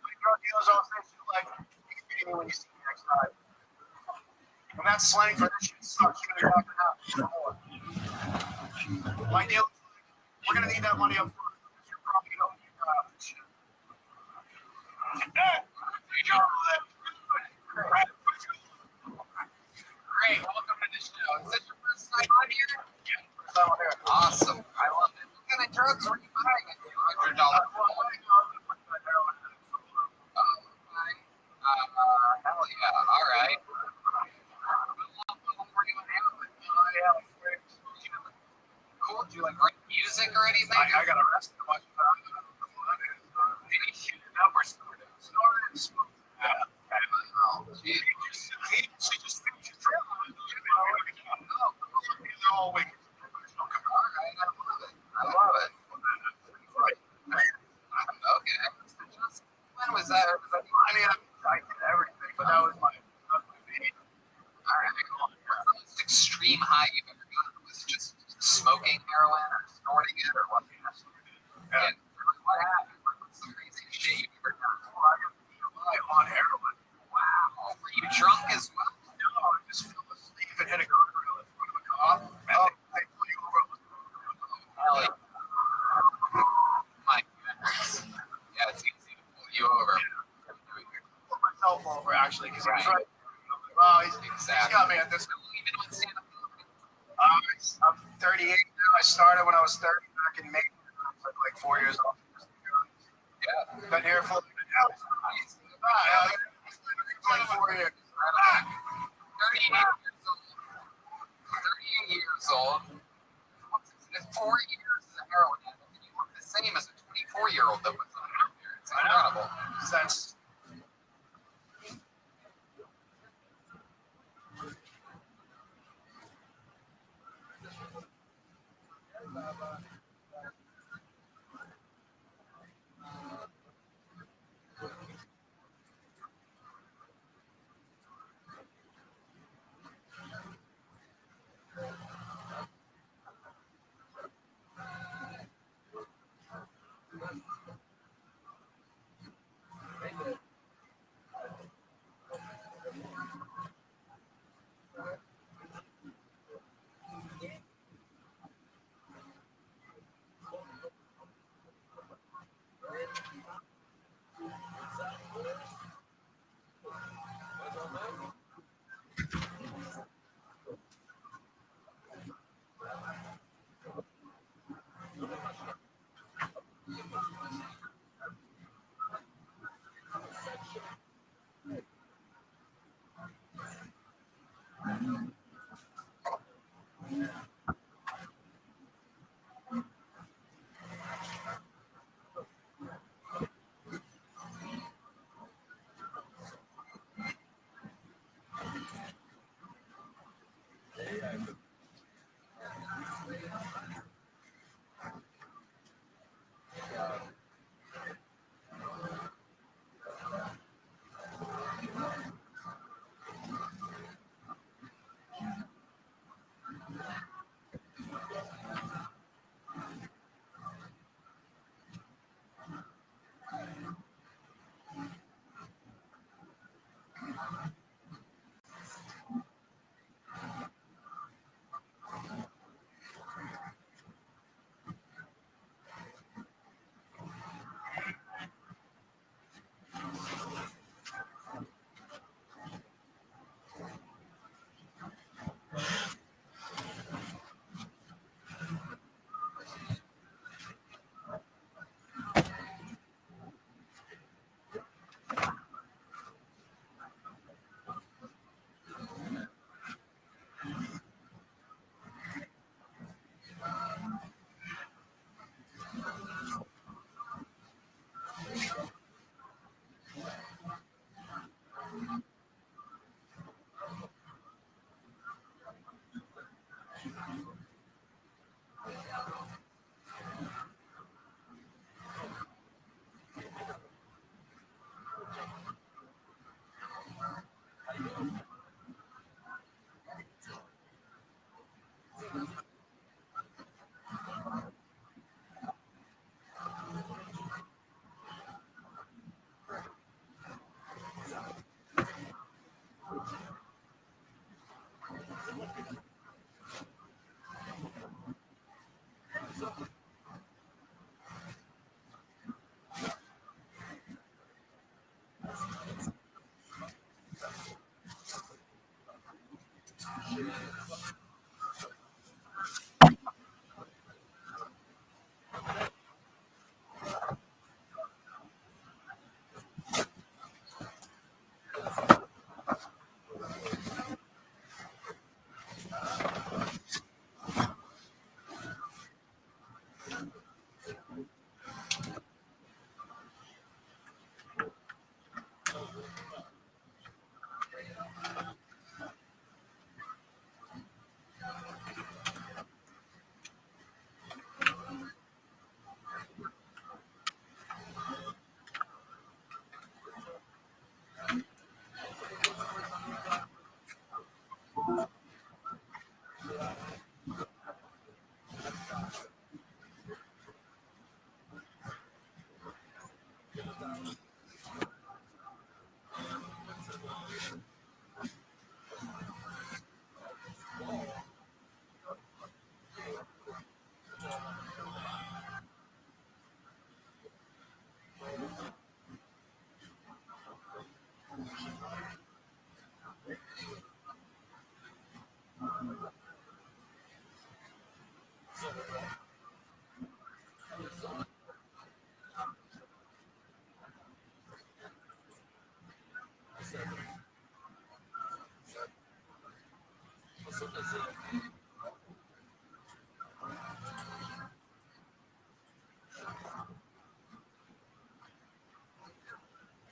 Speaker 8: My drug dealers all say shit like, you can beat me when you see me next time. And that's slang for this shit sucks. You're gonna have to more. My deal is like, we're gonna need that money up front. You're probably gonna need this shit. Great, welcome to the show. Is this your first time on here? Yeah, first time on here. Awesome, I love it. What kind of drugs were you buying at $200? Hell yeah, all right. Cool. Do you like write music or anything? I got arrested a bunch of times. Did he shoot it up or snort it? Snorted and smoked. She just finished the trail. They're all wicked. All right, I love it. Okay. When was that? I mean, I did everything, but that was my baby. All right, cool. What's the most extreme high you've ever gotten? Was it just smoking heroin or snorting it or what? And what happened? What's the crazy shit you've ever done? Well, I got DUI on heroin. Wow. Were you drunk as well? No, I just fell asleep and hit a guardrail in front of a cop. They pulled you over. Hell yeah. My goodness. Yeah, it's easy to pull you over. Yeah. I pulled myself over actually because he was right. Wow, he's got me at this. I'm 38 now. I started when I was 30 back in May. I was like 4 years old. Yeah. Been
Speaker 1: been here for like 4 years.
Speaker 8: 38 years old. 4 years as a heroin addict, and you look the same as a 24-year-old that was out there. It's incredible.
Speaker 1: Since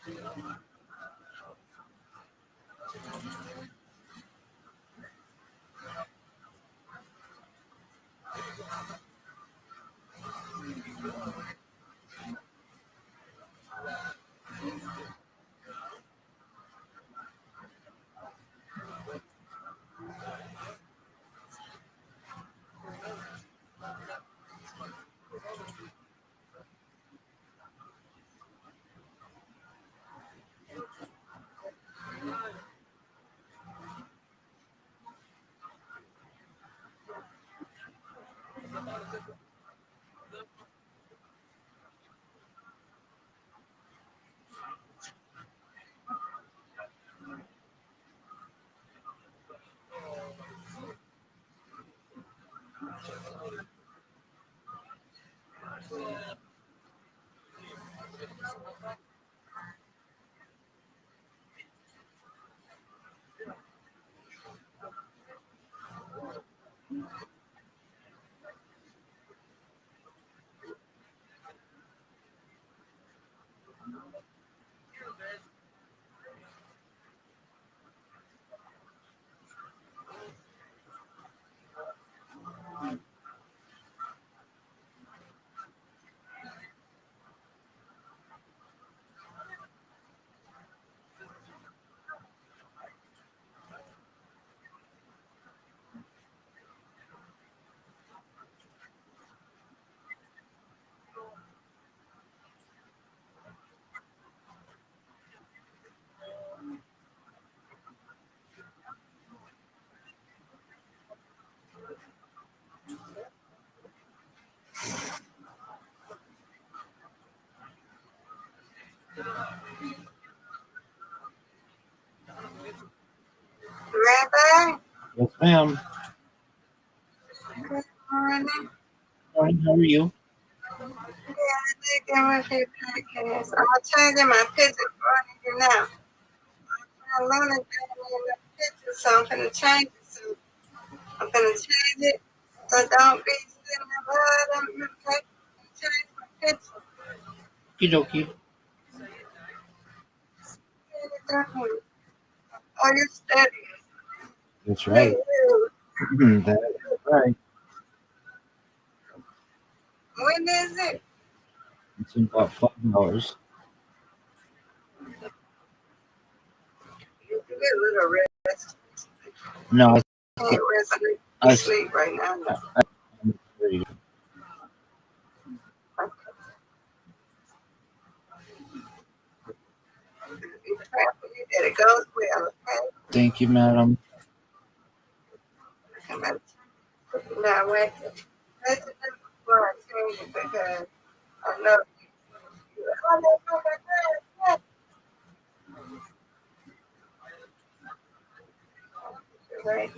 Speaker 4: Rabbi,
Speaker 5: Yes, ma'am.
Speaker 4: good morning.
Speaker 5: Morning, how are you?
Speaker 4: Yeah, I did get my few podcasts. I'm changing my picture for you now. I'm learning the picture, so I'm gonna change it. So I'm gonna change it. So don't be sitting about them. Change my picture.
Speaker 5: Okie dokie.
Speaker 4: Oh, you steady.
Speaker 5: That's right. That is right.
Speaker 4: When is it?
Speaker 5: It's in about 5 hours.
Speaker 4: You get a little rest.
Speaker 5: No,
Speaker 4: Can't rest.
Speaker 5: I
Speaker 4: I sleep right now.
Speaker 5: I'm ready.
Speaker 4: Be careful. You that it goes well, okay?
Speaker 5: Thank you, madam.
Speaker 4: Come on. Now, wait. Let's do it before I change it because I know you. Oh, my God. Right.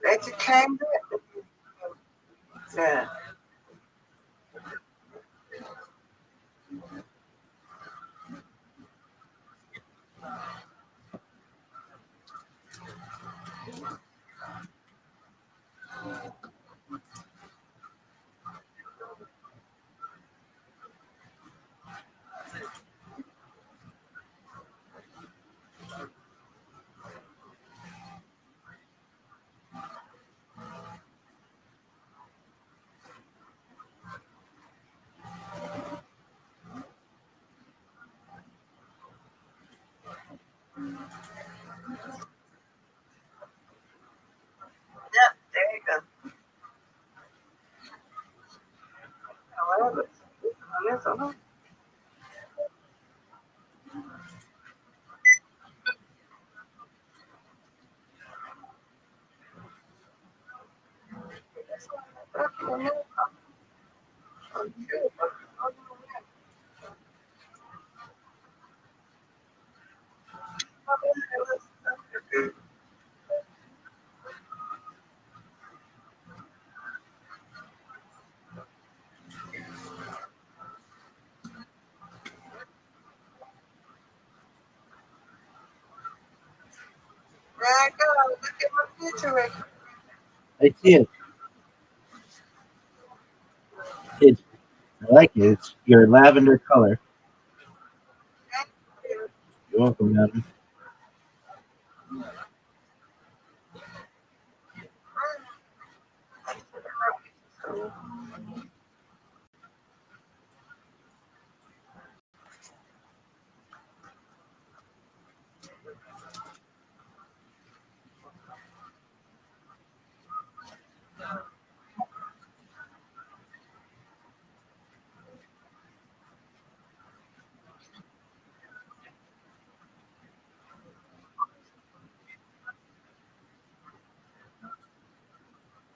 Speaker 4: Let you change it. Yeah. Yep, there you go. However, that's all. I go. Look at my picture record.
Speaker 5: I see it. It's I like it. It's your lavender color.
Speaker 4: Thank you.
Speaker 5: You're welcome, madam.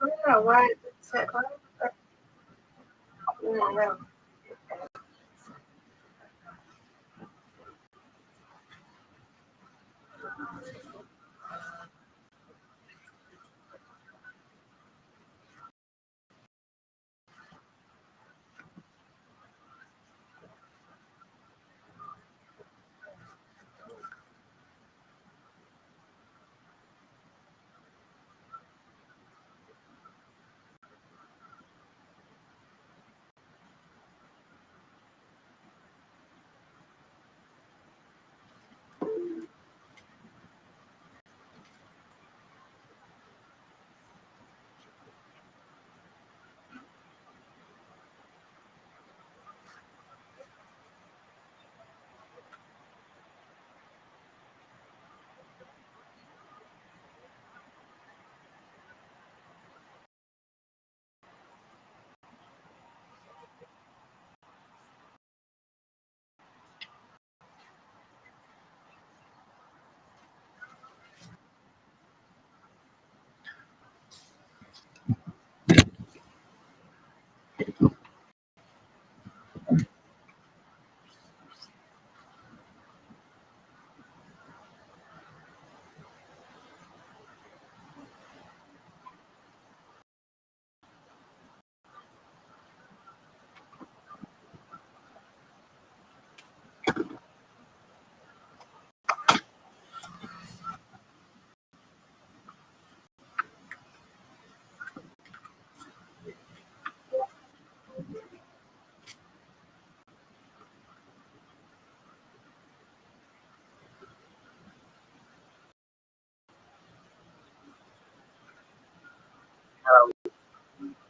Speaker 4: I don't know why it said, no.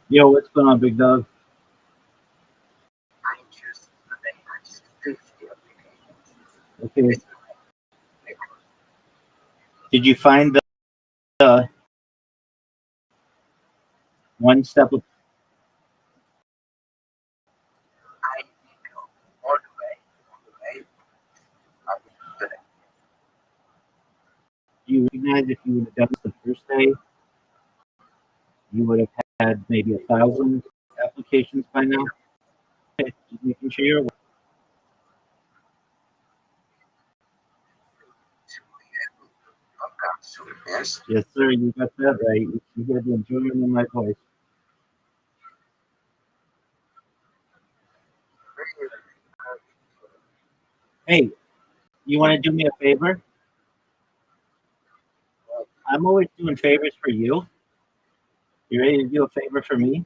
Speaker 5: Yo, what's going on, big dog?
Speaker 1: I just 50 applications.
Speaker 5: Okay. Did you find the one step? Of,
Speaker 1: I go all the way. I will do it.
Speaker 5: do you recognize if you would have done this the first day, you would have had maybe 1,000 applications by now? Okay, just making sure you're aware.
Speaker 1: Yes.
Speaker 5: Yes, sir. You got that right. You got the enjoyment in my voice. Hey, you want to do me a favor? I'm always doing favors for you. You ready to do a favor for me?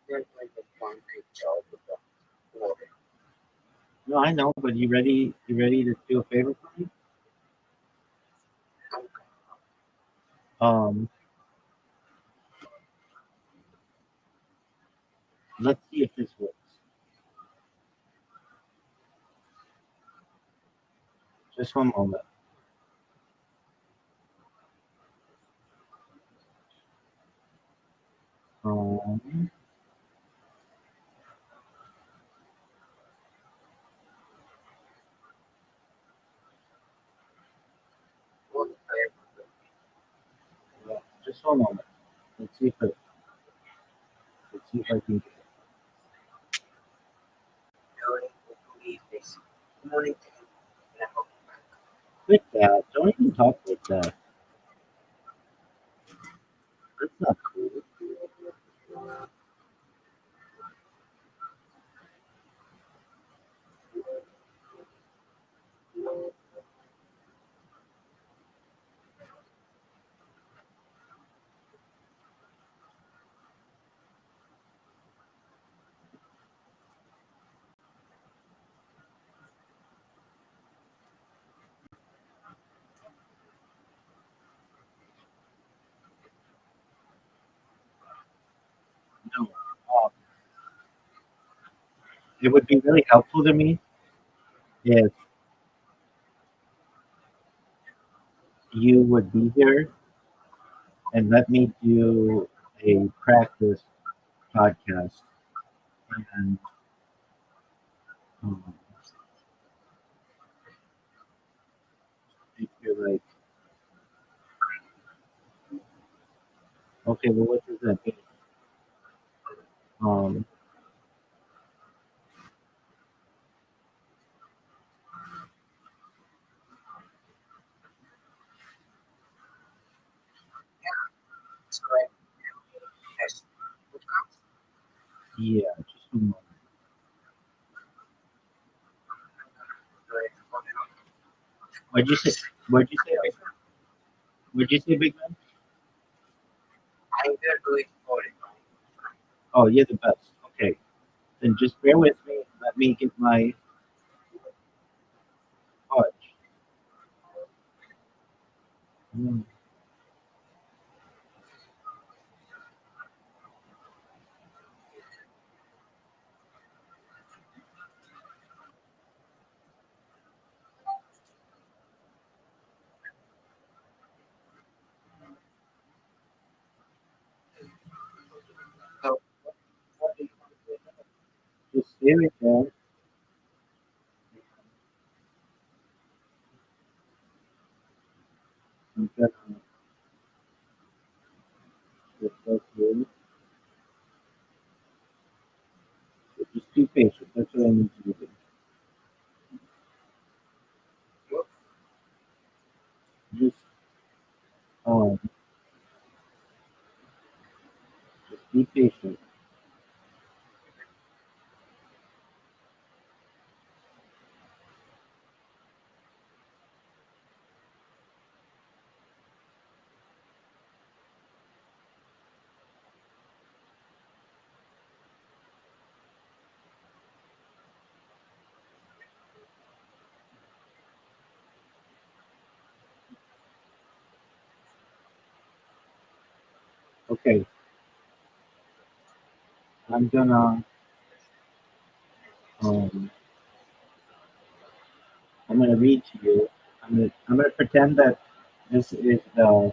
Speaker 1: There's like a one big job with the water.
Speaker 5: No, I know, but you ready? You ready to do a favor for me? Um, let's see if this works. Just one moment. Um, yeah, just one moment. Let's see if it. Let's see if I can.
Speaker 1: Believe this. Morning.
Speaker 5: Quit that. Don't even talk like that. That's not cool. it would be really helpful to me if you would be here and let me do a practice podcast. And um, if you're like, okay, well, what does that mean? Um,
Speaker 1: So like, yes.
Speaker 5: yeah, just a moment. What'd you say? What'd you say? What'd you say, big man?
Speaker 1: I will do it for it.
Speaker 5: Oh, you're the best. Okay, then just bear with me. Let me get my touch. Mm.
Speaker 1: So what do you want to do?
Speaker 5: Just stay right there. I'm gonna just go through. So just be patient. That's what I need you to do. Just um, just be patient. Okay, I'm gonna um, I'm gonna read to you. I'm gonna pretend that this is um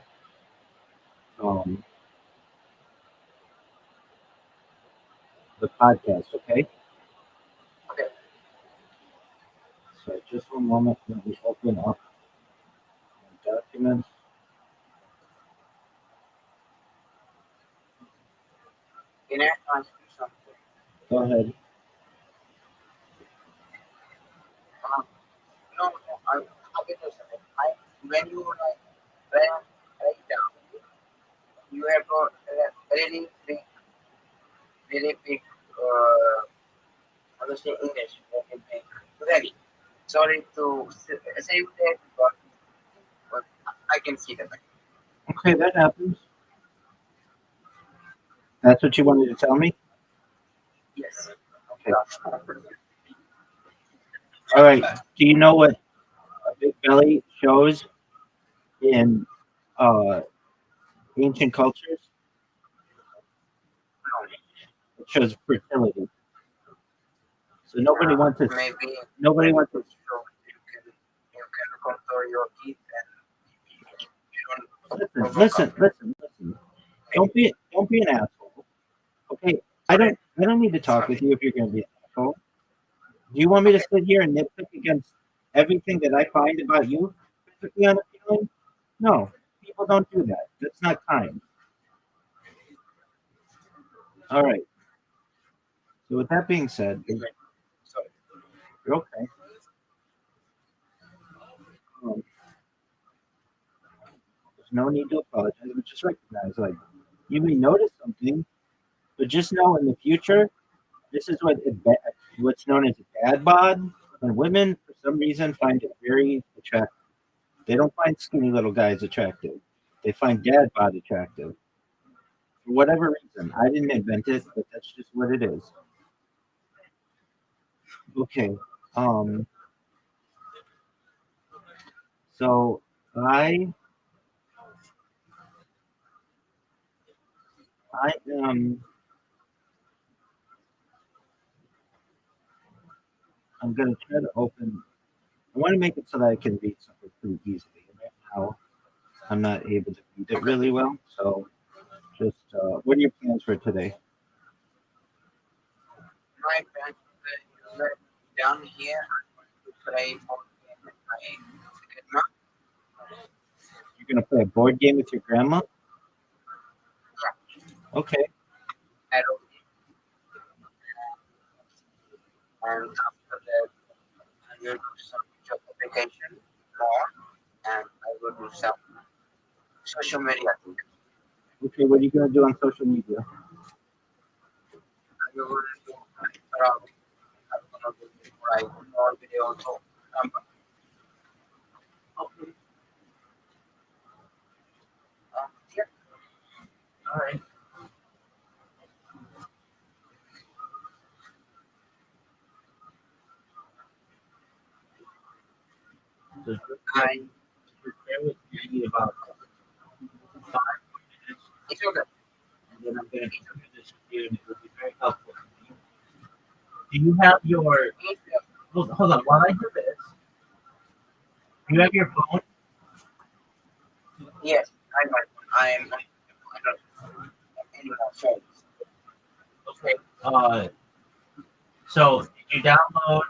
Speaker 5: the podcast. Okay.
Speaker 1: Okay.
Speaker 5: So just one moment. Let me open up my documents.
Speaker 1: Can I ask you something?
Speaker 5: Go ahead.
Speaker 1: Um, no, no, I'm going to say, when you like, when write down, you have a really big, how to say English, very big, very. Sorry to say that, but I can see that.
Speaker 5: Okay, that happens. That's what you wanted to tell me.
Speaker 1: Yes.
Speaker 5: Okay. All right. Do you know what a big belly shows in uh, ancient cultures? It shows fertility. So
Speaker 1: Maybe
Speaker 5: nobody wants to.
Speaker 1: so you can control your teeth and you don't
Speaker 5: Listen. Don't be an asshole. Okay. I don't need to talk with you if you're going to be an asshole. Do you want me to sit here and nitpick against everything that I find about you physically on a feeling? No, people don't do that. That's not kind. All right. So with that being said,
Speaker 1: sorry.
Speaker 5: you're okay. There's no need to apologize. But just recognize, like, you may notice something, but just know in the future, this is what's known as a dad bod, and women for some reason find it very attractive. They don't find skinny little guys attractive. They find dad bod attractive for whatever reason. I didn't invent it, but that's just what it is. Okay. Um. So I I am I'm gonna try to open. I want to make it so that I can read something pretty easily. Right now, I'm not able to read it really well. So, just what are your plans for today?
Speaker 8: My friends were down here. I'm going to play for them with my grandma.
Speaker 5: You're gonna play a board game with your grandma? Okay.
Speaker 8: At home. And after that, I will do some job application more, and I will do some social media thing.
Speaker 5: Okay. What are you gonna do on social media?
Speaker 8: I will do around. I'm gonna do like more videos of
Speaker 5: Okay.
Speaker 8: yeah.
Speaker 2: All right. Just
Speaker 8: I
Speaker 2: bear with me about 5 minutes,
Speaker 8: it's okay.
Speaker 2: and then I'm going to go through this with you, and it will be very helpful for me. Do you have your hold on while I do this? Do you have your phone?
Speaker 8: Yes, I know. I don't any more phones.
Speaker 2: Okay. So did you download?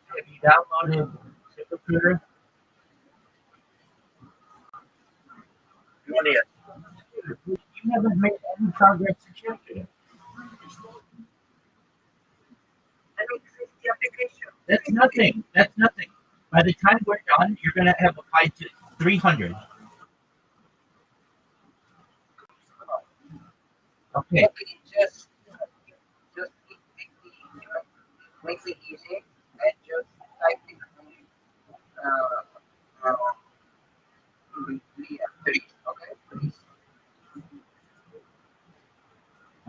Speaker 2: Have you downloaded ZipRecruiter? You haven't made any progress since yesterday.
Speaker 8: I mean, 50 application.
Speaker 2: That's nothing. That's nothing. By the time we're done, you're gonna have applied to 300. Okay.
Speaker 8: Okay, just make it easy and just type it uh, please, okay, please.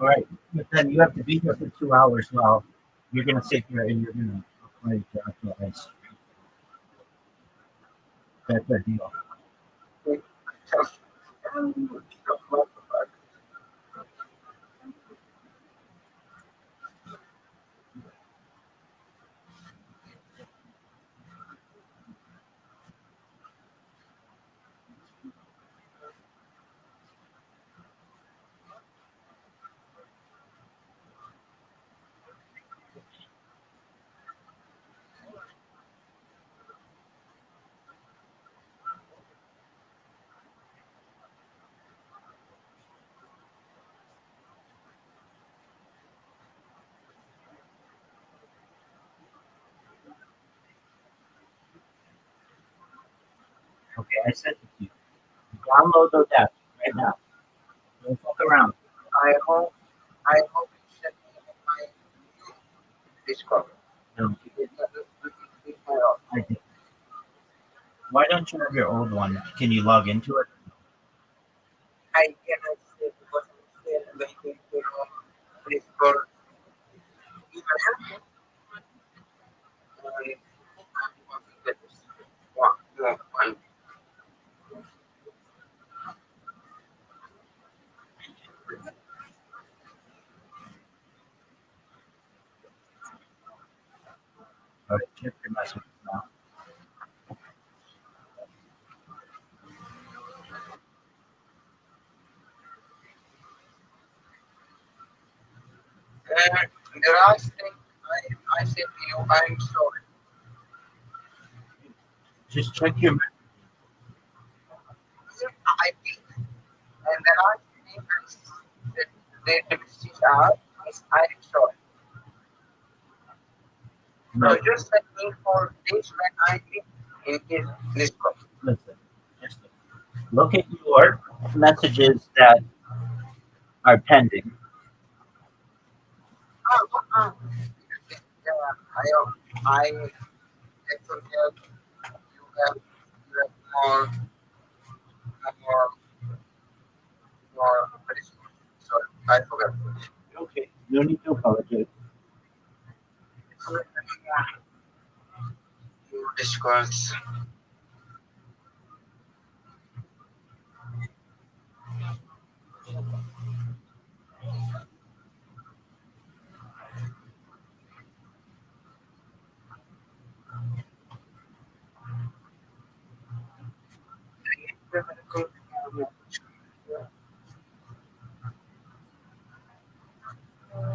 Speaker 2: All right. But then you have to be here for 2 hours while you're gonna sit here and you're gonna apply to actualize. That's the deal.
Speaker 8: Just,
Speaker 2: Okay, I sent it to you. Download those apps right now. Don't fuck around.
Speaker 8: I hope you send me my Discord.
Speaker 2: No,
Speaker 8: It's my own.
Speaker 2: I did. Why don't you have your old one? Can you log into it?
Speaker 8: I cannot say because I'm still waiting for Discord. Even after, I'm working with this one.
Speaker 2: All right, check your messages now.
Speaker 8: The last thing I said to you, I'm sorry.
Speaker 2: Just check your messages.
Speaker 8: I did. And the last thing I said, the message out is I'm sorry.
Speaker 2: No,
Speaker 8: So just let me for this when I think in this book.
Speaker 2: listen. Just look at your messages that are pending.
Speaker 8: I actually have you have more more sorry, I forgot.
Speaker 5: Okay. No need to apologize.
Speaker 8: You discuss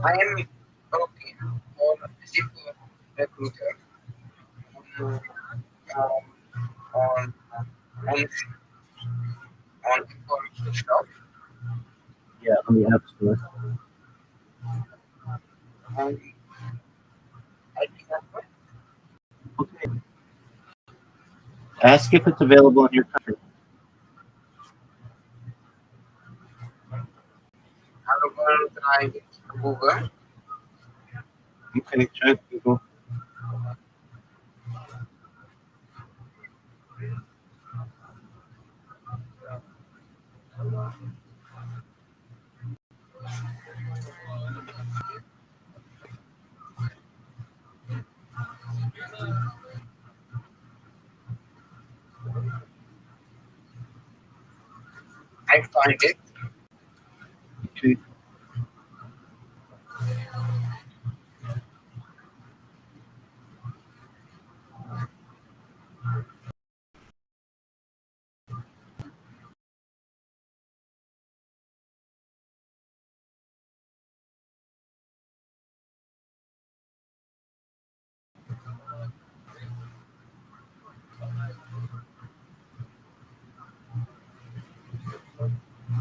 Speaker 1: I am okay on zip recruiter on on on on information stuff.
Speaker 5: Yeah, on the App Store.
Speaker 1: And I think
Speaker 5: Okay. Ask if it's available in your country.
Speaker 1: I'm going to try Google.
Speaker 5: Okay, try Google.
Speaker 1: I find it.
Speaker 5: Okay.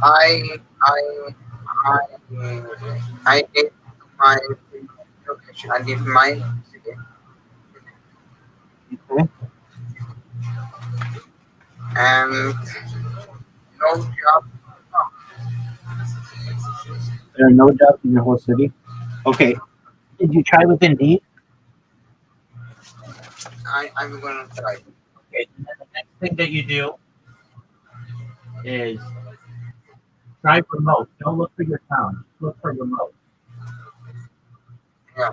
Speaker 1: I I I I did my location. I did my city
Speaker 5: Okay.
Speaker 1: and no job.
Speaker 5: There are no jobs in your whole city. Okay. Did you try with Indeed?
Speaker 1: I'm gonna try.
Speaker 2: Okay, and then the next thing that you do is try remote. Don't look for your town. Just look for remote.
Speaker 1: Yeah.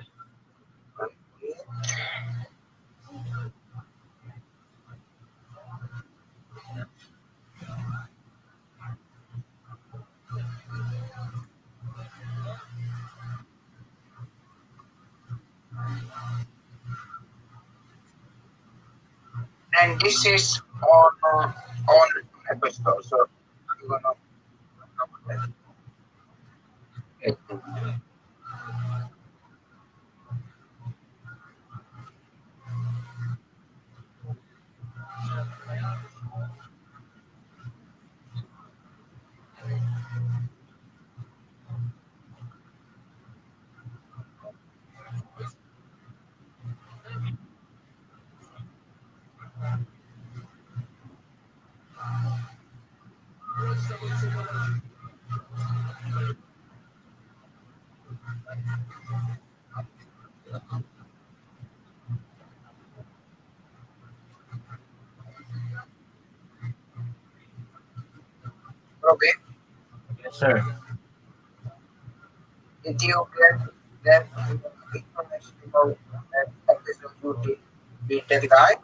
Speaker 1: And this is on Apple Store. So I'm gonna okay.
Speaker 2: Yes, sir.
Speaker 1: Did you get information about that episode you did with that guy?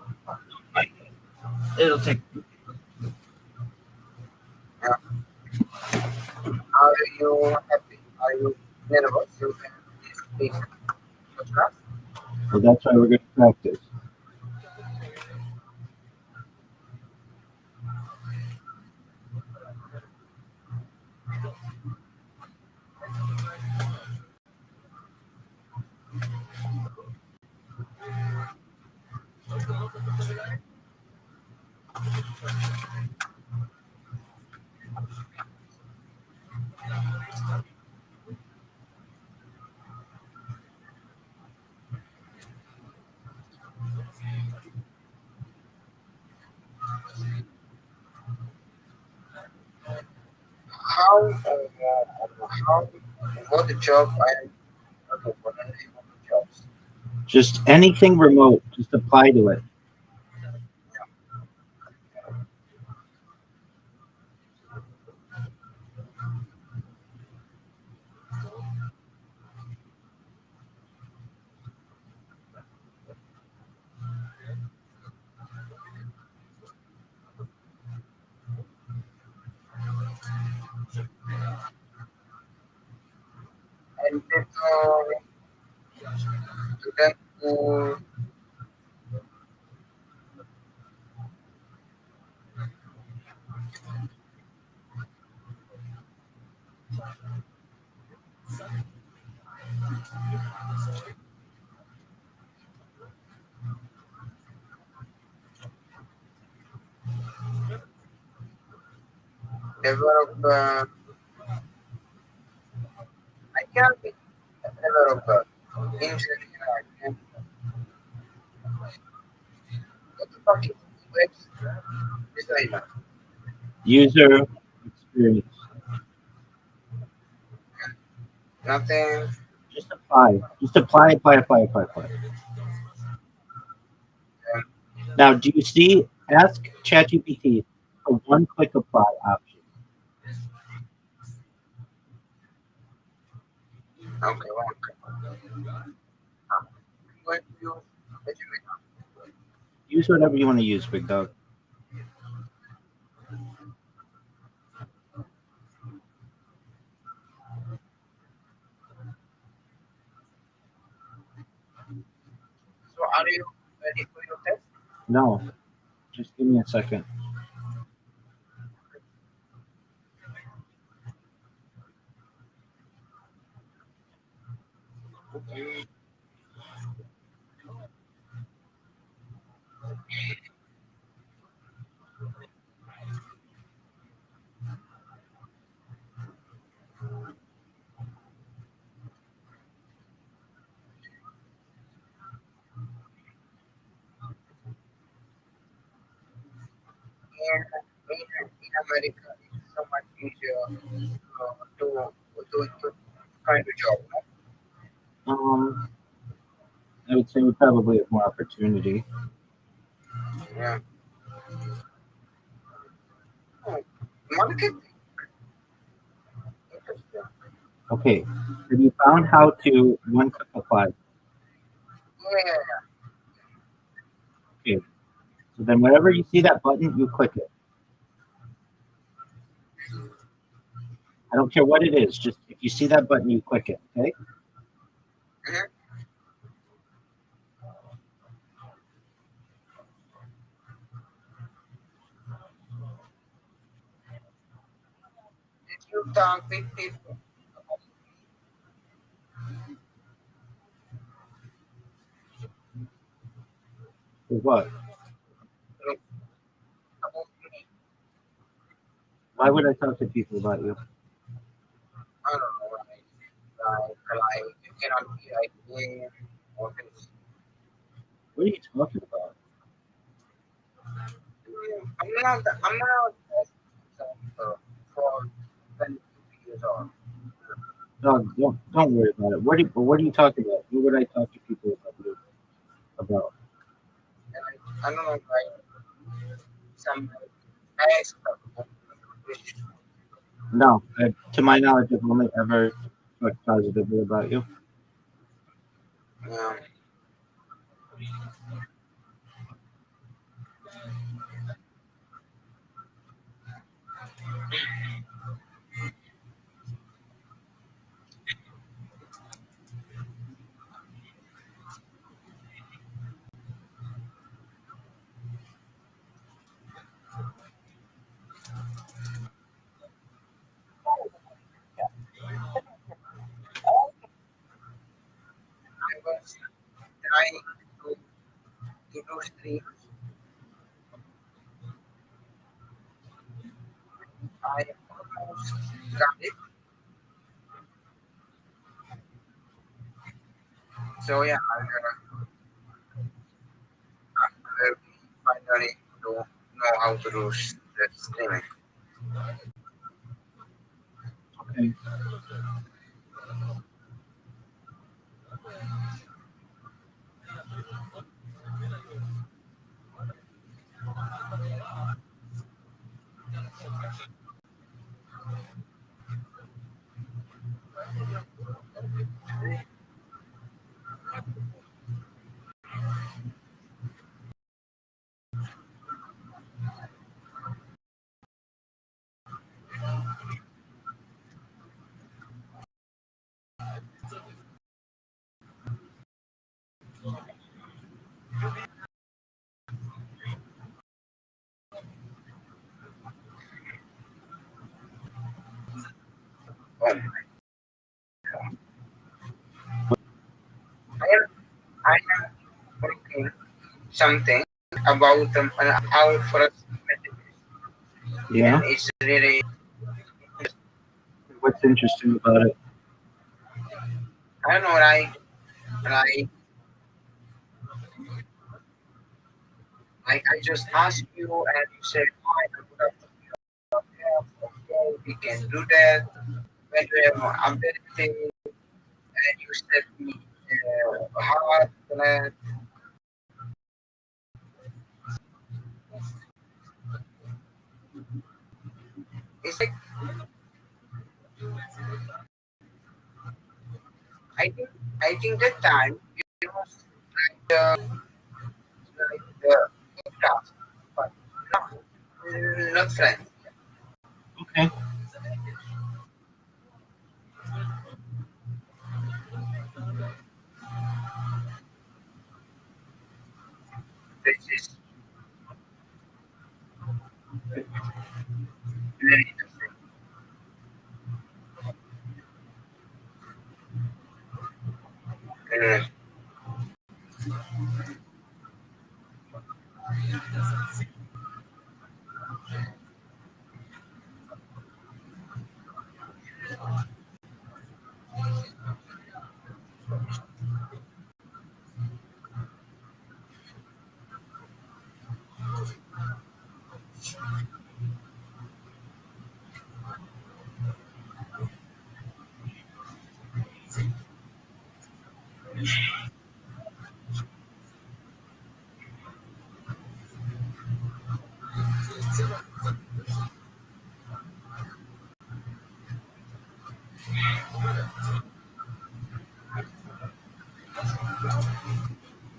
Speaker 2: It'll take.
Speaker 1: Yeah. Are you happy? Are you nervous? You can speak podcast.
Speaker 5: Well, that's why we're going to practice.
Speaker 1: How what the job I am looking for the name of the jobs.
Speaker 5: Just anything remote. Just apply to it.
Speaker 1: And then Developer. I can't be a developer. Engineer. What the fuck is UX designer?
Speaker 5: User experience.
Speaker 1: Nothing.
Speaker 5: Just apply. Just apply. Now, do you see? Ask ChatGPT for one-click apply option.
Speaker 1: Okay, one. I'm going to use resume.
Speaker 5: Use whatever you want to use, big dog.
Speaker 1: So are you ready for your test?
Speaker 5: No, just give me a second.
Speaker 1: Okay. In America, it's so much easier to find a job. No?
Speaker 5: I would say we probably have more opportunity.
Speaker 1: Yeah. Oh, market. Interesting.
Speaker 5: Okay, have you found how to one-click apply?
Speaker 1: Yeah.
Speaker 5: Okay, so then whenever you see that button, you click it. I don't care what it is. Just if you see that button, you click it. Okay.
Speaker 1: Mhm. Did you talk with people
Speaker 5: For what?
Speaker 1: about me?
Speaker 5: Why would I talk to people about you?
Speaker 1: I don't know, like you cannot be like me or this.
Speaker 5: What are you talking about?
Speaker 1: I'm not for 22 years old.
Speaker 5: No, don't worry about it. What are you talking about? What would I talk to people about you about?
Speaker 1: And I don't know, like some ask about this.
Speaker 5: No, to my knowledge, I've only ever talked positively about you.
Speaker 1: Um, I was trying to do streams. I almost got it. So yeah, I will finally to know how to do the streaming.
Speaker 5: Okay.
Speaker 1: something about our forest
Speaker 5: Yeah.
Speaker 1: and it's really
Speaker 5: What's interesting about it?
Speaker 1: I don't know like I just asked you and you said hi I'm good afternoon. Yeah, okay we can do that when you have more updated and you said me how plan it's like I think I think that time it was like the podcast but not friends.
Speaker 5: Okay.
Speaker 1: This is very interesting. Mm.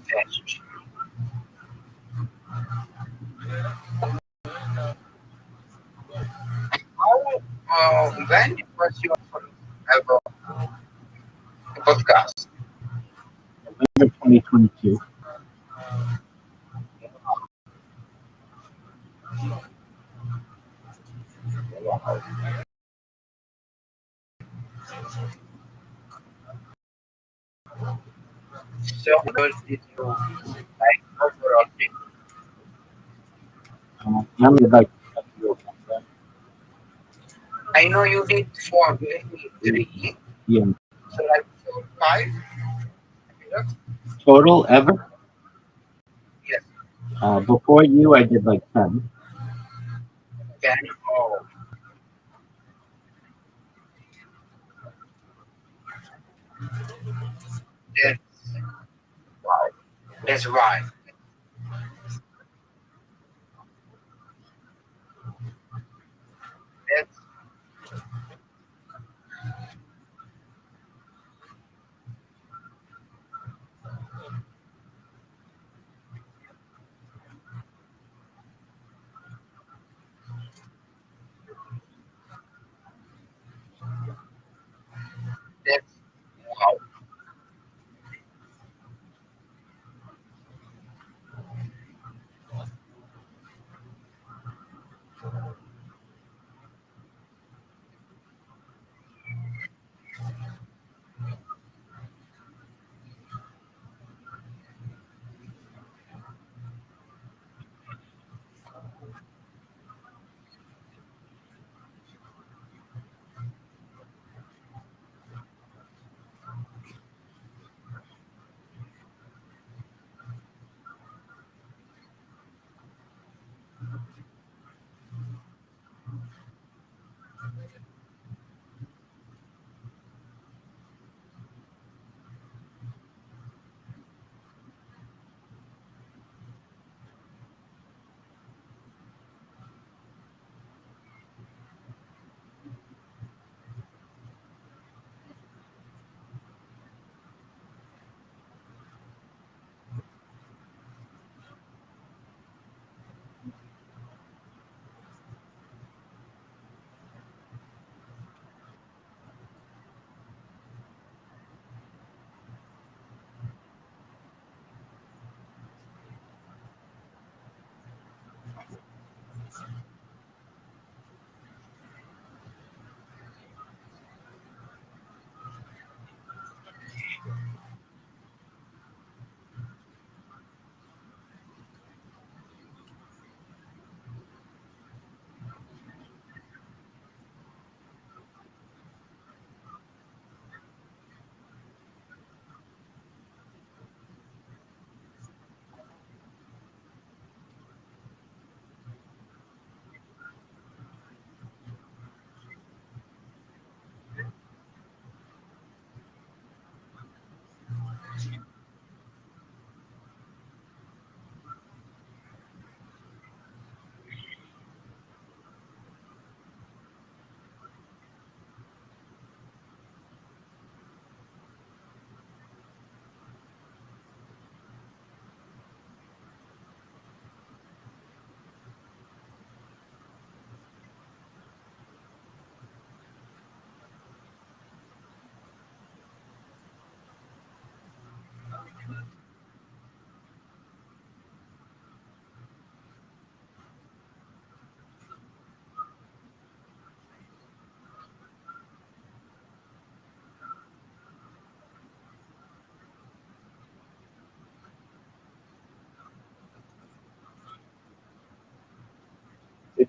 Speaker 1: Yes. When was your first ever podcast?
Speaker 5: November 2022.
Speaker 1: So what did you like overall think?
Speaker 5: I only did like a few of them.
Speaker 1: I know you did four, maybe three,
Speaker 5: Yeah.
Speaker 1: so like four, five. Episodes?
Speaker 5: Total ever?
Speaker 1: Yes,
Speaker 5: Before you, I did like 10.
Speaker 1: can oh that's wow. That's right. That's that's wow.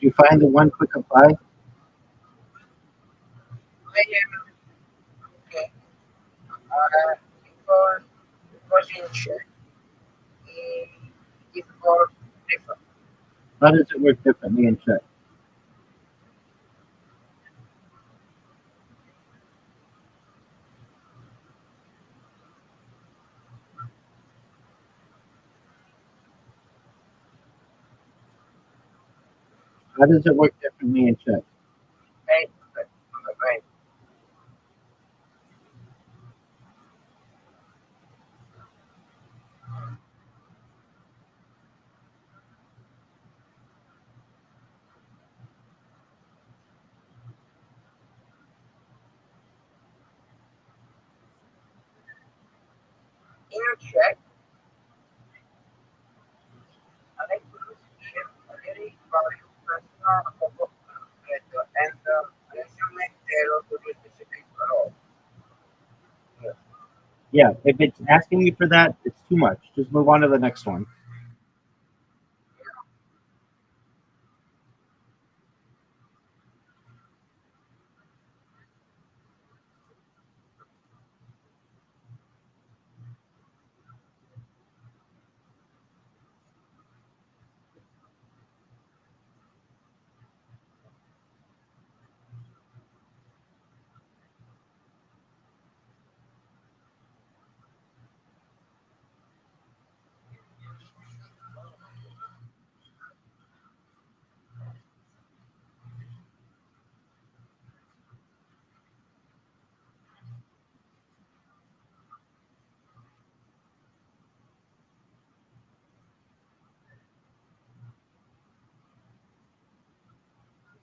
Speaker 5: Did you find the one quick apply?
Speaker 9: I am okay. Because in check, it works different.
Speaker 5: How does it work differently in check? How does it work differently in check?
Speaker 9: Right? Right. In check, I could share a very value personal and resume zero to be specific at all.
Speaker 5: Yeah, if it's asking you for that, it's too much. Just move on to the next one.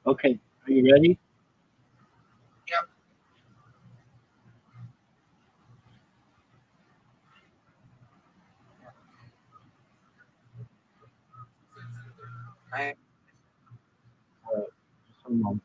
Speaker 5: Okay, are you ready?
Speaker 9: Yeah. I
Speaker 5: Just one moment.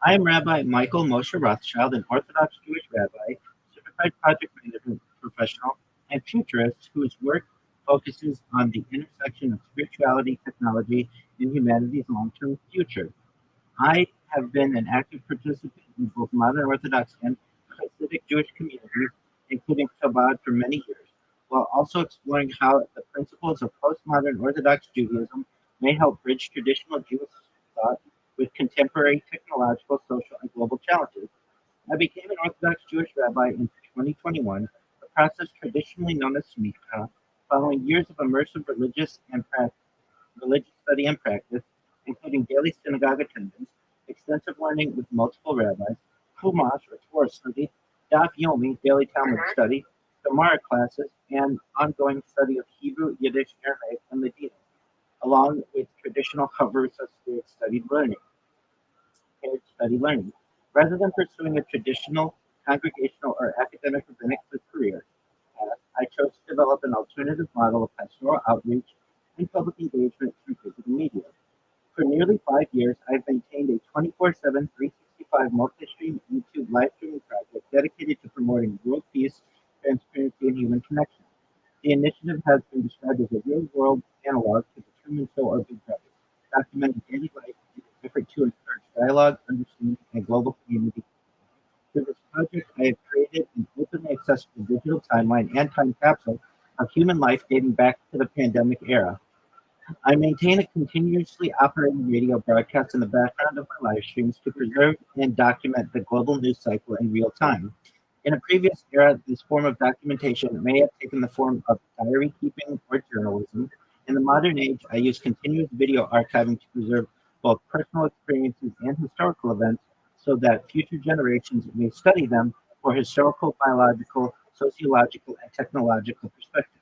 Speaker 5: I am Rabbi Michael Moshe Rothschild, an Orthodox Jewish rabbi, certified project management professional, and futurist whose work focuses on the intersection of spirituality, technology, and humanity's long-term future. I have been an active participant in both modern Orthodox and Hasidic Jewish communities, including Chabad, for many years, while also exploring how the principles of postmodern Orthodox Judaism may help bridge traditional Jewish thought with contemporary technological, social, and global challenges. I became an Orthodox Jewish rabbi in 2021, a process traditionally known as smicha, following years of immersive religious study and practice, including daily synagogue attendance, extensive learning with multiple rabbis, Chumash or Torah study, Daf Yomi, daily Talmud study, Gemara classes, and ongoing study of Hebrew, Yiddish, Aramaic, and Ladino, along with traditional Chavrusa spirit study learning, rather than pursuing a traditional congregational or academic rabbinic career. I chose to develop an alternative model of pastoral outreach and public engagement through digital media. For nearly 5 years, I've maintained a 24/7, 365 multi-stream YouTube live streaming project dedicated to promoting world peace, transparency, and human connection. The initiative has been described as a real-world analog to the Truman Show or Big Brother, documenting daily life in an effort to encourage dialogue, understanding, and global community. Through this project, I have created an openly accessible digital timeline and time capsule of human life dating back to the pandemic era. I maintain a continuously operating radio broadcast in the background of my live streams to preserve and document the global news cycle in real time. In a previous era, this form of documentation may have taken the form of diary keeping or journalism. In the modern age, I use continuous video archiving to preserve both personal experiences and historical events so that future generations may study them for historical, biological, sociological, and technological perspectives.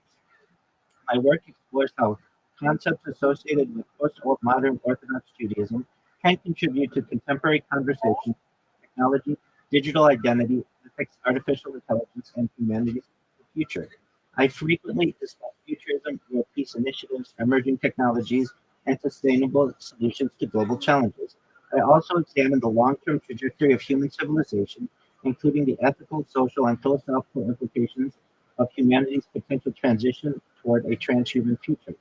Speaker 5: My work explores how concepts associated with post-old modern Orthodox Judaism can contribute to contemporary conversations, technology, digital identity, ethics, artificial intelligence, and humanity's future. I frequently discuss futurism, world peace initiatives, emerging technologies, and sustainable solutions to global challenges. I also examine the long-term trajectory of human civilization, including the ethical, social, and philosophical implications of humanity's potential transition toward a transhuman future.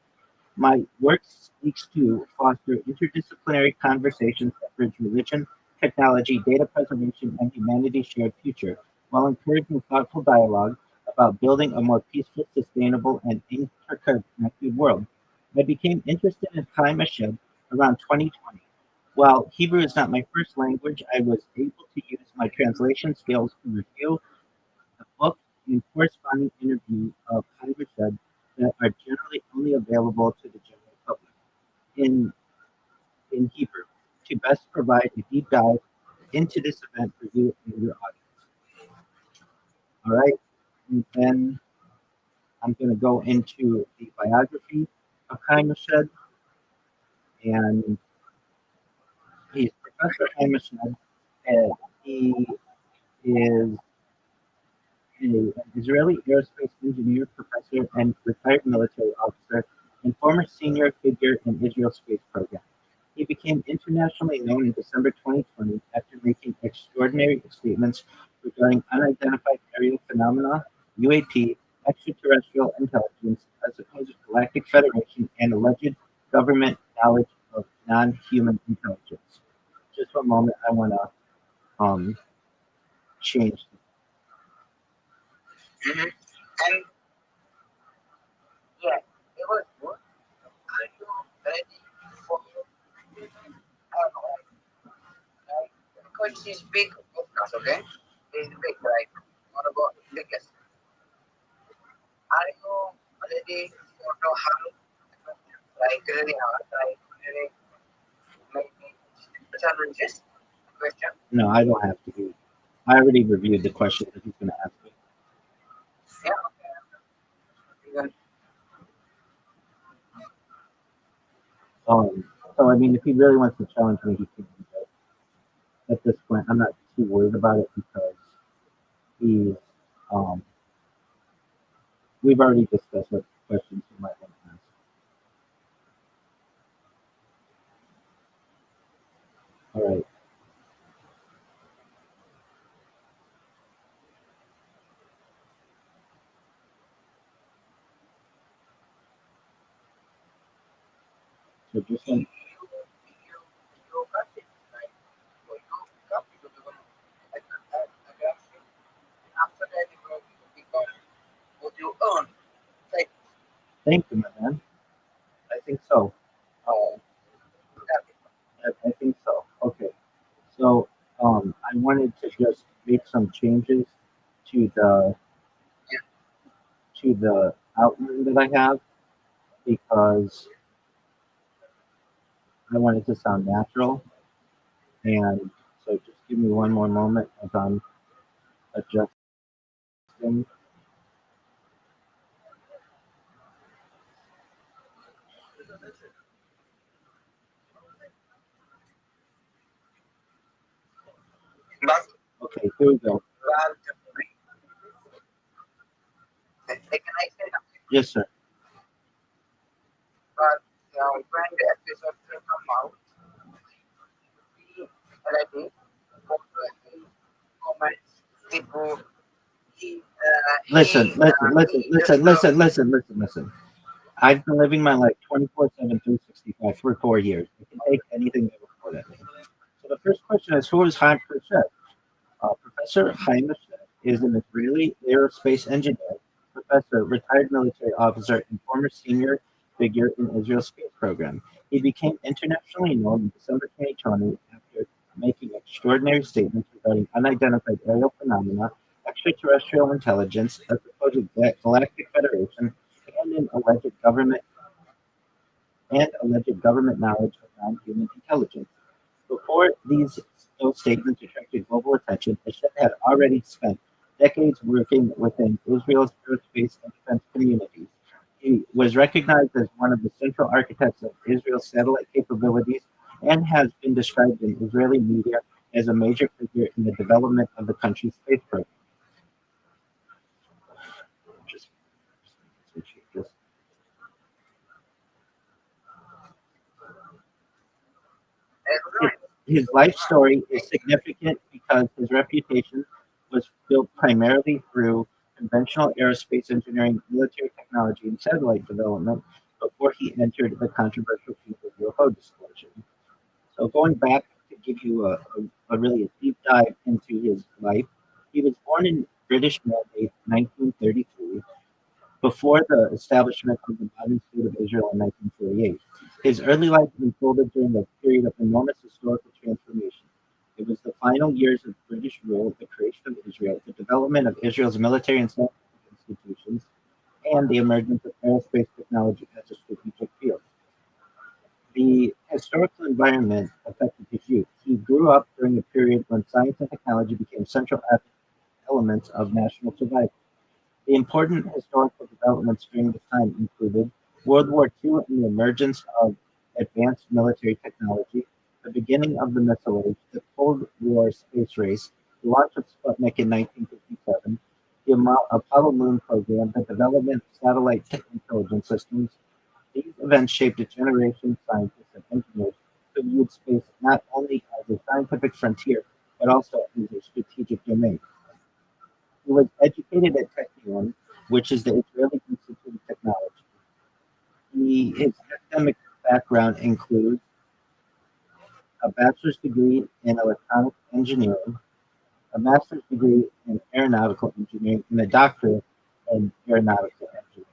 Speaker 5: My work seeks to foster interdisciplinary conversations that bridge religion, technology, data preservation, and humanity's shared future, while encouraging thoughtful dialogue about building a more peaceful, sustainable, and interconnected world. I became interested in Kai Mashed around 2020. While Hebrew is not my first language, I was able to use my translation skills to review the book and corresponding interview of Kai Mashed that are generally only available to the general public in, in Hebrew to best provide a deep dive into this event for you and your audience. All right, and then I'm going to go into the biography of Chaim Mashed, and he's Professor Chaim Mashed, and he is an Israeli aerospace engineer, professor, and retired military officer, and former senior figure in Israel's space program. He became internationally known in December 2020 after making extraordinary statements regarding unidentified aerial phenomena, UAP, extraterrestrial intelligence, as opposed to galactic federation, and alleged government knowledge of non-human intelligence. Just for a moment, I want to change.
Speaker 10: Mm-hmm. And yeah, it was good. Are you ready for because this big podcast, okay? It's big, right? What about the biggest? Are you ready for know how like really hard, like really maybe challenges? Question.
Speaker 5: No, I don't have to do. I already reviewed the question that he's going to ask me.
Speaker 10: Yeah, okay. Even
Speaker 5: So I mean, if he really wants to challenge me, he can do that. At this point, I'm not too worried about it because he's. Um, we've already discussed what questions he might want to ask. All right. So just like,
Speaker 10: you got it, right? So you got it to become a graphic. After that, you will become what you earn. Like,
Speaker 5: thank you, my man. I think so. Uh,
Speaker 10: got it.
Speaker 5: I think so. Okay. So I wanted to just make some changes to the outline that I have because I want it to sound natural. And so just give me one more moment as I'm adjusting.
Speaker 10: But
Speaker 5: Okay, here we go.
Speaker 10: well, can I say something?
Speaker 5: Yes, sir.
Speaker 10: But when the episode will come out, be ready for the comments. People,
Speaker 5: Listen. I've been living my life 24/7, 365 for 4 years. It can take anything they report at me. So the first question is, who is Chaim Mashed? Professor Chaim Mashed is an Israeli aerospace engineer, professor, retired military officer, and former senior figure in Israel's space program. He became internationally known in December 2020 after making extraordinary statements regarding unidentified aerial phenomena, extraterrestrial intelligence, a supposed galactic federation, and alleged government knowledge of non-human intelligence. Before those statements attracted global attention, Hashed had already spent decades working within Israel's aerospace and defense communities. He was recognized as one of the central architects of Israel's satellite capabilities and has been described in Israeli media as a major figure in the development of the country's space program. Just switch here, just- His life story is significant because his reputation was built primarily through conventional aerospace engineering, military technology, and satellite development before he entered the controversial field of UFO disclosure. So going back to give you a really deep dive into his life, he was born in British Mandate 1933 before the establishment of the modern state of Israel in 1948. His early life unfolded during a period of enormous historical transformation. It was the final years of British rule, the creation of Israel, the development of Israel's military and scientific institutions, and the emergence of aerospace technology as a strategic field. The historical environment affected his youth. He grew up during a period when science and technology became central elements of national survival. The important historical developments during this time included World War II and the emergence of advanced military technology, the beginning of the missile age, the Cold War space race, the launch of Sputnik in 1957, the Apollo moon program, the development of satellite intelligence systems. These events shaped a generation of scientists and engineers who viewed space not only as a scientific frontier, but also as a strategic domain. He was educated at Technion, which is the Israeli Institute of Technology. His academic background includes a bachelor's degree in electronic engineering, a master's degree in aeronautical engineering, and a doctorate in aeronautical engineering.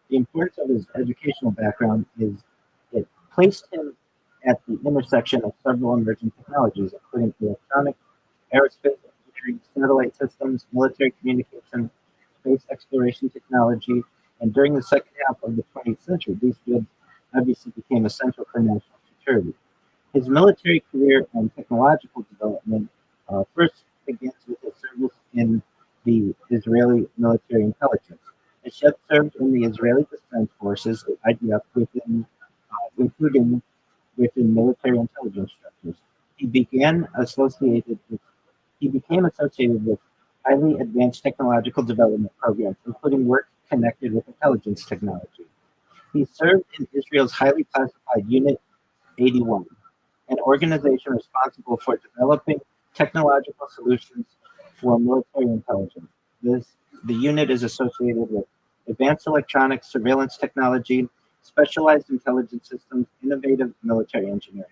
Speaker 5: The importance of his educational background is it placed him at the intersection of several emerging technologies, including electronics, aerospace engineering, satellite systems, military communication, space exploration technology, and during the second half of the 20th century, these fields obviously became essential for national security. His military career and technological development first begins with his service in the Israeli military intelligence. Eshed served in the Israeli Defense Forces, the IDF, including within military intelligence structures. He became associated with highly advanced technological development programs, including work connected with intelligence technology. He served in Israel's highly classified Unit 81, an organization responsible for developing technological solutions for military intelligence. The unit is associated with advanced electronics, surveillance technology, specialized intelligence systems, innovative military engineering.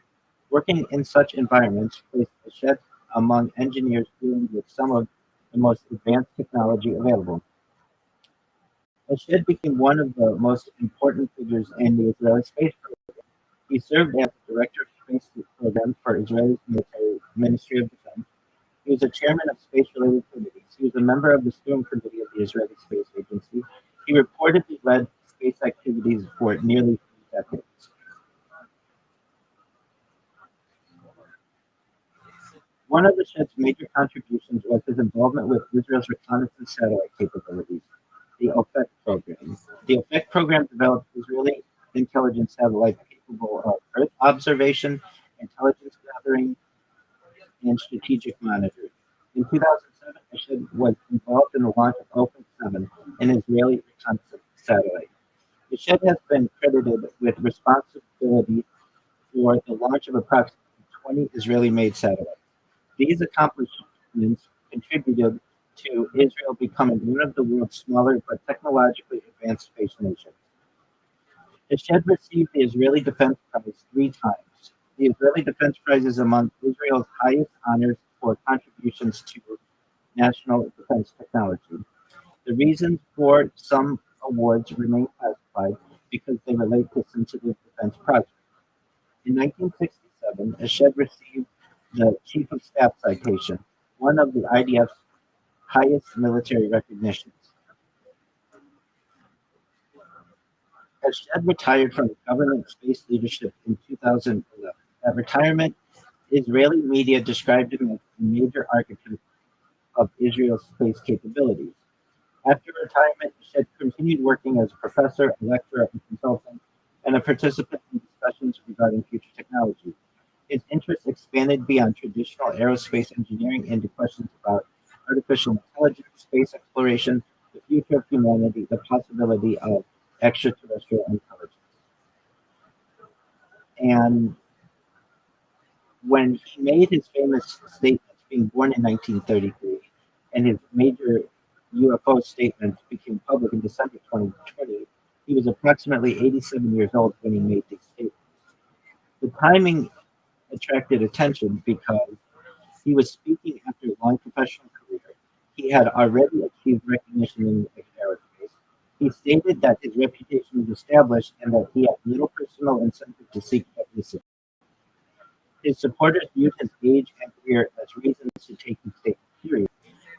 Speaker 5: Working in such environments placed Eshed among engineers dealing with some of the most advanced technology available. Eshed became one of the most important figures in the Israeli space program. He served as the director of space program for Israel's military Ministry of Defense. He was a chairman of space-related committees. He was a member of the steering committee of the Israeli Space Agency. He reportedly led space activities for nearly 3 decades. One of Eshed's major contributions was his involvement with Israel's reconnaissance satellite capabilities, the OFEC program. The OFEC program developed Israeli intelligence satellites capable of Earth observation, intelligence gathering, and strategic monitoring. In 2007, Eshed was involved in the launch of OFEC 7, an Israeli reconnaissance satellite. Eshed has been credited with responsibility for the launch of approximately 20 Israeli-made satellites. These accomplishments contributed to Israel becoming one of the world's smaller but technologically advanced space nations. Eshed received the Israeli Defense Prize 3 times. The Israeli Defense Prize is among Israel's highest honors for contributions to national defense technology. The reasons for some awards remain classified because they relate to sensitive defense projects. In 1967, Eshed received the Chief of Staff citation, one of the IDF's highest military recognitions. Eshed retired from government space leadership in 2011. At retirement, Israeli media described him as a major architect of Israel's space capabilities. After retirement, Eshed continued working as a professor, a lecturer, a consultant, and a participant in discussions regarding future technology. His interests expanded beyond traditional aerospace engineering into questions about artificial intelligence, space exploration, the future of humanity, the possibility of extraterrestrial intelligence. And when he made his famous statement, being born in 1933, and his major UFO statements became public in December 2020, he was approximately 87 years old when he made these statements. The timing attracted attention because he was speaking after a long professional career. He had already achieved recognition in aerospace. He stated that his reputation was established and that he had little personal incentive to seek publicity. His supporters viewed his age and career as reasons to take his statement seriously.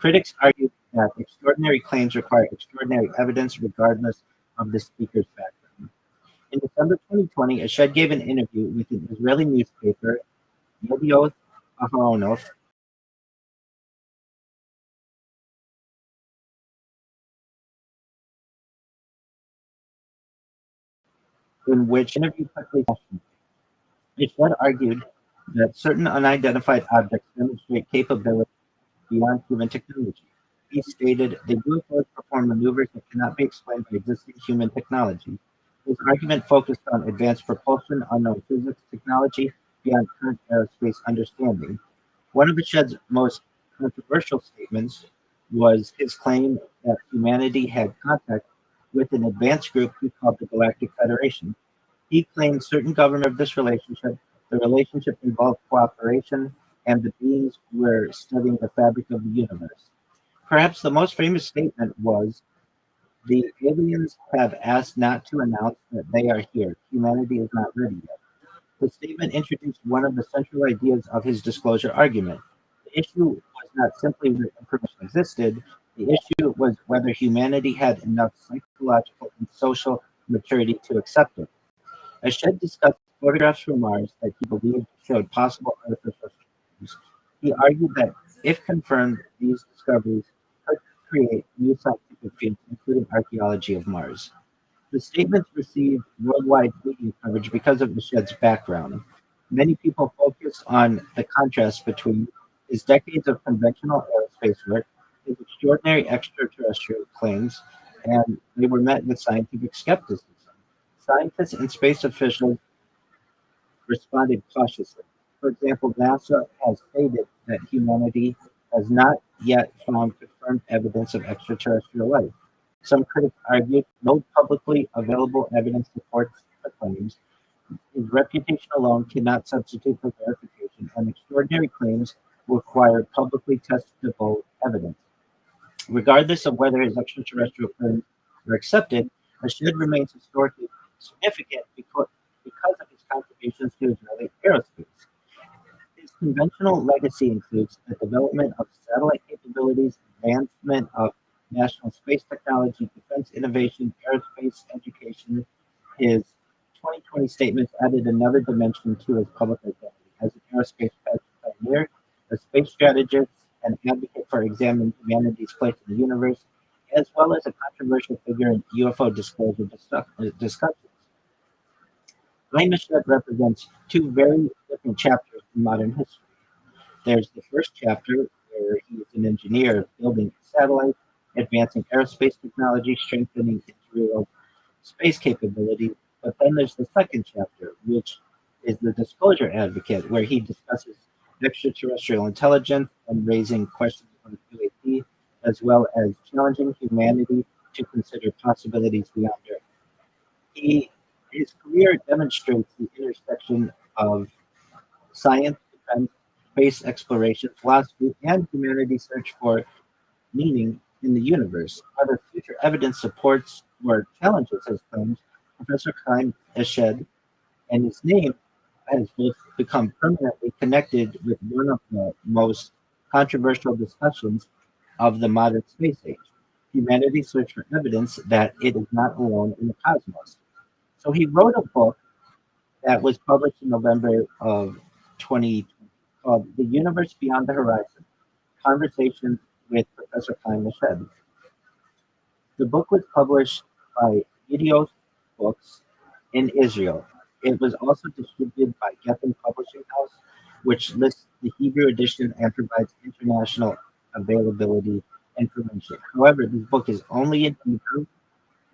Speaker 5: Critics argued that extraordinary claims require extraordinary evidence regardless of the speaker's background. In December 2020, Ashed gave an interview with an Israeli newspaper, Yedioth Ahronoth, in which interview quickly questioned. Ashed argued that certain unidentified objects demonstrate capability beyond human technology. He stated the UFOs perform maneuvers that cannot be explained by existing human technology. His argument focused on advanced propulsion, unknown physics, technology beyond current aerospace understanding. One of Ashed's most controversial statements was his claim that humanity had contact with an advanced group he called the Galactic Federation. He claimed certain government of this relationship. The relationship involved cooperation, and the beings were studying the fabric of the universe. Perhaps the most famous statement was, "The aliens have asked not to announce that they are here. Humanity is not ready yet." The statement introduced one of the central ideas of his disclosure argument. The issue was not simply that information existed, the issue was whether humanity had enough psychological and social maturity to accept it. Ashed discussed photographs from Mars that he believed showed possible artificial structures. He argued that, if confirmed, these discoveries could create new scientific fields, including archaeology of Mars. The statements received worldwide media coverage because of Ashed's background. Many people focused on the contrast between his decades of conventional aerospace work, his extraordinary extraterrestrial claims, and they were met with scientific skepticism. Scientists and space officials responded cautiously. For example, NASA has stated that humanity has not yet found confirmed evidence of extraterrestrial life. Some critics argued no publicly available evidence supports the claims. His reputation alone cannot substitute for verification, and extraordinary claims require publicly testable evidence. Regardless of whether his extraterrestrial claims are accepted, Ashed remains historically significant because of his contributions to Israeli aerospace. His conventional legacy includes the development of satellite capabilities, advancement of national space technology, defense innovation, aerospace education. His 2020 statements added another dimension to his public identity as an aerospace pioneer, a space strategist, and advocate for examining humanity's place in the universe, as well as a controversial figure in UFO disclosure discussions. Ashed represents two very different chapters in modern history. There's the first chapter where he is an engineer building satellites, advancing aerospace technology, strengthening Israel's space capability. But then there's the second chapter, which is the disclosure advocate, where he discusses extraterrestrial intelligence and raising questions on UAP, as well as challenging humanity to consider possibilities beyond Earth. His career demonstrates the intersection of science, defense, space exploration, philosophy, and humanity's search for meaning in the universe. Whether future evidence supports or challenges his claims, Professor Chaim Ashed and his name has both become permanently connected with one of the most controversial discussions of the modern space age, humanity's search for evidence that it is not alone in the cosmos. So he wrote a book that was published in November of 2020 called The Universe Beyond the Horizon, Conversations with Professor Chaim Ashed. The book was published by Yedioth Books in Israel. It was also distributed by Geffen Publishing House, which lists the Hebrew edition and provides international availability information. However, this book is only in Hebrew,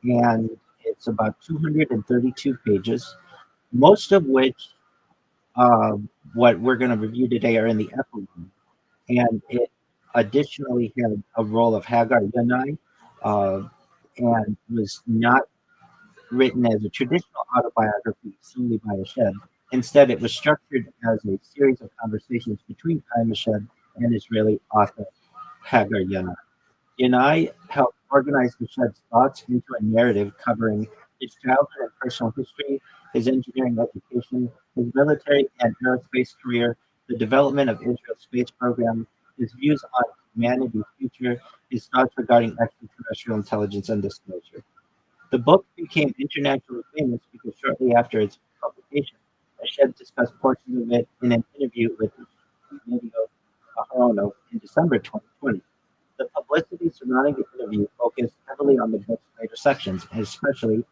Speaker 5: and it's about 232 pages, most of which what we're going to review today are in the epilogue. And it additionally had a role of Hagar Yanai, and was not written as a traditional autobiography solely by Ashed. Instead, it was structured as a series of conversations between Chaim Ashed and Israeli author Hagar Yanai. Yanai helped organize Ashed's thoughts into a narrative covering his childhood and personal history, his engineering education, his military and aerospace career, the development of Israel's space program, his views on humanity's future, his thoughts regarding extraterrestrial intelligence and disclosure. The book became internationally famous because shortly after its publication, Ashed discussed portions of it in an interview with Radio Aharonov in December 2020. The publicity surrounding the interview focused heavily on the book's later sections, especially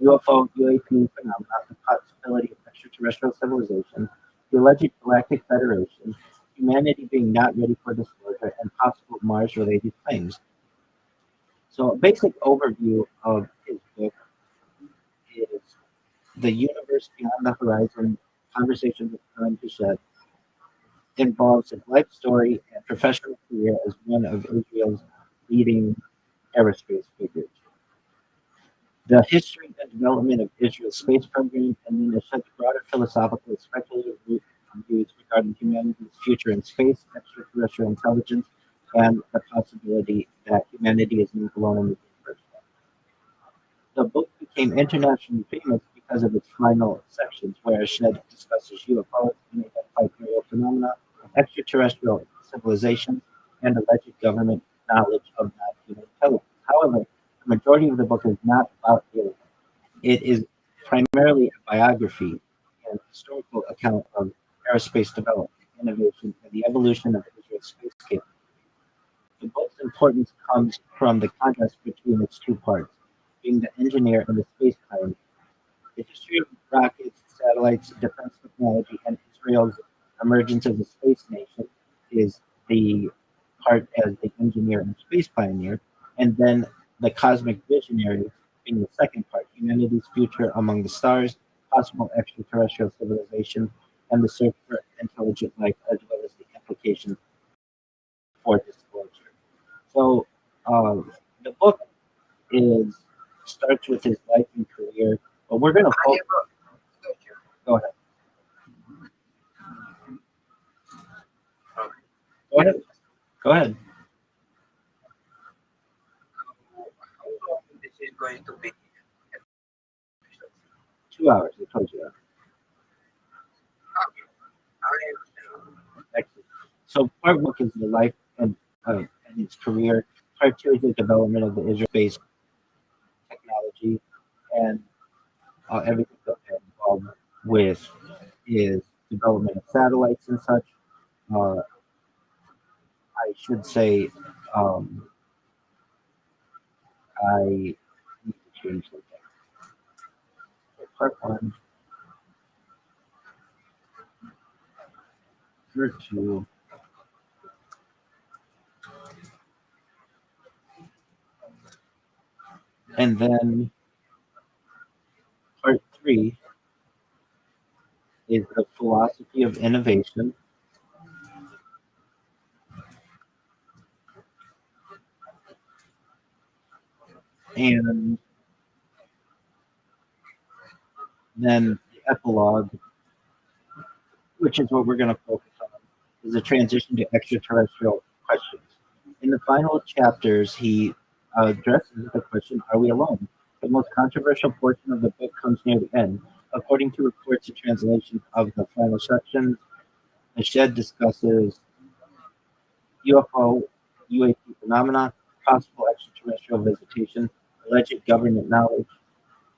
Speaker 5: UFO, UAP phenomena, the possibility of extraterrestrial civilization, the alleged Galactic Federation, humanity being not ready for disclosure, and possible Mars-related claims. So, a basic overview of his book is The Universe Beyond the Horizon, Conversations with Chaim Ashed, involves his life story and professional career as one of Israel's leading aerospace figures. The history and development of Israel's space program, and then Ashed's broader philosophical and speculative views regarding humanity's future in space, extraterrestrial intelligence, and the possibility that humanity is not alone in the universe. The book became internationally famous because of its final sections, where Ashed discusses UFOs, unidentified aerial phenomena, extraterrestrial civilization, and alleged government knowledge of non-human intelligence. However, the majority of the book is not about aliens. It is primarily a biography and historical account of aerospace development, innovation, and the evolution of Israel's space capability. The book's importance comes from the contrast between its two parts, being the engineer and the space pioneer. The history of rockets, satellites, defense technology, and Israel's emergence as a space nation is the part as the engineer and space pioneer, and then the cosmic visionary being the second part, humanity's future among the stars, possible extraterrestrial civilization, and the search for intelligent life, as well as the implications for disclosure. So the book starts with his life and career, but we're going to focus. Go ahead. Go ahead. Go ahead.
Speaker 10: How long this is going to be?
Speaker 5: 2 hours. I told you that. Excellent. So part one is the life and his career. Part two is the development of the Israel space technology and everything that involved with his development of satellites and such. I should say I need to change something. So part one, part two. And then part three is the philosophy of innovation. And then the epilogue, which is what we're going to focus on, is a transition to extraterrestrial questions. In the final chapters, he addresses the question, are we alone? The most controversial portion of the book comes near the end. According to reports and translations of the final sections, Ashed discusses UFO, UAP phenomena, possible extraterrestrial visitation, alleged government knowledge,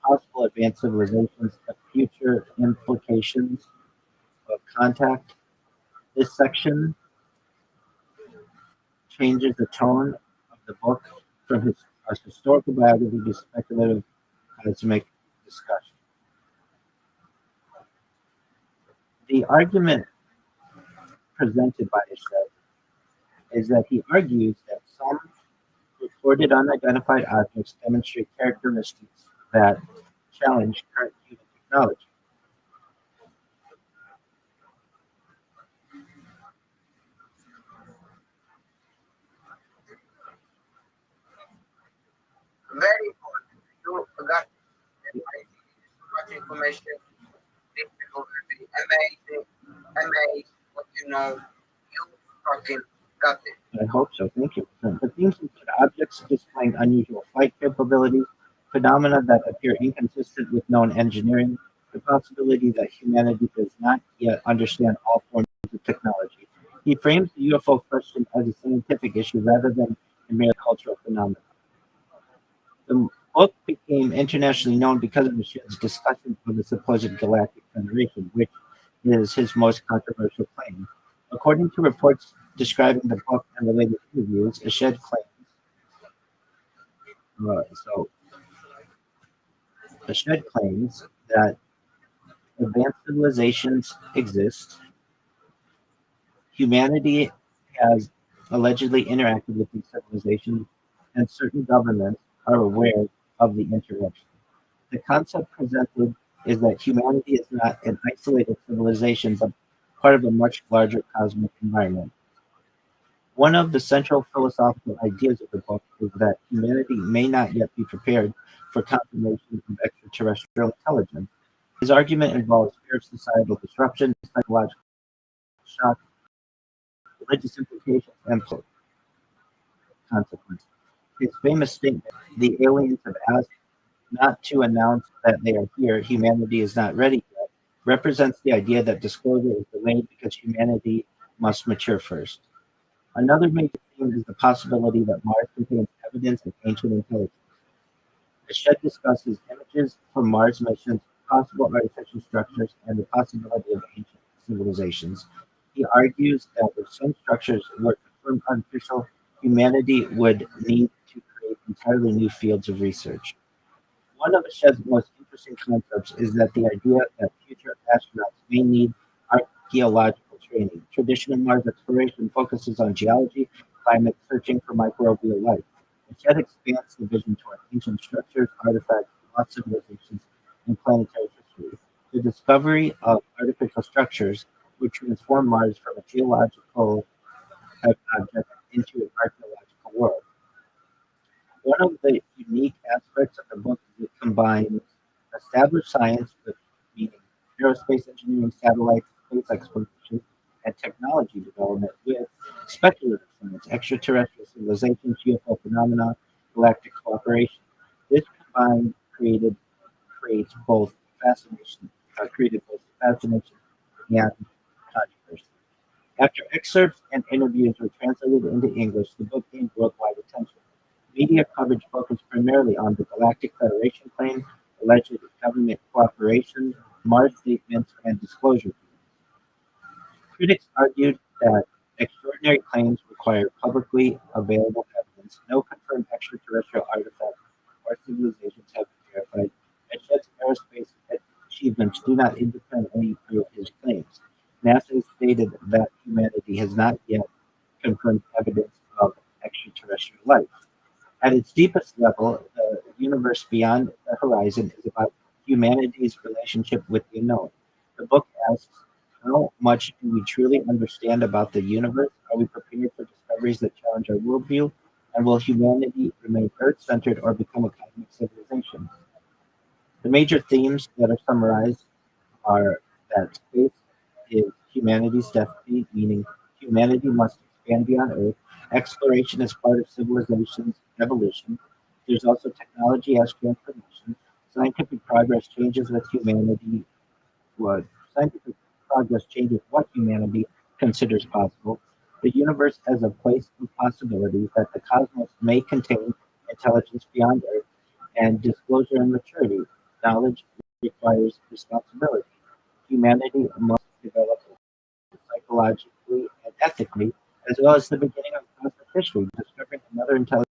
Speaker 5: possible advanced civilizations, the future implications of contact. This section changes the tone of the book from a historical biography to speculative cosmic discussion. The argument presented by Ashed is that he argues that some reported unidentified objects demonstrate characteristics that challenge current human technology.
Speaker 10: question. These people will be amazed what you know. You fucking got it.
Speaker 5: I hope so. Thank you. The themes include objects displaying unusual flight capabilities, phenomena that appear inconsistent with known engineering, the possibility that humanity does not yet understand all forms of technology. He frames the UFO question as a scientific issue rather than a mere cultural phenomenon. The book became internationally known because of Michel's discussion of the supposed Galactic Federation, which is his most controversial claim. According to reports describing the book and related interviews, so Ashed claims that advanced civilizations exist. Humanity has allegedly interacted with these civilizations, and certain governments are aware of the interaction. The concept presented is that humanity is not an isolated civilization, but part of a much larger cosmic environment. One of the central philosophical ideas of the book is that humanity may not yet be prepared for confirmation of extraterrestrial intelligence. His argument involves fear of societal disruption, psychological shock, religious implications, and political consequences. His famous statement, "The aliens have asked not to announce that they are here, humanity is not ready yet," represents the idea that disclosure is delayed because humanity must mature first. Another major theme is the possibility that Mars contains evidence of ancient intelligence. The shed discusses images from Mars missions, possible artificial structures, and the possibility of ancient civilizations. He argues that if some structures were confirmed artificial, humanity would need to create entirely new fields of research. One of Shed's most interesting concepts is that the idea that future astronauts may need archaeological training. Traditional Mars exploration focuses on geology, climate, searching for microbial life. Shed expands the vision toward ancient structures, artifacts, lost civilizations, and planetary history. The discovery of artificial structures would transform Mars from a geological object into an archaeological world. One of the unique aspects of the book is it combines established science with meaning aerospace engineering, satellites, space exploration, and technology development with speculative science, extraterrestrial civilization, UFO phenomena, galactic cooperation. This combined creates both created both fascination and controversy. After excerpts and interviews were translated into English, the book gained worldwide attention. Media coverage focused primarily on the Galactic Federation claim, alleged government cooperation, Mars statements, and disclosure. Critics argued that extraordinary claims require publicly available evidence. No confirmed extraterrestrial artifacts or civilizations have been verified. Eshed's aerospace achievements do not independently prove his claims. NASA has stated that humanity has not yet confirmed evidence of extraterrestrial life. At its deepest level, the universe beyond the horizon is about humanity's relationship with the unknown. The book asks, how much do we truly understand about the universe? Are we prepared for discoveries that challenge our worldview? And will humanity remain Earth centered or become a cosmic civilization? The major themes that are summarized are that space is humanity's destiny, meaning humanity must expand beyond Earth. Exploration is part of civilization's evolution. There's also technology as transformation. Scientific progress changes with humanity. What scientific progress changes what humanity considers possible. The universe as a place of possibilities that the cosmos may contain intelligence beyond Earth, and disclosure and maturity. Knowledge requires responsibility. Humanity must develop psychologically and ethically, as well as the beginning of cosmic history, discovering another intelligence.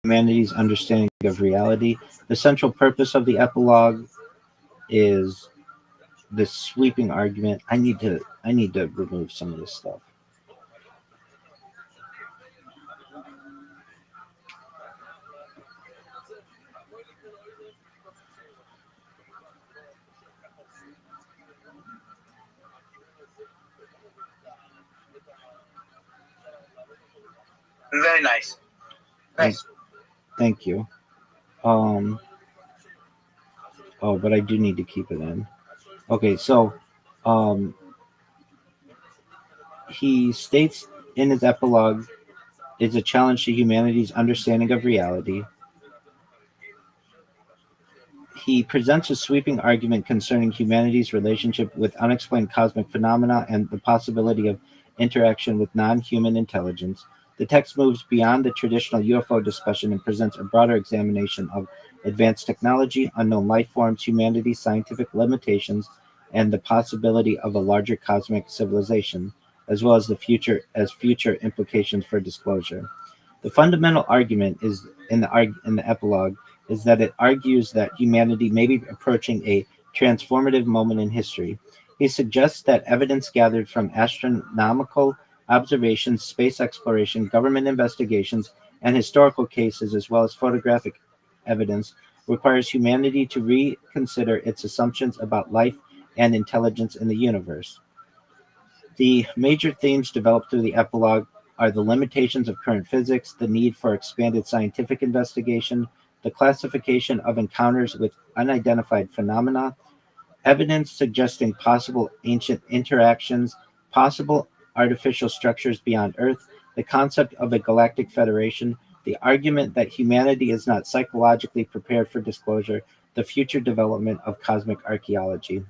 Speaker 5: humanity's understanding of reality. The central purpose of the epilogue is this sweeping argument. I need to remove some of this stuff.
Speaker 10: Very nice. Nice.
Speaker 5: Thank you. But I do need to keep it in. Okay, so he states in his epilogue is a challenge to humanity's understanding of reality. He presents a sweeping argument concerning humanity's relationship with unexplained cosmic phenomena and the possibility of interaction with non-human intelligence. The text moves beyond the traditional UFO discussion and presents a broader examination of advanced technology, unknown life forms, humanity's scientific limitations, and the possibility of a larger cosmic civilization, as well as future implications for disclosure. The fundamental argument is in the epilogue is that it argues that humanity may be approaching a transformative moment in history. He suggests that evidence gathered from astronomical observations, space exploration, government investigations, and historical cases, as well as photographic evidence, requires humanity to reconsider its assumptions about life and intelligence in the universe. The major themes developed through the epilogue are the limitations of current physics, the need for expanded scientific investigation, the classification of encounters with unidentified phenomena, evidence suggesting possible ancient interactions, possible artificial structures beyond Earth, the concept of a galactic federation, the argument that humanity is not psychologically prepared for disclosure, the future development of cosmic archaeology.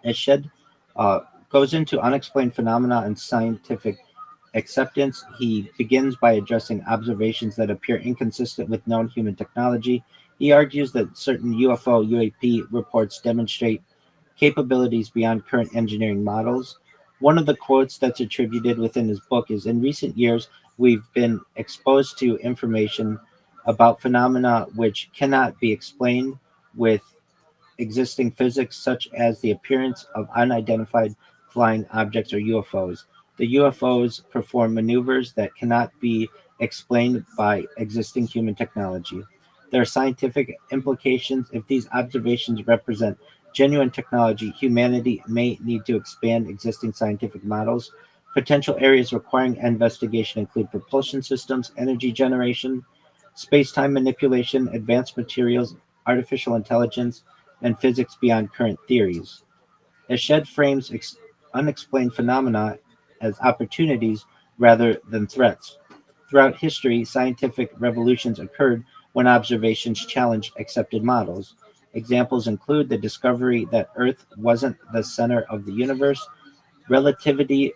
Speaker 5: Eshed goes into unexplained phenomena and scientific acceptance. He begins by addressing observations that appear inconsistent with known human technology. He argues that certain UFO UAP reports demonstrate capabilities beyond current engineering models. One of the quotes that's attributed within his book is, "In recent years, we've been exposed to information about phenomena which cannot be explained with existing physics, such as the appearance of unidentified flying objects or UFOs. The UFOs perform maneuvers that cannot be explained by existing human technology. There are scientific implications. If these observations represent genuine technology, humanity may need to expand existing scientific models. Potential areas requiring investigation include propulsion systems, energy generation, space-time manipulation, advanced materials, artificial intelligence, and physics beyond current theories." Eshed frames unexplained phenomena as opportunities rather than threats. Throughout history, scientific revolutions occurred when observations challenged accepted models. Examples include the discovery that Earth wasn't the center of the universe, relativity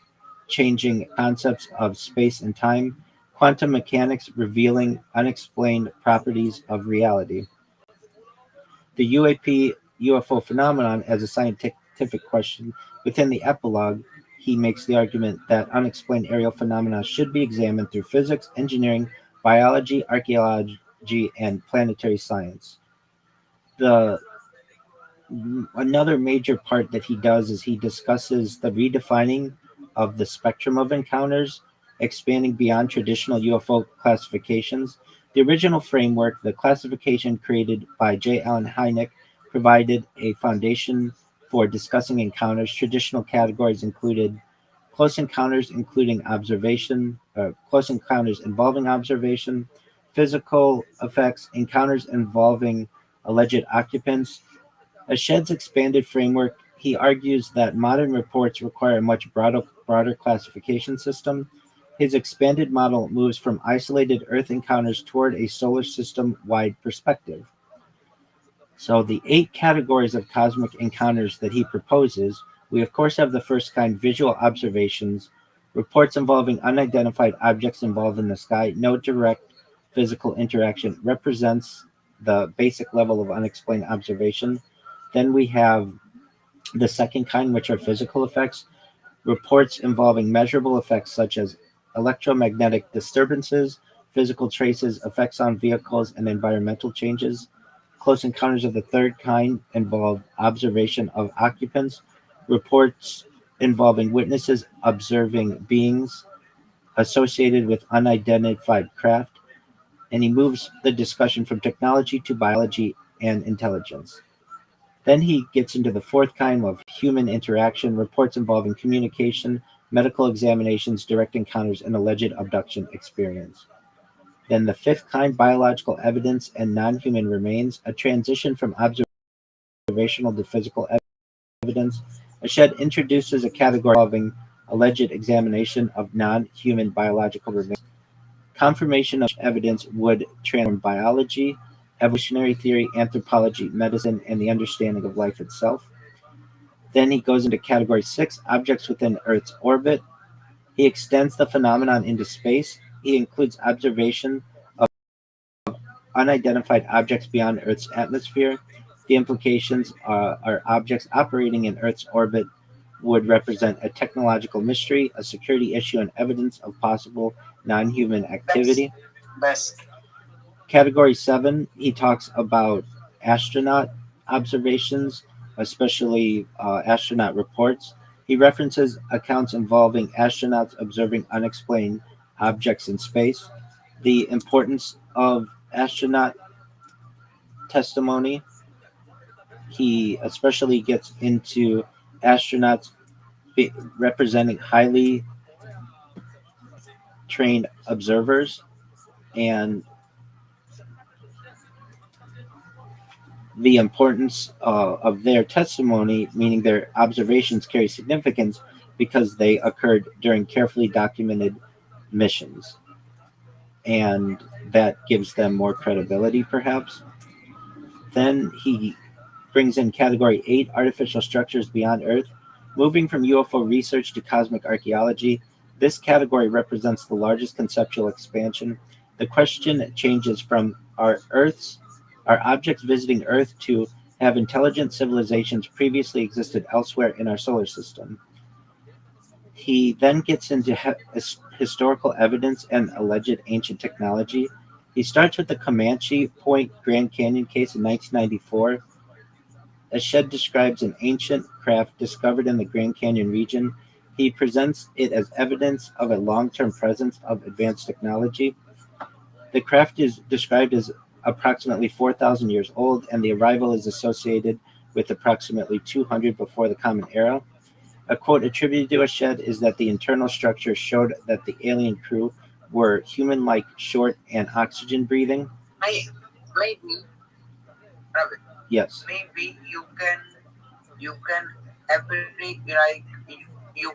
Speaker 5: changing concepts of space and time, quantum mechanics revealing unexplained properties of reality. The UAP UFO phenomenon as a scientific question within the epilogue, he makes the argument that unexplained aerial phenomena should be examined through physics, engineering, biology, archaeology, and planetary science. Another major part that he does is he discusses the redefining of the spectrum of encounters, expanding beyond traditional UFO classifications. The original framework, the classification created by J. Allen Hynek, provided a foundation for discussing encounters. Traditional categories included close encounters involving observation, physical effects, encounters involving alleged occupants. Eshed's expanded framework, he argues that modern reports require a much broader classification system. His expanded model moves from isolated Earth encounters toward a solar system-wide perspective. So the 8 categories of cosmic encounters that he proposes, we of course have the first kind, visual observations, reports involving unidentified objects involved in the sky, no direct physical interaction, represents the basic level of unexplained observation. Then we have the second kind, which are physical effects, reports involving measurable effects such as electromagnetic disturbances, physical traces, effects on vehicles, and environmental changes. Close encounters of the third kind involve observation of occupants, reports involving witnesses observing beings associated with unidentified craft, and he moves the discussion from technology to biology and intelligence. Then he gets into the fourth kind of human interaction, reports involving communication, medical examinations, direct encounters, and alleged abduction experience. Then the fifth kind, biological evidence and non-human remains, a transition from observational to physical evidence. A shed introduces a category involving alleged examination of non-human biological remains. Confirmation of evidence would transform biology, evolutionary theory, anthropology, medicine, and the understanding of life itself. Then he goes into category 6, objects within Earth's orbit. He extends the phenomenon into space. He includes observation of unidentified objects beyond Earth's atmosphere. The implications are objects operating in Earth's orbit would represent a technological mystery, a security issue, and evidence of possible non-human activity.
Speaker 10: Best.
Speaker 5: Category 7, he talks about astronaut observations, especially astronaut reports. He references accounts involving astronauts observing unexplained objects in space. The importance of astronaut testimony. He especially gets into astronauts representing highly trained observers and the importance of their testimony, meaning their observations carry significance because they occurred during carefully documented missions. And that gives them more credibility, perhaps. Then he brings in category 8, artificial structures beyond Earth. Moving from UFO research to cosmic archaeology, this category represents the largest conceptual expansion. The question changes from are objects visiting Earth to have intelligent civilizations previously existed elsewhere in our solar system. He then gets into historical evidence and alleged ancient technology. He starts with the Comanche Point Grand Canyon case in 1994. A shed describes an ancient craft discovered in the Grand Canyon region. He presents it as evidence of a long-term presence of advanced technology. The craft is described as approximately 4,000 years old, and the arrival is associated with approximately 200 before the Common Era. A quote attributed to a shed is that the internal structure showed that the alien crew were human-like, short, and oxygen-breathing.
Speaker 10: Maybe, Ravi,
Speaker 5: Yes.
Speaker 10: maybe you can every like you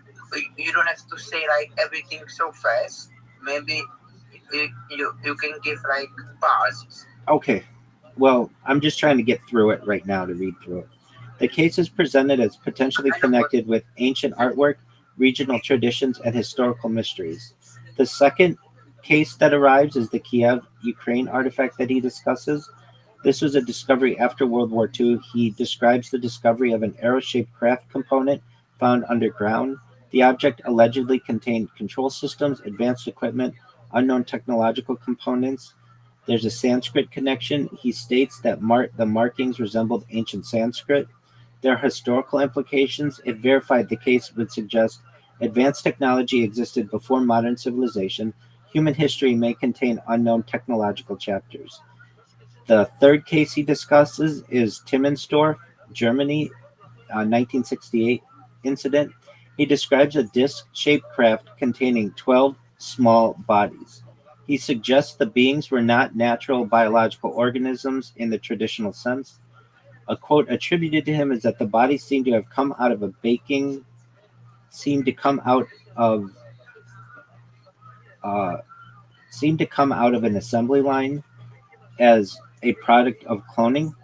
Speaker 10: you don't have to say like everything so fast. Maybe you can give like pauses.
Speaker 5: Okay. Well, I'm just trying to get through it right now to read through it. The case is presented as potentially connected with ancient artwork, regional traditions, and historical mysteries. The second case that arrives is the Kiev, Ukraine artifact that he discusses. This was a discovery after World War II. He describes the discovery of an arrow-shaped craft component found underground. The object allegedly contained control systems, advanced equipment, unknown technological components. There's a Sanskrit connection. He states that the markings resembled ancient Sanskrit. There are historical implications. If verified, the case would suggest advanced technology existed before modern civilization. Human history may contain unknown technological chapters. The third case he discusses is Timmensdorf, Germany, 1968 incident. He describes a disc-shaped craft containing 12 small bodies. He suggests the beings were not natural biological organisms in the traditional sense. A quote attributed to him is that the bodies seem to have come out of an assembly line as a product of cloning.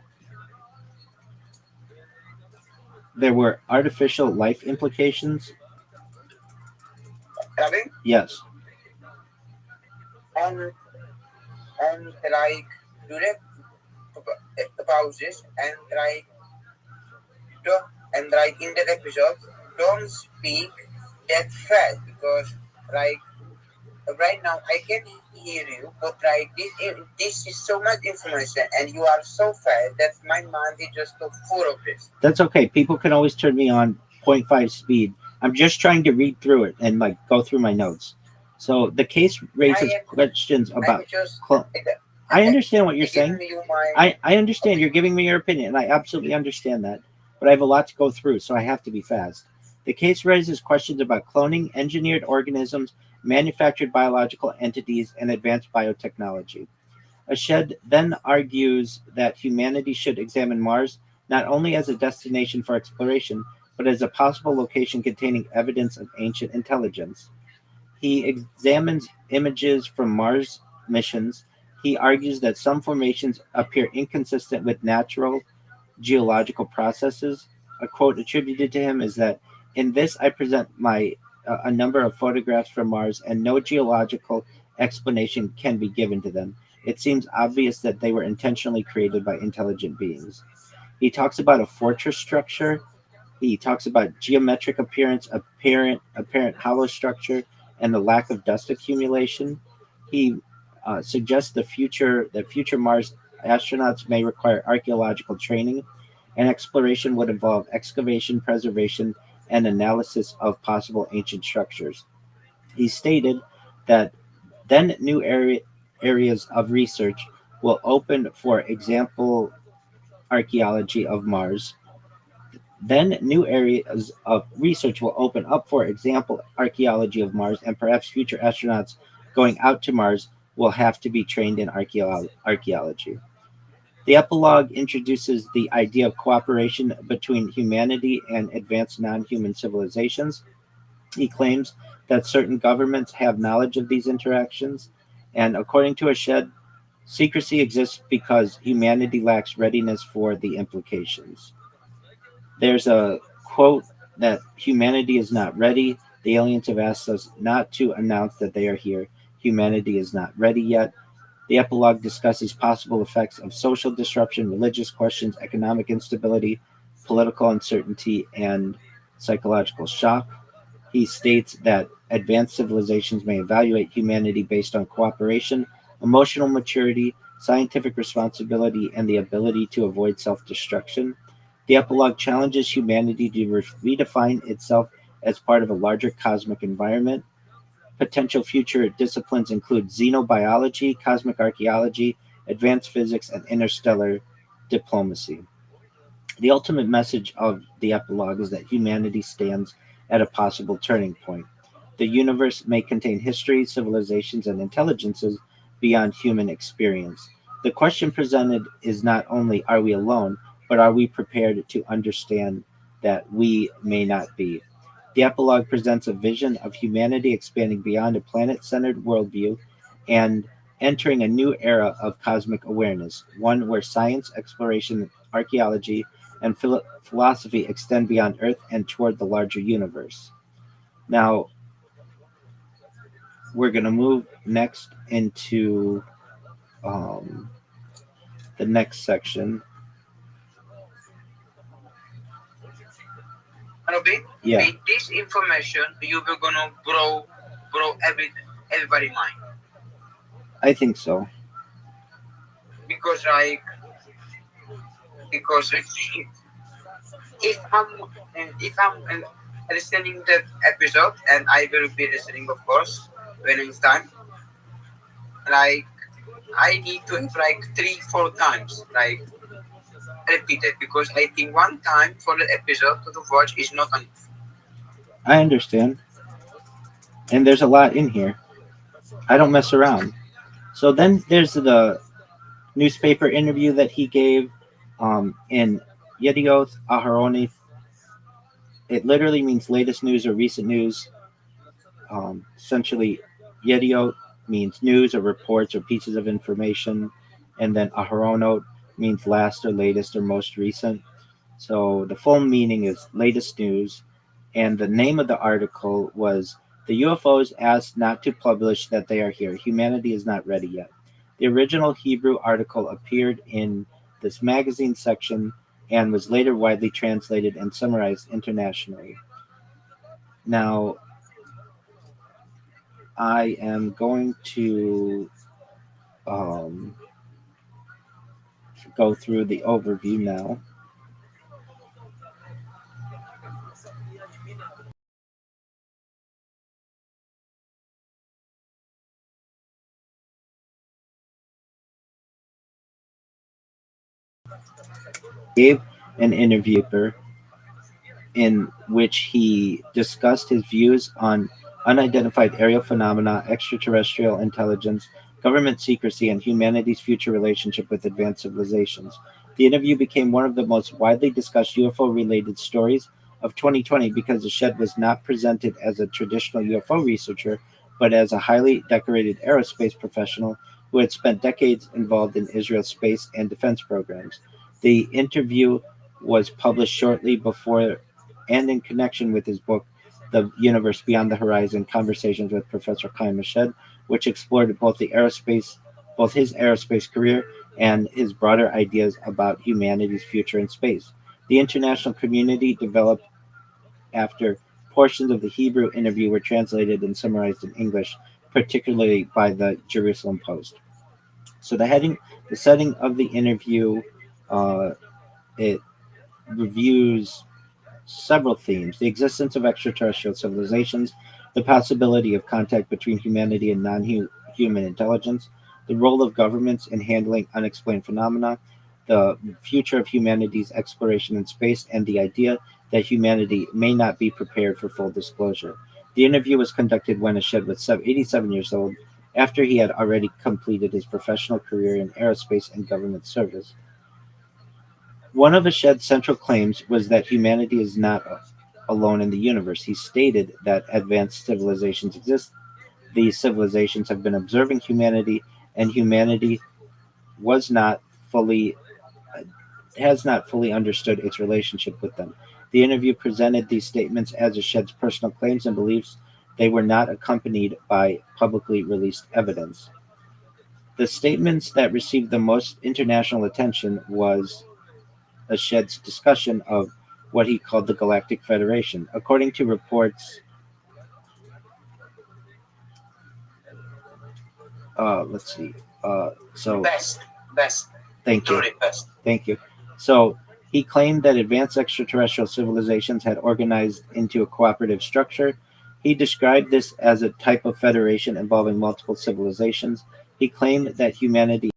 Speaker 5: There were artificial life implications.
Speaker 10: Ravi,
Speaker 5: Yes.
Speaker 10: and like during the pauses and like in that episode, don't speak that fast because like right now I can hear you, but like this is so much information, and you are so fast that my mind is just so full of this.
Speaker 5: That's okay. People can always turn me on 0.5 speed. I'm just trying to read through it and like go through my notes. So the case raises questions
Speaker 10: I'm
Speaker 5: about.
Speaker 10: just
Speaker 5: I understand what you're
Speaker 10: giving
Speaker 5: saying.
Speaker 10: you my
Speaker 5: I understand you're
Speaker 10: opinion.
Speaker 5: giving me your opinion, and I absolutely understand that. But I have a lot to go through, so I have to be fast. The case raises questions about cloning, engineered organisms, manufactured biological entities, and advanced biotechnology. Ashed then argues that humanity should examine Mars not only as a destination for exploration, but as a possible location containing evidence of ancient intelligence. He examines images from Mars missions. He argues that some formations appear inconsistent with natural geological processes. A quote attributed to him is that, "In this, I present my a number of photographs from Mars, and no geological explanation can be given to them. It seems obvious that they were intentionally created by intelligent beings." He talks about a fortress structure. He talks about geometric appearance, apparent hollow structure, and the lack of dust accumulation. He suggests future Mars astronauts may require archaeological training, and exploration would involve excavation, preservation, and analysis of possible ancient structures. He stated that then areas of research will open, for example, archaeology of Mars. Then new areas of research will open up, for example, archaeology of Mars, and perhaps future astronauts going out to Mars will have to be trained in archaeology. The epilogue introduces the idea of cooperation between humanity and advanced non human civilizations. He claims that certain governments have knowledge of these interactions, and according to Ashed, secrecy exists because humanity lacks readiness for the implications. There's a quote that humanity is not ready. The aliens have asked us not to announce that they are here. Humanity is not ready yet. The epilogue discusses possible effects of social disruption, religious questions, economic instability, political uncertainty, and psychological shock. He states that advanced civilizations may evaluate humanity based on cooperation, emotional maturity, scientific responsibility, and the ability to avoid self destruction. The epilogue challenges humanity to redefine itself as part of a larger cosmic environment. Potential future disciplines include xenobiology, cosmic archaeology, advanced physics, and interstellar diplomacy. The ultimate message of the epilogue is that humanity stands at a possible turning point. The universe may contain history, civilizations, and intelligences beyond human experience. The question presented is not only are we alone, but are we prepared to understand that we may not be? The epilogue presents a vision of humanity expanding beyond a planet centered worldview and entering a new era of cosmic awareness, one where science, exploration, archaeology, and philosophy extend beyond Earth and toward the larger universe. Now, we're going to move next into the next section.
Speaker 10: Robbie,
Speaker 5: Yeah,
Speaker 10: with this information, you were gonna blow everybody mind
Speaker 5: I think so.
Speaker 10: because like because if I'm listening that episode, and I will be listening, of course, when it's time. Like I need to have like 3 4 times like repeat it, because I think one time for the episode to watch is not enough.
Speaker 5: I understand. And there's a lot in here. I don't mess around. So then there's the newspaper interview that he gave in Yedioth Aharonith. It literally means latest news or recent news. Essentially, Yediot means news or reports or pieces of information, and then Aharonot means last or latest or most recent. So the full meaning is latest news, and the name of the article was "The UFOs asked not to publish that they are here. Humanity is not ready yet." The original Hebrew article appeared in this magazine section and was later widely translated and summarized internationally. Now, I am going to um, go through the overview now. Gave an interview in which he discussed his views on unidentified aerial phenomena, extraterrestrial intelligence, government secrecy, and humanity's future relationship with advanced civilizations. The interview became one of the most widely discussed UFO related stories of 2020 because the Shed was not presented as a traditional UFO researcher, but as a highly decorated aerospace professional who had spent decades involved in Israel's space and defense programs. The interview was published shortly before and in connection with his book, The Universe Beyond the Horizon: Conversations with Professor Chaim Mashed, which explored both his aerospace career and his broader ideas about humanity's future in space. The international community developed after portions of the Hebrew interview were translated and summarized in English, particularly by the Jerusalem Post. So the setting of the interview, uh, it reviews several themes: the existence of extraterrestrial civilizations, the possibility of contact between humanity and non human intelligence, the role of governments in handling unexplained phenomena, the future of humanity's exploration in space, and the idea that humanity may not be prepared for full disclosure. The interview was conducted when Ashed was 87 years old, after he had already completed his professional career in aerospace and government service. One of Ashed's central claims was that humanity is not alone in the universe. He stated that advanced civilizations exist. These civilizations have been observing humanity, and humanity was not fully has not fully understood its relationship with them. The interview presented these statements as Ashed's personal claims and beliefs. They were not accompanied by publicly released evidence. The statements that received the most international attention was Ashed's discussion of what he called the Galactic Federation. According to reports, let's see. So
Speaker 10: Best.
Speaker 5: thank you,
Speaker 10: Truly best.
Speaker 5: thank you. So he claimed that advanced extraterrestrial civilizations had organized into a cooperative structure. He described this as a type of federation involving multiple civilizations. He claimed that humanity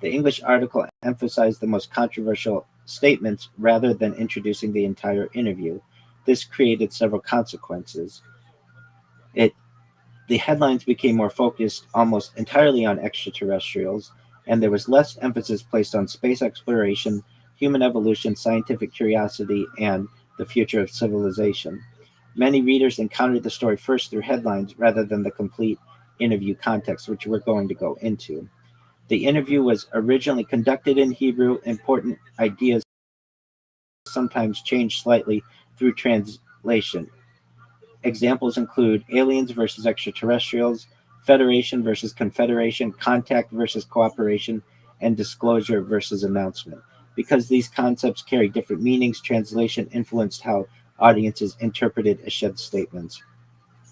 Speaker 5: The English article emphasized the most controversial statements rather than introducing the entire interview. This created several consequences. It The headlines became more focused almost entirely on extraterrestrials, and there was less emphasis placed on space exploration, human evolution, scientific curiosity, and the future of civilization. Many readers encountered the story first through headlines rather than the complete interview context, which we're going to go into. The interview was originally conducted in Hebrew. Important ideas sometimes changed slightly through translation. Examples include aliens versus extraterrestrials, federation versus confederation, contact versus cooperation, and disclosure versus announcement. Because these concepts carry different meanings, translation influenced how audiences interpreted Eshed's statements.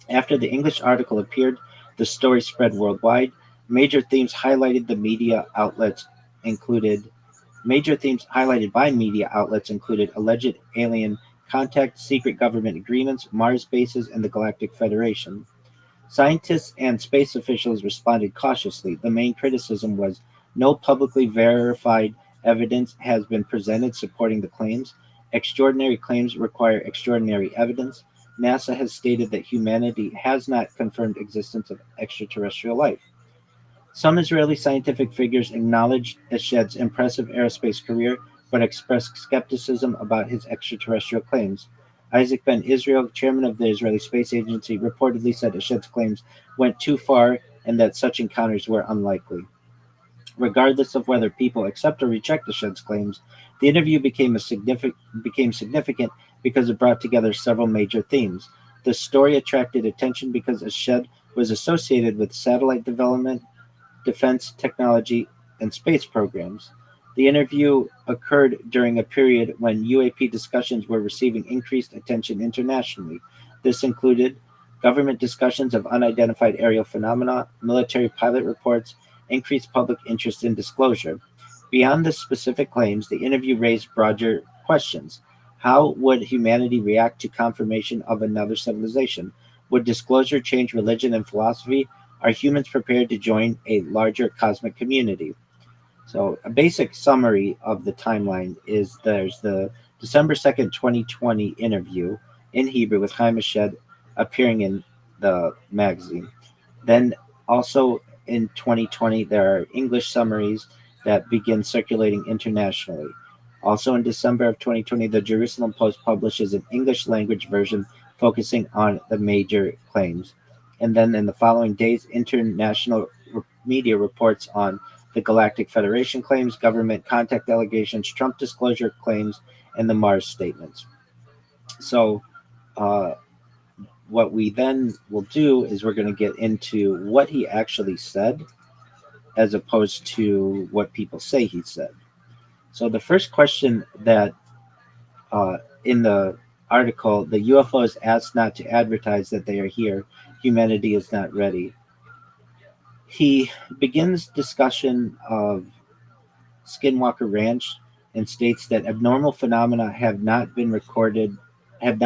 Speaker 5: After the English article appeared, the story spread worldwide. Major themes highlighted the media outlets included Major themes highlighted by media outlets included alleged alien contact, secret government agreements, Mars bases, and the Galactic Federation. Scientists and space officials responded cautiously. The main criticism was no publicly verified evidence has been presented supporting the claims. Extraordinary claims require extraordinary evidence. NASA has stated that humanity has not confirmed existence of extraterrestrial life. Some Israeli scientific figures acknowledged Eshed's impressive aerospace career, but expressed skepticism about his extraterrestrial claims. Isaac Ben Israel, chairman of the Israeli Space Agency, reportedly said Eshed's claims went too far and that such encounters were unlikely. Regardless of whether people accept or reject Eshed's claims, the interview became significant because it brought together several major themes. The story attracted attention because Eshed was associated with satellite development, defense technology, and space programs. The interview occurred during a period when UAP discussions were receiving increased attention internationally. This included government discussions of unidentified aerial phenomena, military pilot reports, increased public interest in disclosure. Beyond the specific claims, the interview raised broader questions. How would humanity react to confirmation of another civilization? Would disclosure change religion and philosophy? Are humans prepared to join a larger cosmic community? So, a basic summary of the timeline is there's the December 2nd, 2020 interview in Hebrew with Chaim Eshed appearing in the magazine. Then, also in 2020, there are English summaries that begin circulating internationally. Also in December of 2020, the Jerusalem Post publishes an English language version focusing on the major claims. And then in the following days, international media reports on the Galactic Federation claims, government contact allegations, Trump disclosure claims, and the Mars statements. So, what we then will do is we're going to get into what he actually said as opposed to what people say he said. So, the first question that in the article, the UFOs asked not to advertise that they are here. Humanity is not ready. He begins discussion of Skinwalker Ranch and states that abnormal phenomena have now been recorded at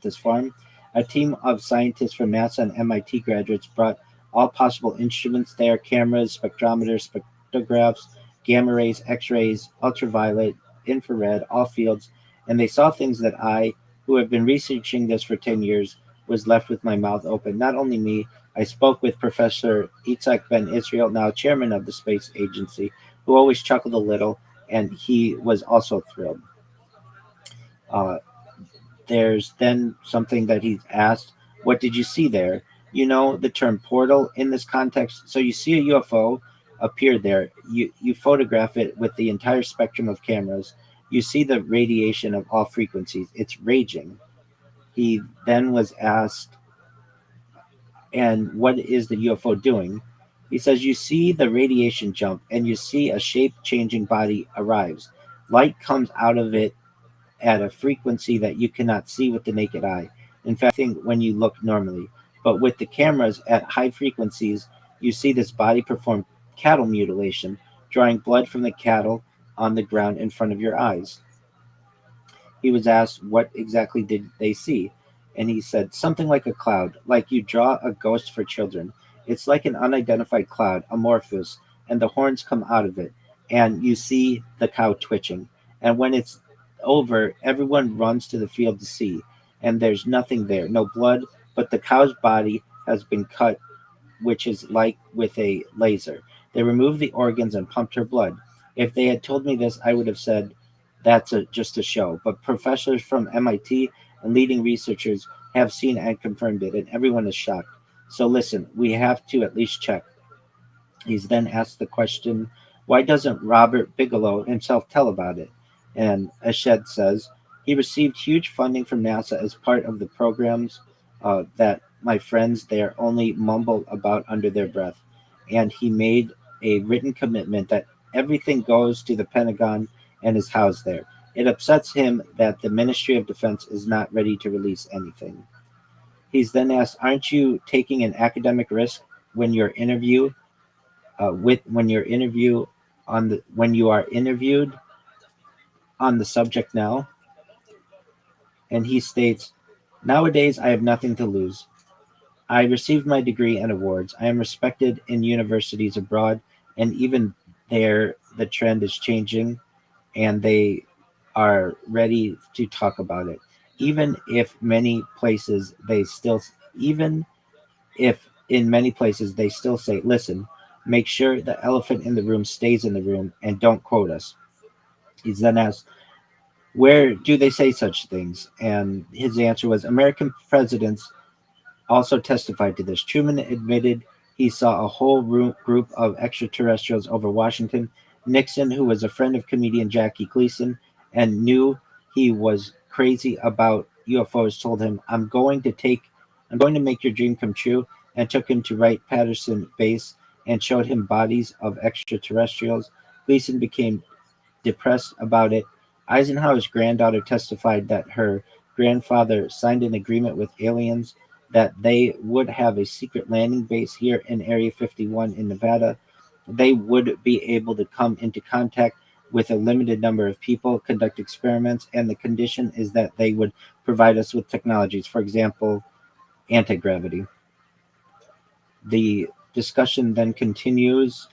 Speaker 5: this farm. A team of scientists from NASA and MIT graduates brought all possible instruments there: cameras, spectrometers, spectrographs, gamma rays, X-rays, ultraviolet, infrared, all fields, and they saw things that I, who have been researching this for 10 years, was left with my mouth open. Not only me, I spoke with Professor Itzhak Ben Israel, now chairman of the space agency, who always chuckled a little, and he was also thrilled. There's then something that he's asked, what did you see there? You know the term portal in this context. So you see a UFO appear there. You photograph it with the entire spectrum of cameras. You see the radiation of all frequencies. It's raging. He then was asked, and what is the UFO doing? He says, you see the radiation jump and you see a shape-changing body arrives. Light comes out of it at a frequency that you cannot see with the naked eye. In fact, when you look normally. But with the cameras at high frequencies, you see this body perform cattle mutilation, drawing blood from the cattle on the ground in front of your eyes. He was asked, what exactly did they see? And he said, something like a cloud, like you draw a ghost for children. It's like an unidentified cloud, amorphous, and the horns come out of it, and you see the cow twitching. And when it's over, everyone runs to the field to see, and there's nothing there, no blood, but the cow's body has been cut, which is like with a laser. They removed the organs and pumped her blood. If they had told me this, I would have said that's just a show. But professors from MIT and leading researchers have seen and confirmed it, and everyone is shocked. So listen, we have to at least check. He's then asked the question, why doesn't Robert Bigelow himself tell about it? And Ashed says, he received huge funding from NASA as part of the programs that my friends there only mumble about under their breath. And he made a written commitment that everything goes to the Pentagon and is housed there. It upsets him that the Ministry of Defense is not ready to release anything. He's then asked, aren't you taking an academic risk when you're interview when you are interviewed on the subject now? And he states, nowadays I have nothing to lose. I received my degree and awards. I am respected in universities abroad, and even there the trend is changing, and they are ready to talk about it. Even if many places they still even if in many places they still say, listen, make sure the elephant in the room stays in the room and don't quote us. He's then asked, where do they say such things? And his answer was, American presidents also testified to this. Truman admitted he saw a whole group of extraterrestrials over Washington. Nixon, who was a friend of comedian Jackie Gleason and knew he was crazy about UFOs, told him, I'm going to make your dream come true, and took him to Wright-Patterson Base and showed him bodies of extraterrestrials. Gleason became depressed about it. Eisenhower's granddaughter testified that her grandfather signed an agreement with aliens that they would have a secret landing base here in Area 51 in Nevada. They would be able to come into contact with a limited number of people, conduct experiments, and the condition is that they would provide us with technologies, for example, anti-gravity. The discussion then continues,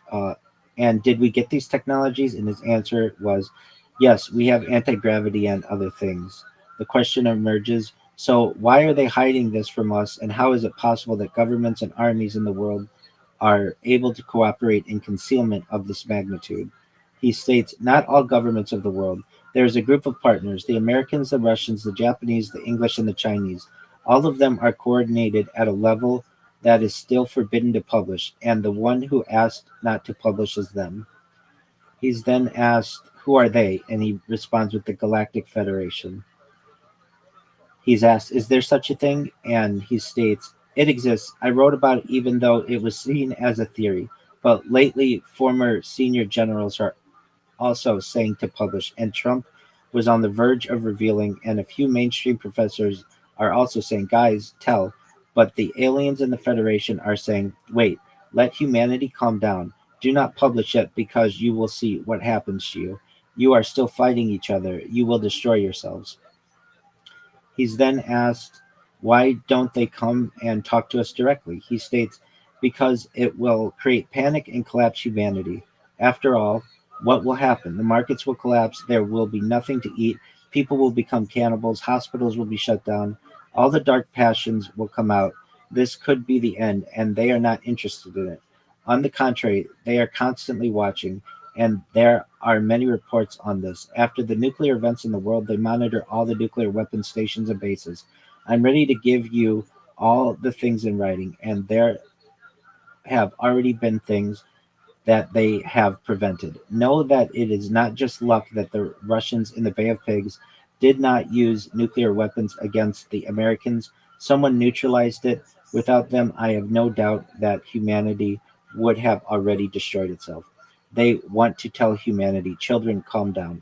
Speaker 5: and did we get these technologies? And his answer was, yes, we have anti-gravity and other things. The question emerges, so why are they hiding this from us, and how is it possible that governments and armies in the world are able to cooperate in concealment of this magnitude? He states, not all governments of the world. There is a group of partners, the Americans, the Russians, the Japanese, the English, and the Chinese. All of them are coordinated at a level that is still forbidden to publish, and the one who asked not to publish is them. He's then asked, who are they? And he responds with the Galactic Federation. He's asked, is there such a thing? And he states, it exists. I wrote about it even though it was seen as a theory. But lately, former senior generals are also saying to publish, and Trump was on the verge of revealing, and a few mainstream professors are also saying, guys, tell. But the aliens in the Federation are saying, wait, let humanity calm down. Do not publish yet because you will see what happens to you. You are still fighting each other. You will destroy yourselves. He's then asked, why don't they come and talk to us directly? He states, because it will create panic and collapse humanity. After all, what will happen? The markets will collapse. There will be nothing to eat. People will become cannibals. Hospitals will be shut down. All the dark passions will come out. This could be the end, and they are not interested in it. On the contrary, they are constantly watching, and there are many reports on this. After the nuclear events in the world, they monitor all the nuclear weapon stations and bases. I'm ready to give you all the things in writing, and there have already been things that they have prevented. Know that it is not just luck that the Russians in the Bay of Pigs did not use nuclear weapons against the Americans. Someone neutralized it. Without them, I have no doubt that humanity would have already destroyed itself. They want to tell humanity, children, calm down.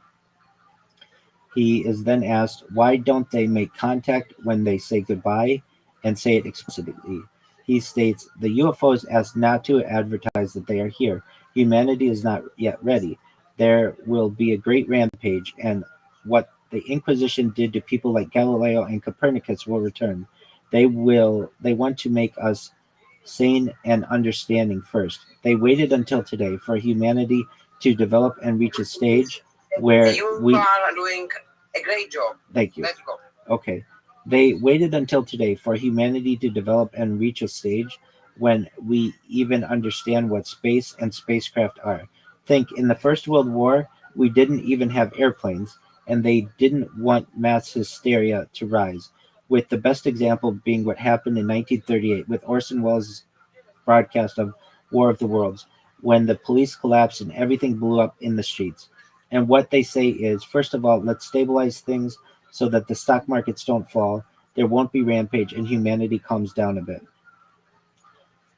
Speaker 5: He is then asked, why don't they make contact when they say goodbye and say it explicitly? He states, the UFOs asked not to advertise that they are here. Humanity is not yet ready. There will be a great rampage, and what the Inquisition did to people like Galileo and Copernicus will return. They want to make us sane, and understanding first. They waited until today for humanity to develop and reach a stage where
Speaker 10: You
Speaker 5: we.
Speaker 10: are doing a great job.
Speaker 5: Thank you.
Speaker 10: Let's go.
Speaker 5: Okay. They waited until today for humanity to develop and reach a stage when we even understand what space and spacecraft are. Think in the First World War, we didn't even have airplanes, and they didn't want mass hysteria to rise. With the best example being what happened in 1938 with Orson Welles' broadcast of War of the Worlds, when the police collapsed and everything blew up in the streets. And what they say is, first of all, let's stabilize things so that the stock markets don't fall, there won't be rampage, and humanity calms down a bit.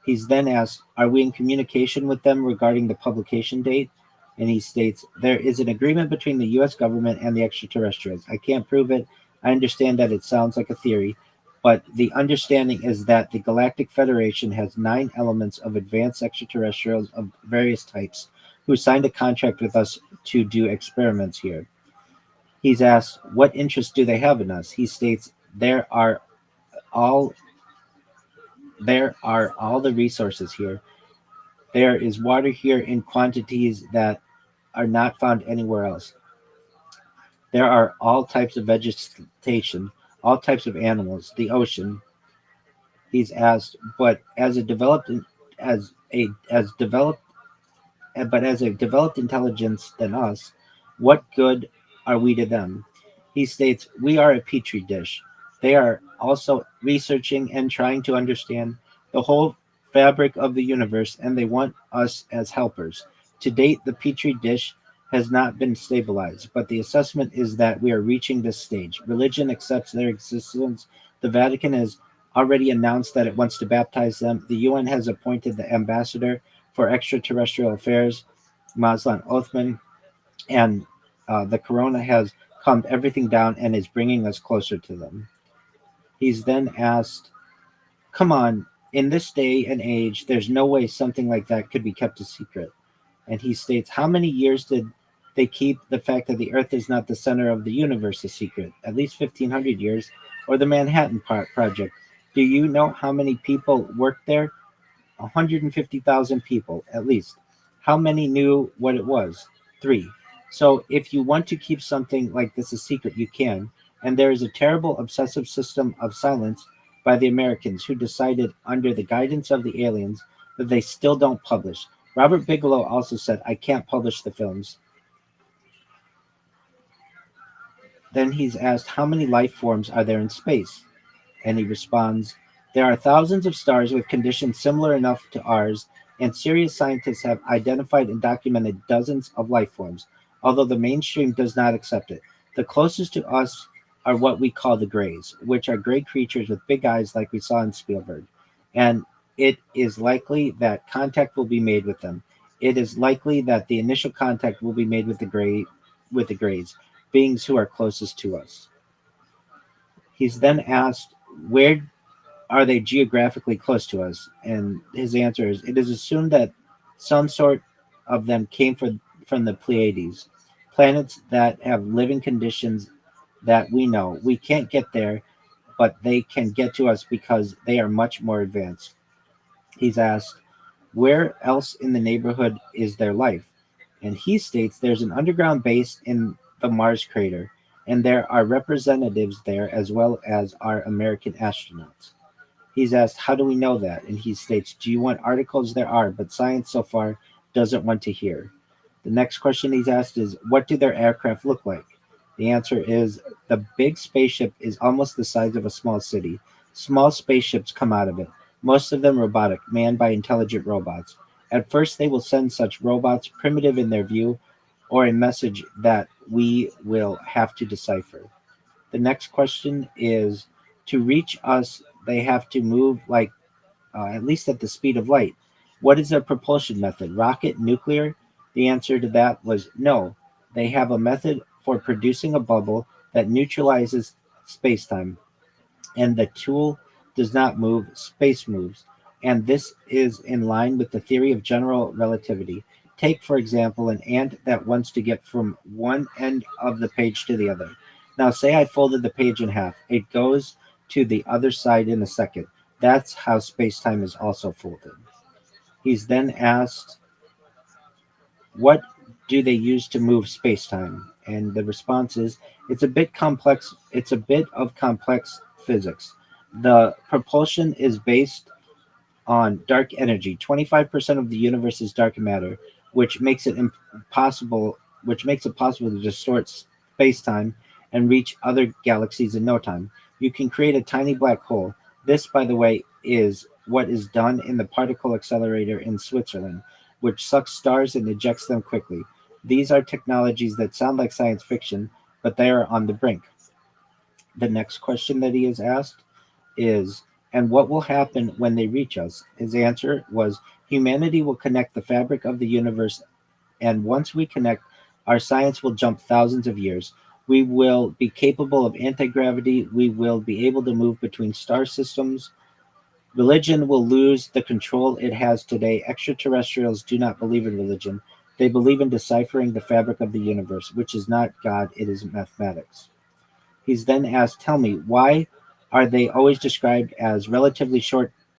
Speaker 5: He's then asked, are we in communication with them regarding the publication date? And he states, there is an agreement between the US government and the extraterrestrials. I can't prove it. I understand that it sounds like a theory, but the understanding is that the Galactic Federation has 9 elements of advanced extraterrestrials of various types who signed a contract with us to do experiments here. He's asked, what interest do they have in us? He states, all there are all the resources here. There is water here in quantities that are not found anywhere else. There are all types of vegetation, all types of animals, the ocean. He's asked, but as a developed intelligence than us, what good are we to them? He states, we are a petri dish. They are also researching and trying to understand the whole fabric of the universe, and they want us as helpers. To date, the petri dish has not been stabilized, but the assessment is that we are reaching this stage. Religion accepts their existence. The Vatican has already announced that it wants to baptize them. The UN has appointed the ambassador for extraterrestrial affairs, Maslan Othman, and the corona has calmed everything down and is bringing us closer to them. He's then asked, come on, in this day and age, there's no way something like that could be kept a secret. And he states, how many years did they keep the fact that the Earth is not the center of the universe a secret? At least 1,500 years, or the Manhattan Project. Do you know how many people worked there? 150,000 people, at least. How many knew what it was? 3. So if you want to keep something like this a secret, you can. And there is a terrible obsessive system of silence by the Americans who decided, under the guidance of the aliens, that they still don't publish. Robert Bigelow also said, I can't publish the films. Then he's asked, how many life forms are there in space? And he responds, there are thousands of stars with conditions similar enough to ours, and serious scientists have identified and documented dozens of life forms, although the mainstream does not accept it. The closest to us are what we call the grays, which are gray creatures with big eyes like we saw in Spielberg. And it is likely that contact will be made with them. It is likely that the initial contact will be made with the grays, beings who are closest to us. He's then asked, where are they geographically close to us? And his answer is, it is assumed that some sort of them came from the Pleiades, planets that have living conditions that we know. We can't get there, but they can get to us because they are much more advanced. He's asked, where else in the neighborhood is there life? And he states there's an underground base in the Mars crater, and there are representatives there as well as our American astronauts. He's asked, how do we know that? And he states, do you want articles? There are, but science so far doesn't want to hear. The next question he's asked is, what do their aircraft look like? The answer is, the big spaceship is almost the size of a small city. Small spaceships come out of it, most of them robotic, manned by intelligent robots. At first, they will send such robots, primitive in their view, or a message that we will have to decipher. The next question is, to reach us, they have to move like at least at the speed of light. What is their propulsion method? Rocket, nuclear? The answer to that was no. They have a method for producing a bubble that neutralizes space-time, and the tool does not move, space moves. And this is in line with the theory of general relativity. Take, for example, an ant that wants to get from one end of the page to the other. Now, say I folded the page in half. It goes to the other side in a second. That's how space-time is also folded. He's then asked, what do they use to move space-time? And the response is, it's a bit complex. It's a bit of complex physics. The propulsion is based on dark energy. 25% of the universe is dark matter, which makes it impossible. Which makes it possible to distort space-time and reach other galaxies in no time. You can create a tiny black hole. This, by the way, is what is done in the particle accelerator in Switzerland, which sucks stars and ejects them quickly. These are technologies that sound like science fiction, but they are on the brink. The next question that he is asked is, and what will happen when they reach us? His answer was, humanity will connect the fabric of the universe, and once we connect, our science will jump thousands of years. We will be capable of anti-gravity. We will be able to move between star systems. Religion will lose the control it has today. Extraterrestrials do not believe in religion. They believe in deciphering the fabric of the universe, which is not God, it is mathematics. He's then asked, tell me, why are they always described as relatively short